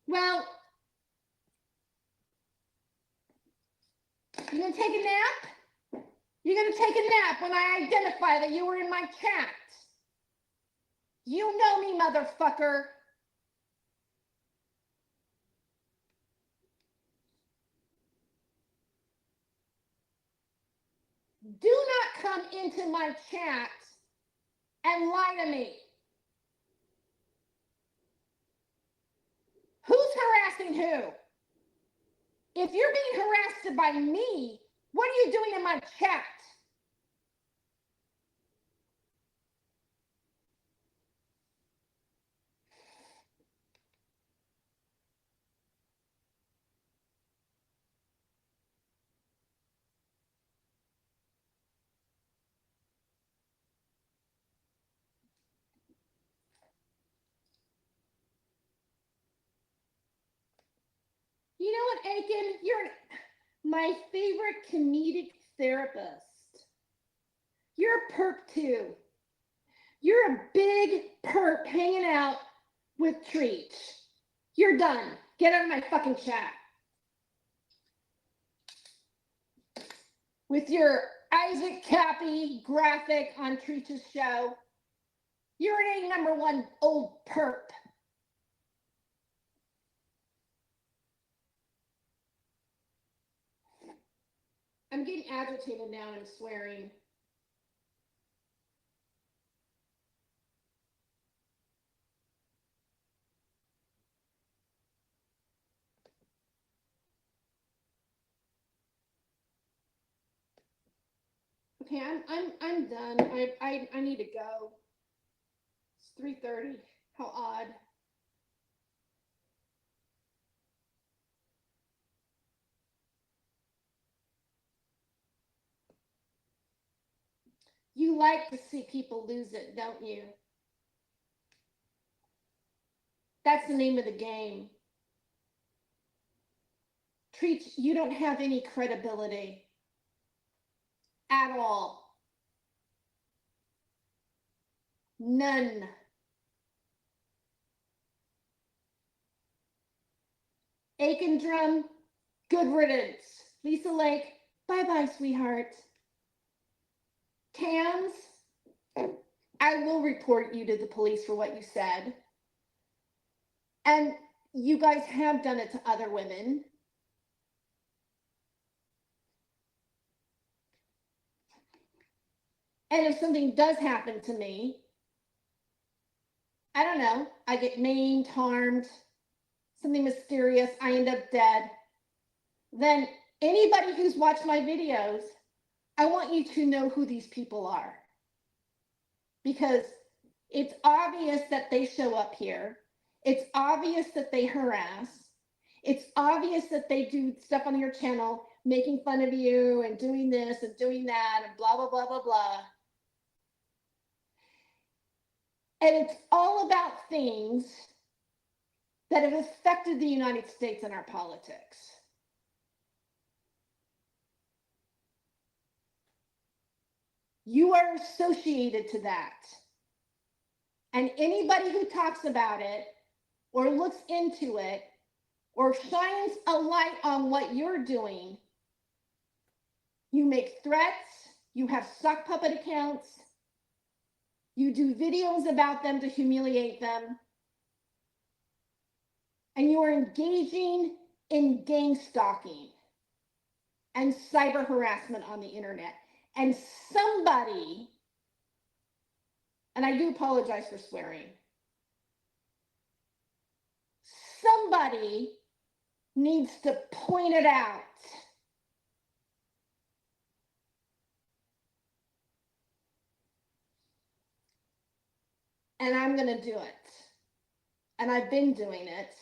Well, you're going to take a nap? You're going to take a nap when I identify that you were in my chat. You know me, motherfucker. Do not come into my chat and lie to me. Who's harassing who? If you're being harassed by me, what are you doing in my chat? You know what, Aiken? You're my favorite comedic therapist. You're a perp too. You're a big perp hanging out with Treach. You're done. Get out of my fucking chat. With your Isaac Cappy graphic on Treach's show. You're an #1 old perp. I'm getting agitated now and I'm swearing. Okay, I'm done. I need to go. It's 3:30. How odd. You like to see people lose it, don't you? That's the name of the game. Treach, you don't have any credibility at all. None. Aiken Drum, good riddance. Lisa Lake, bye-bye, sweetheart. Cams, I will report you to the police for what you said. And you guys have done it to other women. And if something does happen to me, I don't know, I get maimed, harmed, something mysterious, I end up dead, then anybody who's watched my videos, I want you to know who these people are. Because it's obvious that they show up here. It's obvious that they harass. It's obvious that they do stuff on your channel, making fun of you and doing this and doing that and blah, blah, blah, blah, blah. And it's all about things that have affected the United States and our politics. You are associated to that. And anybody who talks about it or looks into it or shines a light on what you're doing, you make threats, you have sock puppet accounts, you do videos about them to humiliate them, and you are engaging in gang stalking and cyber harassment on the internet. And somebody, and I do apologize for swearing, somebody needs to point it out. And I'm going to do it. And I've been doing it.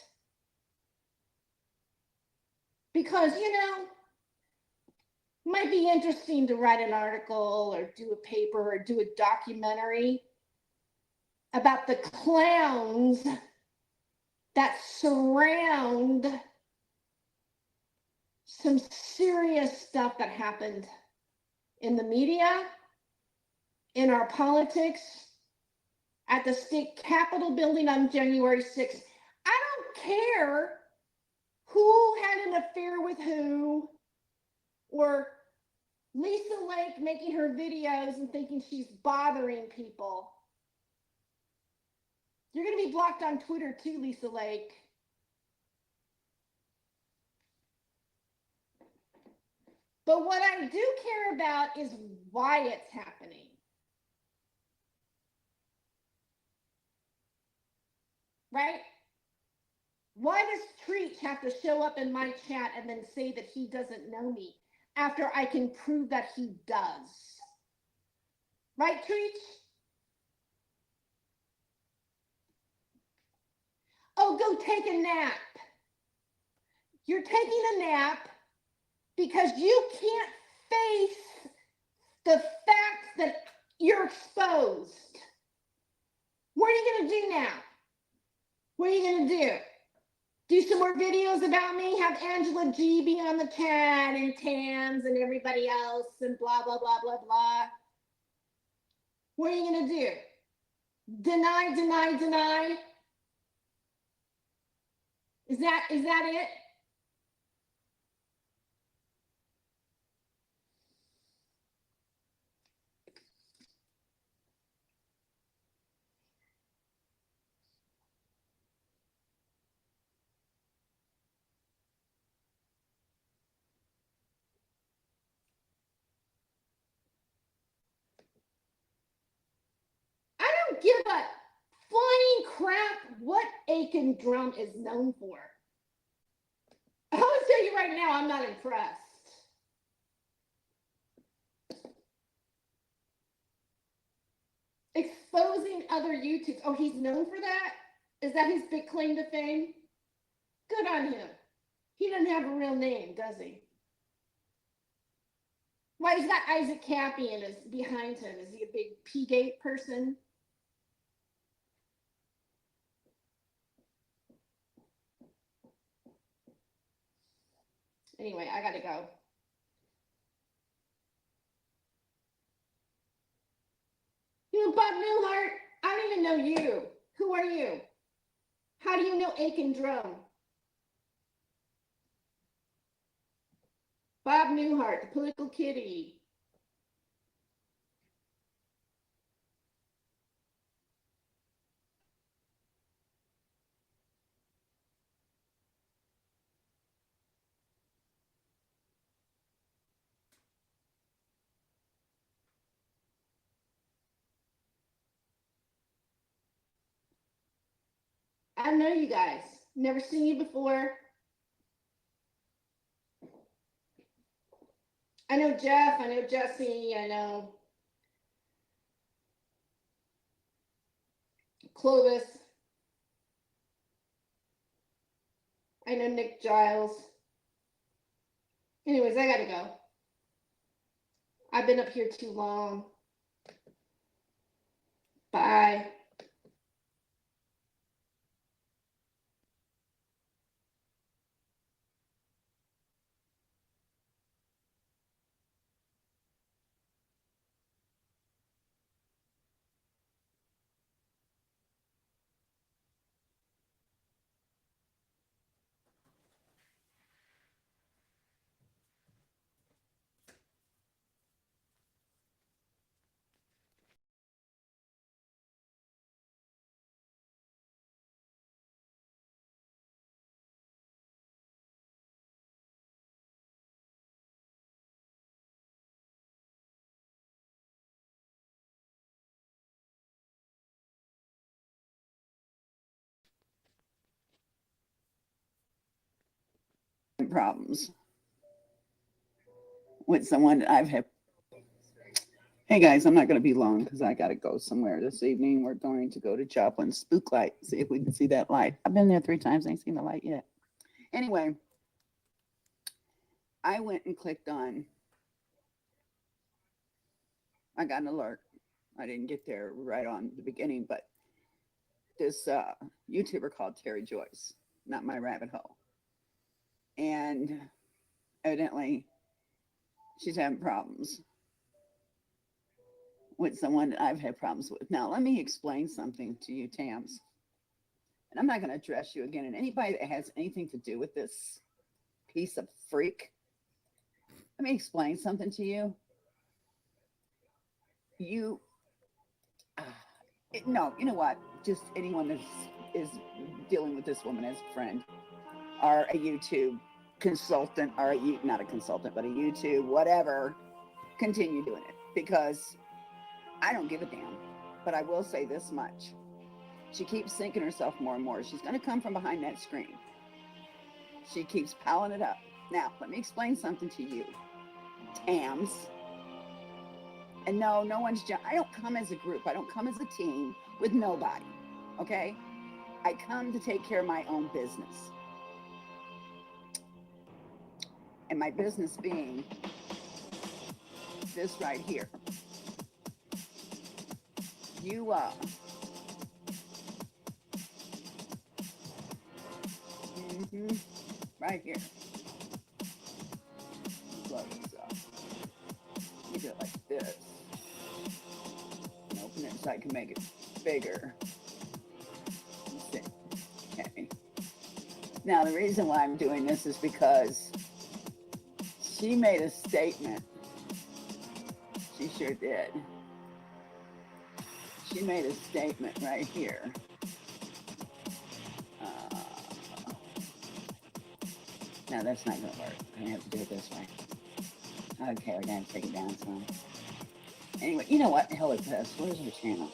Because, you know, it might be interesting to write an article or do a paper or do a documentary about the clowns that surround some serious stuff that happened in the media, in our politics, at the state capitol building on January 6th. I don't care who had an affair with who, or Lisa Lake making her videos and thinking she's bothering people. You're going to be blocked on Twitter too, Lisa Lake. But what I do care about is why it's happening. Right? Why does Treach have to show up in my chat and then say that he doesn't know me after I can prove that he does? Right, Treach? Oh, go take a nap. You're taking a nap because you can't face the fact that you're exposed. What are you going to do now? What are you going to do? Do some more videos about me, have Angela G be on the chat and Tams and everybody else and blah, blah, blah, blah, blah. What are you going to do? Deny, deny, deny? Is that it? I don't give a flying crap what Aiken Drum is known for. I'll tell you right now, I'm not impressed. Exposing other YouTubers. Oh, he's known for that? Is that his big claim to fame? Good on him. He doesn't have a real name, does he? Why, he's got Isaac Cappy and is behind him. Is he a big P-Gate person? Anyway, I gotta go. You know, Bob Newhart, I don't even know you. Who are you? How do you know Aiken Drum? Bob Newhart, the political kitty. I don't know you guys. Never seen you before. I know Jeff, I know Jesse, I know Clovis. I know Nick Giles. Anyways, I gotta go. I've been up here too long. Bye. Problems with someone I've had. Hey guys, I'm not going to be long because I got to go somewhere this evening. We're going to go to Joplin's Spook Light, see if we can see that light. I've been there 3 times, ain't seen the light yet. Anyway, I went and clicked on, I got an alert. I didn't get there right on the beginning, but this YouTuber called Terry Joyce, not my rabbit hole. And evidently she's having problems with someone that I've had problems with. Now, let me explain something to you, Tams. And I'm not going to address you again. And anybody that has anything to do with this piece of freak, let me explain something to you. No, you know what? Just anyone that is dealing with this woman as a friend or a YouTube consultant or not a consultant, but a YouTube, whatever, continue doing it because I don't give a damn. But I will say this much. She keeps sinking herself more and more. She's going to come from behind that screen. She keeps piling it up. Now, let me explain something to you, Tams. And no one's, I don't come as a group. I don't come as a team with nobody, okay? I come to take care of my own business. And my business being this right here. You, right here. Blow this up. You do it like this. And open it so I can make it bigger. Let's see. Okay. Now the reason why I'm doing this is because she made a statement. She sure did. She made a statement right here. No, that's not gonna work. I'm gonna have to do it this way. Okay, we're gonna take it down some. Anyway, you know what the hell is this? Where's her channel?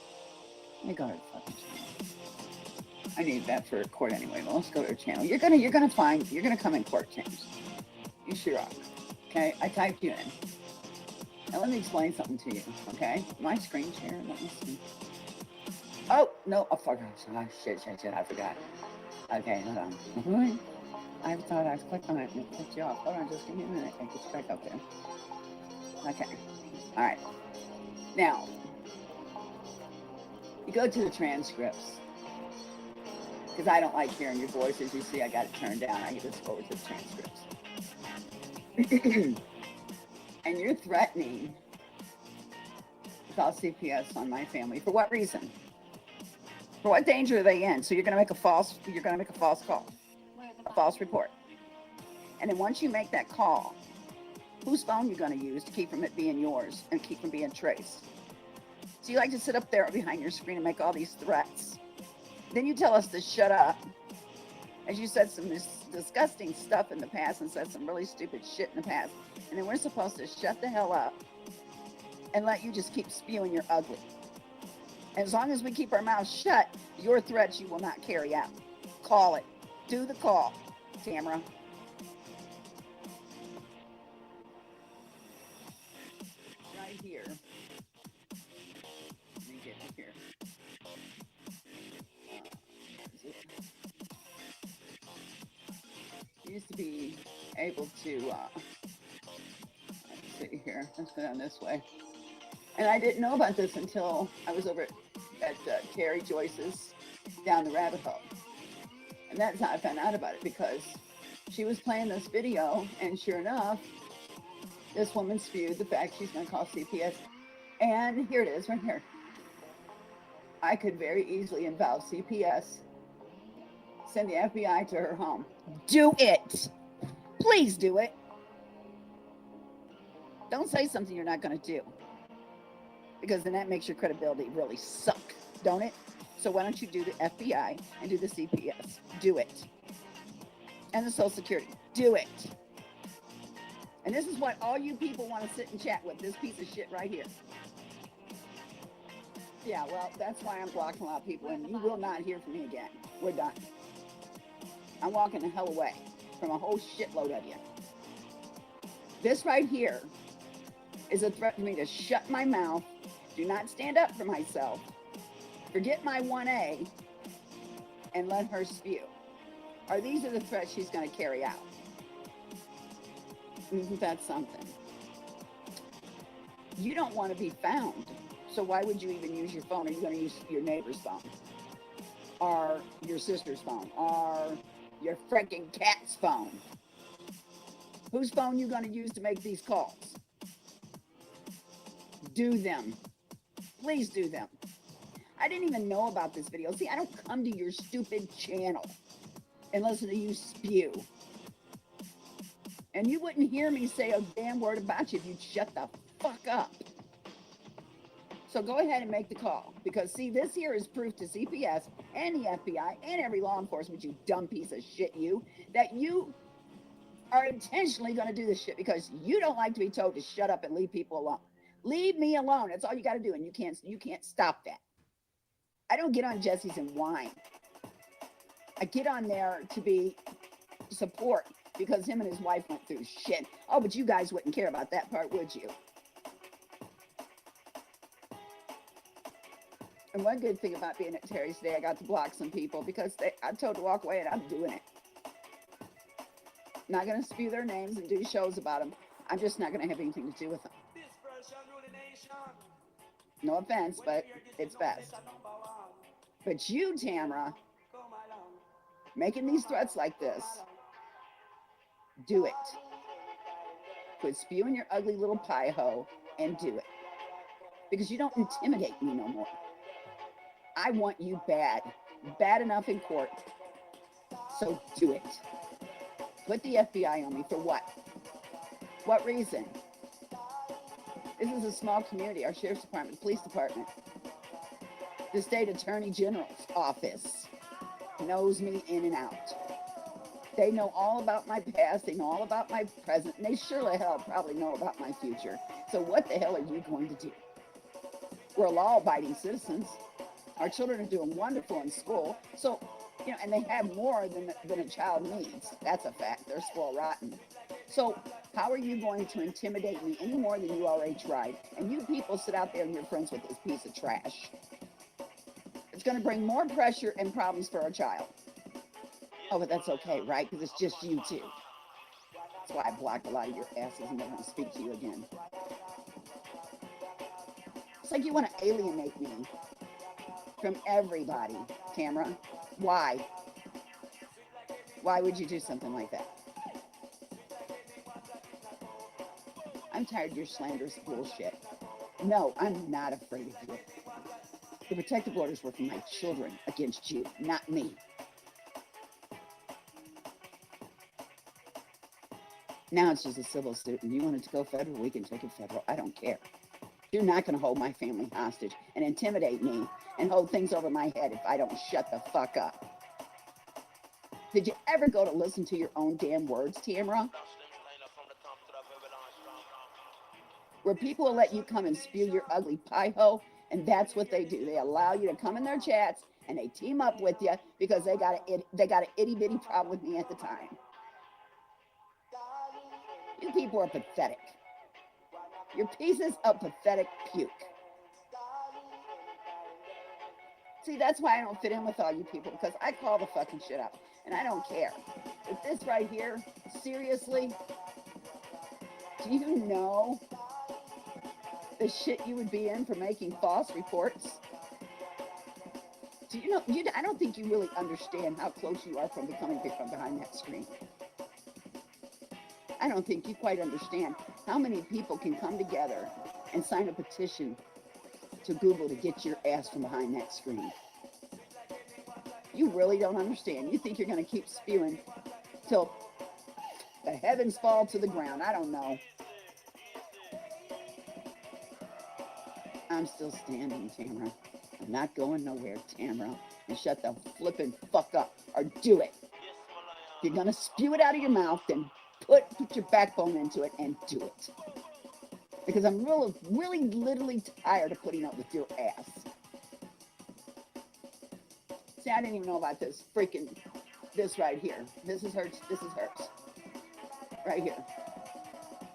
Let me go to her fucking channel. I need that for a court anyway. Well, let's go to her channel. You're gonna come in court, James. You sure are. Okay, I typed you in. Now let me explain something to you, okay? My screen share, let me see. Oh, no, oh, fuck, oh, shit, I forgot. Okay, hold on. I thought I clicked on it and it clicked you off. Hold on, just give me a minute. I get you back up there. Okay, all right. Now, you go to the transcripts. Because I don't like hearing your voice. As you see, I got it turned down. I get this forward to the transcripts. And you're threatening to call CPS on my family. For what reason? For what danger are they in? So you're gonna make a false call, a false report. And then once you make that call, whose phone you're gonna use to keep from it being yours and keep from being traced? So you like to sit up there behind your screen and make all these threats. Then you tell us to shut up. As you said some disgusting stuff in the past and said some really stupid shit in the past. And then we're supposed to shut the hell up and let you just keep spewing your ugly. And as long as we keep our mouths shut, your threats you will not carry out. Call it. Do the call, Tamara. Right here. Let me get it here. Used to be able to, let's see here, let's go down this way. And I didn't know about this until I was over at Terry Joyce's Down the Rabbit Hole. And that's how I found out about it, because she was playing this video, and sure enough, this woman spewed the fact she's going to call CPS. And here it is, right here. I could very easily involve CPS, send the FBI to her home. Do it. Please do it. Don't say something you're not going to do, because then that makes your credibility really suck, don't it? So why don't you do the FBI and do the CPS? Do it. And the Social Security. Do it. And this is what all you people want to sit and chat with, this piece of shit right here. Yeah, well, that's why I'm blocking a lot of people, and you will not hear from me again. We're done. I'm walking the hell away from a whole shitload of you. This right here is a threat to me to shut my mouth, do not stand up for myself, forget my 1A, and let her spew. Or these are the threats she's going to carry out. Isn't that something? You don't want to be found, so why would you even use your phone? Are you going to use your neighbor's phone? Or your sister's phone? Or your freaking cat's phone? Whose phone you going to use to make these calls? Do them. Please do them. I didn't even know about this video. See, I don't come to your stupid channel and listen to you spew. And you wouldn't hear me say a damn word about you if you'd shut the fuck up. So go ahead and make the call. Because, see, this here is proof to CPS and the FBI and every law enforcement, you dumb piece of shit, you, that you are intentionally going to do this shit because you don't like to be told to shut up and leave people alone. Leave me alone. That's all you got to do, and you can't stop that. I don't get on Jesse's and whine. I get on there to be support because him and his wife went through shit. Oh, but you guys wouldn't care about that part, would you? And one good thing about being at Terry's today, I got to block some people because I told to walk away, and I'm doing it. Not going to spew their names and do shows about them. I'm just not going to have anything to do with them. No offense, but it's best. But you, Tamara, making these threats like this, Do it. Quit spewing your ugly little pie hole and do it. Because you don't intimidate me no more. I want you bad. Bad enough in court. So do it. Put the FBI on me for what? What reason? This is a small community. Our sheriff's department, police department, the state attorney general's office knows me in and out. They know all about my past. They know all about my present. And they surely hell probably know about my future. So what the hell are you going to do? We're law-abiding citizens. Our children are doing wonderful in school. So, and they have more than a child needs. That's a fact. They're spoiled rotten. So how are you going to intimidate me any more than you already tried? And you people sit out there and you're friends with this piece of trash. It's going to bring more pressure and problems for our child. Oh, but that's okay, right? Because it's just you two. That's why I blocked a lot of your asses and never want to speak to you again. It's like you want to alienate me from everybody, Tamara. Why? Why would you do something like that? I'm tired of your slanderous bullshit. No, I'm not afraid of you. The protective orders were for my children against you, not me. Now it's just a civil suit, and you want it to go federal, we can take it federal. I don't care. You're not going to hold my family hostage and intimidate me and hold things over my head if I don't shut the fuck up. Did you ever go to listen to your own damn words, Tamara? Where people will let you come and spew your ugly pie hole, and that's what they do. They allow you to come in their chats, and they team up with you because they got an itty-bitty problem with me at the time. You people are pathetic. You're pieces of pathetic puke. See, that's why I don't fit in with all you people, because I call the fucking shit up, and I don't care. But this right here, seriously, do you know the shit you would be in for making false reports? Do you know, I don't think you really understand how close you are from becoming from behind that screen. I don't think you quite understand how many people can come together and sign a petition to Google to get your ass from behind that screen. You really don't understand. You think you're going to keep spewing till the heavens fall to the ground. I don't know. I'm still standing, Tamara. I'm not going nowhere, Tamara. And shut the flippin' fuck up, or do it. If you're going to spew it out of your mouth, then put your backbone into it and do it. Because I'm really literally tired of putting up with your ass. See, I didn't even know about this right here. This is hers. Right here.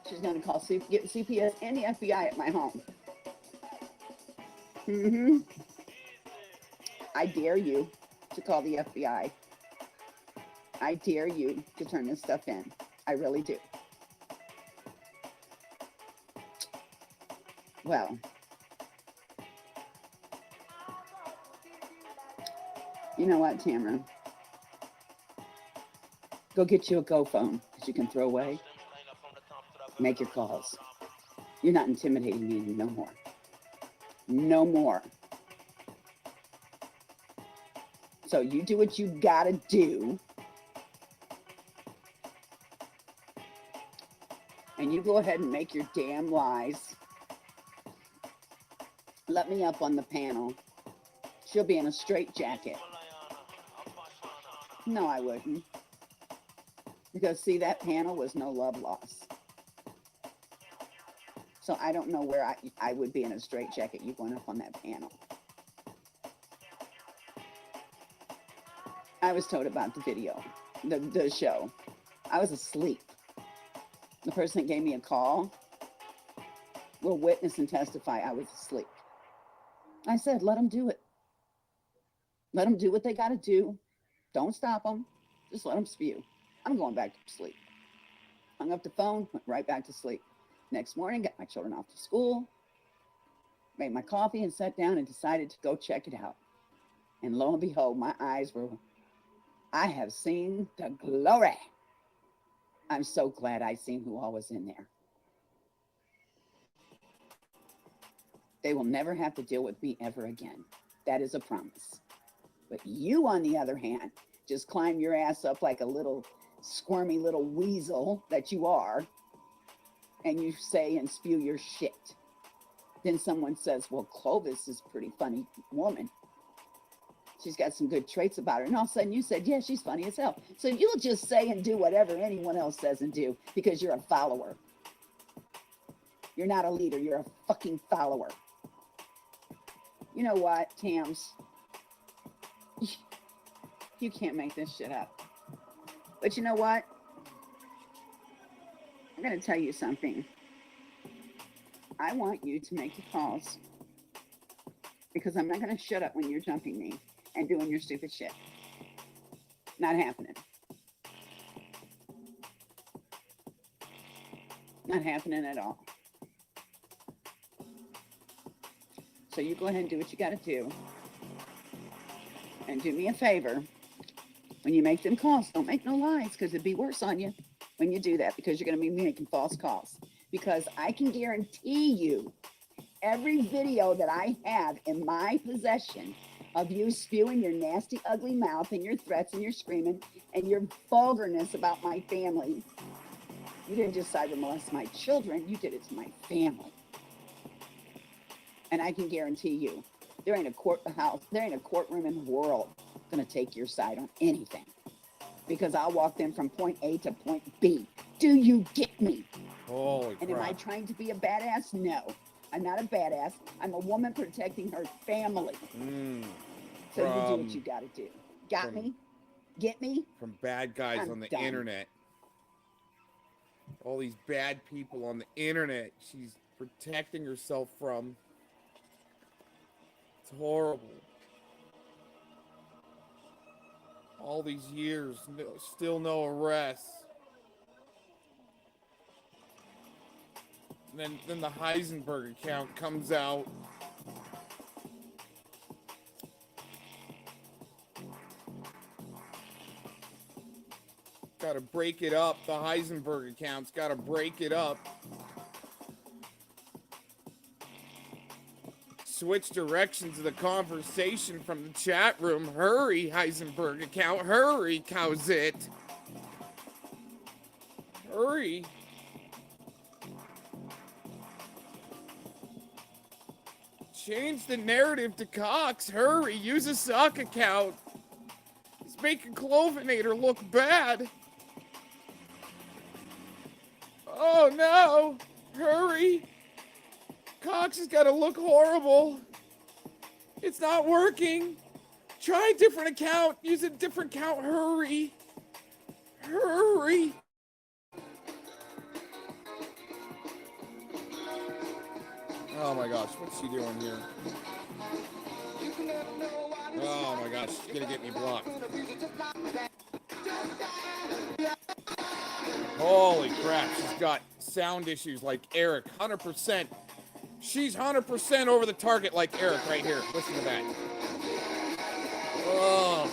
She's going to call get CPS and the FBI at my home. I dare you to call the FBI. I dare you to turn this stuff in. I really do. Well, you know what, Tamara? Go get you a Go phone that you can throw away. Make your calls. You're not intimidating me no more. No more. So you do what you gotta do. And you go ahead and make your damn lies. Let me up on the panel. She'll be in a straitjacket. No, I wouldn't. Because, see, that panel was no love loss. So I don't know where I would be in a straitjacket. You going up on that panel. I was told about the video, the show. I was asleep. The person that gave me a call will witness and testify I was asleep. I said, let them do it. Let them do what they got to do. Don't stop them. Just let them spew. I'm going back to sleep. Hung up the phone, went right back to sleep. Next morning, got my children off to school, made my coffee and sat down and decided to go check it out. And lo and behold, my eyes were, I have seen the glory. I'm so glad I seen who all was in there. They will never have to deal with me ever again. That is a promise. But you, on the other hand, just climb your ass up like a little squirmy little weasel that you are, and you say and spew your shit. Then someone says, well, Clovis is a pretty funny woman. She's got some good traits about her. And all of a sudden you said, yeah, she's funny as hell. So you'll just say and do whatever anyone else says and do because you're a follower. You're not a leader. You're a fucking follower. You know what, Tams? You can't make this shit up. But you know what? I'm going to tell you something. I want you to make the calls because I'm not going to shut up when you're jumping me and doing your stupid shit. Not happening. Not happening at all. So you go ahead and do what you got to do. And do me a favor. When you make them calls, don't make no lies because it'd be worse on you when you do that because you're going to be making false calls. Because I can guarantee you every video that I have in my possession of you spewing your nasty, ugly mouth and your threats and your screaming and your vulgarness about my family. You didn't just cyber molest my children, you did it to my family. And I can guarantee you, there ain't a courtroom in the world gonna take your side on anything. Because I'll walk them from point A to point B. Do you get me? Holy And am I trying to be a badass? No, I'm not a badass. I'm a woman protecting her family. So you do what you gotta do. Got me? Get me? From bad guys I'm on the done. internet. All these bad people on the internet she's protecting herself from. It's horrible. All these years, still no arrests. And then the Heisenberg account comes out. Gotta break it up. The Heisenberg account's gotta break it up. Switch directions of the conversation from the chat room. Hurry, Heisenberg account. Hurry, how's it? Hurry. Change the narrative to Cox. Hurry, use a sock account. He's making Clovinator look bad. Oh no! Hurry! Cox has got to look horrible. It's not working. Try a different account. Use a different account. Hurry. Hurry. Oh my gosh, what's she doing here? Oh my gosh, she's gonna get me blocked. Holy crap, she's got sound issues like Eric, 100%. She's 100% over the target like Eric right here. Listen to that. Oh.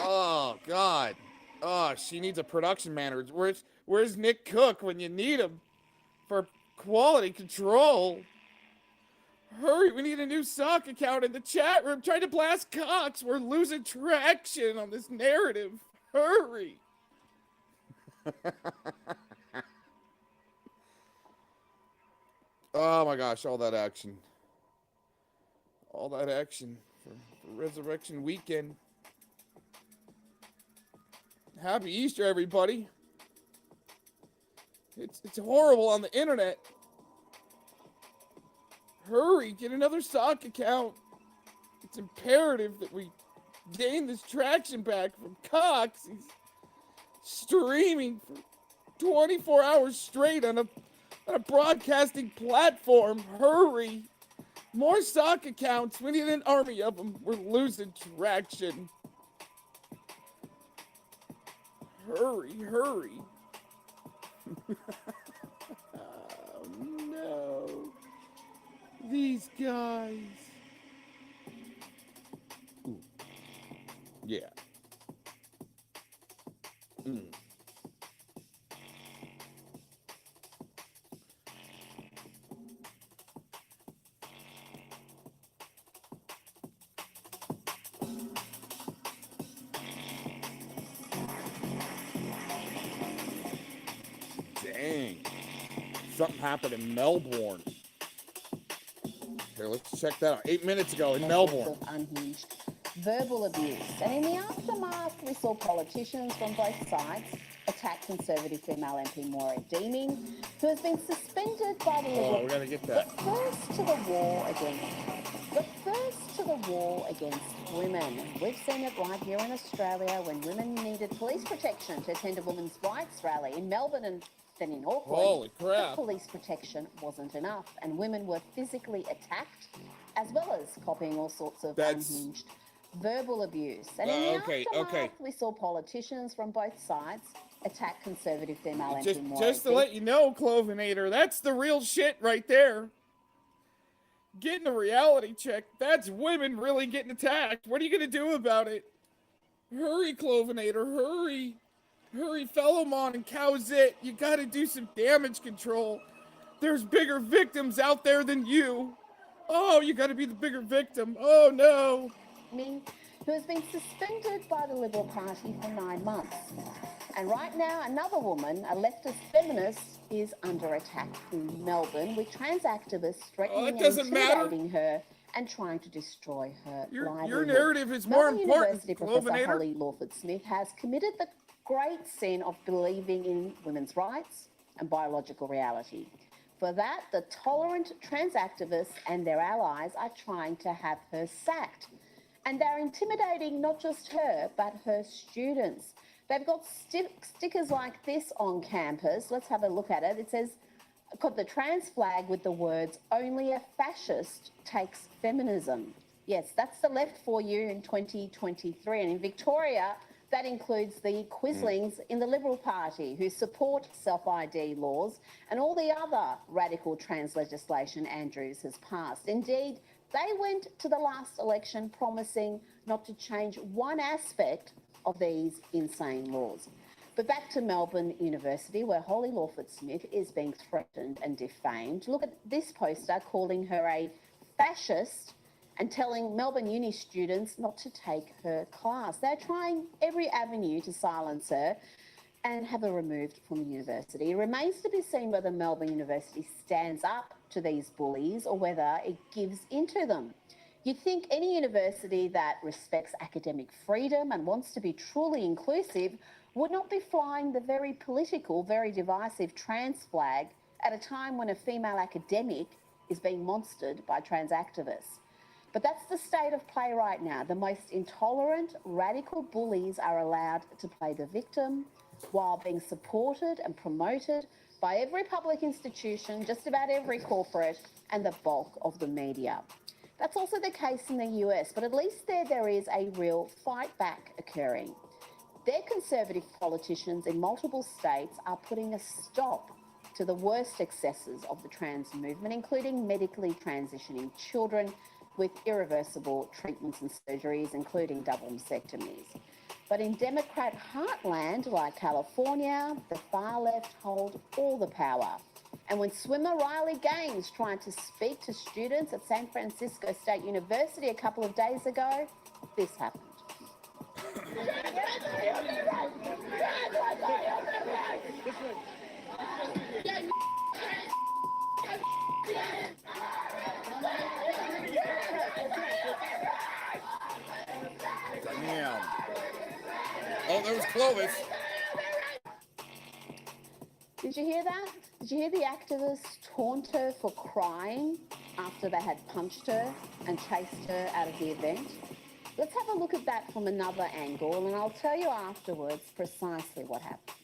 Oh, God. Oh, she needs a production manager. Where's Nick Cook when you need him for quality control? Hurry, we need a new sock account in the chat room. Trying to blast Cox. We're losing traction on this narrative. Hurry. Oh my gosh, all that action. All that action for Resurrection Weekend. Happy Easter, everybody. It's horrible on the internet. Hurry, get another sock account. It's imperative that we gain this traction back from Cox. He's streaming for 24 hours straight on a broadcasting platform. Hurry. More sock accounts. We need an army of them. We're losing traction. Hurry, hurry. Oh, no. These guys. Ooh. Yeah. Dang. Something happened in Melbourne. Here, let's check that out. 8 minutes ago in Melbourne. Unhinged verbal abuse. And in the aftermath, we saw politicians from both sides attack Conservative female MP Maura Deeming, who has been suspended by the Liberal. Oh, we gotta get that. But first to the war against women. We've seen it right here in Australia when women needed police protection to attend a women's rights rally in Melbourne and then in Auckland. Holy crap. The police protection wasn't enough, and women were physically attacked, as well as copying all sorts of unhinged verbal abuse. And in the aftermath, we saw politicians from both sides attack Conservative female MP Maura. Just to let you know, Clovinator, that's the real shit right there. Getting a reality check, that's women really getting attacked. What are you going to do about it? Hurry, Clovinator, hurry. Hurry, Fellowmon and Cowzit, you got to do some damage control. There's bigger victims out there than you. Oh, you got to be the bigger victim. Oh, no. Who has been suspended by the Liberal Party for 9 months. And right now, another woman, a leftist feminist, is under attack in Melbourne with trans activists threatening and intimidating her and trying to destroy her livelihood. Your narrative is more important, University Professor Holly Lawford-Smith has committed the great sin of believing in women's rights and biological reality. For that, the tolerant trans activists and their allies are trying to have her sacked. And they're intimidating not just her, but her students. They've got stickers like this on campus. Let's have a look at it. It says, got the trans flag with the words, "Only a fascist takes feminism." Yes, that's the left for you in 2023. And in Victoria, that includes the Quislings in the Liberal Party who support self-ID laws and all the other radical trans legislation Andrews has passed. Indeed, they went to the last election promising not to change one aspect of these insane laws. But back to Melbourne University, where Holly Lawford-Smith is being threatened and defamed. Look at this poster calling her a fascist and telling Melbourne Uni students not to take her class. They're trying every avenue to silence her and have her removed from the university. It remains to be seen whether Melbourne University stands up to these bullies or whether it gives into them. You'd think any university that respects academic freedom and wants to be truly inclusive would not be flying the very political, very divisive trans flag at a time when a female academic is being monstered by trans activists. But that's the state of play right now. The most intolerant, radical bullies are allowed to play the victim while being supported and promoted by every public institution, just about every corporate, and the bulk of the media. That's also the case in the US, but at least there is a real fight back occurring. Their conservative politicians in multiple states are putting a stop to the worst excesses of the trans movement, including medically transitioning children with irreversible treatments and surgeries, including double mastectomies. But in Democrat heartland like California, the far left hold all the power. And when swimmer Riley Gaines tried to speak to students at San Francisco State University a couple of days ago, this happened. Damn. Oh, there was Clovis. Did you hear that? Did you hear the activists taunt her for crying after they had punched her and chased her out of the event? Let's have a look at that from another angle, and I'll tell you afterwards precisely what happened.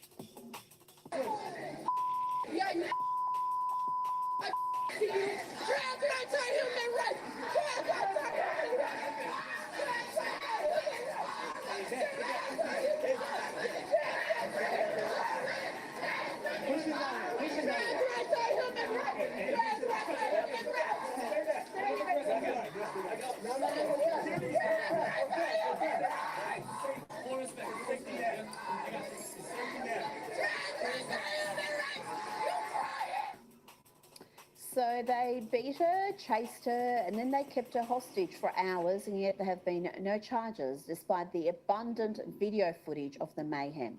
So they beat her, chased her, and then they kept her hostage for hours, and yet there have been no charges, despite the abundant video footage of the mayhem.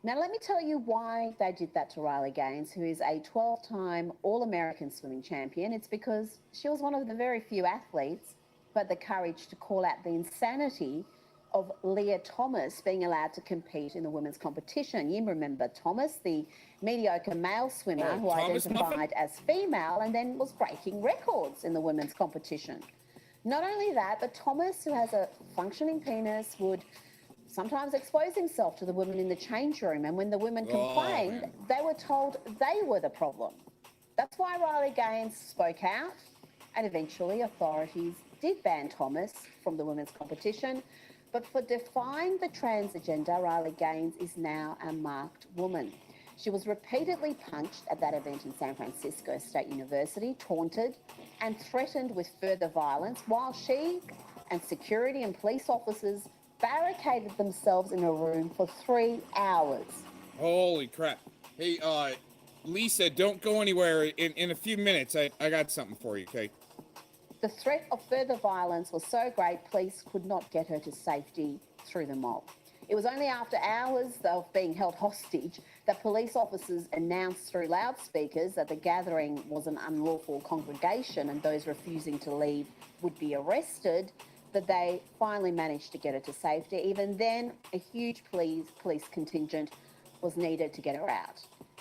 Now, let me tell you why they did that to Riley Gaines, who is a 12-time All-American swimming champion. It's because she was one of the very few athletes who had the courage to call out the insanity of Leah Thomas being allowed to compete in the women's competition. You remember Thomas, the mediocre male swimmer who Thomas identified as female and then was breaking records in the women's competition. Not only that, but Thomas, who has a functioning penis, would sometimes expose himself to the women in the change room, and when the women complained, they were told they were the problem. That's why Riley Gaines spoke out, and eventually authorities did ban Thomas from the women's competition. But for defying the trans agenda, Riley Gaines is now a marked woman. She was repeatedly punched at that event in San Francisco State University, taunted and threatened with further violence, while she and security and police officers barricaded themselves in a room for 3 hours. Holy crap. Hey, Lisa, don't go anywhere. In a few minutes, I got something for you, okay? The threat of further violence was so great, police could not get her to safety through the mob. It was only after hours of being held hostage that police officers announced through loudspeakers that the gathering was an unlawful congregation and those refusing to leave would be arrested, that they finally managed to get her to safety. Even then, a huge police contingent was needed to get her out.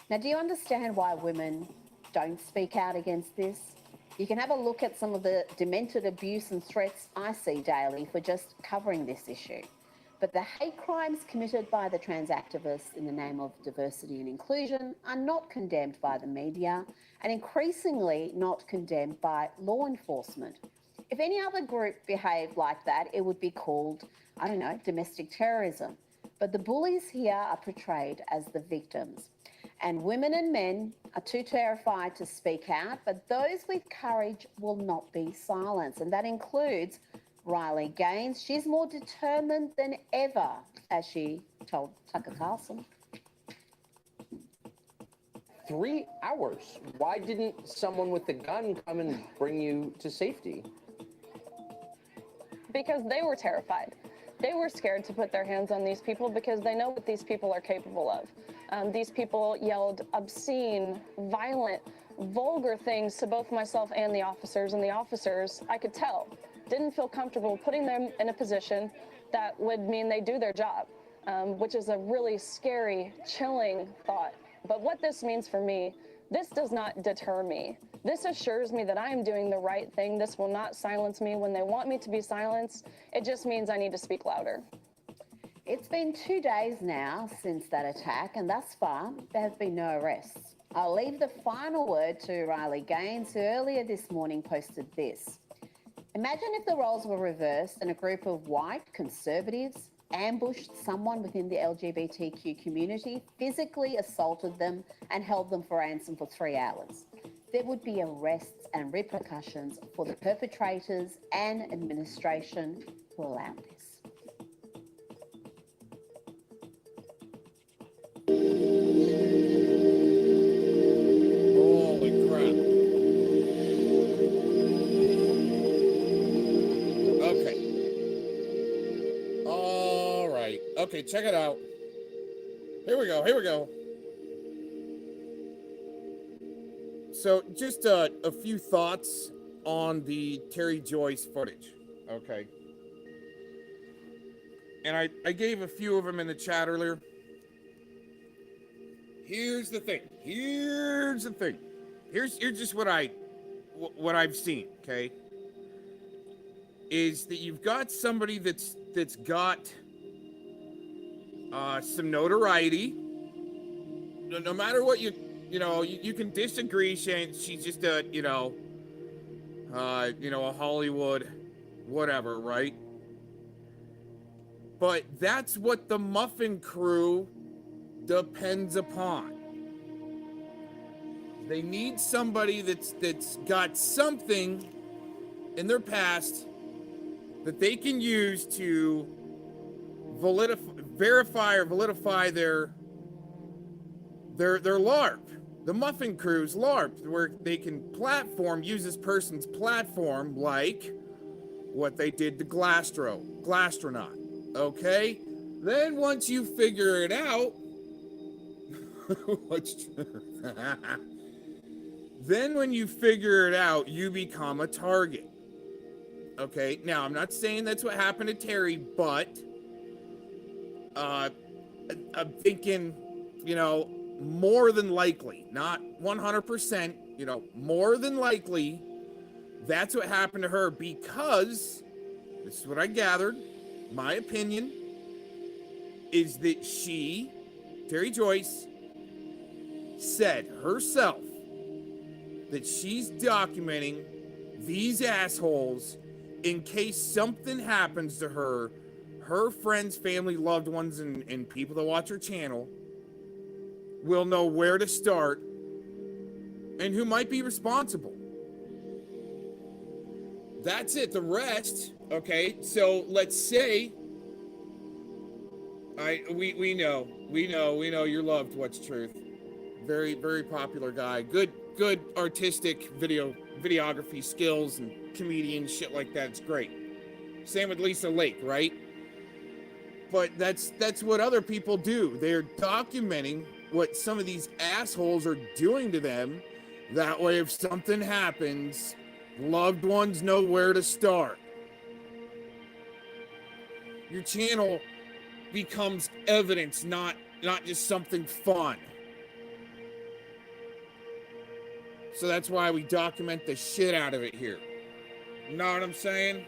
Now, do you understand why women don't speak out against this? You can have a look at some of the demented abuse and threats I see daily for just covering this issue. But the hate crimes committed by the trans activists in the name of diversity and inclusion are not condemned by the media and increasingly not condemned by law enforcement. If any other group behaved like that, it would be called, I don't know, domestic terrorism. But the bullies here are portrayed as the victims. And women and men are too terrified to speak out, but those with courage will not be silenced. And that includes Riley Gaines. She's more determined than ever, as she told Tucker Carlson. 3 hours. Why didn't someone with a gun come and bring you to safety? Because they were terrified. They were scared to put their hands on these people because they know what these people are capable of. These people yelled obscene, violent, vulgar things to both myself and the officers, I could tell, didn't feel comfortable putting them in a position that would mean they do their job, which is a really scary, chilling thought. But what this means for me, this does not deter me. This assures me that I am doing the right thing. This will not silence me when they want me to be silenced. It just means I need to speak louder. It's been 2 days now since that attack, and thus far, there have been no arrests. I'll leave the final word to Riley Gaines, who earlier this morning posted this. Imagine if the roles were reversed and a group of white conservatives ambushed someone within the LGBTQ community, physically assaulted them and held them for ransom for 3 hours. There would be arrests and repercussions for the perpetrators and administration who allowed this. Holy crap. Okay. All right. Okay, check it out. Here we go. So, just a few thoughts on the Terry Joyce footage, okay? And I gave a few of them in the chat earlier. Here's the thing. Here's just what I've seen, okay? Is that you've got somebody that's got some notoriety. No matter what you can disagree, she's just a Hollywood whatever, right? But that's what the Muffin Crew depends upon. They need somebody that's got something in their past that they can use to verify or validify their LARP. The Muffin Crew's LARP, where they can use this person's platform, like what they did to Glastronaut. Okay? Then once you figure it out, What's true? Then when you figure it out, you become a target. Okay, now I'm not saying that's what happened to Terry, but I'm thinking, more than likely, not 100%, more than likely, that's what happened to her, because this is what I gathered. My opinion is that she, Terry Joyce, said herself that she's documenting these assholes in case something happens to her. Her friends, family, loved ones, and people that watch her channel will know where to start and who might be responsible. That's it. The rest, okay, so let's say we know you're loved. What's Truth? Very, very popular guy. Good artistic videography skills and comedian shit like that. It's great. Same with Lisa Lake, right? But that's what other people do. They're documenting what some of these assholes are doing to them. That way, if something happens, loved ones know where to start. Your channel becomes evidence, not just something fun. So that's why we document the shit out of it here. You know what I'm saying?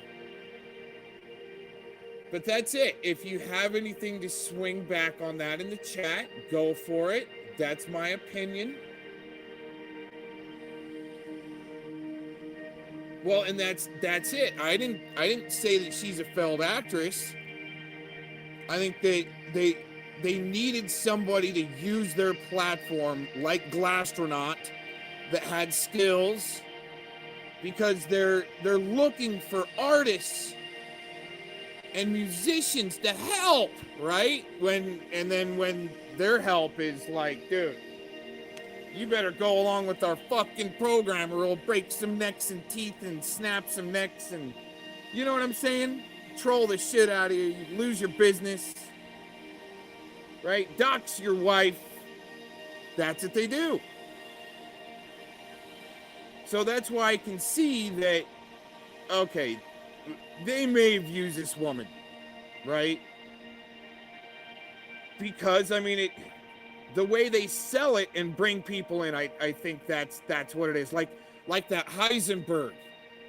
But that's it. If you have anything to swing back on that in the chat, go for it. That's my opinion. Well, and that's it. I didn't say that she's a failed actress. I think they needed somebody to use their platform like Glastronaut that had skills, because they're looking for artists and musicians to help, right? When their help is like, dude, you better go along with our fucking program or we'll break some necks and teeth and snap some necks, and you know what I'm saying? Troll the shit out of you, you lose your business, right? Dox your wife. That's what they do. So that's why I can see that, okay, they may have used this woman, right? Because, I mean, the way they sell it and bring people in, I think that's what it is. Like that Heisenberg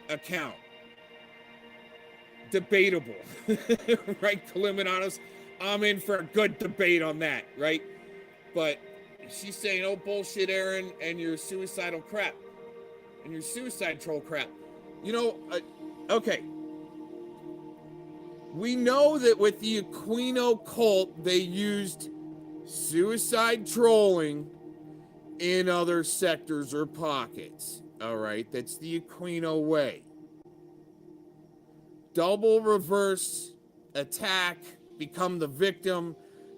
account. Debatable, right? Kaliminatos, I'm in for a good debate on that, right? But she's saying, oh, bullshit, Aaron, and your suicidal crap. And your suicide troll crap. Okay. We know that with the Aquino cult, they used suicide trolling in other sectors or pockets. All right, that's the Aquino way. Double reverse attack, become the victim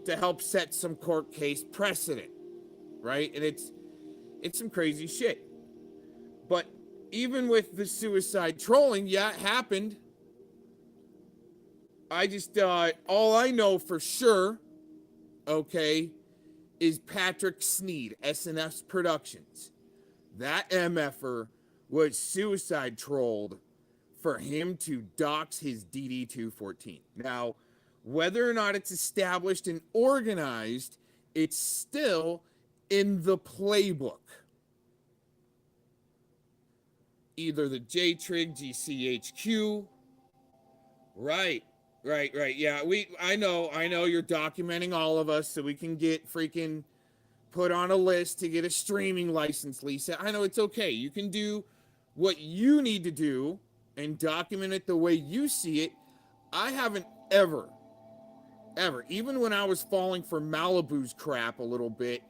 to help set some court case precedent, right? And it's some crazy shit. But even with the suicide trolling, yeah, it happened. I just, all I know for sure, okay, is Patrick Sneed, SNS Productions. That MFer was suicide trolled for him to dox his DD-214. Now, whether or not it's established and organized, it's still in the playbook. Either the JTRIG, GCHQ. Right. Yeah, I know you're documenting all of us so we can get freaking put on a list to get a streaming license, Lisa. I know it's okay. You can do what you need to do and document it the way you see it. I haven't ever, even when I was falling for Malibu's crap a little bit,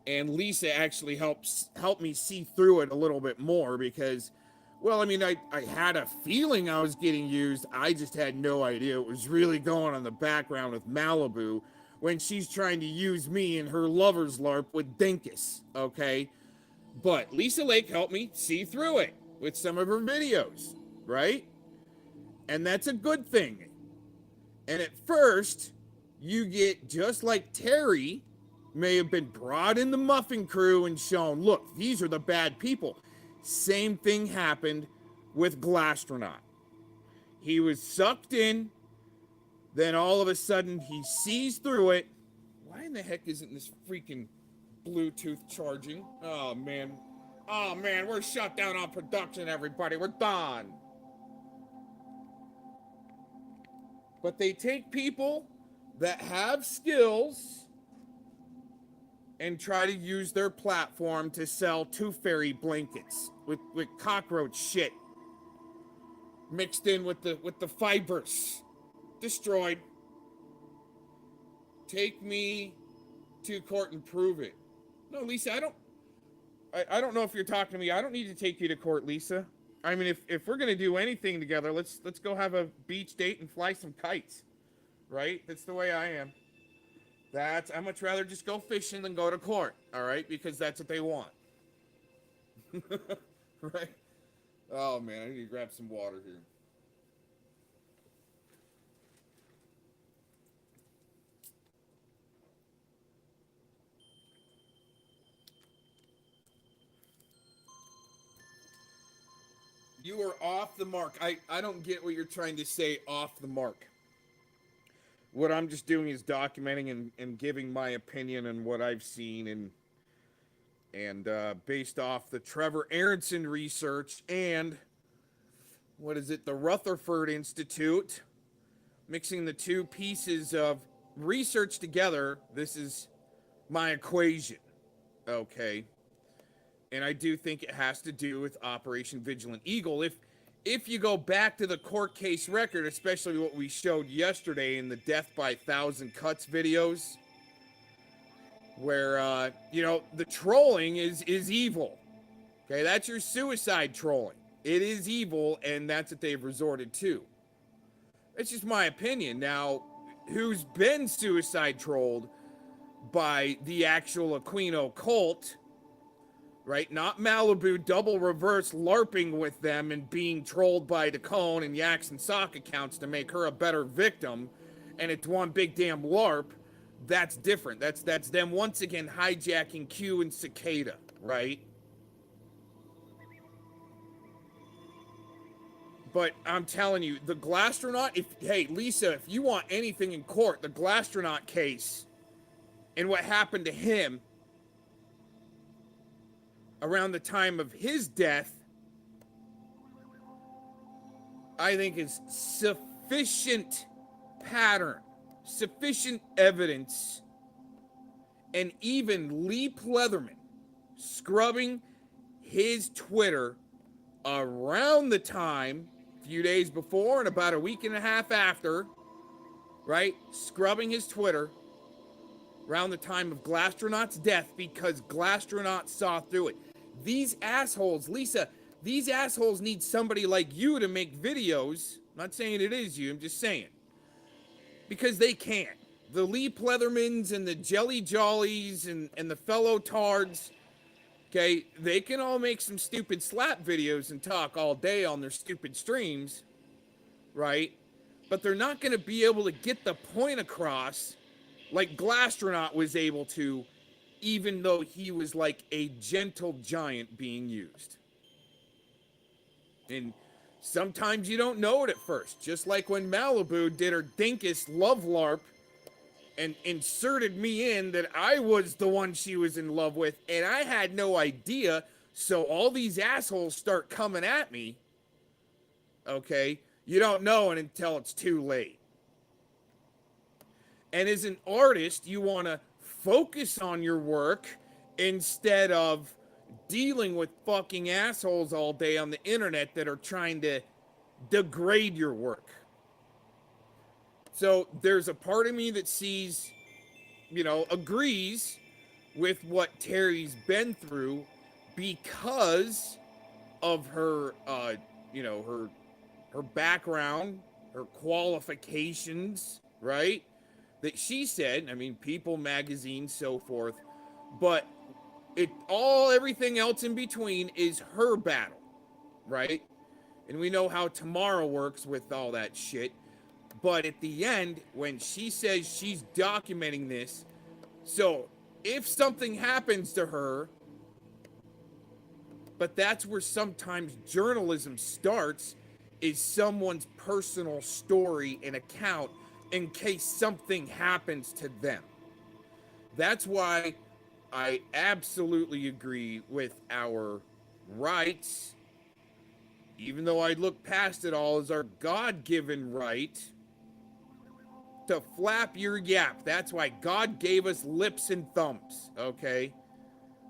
and Lisa actually helped me see through it a little bit more, because, well, I mean, I had a feeling I was getting used. I just had no idea it was really going on in the background with Malibu when she's trying to use me in her lover's LARP with Dinkus, okay? But Lisa Lake helped me see through it with some of her videos, right? And that's a good thing. And at first, you get, just like Terry, may have been brought in the muffin crew and shown, look, these are the bad people. Same thing happened with Glastronaut. He was sucked in, then all of a sudden he sees through it. Why in the heck isn't this freaking Bluetooth charging? Oh man, we're shut down on production, everybody. We're done. But they take people that have skills and try to use their platform to sell tooth fairy blankets with cockroach shit mixed in with the fibers. Destroyed. Take me to court and prove it. No, Lisa, I don't know if you're talking to me. I don't need to take you to court, Lisa. I mean, if we're gonna do anything together, let's go have a beach date and fly some kites. Right? That's the way I am. I'd much rather just go fishing than go to court, all right? Because that's what they want. Right? Oh man, I need to grab some water here. You are off the mark. I don't get what you're trying to say, off the mark. What I'm just doing is documenting and giving my opinion on what I've seen and based off the Trevor Aronson research and the Rutherford Institute, mixing the two pieces of research together. This is my equation, okay? And I do think it has to do with Operation Vigilant Eagle. If you go back to the court case record, especially what we showed yesterday in the Death by 1,000 Cuts videos, where, the trolling is evil. Okay, that's your suicide trolling. It is evil, and that's what they've resorted to. It's just my opinion. Now, who's been suicide trolled by the actual Aquino cult, right? Not Malibu double reverse LARPing with them and being trolled by Dacone and Yaks and Sock accounts to make her a better victim, and it's one big damn LARP. That's different. That's them once again hijacking Q and Cicada, right? But I'm telling you, the Glastronaut, hey, Lisa, if you want anything in court, the Glastronaut case and what happened to him around the time of his death, I think is sufficient pattern, sufficient evidence, and even Lee Pleatherman scrubbing his Twitter around the time, a few days before and about a week and a half after, right? Scrubbing his Twitter around the time of Glastronaut's death because Glastronaut saw through it. These assholes, Lisa, these assholes need somebody like you to make videos. I'm not saying it is you, I'm just saying. Because they can't. The Lee Pleathermans and the Jelly Jollies and the fellow tards, okay, they can all make some stupid slap videos and talk all day on their stupid streams, right? But they're not going to be able to get the point across like Glastronaut was able to, even though he was like a gentle giant being used. And sometimes you don't know it at first, just like when Malibu did her Dinkus love LARP and inserted me in that I was the one she was in love with, and I had no idea, so all these assholes start coming at me, okay? You don't know it until it's too late. And as an artist, you want to focus on your work instead of dealing with fucking assholes all day on the internet that are trying to degrade your work. So there's a part of me that sees, agrees with what Terry's been through because of her, her background, her qualifications, right? That she said, People magazine, so forth, but everything else in between is her battle, right? And we know how tomorrow works with all that shit. But at the end, when she says she's documenting this, so if something happens to her, but that's where sometimes journalism starts, is someone's personal story and account in case something happens to them. That's why I absolutely agree with our rights, even though I look past it all as our God-given right to flap your yap. That's why God gave us lips and thumbs, okay?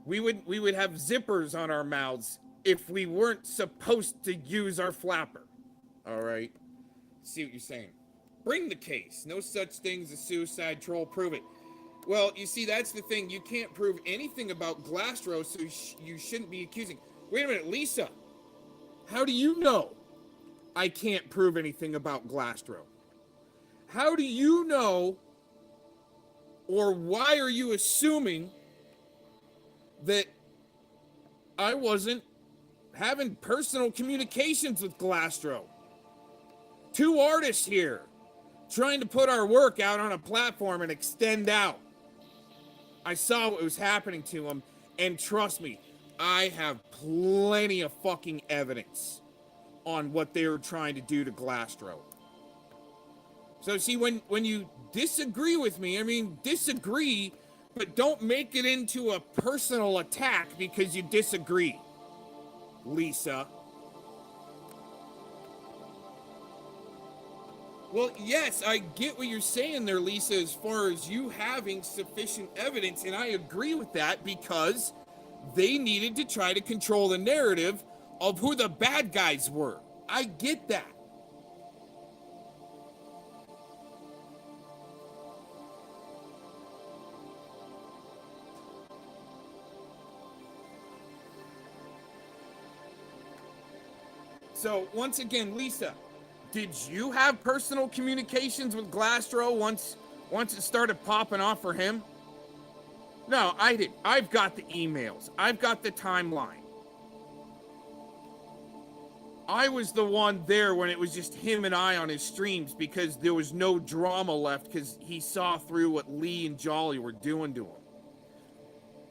We would have zippers on our mouths if we weren't supposed to use our flapper. All right? See what you're saying. Bring the case. No such thing as a suicide troll. Prove it. Well, you see, that's the thing. You can't prove anything about Glastro, so you shouldn't be accusing. Wait a minute, Lisa. How do you know I can't prove anything about Glastro? How do you know, or why are you assuming that I wasn't having personal communications with Glastro? Two artists here trying to put our work out on a platform and extend out. I saw what was happening to them, and trust me, I have plenty of fucking evidence on what they were trying to do to Glastro. So see, when you disagree with me, I mean, disagree, but don't make it into a personal attack because you disagree, Lisa. Well, yes, I get what you're saying there, Lisa, as far as you having sufficient evidence, and I agree with that because they needed to try to control the narrative of who the bad guys were. I get that. So, once again, Lisa, did you have personal communications with Glastro once it started popping off for him? No, I didn't. I've got the emails. I've got the timeline. I was the one there when it was just him and I on his streams because there was no drama left because he saw through what Lee and Jolly were doing to him.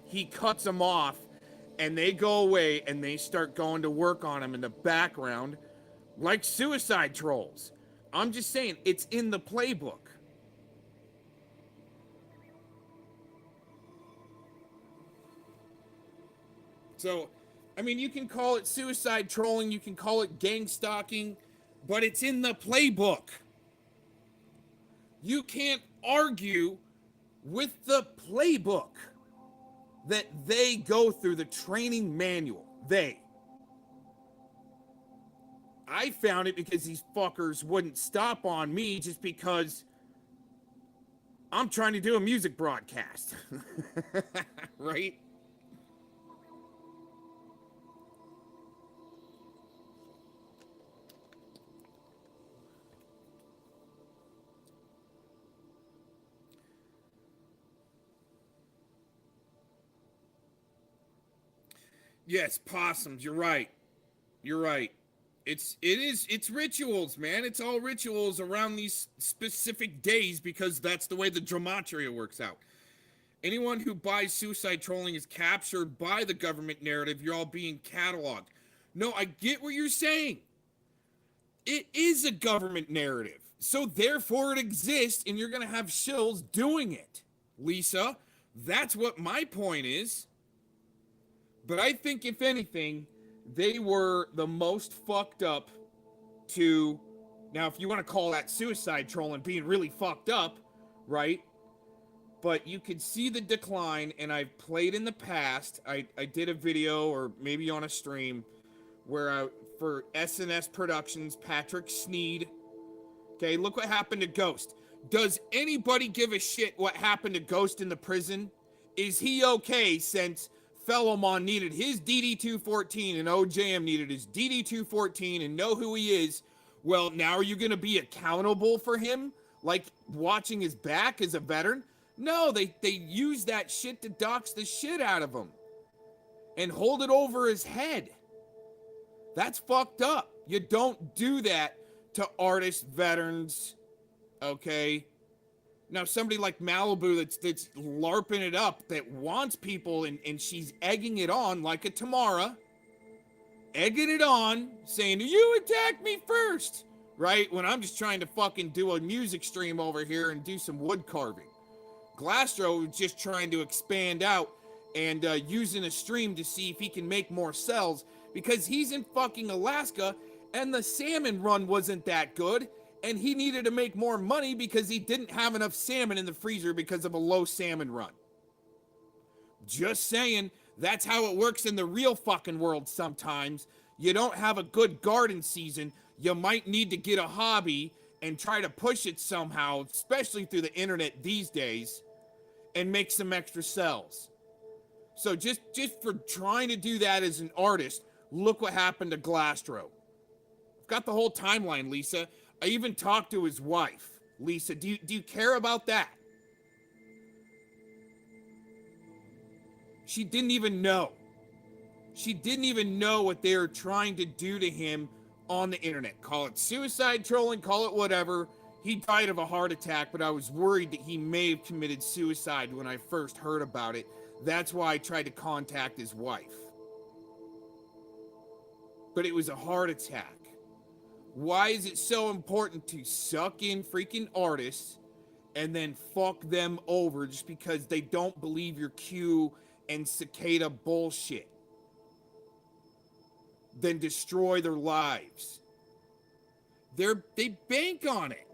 He cuts them off and they go away and they start going to work on him in the background like suicide trolls. I'm just saying, it's in the playbook. So, I mean, you can call it suicide trolling, you can call it gang stalking, but it's in the playbook. You can't argue with the playbook that they go through, the training manual. I found it because these fuckers wouldn't stop on me just because I'm trying to do a music broadcast. Right? Yes, possums, you're right. You're right. It's rituals, man. It's all rituals around these specific days because that's the way the gematria works out. Anyone who buys suicide trolling is captured by the government narrative. You're all being cataloged. No, I get what you're saying. It is a government narrative. So therefore it exists and you're going to have shills doing it. Lisa, that's what my point is. But I think if anything, they were the most fucked up to, now if you want to call that suicide trolling, being really fucked up, right? But you could see the decline, and I've played in the past. I did a video, or maybe on a stream, where for SNS Productions, Patrick Sneed. Okay, look what happened to Ghost. Does anybody give a shit what happened to Ghost in the prison? Is he okay since Fellowmon needed his DD-214 and OJM needed his DD-214 and know who he is? Well, now are you going to be accountable for him? Like watching his back as a veteran? No, they use that shit to dox the shit out of him and hold it over his head. That's fucked up. You don't do that to artists, veterans, okay? Now, somebody like Malibu that's LARPing it up, that wants people, and she's egging it on like a Tamara, egging it on, saying, you attacked me first, right? When I'm just trying to fucking do a music stream over here and do some wood carving. Glastro is just trying to expand out and using a stream to see if he can make more cells, because he's in fucking Alaska and the salmon run wasn't that good, and he needed to make more money because he didn't have enough salmon in the freezer because of a low salmon run. Just saying, that's how it works in the real fucking world sometimes. You don't have a good garden season, you might need to get a hobby and try to push it somehow, especially through the internet these days, and make some extra cells. So just for trying to do that as an artist, look what happened to Glastro. I've got the whole timeline, Lisa. I even talked to his wife. Lisa, do you care about that? She didn't even know. She didn't even know what they were trying to do to him on the internet. Call it suicide trolling, call it whatever. He died of a heart attack, but I was worried that he may have committed suicide when I first heard about it. That's why I tried to contact his wife. But it was a heart attack. Why is it so important to suck in freaking artists and then fuck them over just because they don't believe your Q and cicada bullshit? Then destroy their lives. They bank on it.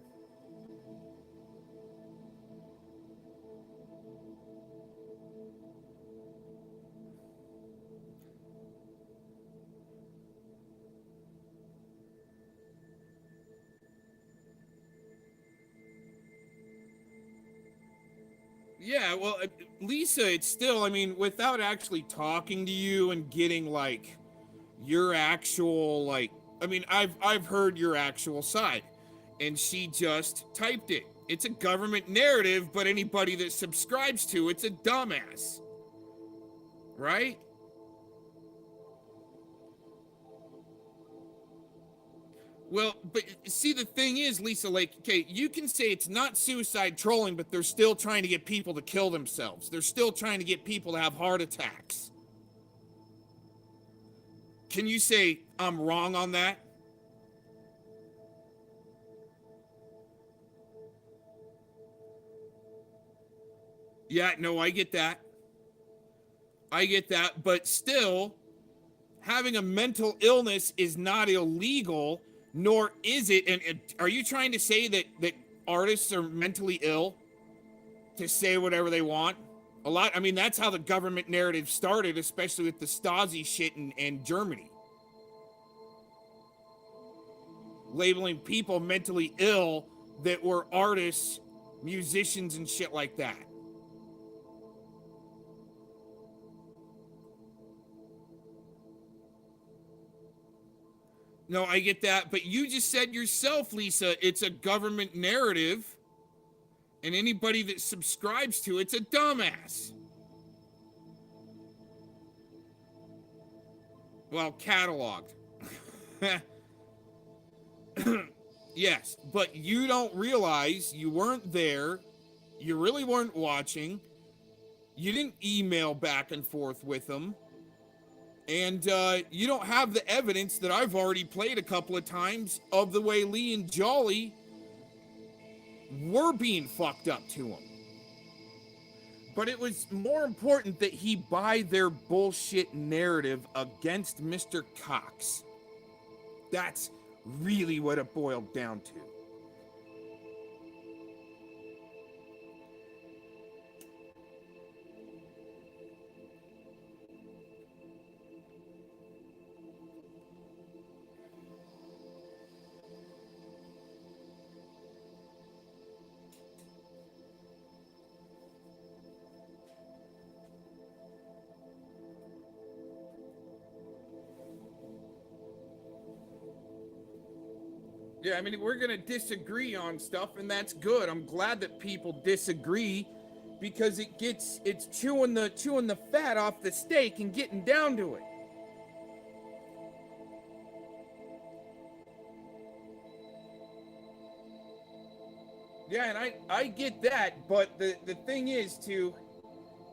Yeah, well, Lisa, it's still, I mean, without actually talking to you and getting, like, your actual, like, I mean, I've heard your actual side, and she just typed it. It's a government narrative, but anybody that subscribes to it's a dumbass. Right? Well, but see, the thing is, Lisa, like, okay, you can say it's not suicide trolling, but they're still trying to get people to kill themselves. They're still trying to get people to have heart attacks. Can you say I'm wrong on that? Yeah, no, I get that. I get that, but still, having a mental illness is not illegal, nor is it, and are you trying to say that artists are mentally ill to say whatever they want? A lot, I mean, that's how the government narrative started, especially with the Stasi shit in Germany. Labeling people mentally ill that were artists, musicians, and shit like that. No, I get that, but you just said yourself, Lisa, it's a government narrative, and anybody that subscribes to it's a dumbass. Well, cataloged. Yes, but you don't realize you weren't there, you really weren't watching, you didn't email back and forth with them, and you don't have the evidence that I've already played a couple of times of the way Lee and Jolly were being fucked up to him. But it was more important that he buy their bullshit narrative against Mr. Cox. That's really what it boiled down to. Yeah, I mean, we're gonna disagree on stuff, and that's good. I'm glad that people disagree because it's chewing the fat off the steak and getting down to it. Yeah, and I get that, but the thing is to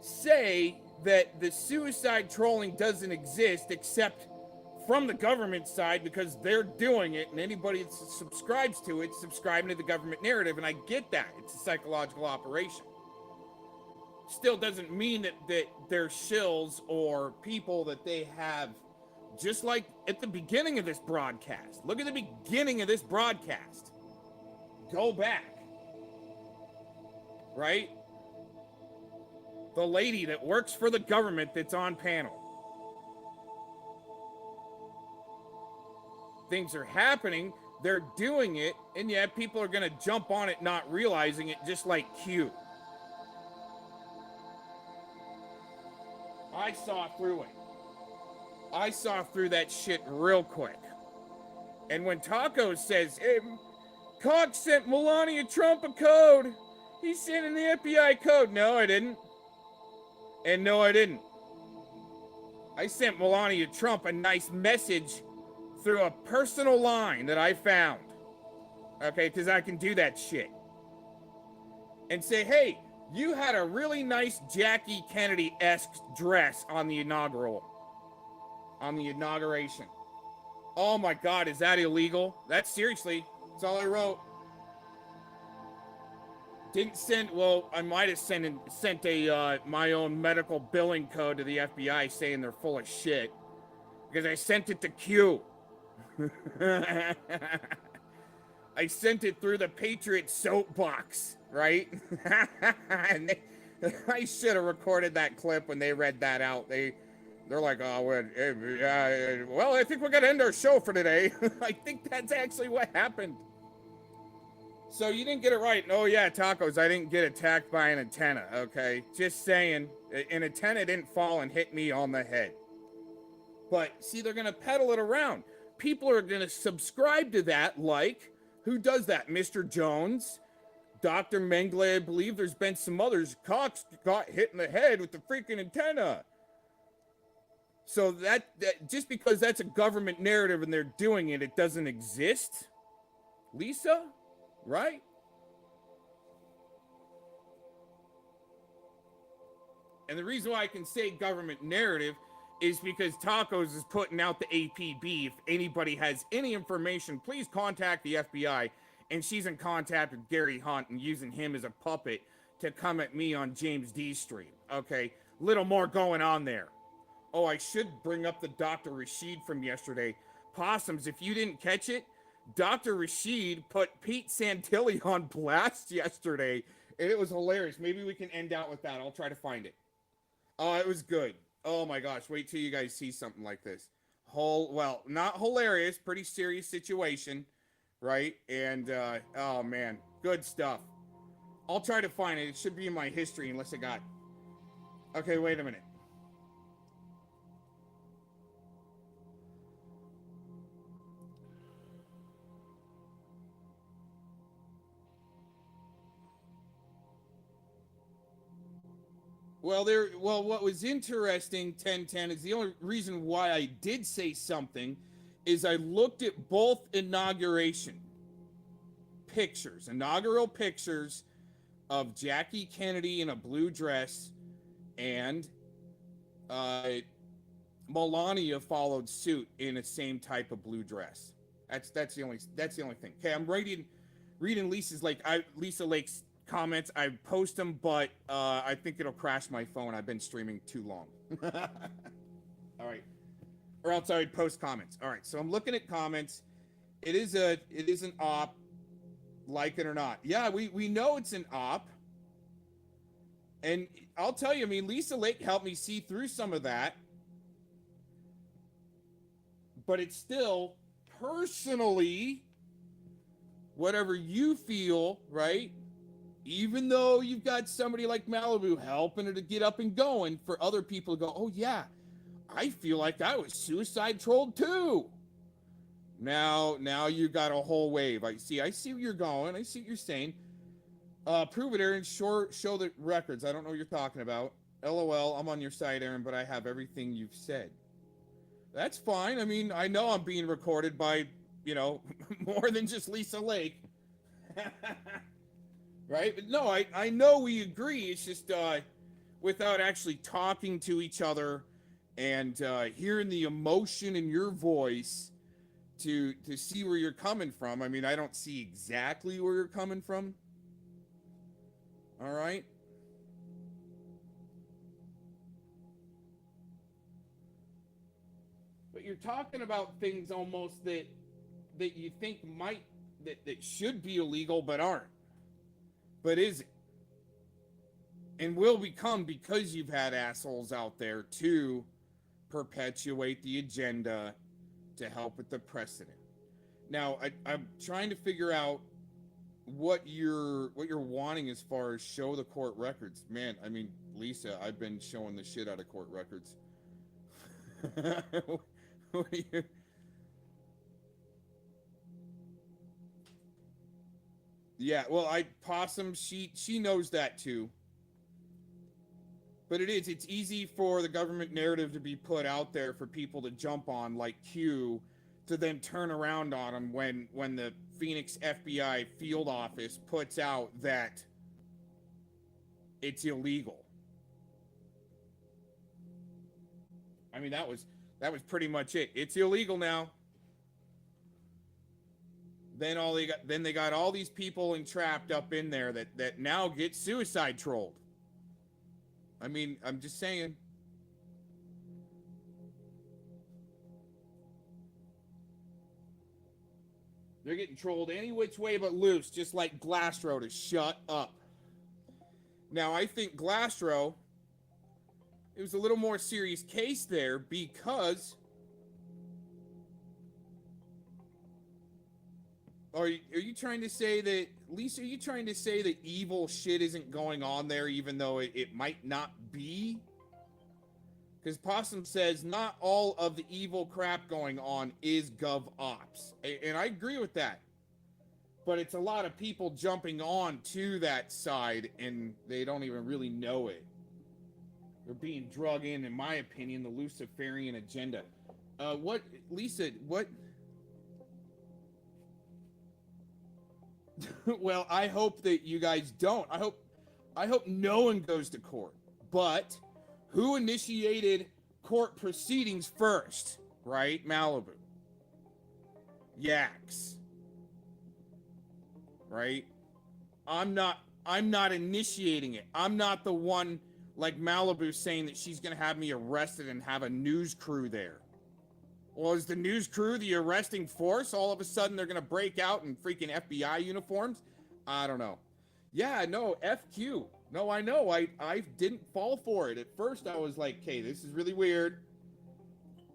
say that the suicide trolling doesn't exist except from the government side because they're doing it, and anybody that subscribes to it, subscribing to the government narrative, and I get that. It's a psychological operation. Still doesn't mean that they're shills or people that they have, just like at the beginning of this broadcast. Look at the beginning of this broadcast. Go back. Right? The lady that works for the government that's on panel. Things are happening, they're doing it, and yeah, people are gonna jump on it not realizing it, just like Q. I saw through it. I saw through that shit real quick. And when Taco says, hey, Cox sent Melania Trump a code. He sent in the FBI code. No, I didn't. And no, I didn't. I sent Melania Trump a nice message through a personal line that I found. Okay, because I can do that shit. And say, hey, you had a really nice Jackie Kennedy-esque dress on the inauguration. Oh my God, is that illegal? That's seriously, that's all I wrote. Didn't send, well, I might have sent a my own medical billing code to the FBI saying they're full of shit. Because I sent it to Q. I sent it through the Patriot soapbox, right? And I should have recorded that clip when they read that out. They're like, oh, well, I think we're gonna end our show for today. I think that's actually what happened. So you didn't get it right. Oh yeah, Tacos, I didn't get attacked by an antenna, okay? Just saying, an antenna didn't fall and hit me on the head. But see, they're gonna peddle it around. People are gonna subscribe to that, like, who does that? Mr. Jones, Dr. Mengele, I believe there's been some others. Cox got hit in the head with the freaking antenna. So that just because that's a government narrative and they're doing it, it doesn't exist. Lisa, right? And the reason why I can say government narrative is because Tacos is putting out the APB. If anybody has any information, please contact the FBI. And she's in contact with Gary Hunt and using him as a puppet to come at me on James D's stream. Okay, little more going on there. Oh, I should bring up the Dr. Rashid from yesterday. Possums, if you didn't catch it, Dr. Rashid put Pete Santilli on blast yesterday. And it was hilarious. Maybe we can end out with that. I'll try to find it. Oh, it was good. Oh my gosh, wait till you guys see something like this. Well, not hilarious, pretty serious situation, right? And, oh man, good stuff. I'll try to find it. It should be in my history unless I got... Okay, wait a minute. Well, what was interesting, 1010, is the only reason why I did say something is I looked at both inaugural pictures of Jackie Kennedy in a blue dress, and Melania followed suit in the same type of blue dress. That's the only thing. Okay, I'm reading Lisa Lake's comments. I post them, but I think it'll crash my phone. I've been streaming too long. All right, or else I would post comments. All right, so I'm looking at comments. It is an op, like it or not. Yeah, we know it's an op, and I'll tell you. I mean, Lisa Lake helped me see through some of that, but it's still personally whatever you feel, right? Even though you've got somebody like Malibu helping her to get up and going, for other people to go, oh yeah, I feel like I was suicide trolled too. Now you got a whole wave. I see where you're going. I see what you're saying. Prove it, Aaron. Show the records. I don't know what you're talking about. LOL, I'm on your side, Aaron, but I have everything you've said. That's fine. I mean, I know I'm being recorded by, more than just Lisa Lake. right? But no, I know we agree. It's just without actually talking to each other and hearing the emotion in your voice to see where you're coming from. I mean, I don't see exactly where you're coming from. All right. But you're talking about things almost that you think might that should be illegal but aren't. But isn't. And will become because you've had assholes out there to perpetuate the agenda to help with the precedent. Now, I'm trying to figure out what you're wanting as far as show the court records. Man, I mean, Lisa, I've been showing the shit out of court records. What are you... Yeah, well, Possum, she knows that too. But it's easy for the government narrative to be put out there for people to jump on, like Q, to then turn around on them when the Phoenix FBI field office puts out that it's illegal. I mean, that was pretty much it. It's illegal now. Then they got all these people entrapped up in there that now get suicide trolled. I mean, I'm just saying. They're getting trolled any which way but loose, just like Glassrow to shut up. Now, I think Glassrow, it was a little more serious case there because... Are you trying to say that, Lisa, are you trying to say that evil shit isn't going on there even though it might not be? Because Possum says not all of the evil crap going on is gov ops. And I agree with that. But it's a lot of people jumping on to that side and they don't even really know it. They're being drug in my opinion, the Luciferian agenda. What, Lisa, what... Well, I hope that you guys don't. I hope no one goes to court. But who initiated court proceedings first? Right? Malibu. Yaks. Right? I'm not initiating it. I'm not the one like Malibu saying that she's going to have me arrested and have a news crew there. Well, is the news crew the arresting force? All of a sudden, they're going to break out in freaking FBI uniforms? I don't know. Yeah, no, FQ. No, I know. I didn't fall for it. At first, I was like, okay, this is really weird.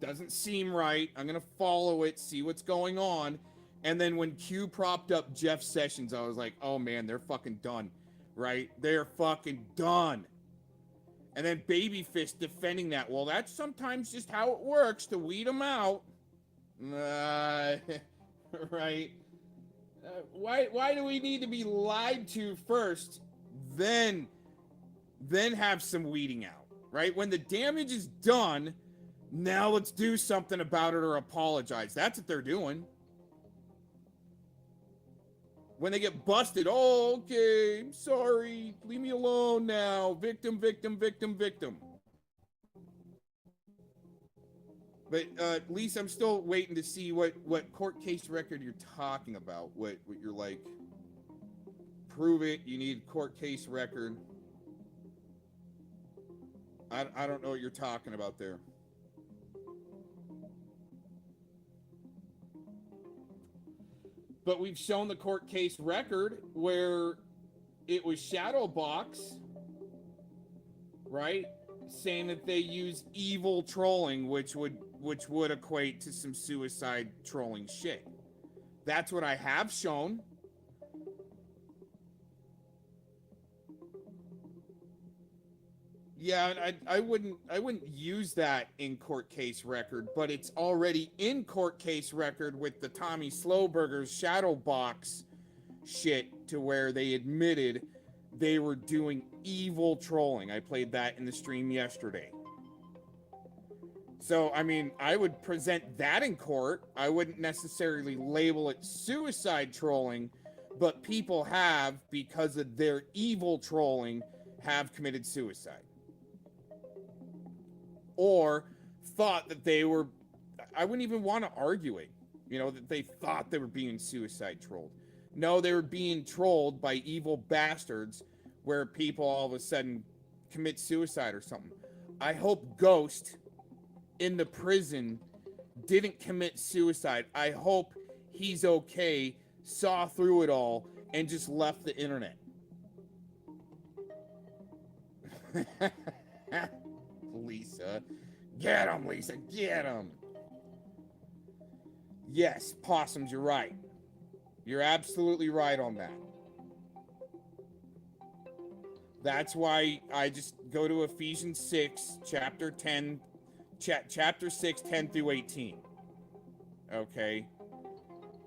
Doesn't seem right. I'm going to follow it, see what's going on. And then when Q propped up Jeff Sessions, I was like, oh, man, they're fucking done. Right? They're fucking done. And then Babyfish defending that. Well, that's sometimes just how it works to weed them out. Right. Why do we need to be lied to first, then have some weeding out, right? When the damage is done, now let's do something about it or apologize. That's what they're doing. When they get busted, oh, okay, I'm sorry, leave me alone now. Victim, victim, victim, victim. But Lisa, I'm still waiting to see what court case record you're talking about. What you're like, prove it, you need court case record. I don't know what you're talking about there. But we've shown the court case record where it was Shadowbox, right? Saying that they use evil trolling, which would equate to some suicide trolling shit. That's what I have shown. Yeah, I wouldn't use that in court case record, but it's already in court case record with the Tommy Slowburger's Shadowbox shit to where they admitted they were doing evil trolling. I played that in the stream yesterday. So, I mean, I would present that in court. I wouldn't necessarily label it suicide trolling, but people have, because of their evil trolling, have committed suicide. Or thought that they were, I wouldn't even want to argue it, you know, that they thought they were being suicide trolled. No, they were being trolled by evil bastards where people all of a sudden commit suicide or something. I hope Ghost in the prison didn't commit suicide. I hope he's okay, saw through it all, and just left the internet. Lisa. Get him, Lisa. Get him. Yes, Possums, you're right. You're absolutely right on that. That's why I just go to Ephesians 6, chapter 10, chapter 6, 10 through 18. Okay?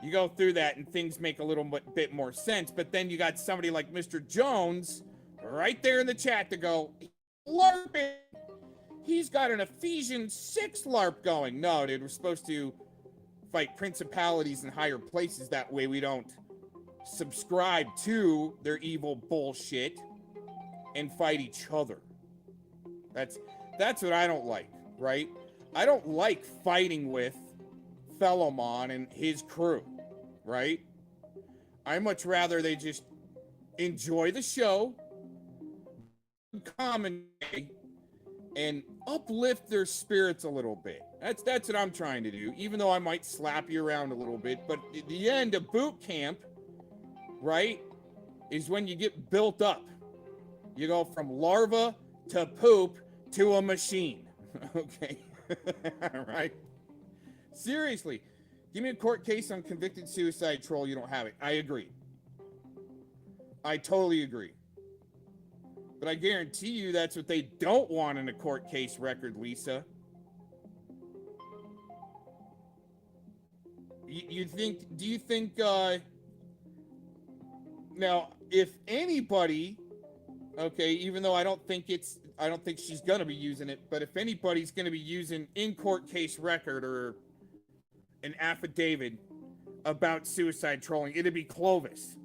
You go through that and things make a little bit more sense, but then you got somebody like Mr. Jones right there in the chat to go, LARPing! He's got an Ephesians 6 LARP going. No, dude, we're supposed to fight principalities in higher places. That way we don't subscribe to their evil bullshit and fight each other. That's what I don't like, right? I don't like fighting with Thelomon and his crew, right? I much rather they just enjoy the show, commentate, and uplift their spirits a little bit. That's what I'm trying to do, even though I might slap you around a little bit. But at the end of boot camp, right, is when you get built up. You go from larva to poop to a machine. Okay? All right? Seriously, give me a court case on convicted suicide troll. You don't have it. I agree. I totally agree. But I guarantee you that's what they don't want in a court case record, Lisa. Do you think, now, if anybody, okay, even though I don't think she's gonna be using it, but if anybody's gonna be using in-court case record or an affidavit about suicide trolling, it'd be Clovis.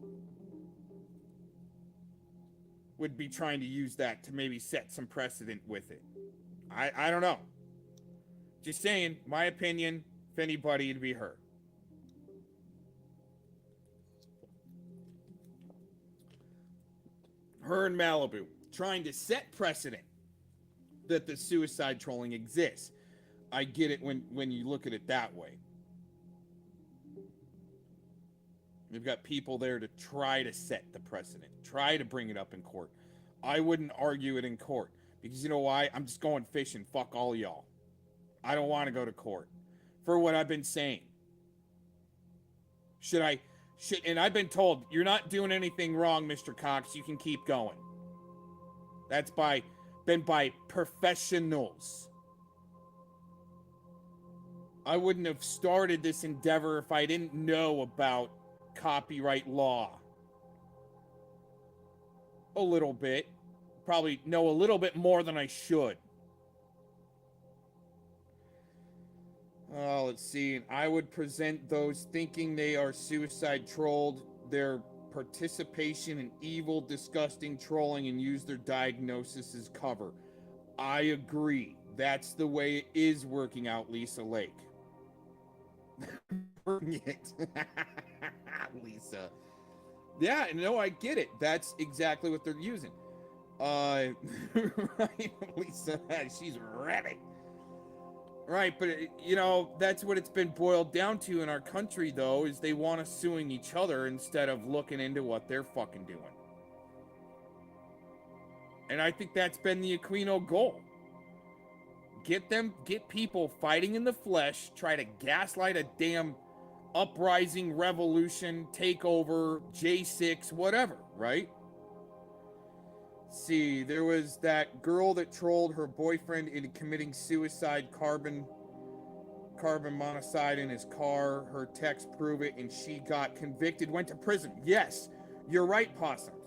Would be trying to use that to maybe set some precedent with it. I don't know. Just saying, my opinion, if anybody, it'd be her. Her in Malibu, trying to set precedent that the suicide trolling exists. I get it when you look at it that way. You've got people there to try to set the precedent, try to bring it up in court. I wouldn't argue it in court because you know why? I'm just going fishing. Fuck all y'all. I don't want to go to court for what I've been saying. And I've been told, you're not doing anything wrong, Mr. Cox. You can keep going. That's been by professionals. I wouldn't have started this endeavor if I didn't know about copyright law. A little bit. Probably know a little bit more than I should. Let's see. I would present those thinking they are suicide trolled, their participation in evil, disgusting trolling, and use their diagnosis as cover. I agree. That's the way it is working out, Lisa Lake. Bring it. Lisa. Yeah, no, I get it. That's exactly what they're using. Right, Lisa, she's rabid. Right, but you know, that's what it's been boiled down to in our country, though, is they want us suing each other instead of looking into what they're fucking doing. And I think that's been the Aquino goal. Get people fighting in the flesh, try to gaslight a damn uprising, revolution, takeover, J6, whatever, right? See, there was that girl that trolled her boyfriend into committing suicide, carbon monoxide in his car. Her texts prove it, and she got convicted, went to prison. Yes, you're right, Possums.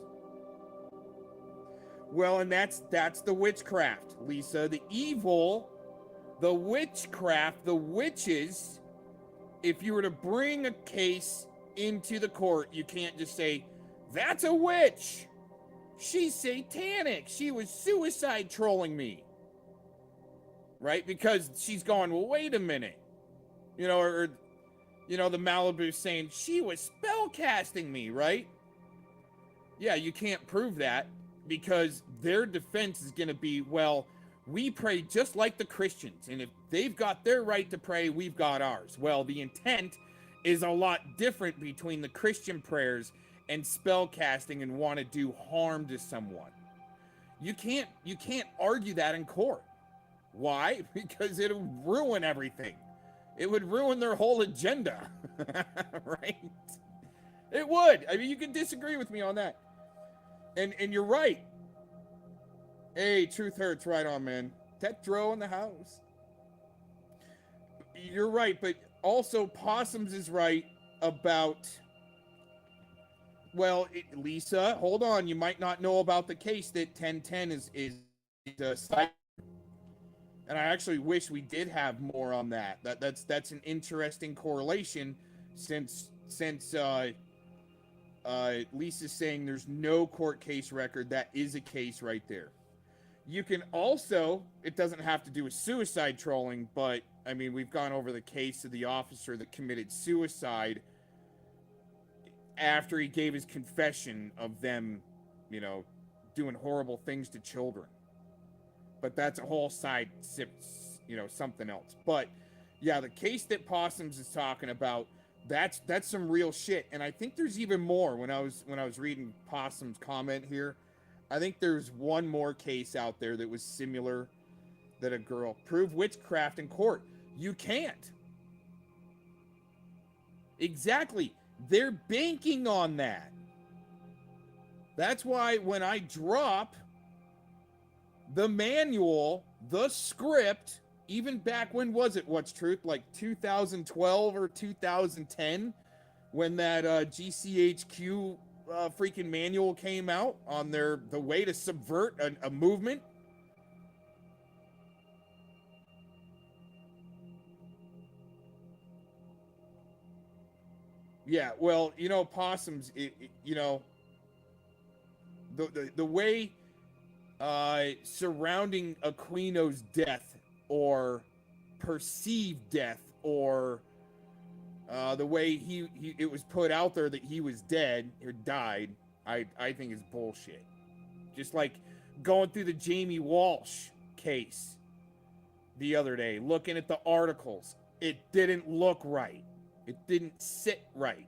Well, and that's the witchcraft, Lisa. The evil, the witchcraft, the witches. If you were to bring a case into the court, you can't just say, that's a witch. She's satanic. She was suicide trolling me. Right? Because she's going, well, wait a minute. You know, or you know, the Malibu saying, she was spell casting me, right? Yeah, you can't prove that because their defense is going to be, well, we pray just like the Christians. And if they've got their right to pray, we've got ours. Well, the intent is a lot different between the Christian prayers and spell casting and want to do harm to someone. You can't argue that in court. Why? Because it'll ruin everything. It would ruin their whole agenda, right? It would. I mean, you can disagree with me on that. And you're right. Hey, Truth Hurts, right on, man. Tetro in the house. You're right, but also Possums is right about, well, Lisa, hold on. You might not know about the case that 1010 is cited. And I actually wish we did have more on that. That's an interesting correlation since Lisa's saying there's no court case record. That is a case right there. You can also, it doesn't have to do with suicide trolling, but I mean, we've gone over the case of the officer that committed suicide after he gave his confession of them, you know, doing horrible things to children. But that's a whole side, you know, something else. But yeah, the case that Possums is talking about, that's some real shit. And I think there's even more. When I was reading Possum's comment here, I think there's one more case out there that was similar, that a girl proved witchcraft in court. You can't. Exactly. They're banking on that. That's why when I drop the manual, the script, even back when was it, What's Truth, like 2012 or 2010, when that GCHQ freaking manual came out on the way to subvert a movement. Yeah, well, you know, Possums, you know, the way surrounding Aquino's death or perceived death or the way it was put out there that he was dead or died, I think is bullshit. Just like going through the Jamie Walsh case the other day, looking at the articles, it didn't look right. It didn't sit right.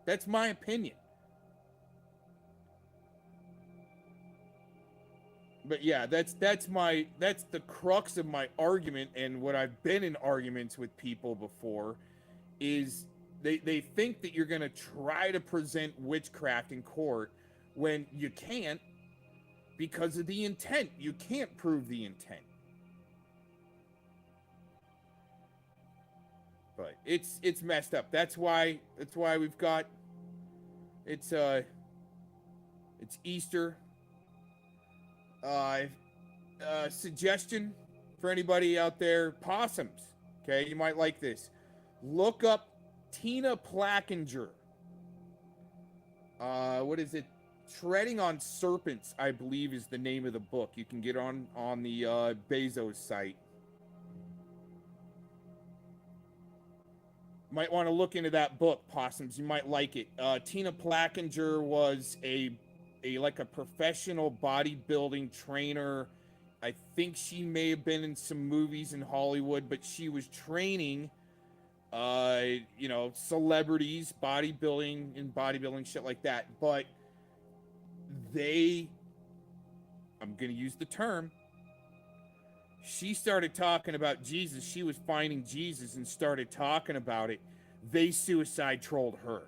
That's my opinion. But yeah, that's the crux of my argument, and what I've been in arguments with people before is they think that you're going to try to present witchcraft in court when you can't because of the intent. You can't prove the intent. But it's messed up. That's why we've got it's Easter. Suggestion for anybody out there, Possums. Okay, you might like this. Look up Tina Plackinger. What is it? Treading on Serpents, I believe, is the name of the book. You can get on the Bezos site. Might want to look into that book, Possums. You might like it. Tina Plackinger was a professional bodybuilding trainer. I think she may have been in some movies in Hollywood, but she was training, you know, celebrities, bodybuilding shit like that. But I'm going to use the term, she started talking about Jesus. She was finding Jesus and started talking about it. They suicide trolled her.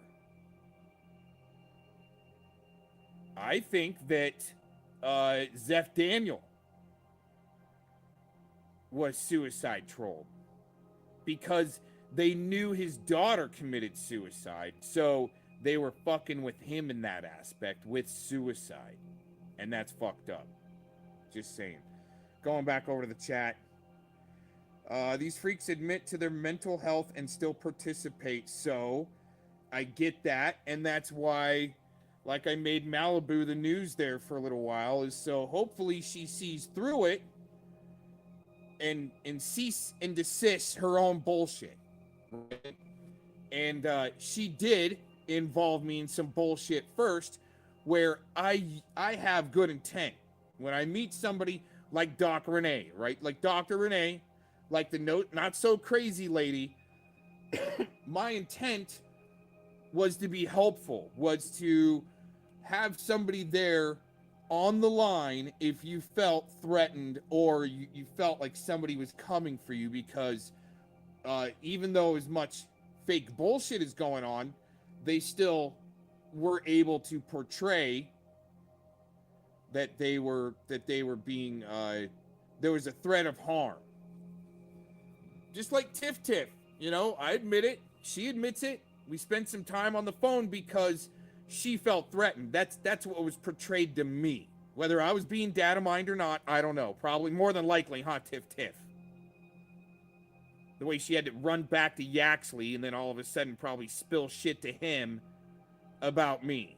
I think that Zeph Daniel was suicide trolled because they knew his daughter committed suicide. So they were fucking with him in that aspect with suicide. And that's fucked up. Just saying. Going back over to the chat. These freaks admit to their mental health and still participate. So I get that, and that's why, like, I made Malibu the news there for a little while, is so hopefully she sees through it and cease and desist her own bullshit. Right? And she did involve me in some bullshit first, where I have good intent. When I meet somebody like Doc Renee, right? Like Dr. Renee, like the not so crazy lady, my intent was to be helpful, was to have somebody there on the line if you felt threatened or you felt like somebody was coming for you, because even though as much fake bullshit is going on, they still were able to portray that they were being there was a threat of harm. Just like Tiff Tiff, you know, I admit it, she admits it. We spent some time on the phone because she felt threatened. That's what was portrayed to me. Whether I was being data mined or not, I don't know. Probably more than likely, huh, Tiff Tiff? The way she had to run back to Yaxley and then all of a sudden probably spill shit to him about me.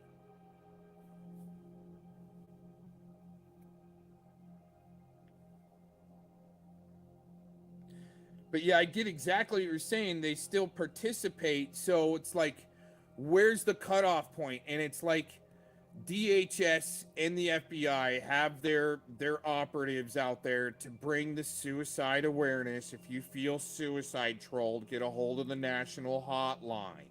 But yeah, I get exactly what you're saying. They still participate. So it's like, where's the cutoff point? And it's like DHS and the FBI have their operatives out there to bring the suicide awareness. If you feel suicide trolled, get a hold of the national hotline.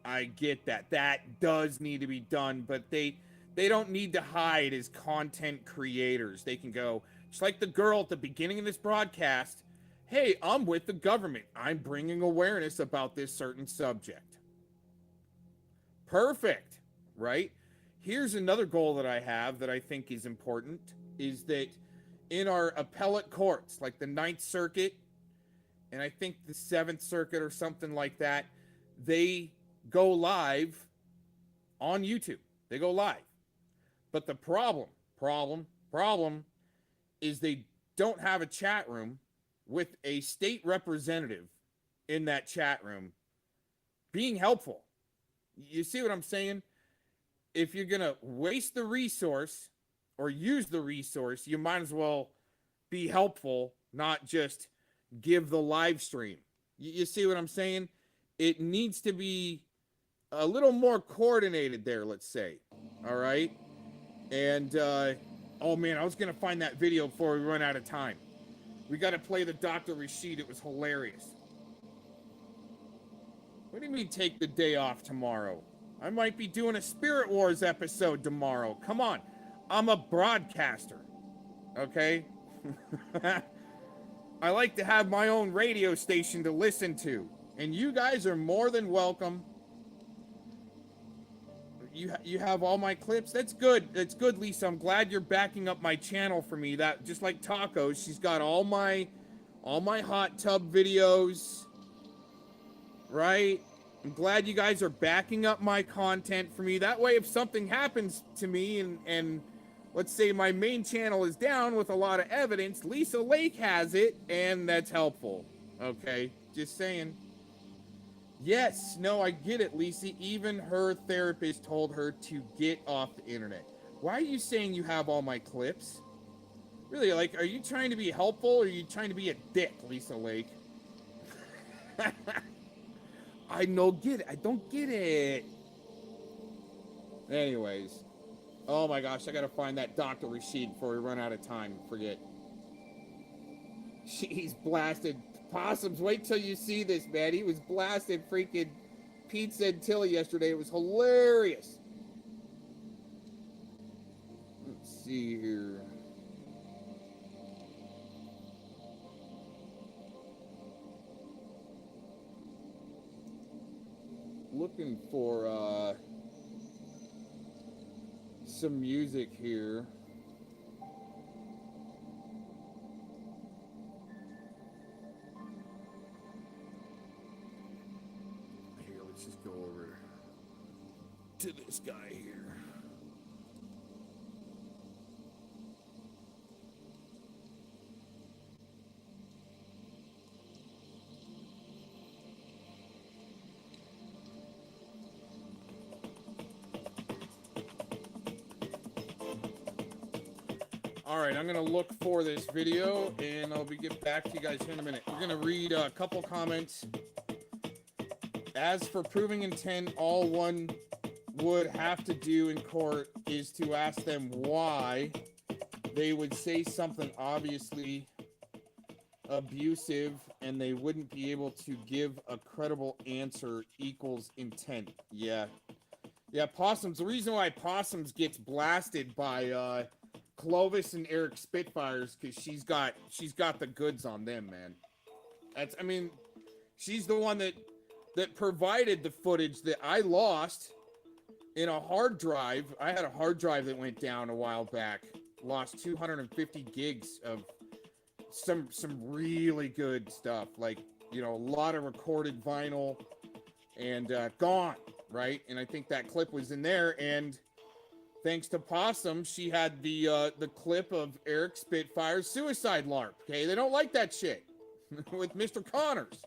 I get that. That does need to be done, but they don't need to hide as content creators. They can go, just like the girl at the beginning of this broadcast, hey, I'm with the government. I'm bringing awareness about this certain subject. Perfect, right? Here's another goal that I have that I think is important, is that in our appellate courts, like the Ninth Circuit, and I think the Seventh Circuit or something like that, they go live on YouTube. They go live. But the problem is they don't have a chat room with a state representative in that chat room being helpful. You see what I'm saying? If you're going to waste the resource or use the resource, you might as well be helpful, not just give the live stream. You see what I'm saying? It needs to be a little more coordinated there, let's say. All right? And, oh man, I was going to find that video before we run out of time. We got to play the Dr. Rashid. It was hilarious. What do you mean take the day off tomorrow? I might be doing a Spirit Wars episode tomorrow. Come on. I'm a broadcaster. Okay? I like to have my own radio station to listen to. And you guys are more than welcome. You have all my clips? That's good. That's good, Lisa. I'm glad you're backing up my channel for me. That just like Tacos, she's got all my hot tub videos. Right? I'm glad you guys are backing up my content for me. That way, if something happens to me and let's say my main channel is down with a lot of evidence, Lisa Lake has it, and that's helpful. Okay? Just saying. Yes, no, I get it, Lisa. Even her therapist told her to get off the internet. Why are you saying you have all my clips? Really, like, are you trying to be helpful or are you trying to be a dick, Lisa Lake? I don't get it. I don't get it. Anyways. Oh my gosh, I gotta find that Dr. Rashid before we run out of time. Forget. He's blasted. Possums, wait till you see this, man. He was blasted freaking Pizza and Tilly yesterday. It was hilarious. Let's see here. Looking for some music here. Here, let's just go over to this guy here. All right, I'm gonna look for this video and I'll get back to you guys here in a minute. We're gonna read a couple comments. As for proving intent, all one would have to do in court is to ask them why they would say something obviously abusive and they wouldn't be able to give a credible answer equals intent. Yeah, Possums. The reason why Possums gets blasted by Clovis and Eric Spitfires because she's got the goods on them, man. I mean, she's the one that provided the footage that I lost in a hard drive. I had a hard drive that went down a while back. Lost 250 gigs of some really good stuff, like, you know, a lot of recorded vinyl and gone, right? And I think that clip was in there, and thanks to Possum, she had the clip of Eric Spitfire's suicide LARP. Okay, they don't like that shit with Mr. Connors.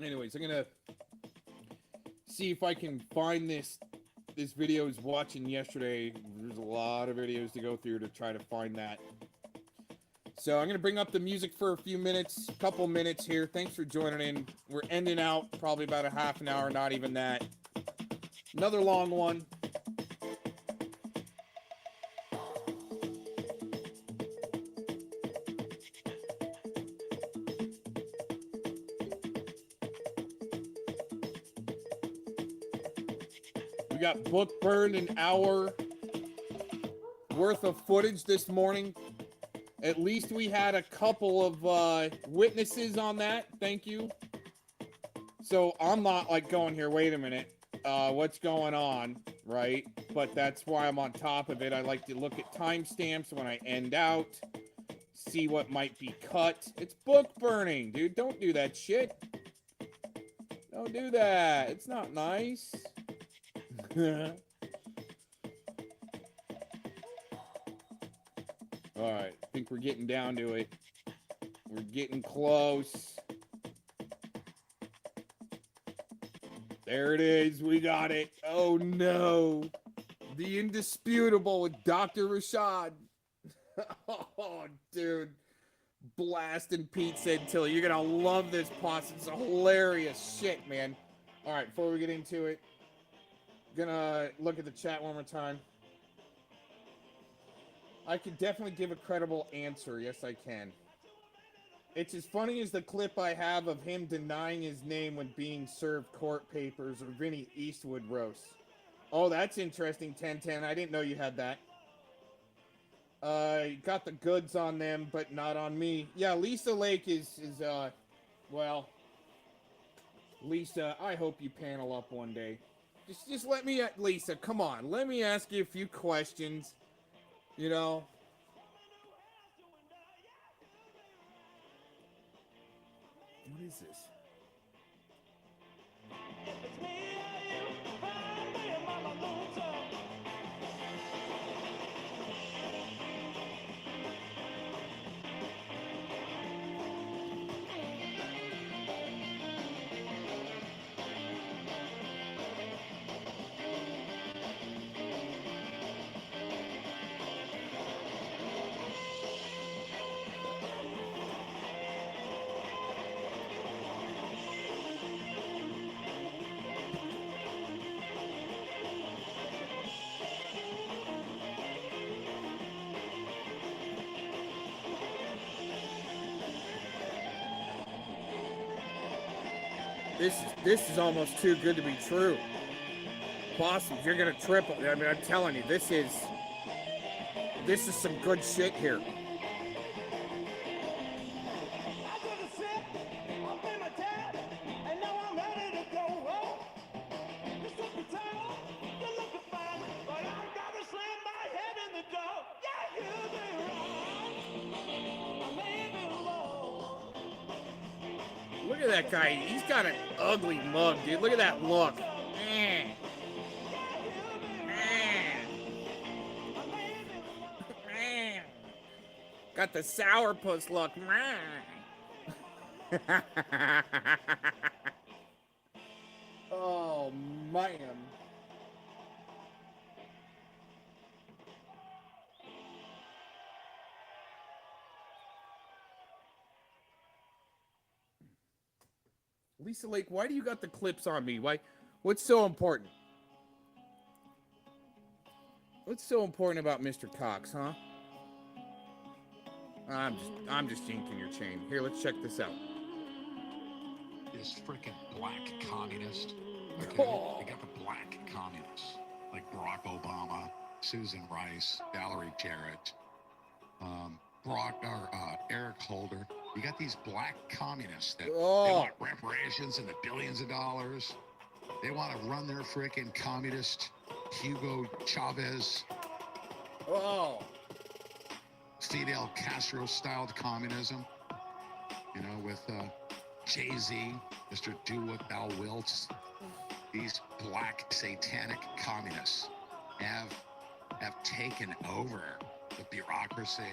Anyways, I'm gonna see if I can find this video I was watching yesterday. There's a lot of videos to go through to try to find that. So I'm gonna bring up the music for a few minutes, couple minutes here. Thanks for joining in. We're ending out probably about a half an hour, not even that. Another long one. We got book burned an hour worth of footage this morning. At least we had a couple of witnesses on that. Thank you. So I'm not like going here, wait a minute, what's going on, right? But that's why I'm on top of it. I like to look at timestamps when I end out, see what might be cut. It's book burning, dude. Don't do that shit. Don't do that. It's not nice. All right, I think we're getting down to it. We're getting close. There it is. We got it. Oh, no. The indisputable with Dr. Rashad. Oh, dude. Blasting Pete said Tilly. You're going to love this posse. It's a hilarious shit, man. All right, before we get into it, gonna look at the chat one more time. I could definitely give a credible answer. Yes, I can. It's as funny as the clip I have of him denying his name when being served court papers or Vinny Eastwood roast. Oh, that's interesting, 1010. I didn't know you had that. Got the goods on them, but not on me. Yeah, Lisa Lake is well, Lisa, I hope you panel up one day. Just let me, Lisa, come on. Let me ask you a few questions. You know? What is this? This is almost too good to be true. Possums, you're gonna triple. I mean, I'm telling you, this is some good shit here. Look at that guy. He's got an ugly mug, dude. Look at that look. Got the sourpuss look. Oh, man. Lisa Lake, why do you got the clips on me? Why? What's so important? What's so important about Mr. Cox, huh? I'm just yanking your chain. Here, let's check this out. This freaking black communist. Okay? They got the black communists like Barack Obama, Susan Rice, Valerie Jarrett, Eric Holder. You got these black communists that they want reparations in the billions of dollars. They want to run their freaking communist Hugo Chavez. Fidel Castro-styled communism. You know, with Jay-Z, Mr. Do What Thou Wilt. These black satanic communists have taken over the bureaucracy.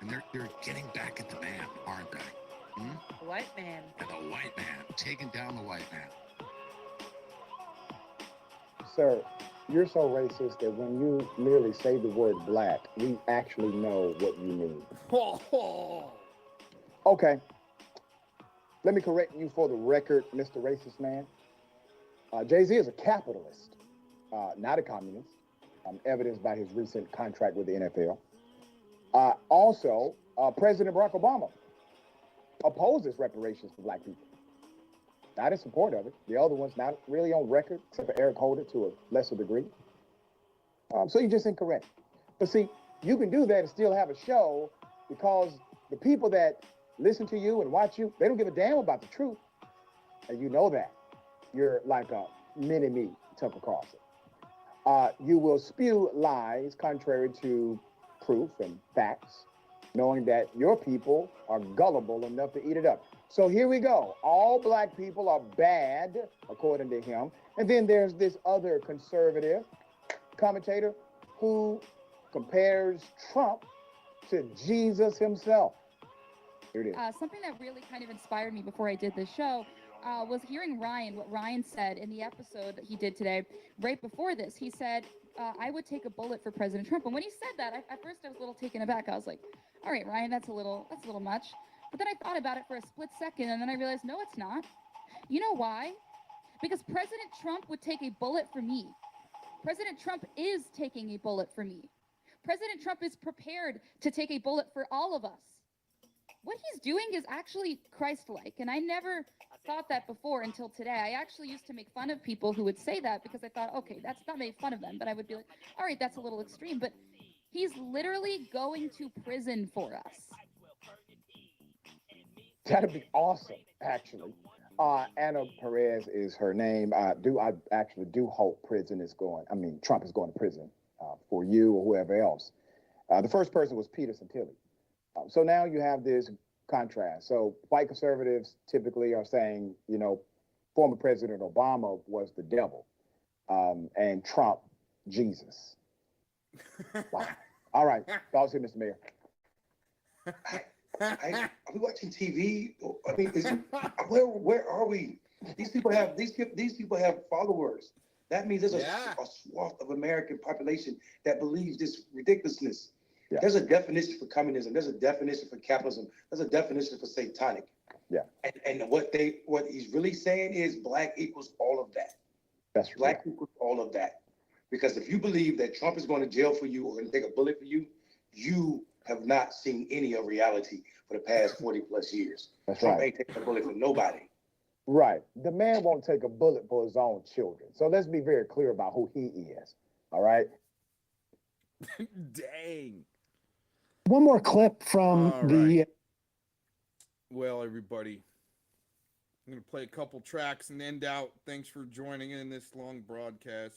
And they're getting back at the man, aren't they? The white man. And the white man, taking down the white man. Sir, you're so racist that when you merely say the word black, we actually know what you mean. Okay. Let me correct you for the record, Mr. Racist Man. Jay-Z is a capitalist, not a communist, evidenced by his recent contract with the NFL. Also, President Barack Obama opposes reparations for black people. Not in support of it. The other one's not really on record, except for Eric Holder to a lesser degree. So you're just incorrect. But see, you can do that and still have a show because the people that listen to you and watch you, they don't give a damn about the truth. And you know that. You're like a mini-me, Tucker Carlson. You will spew lies contrary to proof and facts, knowing that your people are gullible enough to eat it up. So here we go. All black people are bad, according to him. And then there's this other conservative commentator who compares Trump to Jesus himself. Here it is. Something that really kind of inspired me before I did this show was hearing what Ryan said in the episode that he did today. Right before this, he said, I would take a bullet for President Trump. And when he said that, at first I was a little taken aback. I was like, all right, Ryan, that's a little much. But then I thought about it for a split second, and then I realized, no, it's not. You know why? Because President Trump would take a bullet for me. President Trump is taking a bullet for me. President Trump is prepared to take a bullet for all of us. What he's doing is actually Christ-like, and I never thought that before until today. I actually used to make fun of people who would say that because I thought, okay, that's not made fun of them, but I would be like, all right, that's a little extreme, but he's literally going to prison for us. That'd be awesome, actually. Anna Perez is her name. I actually do hope Trump is going to prison for you or whoever else. The first person was Peter Santilli. So now you have this contrast. So white conservatives typically are saying, former President Obama was the devil, and Trump, Jesus. Wow. All right. Thoughts here, Mr. Mayor. Are we watching TV? I mean, where are we? These people have followers. That means there's a swath of American population that believes this ridiculousness. Yeah. There's a definition for communism. There's a definition for capitalism. There's a definition for satanic. Yeah. And what he's really saying is black equals all of that. That's right. Black equals all of that. Because if you believe that Trump is going to jail for you or going to take a bullet for you, you have not seen any of reality for the past 40 plus years. That's Trump right. ain't taking a bullet for nobody. Right. The man won't take a bullet for his own children. So let's be very clear about who he is. All right. Dang. One more clip from the. Well, everybody, I'm going to play a couple tracks and end out. Thanks for joining in this long broadcast.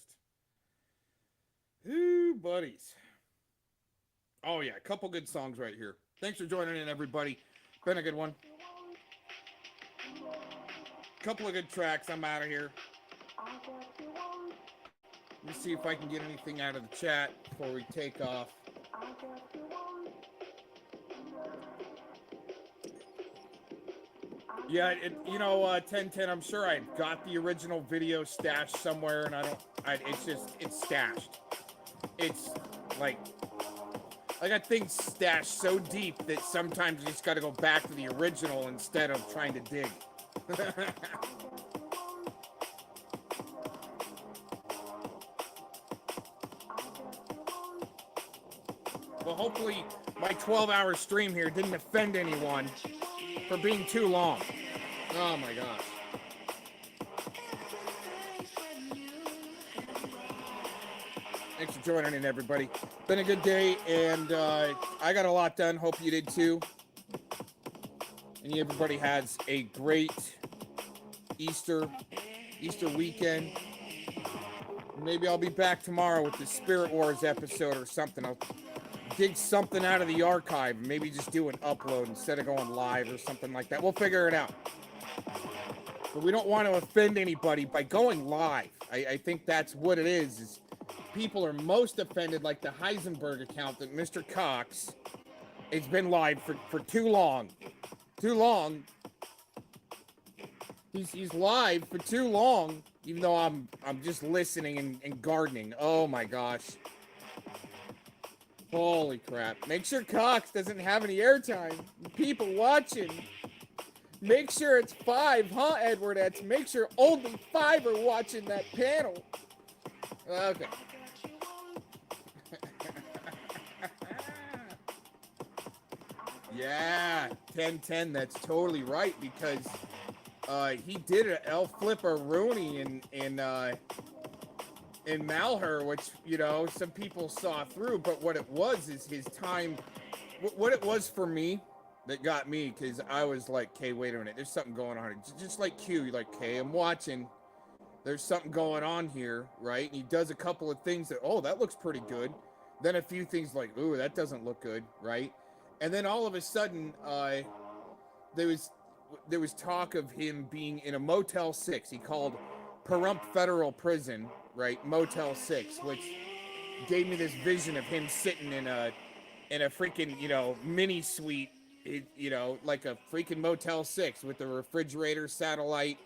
Ooh, buddies. Oh, yeah, a couple good songs right here. Thanks for joining in, everybody. Been a good one. Couple of good tracks. I'm out of here. Let me see if I can get anything out of the chat before we take off. Yeah, 1010, I'm sure I got the original video stashed somewhere, and it's stashed. It's like, I got things stashed so deep that sometimes you just got to go back to the original instead of trying to dig. Well, hopefully my 12-hour stream here didn't offend anyone for being too long. Oh my gosh. Thanks for joining in, everybody. Been a good day, and I got a lot done. Hope you did too. And everybody has a great Easter weekend. Maybe I'll be back tomorrow with the Spirit Wars episode or something. I'll dig something out of the archive. Maybe just do an upload instead of going live or something like that. We'll figure it out. But we don't want to offend anybody by going live. I think that's what it is people are most offended, like the Heisenberg account, that Mr. Cox has been live for too long. Too long. He's live for too long, even though I'm just listening and gardening. Oh my gosh. Holy crap. Make sure Cox doesn't have any airtime. People watching. Make sure it's 5, huh, Edwardettes? Make sure only 5 are watching that panel. Okay. Yeah, 10-10, that's totally right, because he did an El Flipper-Rooney in Malheur, which, you know, some people saw through, but what it was is his time, what it was for me that got me, because I was like, okay, wait a minute, there's something going on. Just like Q, you're like, okay, I'm watching, there's something going on here, right? And he does a couple of things that, oh, that looks pretty good. Then a few things like, ooh, that doesn't look good, right? And then all of a sudden, there was talk of him being in a Motel 6. He called Pahrump Federal Prison, right, Motel 6, which gave me this vision of him sitting in a freaking, you know, mini suite, you know, like a freaking Motel 6 with the refrigerator, satellite,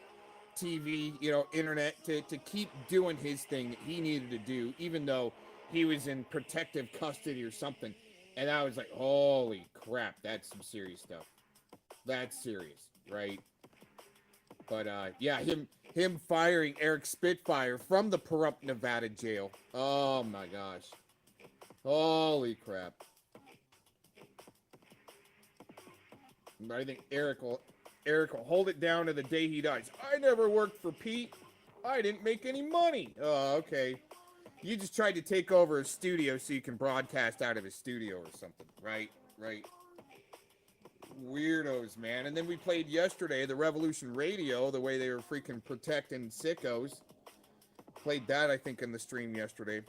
TV, you know, internet to keep doing his thing that he needed to do, even though he was in protective custody or something. And I was like, holy crap, that's some serious stuff. That's serious, right? But yeah, him firing Eric Spitfire from the Pahrump, Nevada jail. Oh my gosh. Holy crap. I think Eric will hold it down to the day he dies. I never worked for Pete. I didn't make any money. Oh, okay. You just tried to take over a studio so you can broadcast out of his studio or something, right? Right. Weirdos, man. And then we played yesterday the Revolution Radio, the way they were freaking protecting sickos. Played that, I think, in the stream yesterday.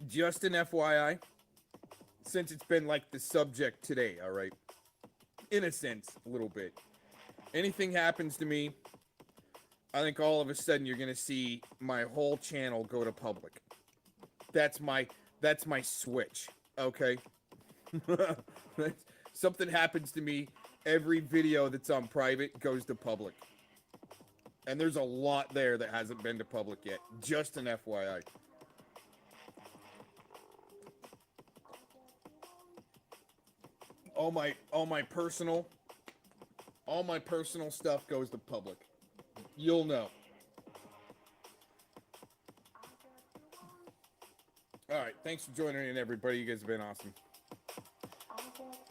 Just an FYI, since it's been like the subject today, all right? In a sense, a little bit. Anything happens to me, I think all of a sudden you're going to see my whole channel go to public. That's my switch, okay? Something happens to me, every video that's on private goes to public. And there's a lot there that hasn't been to public yet. Just an FYI. All my personal stuff goes to public. You'll know. All right, thanks for joining in, everybody. You guys have been awesome.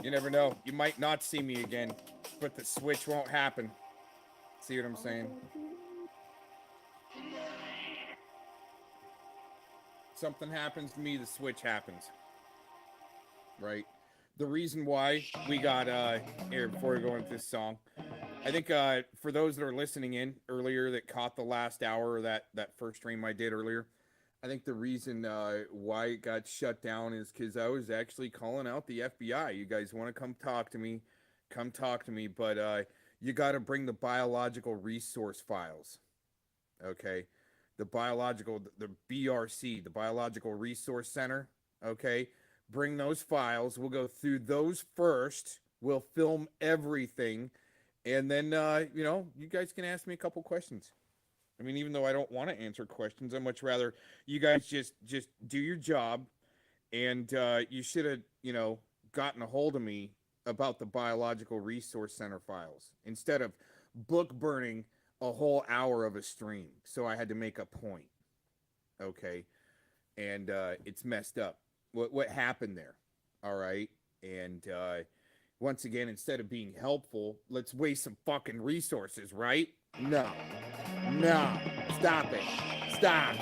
You never know. You might not see me again, but the switch won't happen. See what I'm saying? Something happens to me, the switch happens. Right? The reason why we got here before we go into this song, I think for those that are listening in earlier that caught the last hour of that first stream I did earlier, I think the reason why it got shut down is because I was actually calling out the FBI. You guys want to come talk to me, but you got to bring the biological resource files, okay? The BRC, the Biological Resource Center, okay? Bring those files. We'll go through those first. We'll film everything. And then, you know, you guys can ask me a couple questions. I mean, even though I don't want to answer questions, I'd much rather you guys just do your job. And you should have, gotten a hold of me about the Biological Resource Center files instead of book burning a whole hour of a stream. So I had to make a point. Okay. And it's messed up. What happened there? All right. And once again, instead of being helpful, let's waste some fucking resources, right? No. Stop it. Stop.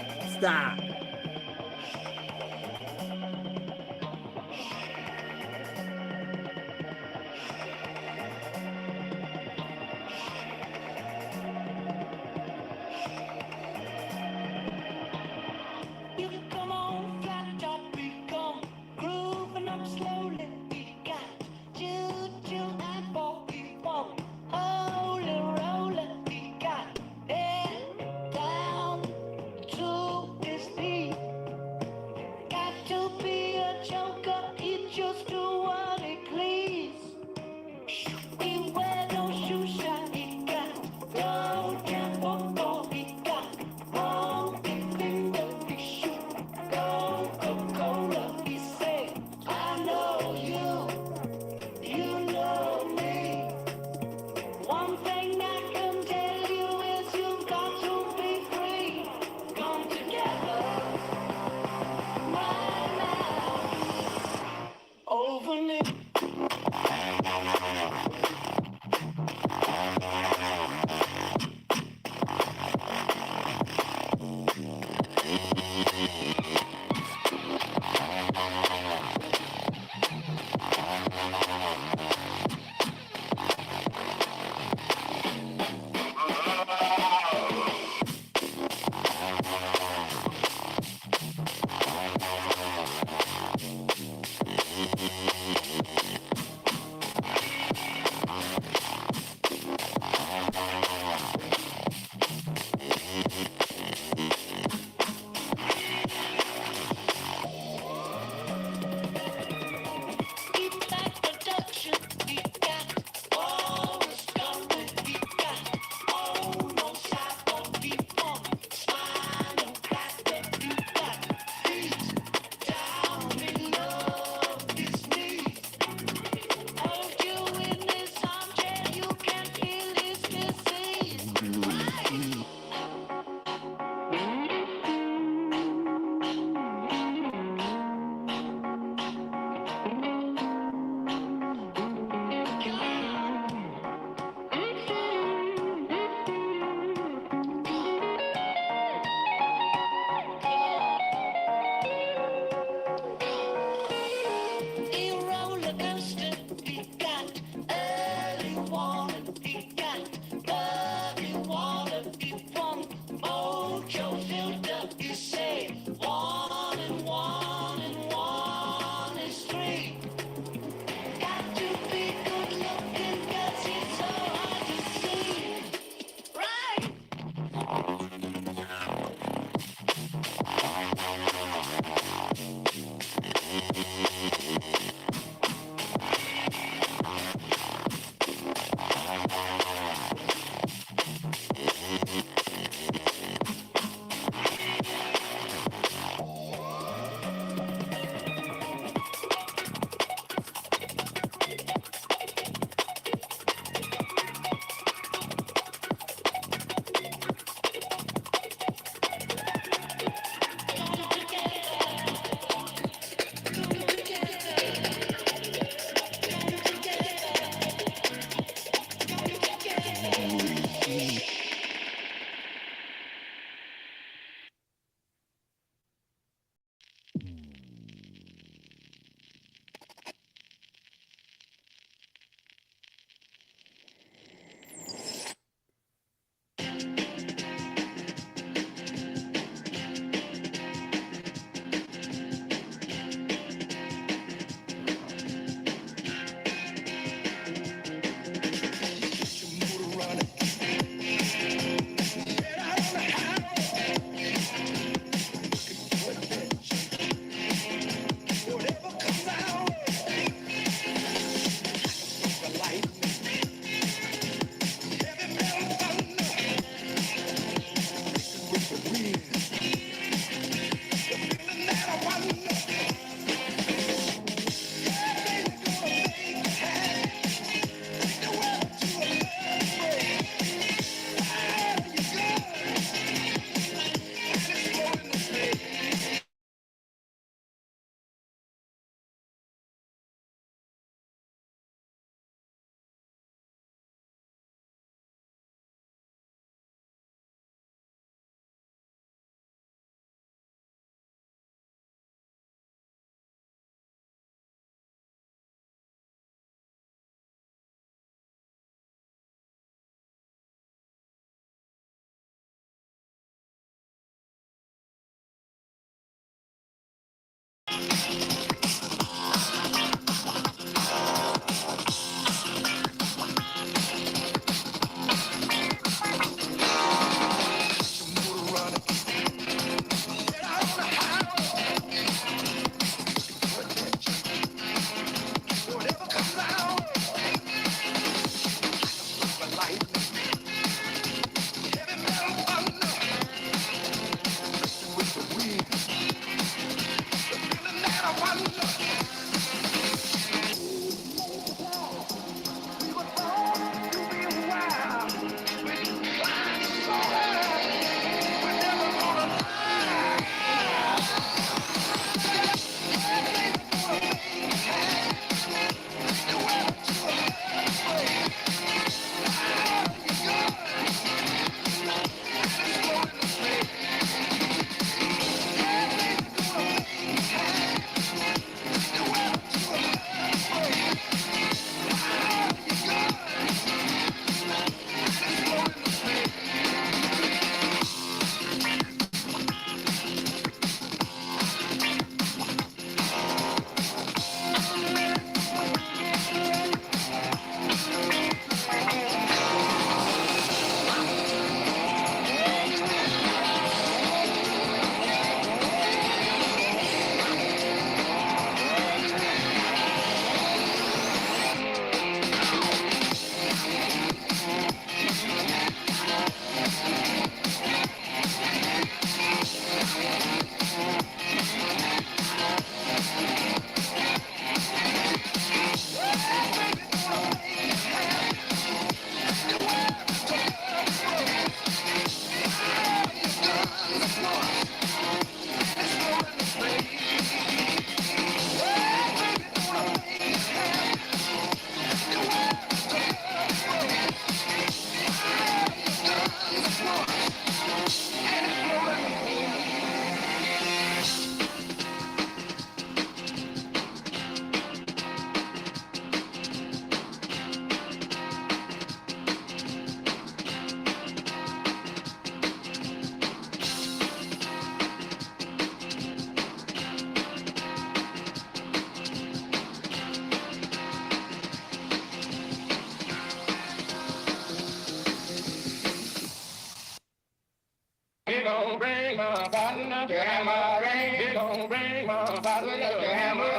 gon' bring my father the hammer.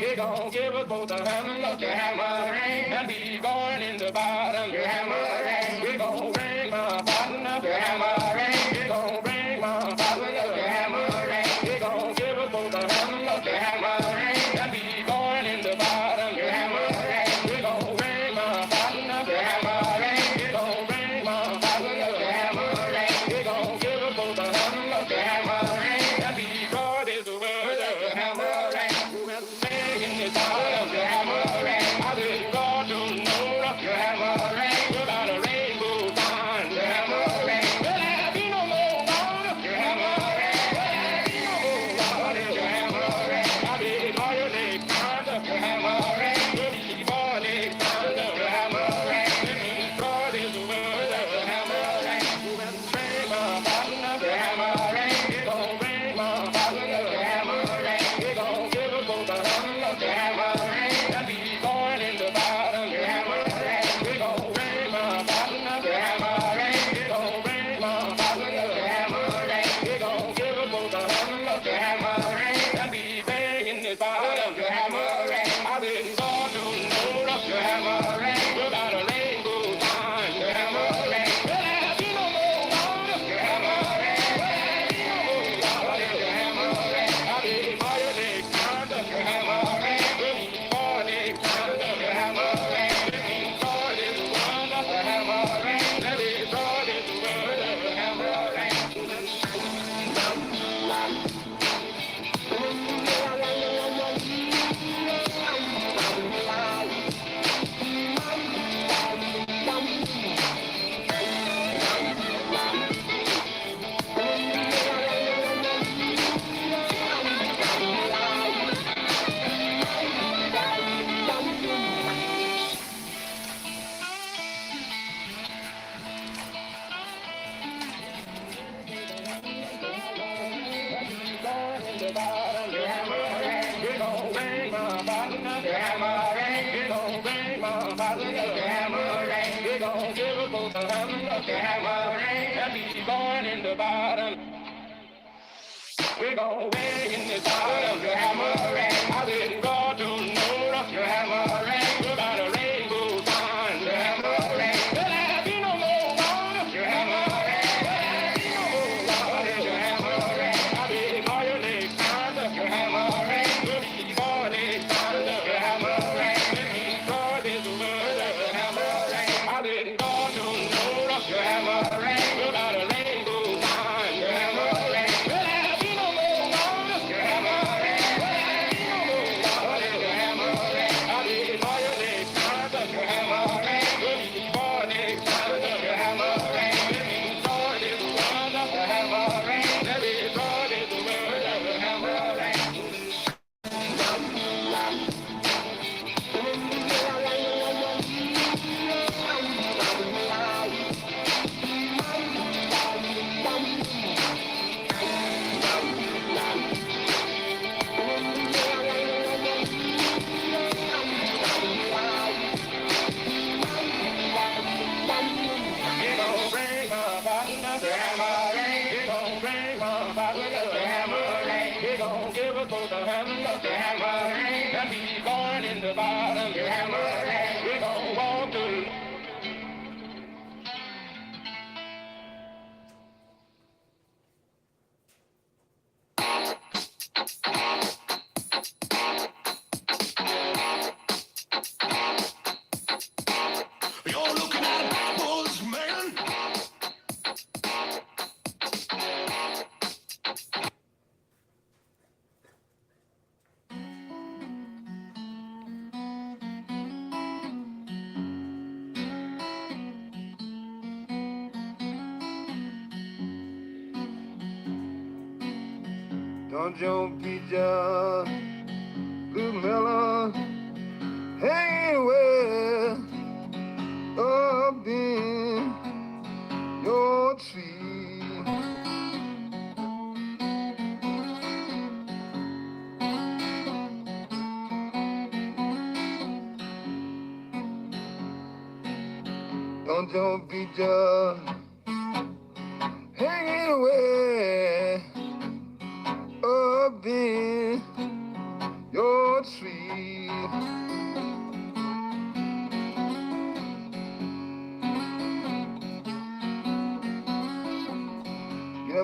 We gon' give us both a hammer, the hammer, and be born in the bottom, the hammer. We gon' bring my father the hammer. We gon' bring my father the hammer. We gon' give us both a hammer, the hammer, and be born in the bottom, the hammer. We gon' bring my father the hammer. We gon' bring my father the hammer. We gon' give us both a hammer, the hammer, and be God is the word of the hammer. Who has been in the bottom, the hammer. I did God to know the hammer. Without a rainbow sign, the hammer. Will there be no more God, the hammer? Will there be no more God, the hammer? I did all your legs, the hammer. Will be born next time, the hammer. God is the word of the hammer. Who has been my father, the hammer. We gon' bring my father, the hammer. We gon' give us both a hammer, the hammer. And be born in the bottom, the hammer. We gon' bring my father, the hammer. We gon' bring my father, the hammer. We gon' give us both a hammer, the hammer. And be banging this bottom, the hammer. I didn't go to know the hammer. Without a rainbow sign, the hammer. Will there be no more God, the hammer? Will there be no more God, the hammer? I did all your legs, the hammer. Will be born next time, the hammer. God is the one of the hammer. Let it God is the word of the hammer. Born in the bottom. We gon' wait in the bottom, the hammer. I didn't go to know the hammer. Without a rainbow sign, the hammer. Will there be no more God, the hammer? Will there be no more God, the hammer? I did all your legs, the hammer. Will be born next time, the hammer. God is the word of the hammer. I didn't go to know the hammer. Without a rainbow sign, the hammer. Will there be no more God, the hammer? Will there be no more God, the hammer? I did all your legs, the hammer. Will be born next time, the hammer. God is the word of the hammer. Let it God is the word of the hammer. And be born in the bottom, the hammer. We gon' walk to You're looking at backwards, man. Don't you be just good mellow, hanging well up in your tree. Don't you be just hanging away up in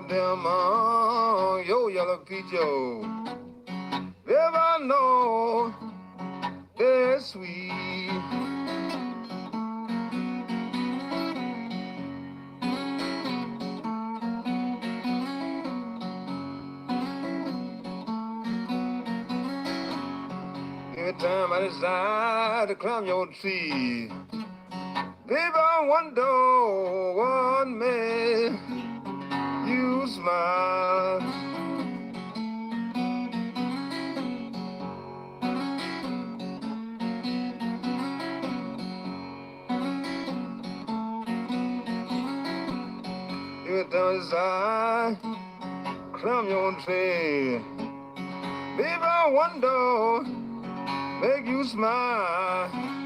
of them, yo, yellow peacho. If I know they're sweet. Every time I decide to climb your tree, baby, I wonder what made you smile. Every time I climb your tree, baby, I wonder make you smile.